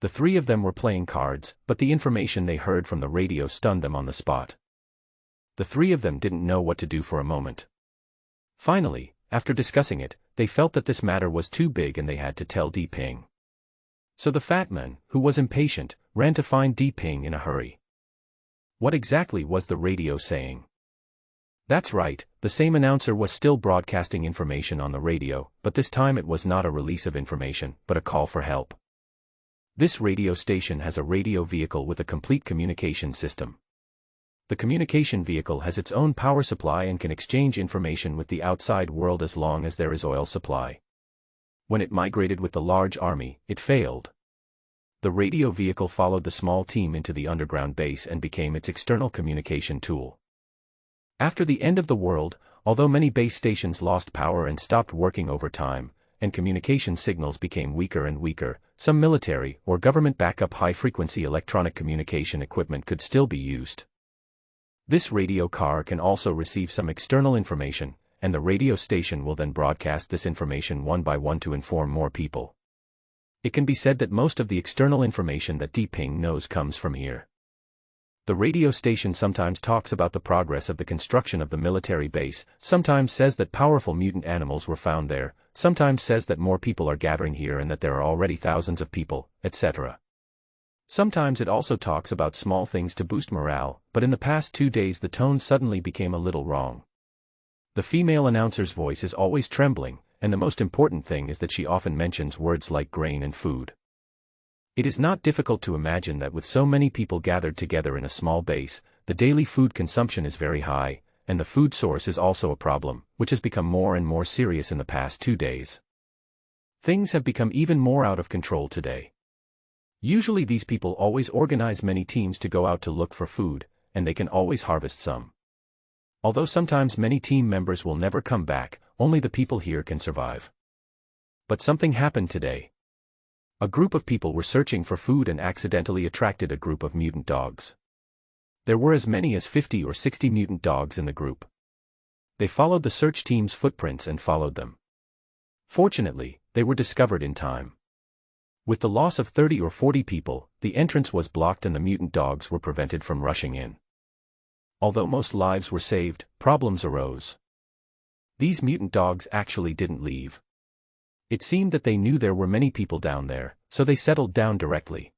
The three of them were playing cards, but the information they heard from the radio stunned them on the spot. The three of them didn't know what to do for a moment. Finally, after discussing it, they felt that this matter was too big and they had to tell Ping. So the fat man, who was impatient, ran to find Ping in a hurry. What exactly was the radio saying? That's right, the same announcer was still broadcasting information on the radio, but this time it was not a release of information, but a call for help. This radio station has a radio vehicle with a complete communication system. The communication vehicle has its own power supply and can exchange information with the outside world as long as there is oil supply. When it migrated with the large army, it failed. The radio vehicle followed the small team into the underground base and became its external communication tool. After the end of the world, although many base stations lost power and stopped working over time, and communication signals became weaker and weaker, some military or government backup high-frequency electronic communication equipment could still be used. This radio car can also receive some external information, and the radio station will then broadcast this information one by one to inform more people. It can be said that most of the external information that Ping knows comes from here. The radio station sometimes talks about the progress of the construction of the military base, sometimes says that powerful mutant animals were found there, sometimes says that more people are gathering here and that there are already thousands of people, etc. Sometimes it also talks about small things to boost morale, but in the past 2 days the tone suddenly became a little wrong. The female announcer's voice is always trembling, and the most important thing is that she often mentions words like grain and food. It is not difficult to imagine that with so many people gathered together in a small base, the daily food consumption is very high, and the food source is also a problem, which has become more and more serious in the past 2 days. Things have become even more out of control today. Usually these people always organize many teams to go out to look for food, and they can always harvest some. Although sometimes many team members will never come back, only the people here can survive. But something happened today. A group of people were searching for food and accidentally attracted a group of mutant dogs. There were as many as 50 or 60 mutant dogs in the group. They followed the search team's footprints and followed them. Fortunately, they were discovered in time. With the loss of 30 or 40 people, the entrance was blocked and the mutant dogs were prevented from rushing in. Although most lives were saved, problems arose. These mutant dogs actually didn't leave. It seemed that they knew there were many people down there, so they settled down directly.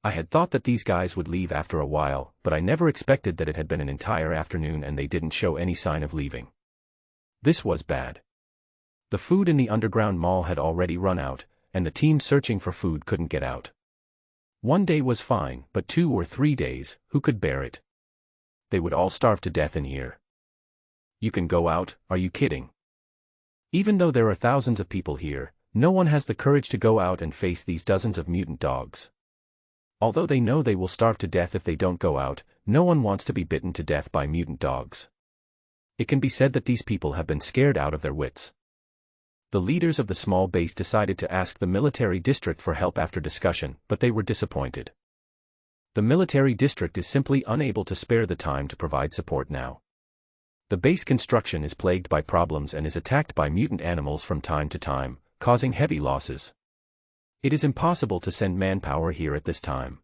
I had thought that these guys would leave after a while, but I never expected that it had been an entire afternoon and they didn't show any sign of leaving. This was bad. The food in the underground mall had already run out, and the team searching for food couldn't get out. One day was fine, but 2 or 3 days, who could bear it? They would all starve to death in here. You can go out, are you kidding? Even though there are thousands of people here, no one has the courage to go out and face these dozens of mutant dogs. Although they know they will starve to death if they don't go out, no one wants to be bitten to death by mutant dogs. It can be said that these people have been scared out of their wits. The leaders of the small base decided to ask the military district for help after discussion, but they were disappointed. The military district is simply unable to spare the time to provide support now. The base construction is plagued by problems and is attacked by mutant animals from time to time, causing heavy losses. It is impossible to send manpower here at this time.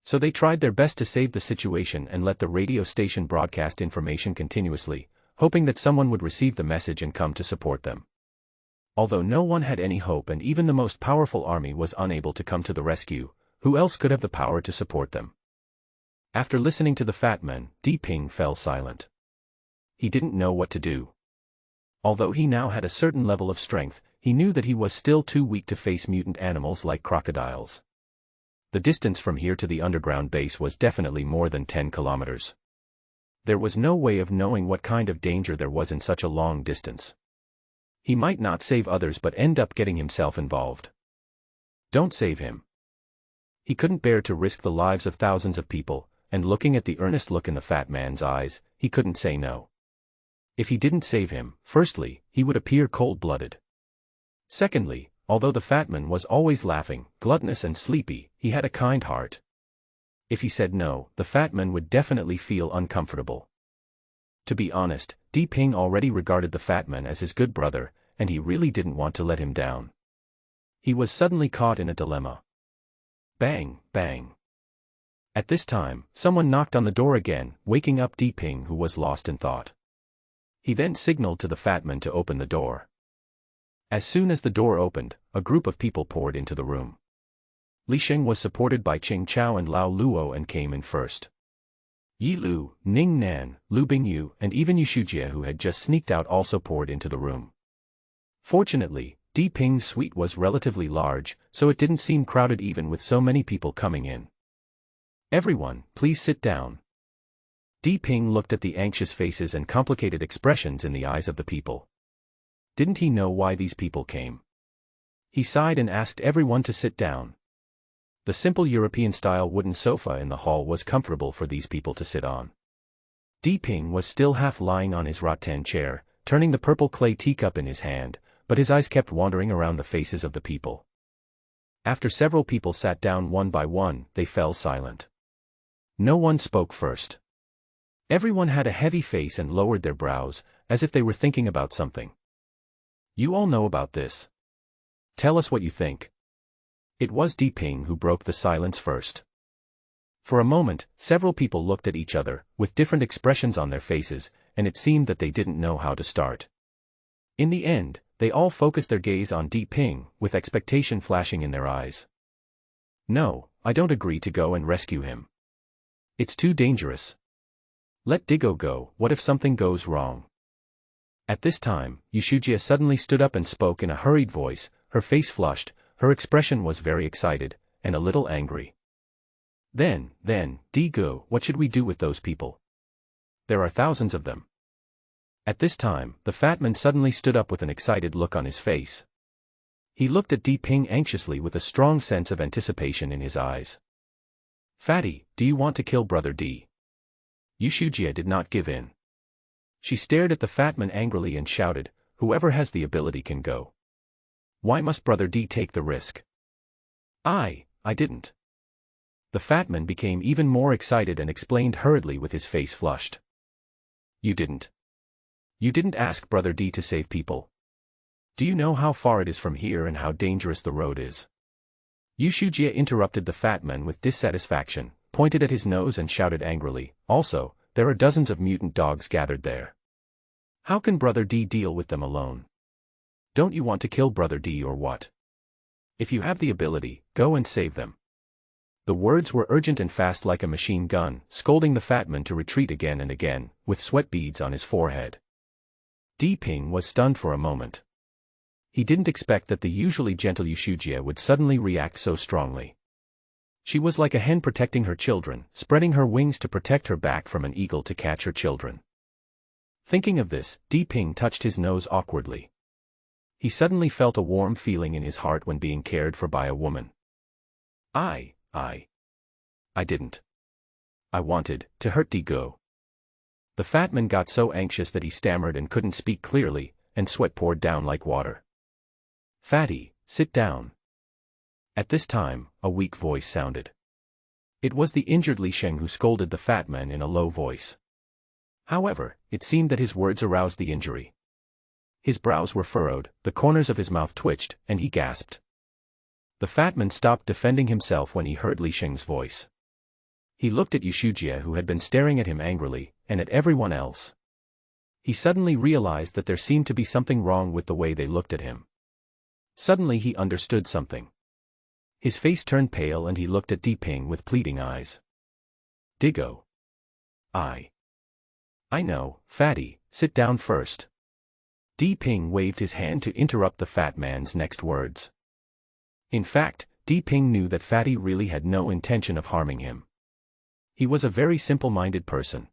So they tried their best to save the situation and let the radio station broadcast information continuously, hoping that someone would receive the message and come to support them. Although no one had any hope and even the most powerful army was unable to come to the rescue, who else could have the power to support them? After listening to the fat man, Di Ping fell silent. He didn't know what to do. Although he now had a certain level of strength, he knew that he was still too weak to face mutant animals like crocodiles. The distance from here to the underground base was definitely more than 10 kilometers. There was no way of knowing what kind of danger there was in such a long distance. He might not save others but end up getting himself involved. Don't save him. He couldn't bear to risk the lives of thousands of people, and looking at the earnest look in the fat man's eyes, he couldn't say no. If he didn't save him, firstly, he would appear cold-blooded. Secondly, although the fat man was always laughing, gluttonous and sleepy, he had a kind heart. If he said no, the fat man would definitely feel uncomfortable. To be honest, Di Ping already regarded the fat man as his good brother, and he really didn't want to let him down. He was suddenly caught in a dilemma. Bang, bang. At this time, someone knocked on the door again, waking up Di Ping, who was lost in thought. He then signaled to the fat man to open the door. As soon as the door opened, a group of people poured into the room. Li Sheng was supported by Qing Chao and Lao Luo and came in first. Yi Lu, Ning Nan, Lu Bingyu, and even Yu Shujie, who had just sneaked out, also poured into the room. Fortunately, Di Ping's suite was relatively large, so it didn't seem crowded even with so many people coming in. Everyone, please sit down. Di Ping looked at the anxious faces and complicated expressions in the eyes of the people. Didn't he know why these people came? He sighed and asked everyone to sit down. The simple European-style wooden sofa in the hall was comfortable for these people to sit on. Di Ping was still half lying on his rattan chair, turning the purple clay teacup in his hand, but his eyes kept wandering around the faces of the people. After several people sat down one by one, they fell silent. No one spoke first. Everyone had a heavy face and lowered their brows, as if they were thinking about something. You all know about this. Tell us what you think. It was Di Ping who broke the silence first. For a moment, several people looked at each other, with different expressions on their faces, and it seemed that they didn't know how to start. In the end, they all focused their gaze on Di Ping, with expectation flashing in their eyes. No, I don't agree to go and rescue him. It's too dangerous. Let Digo go. What if something goes wrong? At this time, Yu Shujie suddenly stood up and spoke in a hurried voice, her face flushed, her expression was very excited, and a little angry. Then, Digo, what should we do with those people? There are thousands of them. At this time, the fat man suddenly stood up with an excited look on his face. He looked at Di Ping anxiously with a strong sense of anticipation in his eyes. Fatty, do you want to kill Brother Di? Yu Shujie did not give in. She stared at the fat man angrily and shouted, whoever has the ability can go. Why must Brother Di take the risk? I didn't. The fat man became even more excited and explained hurriedly with his face flushed. You didn't. You didn't ask Brother Di to save people. Do you know how far it is from here and how dangerous the road is? Yu Shujie interrupted the fat man with dissatisfaction, pointed at his nose and shouted angrily, also, there are dozens of mutant dogs gathered there. How can Brother Di deal with them alone? Don't you want to kill Brother Di or what? If you have the ability, go and save them. The words were urgent and fast like a machine gun, scolding the fat man to retreat again and again, with sweat beads on his forehead. Di Ping was stunned for a moment. He didn't expect that the usually gentle Yushujie would suddenly react so strongly. She was like a hen protecting her children, spreading her wings to protect her back from an eagle to catch her children. Thinking of this, Di Ping touched his nose awkwardly. He suddenly felt a warm feeling in his heart when being cared for by a woman. I didn't. I wanted to hurt Di Go. The fat man got so anxious that he stammered and couldn't speak clearly, and sweat poured down like water. Fatty, sit down. At this time, a weak voice sounded. It was the injured Li Sheng who scolded the fat man in a low voice. However, it seemed that his words aroused the injury. His brows were furrowed, the corners of his mouth twitched, and he gasped. The fat man stopped defending himself when he heard Li Sheng's voice. He looked at Yushujie, who had been staring at him angrily, and at everyone else. He suddenly realized that there seemed to be something wrong with the way they looked at him. Suddenly he understood something. His face turned pale and he looked at Di Ping with pleading eyes. Digo. I know, Fatty, sit down first. Di Ping waved his hand to interrupt the fat man's next words. In fact, Di Ping knew that Fatty really had no intention of harming him. He was a very simple-minded person.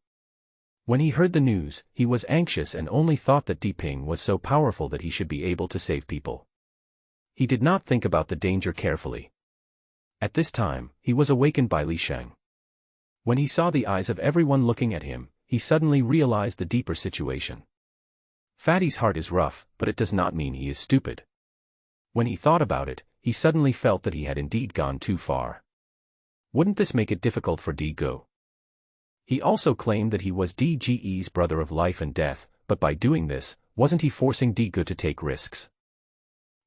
When he heard the news, he was anxious and only thought that Di Ping was so powerful that he should be able to save people. He did not think about the danger carefully. At this time, he was awakened by Li Sheng. When he saw the eyes of everyone looking at him, he suddenly realized the deeper situation. Fatty's heart is rough, but it does not mean he is stupid. When he thought about it, he suddenly felt that he had indeed gone too far. Wouldn't this make it difficult for Di Go? He also claimed that he was Di Ge's brother of life and death, but by doing this, wasn't he forcing Di Go to take risks?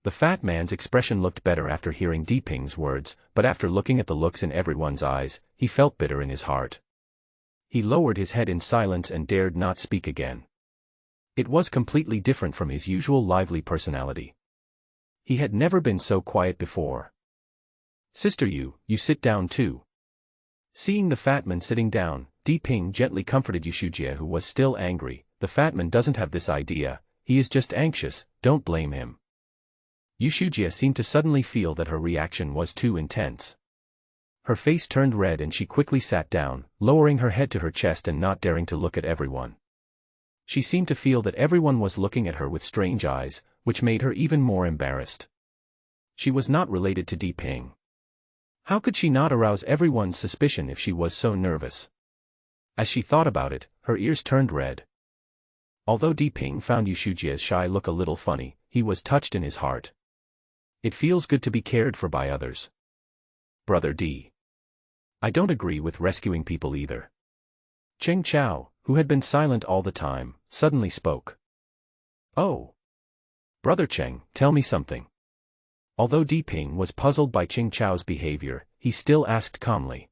The fat man's expression looked better after hearing Di Ping's words, but after looking at the looks in everyone's eyes, he felt bitter in his heart. He lowered his head in silence and dared not speak again. It was completely different from his usual lively personality. He had never been so quiet before. Sister, you sit down too. Seeing the fat man sitting down, Di Ping gently comforted Yushujie, who was still angry. The fat man doesn't have this idea, he is just anxious, don't blame him. Yushujie seemed to suddenly feel that her reaction was too intense. Her face turned red and she quickly sat down, lowering her head to her chest and not daring to look at everyone. She seemed to feel that everyone was looking at her with strange eyes, which made her even more embarrassed. She was not related to Di Ping. How could she not arouse everyone's suspicion if she was so nervous? As she thought about it, her ears turned red. Although Di Ping found Yushujie's shy look a little funny, he was touched in his heart. It feels good to be cared for by others. Brother Di. I don't agree with rescuing people either. Cheng Chao, who had been silent all the time, suddenly spoke. Oh. Brother Cheng, tell me something. Although Di Ping was puzzled by Cheng Chao's behavior, he still asked calmly.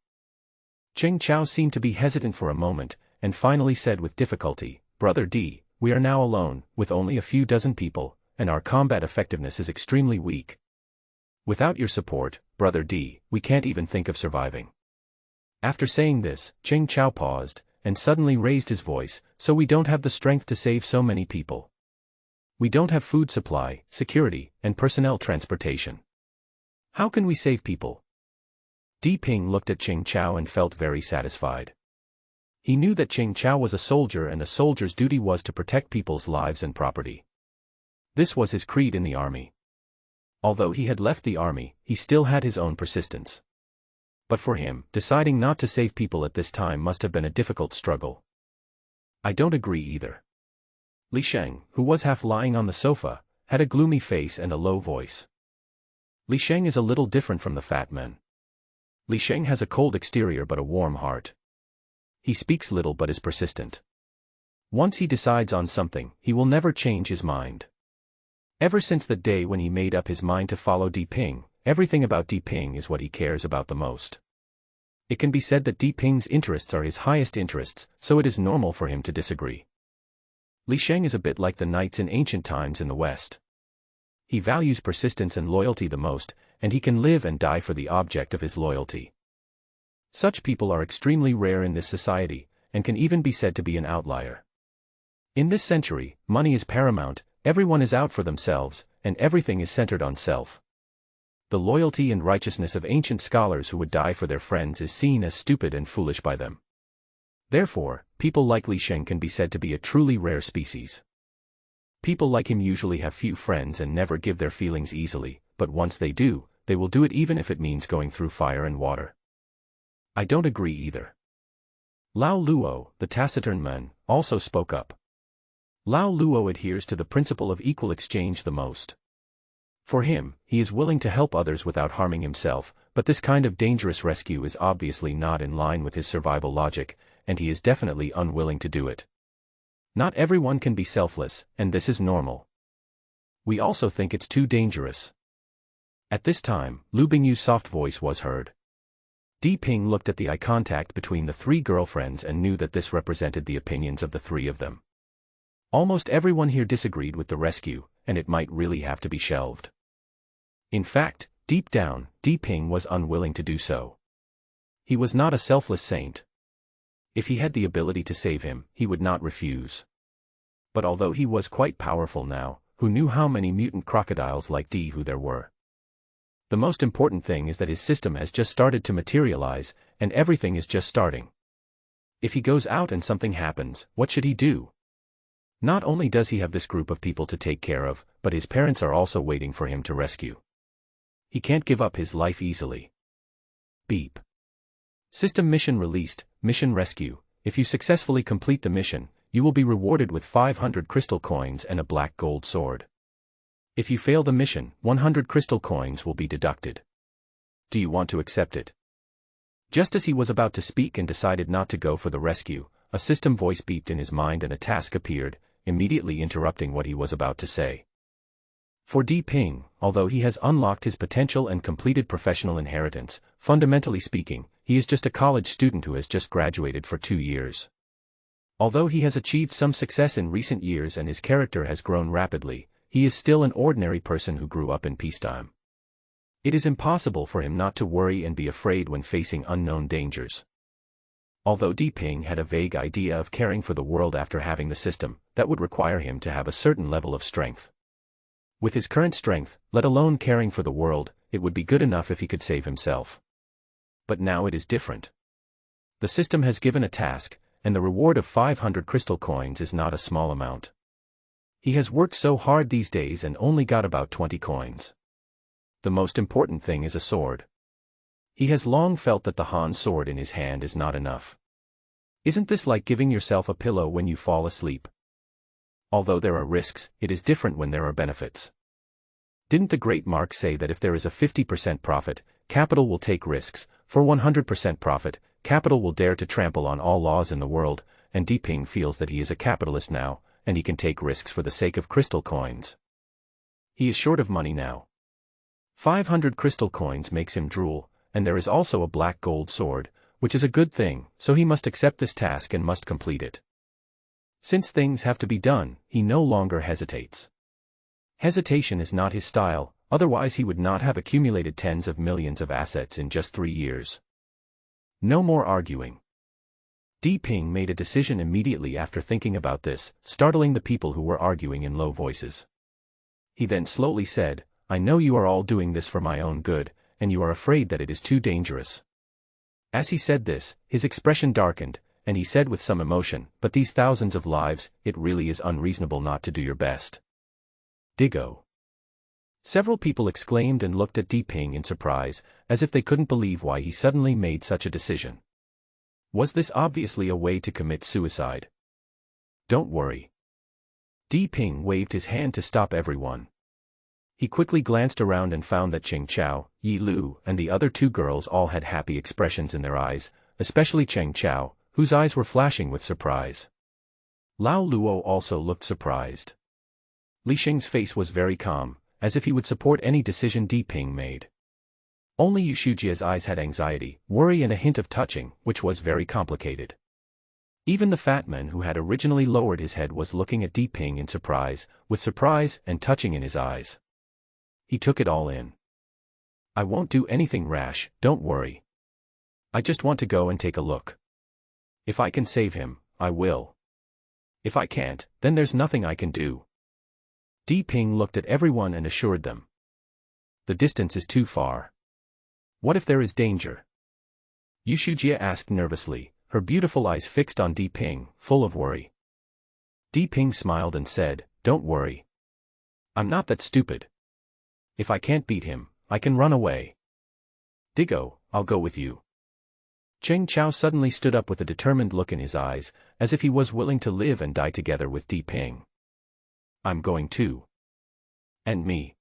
Cheng Chao seemed to be hesitant for a moment, and finally said with difficulty, Brother Di, we are now alone, with only a few dozen people, and our combat effectiveness is extremely weak. Without your support, Brother Di, we can't even think of surviving. After saying this, Cheng Chao paused, and suddenly raised his voice, so we don't have the strength to save so many people. We don't have food supply, security, and personnel transportation. How can we save people? Di Ping looked at Cheng Chao and felt very satisfied. He knew that Cheng Chao was a soldier and a soldier's duty was to protect people's lives and property. This was his creed in the army. Although he had left the army, he still had his own persistence. But for him, deciding not to save people at this time must have been a difficult struggle. I don't agree either. Li Sheng, who was half lying on the sofa, had a gloomy face and a low voice. Li Sheng is a little different from the fat man. Li Sheng has a cold exterior but a warm heart. He speaks little but is persistent. Once he decides on something, he will never change his mind. Ever since the day when he made up his mind to follow Di Ping, everything about Di Ping is what he cares about the most. It can be said that Di Ping's interests are his highest interests, so it is normal for him to disagree. Li Sheng is a bit like the knights in ancient times in the West. He values persistence and loyalty the most, and he can live and die for the object of his loyalty. Such people are extremely rare in this society, and can even be said to be an outlier. In this century, money is paramount, everyone is out for themselves, and everything is centered on self. The loyalty and righteousness of ancient scholars who would die for their friends is seen as stupid and foolish by them. Therefore, people like Li Sheng can be said to be a truly rare species. People like him usually have few friends and never give their feelings easily, but once they do, they will do it even if it means going through fire and water. I don't agree either. Lao Luo, the taciturn man, also spoke up. Lao Luo adheres to the principle of equal exchange the most. For him, he is willing to help others without harming himself, but this kind of dangerous rescue is obviously not in line with his survival logic, and he is definitely unwilling to do it. Not everyone can be selfless, and this is normal. We also think it's too dangerous. At this time, Lu Bingyu's soft voice was heard. Di Ping looked at the eye contact between the three girlfriends and knew that this represented the opinions of the three of them. Almost everyone here disagreed with the rescue, and it might really have to be shelved. In fact, deep down, Di Ping was unwilling to do so. He was not a selfless saint. If he had the ability to save him, he would not refuse. But although he was quite powerful now, who knew how many mutant crocodiles like Di who there were? The most important thing is that his system has just started to materialize, and everything is just starting. If he goes out and something happens, what should he do? Not only does he have this group of people to take care of, but his parents are also waiting for him to rescue. He can't give up his life easily. Beep. System mission released, mission rescue. If you successfully complete the mission, you will be rewarded with 500 crystal coins and a black gold sword. If you fail the mission, 100 crystal coins will be deducted. Do you want to accept it? Just as he was about to speak and decided not to go for the rescue, a system voice beeped in his mind and a task appeared, immediately interrupting what he was about to say. For Di Ping, although he has unlocked his potential and completed professional inheritance, fundamentally speaking, he is just a college student who has just graduated for 2 years. Although he has achieved some success in recent years and his character has grown rapidly, he is still an ordinary person who grew up in peacetime. It is impossible for him not to worry and be afraid when facing unknown dangers. Although Di Ping had a vague idea of caring for the world after having the system, that would require him to have a certain level of strength. With his current strength, let alone caring for the world, it would be good enough if he could save himself. But now it is different. The system has given a task, and the reward of 500 crystal coins is not a small amount. He has worked so hard these days and only got about 20 coins. The most important thing is a sword. He has long felt that the Han sword in his hand is not enough. Isn't this like giving yourself a pillow when you fall asleep? Although there are risks, it is different when there are benefits. Didn't the great Marx say that if there is a 50% profit, capital will take risks, for 100% profit, capital will dare to trample on all laws in the world, and Di Ping feels that he is a capitalist now, and he can take risks for the sake of crystal coins. He is short of money now. 500 crystal coins makes him drool, and there is also a black gold sword, which is a good thing, so he must accept this task and must complete it. Since things have to be done, he no longer hesitates. Hesitation is not his style, otherwise he would not have accumulated tens of millions of assets in just 3 years. No more arguing. Di Ping made a decision immediately after thinking about this, startling the people who were arguing in low voices. He then slowly said, "I know you are all doing this for my own good, and you are afraid that it is too dangerous." As he said this, his expression darkened, and he said with some emotion, "But these thousands of lives, it really is unreasonable not to do your best." Diggo. Several people exclaimed and looked at Di Ping in surprise, as if they couldn't believe why he suddenly made such a decision. Was this obviously a way to commit suicide? Don't worry. Di Ping waved his hand to stop everyone. He quickly glanced around and found that Cheng Chao, Yi Lu, and the other 2 girls all had happy expressions in their eyes, especially Cheng Chao, whose eyes were flashing with surprise. Lao Luo also looked surprised. Li Sheng's face was very calm, as if he would support any decision Di Ping made. Only Yu Shujia's eyes had anxiety, worry and a hint of touching, which was very complicated. Even the fat man who had originally lowered his head was looking at Di Ping in surprise, with surprise and touching in his eyes. He took it all in. "I won't do anything rash, don't worry. I just want to go and take a look. If I can save him, I will. If I can't, then there's nothing I can do. Di Ping looked at everyone and assured them. The distance is too far. What if there is danger? Yu Shujie asked nervously, her beautiful eyes fixed on Di Ping, full of worry. Di Ping smiled and said, "Don't worry. I'm not that stupid. If I can't beat him, I can run away. Digo, I'll go with you." Cheng Chao suddenly stood up with a determined look in his eyes, as if he was willing to live and die together with Di Ping. "I'm going too. And me."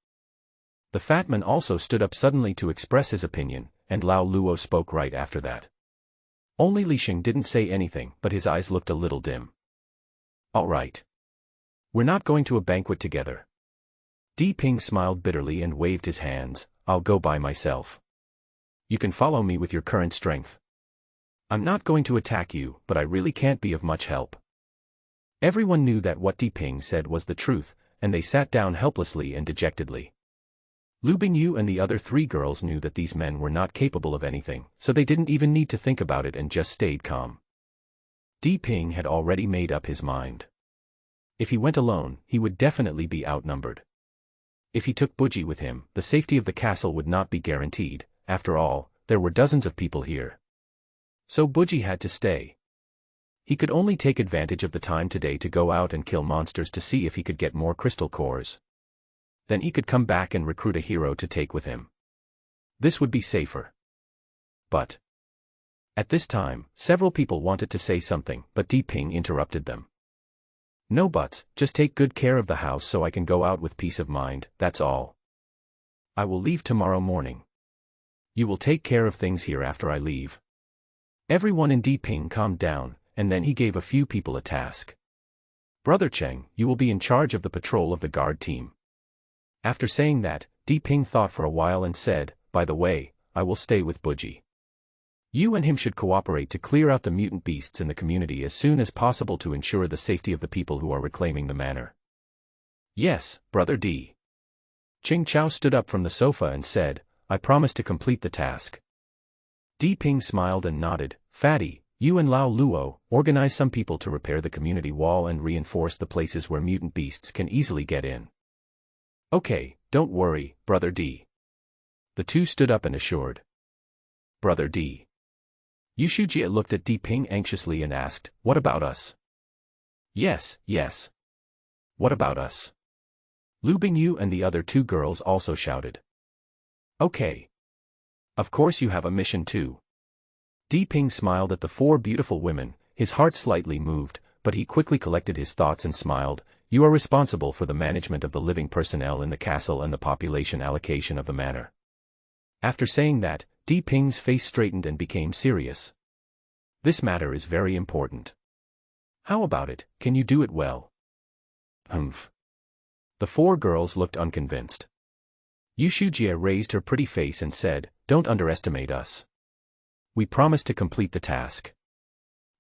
The fat man also stood up suddenly to express his opinion, and Lao Luo spoke right after that. Only Li Xing didn't say anything, but his eyes looked a little dim. "All right. We're not going to a banquet together." Di Ping smiled bitterly and waved his hands. "I'll go by myself. You can follow me with your current strength. I'm not going to attack you, but I really can't be of much help." Everyone knew that what Di Ping said was the truth, and they sat down helplessly and dejectedly. Lu Bingyu and the other 3 girls knew that these men were not capable of anything, so they didn't even need to think about it and just stayed calm. Di Ping had already made up his mind. If he went alone, he would definitely be outnumbered. If he took Buji with him, the safety of the castle would not be guaranteed. After all, there were dozens of people here. So Buji had to stay. He could only take advantage of the time today to go out and kill monsters to see if he could get more crystal cores. Then he could come back and recruit a hero to take with him. This would be safer. But at this time, several people wanted to say something, but Di Ping interrupted them. "No buts, just take good care of the house so I can go out with peace of mind, that's all. I will leave tomorrow morning. You will take care of things here after I leave." Everyone in Di Ping calmed down, and then he gave a few people a task. "Brother Cheng, you will be in charge of the patrol of the guard team." After saying that, Di Ping thought for a while and said, "By the way, I will stay with Buji. You and him should cooperate to clear out the mutant beasts in the community as soon as possible to ensure the safety of the people who are reclaiming the manor." "Yes, Brother Di." Ching Chao stood up from the sofa and said, "I promise to complete the task." Di Ping smiled and nodded. "Fatty, you and Lao Luo, organize some people to repair the community wall and reinforce the places where mutant beasts can easily get in." "Okay, don't worry, Brother Di." The 2 stood up and assured. "Brother Di." Yu Shujie looked at Di Ping anxiously and asked, "What about us?" "Yes, yes. What about us?" Lu Bingyu and the other 2 girls also shouted. "Okay. Of course you have a mission too." Di Ping smiled at the 4 beautiful women, his heart slightly moved, but he quickly collected his thoughts and smiled. "You are responsible for the management of the living personnel in the castle and the population allocation of the manor." After saying that, Di Ping's face straightened and became serious. "This matter is very important. How about it, can you do it well?" "Humph." The 4 girls looked unconvinced. Yu Shujie raised her pretty face and said, "Don't underestimate us. We promise to complete the task."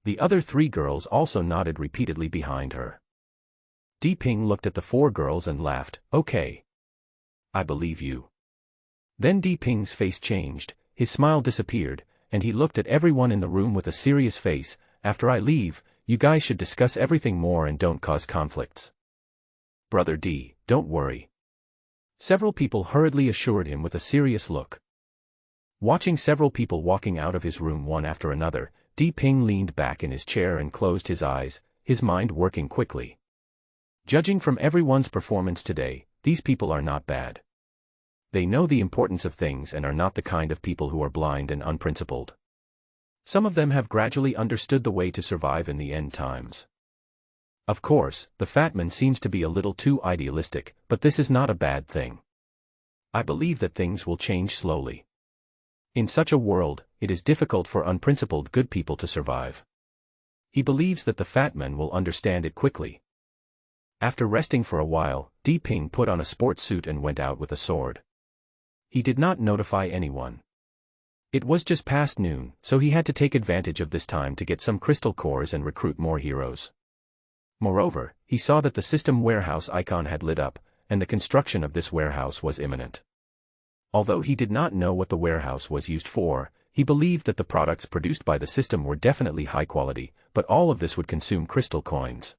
The other 3 girls also nodded repeatedly behind her. Di Ping looked at the 4 girls and laughed. "Okay. I believe you." Then Di Ping's face changed, his smile disappeared, and he looked at everyone in the room with a serious face. "After I leave, you guys should discuss everything more and don't cause conflicts." "Brother Di, don't worry." Several people hurriedly assured him with a serious look. Watching several people walking out of his room one after another, Di Ping leaned back in his chair and closed his eyes, his mind working quickly. Judging from everyone's performance today, these people are not bad. They know the importance of things and are not the kind of people who are blind and unprincipled. Some of them have gradually understood the way to survive in the end times. Of course, the fat man seems to be a little too idealistic, but this is not a bad thing. I believe that things will change slowly. In such a world, it is difficult for unprincipled good people to survive. He believes that the fat man will understand it quickly. After resting for a while, Di Ping put on a sports suit and went out with a sword. He did not notify anyone. It was just past noon, so he had to take advantage of this time to get some crystal cores and recruit more heroes. Moreover, he saw that the system warehouse icon had lit up, and the construction of this warehouse was imminent. Although he did not know what the warehouse was used for, he believed that the products produced by the system were definitely high quality, but all of this would consume crystal coins.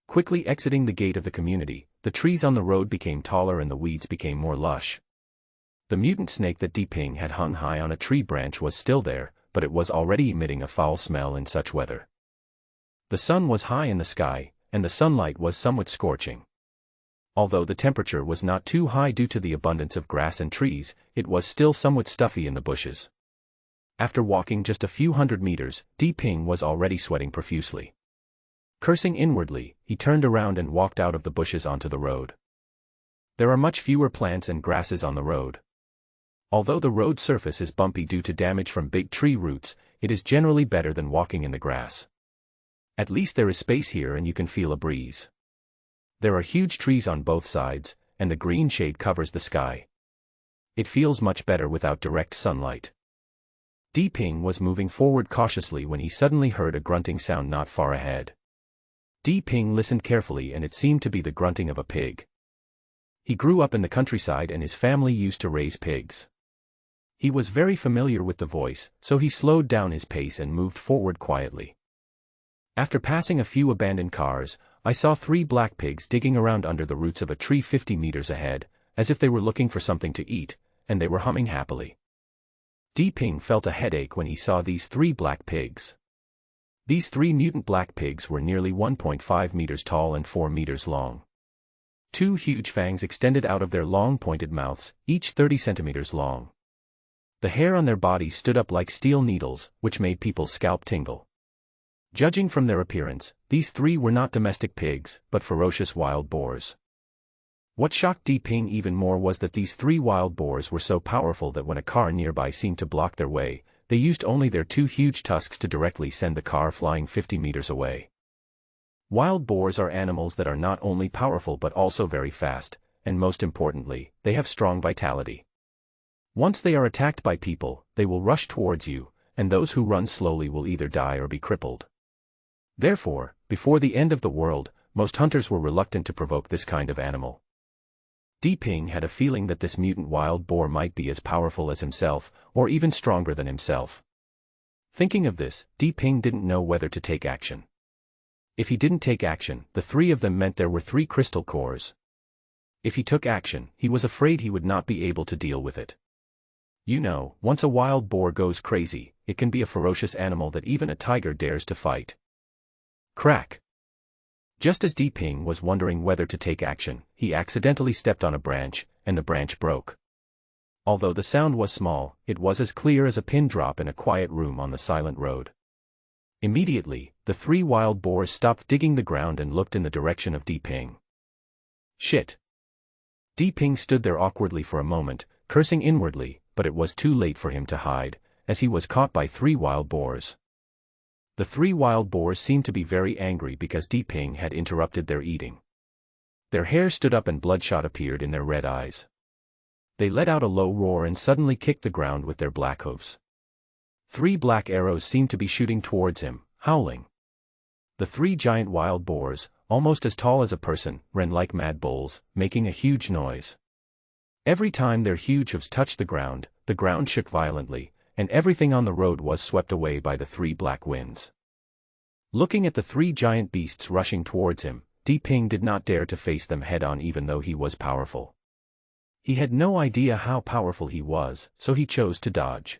Quickly exiting the gate of the community, the trees on the road became taller and the weeds became more lush. The mutant snake that Diping had hung high on a tree branch was still there, but it was already emitting a foul smell in such weather. The sun was high in the sky, and the sunlight was somewhat scorching. Although the temperature was not too high due to the abundance of grass and trees, it was still somewhat stuffy in the bushes. After walking just a few hundred meters, Diping was already sweating profusely. Cursing inwardly, he turned around and walked out of the bushes onto the road. There are much fewer plants and grasses on the road. Although the road surface is bumpy due to damage from big tree roots, it is generally better than walking in the grass. At least there is space here and you can feel a breeze. There are huge trees on both sides, and the green shade covers the sky. It feels much better without direct sunlight. Diping was moving forward cautiously when he suddenly heard a grunting sound not far ahead. Diping listened carefully and it seemed to be the grunting of a pig. He grew up in the countryside and his family used to raise pigs. He was very familiar with the voice, so he slowed down his pace and moved forward quietly. After passing a few abandoned cars, I saw 3 black pigs digging around under the roots of a tree 50 meters ahead, as if they were looking for something to eat, and they were humming happily. Diping felt a headache when he saw these 3 black pigs. These 3 mutant black pigs were nearly 1.5 meters tall and 4 meters long. 2 huge fangs extended out of their long pointed mouths, each 30 centimeters long. The hair on their bodies stood up like steel needles, which made people's scalp tingle. Judging from their appearance, these 3 were not domestic pigs, but ferocious wild boars. What shocked Diping even more was that these 3 wild boars were so powerful that when a car nearby seemed to block their way, they used only their 2 huge tusks to directly send the car flying 50 meters away. Wild boars are animals that are not only powerful but also very fast, and most importantly, they have strong vitality. Once they are attacked by people, they will rush towards you, and those who run slowly will either die or be crippled. Therefore, before the end of the world, most hunters were reluctant to provoke this kind of animal. Diping had a feeling that this mutant wild boar might be as powerful as himself, or even stronger than himself. Thinking of this, Diping didn't know whether to take action. If he didn't take action, the 3 of them meant there were 3 crystal cores. If he took action, he was afraid he would not be able to deal with it. You know, once a wild boar goes crazy, it can be a ferocious animal that even a tiger dares to fight. Crack! Just as Diping was wondering whether to take action, he accidentally stepped on a branch, and the branch broke. Although the sound was small, it was as clear as a pin drop in a quiet room on the silent road. Immediately, the 3 wild boars stopped digging the ground and looked in the direction of Diping. Shit! Diping stood there awkwardly for a moment, cursing inwardly, but it was too late for him to hide, as he was caught by 3 wild boars. The 3 wild boars seemed to be very angry because Diping had interrupted their eating. Their hair stood up and bloodshot appeared in their red eyes. They let out a low roar and suddenly kicked the ground with their black hooves. 3 black arrows seemed to be shooting towards him, howling. The 3 giant wild boars, almost as tall as a person, ran like mad bulls, making a huge noise. Every time their huge hooves touched the ground shook violently, and everything on the road was swept away by the 3 black winds. Looking at the 3 giant beasts rushing towards him, Diping did not dare to face them head-on even though he was powerful. He had no idea how powerful he was, so he chose to dodge.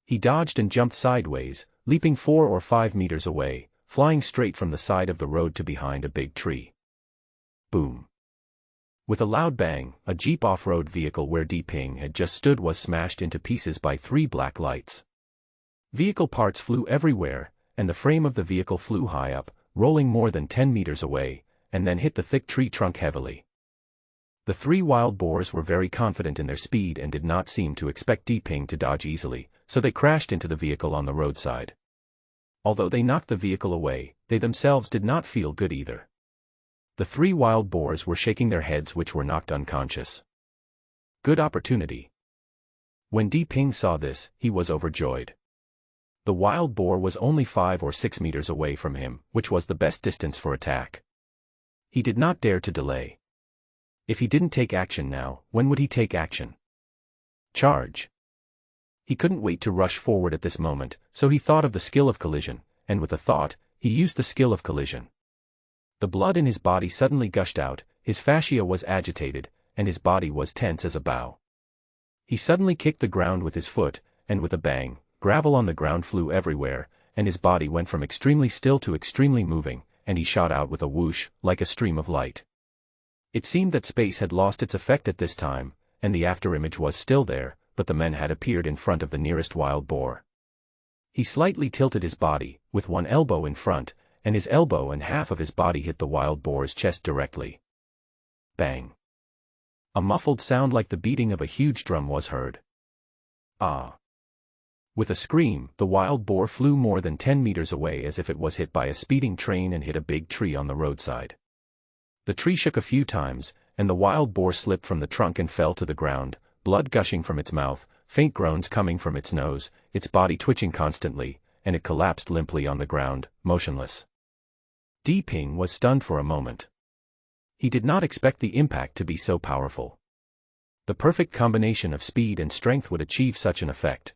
He dodged and jumped sideways, leaping 4 or 5 meters away, flying straight from the side of the road to behind a big tree. Boom! With a loud bang, a Jeep off-road vehicle where Diping had just stood was smashed into pieces by 3 black lights. Vehicle parts flew everywhere, and the frame of the vehicle flew high up, rolling more than 10 meters away, and then hit the thick tree trunk heavily. The 3 wild boars were very confident in their speed and did not seem to expect Diping to dodge easily, so they crashed into the vehicle on the roadside. Although they knocked the vehicle away, they themselves did not feel good either. The 3 wild boars were shaking their heads which were knocked unconscious. Good opportunity. When Diping saw this, he was overjoyed. The wild boar was only 5 or 6 meters away from him, which was the best distance for attack. He did not dare to delay. If he didn't take action now, when would he take action? Charge! He couldn't wait to rush forward at this moment, so he thought of the skill of collision, and with a thought, he used the skill of collision. The blood in his body suddenly gushed out, his fascia was agitated, and his body was tense as a bow. He suddenly kicked the ground with his foot, and with a bang, gravel on the ground flew everywhere, and his body went from extremely still to extremely moving, and he shot out with a whoosh, like a stream of light. It seemed that space had lost its effect at this time, and the afterimage was still there, but the men had appeared in front of the nearest wild boar. He slightly tilted his body, with one elbow in front, and his elbow and half of his body hit the wild boar's chest directly. Bang! A muffled sound like the beating of a huge drum was heard. Ah! With a scream, the wild boar flew more than 10 meters away as if it was hit by a speeding train and hit a big tree on the roadside. The tree shook a few times, and the wild boar slipped from the trunk and fell to the ground, blood gushing from its mouth, faint groans coming from its nose, its body twitching constantly, and it collapsed limply on the ground, motionless. Di Ping was stunned for a moment. He did not expect the impact to be so powerful. The perfect combination of speed and strength would achieve such an effect.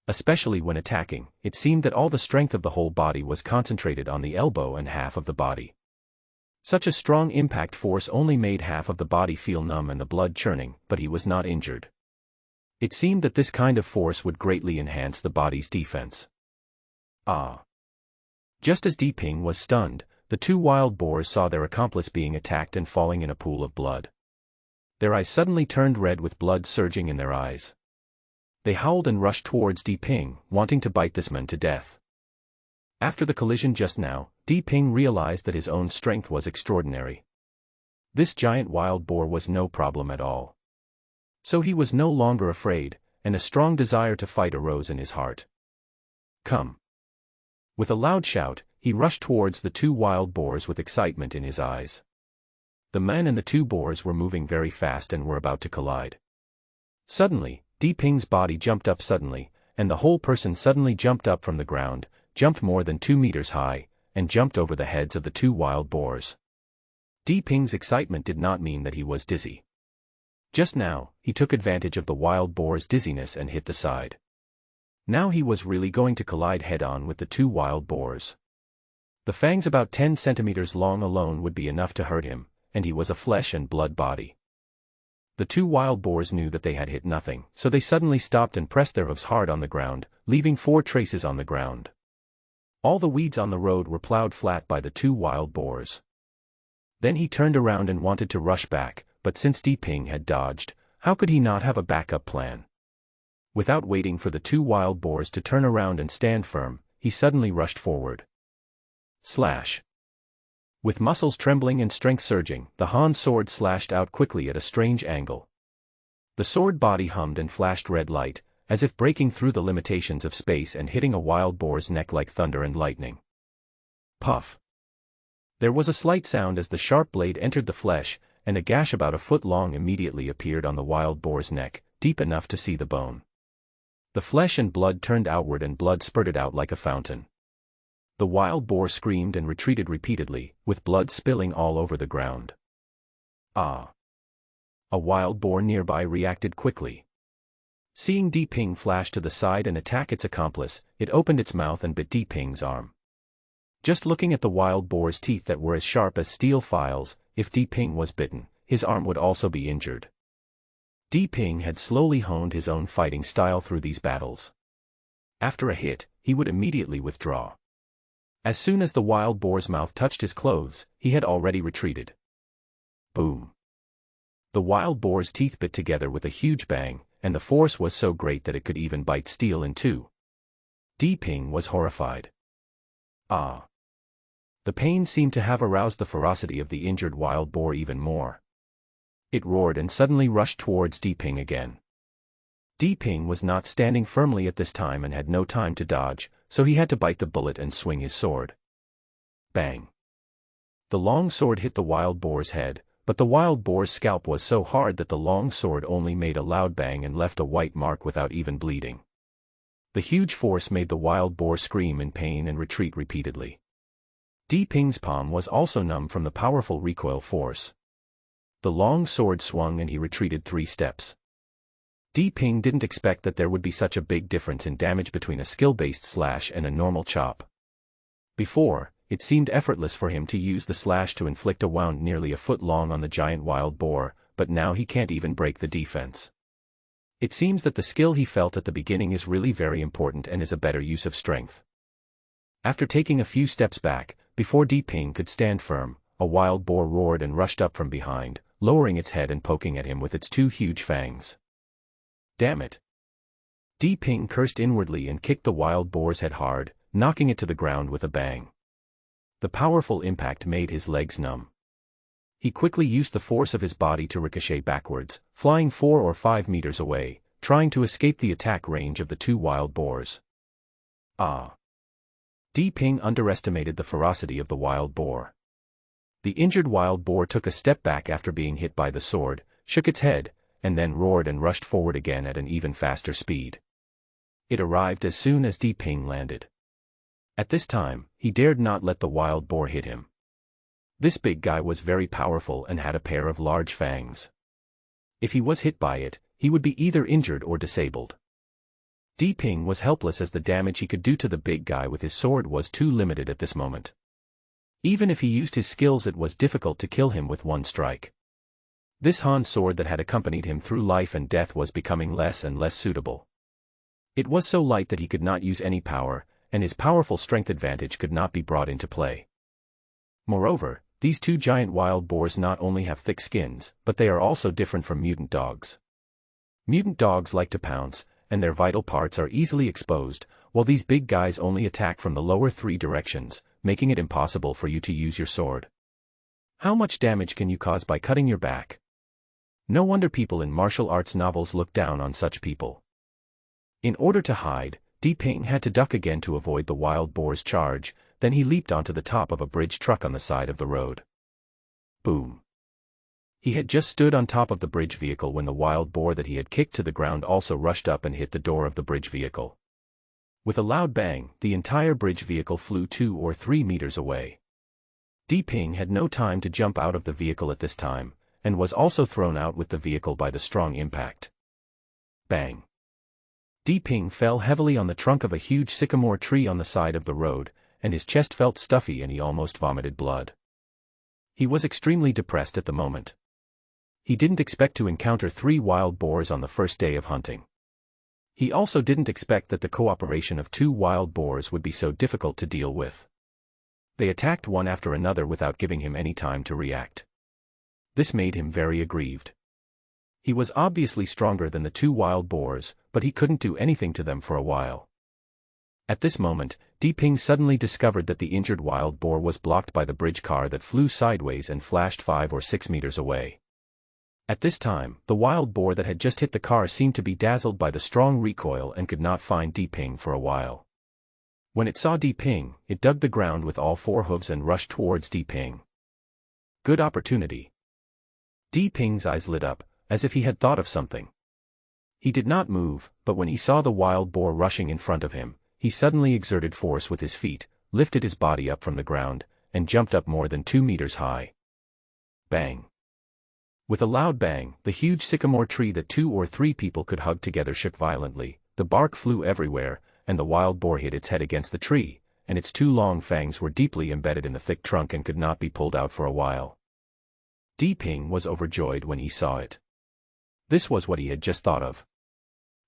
Especially when attacking, it seemed that all the strength of the whole body was concentrated on the elbow and half of the body. Such a strong impact force only made half of the body feel numb and the blood churning, but he was not injured. It seemed that this kind of force would greatly enhance the body's defense. Ah! Just as Di Ping was stunned, the two wild boars saw their accomplice being attacked and falling in a pool of blood. Their eyes suddenly turned red with blood surging in their eyes. They howled and rushed towards Di Ping, wanting to bite this man to death. After the collision just now, Di Ping realized that his own strength was extraordinary. This giant wild boar was no problem at all. So he was no longer afraid, and a strong desire to fight arose in his heart. Come! With a loud shout, he rushed towards the two wild boars with excitement in his eyes. The man and the two boars were moving very fast and were about to collide. Suddenly, Di Ping's body jumped up suddenly, and the whole person suddenly jumped up from the ground, jumped more than 2 meters high, and jumped over the heads of the two wild boars. Di Ping's excitement did not mean that he was dizzy. Just now, he took advantage of the wild boar's dizziness and hit the side. Now he was really going to collide head-on with the two wild boars. The fangs about 10 centimeters long alone would be enough to hurt him, and he was a flesh and blood body. The two wild boars knew that they had hit nothing, so they suddenly stopped and pressed their hooves hard on the ground, leaving 4 traces on the ground. All the weeds on the road were plowed flat by the two wild boars. Then he turned around and wanted to rush back, but since Di Ping had dodged, how could he not have a backup plan? Without waiting for the two wild boars to turn around and stand firm, he suddenly rushed forward. Slash! With muscles trembling and strength surging, the Han sword slashed out quickly at a strange angle. The sword body hummed and flashed red light, as if breaking through the limitations of space and hitting a wild boar's neck like thunder and lightning. Puff! There was a slight sound as the sharp blade entered the flesh, and a gash about a foot long immediately appeared on the wild boar's neck, deep enough to see the bone. The flesh and blood turned outward and blood spurted out like a fountain. The wild boar screamed and retreated repeatedly, with blood spilling all over the ground. Ah! A wild boar nearby reacted quickly. Seeing Di Ping flash to the side and attack its accomplice, it opened its mouth and bit Di Ping's arm. Just looking at the wild boar's teeth that were as sharp as steel files, if Di Ping was bitten, his arm would also be injured. Di Ping had slowly honed his own fighting style through these battles. After a hit, he would immediately withdraw. As soon as the wild boar's mouth touched his clothes, he had already retreated. Boom! The wild boar's teeth bit together with a huge bang, and the force was so great that it could even bite steel in two. Di Ping was horrified. Ah! The pain seemed to have aroused the ferocity of the injured wild boar even more. It roared and suddenly rushed towards Di Ping again. Di Ping was not standing firmly at this time and had no time to dodge, so he had to bite the bullet and swing his sword. Bang! The long sword hit the wild boar's head, but the wild boar's scalp was so hard that the long sword only made a loud bang and left a white mark without even bleeding. The huge force made the wild boar scream in pain and retreat repeatedly. Di Ping's palm was also numb from the powerful recoil force. The long sword swung and he retreated 3 steps. Di Ping didn't expect that there would be such a big difference in damage between a skill-based slash and a normal chop. Before, it seemed effortless for him to use the slash to inflict a wound nearly a foot long on the giant wild boar, but now he can't even break the defense. It seems that the skill he felt at the beginning is really very important and is a better use of strength. After taking a few steps back, before Di Ping could stand firm, a wild boar roared and rushed up from behind, lowering its head and poking at him with its two huge fangs. Damn it! Di Ping cursed inwardly and kicked the wild boar's head hard, knocking it to the ground with a bang. The powerful impact made his legs numb. He quickly used the force of his body to ricochet backwards, flying 4 or 5 meters away, trying to escape the attack range of the two wild boars. Ah! Di Ping underestimated the ferocity of the wild boar. The injured wild boar took a step back after being hit by the sword, shook its head, and then roared and rushed forward again at an even faster speed. It arrived as soon as Di Ping landed. At this time, he dared not let the wild boar hit him. This big guy was very powerful and had a pair of large fangs. If he was hit by it, he would be either injured or disabled. Di Ping was helpless as the damage he could do to the big guy with his sword was too limited at this moment. Even if he used his skills, it was difficult to kill him with one strike. This Han sword that had accompanied him through life and death was becoming less and less suitable. It was so light that he could not use any power, and his powerful strength advantage could not be brought into play. Moreover, these two giant wild boars not only have thick skins, but they are also different from mutant dogs. Mutant dogs like to pounce, and their vital parts are easily exposed, while these big guys only attack from the lower 3 directions, making it impossible for you to use your sword. How much damage can you cause by cutting your back? No wonder people in martial arts novels look down on such people. In order to hide, Di Ping had to duck again to avoid the wild boar's charge, then he leaped onto the top of a bridge truck on the side of the road. Boom! He had just stood on top of the bridge vehicle when the wild boar that he had kicked to the ground also rushed up and hit the door of the bridge vehicle. With a loud bang, the entire bridge vehicle flew 2 or 3 meters away. Di Ping had no time to jump out of the vehicle at this time, and was also thrown out with the vehicle by the strong impact. Bang! Di Ping fell heavily on the trunk of a huge sycamore tree on the side of the road, and his chest felt stuffy and he almost vomited blood. He was extremely depressed at the moment. He didn't expect to encounter 3 wild boars on the first day of hunting. He also didn't expect that the cooperation of 2 wild boars would be so difficult to deal with. They attacked one after another without giving him any time to react. This made him very aggrieved. He was obviously stronger than the 2 wild boars, but he couldn't do anything to them for a while. At this moment, Di Ping suddenly discovered that the injured wild boar was blocked by the bridge car that flew sideways and flashed 5 or 6 meters away. At this time, the wild boar that had just hit the car seemed to be dazzled by the strong recoil and could not find Di Ping for a while. When it saw Di Ping, it dug the ground with all 4 hooves and rushed towards Di Ping. Good opportunity. Di Ping's eyes lit up, as if he had thought of something. He did not move, but when he saw the wild boar rushing in front of him, he suddenly exerted force with his feet, lifted his body up from the ground, and jumped up more than 2 meters high. Bang! With a loud bang, the huge sycamore tree that 2 or 3 people could hug together shook violently, the bark flew everywhere, and the wild boar hit its head against the tree, and its 2 long fangs were deeply embedded in the thick trunk and could not be pulled out for a while. Di Ping was overjoyed when he saw it. This was what he had just thought of.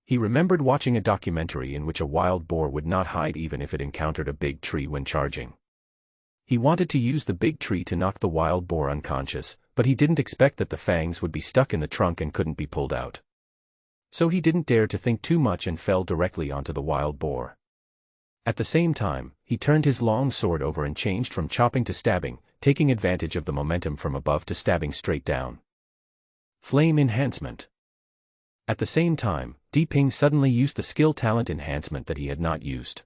He remembered watching a documentary in which a wild boar would not hide even if it encountered a big tree when charging. He wanted to use the big tree to knock the wild boar unconscious, but he didn't expect that the fangs would be stuck in the trunk and couldn't be pulled out. So he didn't dare to think too much and fell directly onto the wild boar. At the same time, he turned his long sword over and changed from chopping to stabbing, taking advantage of the momentum from above to stabbing straight down. Flame enhancement. At the same time, Di Ping suddenly used the skill talent enhancement that he had not used.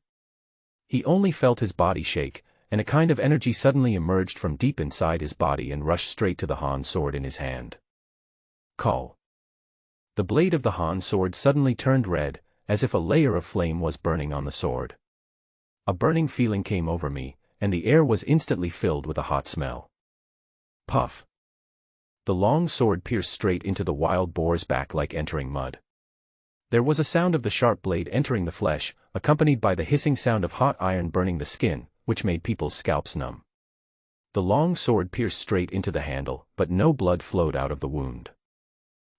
He only felt his body shake, and a kind of energy suddenly emerged from deep inside his body and rushed straight to the Han sword in his hand. Call. The blade of the Han sword suddenly turned red, as if a layer of flame was burning on the sword. A burning feeling came over me, and the air was instantly filled with a hot smell. Puff. The long sword pierced straight into the wild boar's back like entering mud. There was a sound of the sharp blade entering the flesh, accompanied by the hissing sound of hot iron burning the skin, which made people's scalps numb. The long sword pierced straight into the handle, but no blood flowed out of the wound.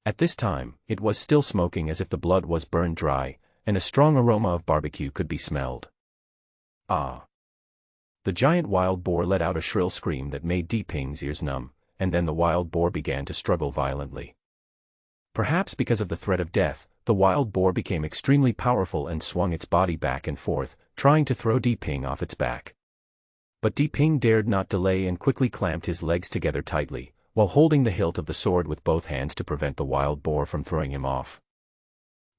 At this time, it was still smoking as if the blood was burned dry, and a strong aroma of barbecue could be smelled. Ah! The giant wild boar let out a shrill scream that made Diping's ears numb, and then the wild boar began to struggle violently. Perhaps because of the threat of death, the wild boar became extremely powerful and swung its body back and forth, trying to throw Diping off its back. But Diping dared not delay and quickly clamped his legs together tightly, while holding the hilt of the sword with both hands to prevent the wild boar from throwing him off.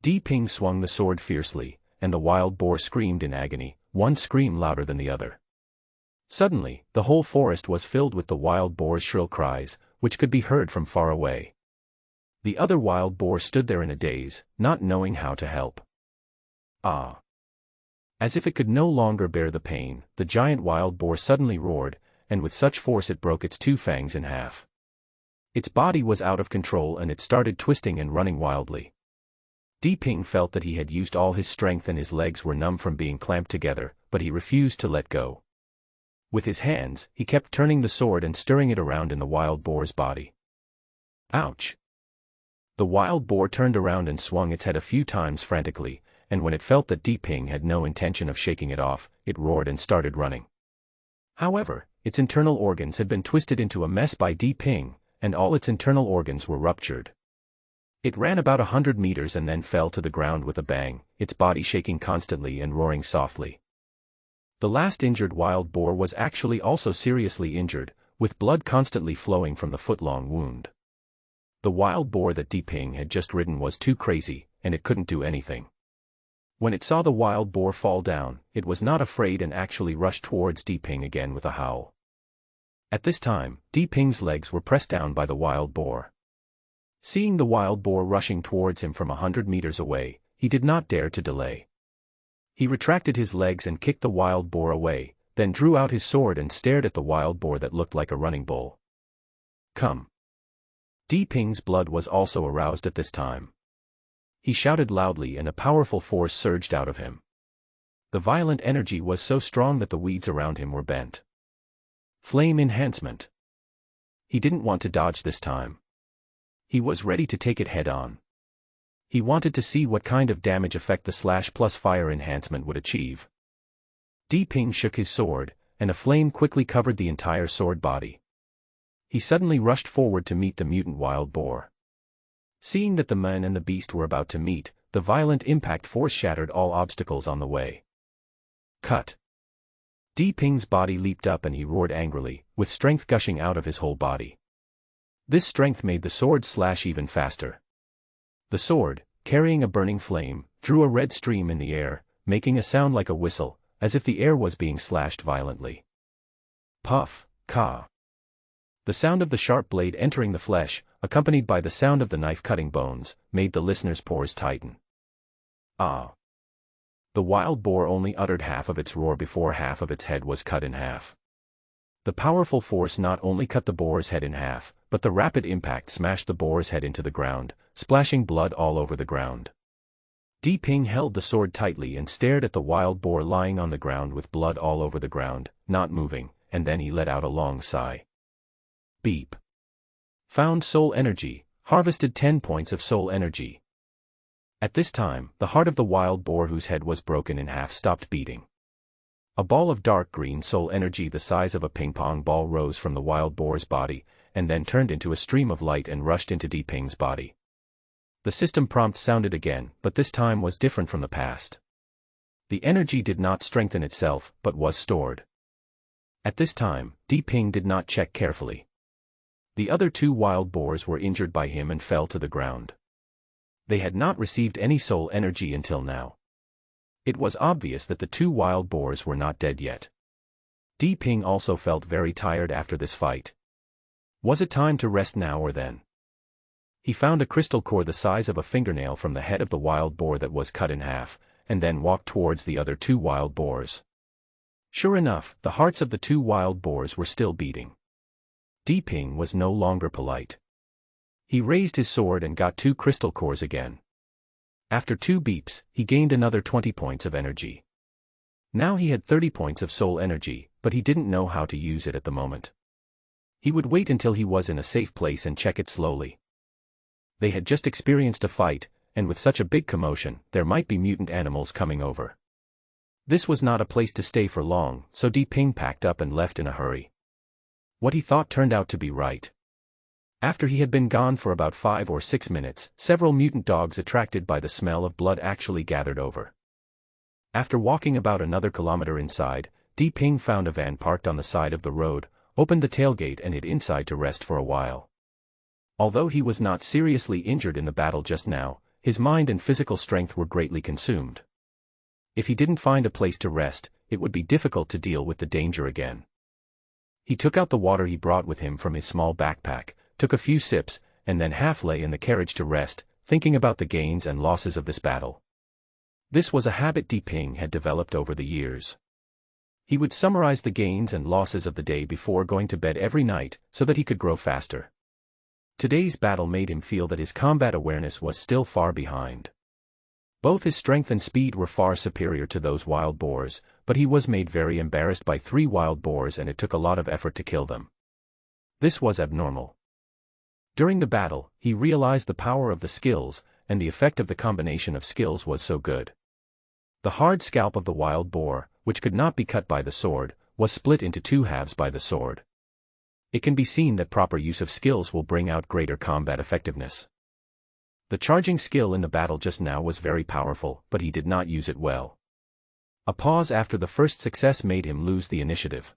Diping swung the sword fiercely, and the wild boar screamed in agony, one scream louder than the other. Suddenly, the whole forest was filled with the wild boar's shrill cries, which could be heard from far away. The other wild boar stood there in a daze, not knowing how to help. Ah! As if it could no longer bear the pain, the giant wild boar suddenly roared, and with such force it broke its two fangs in half. Its body was out of control and it started twisting and running wildly. Diping felt that he had used all his strength and his legs were numb from being clamped together, but he refused to let go. With his hands, he kept turning the sword and stirring it around in the wild boar's body. Ouch! The wild boar turned around and swung its head a few times frantically, and when it felt that Diping had no intention of shaking it off, it roared and started running. However, its internal organs had been twisted into a mess by Diping, and all its internal organs were ruptured. It ran about 100 meters and then fell to the ground with a bang, its body shaking constantly and roaring softly. The last injured wild boar was actually also seriously injured, with blood constantly flowing from the foot-long wound. The wild boar that Diping had just ridden was too crazy, and it couldn't do anything. When it saw the wild boar fall down, it was not afraid and actually rushed towards Diping again with a howl. At this time, Diping's legs were pressed down by the wild boar. Seeing the wild boar rushing towards him from 100 meters away, he did not dare to delay. He retracted his legs and kicked the wild boar away, then drew out his sword and stared at the wild boar that looked like a running bull. Come! Diping's blood was also aroused at this time. He shouted loudly and a powerful force surged out of him. The violent energy was so strong that the weeds around him were bent. Flame enhancement. He didn't want to dodge this time. He was ready to take it head-on. He wanted to see what kind of damage effect the slash plus fire enhancement would achieve. Diping shook his sword, and a flame quickly covered the entire sword body. He suddenly rushed forward to meet the mutant wild boar. Seeing that the man and the beast were about to meet, the violent impact force shattered all obstacles on the way. Cut! Diping's body leaped up and he roared angrily, with strength gushing out of his whole body. This strength made the sword slash even faster. The sword, carrying a burning flame, drew a red stream in the air, making a sound like a whistle, as if the air was being slashed violently. Puff, caw. The sound of the sharp blade entering the flesh, accompanied by the sound of the knife cutting bones, made the listener's pores tighten. Ah! The wild boar only uttered half of its roar before half of its head was cut in half. The powerful force not only cut the boar's head in half, but the rapid impact smashed the boar's head into the ground, splashing blood all over the ground. Diping held the sword tightly and stared at the wild boar lying on the ground with blood all over the ground, not moving, and then he let out a long sigh. Beep. Found soul energy, harvested 10 points of soul energy. At this time, the heart of the wild boar whose head was broken in half stopped beating. A ball of dark green soul energy the size of a ping-pong ball rose from the wild boar's body, and then turned into a stream of light and rushed into Diping's body. The system prompt sounded again, but this time was different from the past. The energy did not strengthen itself, but was stored. At this time, Diping did not check carefully. The other two wild boars were injured by him and fell to the ground. They had not received any soul energy until now. It was obvious that the two wild boars were not dead yet. Diping also felt very tired after this fight. Was it time to rest now or then? He found a crystal core the size of a fingernail from the head of the wild boar that was cut in half, and then walked towards the other two wild boars. Sure enough, the hearts of the two wild boars were still beating. Diping was no longer polite. He raised his sword and got two crystal cores again. After 2 beeps, he gained another 20 points of energy. Now he had 30 points of soul energy, but he didn't know how to use it at the moment. He would wait until he was in a safe place and check it slowly. They had just experienced a fight, and with such a big commotion, there might be mutant animals coming over. This was not a place to stay for long, so Di Ping packed up and left in a hurry. What he thought turned out to be right. After he had been gone for about 5 or 6 minutes, several mutant dogs attracted by the smell of blood actually gathered over. After walking about another kilometer inside, Di Ping found a van parked on the side of the road, opened the tailgate and hid inside to rest for a while. Although he was not seriously injured in the battle just now, his mind and physical strength were greatly consumed. If he didn't find a place to rest, it would be difficult to deal with the danger again. He took out the water he brought with him from his small backpack, took a few sips, and then half lay in the carriage to rest, thinking about the gains and losses of this battle. This was a habit Di Ping had developed over the years. He would summarize the gains and losses of the day before going to bed every night, so that he could grow faster. Today's battle made him feel that his combat awareness was still far behind. Both his strength and speed were far superior to those wild boars, but he was made very embarrassed by 3 wild boars and it took a lot of effort to kill them. This was abnormal. During the battle, he realized the power of the skills, and the effect of the combination of skills was so good. The hard scalp of the wild boar, which could not be cut by the sword, was split into 2 halves by the sword. It can be seen that proper use of skills will bring out greater combat effectiveness. The charging skill in the battle just now was very powerful, but he did not use it well. A pause after the first success made him lose the initiative.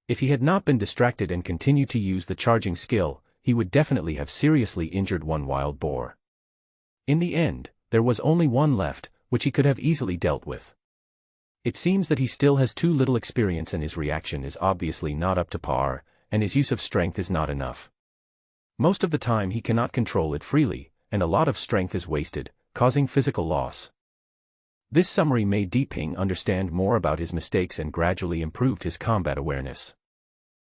If he had not been distracted and continued to use the charging skill, he would definitely have seriously injured 1 wild boar. In the end, there was only 1 left, which he could have easily dealt with. It seems that he still has too little experience and his reaction is obviously not up to par, and his use of strength is not enough. Most of the time he cannot control it freely, and a lot of strength is wasted, causing physical loss. This summary made Di Ping understand more about his mistakes and gradually improved his combat awareness.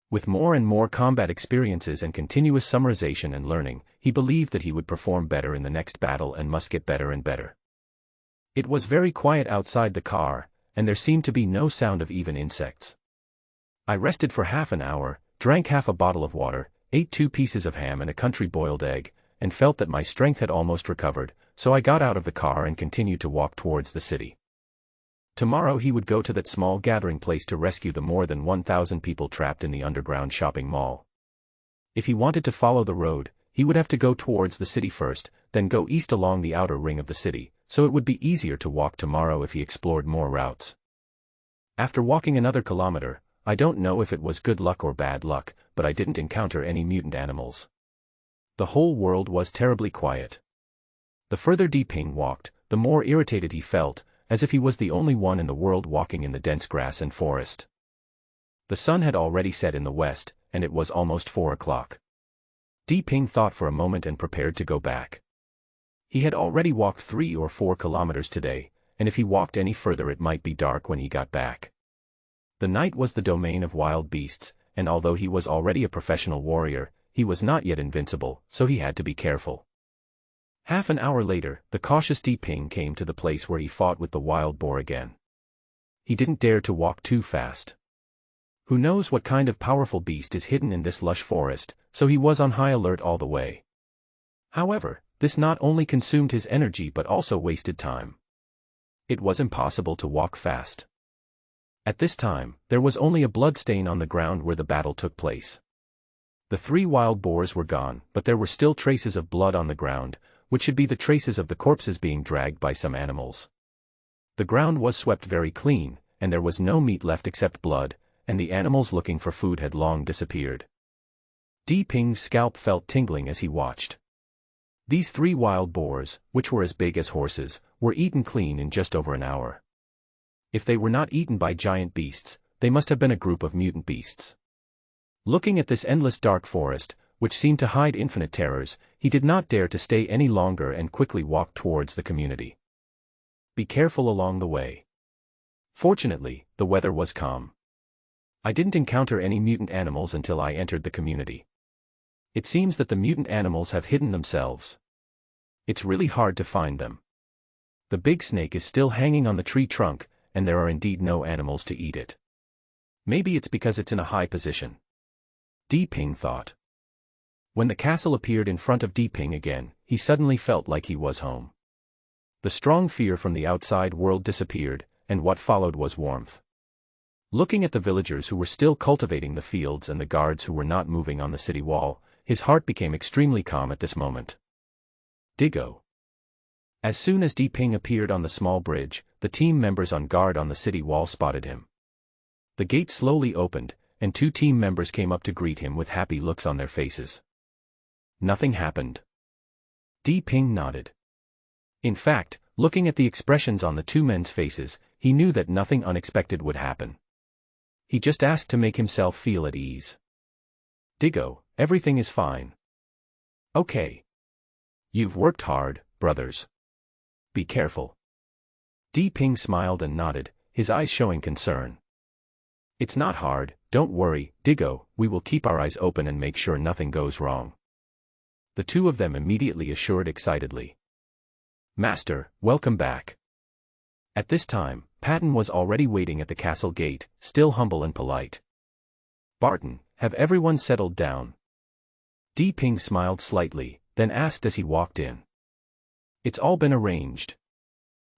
With more and more combat experiences and continuous summarization and learning, he believed that he would perform better in the next battle and must get better and better. It was very quiet outside the car, and there seemed to be no sound of even insects. I rested for half an hour, drank half a bottle of water, ate 2 pieces of ham and a country boiled egg, and felt that my strength had almost recovered, so I got out of the car and continued to walk towards the city. Tomorrow he would go to that small gathering place to rescue the more than 1,000 people trapped in the underground shopping mall. If he wanted to follow the road, he would have to go towards the city first, then go east along the outer ring of the city, so it would be easier to walk tomorrow if he explored more routes. After walking another kilometer, I don't know if it was good luck or bad luck, but I didn't encounter any mutant animals. The whole world was terribly quiet. The further Di Ping walked, the more irritated he felt, as if he was the only one in the world walking in the dense grass and forest. The sun had already set in the west, and it was almost 4 o'clock. Di Ping thought for a moment and prepared to go back. He had already walked 3 or 4 kilometers today, and if he walked any further it might be dark when he got back. The night was the domain of wild beasts, and although he was already a professional warrior, he was not yet invincible, so he had to be careful. Half an hour later, the cautious Di Ping came to the place where he fought with the wild boar again. He didn't dare to walk too fast. Who knows what kind of powerful beast is hidden in this lush forest, so he was on high alert all the way. However, this not only consumed his energy but also wasted time. It was impossible to walk fast. At this time, there was only a blood stain on the ground where the battle took place. The 3 wild boars were gone, but there were still traces of blood on the ground, which should be the traces of the corpses being dragged by some animals. The ground was swept very clean, and there was no meat left except blood, and the animals looking for food had long disappeared. Di Ping's scalp felt tingling as he watched. These 3 wild boars, which were as big as horses, were eaten clean in just over an hour. If they were not eaten by giant beasts, they must have been a group of mutant beasts. Looking at this endless dark forest, which seemed to hide infinite terrors, he did not dare to stay any longer and quickly walked towards the community. Be careful along the way. Fortunately, the weather was calm. I didn't encounter any mutant animals until I entered the community. It seems that the mutant animals have hidden themselves. It's really hard to find them. The big snake is still hanging on the tree trunk, and there are indeed no animals to eat it. Maybe it's because it's in a high position. Di-Ping thought. When the castle appeared in front of Di-Ping again, he suddenly felt like he was home. The strong fear from the outside world disappeared, and what followed was warmth. Looking at the villagers who were still cultivating the fields and the guards who were not moving on the city wall, his heart became extremely calm at this moment. Diggo. As soon as Di-Ping appeared on the small bridge, the team members on guard on the city wall spotted him. The gate slowly opened, and 2 team members came up to greet him with happy looks on their faces. Nothing happened. Di-Ping nodded. In fact, looking at the expressions on the 2 men's faces, he knew that nothing unexpected would happen. He just asked to make himself feel at ease. Diggo, everything is fine. Okay. You've worked hard, brothers. Be careful. Di-Ping smiled and nodded, his eyes showing concern. It's not hard, don't worry, Diggo, we will keep our eyes open and make sure nothing goes wrong. The 2 of them immediately assured excitedly. Master, welcome back. At this time, Patton was already waiting at the castle gate, still humble and polite. Barton, have everyone settled down? Di-Ping smiled slightly, then asked as he walked in. It's all been arranged.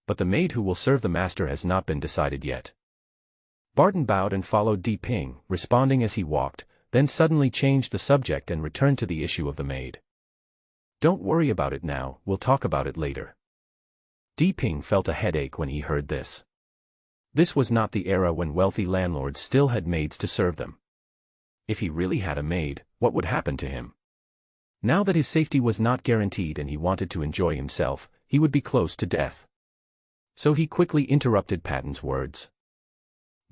But the maid who will serve the master has not been decided yet. Barton bowed and followed Di-Ping, responding as he walked, then suddenly changed the subject and returned to the issue of the maid. Don't worry about it now, we'll talk about it later. Di-Ping felt a headache when he heard this. This was not the era when wealthy landlords still had maids to serve them. If he really had a maid, what would happen to him? Now that his safety was not guaranteed and he wanted to enjoy himself, he would be close to death. So he quickly interrupted Patton's words.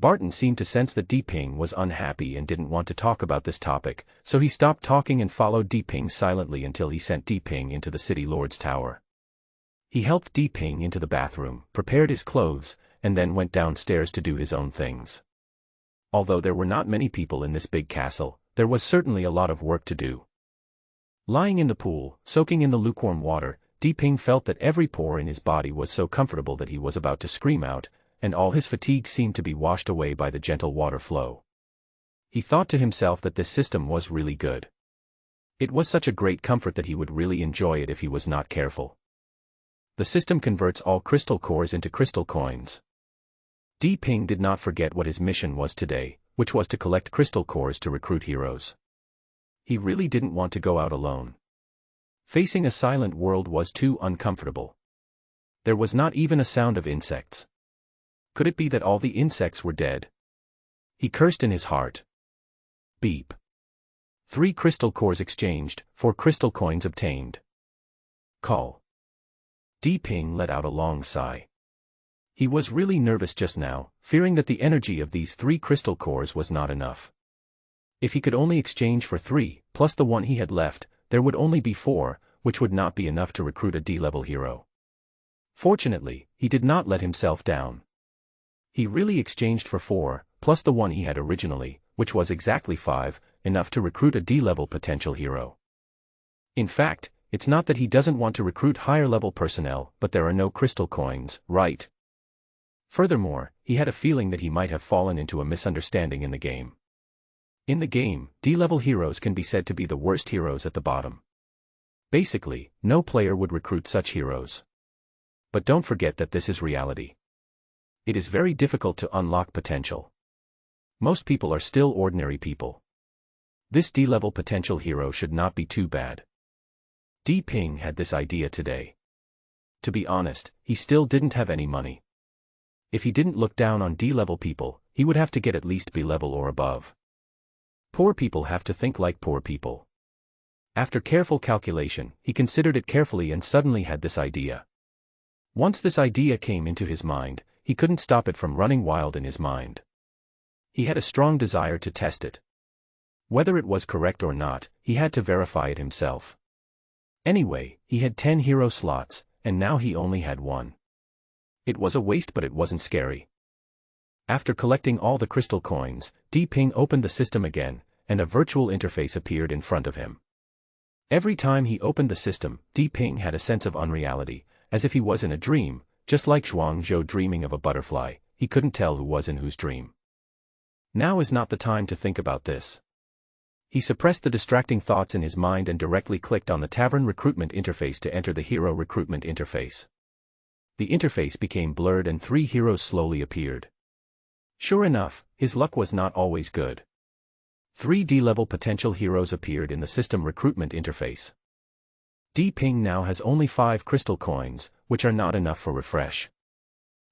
Barton seemed to sense that Di-Ping was unhappy and didn't want to talk about this topic, so he stopped talking and followed Di-Ping silently until he sent Di-Ping into the city lord's tower. He helped Di-Ping into the bathroom, prepared his clothes, and then went downstairs to do his own things. Although there were not many people in this big castle, there was certainly a lot of work to do. Lying in the pool, soaking in the lukewarm water, Di-Ping felt that every pore in his body was so comfortable that he was about to scream out, and all his fatigue seemed to be washed away by the gentle water flow. He thought to himself that this system was really good. It was such a great comfort that he would really enjoy it if he was not careful. The system converts all crystal cores into crystal coins. Di-Ping did not forget what his mission was today, which was to collect crystal cores to recruit heroes. He really didn't want to go out alone. Facing a silent world was too uncomfortable. There was not even a sound of insects. Could it be that all the insects were dead? He cursed in his heart. Beep. 3 crystal cores exchanged, 4 crystal coins obtained. Call. Di-Ping let out a long sigh. He was really nervous just now, fearing that the energy of these 3 crystal cores was not enough. If he could only exchange for 3, plus the 1 he had left, there would only be 4, which would not be enough to recruit a D-level hero. Fortunately, he did not let himself down. He really exchanged for 4, plus the 1 he had originally, which was exactly 5, enough to recruit a D-level potential hero. In fact, it's not that he doesn't want to recruit higher-level personnel, but there are no crystal coins, right? Furthermore, he had a feeling that he might have fallen into a misunderstanding in the game. In the game, D-level heroes can be said to be the worst heroes at the bottom. Basically, no player would recruit such heroes. But don't forget that this is reality. It is very difficult to unlock potential. Most people are still ordinary people. This D-level potential hero should not be too bad. Di-Ping had this idea today. To be honest, he still didn't have any money. If he didn't look down on D-level people, he would have to get at least B-level or above. Poor people have to think like poor people. After careful calculation, he considered it carefully and suddenly had this idea. Once this idea came into his mind, he couldn't stop it from running wild in his mind. He had a strong desire to test it. Whether it was correct or not, he had to verify it himself. Anyway, he had 10 hero slots, and now he only had 1. It was a waste, but it wasn't scary. After collecting all the crystal coins, Di-Ping opened the system again, and a virtual interface appeared in front of him. Every time he opened the system, Di-Ping had a sense of unreality, as if he was in a dream, Just like Zhuang Zhou dreaming of a butterfly, he couldn't tell who was in whose dream. Now is not the time to think about this. He suppressed the distracting thoughts in his mind and directly clicked on the tavern recruitment interface to enter the hero recruitment interface. The interface became blurred and 3 heroes slowly appeared. Sure enough, his luck was not always good. 3 D-level potential heroes appeared in the system recruitment interface. Di Ping now has only 5 crystal coins, which are not enough for refresh.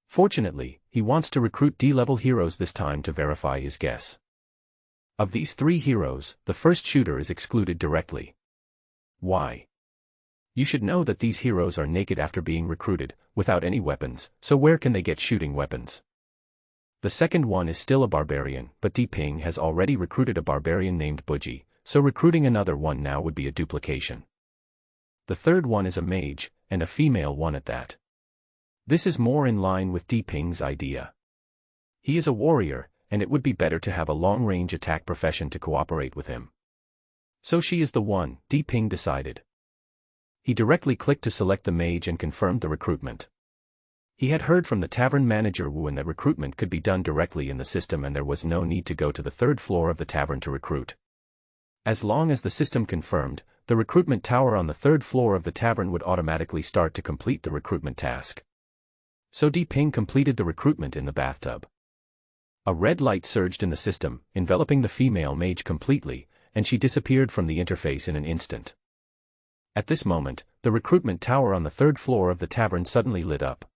Fortunately, he wants to recruit D-level heroes this time to verify his guess. Of these 3 heroes, the first shooter is excluded directly. Why? You should know that these heroes are naked after being recruited, without any weapons, so where can they get shooting weapons? The second one is still a barbarian, but Di Ping has already recruited a barbarian named Buji, so recruiting another one now would be a duplication. The third one is a mage, and a female one at that. This is more in line with Di Ping's idea. He is a warrior, and it would be better to have a long-range attack profession to cooperate with him. So she is the one, Di Ping decided. He directly clicked to select the mage and confirmed the recruitment. He had heard from the tavern manager Wu that recruitment could be done directly in the system and there was no need to go to the 3rd floor of the tavern to recruit. As long as the system confirmed, the recruitment tower on the 3rd floor of the tavern would automatically start to complete the recruitment task. So Di Ping completed the recruitment in the bathtub. A red light surged in the system, enveloping the female mage completely, and she disappeared from the interface in an instant. At this moment, the recruitment tower on the 3rd floor of the tavern suddenly lit up.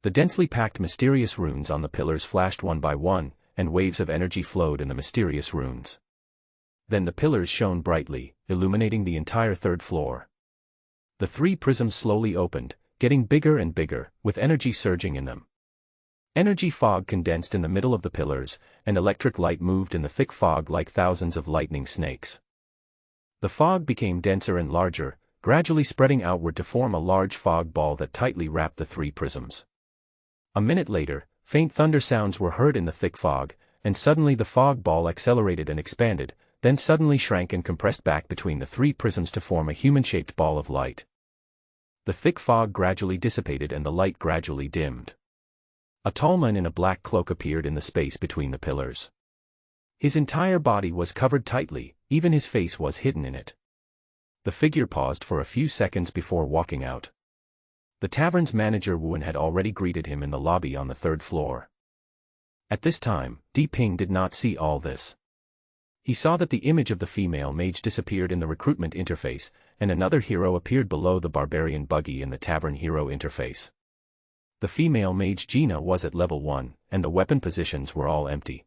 The densely packed mysterious runes on the pillars flashed one by one, and waves of energy flowed in the mysterious runes. Then the pillars shone brightly, illuminating the entire 3rd floor. The 3 prisms slowly opened, getting bigger and bigger, with energy surging in them. Energy fog condensed in the middle of the pillars, and electric light moved in the thick fog like thousands of lightning snakes. The fog became denser and larger, gradually spreading outward to form a large fog ball that tightly wrapped the 3 prisms. A minute later, faint thunder sounds were heard in the thick fog, and suddenly the fog ball accelerated and expanded, then suddenly shrank and compressed back between the 3 prisms to form a human-shaped ball of light. The thick fog gradually dissipated and the light gradually dimmed. A tall man in a black cloak appeared in the space between the pillars. His entire body was covered tightly, even his face was hidden in it. The figure paused for a few seconds before walking out. The tavern's manager Wu had already greeted him in the lobby on the 3rd floor. At this time, Di Ping did not see all this. He saw that the image of the female mage disappeared in the recruitment interface, and another hero appeared below the barbarian buggy in the tavern hero interface. The female mage Gina was at level 1, and the weapon positions were all empty.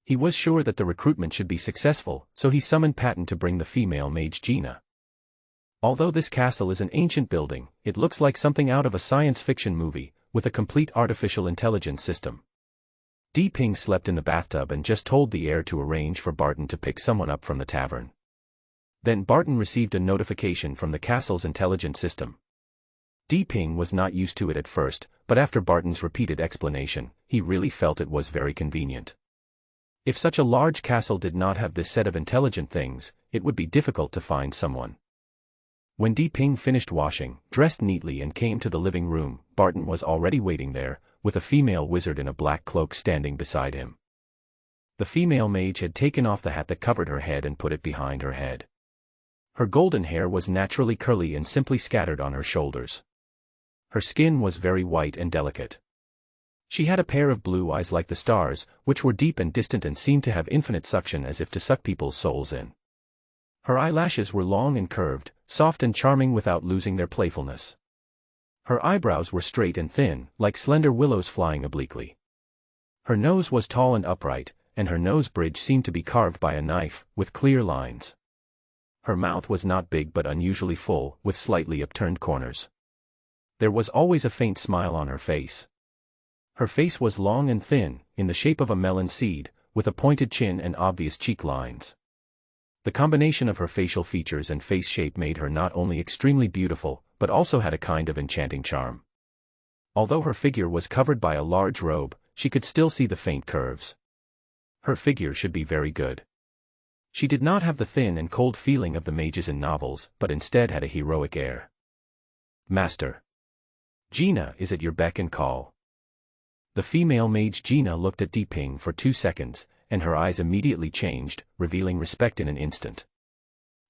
He was sure that the recruitment should be successful, so he summoned Patton to bring the female mage Gina. Although this castle is an ancient building, it looks like something out of a science fiction movie, with a complete artificial intelligence system. Di Ping slept in the bathtub and just told the heir to arrange for Barton to pick someone up from the tavern. Then Barton received a notification from the castle's intelligence system. Di Ping was not used to it at first, but after Barton's repeated explanation, he really felt it was very convenient. If such a large castle did not have this set of intelligent things, it would be difficult to find someone. When Di Ping finished washing, dressed neatly and came to the living room, Barton was already waiting there, with a female wizard in a black cloak standing beside him. The female mage had taken off the hat that covered her head and put it behind her head. Her golden hair was naturally curly and simply scattered on her shoulders. Her skin was very white and delicate. She had a pair of blue eyes like the stars, which were deep and distant and seemed to have infinite suction as if to suck people's souls in. Her eyelashes were long and curved, soft and charming without losing their playfulness. Her eyebrows were straight and thin, like slender willows flying obliquely. Her nose was tall and upright, and her nose bridge seemed to be carved by a knife, with clear lines. Her mouth was not big but unusually full, with slightly upturned corners. There was always a faint smile on her face. Her face was long and thin, in the shape of a melon seed, with a pointed chin and obvious cheek lines. The combination of her facial features and face shape made her not only extremely beautiful, but also had a kind of enchanting charm. Although her figure was covered by a large robe, she could still see the faint curves. Her figure should be very good. She did not have the thin and cold feeling of the mages in novels, but instead had a heroic air. Master. Gina is at your beck and call. The female mage Gina looked at Di Ping for 2 seconds, and her eyes immediately changed, revealing respect in an instant.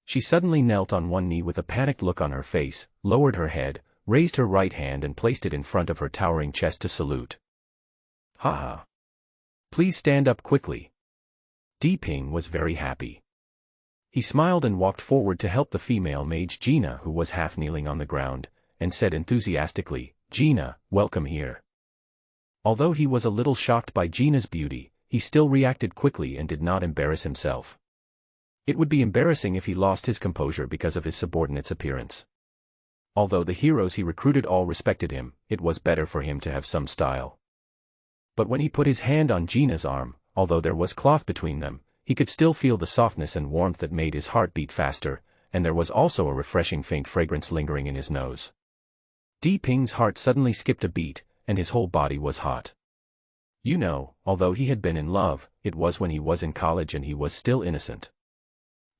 She suddenly knelt on one knee with a panicked look on her face, lowered her head, raised her right hand and placed it in front of her towering chest to salute. "Ha ha. Please stand up quickly." Di Ping was very happy. He smiled and walked forward to help the female mage Gina, who was half kneeling on the ground, and said enthusiastically, "Gina, welcome here." Although he was a little shocked by Gina's beauty, he still reacted quickly and did not embarrass himself. It would be embarrassing if he lost his composure because of his subordinate's appearance. Although the heroes he recruited all respected him, it was better for him to have some style. But when he put his hand on Gina's arm, although there was cloth between them, he could still feel the softness and warmth that made his heart beat faster, and there was also a refreshing faint fragrance lingering in his nose. Di Ping's heart suddenly skipped a beat, and his whole body was hot. You know, although he had been in love, it was when he was in college and he was still innocent.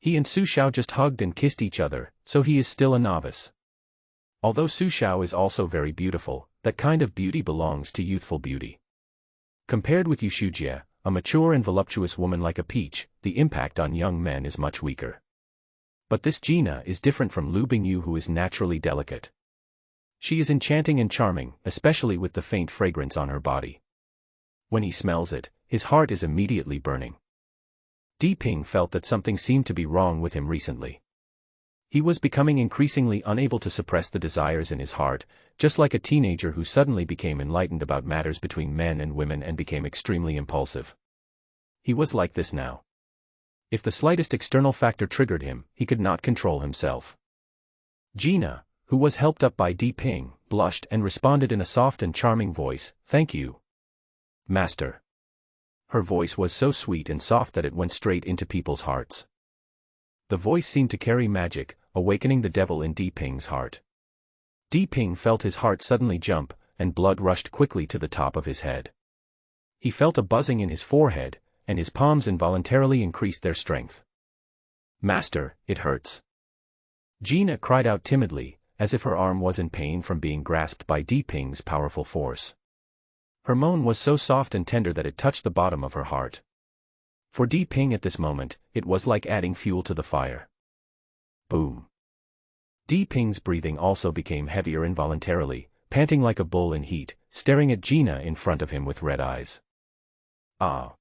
He and Su Xiao just hugged and kissed each other, so he is still a novice. Although Su Xiao is also very beautiful, that kind of beauty belongs to youthful beauty. Compared with Yu Shujie, a mature and voluptuous woman like a peach, the impact on young men is much weaker. But this Gina is different from Lu Bingyu, who is naturally delicate. She is enchanting and charming, especially with the faint fragrance on her body. When he smells it, his heart is immediately burning. Di Ping felt that something seemed to be wrong with him recently. He was becoming increasingly unable to suppress the desires in his heart, just like a teenager who suddenly became enlightened about matters between men and women and became extremely impulsive. He was like this now. If the slightest external factor triggered him, he could not control himself. Gina, who was helped up by Di Ping, blushed and responded in a soft and charming voice, "Thank you, Master." Her voice was so sweet and soft that it went straight into people's hearts. The voice seemed to carry magic, awakening the devil in Di Ping's heart. Di Ping felt his heart suddenly jump, and blood rushed quickly to the top of his head. He felt a buzzing in his forehead, and his palms involuntarily increased their strength. "Master, it hurts." Gina cried out timidly, as if her arm was in pain from being grasped by Di Ping's powerful force. Her moan was so soft and tender that it touched the bottom of her heart. For Di Ping at this moment, it was like adding fuel to the fire. Boom. Di Ping's breathing also became heavier involuntarily, panting like a bull in heat, staring at Gina in front of him with red eyes. Ah.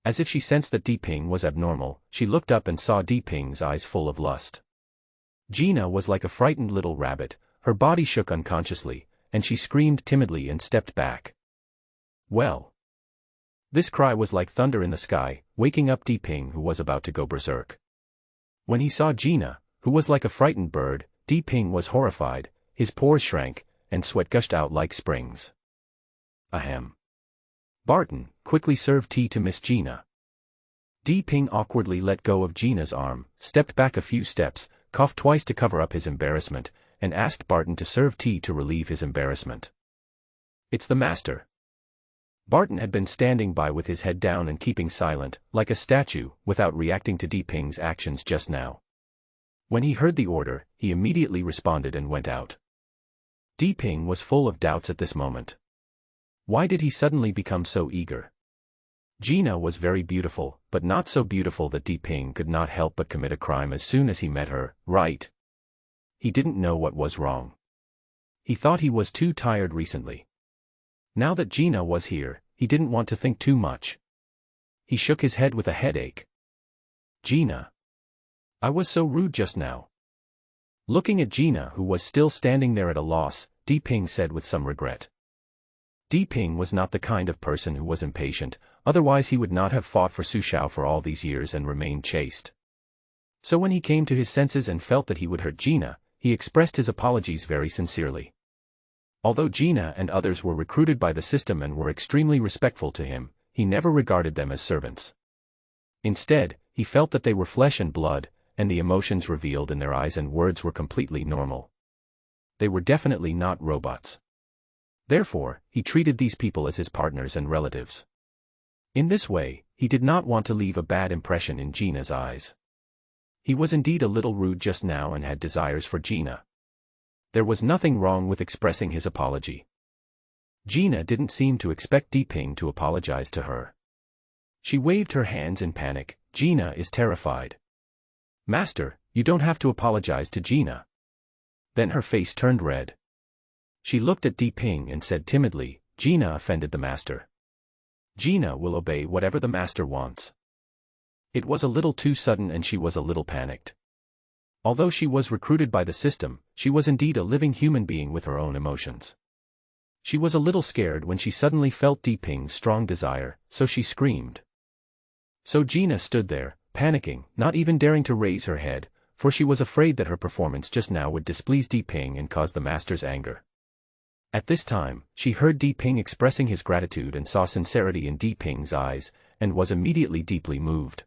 As if she sensed that Di Ping was abnormal, she looked up and saw Di Ping's eyes full of lust. Gina was like a frightened little rabbit, her body shook unconsciously, and she screamed timidly and stepped back. Well. This cry was like thunder in the sky, waking up Di Ping, who was about to go berserk. When he saw Gina, who was like a frightened bird, Di Ping was horrified, his pores shrank, and sweat gushed out like springs. Ahem. Barton, quickly serve tea to Miss Gina. Di Ping awkwardly let go of Gina's arm, stepped back a few steps, coughed twice to cover up his embarrassment, and asked Barton to serve tea to relieve his embarrassment. "It's the master." Barton had been standing by with his head down and keeping silent, like a statue, without reacting to Di Ping's actions just now. When he heard the order, he immediately responded and went out. Di Ping was full of doubts at this moment. Why did he suddenly become so eager? Gina was very beautiful, but not so beautiful that Di Ping could not help but commit a crime as soon as he met her, right? He didn't know what was wrong. He thought he was too tired recently. Now that Gina was here, he didn't want to think too much. He shook his head with a headache. "Gina. I was so rude just now." Looking at Gina, who was still standing there at a loss, Di Ping said with some regret. Di Ping was not the kind of person who was impatient, otherwise he would not have fought for Su Xiao for all these years and remained chaste. So when he came to his senses and felt that he would hurt Gina, he expressed his apologies very sincerely. Although Gina and others were recruited by the system and were extremely respectful to him, he never regarded them as servants. Instead, he felt that they were flesh and blood, and the emotions revealed in their eyes and words were completely normal. They were definitely not robots. Therefore, he treated these people as his partners and relatives. In this way, he did not want to leave a bad impression in Gina's eyes. He was indeed a little rude just now and had desires for Gina. There was nothing wrong with expressing his apology. Gina didn't seem to expect Diping to apologize to her. She waved her hands in panic. Gina is terrified. Master, you don't have to apologize to Gina. Then her face turned red. She looked at Diping and said timidly, Gina offended the master. Gina will obey whatever the master wants. It was a little too sudden and she was a little panicked. Although she was recruited by the system, she was indeed a living human being with her own emotions. She was a little scared when she suddenly felt Diping's strong desire, so she screamed. So Gina stood there, panicking, not even daring to raise her head, for she was afraid that her performance just now would displease Diping and cause the master's anger. At this time, she heard Diping expressing his gratitude and saw sincerity in Diping's eyes, and was immediately deeply moved.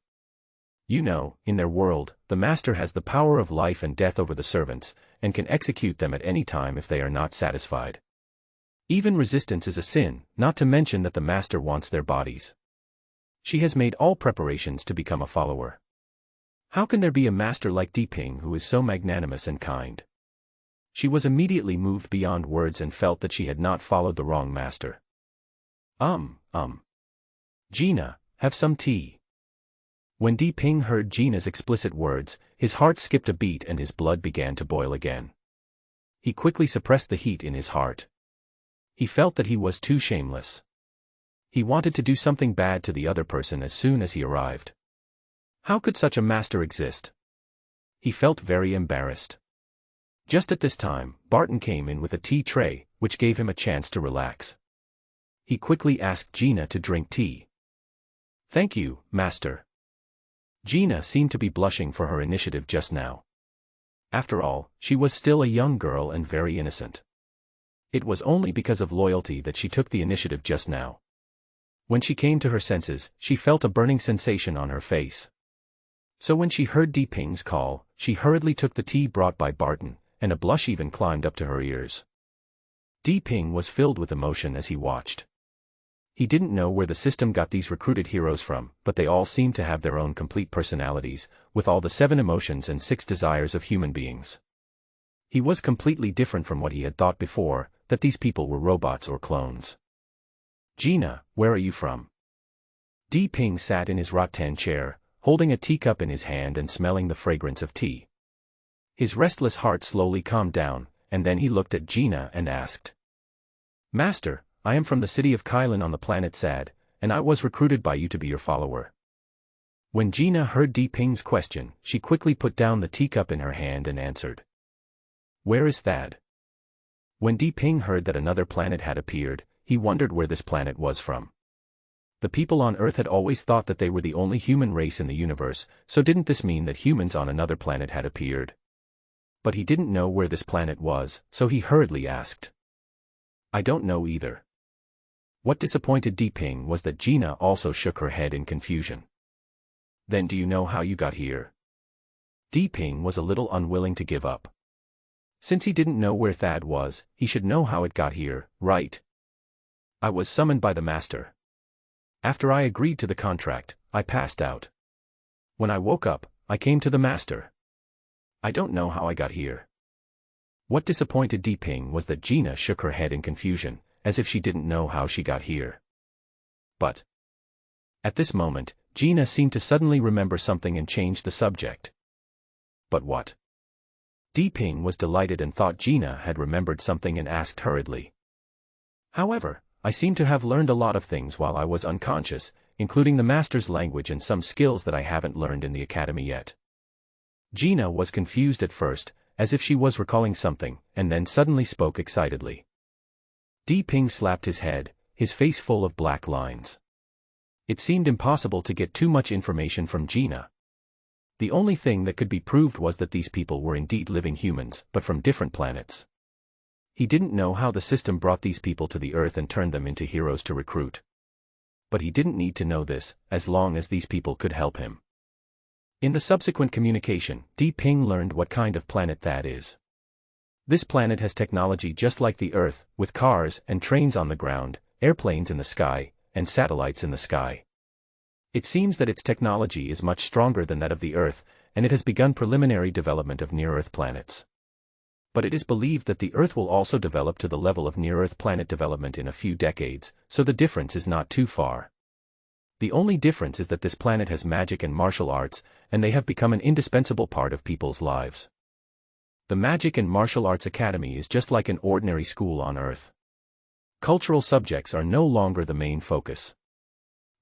You know, in their world, the master has the power of life and death over the servants, and can execute them at any time if they are not satisfied. Even resistance is a sin, not to mention that the master wants their bodies. She has made all preparations to become a follower. How can there be a master like Diping who is so magnanimous and kind? She was immediately moved beyond words and felt that she had not followed the wrong master. Gina, have some tea. When Diping heard Gina's explicit words, his heart skipped a beat and his blood began to boil again. He quickly suppressed the heat in his heart. He felt that he was too shameless. He wanted to do something bad to the other person as soon as he arrived. How could such a master exist? He felt very embarrassed. Just at this time, Barton came in with a tea tray, which gave him a chance to relax. He quickly asked Gina to drink tea. Thank you, master. Gina seemed to be blushing for her initiative just now. After all, she was still a young girl and very innocent. It was only because of loyalty that she took the initiative just now. When she came to her senses, she felt a burning sensation on her face. So when she heard Diping's call, she hurriedly took the tea brought by Barton, and a blush even climbed up to her ears. Diping was filled with emotion as he watched. He didn't know where the system got these recruited heroes from, but they all seemed to have their own complete personalities, with all the 7 emotions and 6 desires of human beings. He was completely different from what he had thought before, that these people were robots or clones. Gina, where are you from? Diping sat in his rattan chair, holding a teacup in his hand and smelling the fragrance of tea. His restless heart slowly calmed down, and then he looked at Gina and asked. Master, I am from the city of Kylan on the planet Sad, and I was recruited by you to be your follower. When Gina heard Diping's question, she quickly put down the teacup in her hand and answered. Where is Thad? When Diping heard that another planet had appeared, he wondered where this planet was from. The people on Earth had always thought that they were the only human race in the universe, so didn't this mean that humans on another planet had appeared? But he didn't know where this planet was, so he hurriedly asked. I don't know either. What disappointed Diping was that Gina also shook her head in confusion. Then do you know how you got here? Diping was a little unwilling to give up. Since he didn't know where Thad was, he should know how it got here, right? I was summoned by the master. After I agreed to the contract, I passed out. When I woke up, I came to the master. I don't know how I got here. What disappointed Diping was that Gina shook her head in confusion, as if she didn't know how she got here. But at this moment, Gina seemed to suddenly remember something and changed the subject. But what? Diping was delighted and thought Gina had remembered something and asked hurriedly. However, I seem to have learned a lot of things while I was unconscious, including the master's language and some skills that I haven't learned in the academy yet. Gina was confused at first, as if she was recalling something, and then suddenly spoke excitedly. Diping slapped his head, his face full of black lines. It seemed impossible to get too much information from Gina. The only thing that could be proved was that these people were indeed living humans, but from different planets. He didn't know how the system brought these people to the Earth and turned them into heroes to recruit. But he didn't need to know this, as long as these people could help him. In the subsequent communication, Diping learned what kind of planet that is. This planet has technology just like the Earth, with cars and trains on the ground, airplanes in the sky, and satellites in the sky. It seems that its technology is much stronger than that of the Earth, and it has begun preliminary development of near-Earth planets. But it is believed that the Earth will also develop to the level of near-Earth planet development in a few decades, so the difference is not too far. The only difference is that this planet has magic and martial arts, and they have become an indispensable part of people's lives. The Magic and Martial Arts Academy is just like an ordinary school on Earth. Cultural subjects are no longer the main focus.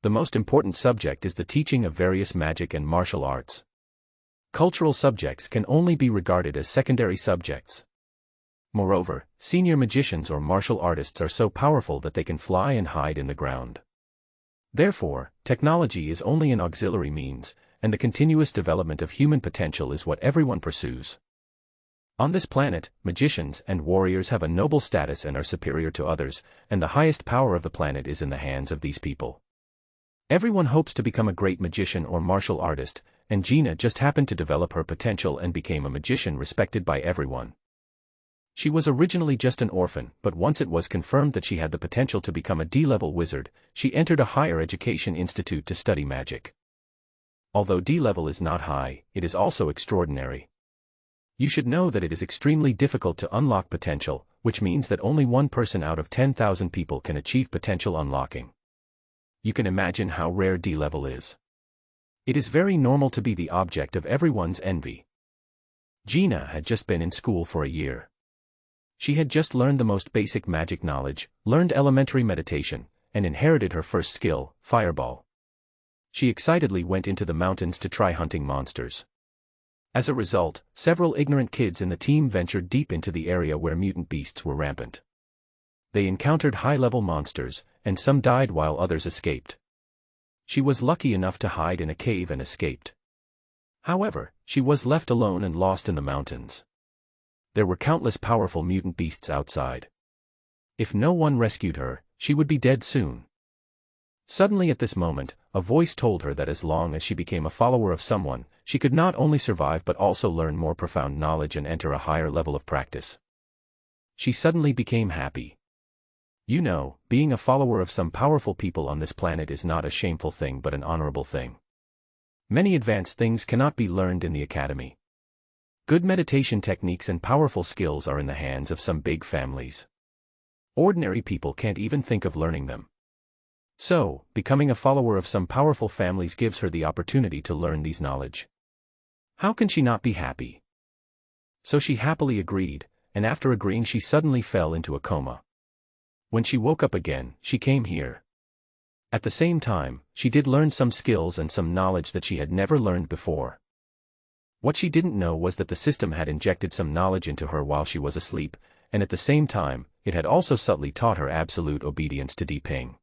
The most important subject is the teaching of various magic and martial arts. Cultural subjects can only be regarded as secondary subjects. Moreover, senior magicians or martial artists are so powerful that they can fly and hide in the ground. Therefore, technology is only an auxiliary means, and the continuous development of human potential is what everyone pursues. On this planet, magicians and warriors have a noble status and are superior to others, and the highest power of the planet is in the hands of these people. Everyone hopes to become a great magician or martial artist, and Gina just happened to develop her potential and became a magician respected by everyone. She was originally just an orphan, but once it was confirmed that she had the potential to become a D-level wizard, she entered a higher education institute to study magic. Although D-level is not high, it is also extraordinary. You should know that it is extremely difficult to unlock potential, which means that only one person out of 10,000 people can achieve potential unlocking. You can imagine how rare D-level is. It is very normal to be the object of everyone's envy. Gina had just been in school for a year. She had just learned the most basic magic knowledge, learned elementary meditation, and inherited her first skill, Fireball. She excitedly went into the mountains to try hunting monsters. As a result, several ignorant kids in the team ventured deep into the area where mutant beasts were rampant. They encountered high-level monsters, and some died while others escaped. She was lucky enough to hide in a cave and escaped. However, she was left alone and lost in the mountains. There were countless powerful mutant beasts outside. If no one rescued her, she would be dead soon. Suddenly at this moment, a voice told her that as long as she became a follower of someone, she could not only survive but also learn more profound knowledge and enter a higher level of practice. She suddenly became happy. You know, being a follower of some powerful people on this planet is not a shameful thing but an honorable thing. Many advanced things cannot be learned in the academy. Good meditation techniques and powerful skills are in the hands of some big families. Ordinary people can't even think of learning them. So, becoming a follower of some powerful families gives her the opportunity to learn these knowledge. How can she not be happy? So she happily agreed, and after agreeing she suddenly fell into a coma. When she woke up again, she came here. At the same time, she did learn some skills and some knowledge that she had never learned before. What she didn't know was that the system had injected some knowledge into her while she was asleep, and at the same time, it had also subtly taught her absolute obedience to Ping.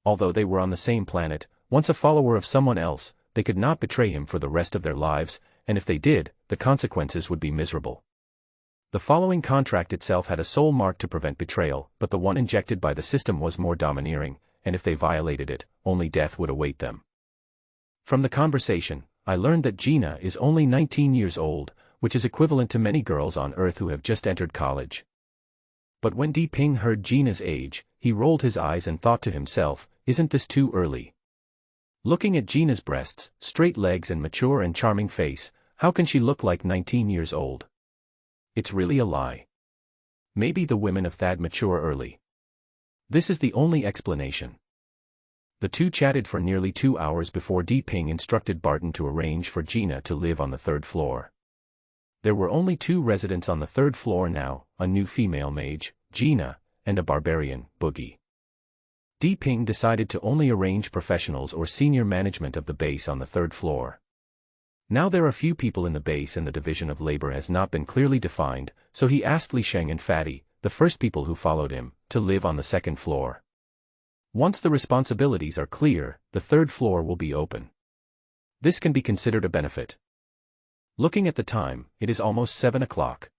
Although they were on the same planet, once a follower of someone else, they could not betray him for the rest of their lives, and if they did, the consequences would be miserable. The following contract itself had a soul mark to prevent betrayal, but the one injected by the system was more domineering, and if they violated it, only death would await them. From the conversation, I learned that Gina is only 19 years old, which is equivalent to many girls on Earth who have just entered college. But when Ping heard Gina's age, he rolled his eyes and thought to himself, isn't this too early? Looking at Gina's breasts, straight legs and mature and charming face, how can she look like 19 years old? It's really a lie. Maybe the women of Thad mature early. This is the only explanation. The two chatted for nearly 2 hours before Ping instructed Barton to arrange for Gina to live on the 3rd floor. There were only 2 residents on the 3rd floor now, a new female mage, Gina, and a barbarian, Boogie. Ping decided to only arrange professionals or senior management of the base on the 3rd floor. Now there are few people in the base and the division of labor has not been clearly defined, so he asked Li Sheng and Fatty, the first people who followed him, to live on the 2nd floor. Once the responsibilities are clear, the 3rd floor will be open. This can be considered a benefit. Looking at the time, it is almost 7 o'clock.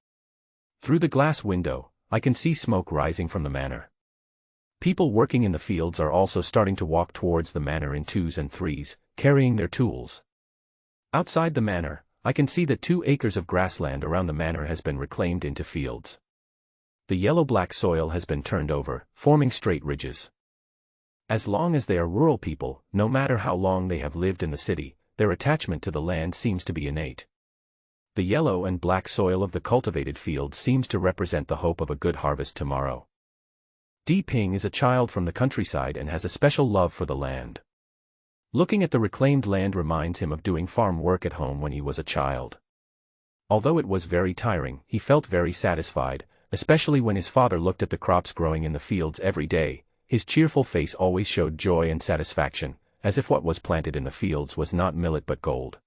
Through the glass window, I can see smoke rising from the manor. People working in the fields are also starting to walk towards the manor in 2s and 3s, carrying their tools. Outside the manor, I can see that 2 acres of grassland around the manor has been reclaimed into fields. The yellow-black soil has been turned over, forming straight ridges. As long as they are rural people, no matter how long they have lived in the city, their attachment to the land seems to be innate. The yellow and black soil of the cultivated field seems to represent the hope of a good harvest tomorrow. Di Ping is a child from the countryside and has a special love for the land. Looking at the reclaimed land reminds him of doing farm work at home when he was a child. Although it was very tiring, he felt very satisfied, especially when his father looked at the crops growing in the fields every day. His cheerful face always showed joy and satisfaction, as if what was planted in the fields was not millet but gold.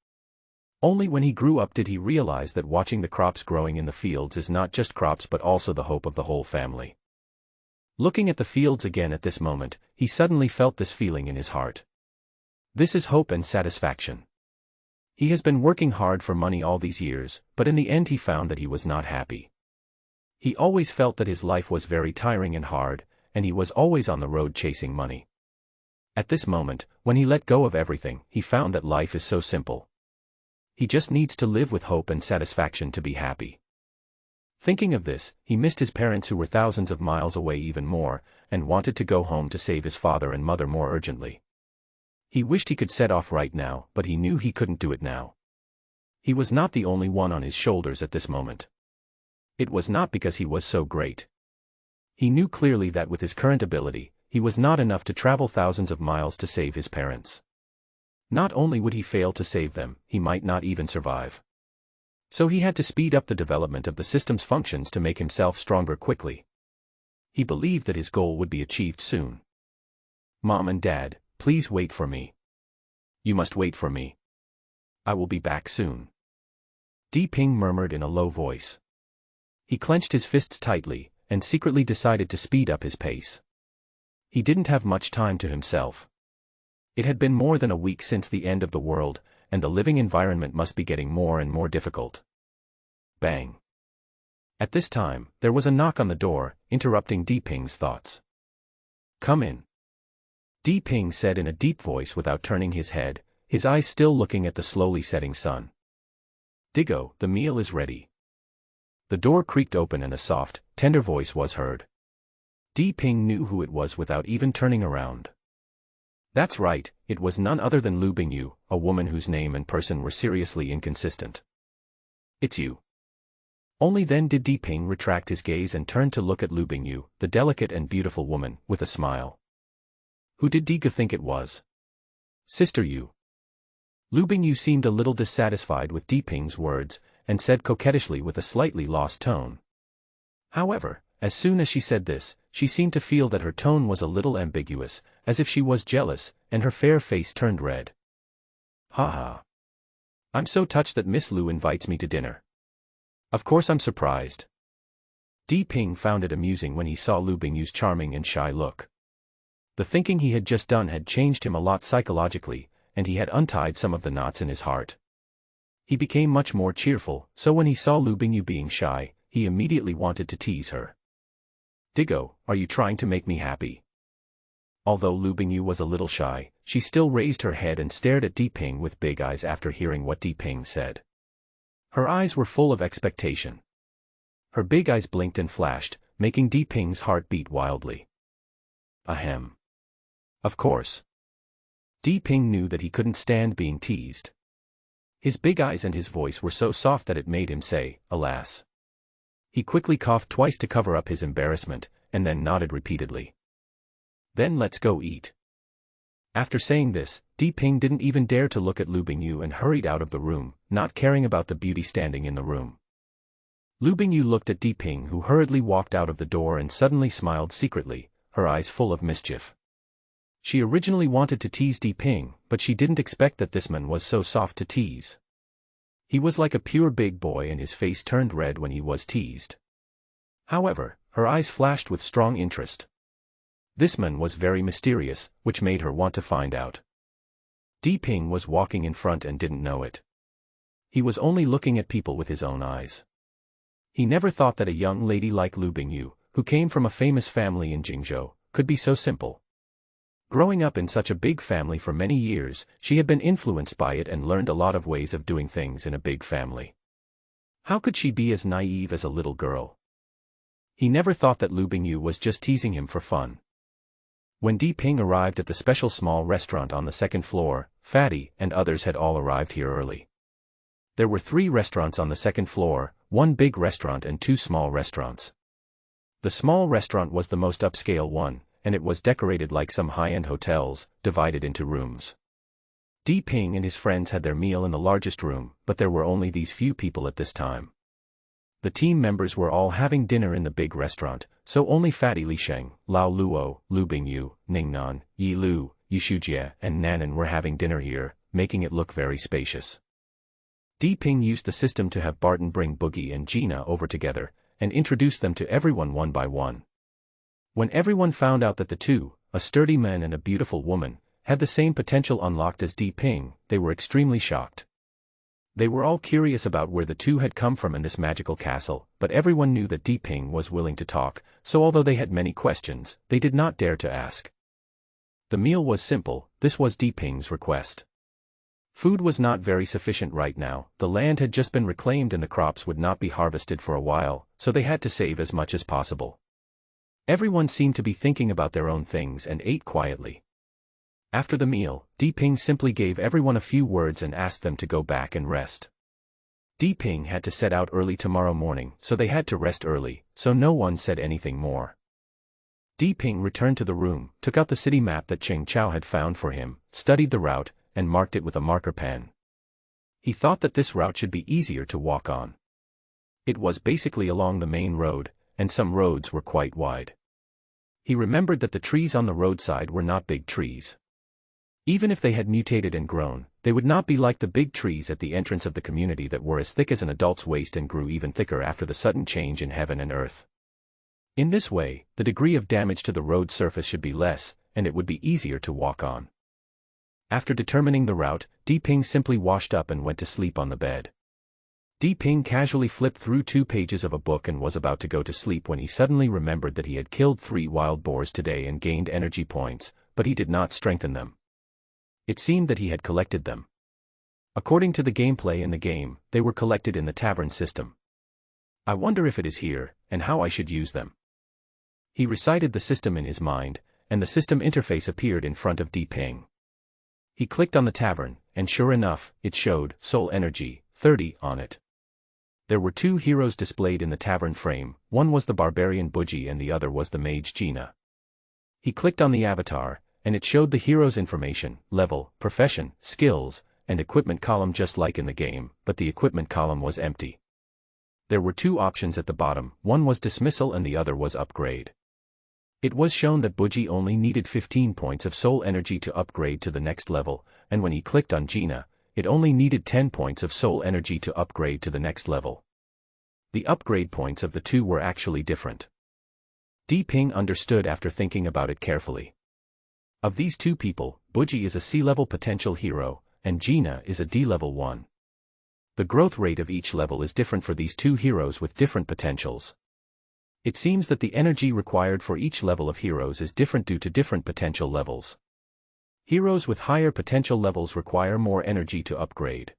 Only when he grew up did he realize that watching the crops growing in the fields is not just crops but also the hope of the whole family. Looking at the fields again at this moment, he suddenly felt this feeling in his heart. This is hope and satisfaction. He has been working hard for money all these years, but in the end he found that he was not happy. He always felt that his life was very tiring and hard, and he was always on the road chasing money. At this moment, when he let go of everything, he found that life is so simple. He just needs to live with hope and satisfaction to be happy. Thinking of this, he missed his parents who were thousands of miles away even more, and wanted to go home to save his father and mother more urgently. He wished he could set off right now, but he knew he couldn't do it now. He was not the only one on his shoulders at this moment. It was not because he was so great. He knew clearly that with his current ability, he was not enough to travel thousands of miles to save his parents. Not only would he fail to save them, he might not even survive. So he had to speed up the development of the system's functions to make himself stronger quickly. He believed that his goal would be achieved soon. Mom and Dad, please wait for me. You must wait for me. I will be back soon. Di Ping murmured in a low voice. He clenched his fists tightly, and secretly decided to speed up his pace. He didn't have much time to himself. It had been more than a week since the end of the world, and the living environment must be getting more and more difficult. Bang. At this time, there was a knock on the door, interrupting Di Ping's thoughts. Come in. Di Ping said in a deep voice without turning his head, his eyes still looking at the slowly setting sun. Digo, the meal is ready. The door creaked open and a soft, tender voice was heard. Di Ping knew who it was without even turning around. That's right, it was none other than Lu Bingyu, a woman whose name and person were seriously inconsistent. It's you. Only then did Di Ping retract his gaze and turn to look at Lu Bingyu, the delicate and beautiful woman, with a smile. Who did Diga think it was? Sister Yu. Lu Bingyu seemed a little dissatisfied with Di Ping's words, and said coquettishly with a slightly lost tone. However, as soon as she said this, she seemed to feel that her tone was a little ambiguous, as if she was jealous, and her fair face turned red. Ha ha. I'm so touched that Miss Lu invites me to dinner. Of course I'm surprised. Di Ping found it amusing when he saw Lu Bingyu's charming and shy look. The thinking he had just done had changed him a lot psychologically, and he had untied some of the knots in his heart. He became much more cheerful, so when he saw Lu Bingyu being shy, he immediately wanted to tease her. Digo, are you trying to make me happy? Although Lu Bingyu was a little shy, she still raised her head and stared at Di Ping with big eyes after hearing what Di Ping said. Her eyes were full of expectation. Her big eyes blinked and flashed, making Di Ping's heart beat wildly. Ahem. Of course. Di Ping knew that he couldn't stand being teased. His big eyes and his voice were so soft that it made him say, alas. He quickly coughed twice to cover up his embarrassment, and then nodded repeatedly. Then let's go eat. After saying this, Di Ping didn't even dare to look at Lu Bingyu and hurried out of the room, not caring about the beauty standing in the room. Lu Bingyu looked at Di Ping, who hurriedly walked out of the door and suddenly smiled secretly, her eyes full of mischief. She originally wanted to tease Di Ping, but she didn't expect that this man was so soft to tease. He was like a pure big boy and his face turned red when he was teased. However, her eyes flashed with strong interest. This man was very mysterious, which made her want to find out. Di Ping was walking in front and didn't know it. He was only looking at people with his own eyes. He never thought that a young lady like Lu Bingyu, who came from a famous family in Jingzhou, could be so simple. Growing up in such a big family for many years, she had been influenced by it and learned a lot of ways of doing things in a big family. How could she be as naive as a little girl? He never thought that Lu Bingyu was just teasing him for fun. When Di Ping arrived at the special small restaurant on the second floor, Fatty and others had all arrived here early. There were 3 restaurants on the second floor, 1 big restaurant and 2 small restaurants. The small restaurant was the most upscale one, and it was decorated like some high-end hotels, divided into rooms. Di Ping and his friends had their meal in the largest room, but there were only these few people at this time. The team members were all having dinner in the big restaurant, so only Fatty Li Sheng, Lao Luo, Lu Bingyu, Ningnan, Yi Lu, Yishujie, and Nanan were having dinner here, making it look very spacious. Di Ping used the system to have Barton bring Boogie and Gina over together, and introduce them to everyone one by one. When everyone found out that the two, a sturdy man and a beautiful woman, had the same potential unlocked as Di Ping, they were extremely shocked. They were all curious about where the two had come from in this magical castle, but everyone knew that Di Ping was willing to talk, so although they had many questions, they did not dare to ask. The meal was simple, this was Di Ping's request. Food was not very sufficient right now, the land had just been reclaimed and the crops would not be harvested for a while, so they had to save as much as possible. Everyone seemed to be thinking about their own things and ate quietly. After the meal, Di Ping simply gave everyone a few words and asked them to go back and rest. Di Ping had to set out early tomorrow morning, so they had to rest early, so no one said anything more. Di Ping returned to the room, took out the city map that Cheng Chao had found for him, studied the route, and marked it with a marker pen. He thought that this route should be easier to walk on. It was basically along the main road, and some roads were quite wide. He remembered that the trees on the roadside were not big trees. Even if they had mutated and grown, they would not be like the big trees at the entrance of the community that were as thick as an adult's waist and grew even thicker after the sudden change in heaven and earth. In this way, the degree of damage to the road surface should be less, and it would be easier to walk on. After determining the route, Di Ping simply washed up and went to sleep on the bed. Di Ping casually flipped through 2 pages of a book and was about to go to sleep when he suddenly remembered that he had killed 3 wild boars today and gained energy points, but he did not strengthen them. It seemed that he had collected them. According to the gameplay in the game, they were collected in the tavern system. I wonder if it is here, and how I should use them. He recited the system in his mind, and the system interface appeared in front of Di Ping. He clicked on the tavern, and sure enough, it showed Soul Energy 30 on it. There were 2 heroes displayed in the tavern frame, one was the barbarian Boogie and the other was the mage Gina. He clicked on the avatar, and it showed the hero's information, level, profession, skills, and equipment column just like in the game, but the equipment column was empty. There were 2 options at the bottom, one was dismissal and the other was upgrade. It was shown that Boogie only needed 15 points of soul energy to upgrade to the next level, and when he clicked on Gina, it only needed 10 points of soul energy to upgrade to the next level. The upgrade points of the 2 were actually different. Di Ping understood after thinking about it carefully. Of these 2 people, Boogie is a C-level potential hero, and Gina is a D-level one. The growth rate of each level is different for these 2 heroes with different potentials. It seems that the energy required for each level of heroes is different due to different potential levels. Heroes with higher potential levels require more energy to upgrade.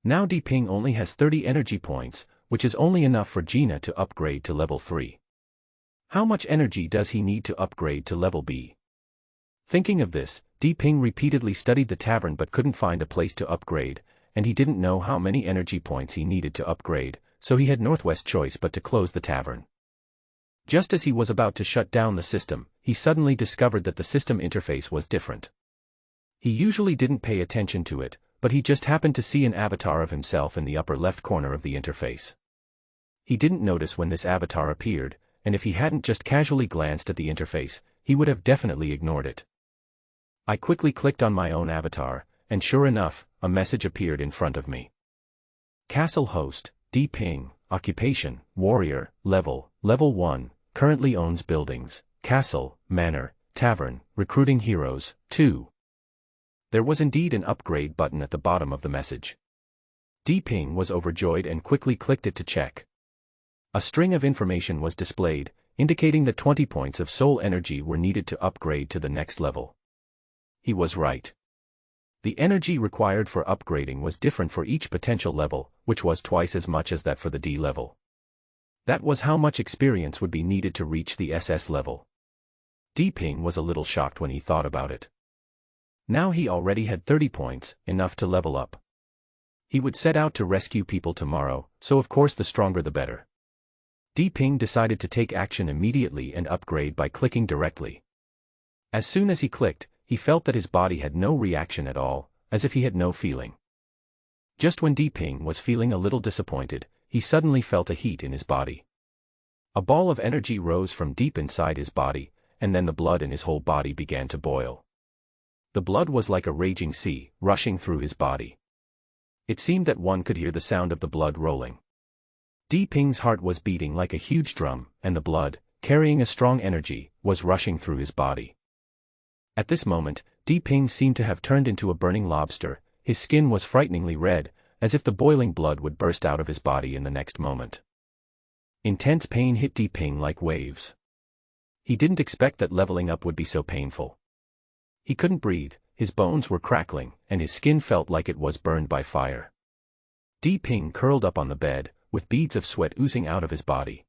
Now Di Ping only has 30 energy points, which is only enough for Gina to upgrade to level 3. How much energy does he need to upgrade to level B? Thinking of this, Di Ping repeatedly studied the tavern but couldn't find a place to upgrade, and he didn't know how many energy points he needed to upgrade, so he had Northwest choice but to close the tavern. Just as he was about to shut down the system, he suddenly discovered that the system interface was different. He usually didn't pay attention to it, but he just happened to see an avatar of himself in the upper left corner of the interface. He didn't notice when this avatar appeared, and if he hadn't just casually glanced at the interface, he would have definitely ignored it. I quickly clicked on my own avatar, and sure enough, a message appeared in front of me. Castle host, Di Ping, occupation, warrior, level 1, currently owns buildings, castle, manor, tavern, recruiting heroes, 2. There was indeed an upgrade button at the bottom of the message. Di Ping was overjoyed and quickly clicked it to check. A string of information was displayed, indicating that 20 points of soul energy were needed to upgrade to the next level. He was right. The energy required for upgrading was different for each potential level, which was twice as much as that for the D level. That was how much experience would be needed to reach the SS level. Di Ping was a little shocked when he thought about it. Now he already had 30 points, enough to level up. He would set out to rescue people tomorrow, so of course the stronger the better. Ping decided to take action immediately and upgrade by clicking directly. As soon as he clicked, he felt that his body had no reaction at all, as if he had no feeling. Just when Ping was feeling a little disappointed, he suddenly felt a heat in his body. A ball of energy rose from deep inside his body, and then the blood in his whole body began to boil. The blood was like a raging sea, rushing through his body. It seemed that one could hear the sound of the blood rolling. Ping's heart was beating like a huge drum, and the blood, carrying a strong energy, was rushing through his body. At this moment, Ping seemed to have turned into a burning lobster. His skin was frighteningly red, as if the boiling blood would burst out of his body in the next moment. Intense pain hit Ping like waves. He didn't expect that leveling up would be so painful. He couldn't breathe, his bones were crackling, and his skin felt like it was burned by fire. Ping curled up on the bed, with beads of sweat oozing out of his body.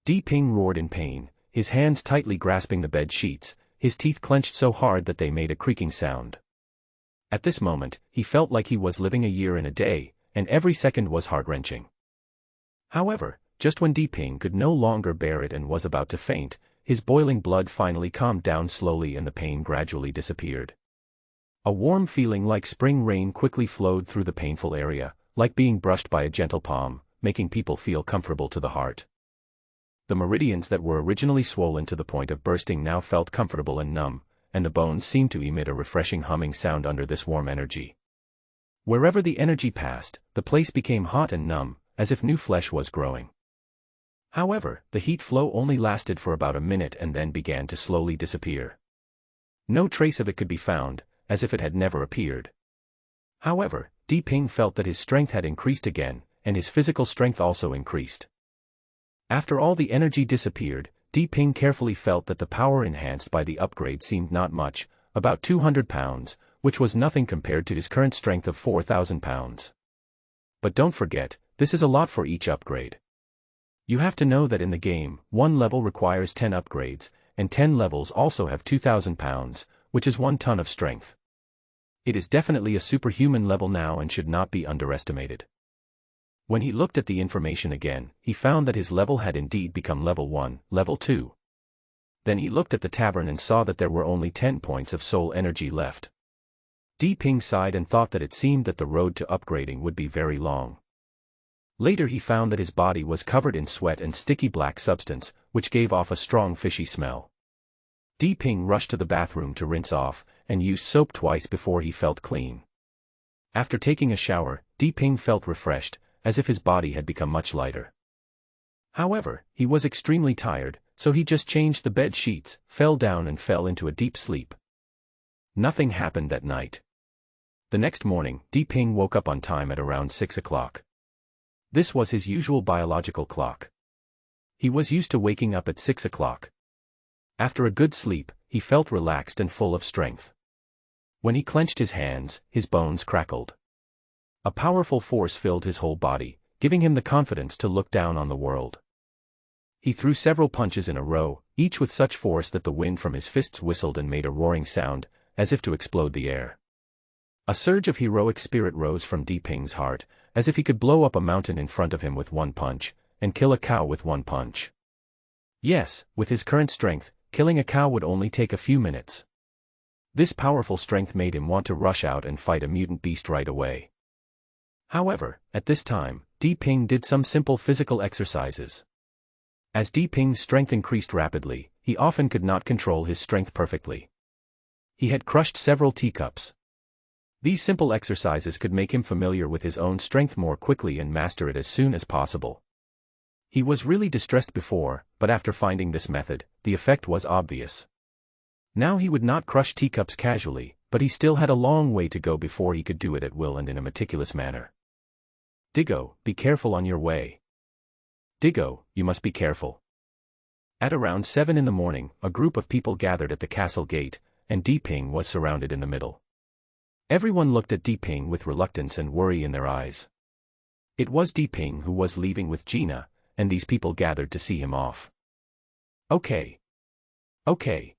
Ping roared in pain, his hands tightly grasping the bed sheets, his teeth clenched so hard that they made a creaking sound. At this moment, he felt like he was living a year in a day, and every second was heart-wrenching. However, just when Ping could no longer bear it and was about to faint, his boiling blood finally calmed down slowly and the pain gradually disappeared. A warm feeling like spring rain quickly flowed through the painful area, like being brushed by a gentle palm, making people feel comfortable to the heart. The meridians that were originally swollen to the point of bursting now felt comfortable and numb, and the bones seemed to emit a refreshing humming sound under this warm energy. Wherever the energy passed, the place became hot and numb, as if new flesh was growing. However, the heat flow only lasted for about a minute and then began to slowly disappear. No trace of it could be found, as if it had never appeared. However, Ping felt that his strength had increased again, and his physical strength also increased. After all the energy disappeared, Ping carefully felt that the power enhanced by the upgrade seemed not much, about 200 pounds, which was nothing compared to his current strength of 4,000 pounds. But don't forget, this is a lot for each upgrade. You have to know that in the game, one level requires 10 upgrades, and 10 levels also have 2,000 pounds, which is 1 ton of strength. It is definitely a superhuman level now and should not be underestimated. When he looked at the information again, he found that his level had indeed become level 1, level 2. Then he looked at the tavern and saw that there were only 10 points of soul energy left. Ping sighed and thought that it seemed that the road to upgrading would be very long. Later he found that his body was covered in sweat and sticky black substance, which gave off a strong fishy smell. Ping rushed to the bathroom to rinse off, and used soap twice before he felt clean. After taking a shower, Ping felt refreshed, as if his body had become much lighter. However, he was extremely tired, so he just changed the bed sheets, fell down and fell into a deep sleep. Nothing happened that night. The next morning, Ping woke up on time at around 6 o'clock. This was his usual biological clock. He was used to waking up at 6 o'clock. After a good sleep, he felt relaxed and full of strength. When he clenched his hands, his bones crackled. A powerful force filled his whole body, giving him the confidence to look down on the world. He threw several punches in a row, each with such force that the wind from his fists whistled and made a roaring sound, as if to explode the air. A surge of heroic spirit rose from Ping's heart, as if he could blow up a mountain in front of him with one punch, and kill a cow with one punch. Yes, with his current strength, killing a cow would only take a few minutes. This powerful strength made him want to rush out and fight a mutant beast right away. However, at this time, Ping did some simple physical exercises. As Ping's strength increased rapidly, he often could not control his strength perfectly. He had crushed several teacups. These simple exercises could make him familiar with his own strength more quickly and master it as soon as possible. He was really distressed before, but after finding this method, the effect was obvious. Now he would not crush teacups casually, but he still had a long way to go before he could do it at will and in a meticulous manner. Diggo, be careful on your way. Diggo, you must be careful. At around 7 in the morning, a group of people gathered at the castle gate, and Ping was surrounded in the middle. Everyone looked at Ping with reluctance and worry in their eyes. It was Ping who was leaving with Gina, and these people gathered to see him off. Okay. Okay.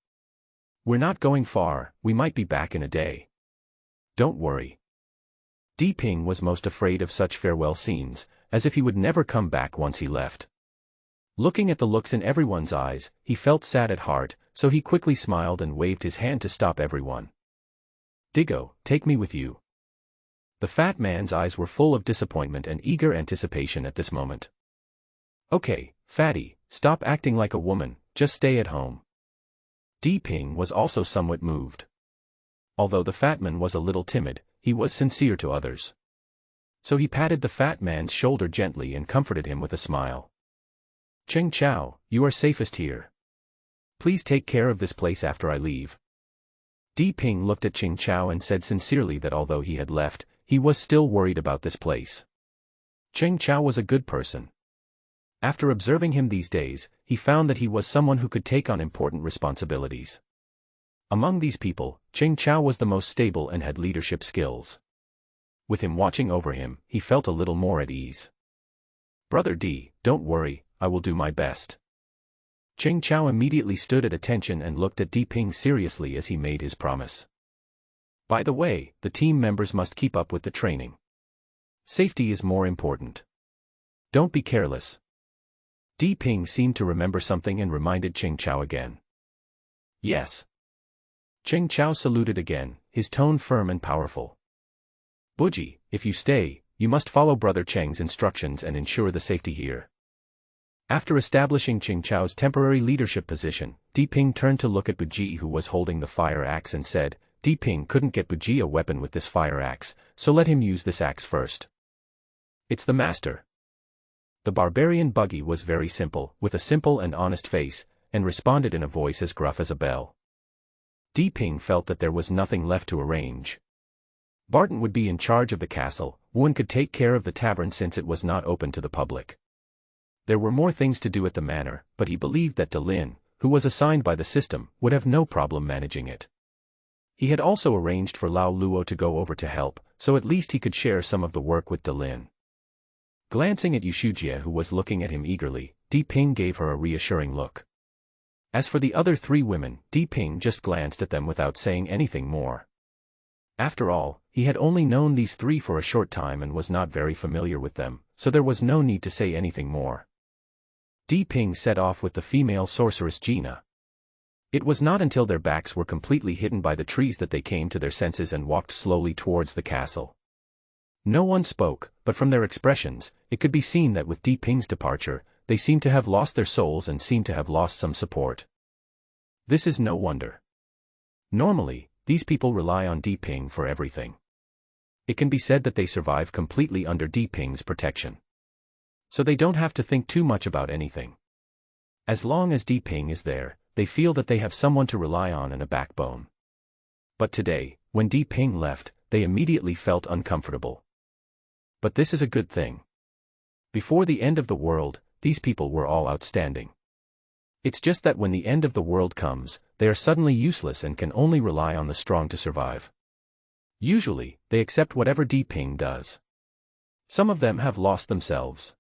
We're not going far, we might be back in a day. Don't worry. Di Ping was most afraid of such farewell scenes, as if he would never come back once he left. Looking at the looks in everyone's eyes, he felt sad at heart, so he quickly smiled and waved his hand to stop everyone. "Diggo, take me with you." The fat man's eyes were full of disappointment and eager anticipation at this moment. "Okay, fatty, stop acting like a woman, just stay at home." Di Ping was also somewhat moved. Although the fat man was a little timid, he was sincere to others. So he patted the fat man's shoulder gently and comforted him with a smile. "Cheng Chao, you are safest here. Please take care of this place after I leave." Di Ping looked at Cheng Chao and said sincerely that although he had left, he was still worried about this place. Cheng Chao was a good person. After observing him these days, he found that he was someone who could take on important responsibilities. Among these people, Cheng Chao was the most stable and had leadership skills. With him watching over him, he felt a little more at ease. "Brother Di, don't worry, I will do my best." Cheng Chao immediately stood at attention and looked at Di Ping seriously as he made his promise. "By the way, the team members must keep up with the training. Safety is more important. Don't be careless." Di Ping seemed to remember something and reminded Cheng Chao again. "Yes." Cheng Chao saluted again, his tone firm and powerful. "Buji, if you stay, you must follow Brother Cheng's instructions and ensure the safety here." After establishing Cheng Chao's temporary leadership position, Di Ping turned to look at Buji who was holding the fire axe and said, "Di Ping couldn't get Buji a weapon with this fire axe, so let him use this axe first. It's the master." The barbarian Buggy was very simple, with a simple and honest face, and responded in a voice as gruff as a bell. Di Ping felt that there was nothing left to arrange. Barton would be in charge of the castle, Wen could take care of the tavern since it was not open to the public. There were more things to do at the manor, but he believed that Delin, who was assigned by the system, would have no problem managing it. He had also arranged for Lao Luo to go over to help, so at least he could share some of the work with Delin. Glancing at Yushujie who was looking at him eagerly, Di Ping gave her a reassuring look. As for the other three women, Di Ping just glanced at them without saying anything more. After all, he had only known these three for a short time and was not very familiar with them, so there was no need to say anything more. Di Ping set off with the female sorceress Gina. It was not until their backs were completely hidden by the trees that they came to their senses and walked slowly towards the castle. No one spoke, but from their expressions, it could be seen that with Di Ping's departure, they seemed to have lost their souls and seemed to have lost some support. This is no wonder. Normally, these people rely on Di Ping for everything. It can be said that they survive completely under Di Ping's protection. So they don't have to think too much about anything. As long as Di Ping is there, they feel that they have someone to rely on and a backbone. But today, when Di Ping left, they immediately felt uncomfortable. But this is a good thing. Before the end of the world, these people were all outstanding. It's just that when the end of the world comes, they are suddenly useless and can only rely on the strong to survive. Usually, they accept whatever Di Ping does. Some of them have lost themselves.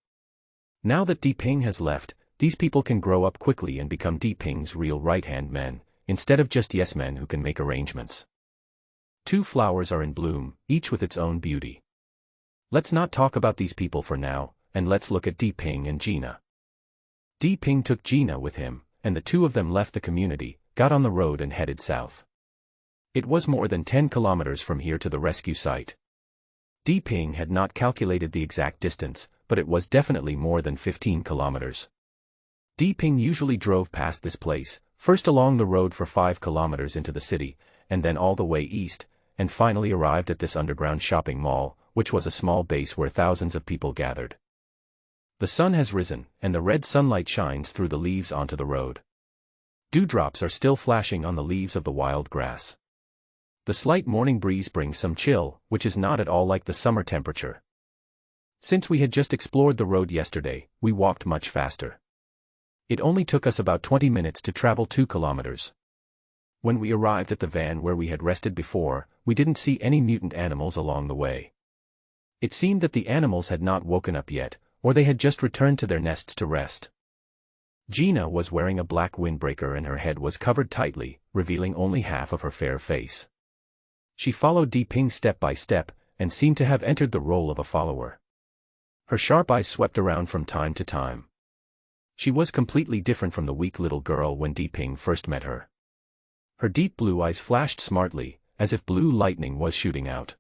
Now that Di Ping has left, these people can grow up quickly and become Di Ping's real right-hand men, instead of just yes-men who can make arrangements. Two flowers are in bloom, each with its own beauty. Let's not talk about these people for now, and let's look at Di Ping and Gina. Di Ping took Gina with him, and the two of them left the community, got on the road and headed south. It was more than 10 kilometers from here to the rescue site. Di Ping had not calculated the exact distance, but it was definitely more than 15 kilometers. Di Ping usually drove past this place, first along the road for 5 kilometers into the city, and then all the way east, and finally arrived at this underground shopping mall, which was a small base where thousands of people gathered. The sun has risen, and the red sunlight shines through the leaves onto the road. Dewdrops are still flashing on the leaves of the wild grass. The slight morning breeze brings some chill, which is not at all like the summer temperature. Since we had just explored the road yesterday, we walked much faster. It only took us about 20 minutes to travel 2 kilometers. When we arrived at the van where we had rested before, we didn't see any mutant animals along the way. It seemed that the animals had not woken up yet, or they had just returned to their nests to rest. Gina was wearing a black windbreaker and her head was covered tightly, revealing only half of her fair face. She followed Di Ping step by step, and seemed to have entered the role of a follower. Her sharp eyes swept around from time to time. She was completely different from the weak little girl when Diping first met her. Her deep blue eyes flashed smartly, as if blue lightning was shooting out.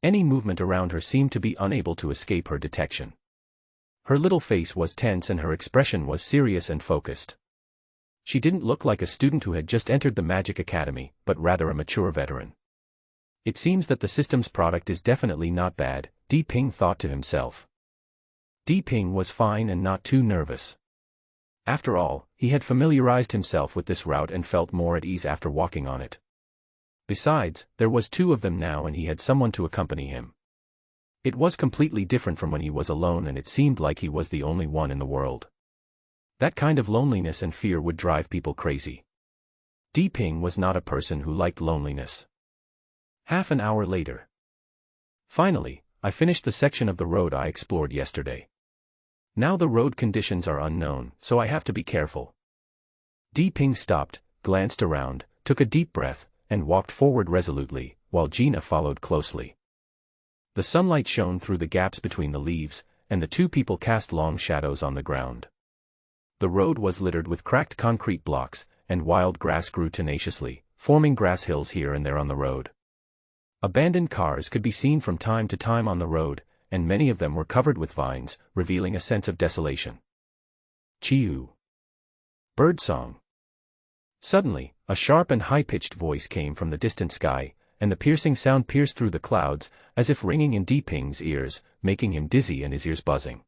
Any movement around her seemed to be unable to escape her detection. Her little face was tense and her expression was serious and focused. She didn't look like a student who had just entered the Magic Academy, but rather a mature veteran. It seems that the system's product is definitely not bad, Diping thought to himself. Diping was fine and not too nervous. After all, he had familiarized himself with this route and felt more at ease after walking on it. Besides, there was two of them now and he had someone to accompany him. It was completely different from when he was alone and it seemed like he was the only one in the world. That kind of loneliness and fear would drive people crazy. Diping was not a person who liked loneliness. Half an hour later. Finally, I finished the section of the road I explored yesterday. Now the road conditions are unknown, so I have to be careful. Diping stopped, glanced around, took a deep breath, and walked forward resolutely, while Gina followed closely. The sunlight shone through the gaps between the leaves, and the two people cast long shadows on the ground. The road was littered with cracked concrete blocks, and wild grass grew tenaciously, forming grass hills here and there on the road. Abandoned cars could be seen from time to time on the road, and many of them were covered with vines, revealing a sense of desolation. Chiu. Birdsong. Suddenly, a sharp and high-pitched voice came from the distant sky, and the piercing sound pierced through the clouds, as if ringing in Diping's ears, making him dizzy and his ears buzzing.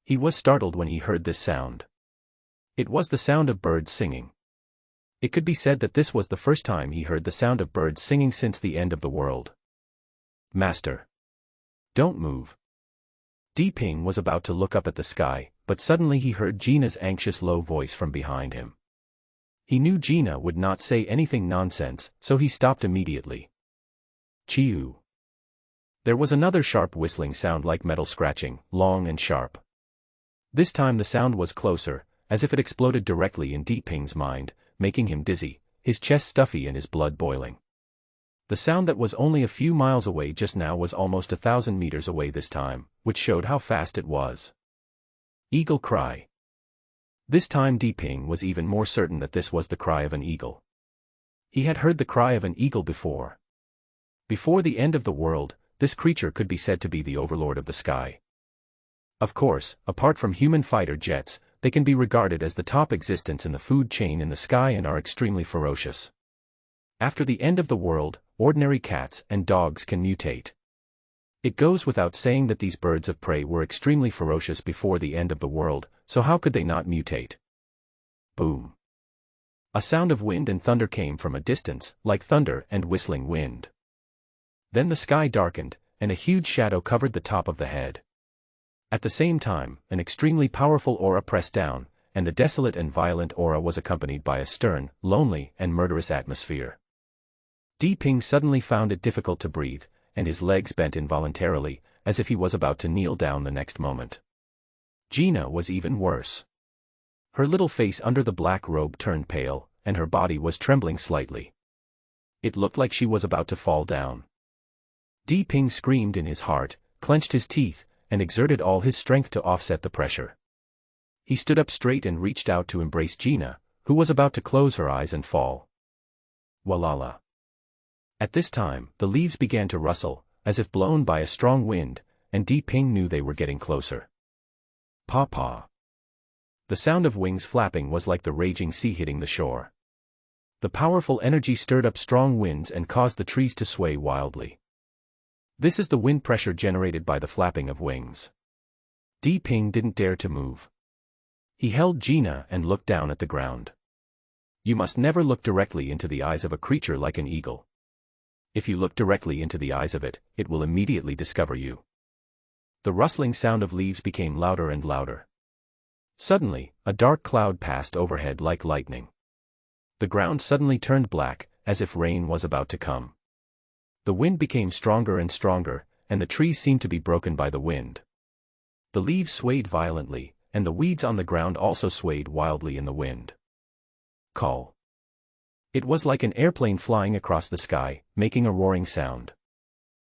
He was startled when he heard this sound. It was the sound of birds singing. It could be said that this was the first time he heard the sound of birds singing since the end of the world. Master. Don't move. Diping was about to look up at the sky, but suddenly he heard Gina's anxious low voice from behind him. He knew Gina would not say anything nonsense, so he stopped immediately. Chiu. There was another sharp whistling sound like metal scratching, long and sharp. This time the sound was closer, as if it exploded directly in Diping's mind, making him dizzy, his chest stuffy and his blood boiling. The sound that was only a few miles away just now was almost 1,000 meters away this time, which showed how fast it was. Eagle cry. This time Diping was even more certain that this was the cry of an eagle. He had heard the cry of an eagle before. Before the end of the world, this creature could be said to be the overlord of the sky. Of course, apart from human fighter jets, they can be regarded as the top existence in the food chain in the sky and are extremely ferocious. After the end of the world, ordinary cats and dogs can mutate. It goes without saying that these birds of prey were extremely ferocious before the end of the world, so how could they not mutate? Boom. A sound of wind and thunder came from a distance, like thunder and whistling wind. Then the sky darkened, and a huge shadow covered the top of the head. At the same time, an extremely powerful aura pressed down, and the desolate and violent aura was accompanied by a stern, lonely, and murderous atmosphere. Diping suddenly found it difficult to breathe, and his legs bent involuntarily, as if he was about to kneel down the next moment. Gina was even worse. Her little face under the black robe turned pale, and her body was trembling slightly. It looked like she was about to fall down. Diping screamed in his heart, clenched his teeth, and exerted all his strength to offset the pressure. He stood up straight and reached out to embrace Gina, who was about to close her eyes and fall. Walala. At this time, the leaves began to rustle, as if blown by a strong wind, and Diping knew they were getting closer. Paw-paw. The sound of wings flapping was like the raging sea hitting the shore. The powerful energy stirred up strong winds and caused the trees to sway wildly. This is the wind pressure generated by the flapping of wings. Diping didn't dare to move. He held Gina and looked down at the ground. You must never look directly into the eyes of a creature like an eagle. If you look directly into the eyes of it, it will immediately discover you. The rustling sound of leaves became louder and louder. Suddenly, a dark cloud passed overhead like lightning. The ground suddenly turned black, as if rain was about to come. The wind became stronger and stronger, and the trees seemed to be broken by the wind. The leaves swayed violently, and the weeds on the ground also swayed wildly in the wind. Call. It was like an airplane flying across the sky, making a roaring sound.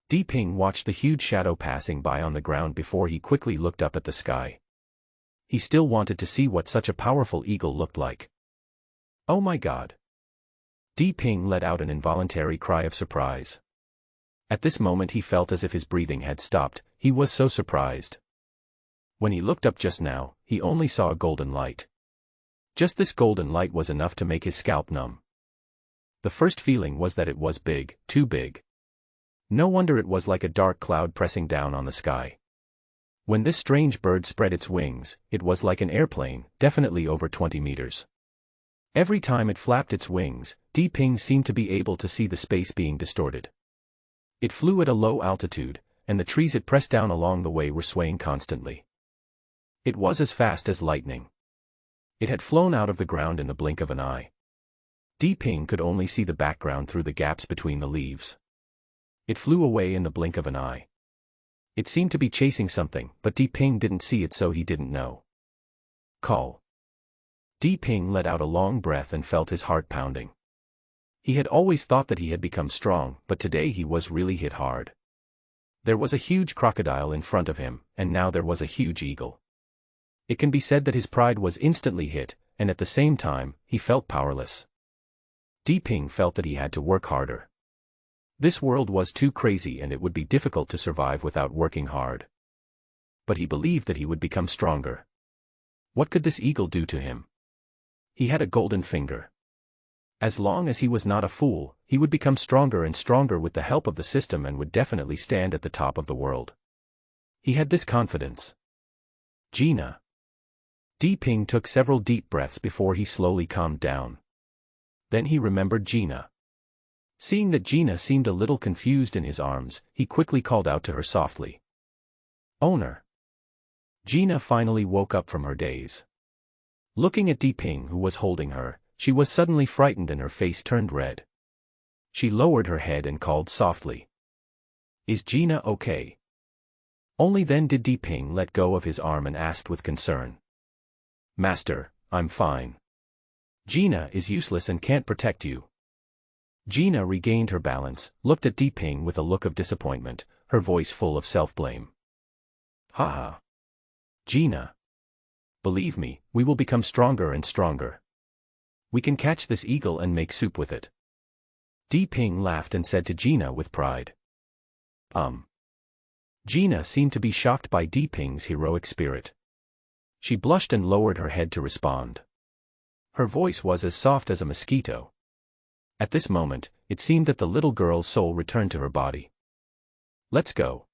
Di Ping watched the huge shadow passing by on the ground before he quickly looked up at the sky. He still wanted to see what such a powerful eagle looked like. Oh my God! Di Ping let out an involuntary cry of surprise. At this moment he felt as if his breathing had stopped, he was so surprised. When he looked up just now, he only saw a golden light. Just this golden light was enough to make his scalp numb. The first feeling was that it was big, too big. No wonder it was like a dark cloud pressing down on the sky. When this strange bird spread its wings, it was like an airplane, definitely over 20 meters. Every time it flapped its wings, Di Ping seemed to be able to see the space being distorted. It flew at a low altitude, and the trees it pressed down along the way were swaying constantly. It was as fast as lightning. It had flown out of the ground in the blink of an eye. Di Ping could only see the background through the gaps between the leaves. It flew away in the blink of an eye. It seemed to be chasing something, but Di Ping didn't see it, so he didn't know. Call. Di Ping let out a long breath and felt his heart pounding. He had always thought that he had become strong, but today he was really hit hard. There was a huge crocodile in front of him, and now there was a huge eagle. It can be said that his pride was instantly hit, and at the same time, he felt powerless. Di Ping felt that he had to work harder. This world was too crazy and it would be difficult to survive without working hard. But he believed that he would become stronger. What could this eagle do to him? He had a golden finger. As long as he was not a fool, he would become stronger and stronger with the help of the system and would definitely stand at the top of the world. He had this confidence. Gina. Di Ping took several deep breaths before he slowly calmed down. Then he remembered Gina. Seeing that Gina seemed a little confused in his arms, he quickly called out to her softly. Owner. Gina finally woke up from her daze. Looking at Di Ping, who was holding her, she was suddenly frightened and her face turned red. She lowered her head and called softly. Is Gina okay? Only then did Di Ping let go of his arm and asked with concern. Master, I'm fine. Gina is useless and can't protect you. Gina regained her balance, looked at Di Ping with a look of disappointment, her voice full of self-blame. Haha. Gina. Believe me, we will become stronger and stronger. We can catch this eagle and make soup with it. Di Ping laughed and said to Gina with pride. Gina seemed to be shocked by Di Ping's heroic spirit. She blushed and lowered her head to respond. Her voice was as soft as a mosquito. At this moment, it seemed that the little girl's soul returned to her body. Let's go.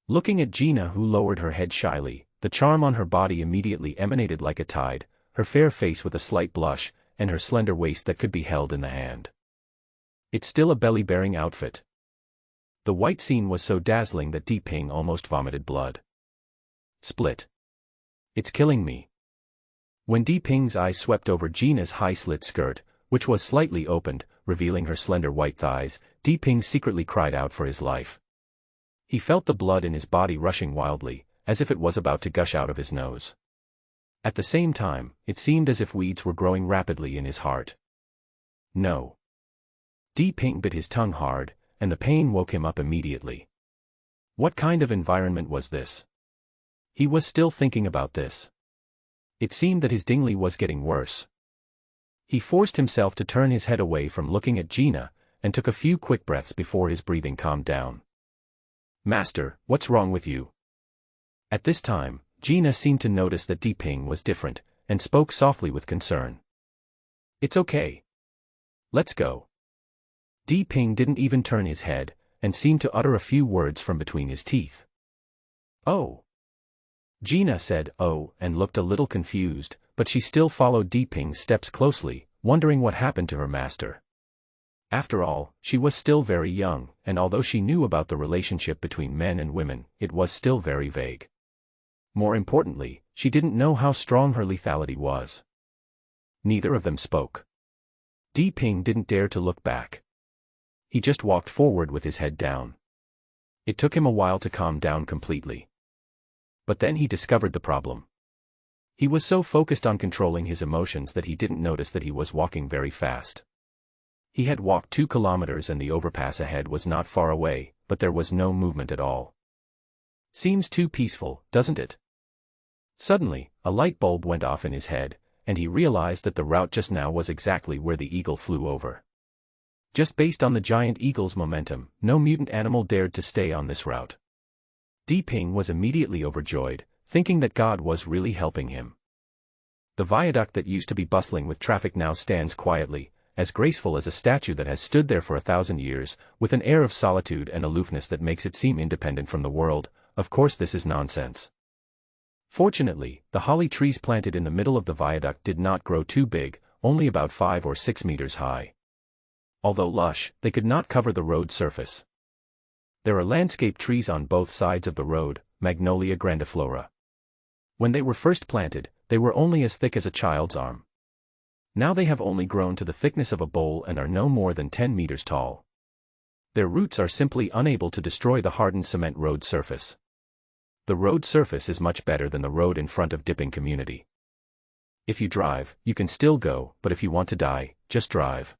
Looking at Gina, who lowered her head shyly, the charm on her body immediately emanated like a tide, her fair face with a slight blush, and her slender waist that could be held in the hand. It's still a belly-bearing outfit. The white scene was so dazzling that Di Ping almost vomited blood. Split. It's killing me. When Di Ping's eyes swept over Gina's high-slit skirt, which was slightly opened, revealing her slender white thighs, Di Ping secretly cried out for his life. He felt the blood in his body rushing wildly, as if it was about to gush out of his nose. At the same time, it seemed as if weeds were growing rapidly in his heart. No. Di Ping bit his tongue hard, and the pain woke him up immediately. What kind of environment was this? He was still thinking about this. It seemed that his dingli was getting worse. He forced himself to turn his head away from looking at Gina, and took a few quick breaths before his breathing calmed down. Master, what's wrong with you? At this time, Gina seemed to notice that Di Ping was different, and spoke softly with concern. It's okay. Let's go. Di Ping didn't even turn his head, and seemed to utter a few words from between his teeth. Oh. Gina said, oh, and looked a little confused, but she still followed Di Ping's steps closely, wondering what happened to her master. After all, she was still very young, and although she knew about the relationship between men and women, it was still very vague. More importantly, she didn't know how strong her lethality was. Neither of them spoke. Di Ping didn't dare to look back. He just walked forward with his head down. It took him a while to calm down completely. But then he discovered the problem. He was so focused on controlling his emotions that he didn't notice that he was walking very fast. He had walked 2 kilometers and the overpass ahead was not far away, but there was no movement at all. Seems too peaceful, doesn't it? Suddenly, a light bulb went off in his head, and he realized that the route just now was exactly where the eagle flew over. Just based on the giant eagle's momentum, no mutant animal dared to stay on this route. Ping was immediately overjoyed, thinking that God was really helping him. The viaduct that used to be bustling with traffic now stands quietly, as graceful as a statue that has stood there for 1,000 years, with an air of solitude and aloofness that makes it seem independent from the world. Of course this is nonsense. Fortunately, the holly trees planted in the middle of the viaduct did not grow too big, only about 5 or 6 meters high. Although lush, they could not cover the road surface. There are landscape trees on both sides of the road, Magnolia grandiflora. When they were first planted, they were only as thick as a child's arm. Now they have only grown to the thickness of a bowl and are no more than 10 meters tall. Their roots are simply unable to destroy the hardened cement road surface. The road surface is much better than the road in front of Dipping Community. If you drive, you can still go, but if you want to die, just drive.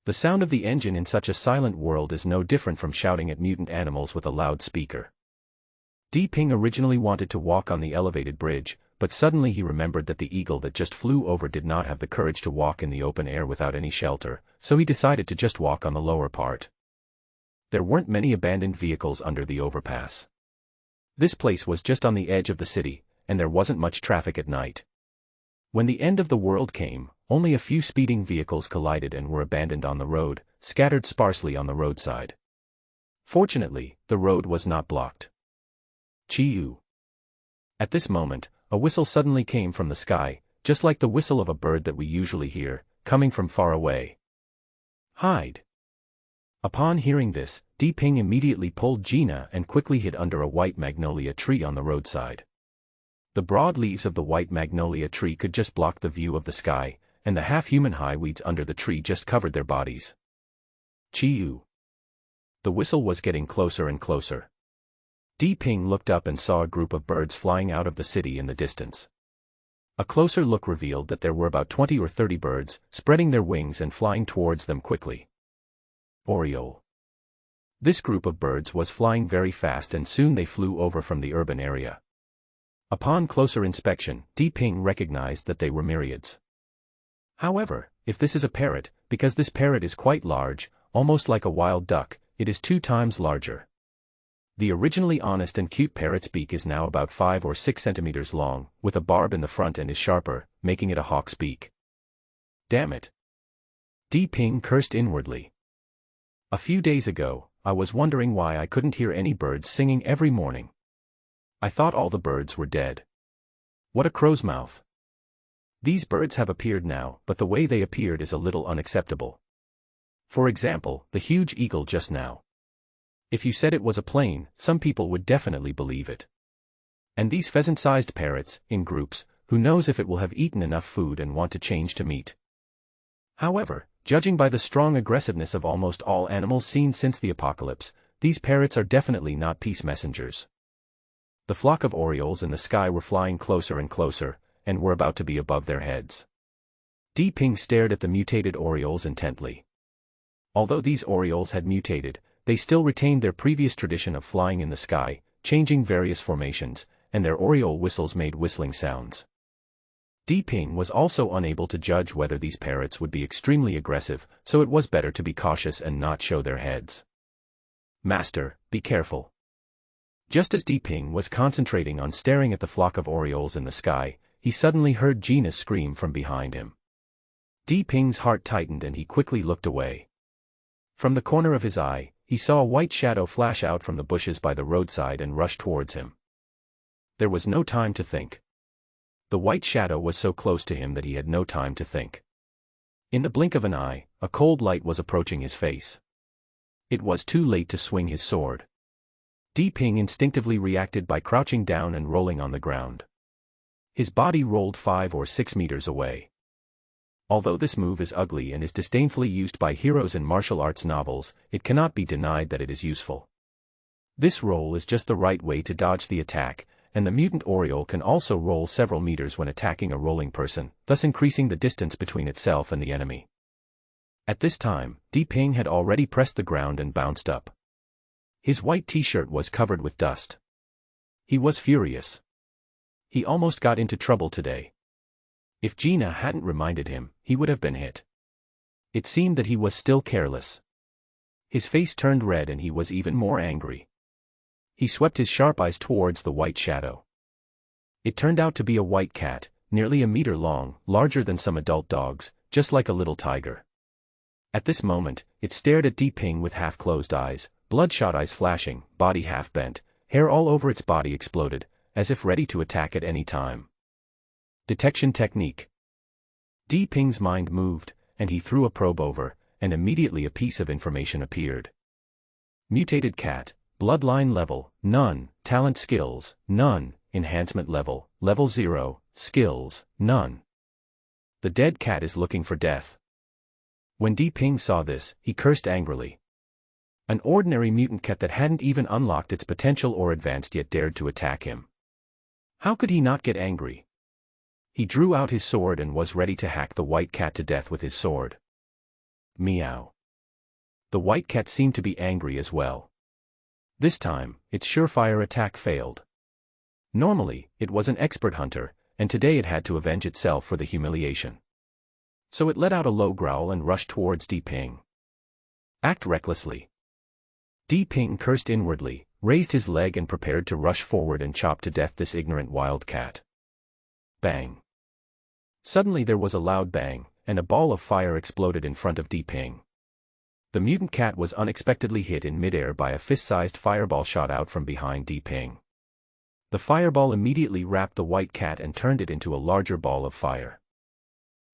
The sound of the engine in such a silent world is no different from shouting at mutant animals with a loudspeaker. Ping originally wanted to walk on the elevated bridge, but suddenly he remembered that the eagle that just flew over did not have the courage to walk in the open air without any shelter, so he decided to just walk on the lower part. There weren't many abandoned vehicles under the overpass. This place was just on the edge of the city, and there wasn't much traffic at night. When the end of the world came, only a few speeding vehicles collided and were abandoned on the road, scattered sparsely on the roadside. Fortunately, the road was not blocked. Chee-oo. At this moment, a whistle suddenly came from the sky, just like the whistle of a bird that we usually hear, coming from far away. Hide. Upon hearing this, Ping immediately pulled Gina and quickly hid under a white magnolia tree on the roadside. The broad leaves of the white magnolia tree could just block the view of the sky, and the half-human high weeds under the tree just covered their bodies. Chee-oo. The whistle was getting closer and closer. Ping looked up and saw a group of birds flying out of the city in the distance. A closer look revealed that there were about 20 or 30 birds, spreading their wings and flying towards them quickly. Oriole. This group of birds was flying very fast and soon they flew over from the urban area. Upon closer inspection, Ping recognized that they were myriads. However, if this is a parrot, because this parrot is quite large, almost like a wild duck, it is 2 times larger. The originally honest and cute parrot's beak is now about 5 or 6 centimeters long, with a barb in the front and is sharper, making it a hawk's beak. Damn it. Ping cursed inwardly. A few days ago, I was wondering why I couldn't hear any birds singing every morning. I thought all the birds were dead. What a crow's mouth. These birds have appeared now, but the way they appeared is a little unacceptable. For example, the huge eagle just now. If you said it was a plane, some people would definitely believe it. And these pheasant-sized parrots, in groups, who knows if it will have eaten enough food and want to change to meat. However, judging by the strong aggressiveness of almost all animals seen since the apocalypse, these parrots are definitely not peace messengers. The flock of orioles in the sky were flying closer and closer, and were about to be above their heads. Ping stared at the mutated orioles intently. Although these orioles had mutated, they still retained their previous tradition of flying in the sky, changing various formations, and their oriole whistles made whistling sounds. Ping was also unable to judge whether these parrots would be extremely aggressive, so it was better to be cautious and not show their heads. Master, be careful. Just as Ping was concentrating on staring at the flock of orioles in the sky, he suddenly heard Gina scream from behind him. Ping's heart tightened and he quickly looked away. From the corner of his eye, he saw a white shadow flash out from the bushes by the roadside and rush towards him. There was no time to think. The white shadow was so close to him that he had no time to think. In the blink of an eye, a cold light was approaching his face. It was too late to swing his sword. Ping instinctively reacted by crouching down and rolling on the ground. His body rolled 5 or 6 meters away. Although this move is ugly and is disdainfully used by heroes in martial arts novels, it cannot be denied that it is useful. This roll is just the right way to dodge the attack, and the mutant oriole can also roll several meters when attacking a rolling person, thus increasing the distance between itself and the enemy. At this time, Di Ping had already pressed the ground and bounced up. His white t-shirt was covered with dust. He was furious. He almost got into trouble today. If Gina hadn't reminded him, he would have been hit. It seemed that he was still careless. His face turned red and he was even more angry. He swept his sharp eyes towards the white shadow. It turned out to be a white cat, nearly a meter long, larger than some adult dogs, just like a little tiger. At this moment, it stared at Di Ping with half-closed eyes, bloodshot eyes flashing, body half-bent, hair all over its body exploded, as if ready to attack at any time. Detection technique. Di Ping's mind moved, and he threw a probe over, and immediately a piece of information appeared. Mutated cat, bloodline level, none, talent skills, none, enhancement level, level 0, skills, none. The dead cat is looking for death. When Di Ping saw this, he cursed angrily. An ordinary mutant cat that hadn't even unlocked its potential or advanced yet dared to attack him. How could he not get angry? He drew out his sword and was ready to hack the white cat to death with his sword. Meow. The white cat seemed to be angry as well. This time, its surefire attack failed. Normally, it was an expert hunter, and today it had to avenge itself for the humiliation. So it let out a low growl and rushed towards Di Ping. Act recklessly. Di Ping cursed inwardly, raised his leg and prepared to rush forward and chop to death this ignorant wild cat. Bang. Suddenly there was a loud bang, and a ball of fire exploded in front of Di Ping. The mutant cat was unexpectedly hit in midair by a fist-sized fireball shot out from behind Di Ping. The fireball immediately wrapped the white cat and turned it into a larger ball of fire.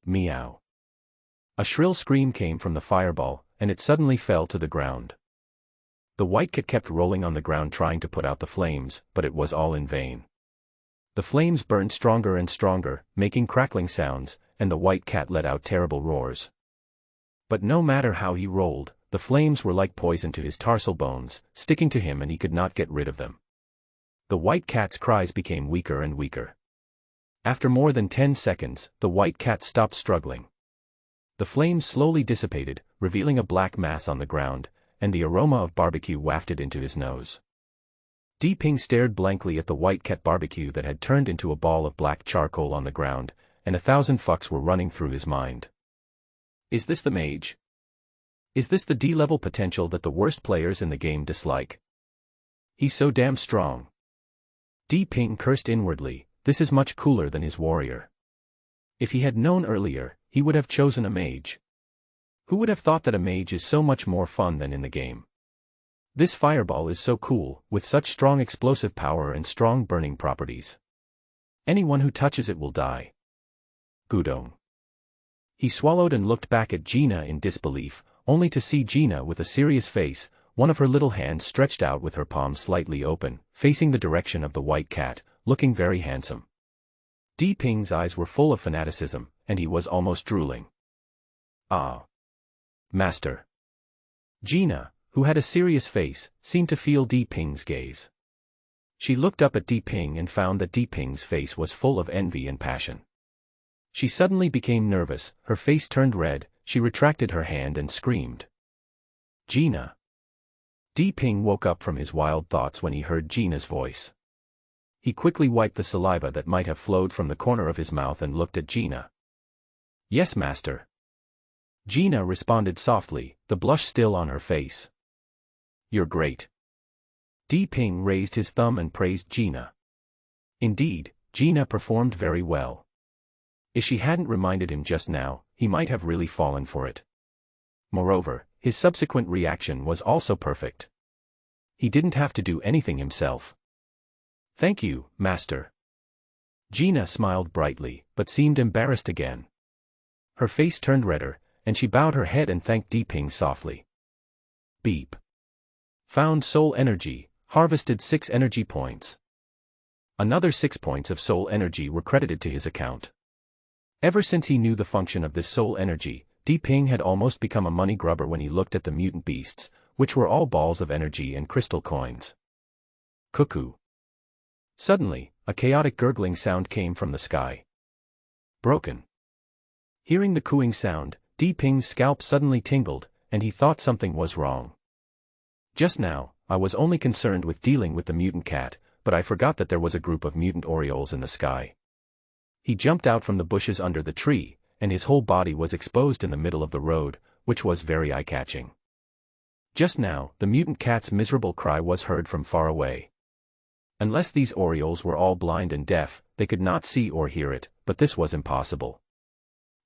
Meow. A shrill scream came from the fireball, and it suddenly fell to the ground. The white cat kept rolling on the ground trying to put out the flames, but it was all in vain. The flames burned stronger and stronger, making crackling sounds, and the white cat let out terrible roars. But no matter how he rolled, the flames were like poison to his tarsal bones, sticking to him and he could not get rid of them. The white cat's cries became weaker and weaker. After more than 10 seconds, the white cat stopped struggling. The flames slowly dissipated, revealing a black mass on the ground, and the aroma of barbecue wafted into his nose. Di Ping stared blankly at the white cat barbecue that had turned into a ball of black charcoal on the ground, and 1,000 fucks were running through his mind. Is this the mage? Is this the D-level potential that the worst players in the game dislike? He's so damn strong. Di Ping cursed inwardly, this is much cooler than his warrior. If he had known earlier, he would have chosen a mage. Who would have thought that a mage is so much more fun than in the game? This fireball is so cool, with such strong explosive power and strong burning properties. Anyone who touches it will die. Gudong. He swallowed and looked back at Gina in disbelief, only to see Gina with a serious face, one of her little hands stretched out with her palms slightly open, facing the direction of the white cat, looking very handsome. Di Ping's eyes were full of fanaticism, and he was almost drooling. Ah. Master. Gina, who had a serious face, seemed to feel Di Ping's gaze. She looked up at Di Ping and found that Di Ping's face was full of envy and passion. She suddenly became nervous, her face turned red, she retracted her hand and screamed. Gina. Di Ping woke up from his wild thoughts when he heard Gina's voice. He quickly wiped the saliva that might have flowed from the corner of his mouth and looked at Gina. Yes, master. Gina responded softly, the blush still on her face. You're great. Di Ping raised his thumb and praised Gina. Indeed, Gina performed very well. If she hadn't reminded him just now, he might have really fallen for it. Moreover, his subsequent reaction was also perfect. He didn't have to do anything himself. Thank you, master. Gina smiled brightly, but seemed embarrassed again. Her face turned redder, and she bowed her head and thanked Di Ping softly. Beep. Found soul energy, harvested 6 energy points. Another 6 points of soul energy were credited to his account. Ever since he knew the function of this soul energy, Di Ping had almost become a money grubber when he looked at the mutant beasts, which were all balls of energy and crystal coins. Cuckoo. Suddenly, a chaotic gurgling sound came from the sky. Broken. Hearing the cooing sound, Di Ping's scalp suddenly tingled, and he thought something was wrong. Just now, I was only concerned with dealing with the mutant cat, but I forgot that there was a group of mutant orioles in the sky. He jumped out from the bushes under the tree, and his whole body was exposed in the middle of the road, which was very eye-catching. Just now, the mutant cat's miserable cry was heard from far away. Unless these orioles were all blind and deaf, they could not see or hear it, but this was impossible.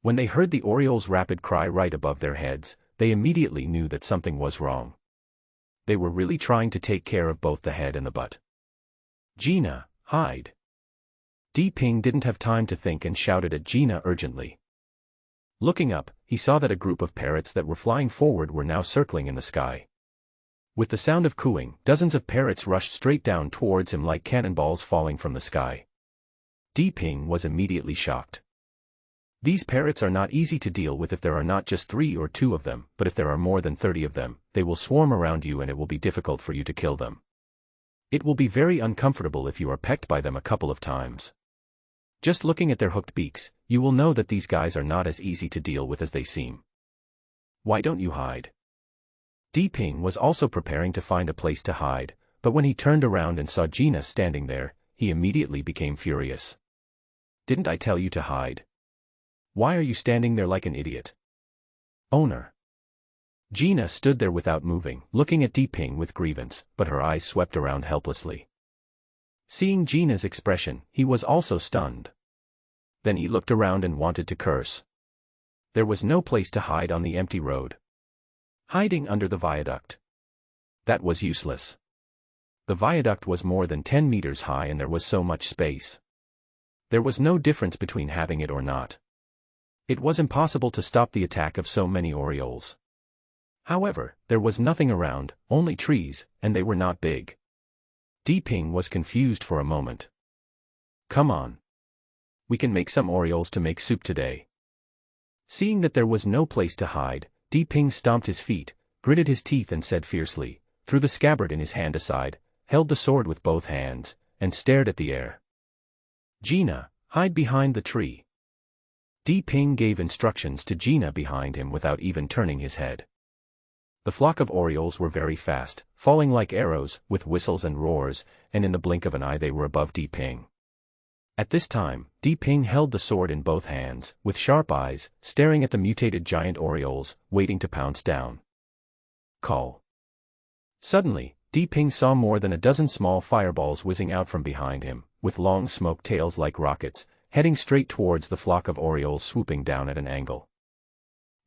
When they heard the oriole's rapid cry right above their heads, they immediately knew that something was wrong. They were really trying to take care of both the head and the butt. "Gina, hide!" Di Ping didn't have time to think and shouted at Gina urgently. Looking up, he saw that a group of parrots that were flying forward were now circling in the sky. With the sound of cooing, dozens of parrots rushed straight down towards him like cannonballs falling from the sky. Di Ping was immediately shocked. These parrots are not easy to deal with if there are not just 3 or 2 of them, but if there are more than 30 of them, they will swarm around you and it will be difficult for you to kill them. It will be very uncomfortable if you are pecked by them a couple of times. Just looking at their hooked beaks, you will know that these guys are not as easy to deal with as they seem. Why don't you hide? Di Ping was also preparing to find a place to hide, but when he turned around and saw Gina standing there, he immediately became furious. Didn't I tell you to hide? Why are you standing there like an idiot? Owner. Gina stood there without moving, looking at Di Ping with grievance, but her eyes swept around helplessly. Seeing Gina's expression, he was also stunned. Then he looked around and wanted to curse. There was no place to hide on the empty road. Hiding under the viaduct. That was useless. The viaduct was more than 10 meters high and there was so much space. There was no difference between having it or not. It was impossible to stop the attack of so many orioles. However, there was nothing around, only trees, and they were not big. Di Ping was confused for a moment. Come on. We can make some orioles to make soup today. Seeing that there was no place to hide, Di Ping stomped his feet, gritted his teeth and said fiercely, threw the scabbard in his hand aside, held the sword with both hands, and stared at the air. Gina, hide behind the tree. Di Ping gave instructions to Gina behind him without even turning his head. The flock of orioles were very fast, falling like arrows, with whistles and roars, and in the blink of an eye they were above Di Ping. At this time, Di Ping held the sword in both hands, with sharp eyes, staring at the mutated giant orioles, waiting to pounce down. Call. Suddenly, Di Ping saw more than a dozen small fireballs whizzing out from behind him, with long smoke tails like rockets, heading straight towards the flock of orioles swooping down at an angle.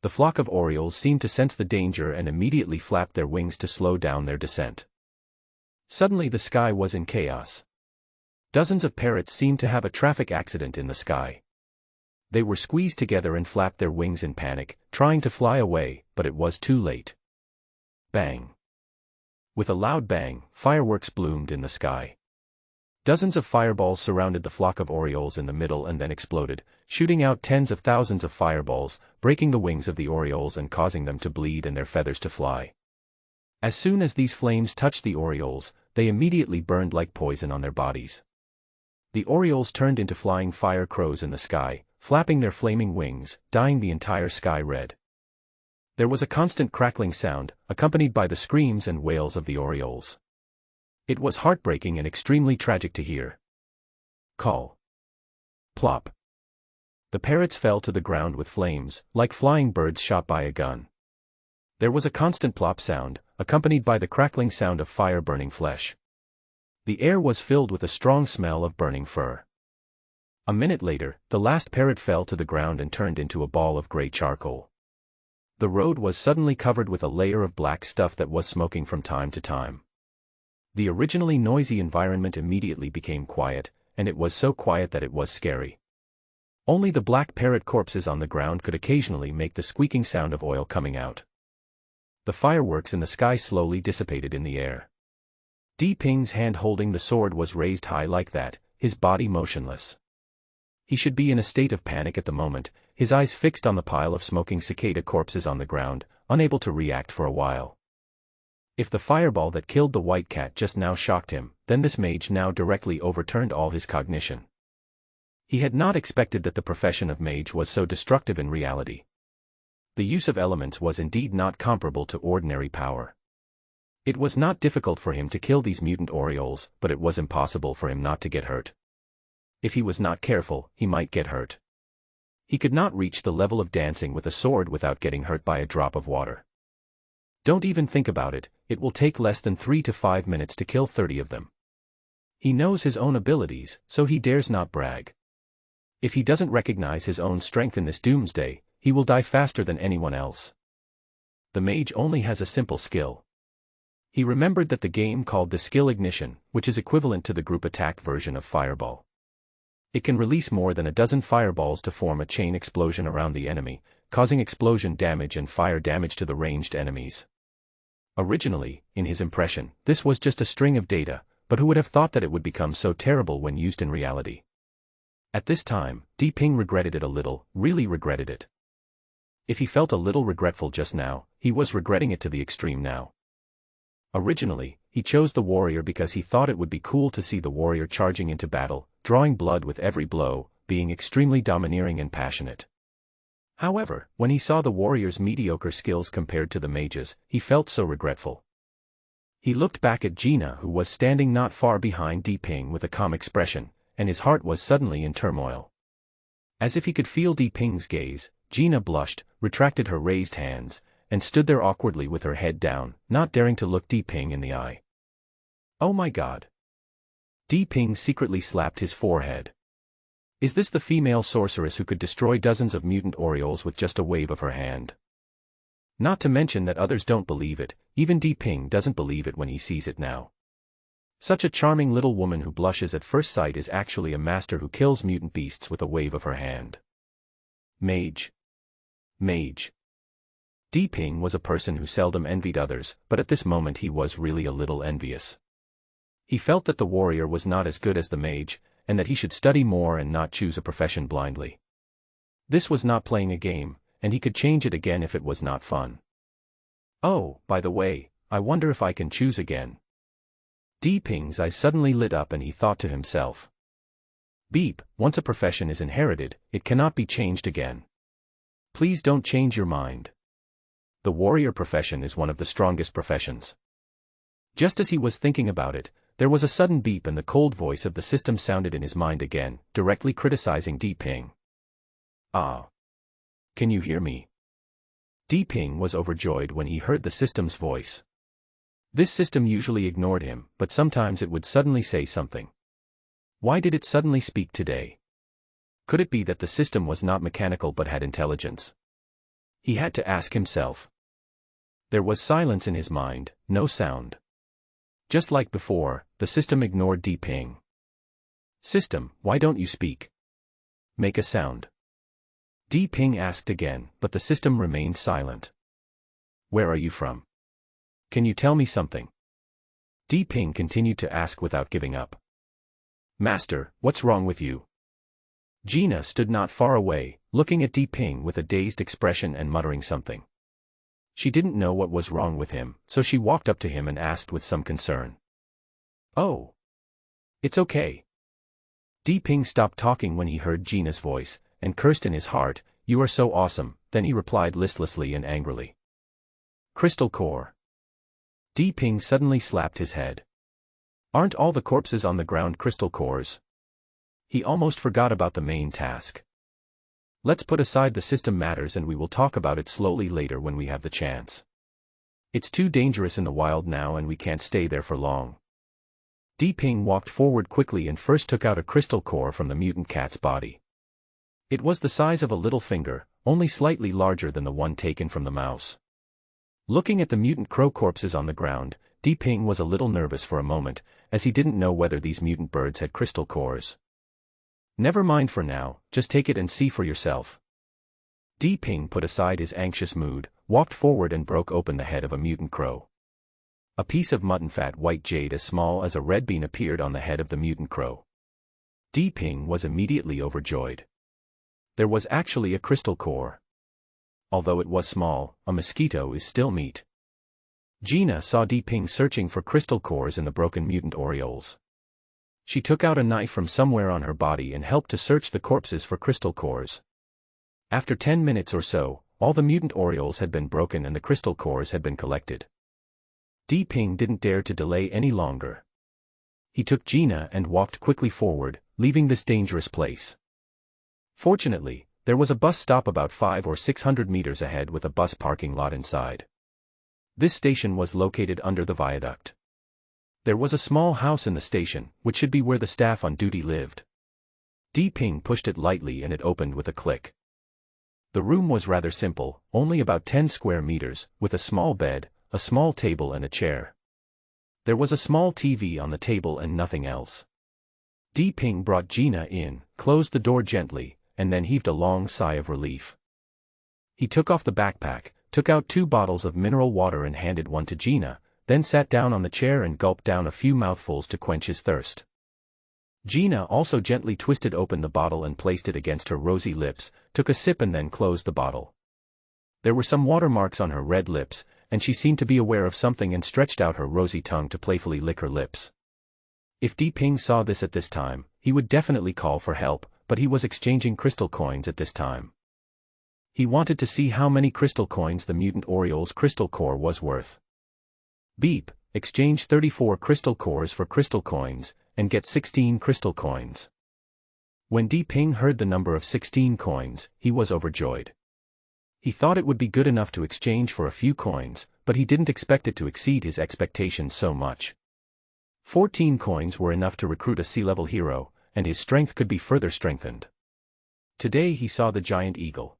The flock of orioles seemed to sense the danger and immediately flapped their wings to slow down their descent. Suddenly the sky was in chaos. Dozens of parrots seemed to have a traffic accident in the sky. They were squeezed together and flapped their wings in panic, trying to fly away, but it was too late. Bang. With a loud bang, fireworks bloomed in the sky. Dozens of fireballs surrounded the flock of orioles in the middle and then exploded, shooting out tens of thousands of fireballs, breaking the wings of the orioles and causing them to bleed and their feathers to fly. As soon as these flames touched the orioles, they immediately burned like poison on their bodies. The orioles turned into flying fire crows in the sky, flapping their flaming wings, dyeing the entire sky red. There was a constant crackling sound, accompanied by the screams and wails of the orioles. It was heartbreaking and extremely tragic to hear. Call. Plop. The parrots fell to the ground with flames, like flying birds shot by a gun. There was a constant plop sound, accompanied by the crackling sound of fire burning flesh. The air was filled with a strong smell of burning fur. A minute later, the last parrot fell to the ground and turned into a ball of gray charcoal. The road was suddenly covered with a layer of black stuff that was smoking from time to time. The originally noisy environment immediately became quiet, and it was so quiet that it was scary. Only the black parrot corpses on the ground could occasionally make the squeaking sound of oil coming out. The fireworks in the sky slowly dissipated in the air. Di Ping's hand holding the sword was raised high like that, his body motionless. He should be in a state of panic at the moment, his eyes fixed on the pile of smoking cicada corpses on the ground, unable to react for a while. If the fireball that killed the white cat just now shocked him, then this mage now directly overturned all his cognition. He had not expected that the profession of mage was so destructive in reality. The use of elements was indeed not comparable to ordinary power. It was not difficult for him to kill these mutant Orioles, but it was impossible for him not to get hurt. If he was not careful, he might get hurt. He could not reach the level of dancing with a sword without getting hurt by a drop of water. Don't even think about it, it will take less than 3 to 5 minutes to kill 30 of them. He knows his own abilities, so he dares not brag. If he doesn't recognize his own strength in this doomsday, he will die faster than anyone else. The mage only has a simple skill. He remembered that the game called the skill ignition, which is equivalent to the group attack version of Fireball. It can release more than a dozen fireballs to form a chain explosion around the enemy, causing explosion damage and fire damage to the ranged enemies. Originally, in his impression, this was just a string of data, but who would have thought that it would become so terrible when used in reality? At this time, Di Ping regretted it a little, really regretted it. If he felt a little regretful just now, he was regretting it to the extreme now. Originally, he chose the warrior because he thought it would be cool to see the warrior charging into battle, drawing blood with every blow, being extremely domineering and passionate. However, when he saw the warrior's mediocre skills compared to the mage's, he felt so regretful. He looked back at Gina, who was standing not far behind Di Ping with a calm expression, and his heart was suddenly in turmoil. As if he could feel Di Ping's gaze, Gina blushed, retracted her raised hands, and stood there awkwardly with her head down, not daring to look Di Ping in the eye. Oh my God! Di Ping secretly slapped his forehead. Is this the female sorceress who could destroy dozens of mutant Orioles with just a wave of her hand? Not to mention that others don't believe it, even Di Ping doesn't believe it when he sees it now. Such a charming little woman who blushes at first sight is actually a master who kills mutant beasts with a wave of her hand. Mage. Mage. Di Ping was a person who seldom envied others, but at this moment he was really a little envious. He felt that the warrior was not as good as the mage, and that he should study more and not choose a profession blindly. This was not playing a game, and he could change it again if it was not fun. Oh, by the way, I wonder if I can choose again. Di Ping's eyes suddenly lit up and he thought to himself. Beep, once a profession is inherited, it cannot be changed again. Please don't change your mind. The warrior profession is one of the strongest professions. Just as he was thinking about it, there was a sudden beep and the cold voice of the system sounded in his mind again, directly criticizing Di Ping. Ah. Can you hear me? Di Ping was overjoyed when he heard the system's voice. This system usually ignored him, but sometimes it would suddenly say something. Why did it suddenly speak today? Could it be that the system was not mechanical but had intelligence? He had to ask himself. There was silence in his mind, no sound. Just like before, the system ignored Di Ping. System, why don't you speak? Make a sound. Di Ping asked again, but the system remained silent. Where are you from? Can you tell me something? Di Ping continued to ask without giving up. Master, what's wrong with you? Gina stood not far away, looking at Di Ping with a dazed expression and muttering something. She didn't know what was wrong with him, so she walked up to him and asked with some concern. Oh. It's okay. Di Ping stopped talking when he heard Gina's voice, and cursed in his heart, "You are so awesome," then he replied listlessly and angrily. Crystal core. Di Ping suddenly slapped his head. Aren't all the corpses on the ground crystal cores? He almost forgot about the main task. Let's put aside the system matters and we will talk about it slowly later when we have the chance. It's too dangerous in the wild now and we can't stay there for long. Di Ping walked forward quickly and first took out a crystal core from the mutant cat's body. It was the size of a little finger, only slightly larger than the one taken from the mouse. Looking at the mutant crow corpses on the ground, Di Ping was a little nervous for a moment, as he didn't know whether these mutant birds had crystal cores. Never mind for now, just take it and see for yourself. Di Ping put aside his anxious mood, walked forward and broke open the head of a mutant crow. A piece of mutton-fat white jade as small as a red bean appeared on the head of the mutant crow. Di Ping was immediately overjoyed. There was actually a crystal core. Although it was small, a mosquito is still meat. Gina saw Di Ping searching for crystal cores in the broken mutant Orioles. She took out a knife from somewhere on her body and helped to search the corpses for crystal cores. After 10 minutes or so, all the mutant orioles had been broken and the crystal cores had been collected. Di Ping didn't dare to delay any longer. He took Gina and walked quickly forward, leaving this dangerous place. Fortunately, there was a bus stop about 500 or 600 meters ahead with a bus parking lot inside. This station was located under the viaduct. There was a small house in the station, which should be where the staff on duty lived. Di Ping pushed it lightly and it opened with a click. The room was rather simple, only about 10 square meters, with a small bed, a small table and a chair. There was a small TV on the table and nothing else. Di Ping brought Gina in, closed the door gently, and then heaved a long sigh of relief. He took off the backpack, took out 2 bottles of mineral water and handed one to Gina, then sat down on the chair and gulped down a few mouthfuls to quench his thirst. Gina also gently twisted open the bottle and placed it against her rosy lips, took a sip and then closed the bottle. There were some watermarks on her red lips, and she seemed to be aware of something and stretched out her rosy tongue to playfully lick her lips. If Di Ping saw this at this time, he would definitely call for help, but he was exchanging crystal coins at this time. He wanted to see how many crystal coins the mutant oriole's crystal core was worth. Beep, exchange 34 crystal cores for crystal coins, and get 16 crystal coins. When Di Ping heard the number of 16 coins, he was overjoyed. He thought it would be good enough to exchange for a few coins, but he didn't expect it to exceed his expectations so much. 14 coins were enough to recruit a sea-level hero, and his strength could be further strengthened. Today he saw the giant eagle.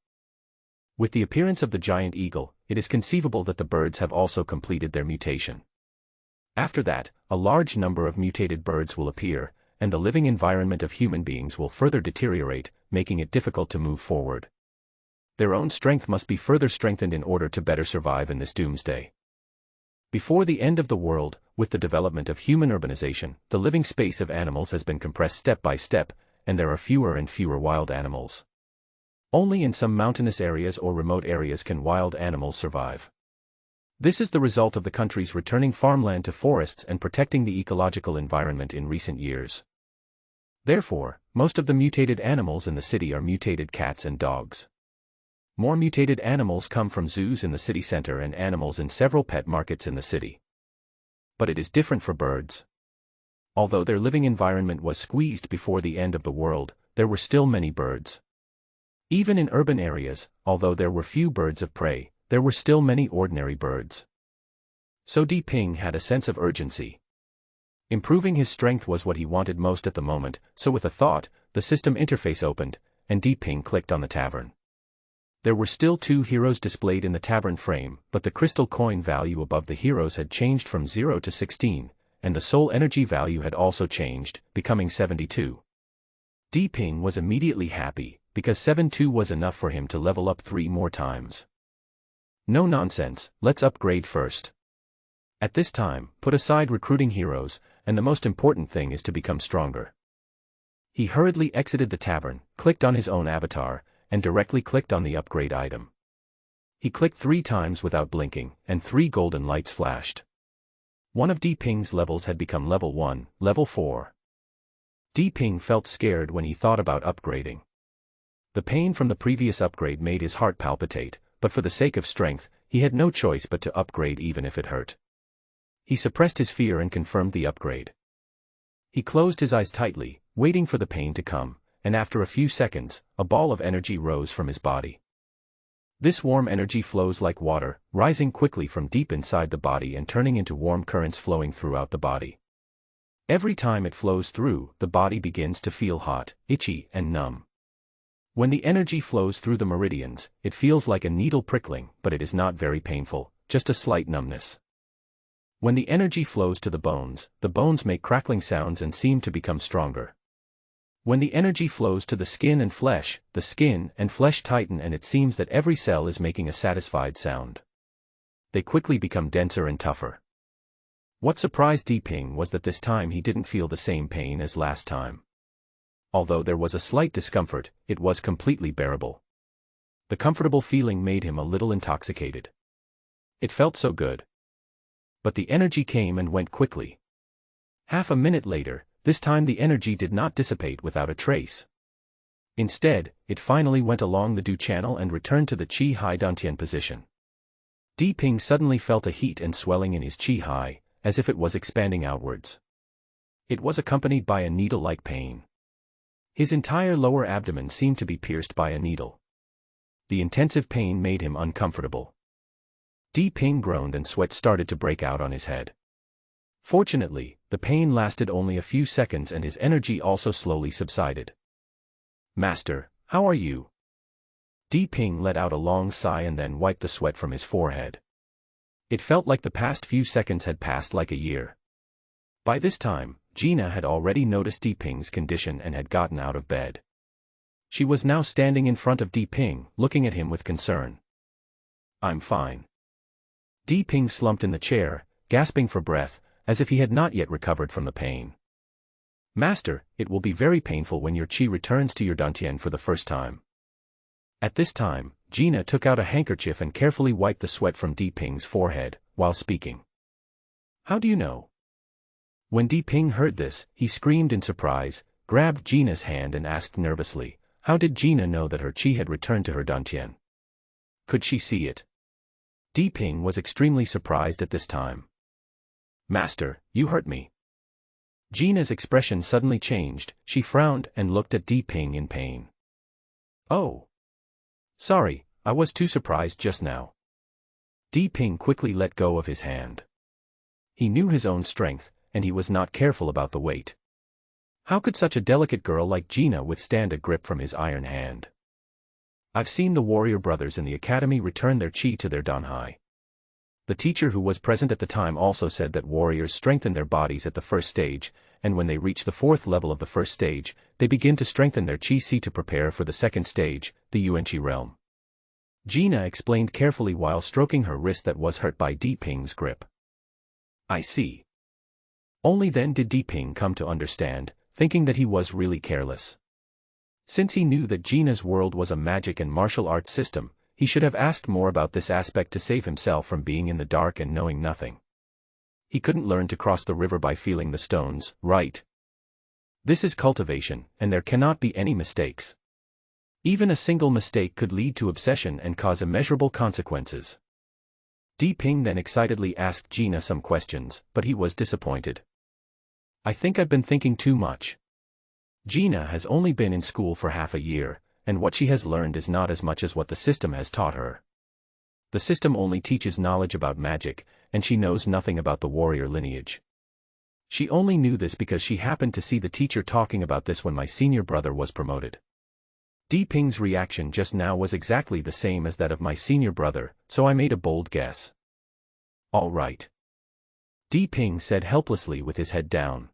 With the appearance of the giant eagle, it is conceivable that the birds have also completed their mutation. After that, a large number of mutated birds will appear, and the living environment of human beings will further deteriorate, making it difficult to move forward. Their own strength must be further strengthened in order to better survive in this doomsday. Before the end of the world, with the development of human urbanization, the living space of animals has been compressed step by step, and there are fewer and fewer wild animals. Only in some mountainous areas or remote areas can wild animals survive. This is the result of the countries returning farmland to forests and protecting the ecological environment in recent years. Therefore, most of the mutated animals in the city are mutated cats and dogs. More mutated animals come from zoos in the city center and animals in several pet markets in the city. But it is different for birds. Although their living environment was squeezed before the end of the world, there were still many birds. Even in urban areas, although there were few birds of prey, there were still many ordinary birds. So Di Ping had a sense of urgency. Improving his strength was what he wanted most at the moment, so with a thought, the system interface opened, and Di Ping clicked on the tavern. There were still 2 heroes displayed in the tavern frame, but the crystal coin value above the heroes had changed from 0 to 16, and the soul energy value had also changed, becoming 72. Di Ping was immediately happy, because 72 was enough for him to level up 3 more times. No nonsense, let's upgrade first. At this time, put aside recruiting heroes, and the most important thing is to become stronger. He hurriedly exited the tavern, clicked on his own avatar, and directly clicked on the upgrade item. He clicked 3 times without blinking, and 3 golden lights flashed. One of Di Ping's levels had become level 1, level 4. Di Ping felt scared when he thought about upgrading. The pain from the previous upgrade made his heart palpitate, but for the sake of strength, he had no choice but to upgrade even if it hurt. He suppressed his fear and confirmed the upgrade. He closed his eyes tightly, waiting for the pain to come, and after a few seconds, a ball of energy rose from his body. This warm energy flows like water, rising quickly from deep inside the body and turning into warm currents flowing throughout the body. Every time it flows through, the body begins to feel hot, itchy, and numb. When the energy flows through the meridians, it feels like a needle prickling, but it is not very painful, just a slight numbness. When the energy flows to the bones make crackling sounds and seem to become stronger. When the energy flows to the skin and flesh, the skin and flesh tighten and it seems that every cell is making a satisfied sound. They quickly become denser and tougher. What surprised Di Ping was that this time he didn't feel the same pain as last time. Although there was a slight discomfort, it was completely bearable. The comfortable feeling made him a little intoxicated. It felt so good. But the energy came and went quickly. Half a minute later, this time the energy did not dissipate without a trace. Instead, it finally went along the Du channel and returned to the Qi Hai Dantian position. Di Ping suddenly felt a heat and swelling in his Qi Hai, as if it was expanding outwards. It was accompanied by a needle-like pain. His entire lower abdomen seemed to be pierced by a needle. The intensive pain made him uncomfortable. Di Ping groaned and sweat started to break out on his head. Fortunately, the pain lasted only a few seconds and his energy also slowly subsided. "Master, how are you?" Di Ping let out a long sigh and then wiped the sweat from his forehead. It felt like the past few seconds had passed like a year. By this time, Gina had already noticed Di Ping's condition and had gotten out of bed. She was now standing in front of Di Ping, looking at him with concern. "I'm fine." Di Ping slumped in the chair, gasping for breath, as if he had not yet recovered from the pain. "Master, it will be very painful when your qi returns to your dantian for the first time." At this time, Gina took out a handkerchief and carefully wiped the sweat from Di Ping's forehead, while speaking. "How do you know?" When Di Ping heard this, he screamed in surprise, grabbed Gina's hand and asked nervously, how did Gina know that her qi had returned to her dantian? Could she see it? Di Ping was extremely surprised at this time. "Master, you hurt me." Gina's expression suddenly changed, she frowned and looked at Di Ping in pain. "Oh. Sorry, I was too surprised just now." Di Ping quickly let go of his hand. He knew his own strength, and he was not careful about the weight. How could such a delicate girl like Gina withstand a grip from his iron hand? "I've seen the warrior brothers in the academy return their qi to their danhai." The teacher who was present at the time also said that warriors strengthen their bodies at the first stage, and when they reach the fourth level of the first stage, they begin to strengthen their qi to prepare for the second stage, the Yuanqi realm. Gina explained carefully while stroking her wrist that was hurt by Di Ping's grip. "I see." Only then did Di Ping come to understand, thinking that he was really careless. Since he knew that Gina's world was a magic and martial arts system, he should have asked more about this aspect to save himself from being in the dark and knowing nothing. He couldn't learn to cross the river by feeling the stones, right? This is cultivation, and there cannot be any mistakes. Even a single mistake could lead to obsession and cause immeasurable consequences. Di Ping then excitedly asked Gina some questions, but he was disappointed. "I think I've been thinking too much." Gina has only been in school for half a year, and what she has learned is not as much as what the system has taught her. The system only teaches knowledge about magic, and she knows nothing about the warrior lineage. She only knew this because she happened to see the teacher talking about this when my senior brother was promoted. Di Ping's reaction just now was exactly the same as that of my senior brother, so I made a bold guess. "All right," Di Ping said helplessly with his head down.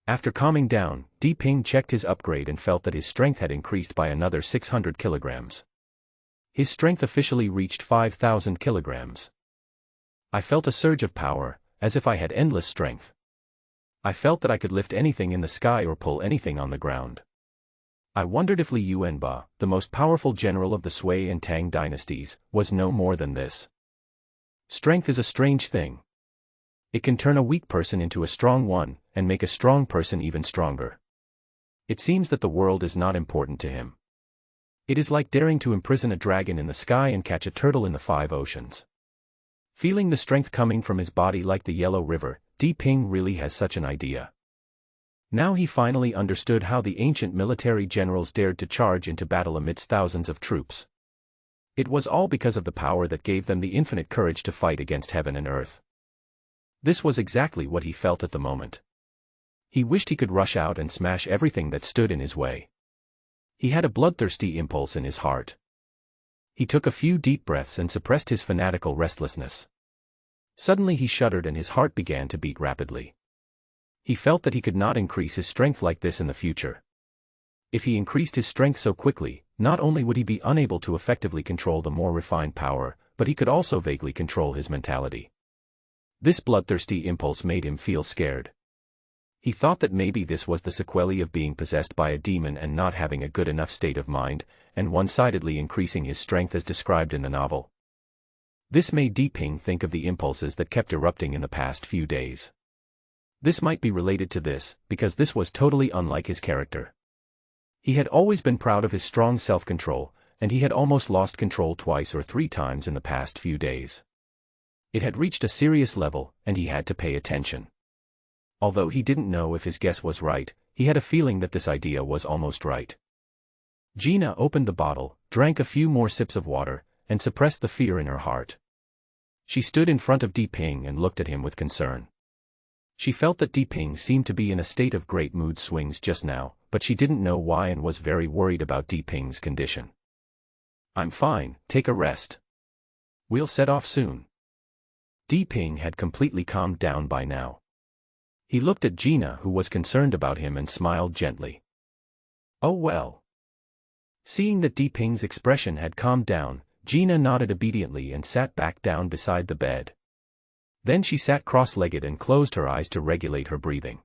After calming down, Di Ping checked his upgrade and felt that his strength had increased by another 600 kilograms. His strength officially reached 5,000 kilograms. I felt a surge of power, as if I had endless strength. I felt that I could lift anything in the sky or pull anything on the ground. I wondered if Li Yuanba, the most powerful general of the Sui and Tang dynasties, was no more than this. Strength is a strange thing. It can turn a weak person into a strong one, and make a strong person even stronger. It seems that the world is not important to him. It is like daring to imprison a dragon in the sky and catch a turtle in the 5 oceans. Feeling the strength coming from his body like the Yellow River, Di Ping really has such an idea. Now he finally understood how the ancient military generals dared to charge into battle amidst thousands of troops. It was all because of the power that gave them the infinite courage to fight against heaven and earth. This was exactly what he felt at the moment. He wished he could rush out and smash everything that stood in his way. He had a bloodthirsty impulse in his heart. He took a few deep breaths and suppressed his fanatical restlessness. Suddenly he shuddered and his heart began to beat rapidly. He felt that he could not increase his strength like this in the future. If he increased his strength so quickly, not only would he be unable to effectively control the more refined power, but he could also vaguely control his mentality. This bloodthirsty impulse made him feel scared. He thought that maybe this was the sequelae of being possessed by a demon and not having a good enough state of mind, and one-sidedly increasing his strength as described in the novel. This made Di Ping think of the impulses that kept erupting in the past few days. This might be related to this, because this was totally unlike his character. He had always been proud of his strong self-control, and he had almost lost control twice or three times in the past few days. It had reached a serious level, and he had to pay attention. Although he didn't know if his guess was right, he had a feeling that this idea was almost right. Gina opened the bottle, drank a few more sips of water, and suppressed the fear in her heart. She stood in front of Di Ping and looked at him with concern. She felt that Di Ping seemed to be in a state of great mood swings just now, but she didn't know why and was very worried about Di Ping's condition. "I'm fine, take a rest. We'll set off soon." Di Ping had completely calmed down by now. He looked at Gina, who was concerned about him, and smiled gently. "Oh well." Seeing that Di Ping's expression had calmed down, Gina nodded obediently and sat back down beside the bed. Then she sat cross-legged and closed her eyes to regulate her breathing.